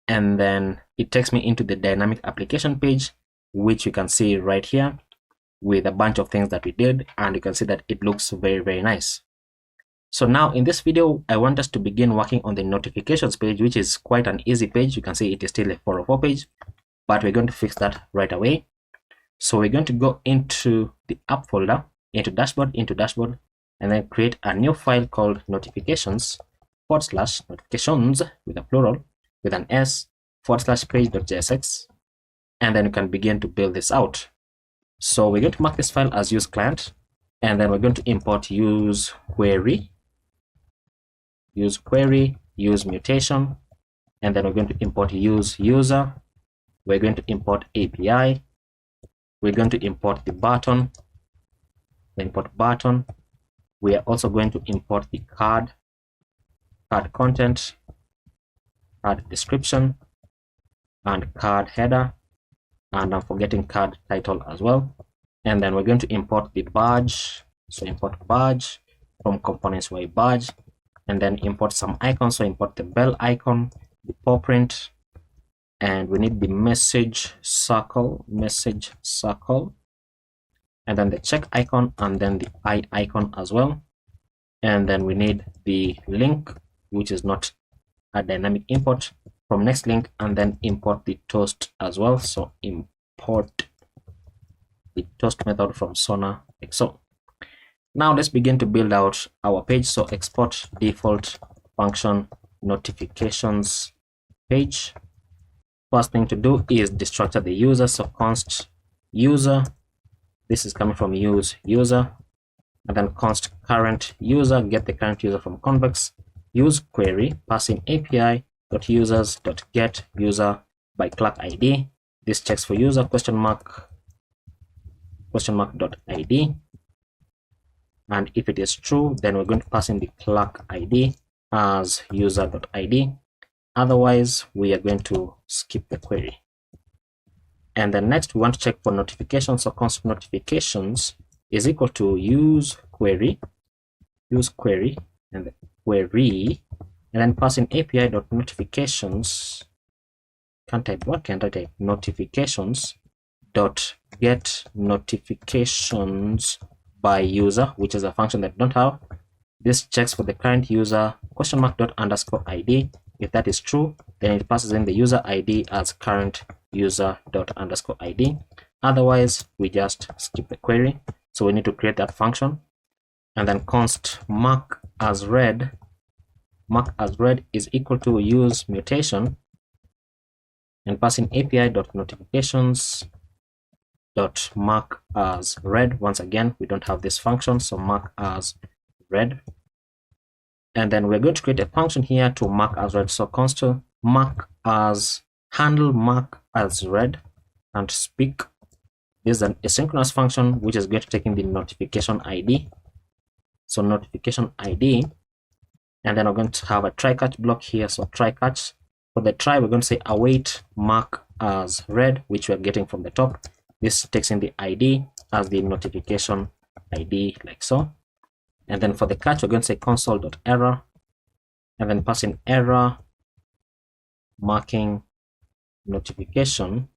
and then it takes me into the dynamic application page, which you can see right here with a bunch of things that we did, and you can see that it looks very, very nice. So now in this video, I want us to begin working on the notifications page, which is quite an easy page. You can see it is still a 404 page, but we're going to fix that right away. So we're going to go into the app folder, into dashboard, and then create a new file called notifications/notifications with a plural, with an S, /page.jsx, and then you can begin to build this out. So we're going to mark this file as use client, and then we're going to import use query, use mutation, and then we're going to import use user. We're going to import API. We're going to import the button. Import button. We are also going to import the card content, card description, and card header, and I'm forgetting card title as well. And then we're going to import the badge. So import badge from components by badge, and then import some icons. So import the bell icon, the paw print, and we need the message circle, and then the check icon, and then the eye icon as well. And then we need the link, which is not a dynamic import, from next link, and then import the toast as well. So import the toast method from Sona like so. Now let's begin to build out our page. So export default function notifications page. First thing to do is destructure the user. So const user, this is coming from use user, and then const current user, get the current user from convex. Use query, passing api.users.get user by clerk ID. This checks for user question mark dot ID, and if it is true, then we're going to pass in the clerk ID as user.id. Otherwise, we are going to skip the query. And then next, we want to check for notifications. So const notifications is equal to use query, and the query, and then pass in api.notifications. Can't type what? Can't I type notifications dot get notifications by user, which is a function that we don't have. This checks for the current user question mark dot underscore ID. If that is true, then it passes in the user ID as current user dot underscore ID. Otherwise, we just skip the query. So we need to create that function, and then const mark as read is equal to use mutation, and passing api.notifications.mark as read. Once again, we don't have this function, so mark as read. And then we're going to create a function here to mark as read. So const mark as handle mark as read and speak. This is an asynchronous function which is going to take in the notification ID. So notification ID, and then we're going to have a try catch block here. So try catch. For the try, we're going to say await mark as read, which we're getting from the top. This takes in the ID as the notification ID like so. And then for the catch, we're going to say console.error, and then pass in error marking notification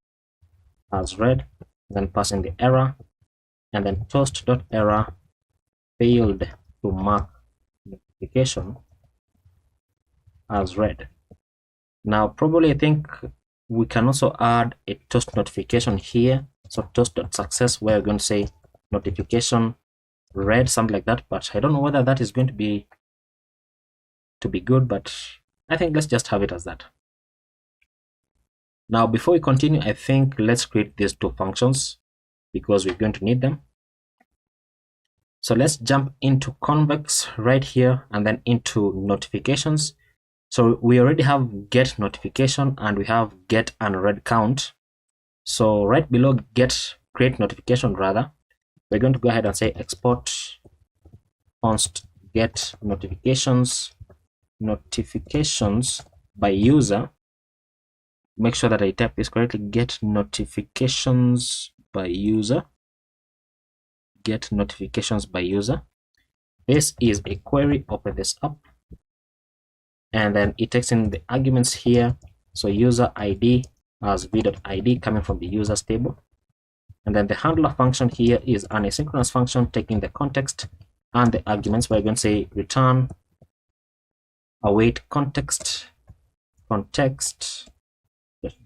as read, then pass in the error, and then toast.error failed to mark notification as read. Now, probably I think we can also add a toast notification here. So toast.success, where we're going to say notification red, something like that. But I don't know whether that is going to be good, but I think let's just have it as that. Now, before we continue, I think let's create these two functions because we're going to need them. So let's jump into convex right here and then into notifications. So we already have get notification and we have get and read count. So right below create notification rather, we're going to go ahead and say export const get notifications by user. Make sure that I type this correctly. Get notifications by user. Get notifications by user. This is a query. Open this up, and then it takes in the arguments here. So user ID as v.id coming from the users table, and then the handler function here is an asynchronous function taking the context and the arguments. We're going to say return await context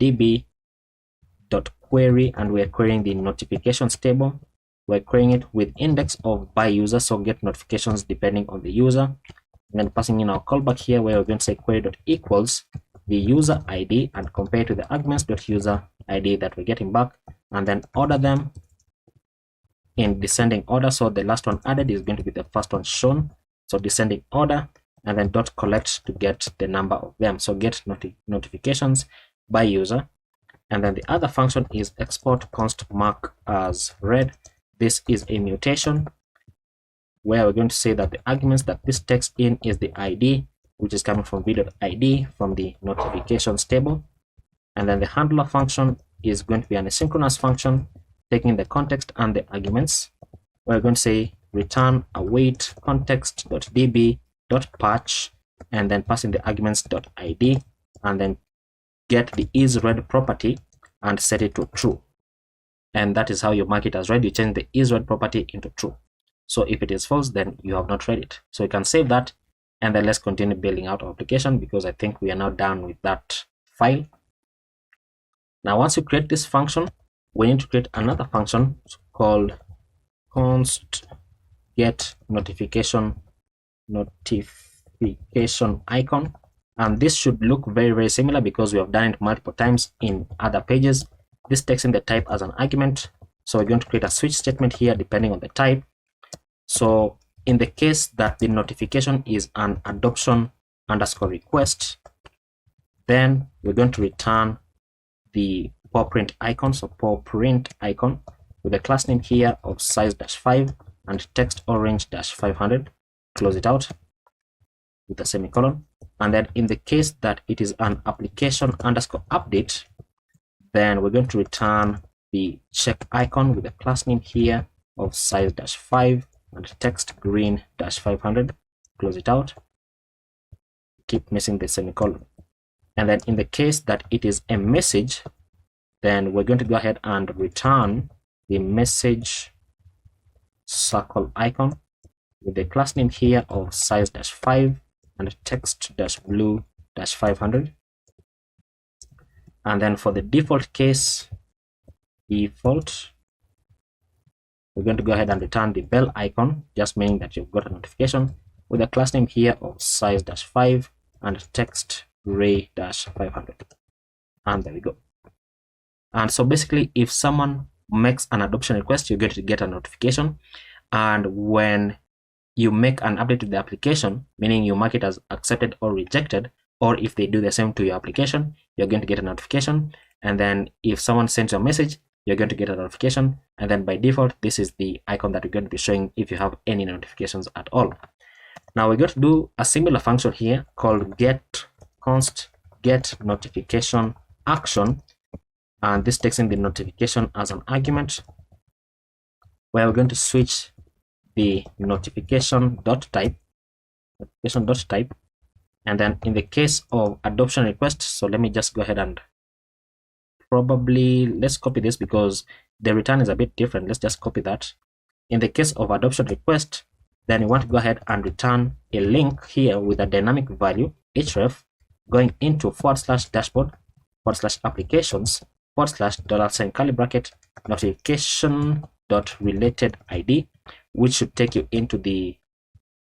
db.query, and we're querying the notifications table. We're querying it with index of by user, so get notifications depending on the user, and then passing in our callback here where we're going to say query.equals the user ID and compare to the arguments.user ID that we're getting back, and then order them in descending order. So the last one added is going to be the first one shown, so descending order, and then dot collect to get the number of them. So get notifications by user, and then the other function is export const mark as read. This is a mutation where we're going to say that the arguments that this takes in is the ID, which is coming from v.id from the notifications table, and then the handler function is going to be an asynchronous function taking the context and the arguments. We're going to say return await context.db.patch, and then passing the arguments.id, and then get the isRead property and set it to true. And that is how you mark it as read. You change the isRead property into true. So if it is false, then you have not read it. So you can save that, and then let's continue building out our application because I think we are now done with that file. Now, once you create this function, we need to create another function called const get notification icon, and this should look very similar because we have done it multiple times in other pages. This takes in the type as an argument, so we're going to create a switch statement here depending on the type. So in the case that the notification is an adoption underscore request, then we're going to return the PawPrint icon, so PawPrint icon with the class name here of size-5 and text orange-500. Close it out with a semicolon. And then in the case that it is an application underscore update, then we're going to return the check icon with the class name here of size-5 and text green-500. Close it out. Keep missing the semicolon. And then in the case that it is a message, then we're going to go ahead and return the message circle icon with the class name here of size-5 and text-blue-500. And then for the default case, we're going to go ahead and return the bell icon, just meaning that you've got a notification with a class name here of size-5 and text gray-500. And there we go. And so basically, if someone makes an adoption request, you're going to get a notification. And when you make an update to the application, meaning you mark it as accepted or rejected, or if they do the same to your application, you're going to get a notification. And then if someone sends you a message, you're going to get a notification. And then by default, this is the icon that we're going to be showing if you have any notifications at all. Now we're going to do a similar function here called get const get notification action, and this takes in the notification as an argument, where we're going to switch the notification.type, and then in the case of adoption request, so let me just go ahead and let's copy this because the return is a bit different. Let's just copy that. In the case of adoption request, then you want to go ahead and return a link here with a dynamic value href going into /dashboard, /applications /$ curly bracket notification dot related ID, which should take you into the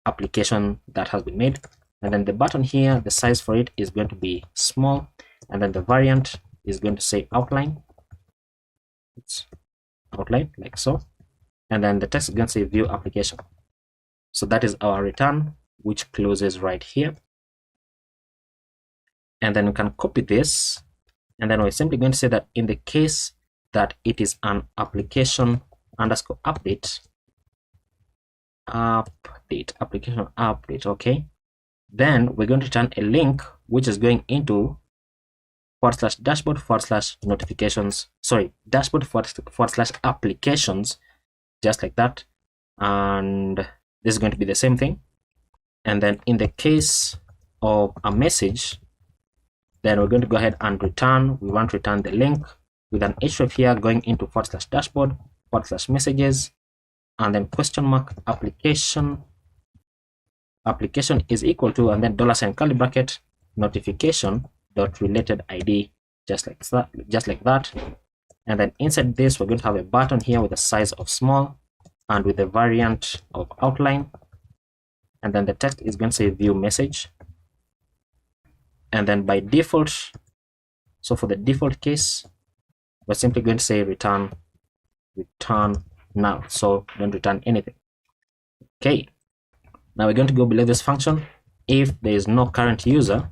application that has been made. And then the button here, the size for it is going to be small, and then the variant is going to say outline. It's outline like so, and then the text is going to say view application. So that is our return, which closes right here. And then we can copy this, and then we're simply going to say that in the case that it is an application underscore update, application update, okay, then we're going to return a link which is going into /dashboard /notifications, sorry, dashboard / applications, just like that. And this is going to be the same thing. And then in the case of a message, then we're going to go ahead and return, we want to return the link with an href here going into /dashboard /messages, and then question mark application is equal to, and then $ curly bracket notification dot related ID, just like that. And then inside this, we're going to have a button here with a size of small and with a variant of outline, and then the text is going to say view message. And then by default, so for the default case, we're simply going to say return null, so don't return anything. Okay, now we're going to go below this function. If there is no current user,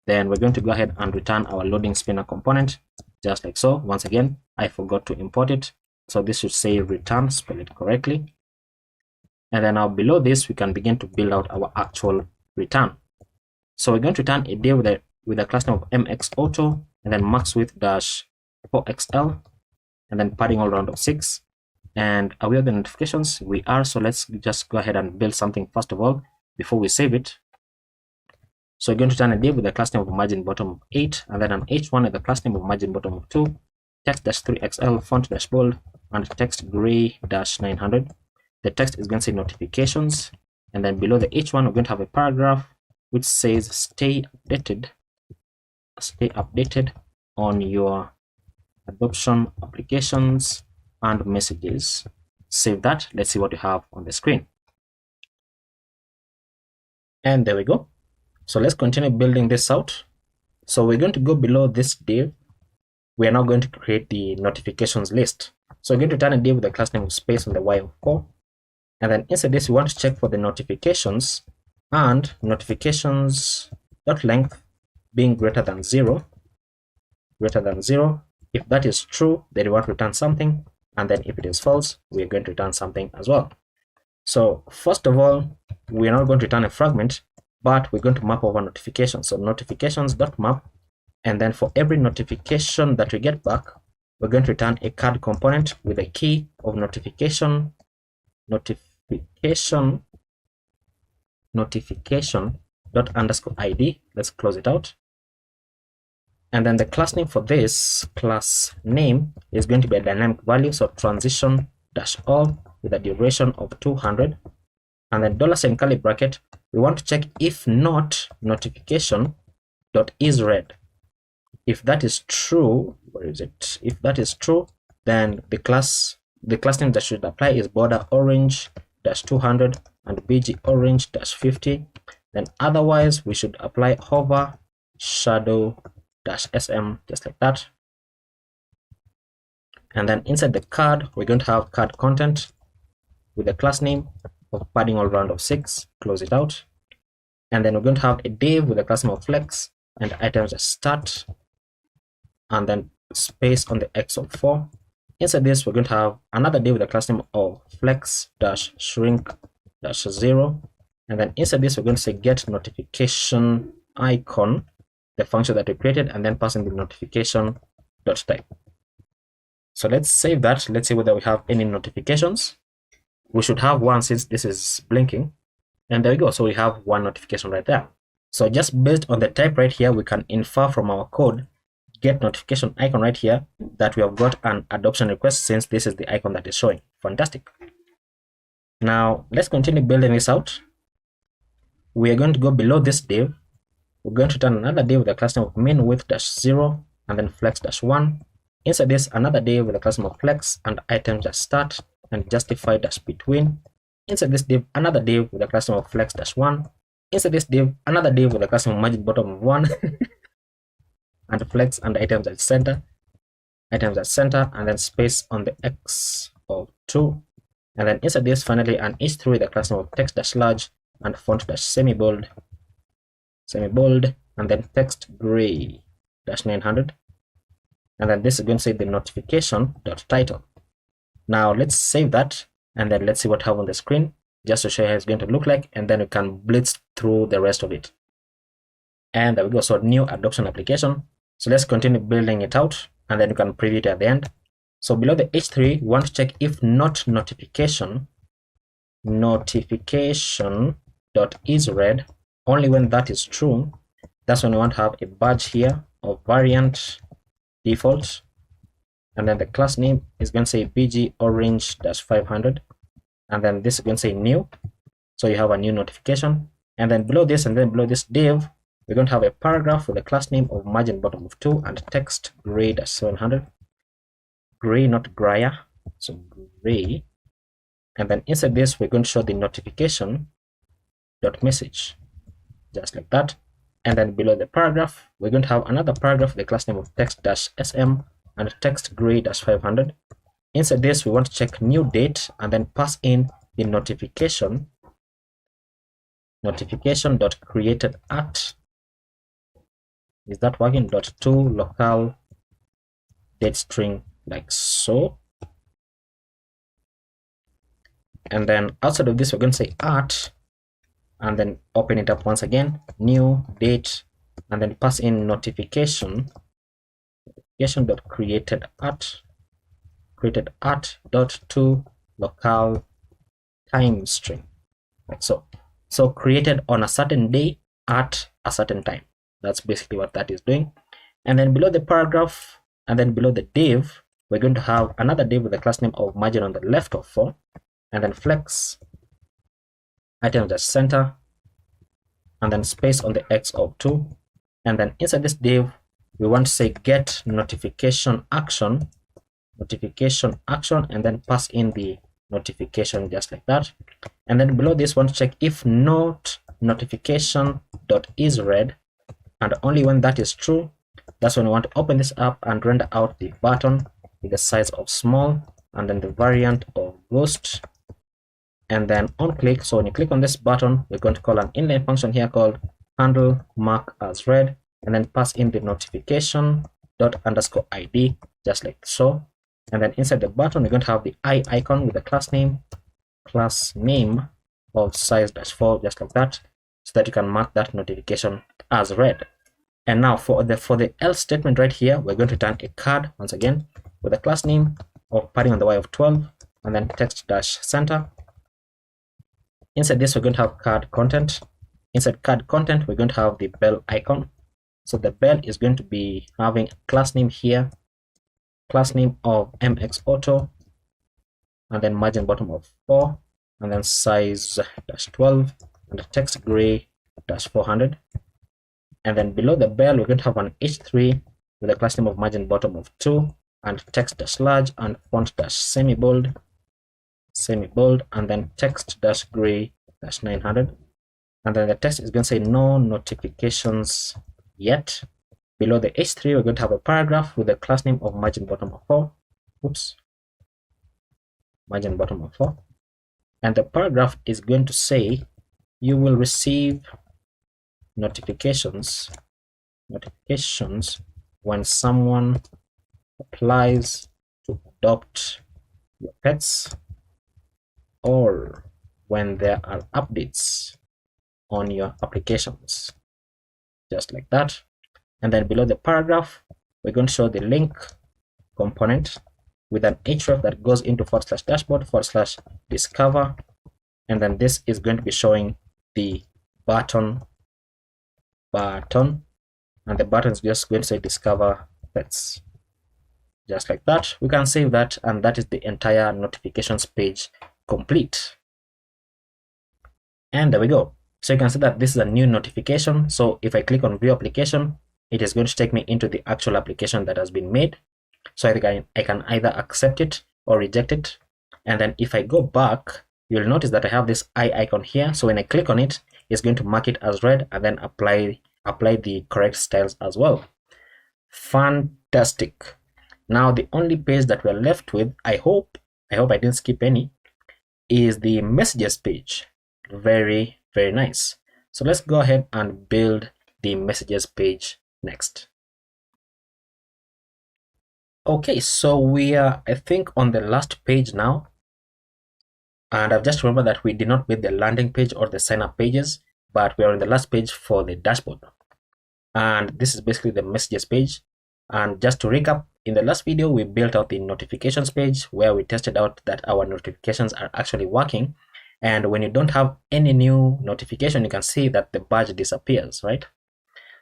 then we're going to go ahead and return our loading spinner component, just like so. Once again, I forgot to import it, so this should say return, spell it correctly. And then now below this, we can begin to build out our actual return. So we're going to return a div with a class name of mxAuto, and then max width -4xl, and then padding all around of 6. And are we on the notifications? We are. So let's just go ahead and build something first of all before we save it. So we're going to return a div with a class name of margin bottom of 8, and then an h1 with a class name of margin bottom of 2, text -3xl, font -bold, and text gray -900. The text is going to say notifications, and then below the h1 we're going to have a paragraph which says stay updated on your adoption applications and messages. Save that. Let's see what we have on the screen. And there we go. So let's continue building this out. So we're going to go below this div. We are now going to create the notifications list. So we're going to return a div with a class name of space on the y of 4. And then inside this, we want to check for the notifications, and notifications.length being greater than 0. If that is true, then we want to return something, and then if it is false, we are going to return something as well. So first of all, we are not going to return a fragment, but we're going to map over notifications. So notifications.map, and then for every notification that we get back, we're going to return a card component with a key of notification dot underscore ID. Let's close it out. And then the class name for this class name is going to be a dynamic value, so transition-all with a duration of 200. And then $ curly bracket, we want to check if not notification.isRed. If that is true, where is it? If that is true, then the class name that should apply is border orange-200 and bg orange-50. Then otherwise, we should apply hover shadow-sm, just like that. And then inside the card, we're going to have card content with the class name of padding all round of 6. Close it out. And then we're going to have a div with the class name of flex and items start, and then space on the x of 4. Inside this, we're going to have another div with the class name of flex-shrink-0. And then inside this, we're going to say get notification icon, the function that we created, and then passing the notification.type. So let's save that. Let's see whether we have any notifications. We should have one since this is blinking. And there we go. So we have one notification right there. So just based on the type right here, we can infer from our code get notification icon right here that we have got an adoption request, since this is the icon that is showing. Fantastic. Now let's continue building this out. We are going to go below this div. We're going to return another div with a class name of min width -0, and then flex-1. Inside this, another div with a class name of flex and items-start and justify-between. Inside this div, another div with a class name of flex-1. Inside this div, another div with a class name of margin bottom of 1 and flex and items-at-center, and then space on the x of 2. And then inside this, finally, an h3 with a class name of text-large and font-semi-bold, and then text gray -900. And then this is going to say the notification.title. Now let's save that, and then let's see what I have on the screen, just to show you how it's going to look like, and then we can blitz through the rest of it. And there we go. So new adoption application. So let's continue building it out, and then you can preview it at the end. So below the h3, we want to check if not notification.isRead. Only when that is true, that's when we want to have a badge here of variant default, and then the class name is going to say bg orange-500, and then this is going to say new, so you have a new notification. And then below this, div, we're going to have a paragraph with a class name of margin bottom of 2 and text gray-700, gray, not graya, so gray. And then inside this, we're going to show the notification.message, just like that. And then below the paragraph, we're going to have another paragraph with the class name of text-sm and text gray-500. Inside this, we want to check new date and then pass in the notification.created@. Is that working? .to local date string, like so. And then outside of this, we're going to say @ and then open it up once again, new date, and then pass in notification.created@to local time string, like so. So created on a certain day at a certain time. That's basically what that is doing. And then below the paragraph, and then below the div, we're going to have another div with a class name of margin on the left of 4, and then flex items-center, and then space on the x of 2. And then inside this div, we want to say get notification action, and then pass in the notification, just like that. And then below this, want to check if not notification.isRead, and only when that is true, that's when we want to open this up and render out the button with the size of small, and then the variant of ghost, and then on click. So when you click on this button, we're going to call an inline function here called handle mark as read, and then pass in the notification._id, just like so. And then inside the button, we're going to have the eye icon with the class name of size-4, just like that, so that you can mark that notification as read. And now for the else statement right here, we're going to return a card once again with a class name of padding on the y of 12, and then text-center. Inside this, we're going to have card content. Inside card content, we're going to have the bell icon. So the bell is going to be having a class name here, class name of mxauto, and then margin bottom of 4, and then size-12, and the text gray-400. And then below the bell, we're going to have an h3 with a class name of margin bottom of 2, and text-large and font-semi-bold, and then text-gray-900. And then the text is going to say no notifications yet. Below the h3, we're going to have a paragraph with a class name of margin bottom of 4. Margin bottom of 4. And the paragraph is going to say you will receive notifications when someone applies to adopt your pets, or when there are updates on your applications, just like that. And then below the paragraph, we're going to show the link component with an href that goes into /dashboard/discover, and then this is going to be showing the button, and the button is just going to say discover pets, just like that. We can save that, and that is the entire notifications page complete. And there we go. So you can see that this is a new notification. So if I click on view application, it is going to take me into the actual application that has been made. So I can either accept it or reject it. And then if I go back, you'll notice that I have this eye icon here. So when I click on it, it's going to mark it as read and then apply the correct styles as well. Fantastic. Now the only page that we're left with, I hope I didn't skip any, is the messages page. Very, very nice. So let's go ahead and build the messages page next. Okay, so we are, I think, on the last page now. And I've just remembered that we did not build the landing page or the sign up pages, but we are on the last page for the dashboard. And this is basically the messages page. And just to recap, in the last video, we built out the notifications page where we tested out that our notifications are actually working. And when you don't have any new notification, you can see that the badge disappears, right?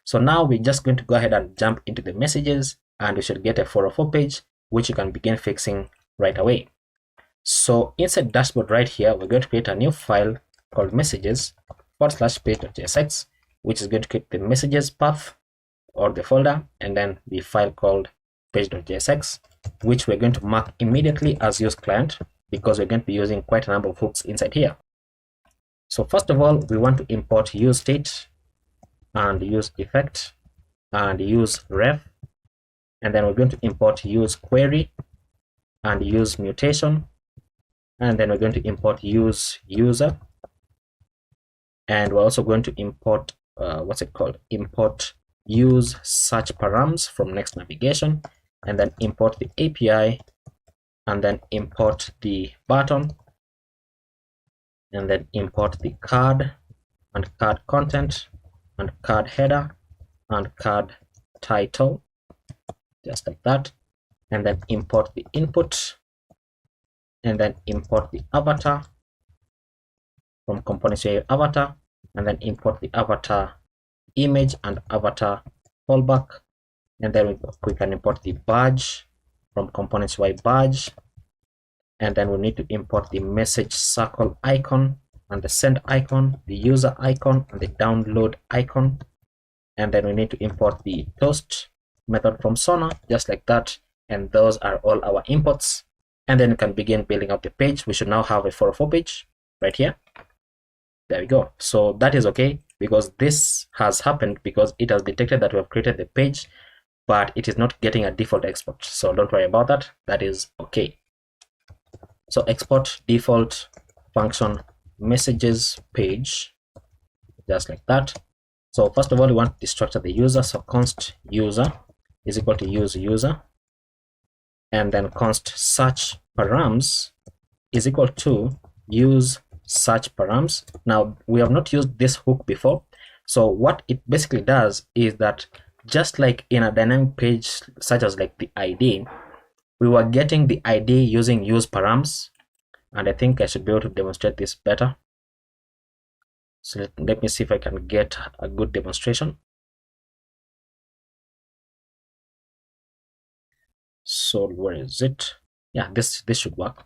So now we're just going to go ahead and jump into the messages, and we should get a 404 page, which you can begin fixing right away. So inside dashboard right here, we're going to create a new file called messages/page.tsx, which is going to keep the messages path or the folder, and then the file called page.tsx, which we're going to mark immediately as use client because we're going to be using quite a number of hooks inside here. So first of all, we want to import use state and use effect and use ref, and then we're going to import use query and use mutation, and then we're going to import use user, and we're also going to import import use search params from next navigation, and then import the API, and then import the button, and then import the card and card content and card header and card title, just like that, and then import the input, and then import the avatar from components UI avatar, and then import the avatar image and avatar fallback, and then we can import the badge from components UI badge, and then we need to import the message circle icon and the send icon, the user icon and the download icon, and then we need to import the toast method from Sona, just like that, and those are all our imports. And then we can begin building up the page. We should now have a 404 page right here. There we go. So that is okay, because this has happened because it has detected that we have created the page, but it is not getting a default export. So don't worry about that. That is okay. So export default function messages page, just like that. So first of all, we want to destructure the user. So const user is equal to use user, and then const search params is equal to use search params. Now we have not used this hook before, so what it basically does is that just like in a dynamic page such as like the ID, we were getting the ID using use params, and I think I should be able to demonstrate this better. So let me see if I can get a good demonstration. So where is it? Yeah, this should work.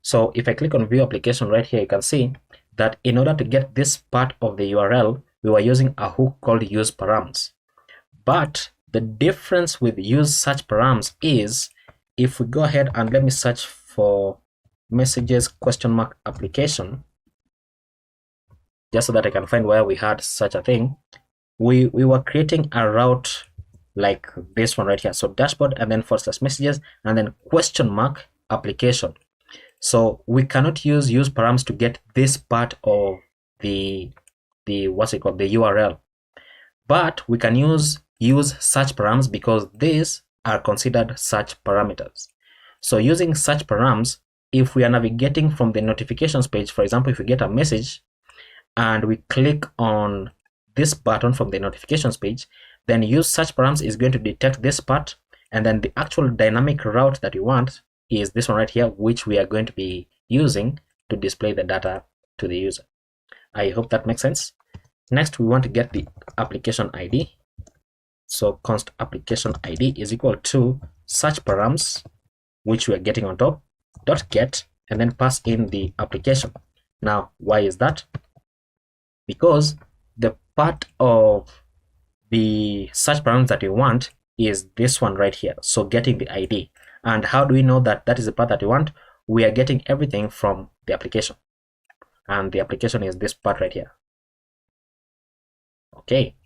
So if I click on view application right here, you can see that in order to get this part of the URL, we were using a hook called use params. But the difference with use search params is if we go ahead and let me search for messages ? Application, just so that I can find where we had such a thing, we were creating a route like this one right here. So dashboard and then / messages and then ? application. So we cannot use params to get this part of the what's it called, the URL, but we can use search params because these are considered search parameters. So using search params, if we are navigating from the notifications page, for example, if we get a message and we click on this button from the notifications page, then use search params is going to detect this part, and then the actual dynamic route that you want is this one right here, which we are going to be using to display the data to the user. I hope that makes sense. Next, we want to get the application ID. So const application ID is equal to search params, which we are getting on top, dot get, and then pass in the application. Now, why is that? Because the part of the search parameters that we want is this one right here. So getting the ID. And how do we know that that is the part that we want? We are getting everything from the application. And the application is this part right here. Okay,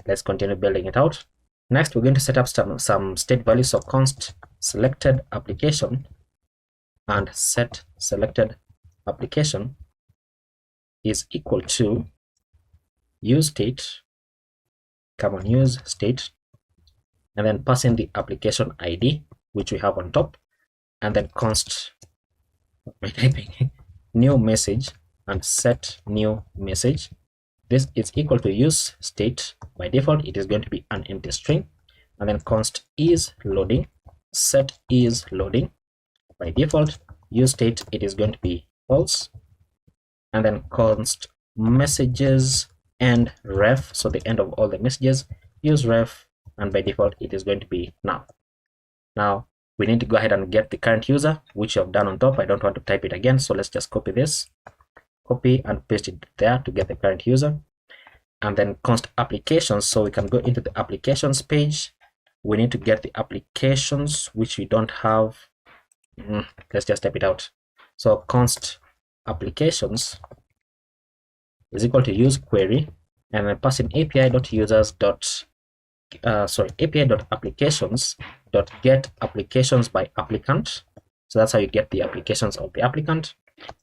let's continue building it out. Next, we're going to set up some state values. So const selected application and set selected application is equal to use state, come on, use state, and then pass in the application ID, which we have on top, and then const by typing new message and set new message. This is equal to use state. By default, it is going to be an empty string, and then const is loading, set is loading. By default, use state, it is going to be false, and then const messages and ref, so the end of all the messages, use ref, and by default it is going to be now. Now we need to go ahead and get the current user, which I've done on top. I don't want to type it again, so let's just copy this, copy and paste it there to get the current user. And then const applications, so we can go into the applications page. We need to get the applications, which we don't have. Let's just type it out. So const applications is equal to use query, and then pass in api.applications.get applications by applicant. So that's how you get the applications of the applicant.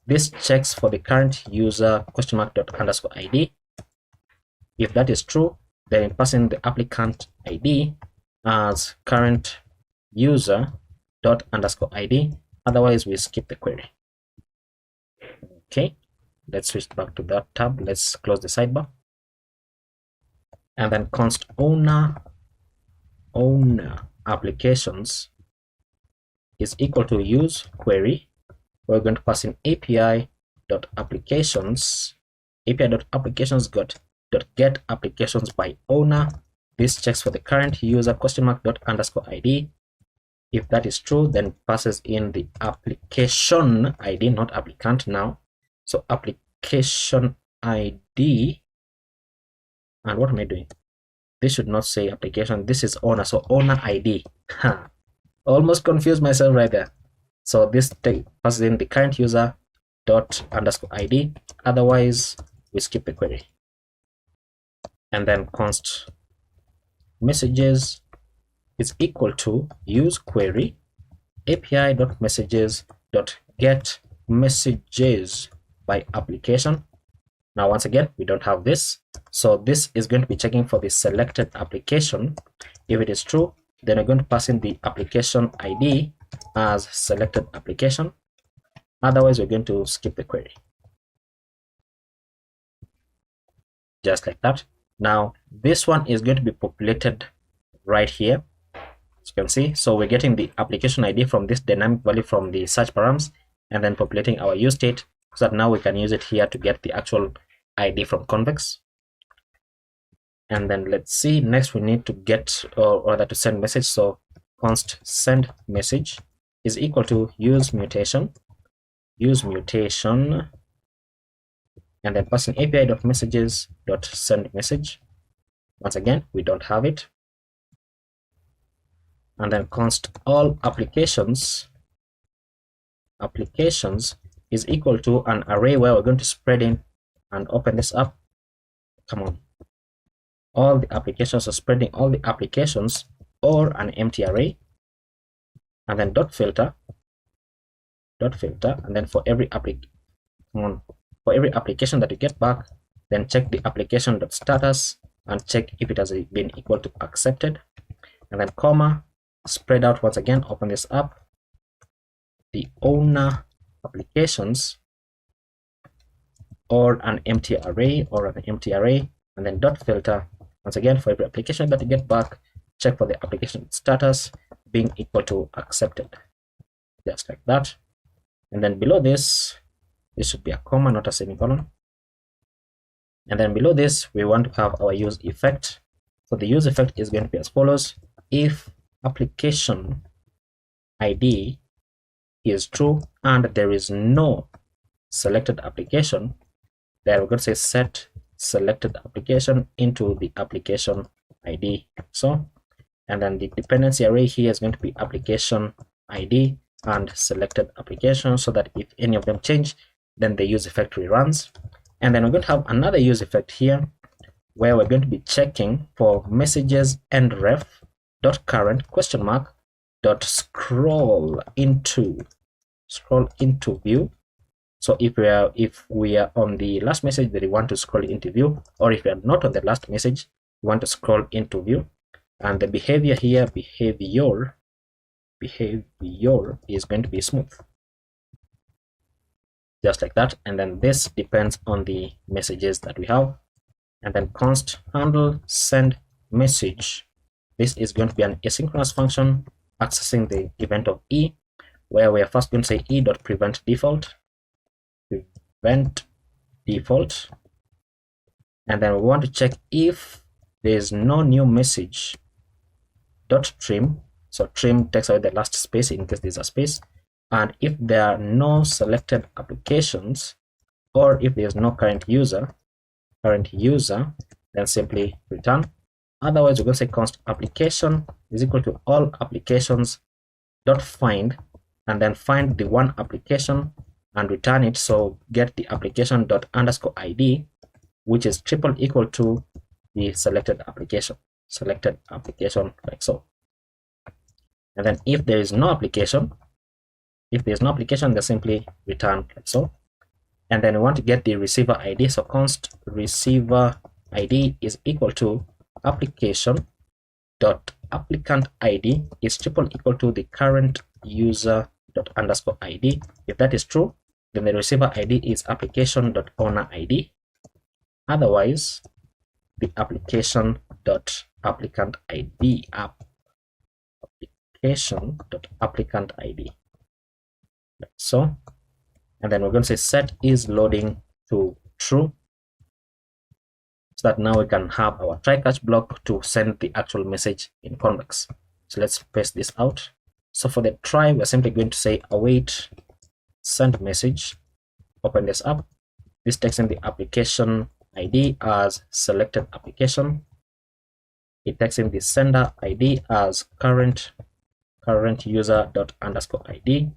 This checks for the current user _ID. If that is true, then pass in the applicant ID as current user ._ID. Otherwise, we skip the query. Okay, let's switch back to that tab. Let's close the sidebar, and then const owner applications is equal to use query. We're going to pass in api.applications get applications by owner. This checks for the current user _ID. If that is true, then passes in the application ID, not applicant now. So application ID, and what am I doing? This should not say application, this is owner, so owner ID. Almost confused myself right there. So this passes in the current user ._ID. Otherwise, we skip the query. And then const messages is equal to use query api.messages.get messages by application. Now once again, we don't have this, so this is going to be checking for the selected application. If it is true, then we're going to pass in the application ID as selected application. Otherwise, we're going to skip the query, just like that. Now this one is going to be populated right here, as you can see. So we're getting the application ID from this dynamic value from the search params, and then populating our use state, so that now we can use it here to get the actual ID from convex. And then let's see, next we need to get or rather to send message. So const send message is equal to use mutation, and then passing api.messages.send message. Once again, we don't have it. And then const all applications is equal to an array where we're going to spread in and open this up. Come on, all the applications, are spreading all the applications, or an empty array, and then dot filter, and then for every application that you get back, then check the application.status and check if it has been equal to accepted, and then comma, spread out once again, open this up, the owner applications, or an empty array, and then dot filter once again for every application that you get back, check for the application status being equal to accepted, just like that. And then below this should be a comma, not a semicolon. And then below this, we want to have our use effect. So the use effect is going to be as follows: if application ID is true and there is no selected application, then we're going to say set selected application into the application ID, so. And then the dependency array here is going to be application ID and selected application, so that if any of them change, then the use effect reruns. And then we're going to have another use effect here where we're going to be checking for messages and ref dot current question mark dot scroll into view. So if we are on the last message that we want to scroll into view, or if we are not on the last message, we want to scroll into view. And the behavior here, behavior is going to be smooth, just like that. And then this depends on the messages that we have. And then const handle send message. This is going to be an asynchronous function accessing the event of e, where we are first going to say e.prevent default, and then we want to check if there is no new message dot trim. So trim takes away the last space in case there's a space, and if there are no selected applications, or if there's no current user, then simply return. Otherwise, we're going to say const application is equal to all applications dot find, and then find the one application and return it. So get the application dot underscore ID, which is triple equal to the selected application, like so. And then if there is no application, then simply return like so. And then we want to get the receiver ID, so const receiver ID is equal to application dot applicant ID is triple equal to the current user dot underscore ID. If that is true, then the receiver ID is application dot owner ID. Otherwise, the application dot applicant ID like so. And then we're going to say set is loading to true, so that now we can have our try catch block to send the actual message in convex. So let's paste this out. So for the try, we're simply going to say await send message. Open this up. This takes in the application ID as selected application. It takes in the sender ID as current user dot underscore ID,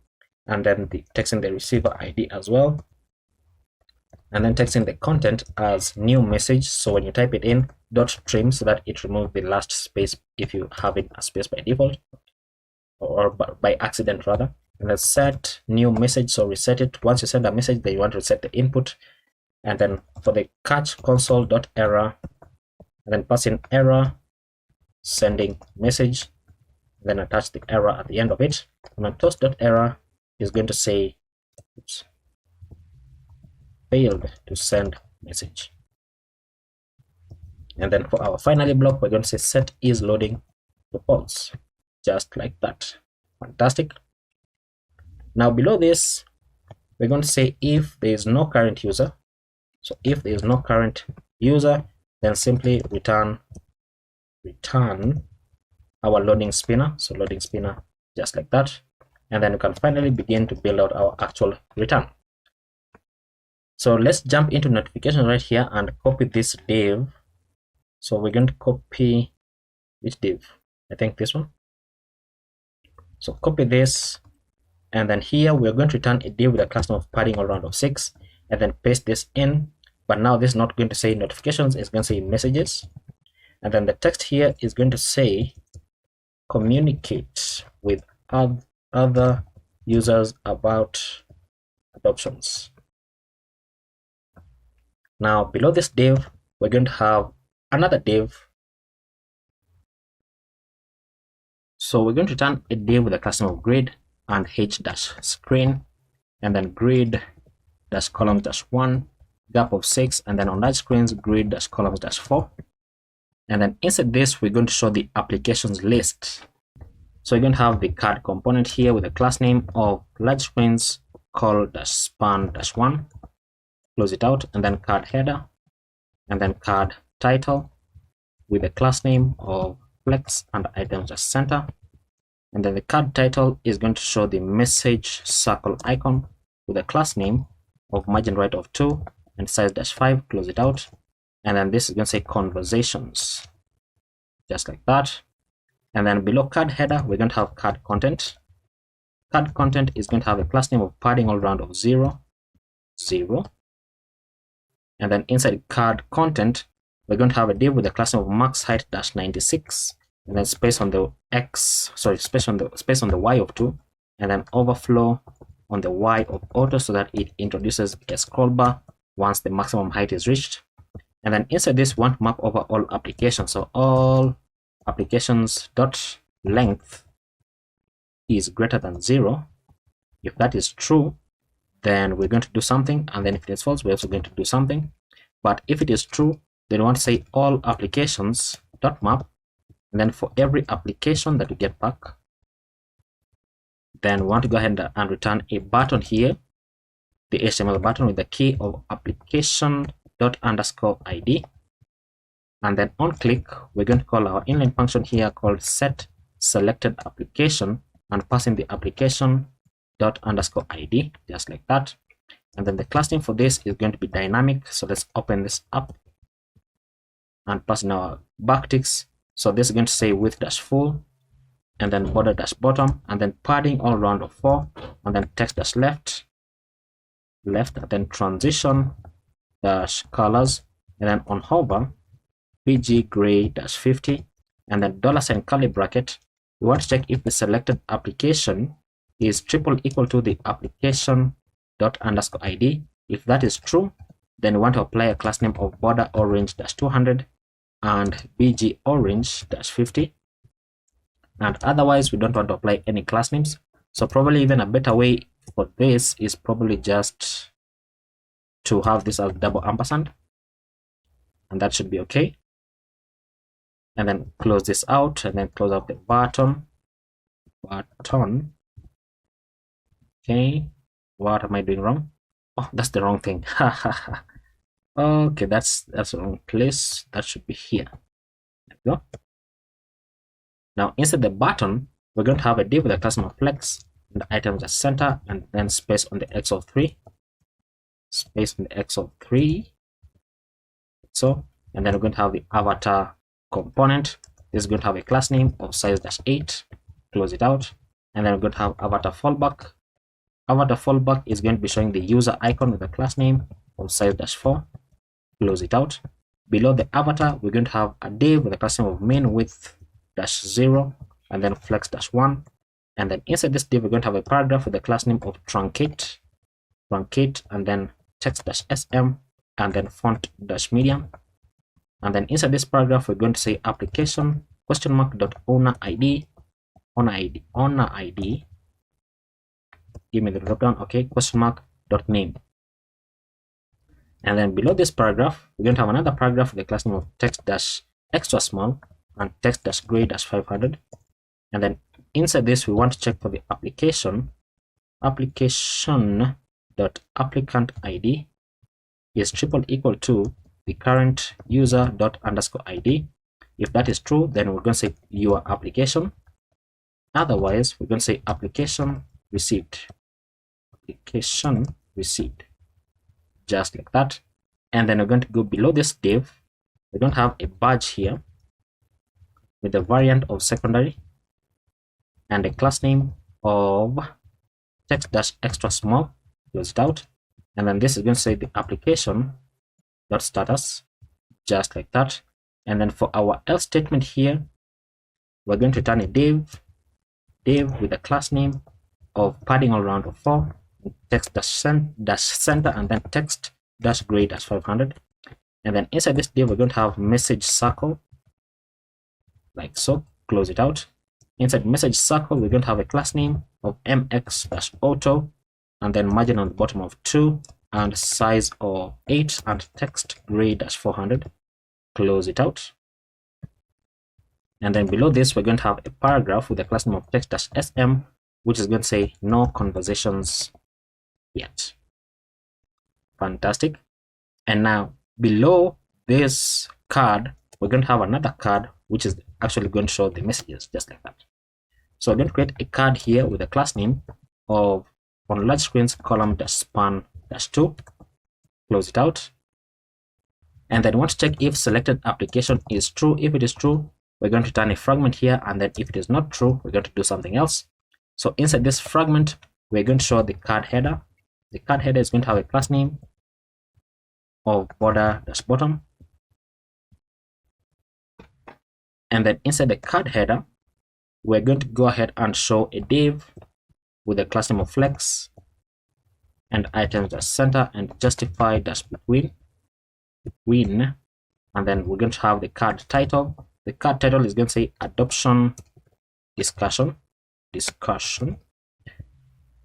and then takes in the receiver ID as well, and then takes in the content as new message. So when you type it in, dot trim, so that it removes the last space if you have it a space by default, or by accident rather. And then set new message, so reset it. Once you send a message, then you want to reset the input. And then for the catch console dot error, and then pass in error sending message, then attach the error at the end of it. And then toast dot error is going to say failed to send message. And then for our finally block, we're going to say set is loading to false, just like that. Fantastic. Now below this, we're going to say if there is no current user. So if there is no current user, then simply return our loading spinner. So loading spinner, just like that. And then we can finally begin to build out our actual return. So let's jump into notification right here and copy this div. So we're going to copy which div? I think this one. So copy this, and then here we're going to return a div with a class name of padding all round of 6, and then paste this in. But now this is not going to say notifications, it's going to say messages. And then the text here is going to say communicate with other users about adoptions. Now below this div, we're going to have another div. So we're going to return a div with a class name of grid and h-screen, and then grid-columns-1, gap of 6, and then on large screens grid-columns-4. And then inside this, we're going to show the applications list. So you're going to have the card component here with a class name of large screens call-span-1. Close it out, and then card header, and then card title with a class name of flex and items-center. And then the card title is going to show the message circle icon with a class name of margin right of 2 and size -5. Close it out. And then this is going to say conversations. just like that. And then below card header, we're going to have card content. Card content is going to have a class name of padding all round of 0, 0. And then inside card content, we're going to have a div with a class name of max height -96, and then space on the space on the y of 2, and then overflow on the y of auto, so that it introduces a scroll bar once the maximum height is reached. And then inside this, we want to map over all applications. So all applications dot length is greater than 0. If that is true, then we're going to do something, and then if it is false, we're also going to do something. But if it is true, then we want to say all applications dot map, and then for every application that we get back, then we want to go ahead and return a button here, the HTML button with the key of application dot underscore ID. And then on click, we're going to call our inline function here called set selected application, and pass in the application dot underscore ID, just like that. And then the class name for this is going to be dynamic. So let's open this up and pass in our backticks. So this is going to say width dash full, and then border dash bottom, and then padding all around of 4, and then text dash left, and then transition dash colors, and then on hover bg gray dash 50, and then $ curly bracket. We want to check if the selected application is triple equal to the application dot underscore ID. If that is true, then we want to apply a class name of border orange dash 200 and bg orange dash 50. And otherwise, we don't want to apply any class names. So probably even a better way for this is probably just to have this as double ampersand, and that should be okay. And then close this out, and then close out the button. Okay, what am I doing wrong? Oh, that's the wrong thing. Okay, that's the wrong place. That should be here. There we go. Now inside the button, we're going to have a div with a class name of flex, and the items as center, and then space on the x of 3, space on the x of 3. So, and then we're going to have the avatar component. This is going to have a class name of size dash 8. Close it out, and then we're going to have avatar fallback. Avatar fallback is going to be showing the user icon with a class name of size dash 4. Close it out. Below the avatar, we're going to have a div with a class name of main width dash 0, and then flex dash 1. And then inside this div, we're going to have a paragraph with the class name of truncate, and then text dash sm, and then font dash medium. And then inside this paragraph, we're going to say application question mark dot owner ID. Give me the drop down. Okay, question mark dot name. And then below this paragraph, we're going to have another paragraph with the class name of text dash extra small and text dash gray dash 500. And then inside this, we want to check for the application dot applicant ID is triple equal to the current user dot underscore ID. If that is true, then we're going to say your application. Otherwise, we're going to say application received, just like that. And then we're going to go below this div. We're going to have a badge here with the variant of secondary and a class name of text dash extra small. Close it out. And then this is going to say the application dot status, just like that. And then for our else statement here, we're going to return a div with a class name of padding all around of 4, text dash center, and then text dash gray dash 500. And then inside this div, we're going to have message circle, like so. Close it out. Inside message circle, we're going to have a class name of mx dash auto, and then margin on the bottom of 2, and size of 8, and text gray dash 400. Close it out. And then below this, we're going to have a paragraph with a class name of text dash sm, which is going to say no conversations yet. Fantastic. And now below this card, we're going to have another card which is actually going to show the messages, just like that. So we're going to create a card here with a class name of on large screens column dash span dash 2. Close it out. And then we want to check if selected application is true. If it is true, we're going to turn a fragment here, and then if it is not true, we're going to do something else. So inside this fragment, we're going to show the card header. The card header is going to have a class name of border-bottom. And then inside the card header, we're going to go ahead and show a div with a class name of flex and items-center and justify-between. And then we're going to have the card title. The card title is going to say adoption discussion.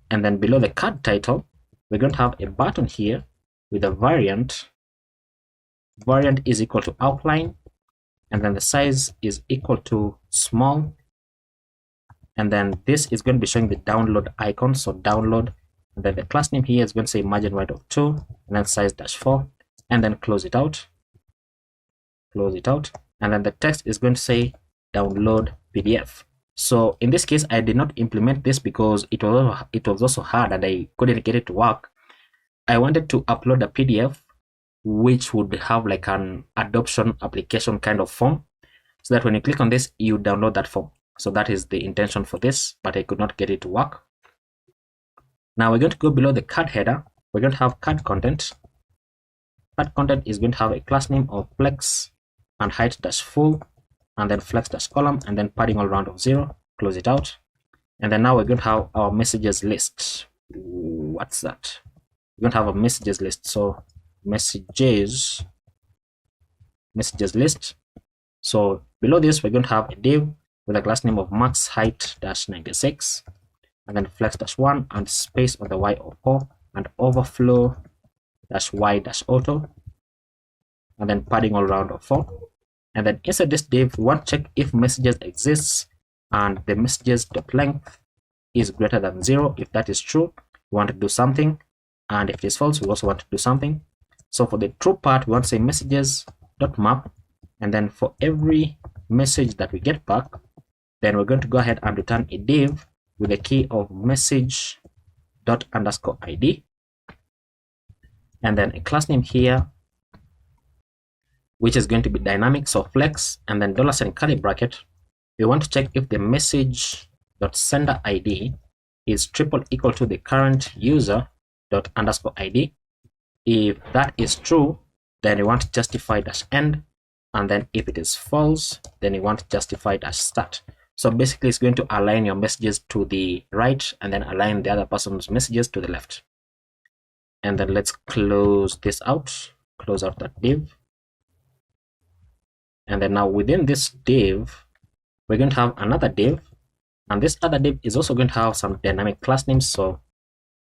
And then below the card title, we're going to have a button here with a variant. Variant is equal to outline, and then the size is equal to small. And then this is going to be showing the download icon, so download. And then the class name here is going to say margin right of 2, and then size -4, and then close it out. And then the text is going to say download PDF. So in this case, I did not implement this because it was also hard and I couldn't get it to work. I wanted to upload a PDF which would have like an adoption application kind of form, so that when you click on this, you download that form. So that is the intention for this, but I could not get it to work. Now we're going to go below the card header. We're going to have card content. Card content is going to have a class name of flex and height-full, and then flex-column, and then padding all around of 0. Close it out. And then now we're going to have our messages list. What's that? We're going to have a messages list. So messages list. So below this, we're going to have a div with a class name of max height-96, and then flex-1 and space on the y of 4, and overflow-y-auto, and then padding all around of 4. And then inside this div, we want to check if messages exists and the messages.length is greater than 0. If that is true, we want to do something, and if it is false, we also want to do something. So for the true part, we want to say messages.map, and then for every message that we get back, then we're going to go ahead and return a div with a key of message._id, and then a class name here which is going to be dynamic, so flex, and then $curly bracket. We want to check if the message.sender ID is triple equal to the current user._id. If that is true, then we want to justify-end, and then if it is false, then you want to justify-start. So basically, it's going to align your messages to the right and then align the other person's messages to the left. And then let's close this out, close out that div. And then now within this div, we're going to have another div, and this other div is also going to have some dynamic class names. So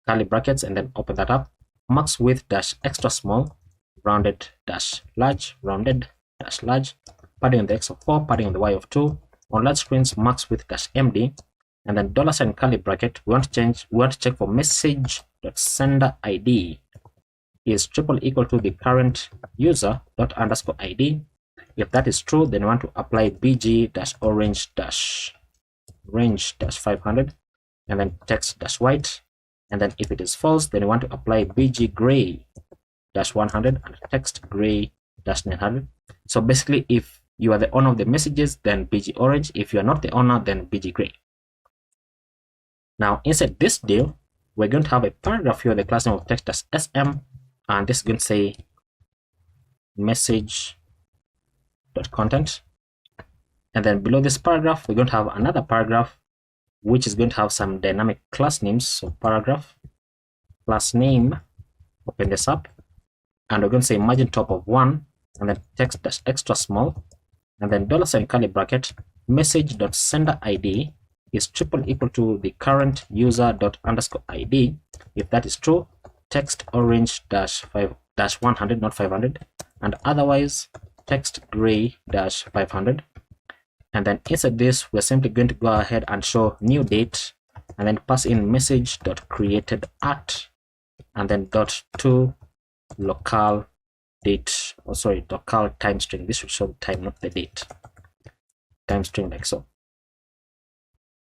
curly brackets, and then open that up. Max width -extra small, rounded -large, rounded -large, padding on the x of 4, padding on the y of 2. On large screens, max width -md, and then $curly bracket. We want to check for message.sender ID is triple equal to the current user._id. If that is true, then we want to apply bg-orange-range-500, and then text-white. And then if it is false, then we want to apply bg-gray-100 and text-gray-900. So basically, if you are the owner of the messages, then bg-orange. If you are not the owner, then bg-gray. Now inside this div, we're going to have a paragraph here, the class name of text-sm, and this is going to say message.content. And then below this paragraph, we're going to have another paragraph which is going to have some dynamic class names. So paragraph class name, open this up, and we're going to say margin top of 1, and then text-extra small, and then $curly bracket, message.sender ID is triple equal to the current user._id. If that is true, text orange-100, not 500, and otherwise text gray-500. And then inside this, we're simply going to go ahead and show new date, and then pass in message.created@, and then .to local date, local time string. This should show the time, not the date. Time string like so.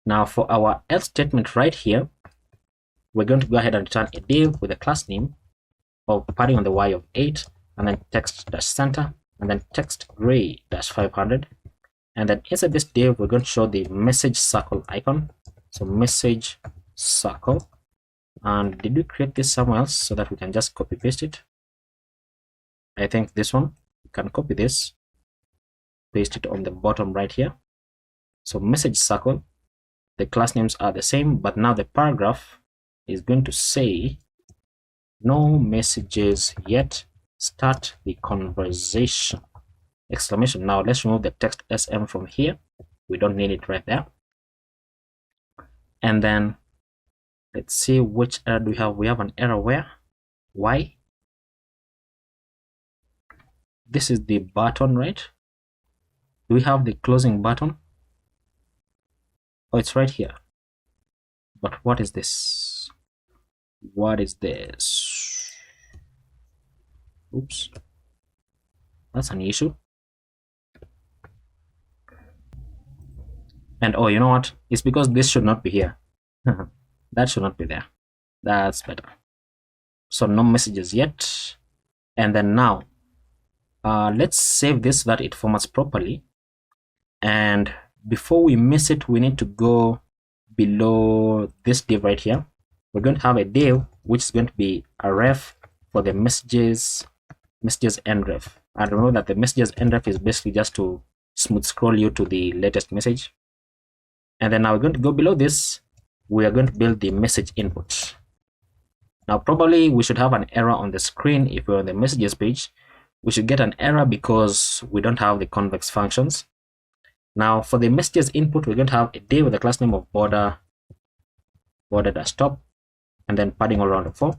Now for our else statement right here, we're going to go ahead and return a div with a class name of padding on the y of 8, and then text-center, and then text gray-500. And then inside this div, we're going to show the message circle icon. So message circle. And did we create this somewhere else so that we can just copy paste it? I think this one, you can copy this, paste it on the bottom right here. So message circle, the class names are the same, but now the paragraph is going to say no messages yet, start the conversation, exclamation. Now let's remove the text sm from here, we don't need it right there. And then let's see which error do we have. We have an error where, why? This is the button, right? Do we have the closing button? Oh, it's right here. But what is this? What is this? Oops, that's an issue. And oh, you know what? It's because this should not be here. That should not be there. That's better. So no messages yet. And then now, let's save this so that it formats properly. And before we miss it, we need to go below this div right here. We're going to have a div which is going to be a ref for the messages end ref. And remember that the messages end ref is basically just to smooth scroll you to the latest message. And then now we're going to go below this. We are going to build the message input. Now probably we should have an error on the screen. If we're on the messages page, we should get an error because we don't have the convex functions. Now for the messages input, we're going to have a div with the class name of border dash top, and then padding all around the 4,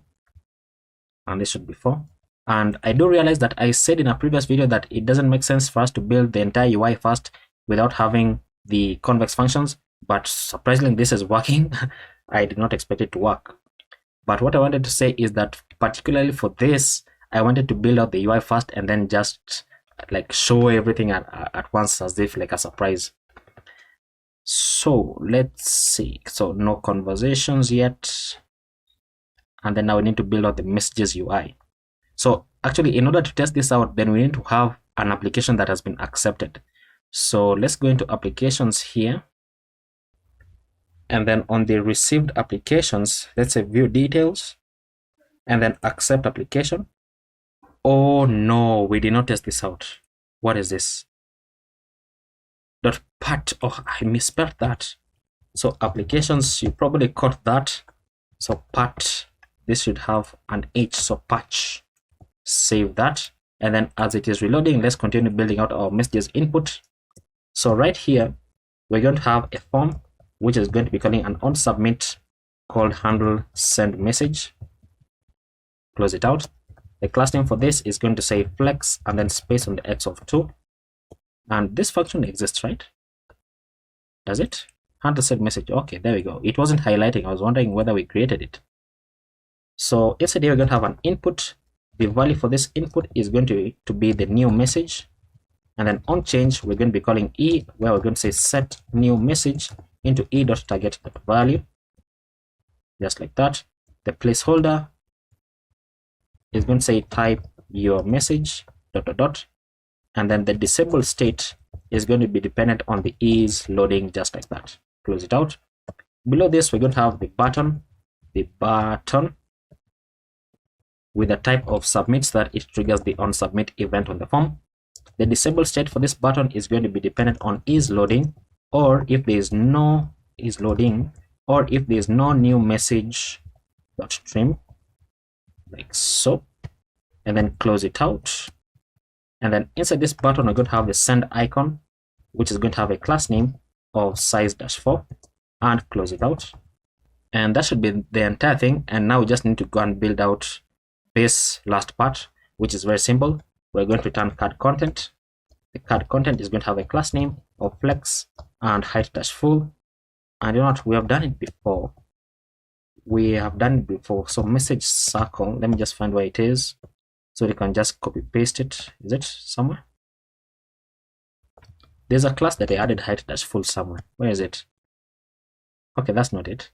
and this should be 4. And I do realize that I said in a previous video that it doesn't make sense for us to build the entire UI first without having the convex functions, but surprisingly this is working. I did not expect it to work. But what I wanted to say is that particularly for this, I wanted to build out the UI first and then just like show everything at once as if like a surprise. So let's see. So no conversations yet. And then now we need to build out the messages UI. So actually, in order to test this out, then we need to have an application that has been accepted. So let's go into applications here. And then on the received applications, let's say view details and then accept application. Oh no, we did not test this out. What is this? .pat. Oh, I misspelled that. So applications, you probably caught that. So pat, this should have an H, so patch. Save that. And then as it is reloading, let's continue building out our messages input. So right here, we're going to have a form which is going to be calling an on submit called handle send message. Close it out. The class name for this is going to say flex and then space on the x of 2. And this function exists, right? Does it? Handle send message. Okay, there we go. It wasn't highlighting. I was wondering whether we created it. So inside here, we're going to have an input. The value for this input is going to be the new message. And then on change, we're going to be calling e, where we're going to say set new message into e.target.value. Just like that. The placeholder is going to say type your message ... and then the disabled state is going to be dependent on the is loading, just like that. Close it out. Below this, we're going to have the button with a type of submit so that it triggers the on submit event on the form. The disabled state for this button is going to be dependent on is loading, or if there is no is loading, or if there is no new message .trim, like so. And then close it out. And then inside this button, we're going to have the send icon, which is going to have a class name of size-4, and close it out. And that should be the entire thing. And now we just need to go and build out this last part, which is very simple. We're going to return card content. The card content is going to have a class name of flex and height-full. And you know what? We have done it before. So message circle, let me just find where it is. So you can just copy paste it. Is it somewhere? There's a class that I added height-full somewhere. Where is it? Okay, that's not it.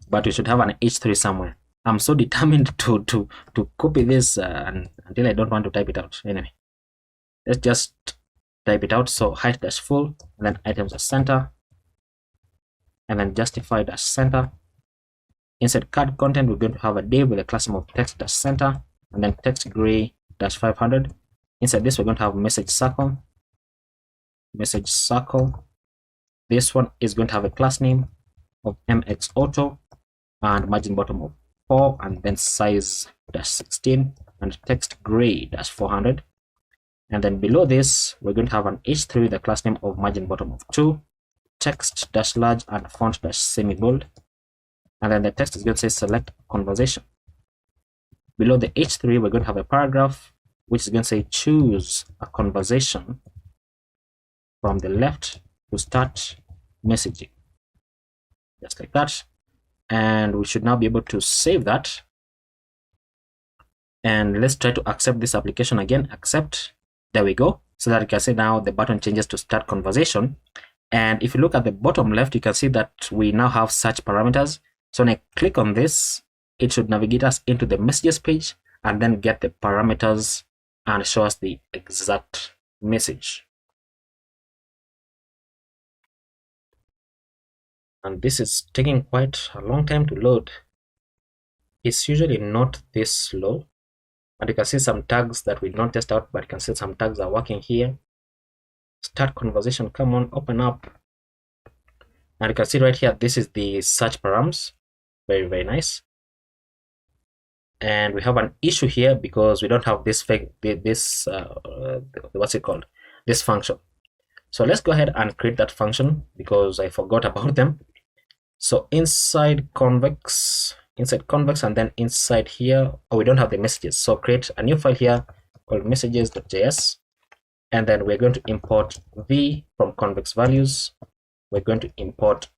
But we should have an h3 somewhere. I'm so determined to copy this until I don't want to type it out. Anyway, let's just type it out. So height dash full, and then items dash center, and then justify dash center. Inside card content, we're going to have a div with a class name of text dash center, and then text gray dash 500. Inside this, we're going to have message circle. This one is going to have a class name of mx auto and margin bottom of 4, and then size dash 16, and text gray dash 400. And then below this, we're going to have an h3 with a class name of margin bottom of 2, text dash large, and font dash semi bold. And then the text is going to say select conversation. Below the h3, we're going to have a paragraph which is going to say choose a conversation from the left to start messaging, just like that. And we should now be able to save that. And let's try to accept this application again. Accept. There we go. So that you can see now the button changes to start conversation. And if you look at the bottom left, you can see that we now have search parameters. So when I click on this, it should navigate us into the messages page and then get the parameters and show us the exact message. And this is taking quite a long time to load. It's usually not this slow. And you can see some tags that we don't test out, but you can see some tags are working here. Start conversation, come on, open up. And you can see right here, this is the search params. Very, very nice. And we have an issue here because we don't have this what's it called? This function. So let's go ahead and create that function because I forgot about them. So inside convex, and then inside here, we don't have the messages. So create a new file here called messages.js, and then we're going to import v from convex values. We're going to import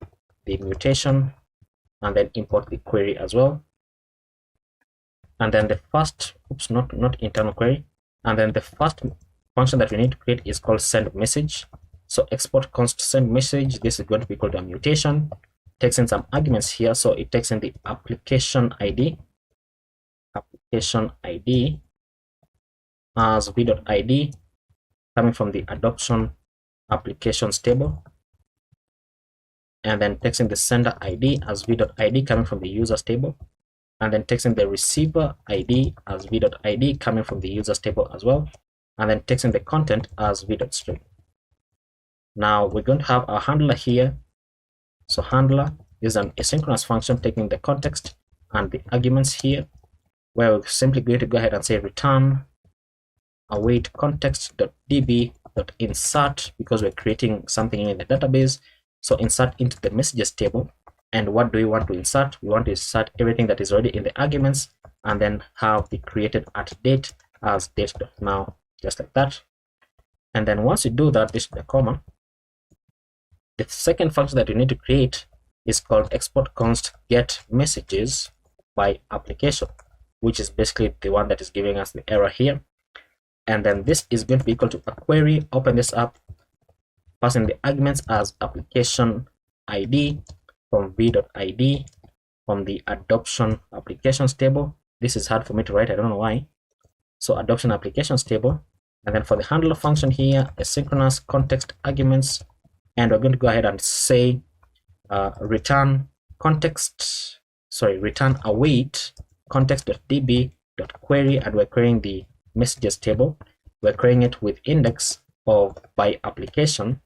the mutation, and then import the query as well. And then the first, not internal query. And then the first function that we need to create is called send message. So export const send message. This is going to be called a mutation. Takes in some arguments here. So it takes in the application ID as v.id coming from the adoption applications table. And then takes in the sender ID as v.id coming from the users table. And then takes in the receiver ID as v.id coming from the users table as well. And then takes in the content as v.string. Now we're going to have our handler here. So handler is an asynchronous function taking the context and the arguments here, where we're simply going to go ahead and say return await context.db.insert because we're creating something in the database. So insert into the messages table. And what do we want to insert? We want to insert everything that is already in the arguments and then have the created at date as date.now, just like that. And then once you do that, this is the comma. The second function that you need to create is called export const get messages by application, which is basically the one that is giving us the error here. And then this is going to be equal to a query. Open this up, passing the arguments as application ID from v.id from the adoption applications table. This is hard for me to write, I don't know why. So adoption applications table. And then for the handler function here, asynchronous context arguments. And we're going to go ahead and say return await context.db.query, and we're querying the messages table. We're querying it with index of by application,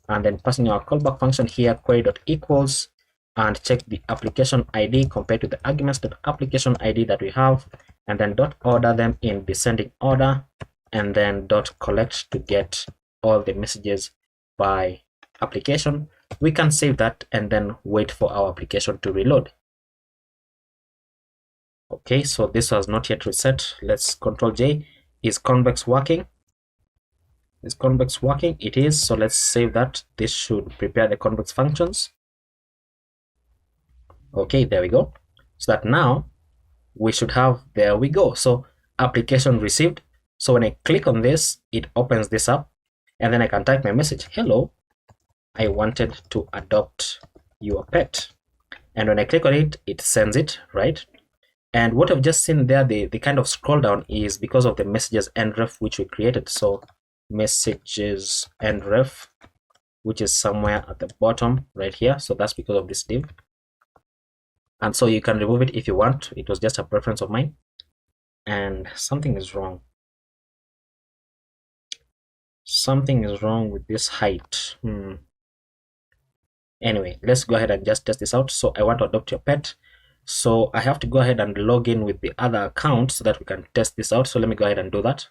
and then passing our callback function here, query.equals, and check the application ID compared to the arguments.application ID that we have, and then dot order them in descending order, and then dot collect to get all the messages by application. We can save that and then wait for our application to reload. Okay, so this was not yet reset. Let's Control J. Is convex working? Is convex working? It is. So let's save that. This should prepare the convex functions. Okay, there we go. So that now we should have, there we go. So application received. So when I click on this, it opens this up, and then I can type my message. Hello, I wanted to adopt your pet. And when I click on it, it sends it, right? And what I've just seen there, the kind of scroll down is because of the messages engraph which we created. So messages and ref, which is somewhere at the bottom right here. So that's because of this div. And so you can remove it if you want. It was just a preference of mine. And something is wrong. Something is wrong with this height. Anyway, let's go ahead and just test this out. So I want to adopt your pet. So I have to go ahead and log in with the other account so that we can test this out. So let me go ahead and do that.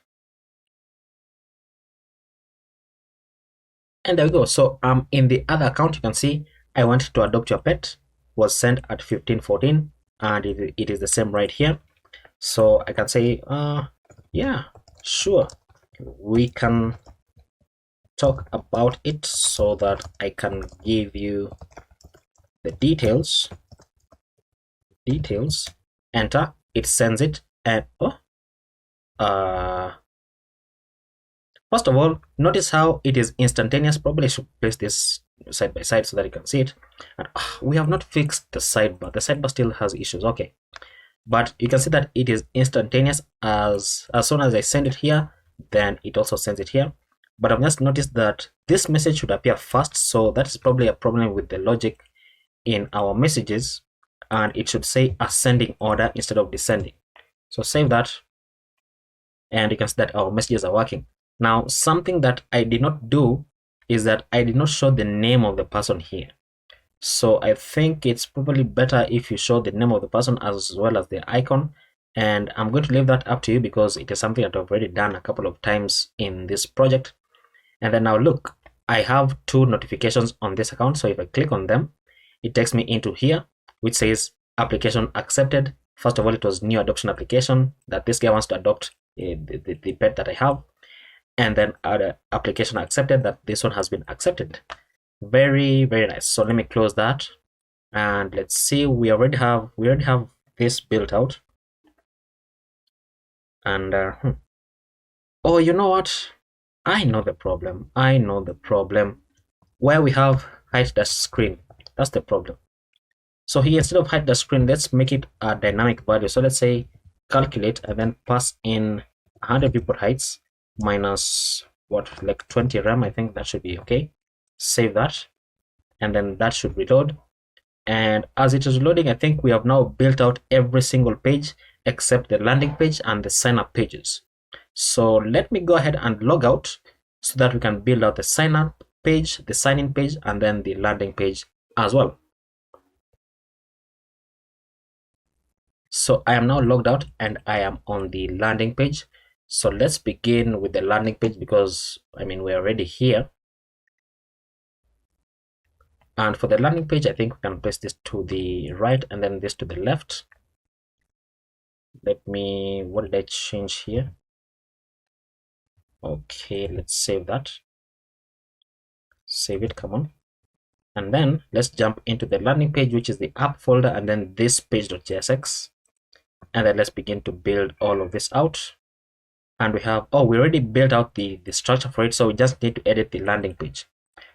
And there we go. So in the other account, you can see I want to adopt your pet was sent at 15:14, and it is the same right here. So I can say, yeah, sure, we can talk about it so that I can give you the details. Enter, it sends it, and first of all, notice how it is instantaneous. Probably I should place this side by side so that you can see it. And we have not fixed the sidebar. The sidebar still has issues. Okay, but you can see that it is instantaneous. As soon as I send it here, then it also sends it here. But I've just noticed that this message should appear first, so that is probably a problem with the logic in our messages, and it should say ascending order instead of descending. So save that, and you can see that our messages are working. Now, something that I did not do is that I did not show the name of the person here. So I think it's probably better if you show the name of the person as well as the icon. And I'm going to leave that up to you because it is something that I've already done a couple of times in this project. And then now look, I have two notifications on this account. So if I click on them, it takes me into here, which says application accepted. First of all, it was new adoption application that this guy wants to adopt the pet that I have. And then application accepted, that this one has been accepted. Very, very nice. So let me close that, and let's see. We already have this built out. And oh, you know what? I know the problem. Where we have hide the screen. That's the problem. So here, instead of hide the screen, let's make it a dynamic value. So let's say calculate and then pass in 100 viewport heights minus what, like 20 RAM. I think that should be okay. Save that, and then that should reload. And as it is loading, I think we have now built out every single page except the landing page and the sign up pages. So let me go ahead and log out so that we can build out the sign up page, the sign in page, and then the landing page as well. So I am now logged out and I am on the landing page. So let's begin with the landing page because I mean we're already here. And for the landing page, I think we can place this to the right and then this to the left. Let me, what did I change here? Okay, let's save that. Save it, come on. And then let's jump into the landing page, which is the app folder, and then this page.jsx. And then let's begin to build all of this out. And we have, we already built out the structure for it, so we just need to edit the landing page.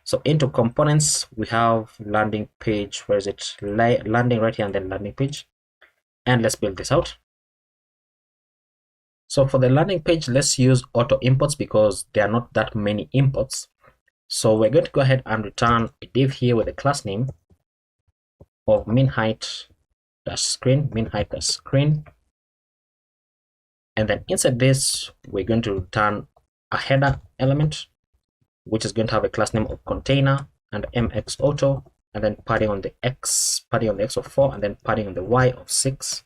So into components, we have landing page, where is it? Landing right here, and then landing page. And let's build this out. So for the landing page, let's use auto imports because there are not that many imports. So we're going to go ahead and return a div here with a class name of min height dash screen. And then inside this, we're going to return a header element, which is going to have a class name of container and mx auto, and then padding on the x of 4, and then padding on the y of 6.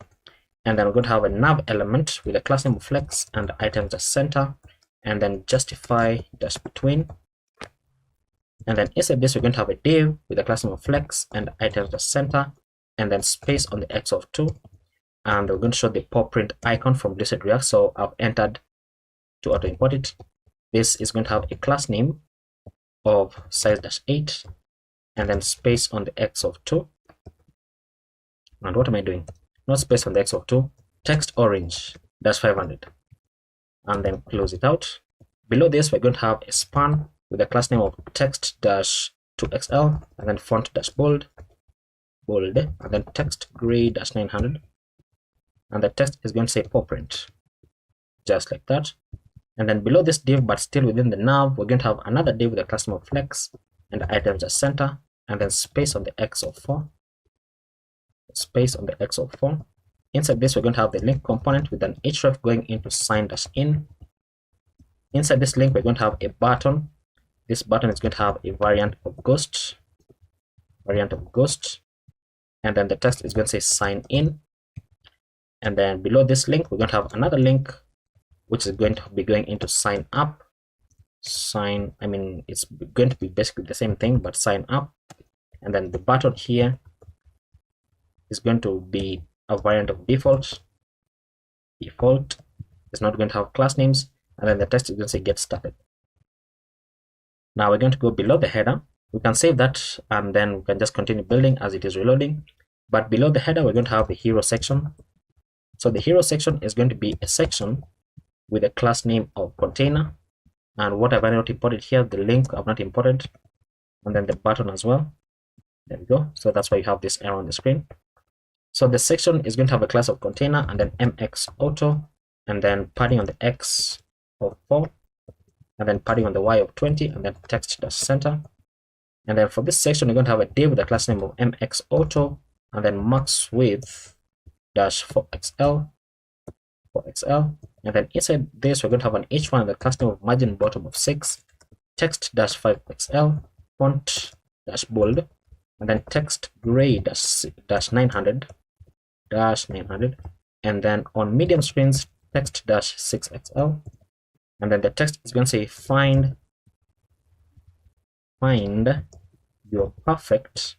And then we're going to have a nav element with a class name of flex and items as center, and then justify dash between. And then inside this, we're going to have a div with a class name of flex and items as center, and then space on the x of 2. And we're going to show the paw print icon from Lucid React. So I've entered to auto import it. This is going to have a class name of size-8, and then space on the x of 2. And what am I doing? Not space on the x of 2, text orange dash 500, and then close it out. Below this, we're going to have a span with a class name of text dash 2xl, and then font dash bold, and then text gray dash 900, and the text is going to say paw print, just like that. And then below this div, but still within the nav, we're going to have another div with a class name of flex and items as center, and then space on the x of 4. Space on the x of 4. Inside this, we're going to have the link component with an href going into sign-in. Inside this link, we're going to have a button. This button is going to have a variant of ghost. And then the text is going to say sign in. And then below this link, we're going to have another link which is going to be going into sign up. It's going to be basically the same thing, but sign up. And then the button here is going to be a variant of default. Default is not going to have class names, and then the text is going to say get started. Now we're going to go below the header. We can save that, and then we can just continue building as it is reloading. But below the header, we're going to have the hero section. So the hero section is going to be a section with a class name of container. And what have I not imported here? The link I've not imported, and then the button as well. There we go. So that's why you have this error on the screen. So the section is going to have a class of container, and then mx auto, and then padding on the x of 4, and then padding on the y of 20, and then text-center. And then for this section, we're going to have a div with a class name of mx auto, and then max width dash 4xl, and then inside this, we're going to have an h1 with a class name of margin bottom of 6, text dash 5xl, font dash bold, and then text gray dash 900, and then on medium screens, text dash 6xl, and then the text is going to say find your perfect,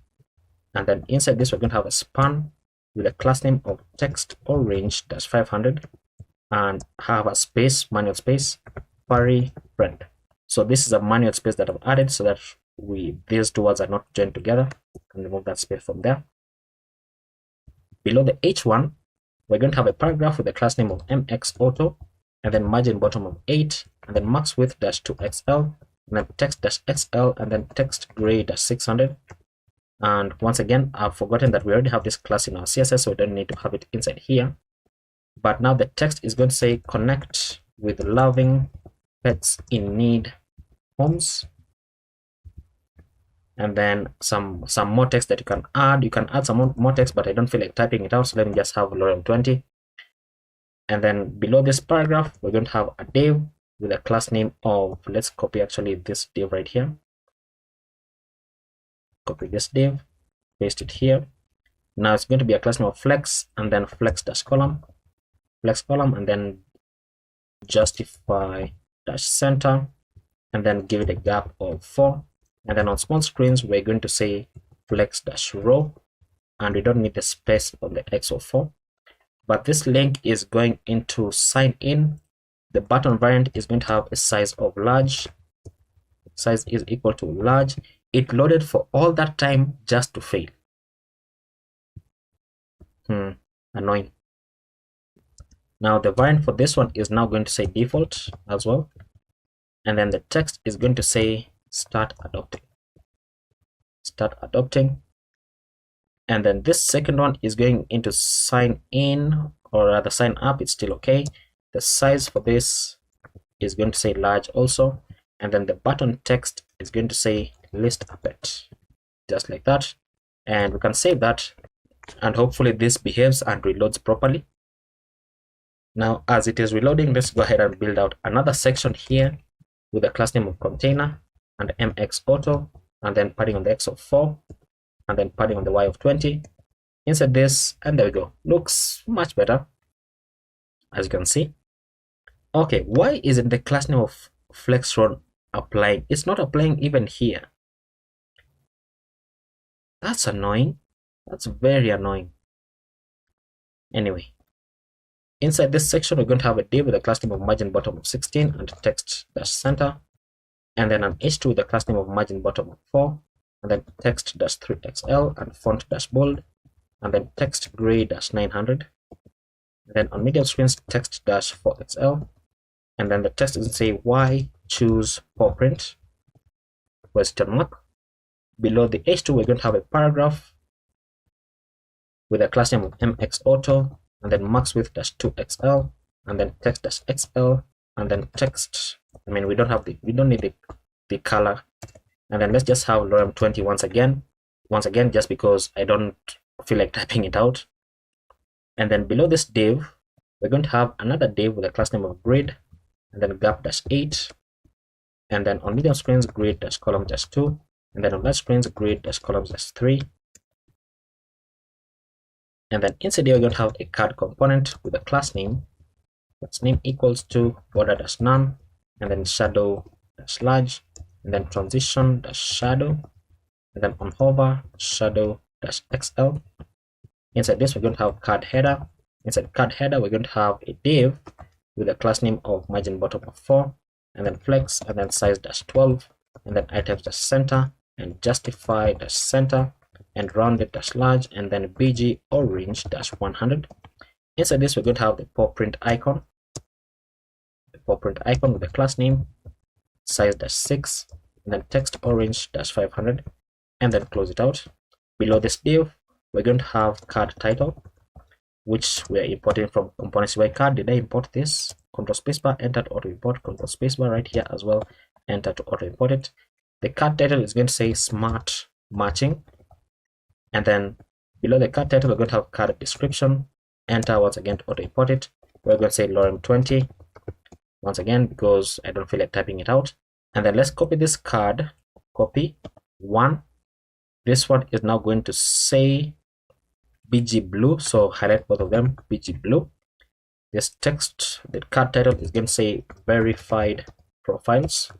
and then inside this, we're going to have a span with a class name of text orange dash 500, and have a space, manual space, query friend. So this is a manual space that I've added so that these two words are not joined together. And remove that space from there. Below the h1, we're going to have a paragraph with a class name of mx auto, and then margin bottom of 8, and then max width dash 2xl, and then text dash xl, and then text gray dash 600. And once again, I've forgotten that we already have this class in our CSS, so we don't need to have it inside here. But now the text is going to say connect with loving pets in need homes. And then some more text that you can add. You can add some more text, but I don't feel like typing it out, so let me just have lorem 20. And then below this paragraph, we're going to have a div with a class name of, let's copy actually this div right here. Copy this div, paste it here. Now it's going to be a class name of flex, and then flex dash column, and then justify dash center, and then give it a gap of 4. And then on small screens, we're going to say flex dash row, and we don't need the space on the x of 4. But this link is going into sign in. The button variant is going to have a size of large. Size is equal to large. It loaded for all that time just to fail. Annoying. Now the variant for this one is now going to say default as well. And then the text is going to say start adopting. And then this second one is going into sign in, or rather sign up. It's still okay. The size for this is going to say large also, and then the button text is going to say list a pet, just like that. And we can save that, and hopefully this behaves and reloads properly. Now as it is reloading, let's go ahead and build out another section here with a class name of container and mx auto, and then padding on the x of 4, and then padding on the y of 20. Insert this, and there we go. Looks much better, as you can see. Okay, why isn't the class name of flexron applying? It's not applying even here. That's annoying. That's very annoying. Anyway, inside this section, we're going to have a div with a class name of margin bottom of 16 and text dash center, and then an h2 with a class name of margin bottom of 4, and then text dash 3xl and font dash bold, and then text gray dash 900. And then on medium screens, text dash 4xl, and then the text is say why choose paw print question mark. Below the h2, we're going to have a paragraph with a class name of mx auto, and then max width dash 2xl, and then text dash xl, and then text. I mean, we don't need the color. And then let's just have lorem 20 once again, just because I don't feel like typing it out. And then below this div, we're going to have another div with a class name of grid, and then gap-8, and then on medium screens grid-column-2, and then on large screens grid-columns-3. And then inside here we're going to have a card component with a class name equals to border-none, and then shadow-large, and then transition-shadow, and then on hover shadow-xl. Inside this we're going to have card header. Inside card header we're going to have a div with a class name of margin bottom of 4, and then flex, and then size-12, and then items-center, and justify-center, and rounded-large, and then bg orange-100. Inside this we're going to have the paw print icon, with the class name size-6, and then text orange-500, and then close it out. Below this div we're going to have card title, which we are importing from components by card. Did I import this? Control spacebar, enter to auto import. Control spacebar right here as well, enter to auto import it. The card title is going to say smart matching, and then below the card title we're going to have card description. Enter once again to auto import it. We're going to say lorem 20 once again because I don't feel like typing it out. And then let's copy this card. Copy 1. This one is now going to say BG blue, so highlight both of them, BG blue. This text, the card title is going to say verified profiles,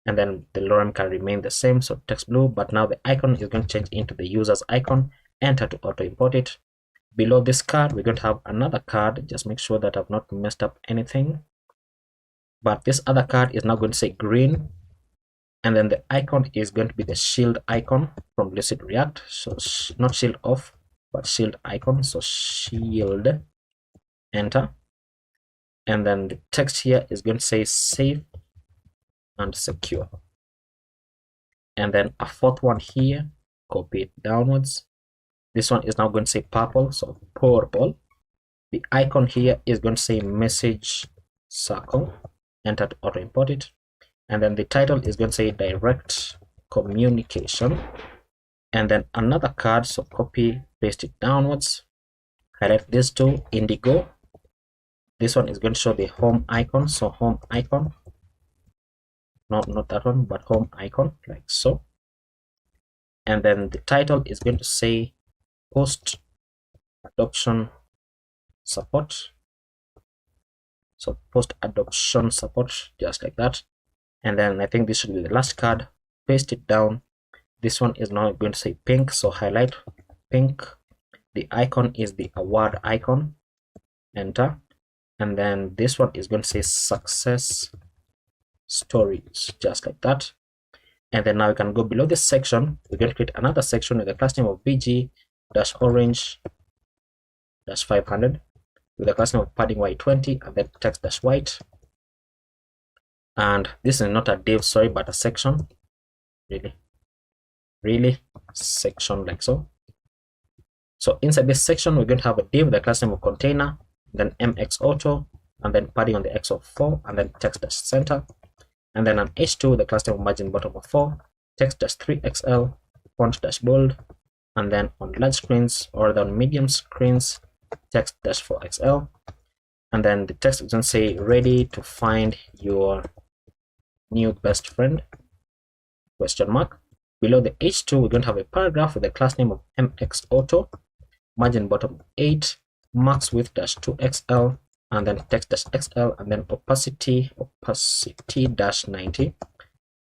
and then the lorem can remain the same, so text blue, but now the icon is going to change into the user's icon. Enter to auto import it. Below this card we're going to have another card. Just make sure that I've not messed up anything, but this other card is now going to say green, and then the icon is going to be the shield icon from Lucid React, so not shield off but shield icon, so shield, enter. And then the text here is going to say safe and secure, and then a fourth one here, copy it downwards. This one is now going to say purple, so purple. The icon here is going to say message circle, enter to auto import it. And then the title is going to say direct communication, and then another card, so copy paste it downwards, highlight this two, indigo. This one is going to show the home icon, so home icon, not that one but home icon, like so. And then the title is going to say post adoption support, so post adoption support, just like that. And then I think this should be the last card, paste it down. This one is now going to say pink, so highlight pink. The icon is the award icon, enter. And then this one is going to say success stories, just like that. And then now we can go below this section. We're going to create another section with the class name of bg-orange-500 with the class name of padding y20, and then text-white. And this is not a div, sorry, but a section, really section, like so. So inside this section we're going to have a div with the class name of container, then mx-auto, and then padding on the x of 4, and then text-center, and then an h2 with the class name of margin bottom of 4, text-3xl, font-bold, and then on large screens or on medium screens text-4xl. And then the text is going to say ready to find your new best friend, question mark. Below the h2 we're going to have a paragraph with the class name of mx-auto, margin bottom 8, max width -2xl, and then text-xl, and then opacity -90.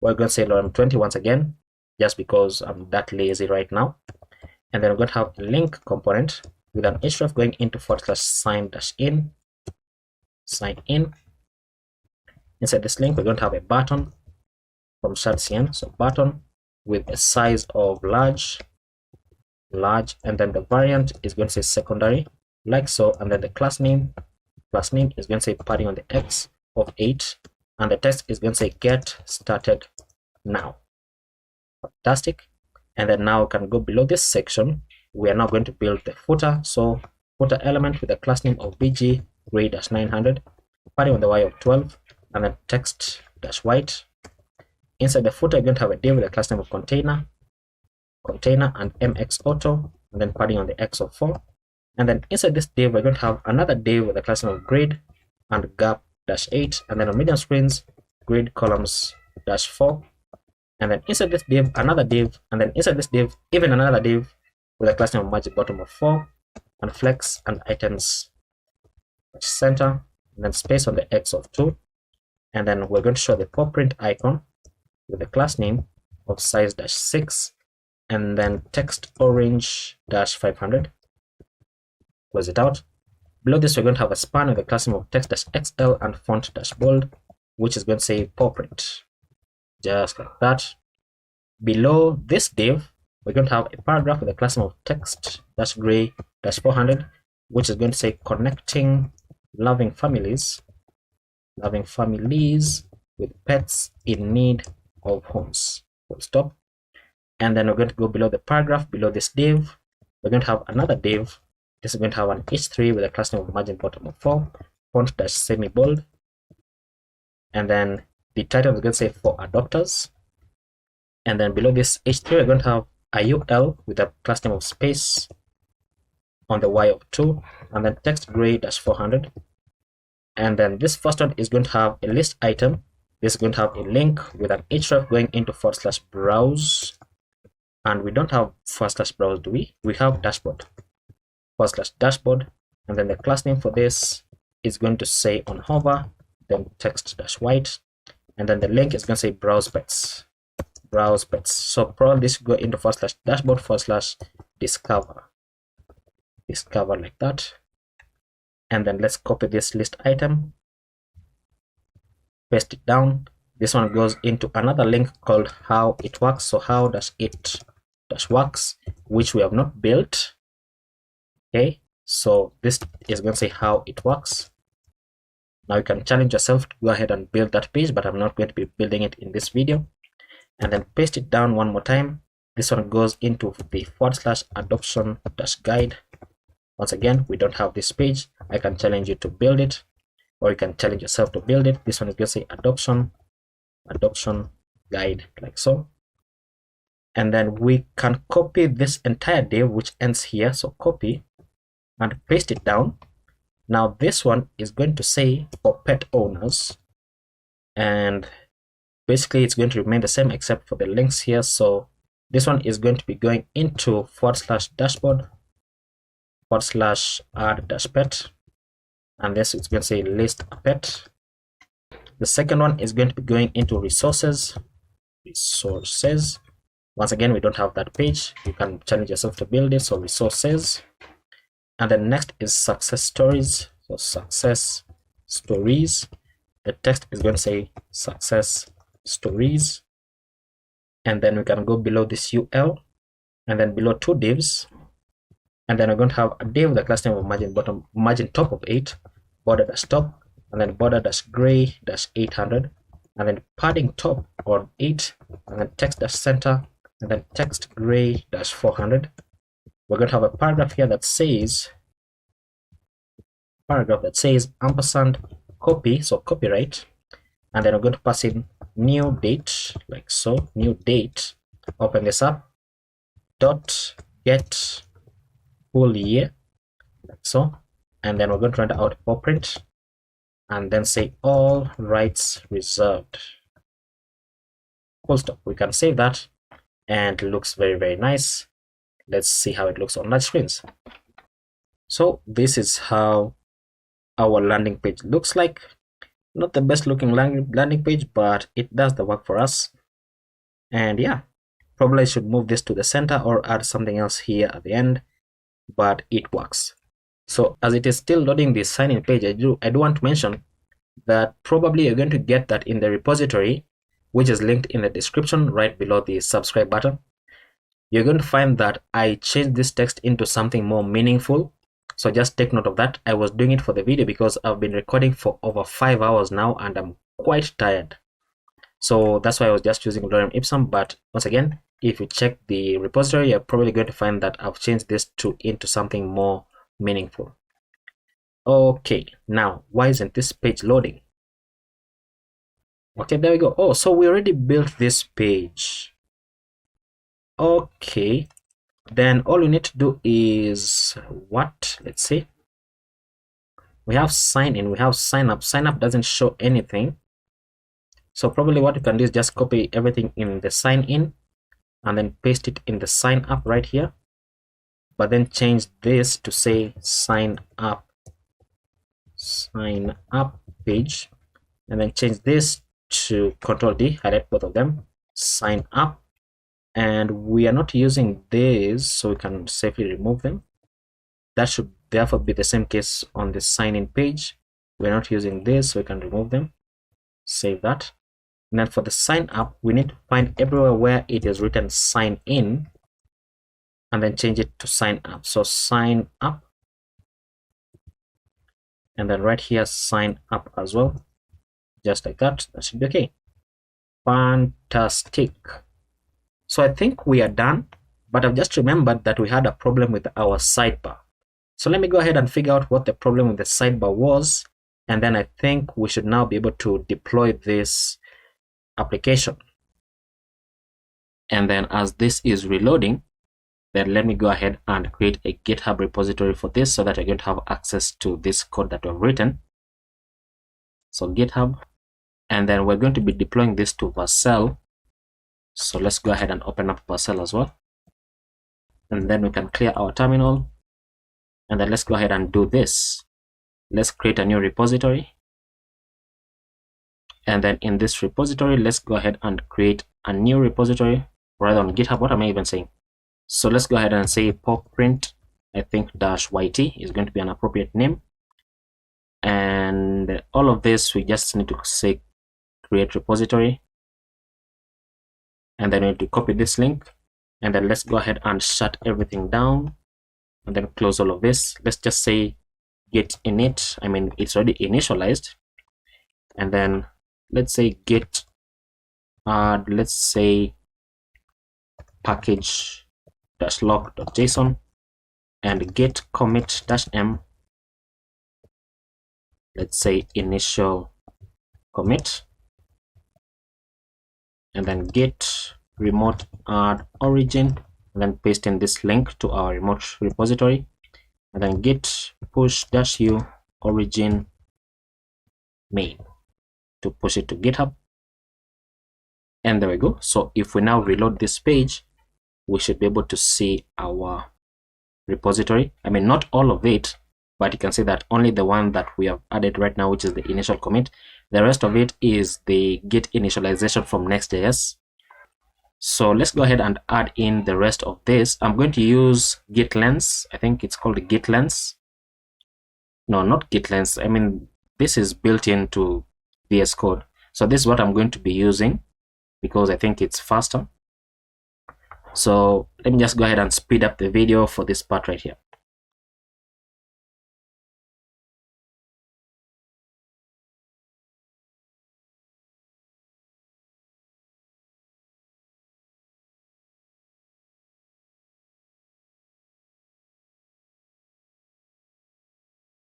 We're going to say lorem 20 once again, just because I'm that lazy right now. And then we're going to have a link component with an href going into /sign-in, sign in. Inside this link we're going to have a button from TsbSankara, so button with a size of large, and then the variant is going to say secondary, like so. And then the class name is going to say padding on the x of 8, and the text is going to say get started now. Fantastic. And then now we can go below this section. We are now going to build the footer, so footer element with the class name of bg gray-900, padding on the Y of 12, and then text dash white. Inside the footer, you're going to have a div with a class name of container, and mx auto, and then padding on the X of 4. And then inside this div, we're going to have another div with a class name of grade and gap dash 8, and then on medium screens, grid columns dash 4. And then inside this div, another div, and then inside this div, even another div with a class name of magic bottom of 4, and flex and items center, and then space on the X of 2. And then we're going to show the paw print icon with the class name of size dash 6, and then text orange dash 500. Close it out. Below this, we're going to have a span with the class name of text dash XL and font dash bold, which is going to say paw print, just like that. Below this div, we're going to have a paragraph with a class name of text dash gray dash 400, which is going to say connecting loving families with pets in need of homes. Full stop. And then we're going to go below the paragraph. Below this div, we're going to have another div. This is going to have an H3 with a class name of margin bottom of 4, font dash semi bold, and then the title is going to say for adopters. And then below this H3, we're going to have a UL with a class name of space on the Y of 2, and then text gray dash 400. And then this first one is going to have a list item. This is going to have a link with an href going into /browse, and we don't have /browse, do we? We have dashboard, /dashboard, and then the class name for this is going to say on hover, then text dash white, and then the link is going to say browse pets. So probably this go into /dashboard /discover like that. And then let's copy this list item, paste it down. This one goes into another link called how it works. So how does it works, which we have not built. Okay, so this is going to say how it works. Now you can challenge yourself to go ahead and build that page, but I'm not going to be building it in this video. And then paste it down one more time. This one goes into the /adoption-guide. Once again, we don't have this page. I can challenge you to build it, or you can challenge yourself to build it. This one is going to say adoption guide, like so. And then we can copy this entire div, which ends here. So copy and paste it down. Now this one is going to say for pet owners, and basically it's going to remain the same except for the links here. So this one is going to be going into /dashboard /add-pet, and this is going to say list a pet. The second one is going to be going into resources. Once again, we don't have that page. You can challenge yourself to build it. So resources, and then next is success stories. So success stories. The text is going to say success stories, and then we can go below this UL, and then below two divs. And then we're going to have a div with the class name of margin top of 8, border dash top, and then border dash gray dash 800, and then padding top on 8, and then text dash center, and then text gray dash 400. We're going to have a paragraph here that says ampersand copy, so copyright, and then we're going to pass in new date, like so, new date. Open this up, dot get full year, like so, and then we're going to render out a print, and then say all rights reserved. Full stop. We can save that, and it looks very, very nice. Let's see how it looks on large screens. So this is how our landing page looks like. Not the best looking landing page, but it does the work for us. And yeah, probably I should move this to the center or add something else here at the end, but it works. So as it is still loading the sign-in page, I do want to mention that probably you're going to get that in the repository, which is linked in the description right below the subscribe button. You're going to find that I changed this text into something more meaningful. So just take note of that. I was doing it for the video because I've been recording for over 5 hours now and I'm quite tired. So that's why I was just using lorem ipsum. But once again, if you check the repository, you're probably going to find that I've changed this into something more meaningful. Okay, now why isn't this page loading? Okay, there we go. Oh, so we already built this page. Okay, then all we need to do is what? Let's see. We have sign in, we have sign up. Sign up doesn't show anything. So probably what you can do is just copy everything in the sign in and then paste it in the sign up right here. But then change this to say sign up page, and then change this to Control D, highlight both of them, sign up. And we are not using this, so we can safely remove them. That should therefore be the same case on the sign in page. We're not using this, so we can remove them. Save that. And then for the sign up, we need to find everywhere where it is written sign in and then change it to sign up. So sign up, and then right here sign up as well, just like that. That should be okay. Fantastic. So I think we are done, but I've just remembered that we had a problem with our sidebar. So let me go ahead and figure out what the problem with the sidebar was, and then I think we should now be able to deploy this application. And then as this is reloading, then let me go ahead and create a GitHub repository for this so that I don't have access to this code that we've written. So GitHub, and then we're going to be deploying this to Vercel. So let's go ahead and open up Vercel as well. And then we can clear our terminal. And then let's go ahead and do this. Let's create a new repository. And then in this repository, let's go ahead and create a new repository, rather on GitHub. What am I even saying? So let's go ahead and say popprint, I think -yt is going to be an appropriate name. And all of this, we just need to say create repository. And then we need to copy this link. And then let's go ahead and shut everything down. And then close all of this. Let's just say git init. I mean, it's already initialized. And then let's say git add, let's say package-log.json, and git commit-m, let's say initial commit, and then git remote add origin, and then paste in this link to our remote repository, and then git push-u origin main to push it to GitHub. And there we go. So if we now reload this page, we should be able to see our repository. I mean, not all of it, but you can see that only the one that we have added right now, which is the initial commit. The rest of it is the git initialization from Next.js. So let's go ahead and add in the rest of this. I'm going to use git lens. I think it's called git lens. No, not git lens. I mean, this is built into VS Code. So this is what I'm going to be using because I think it's faster. So let me just go ahead and speed up the video for this part right here.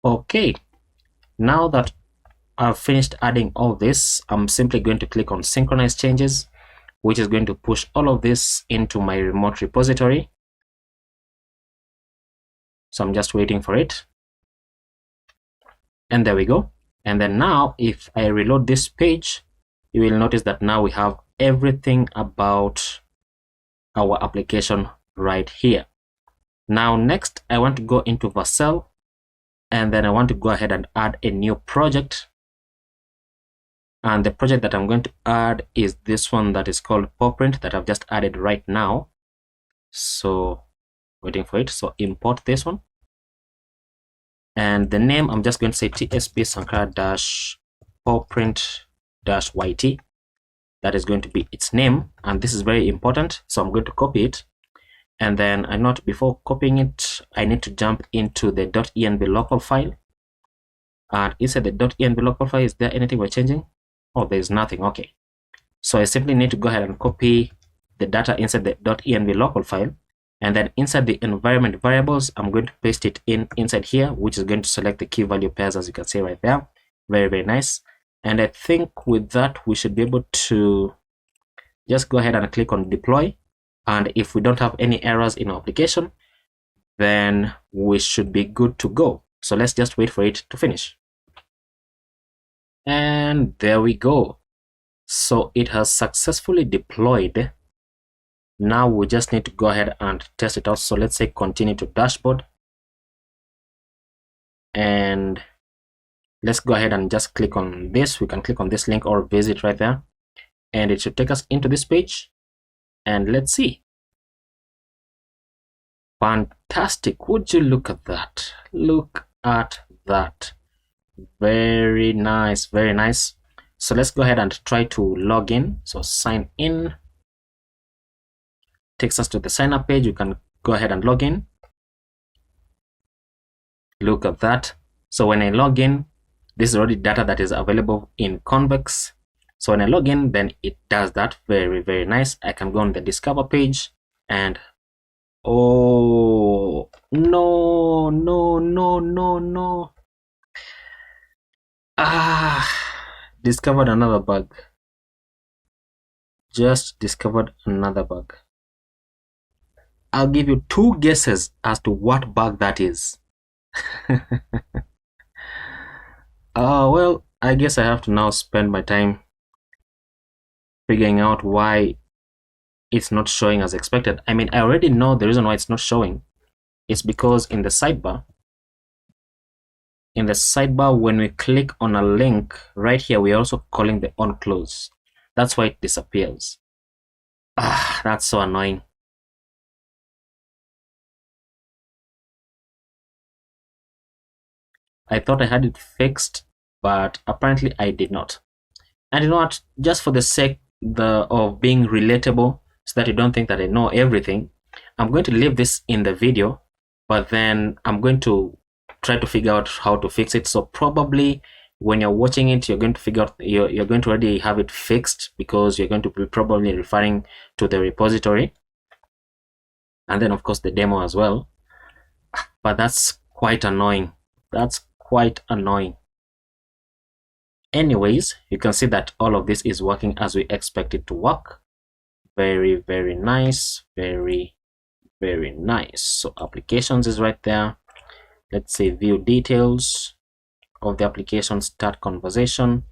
Okay, now that I've finished adding all this, I'm simply going to click on synchronize changes, which is going to push all of this into my remote repository. So I'm just waiting for it. And there we go. And then now if I reload this page, you will notice that now we have everything about our application right here. Now next, I want to go into Vercel, and then I want to go ahead and add a new project. And the project that I'm going to add is this one that is called popprint that I've just added right now. So waiting for it. So import this one. And the name, I'm just going to say TsbSankara-popprint-yt. That is going to be its name. And this is very important. So I'm going to copy it. And then I note before copying it, I need to jump into the .env local file. And inside the .env local file, is there anything we're changing? Oh, there's nothing. Okay. So I simply need to go ahead and copy the data inside the .env local file. And then inside the environment variables, I'm going to paste it inside here, which is going to select the key value pairs, as you can see right there. Very, very nice. And I think with that, we should be able to just go ahead and click on deploy. And if we don't have any errors in our application, then we should be good to go. So let's just wait for it to finish. And there we go. So it has successfully deployed. Now we just need to go ahead and test it out. So let's say continue to dashboard. And let's go ahead and just click on this. We can click on this link or visit right there. And it should take us into this page. And let's see. Fantastic. Would you look at that? Look at that. Very nice. Very nice. So let's go ahead and try to log in. So sign in. Takes us to the sign up page. You can go ahead and log in. Look at that. So when I log in, this is already data that is available in Convex. So when I log in, then it does that. Very, very nice. I can go on the discover page and oh, no. Discovered another bug. Just discovered another bug. I'll give you 2 guesses as to what bug that is. Well, I guess I have to now spend my time figuring out why it's not showing as expected. I mean, I already know the reason why it's not showing. It's because in the sidebar, when we click on a link right here, we're also calling the on close. That's why it disappears. That's so annoying. I thought I had it fixed, but apparently I did not. And you know what? Just for the sake of being relatable, so that you don't think that I know everything, I'm going to leave this in the video, but then I'm going to try to figure out how to fix it. So probably when you're watching it, you're going to figure out, you're going to already have it fixed, because you're going to be probably referring to the repository, and then of course the demo as well. But that's quite annoying. That's quite annoying. Anyways, you can see that all of this is working as we expect it to work. Very, very nice. Very, very nice. So applications is right there. Let's say view details of the application, start conversation,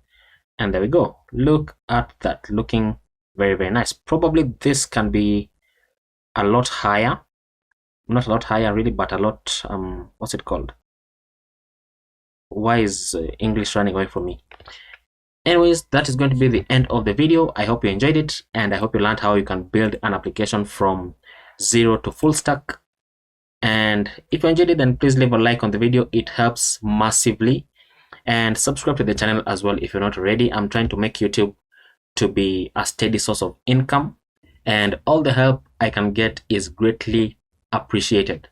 and there we go. Look at that, looking very, very nice. Probably this can be a lot higher. Not a lot higher really, but a lot, what's it called? Why is English running away from me? Anyways, that is going to be the end of the video. I hope you enjoyed it, and I hope you learned how you can build an application from 0 to full stack. And if you enjoyed it, then please leave a like on the video. It helps massively. And subscribe to the channel as well if you're not already. I'm trying to make YouTube to be a steady source of income, and all the help I can get is greatly appreciated.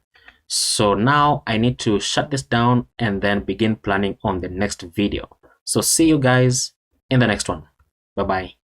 So now I need to shut this down and then begin planning on the next video. So see you guys in the next one. Bye bye.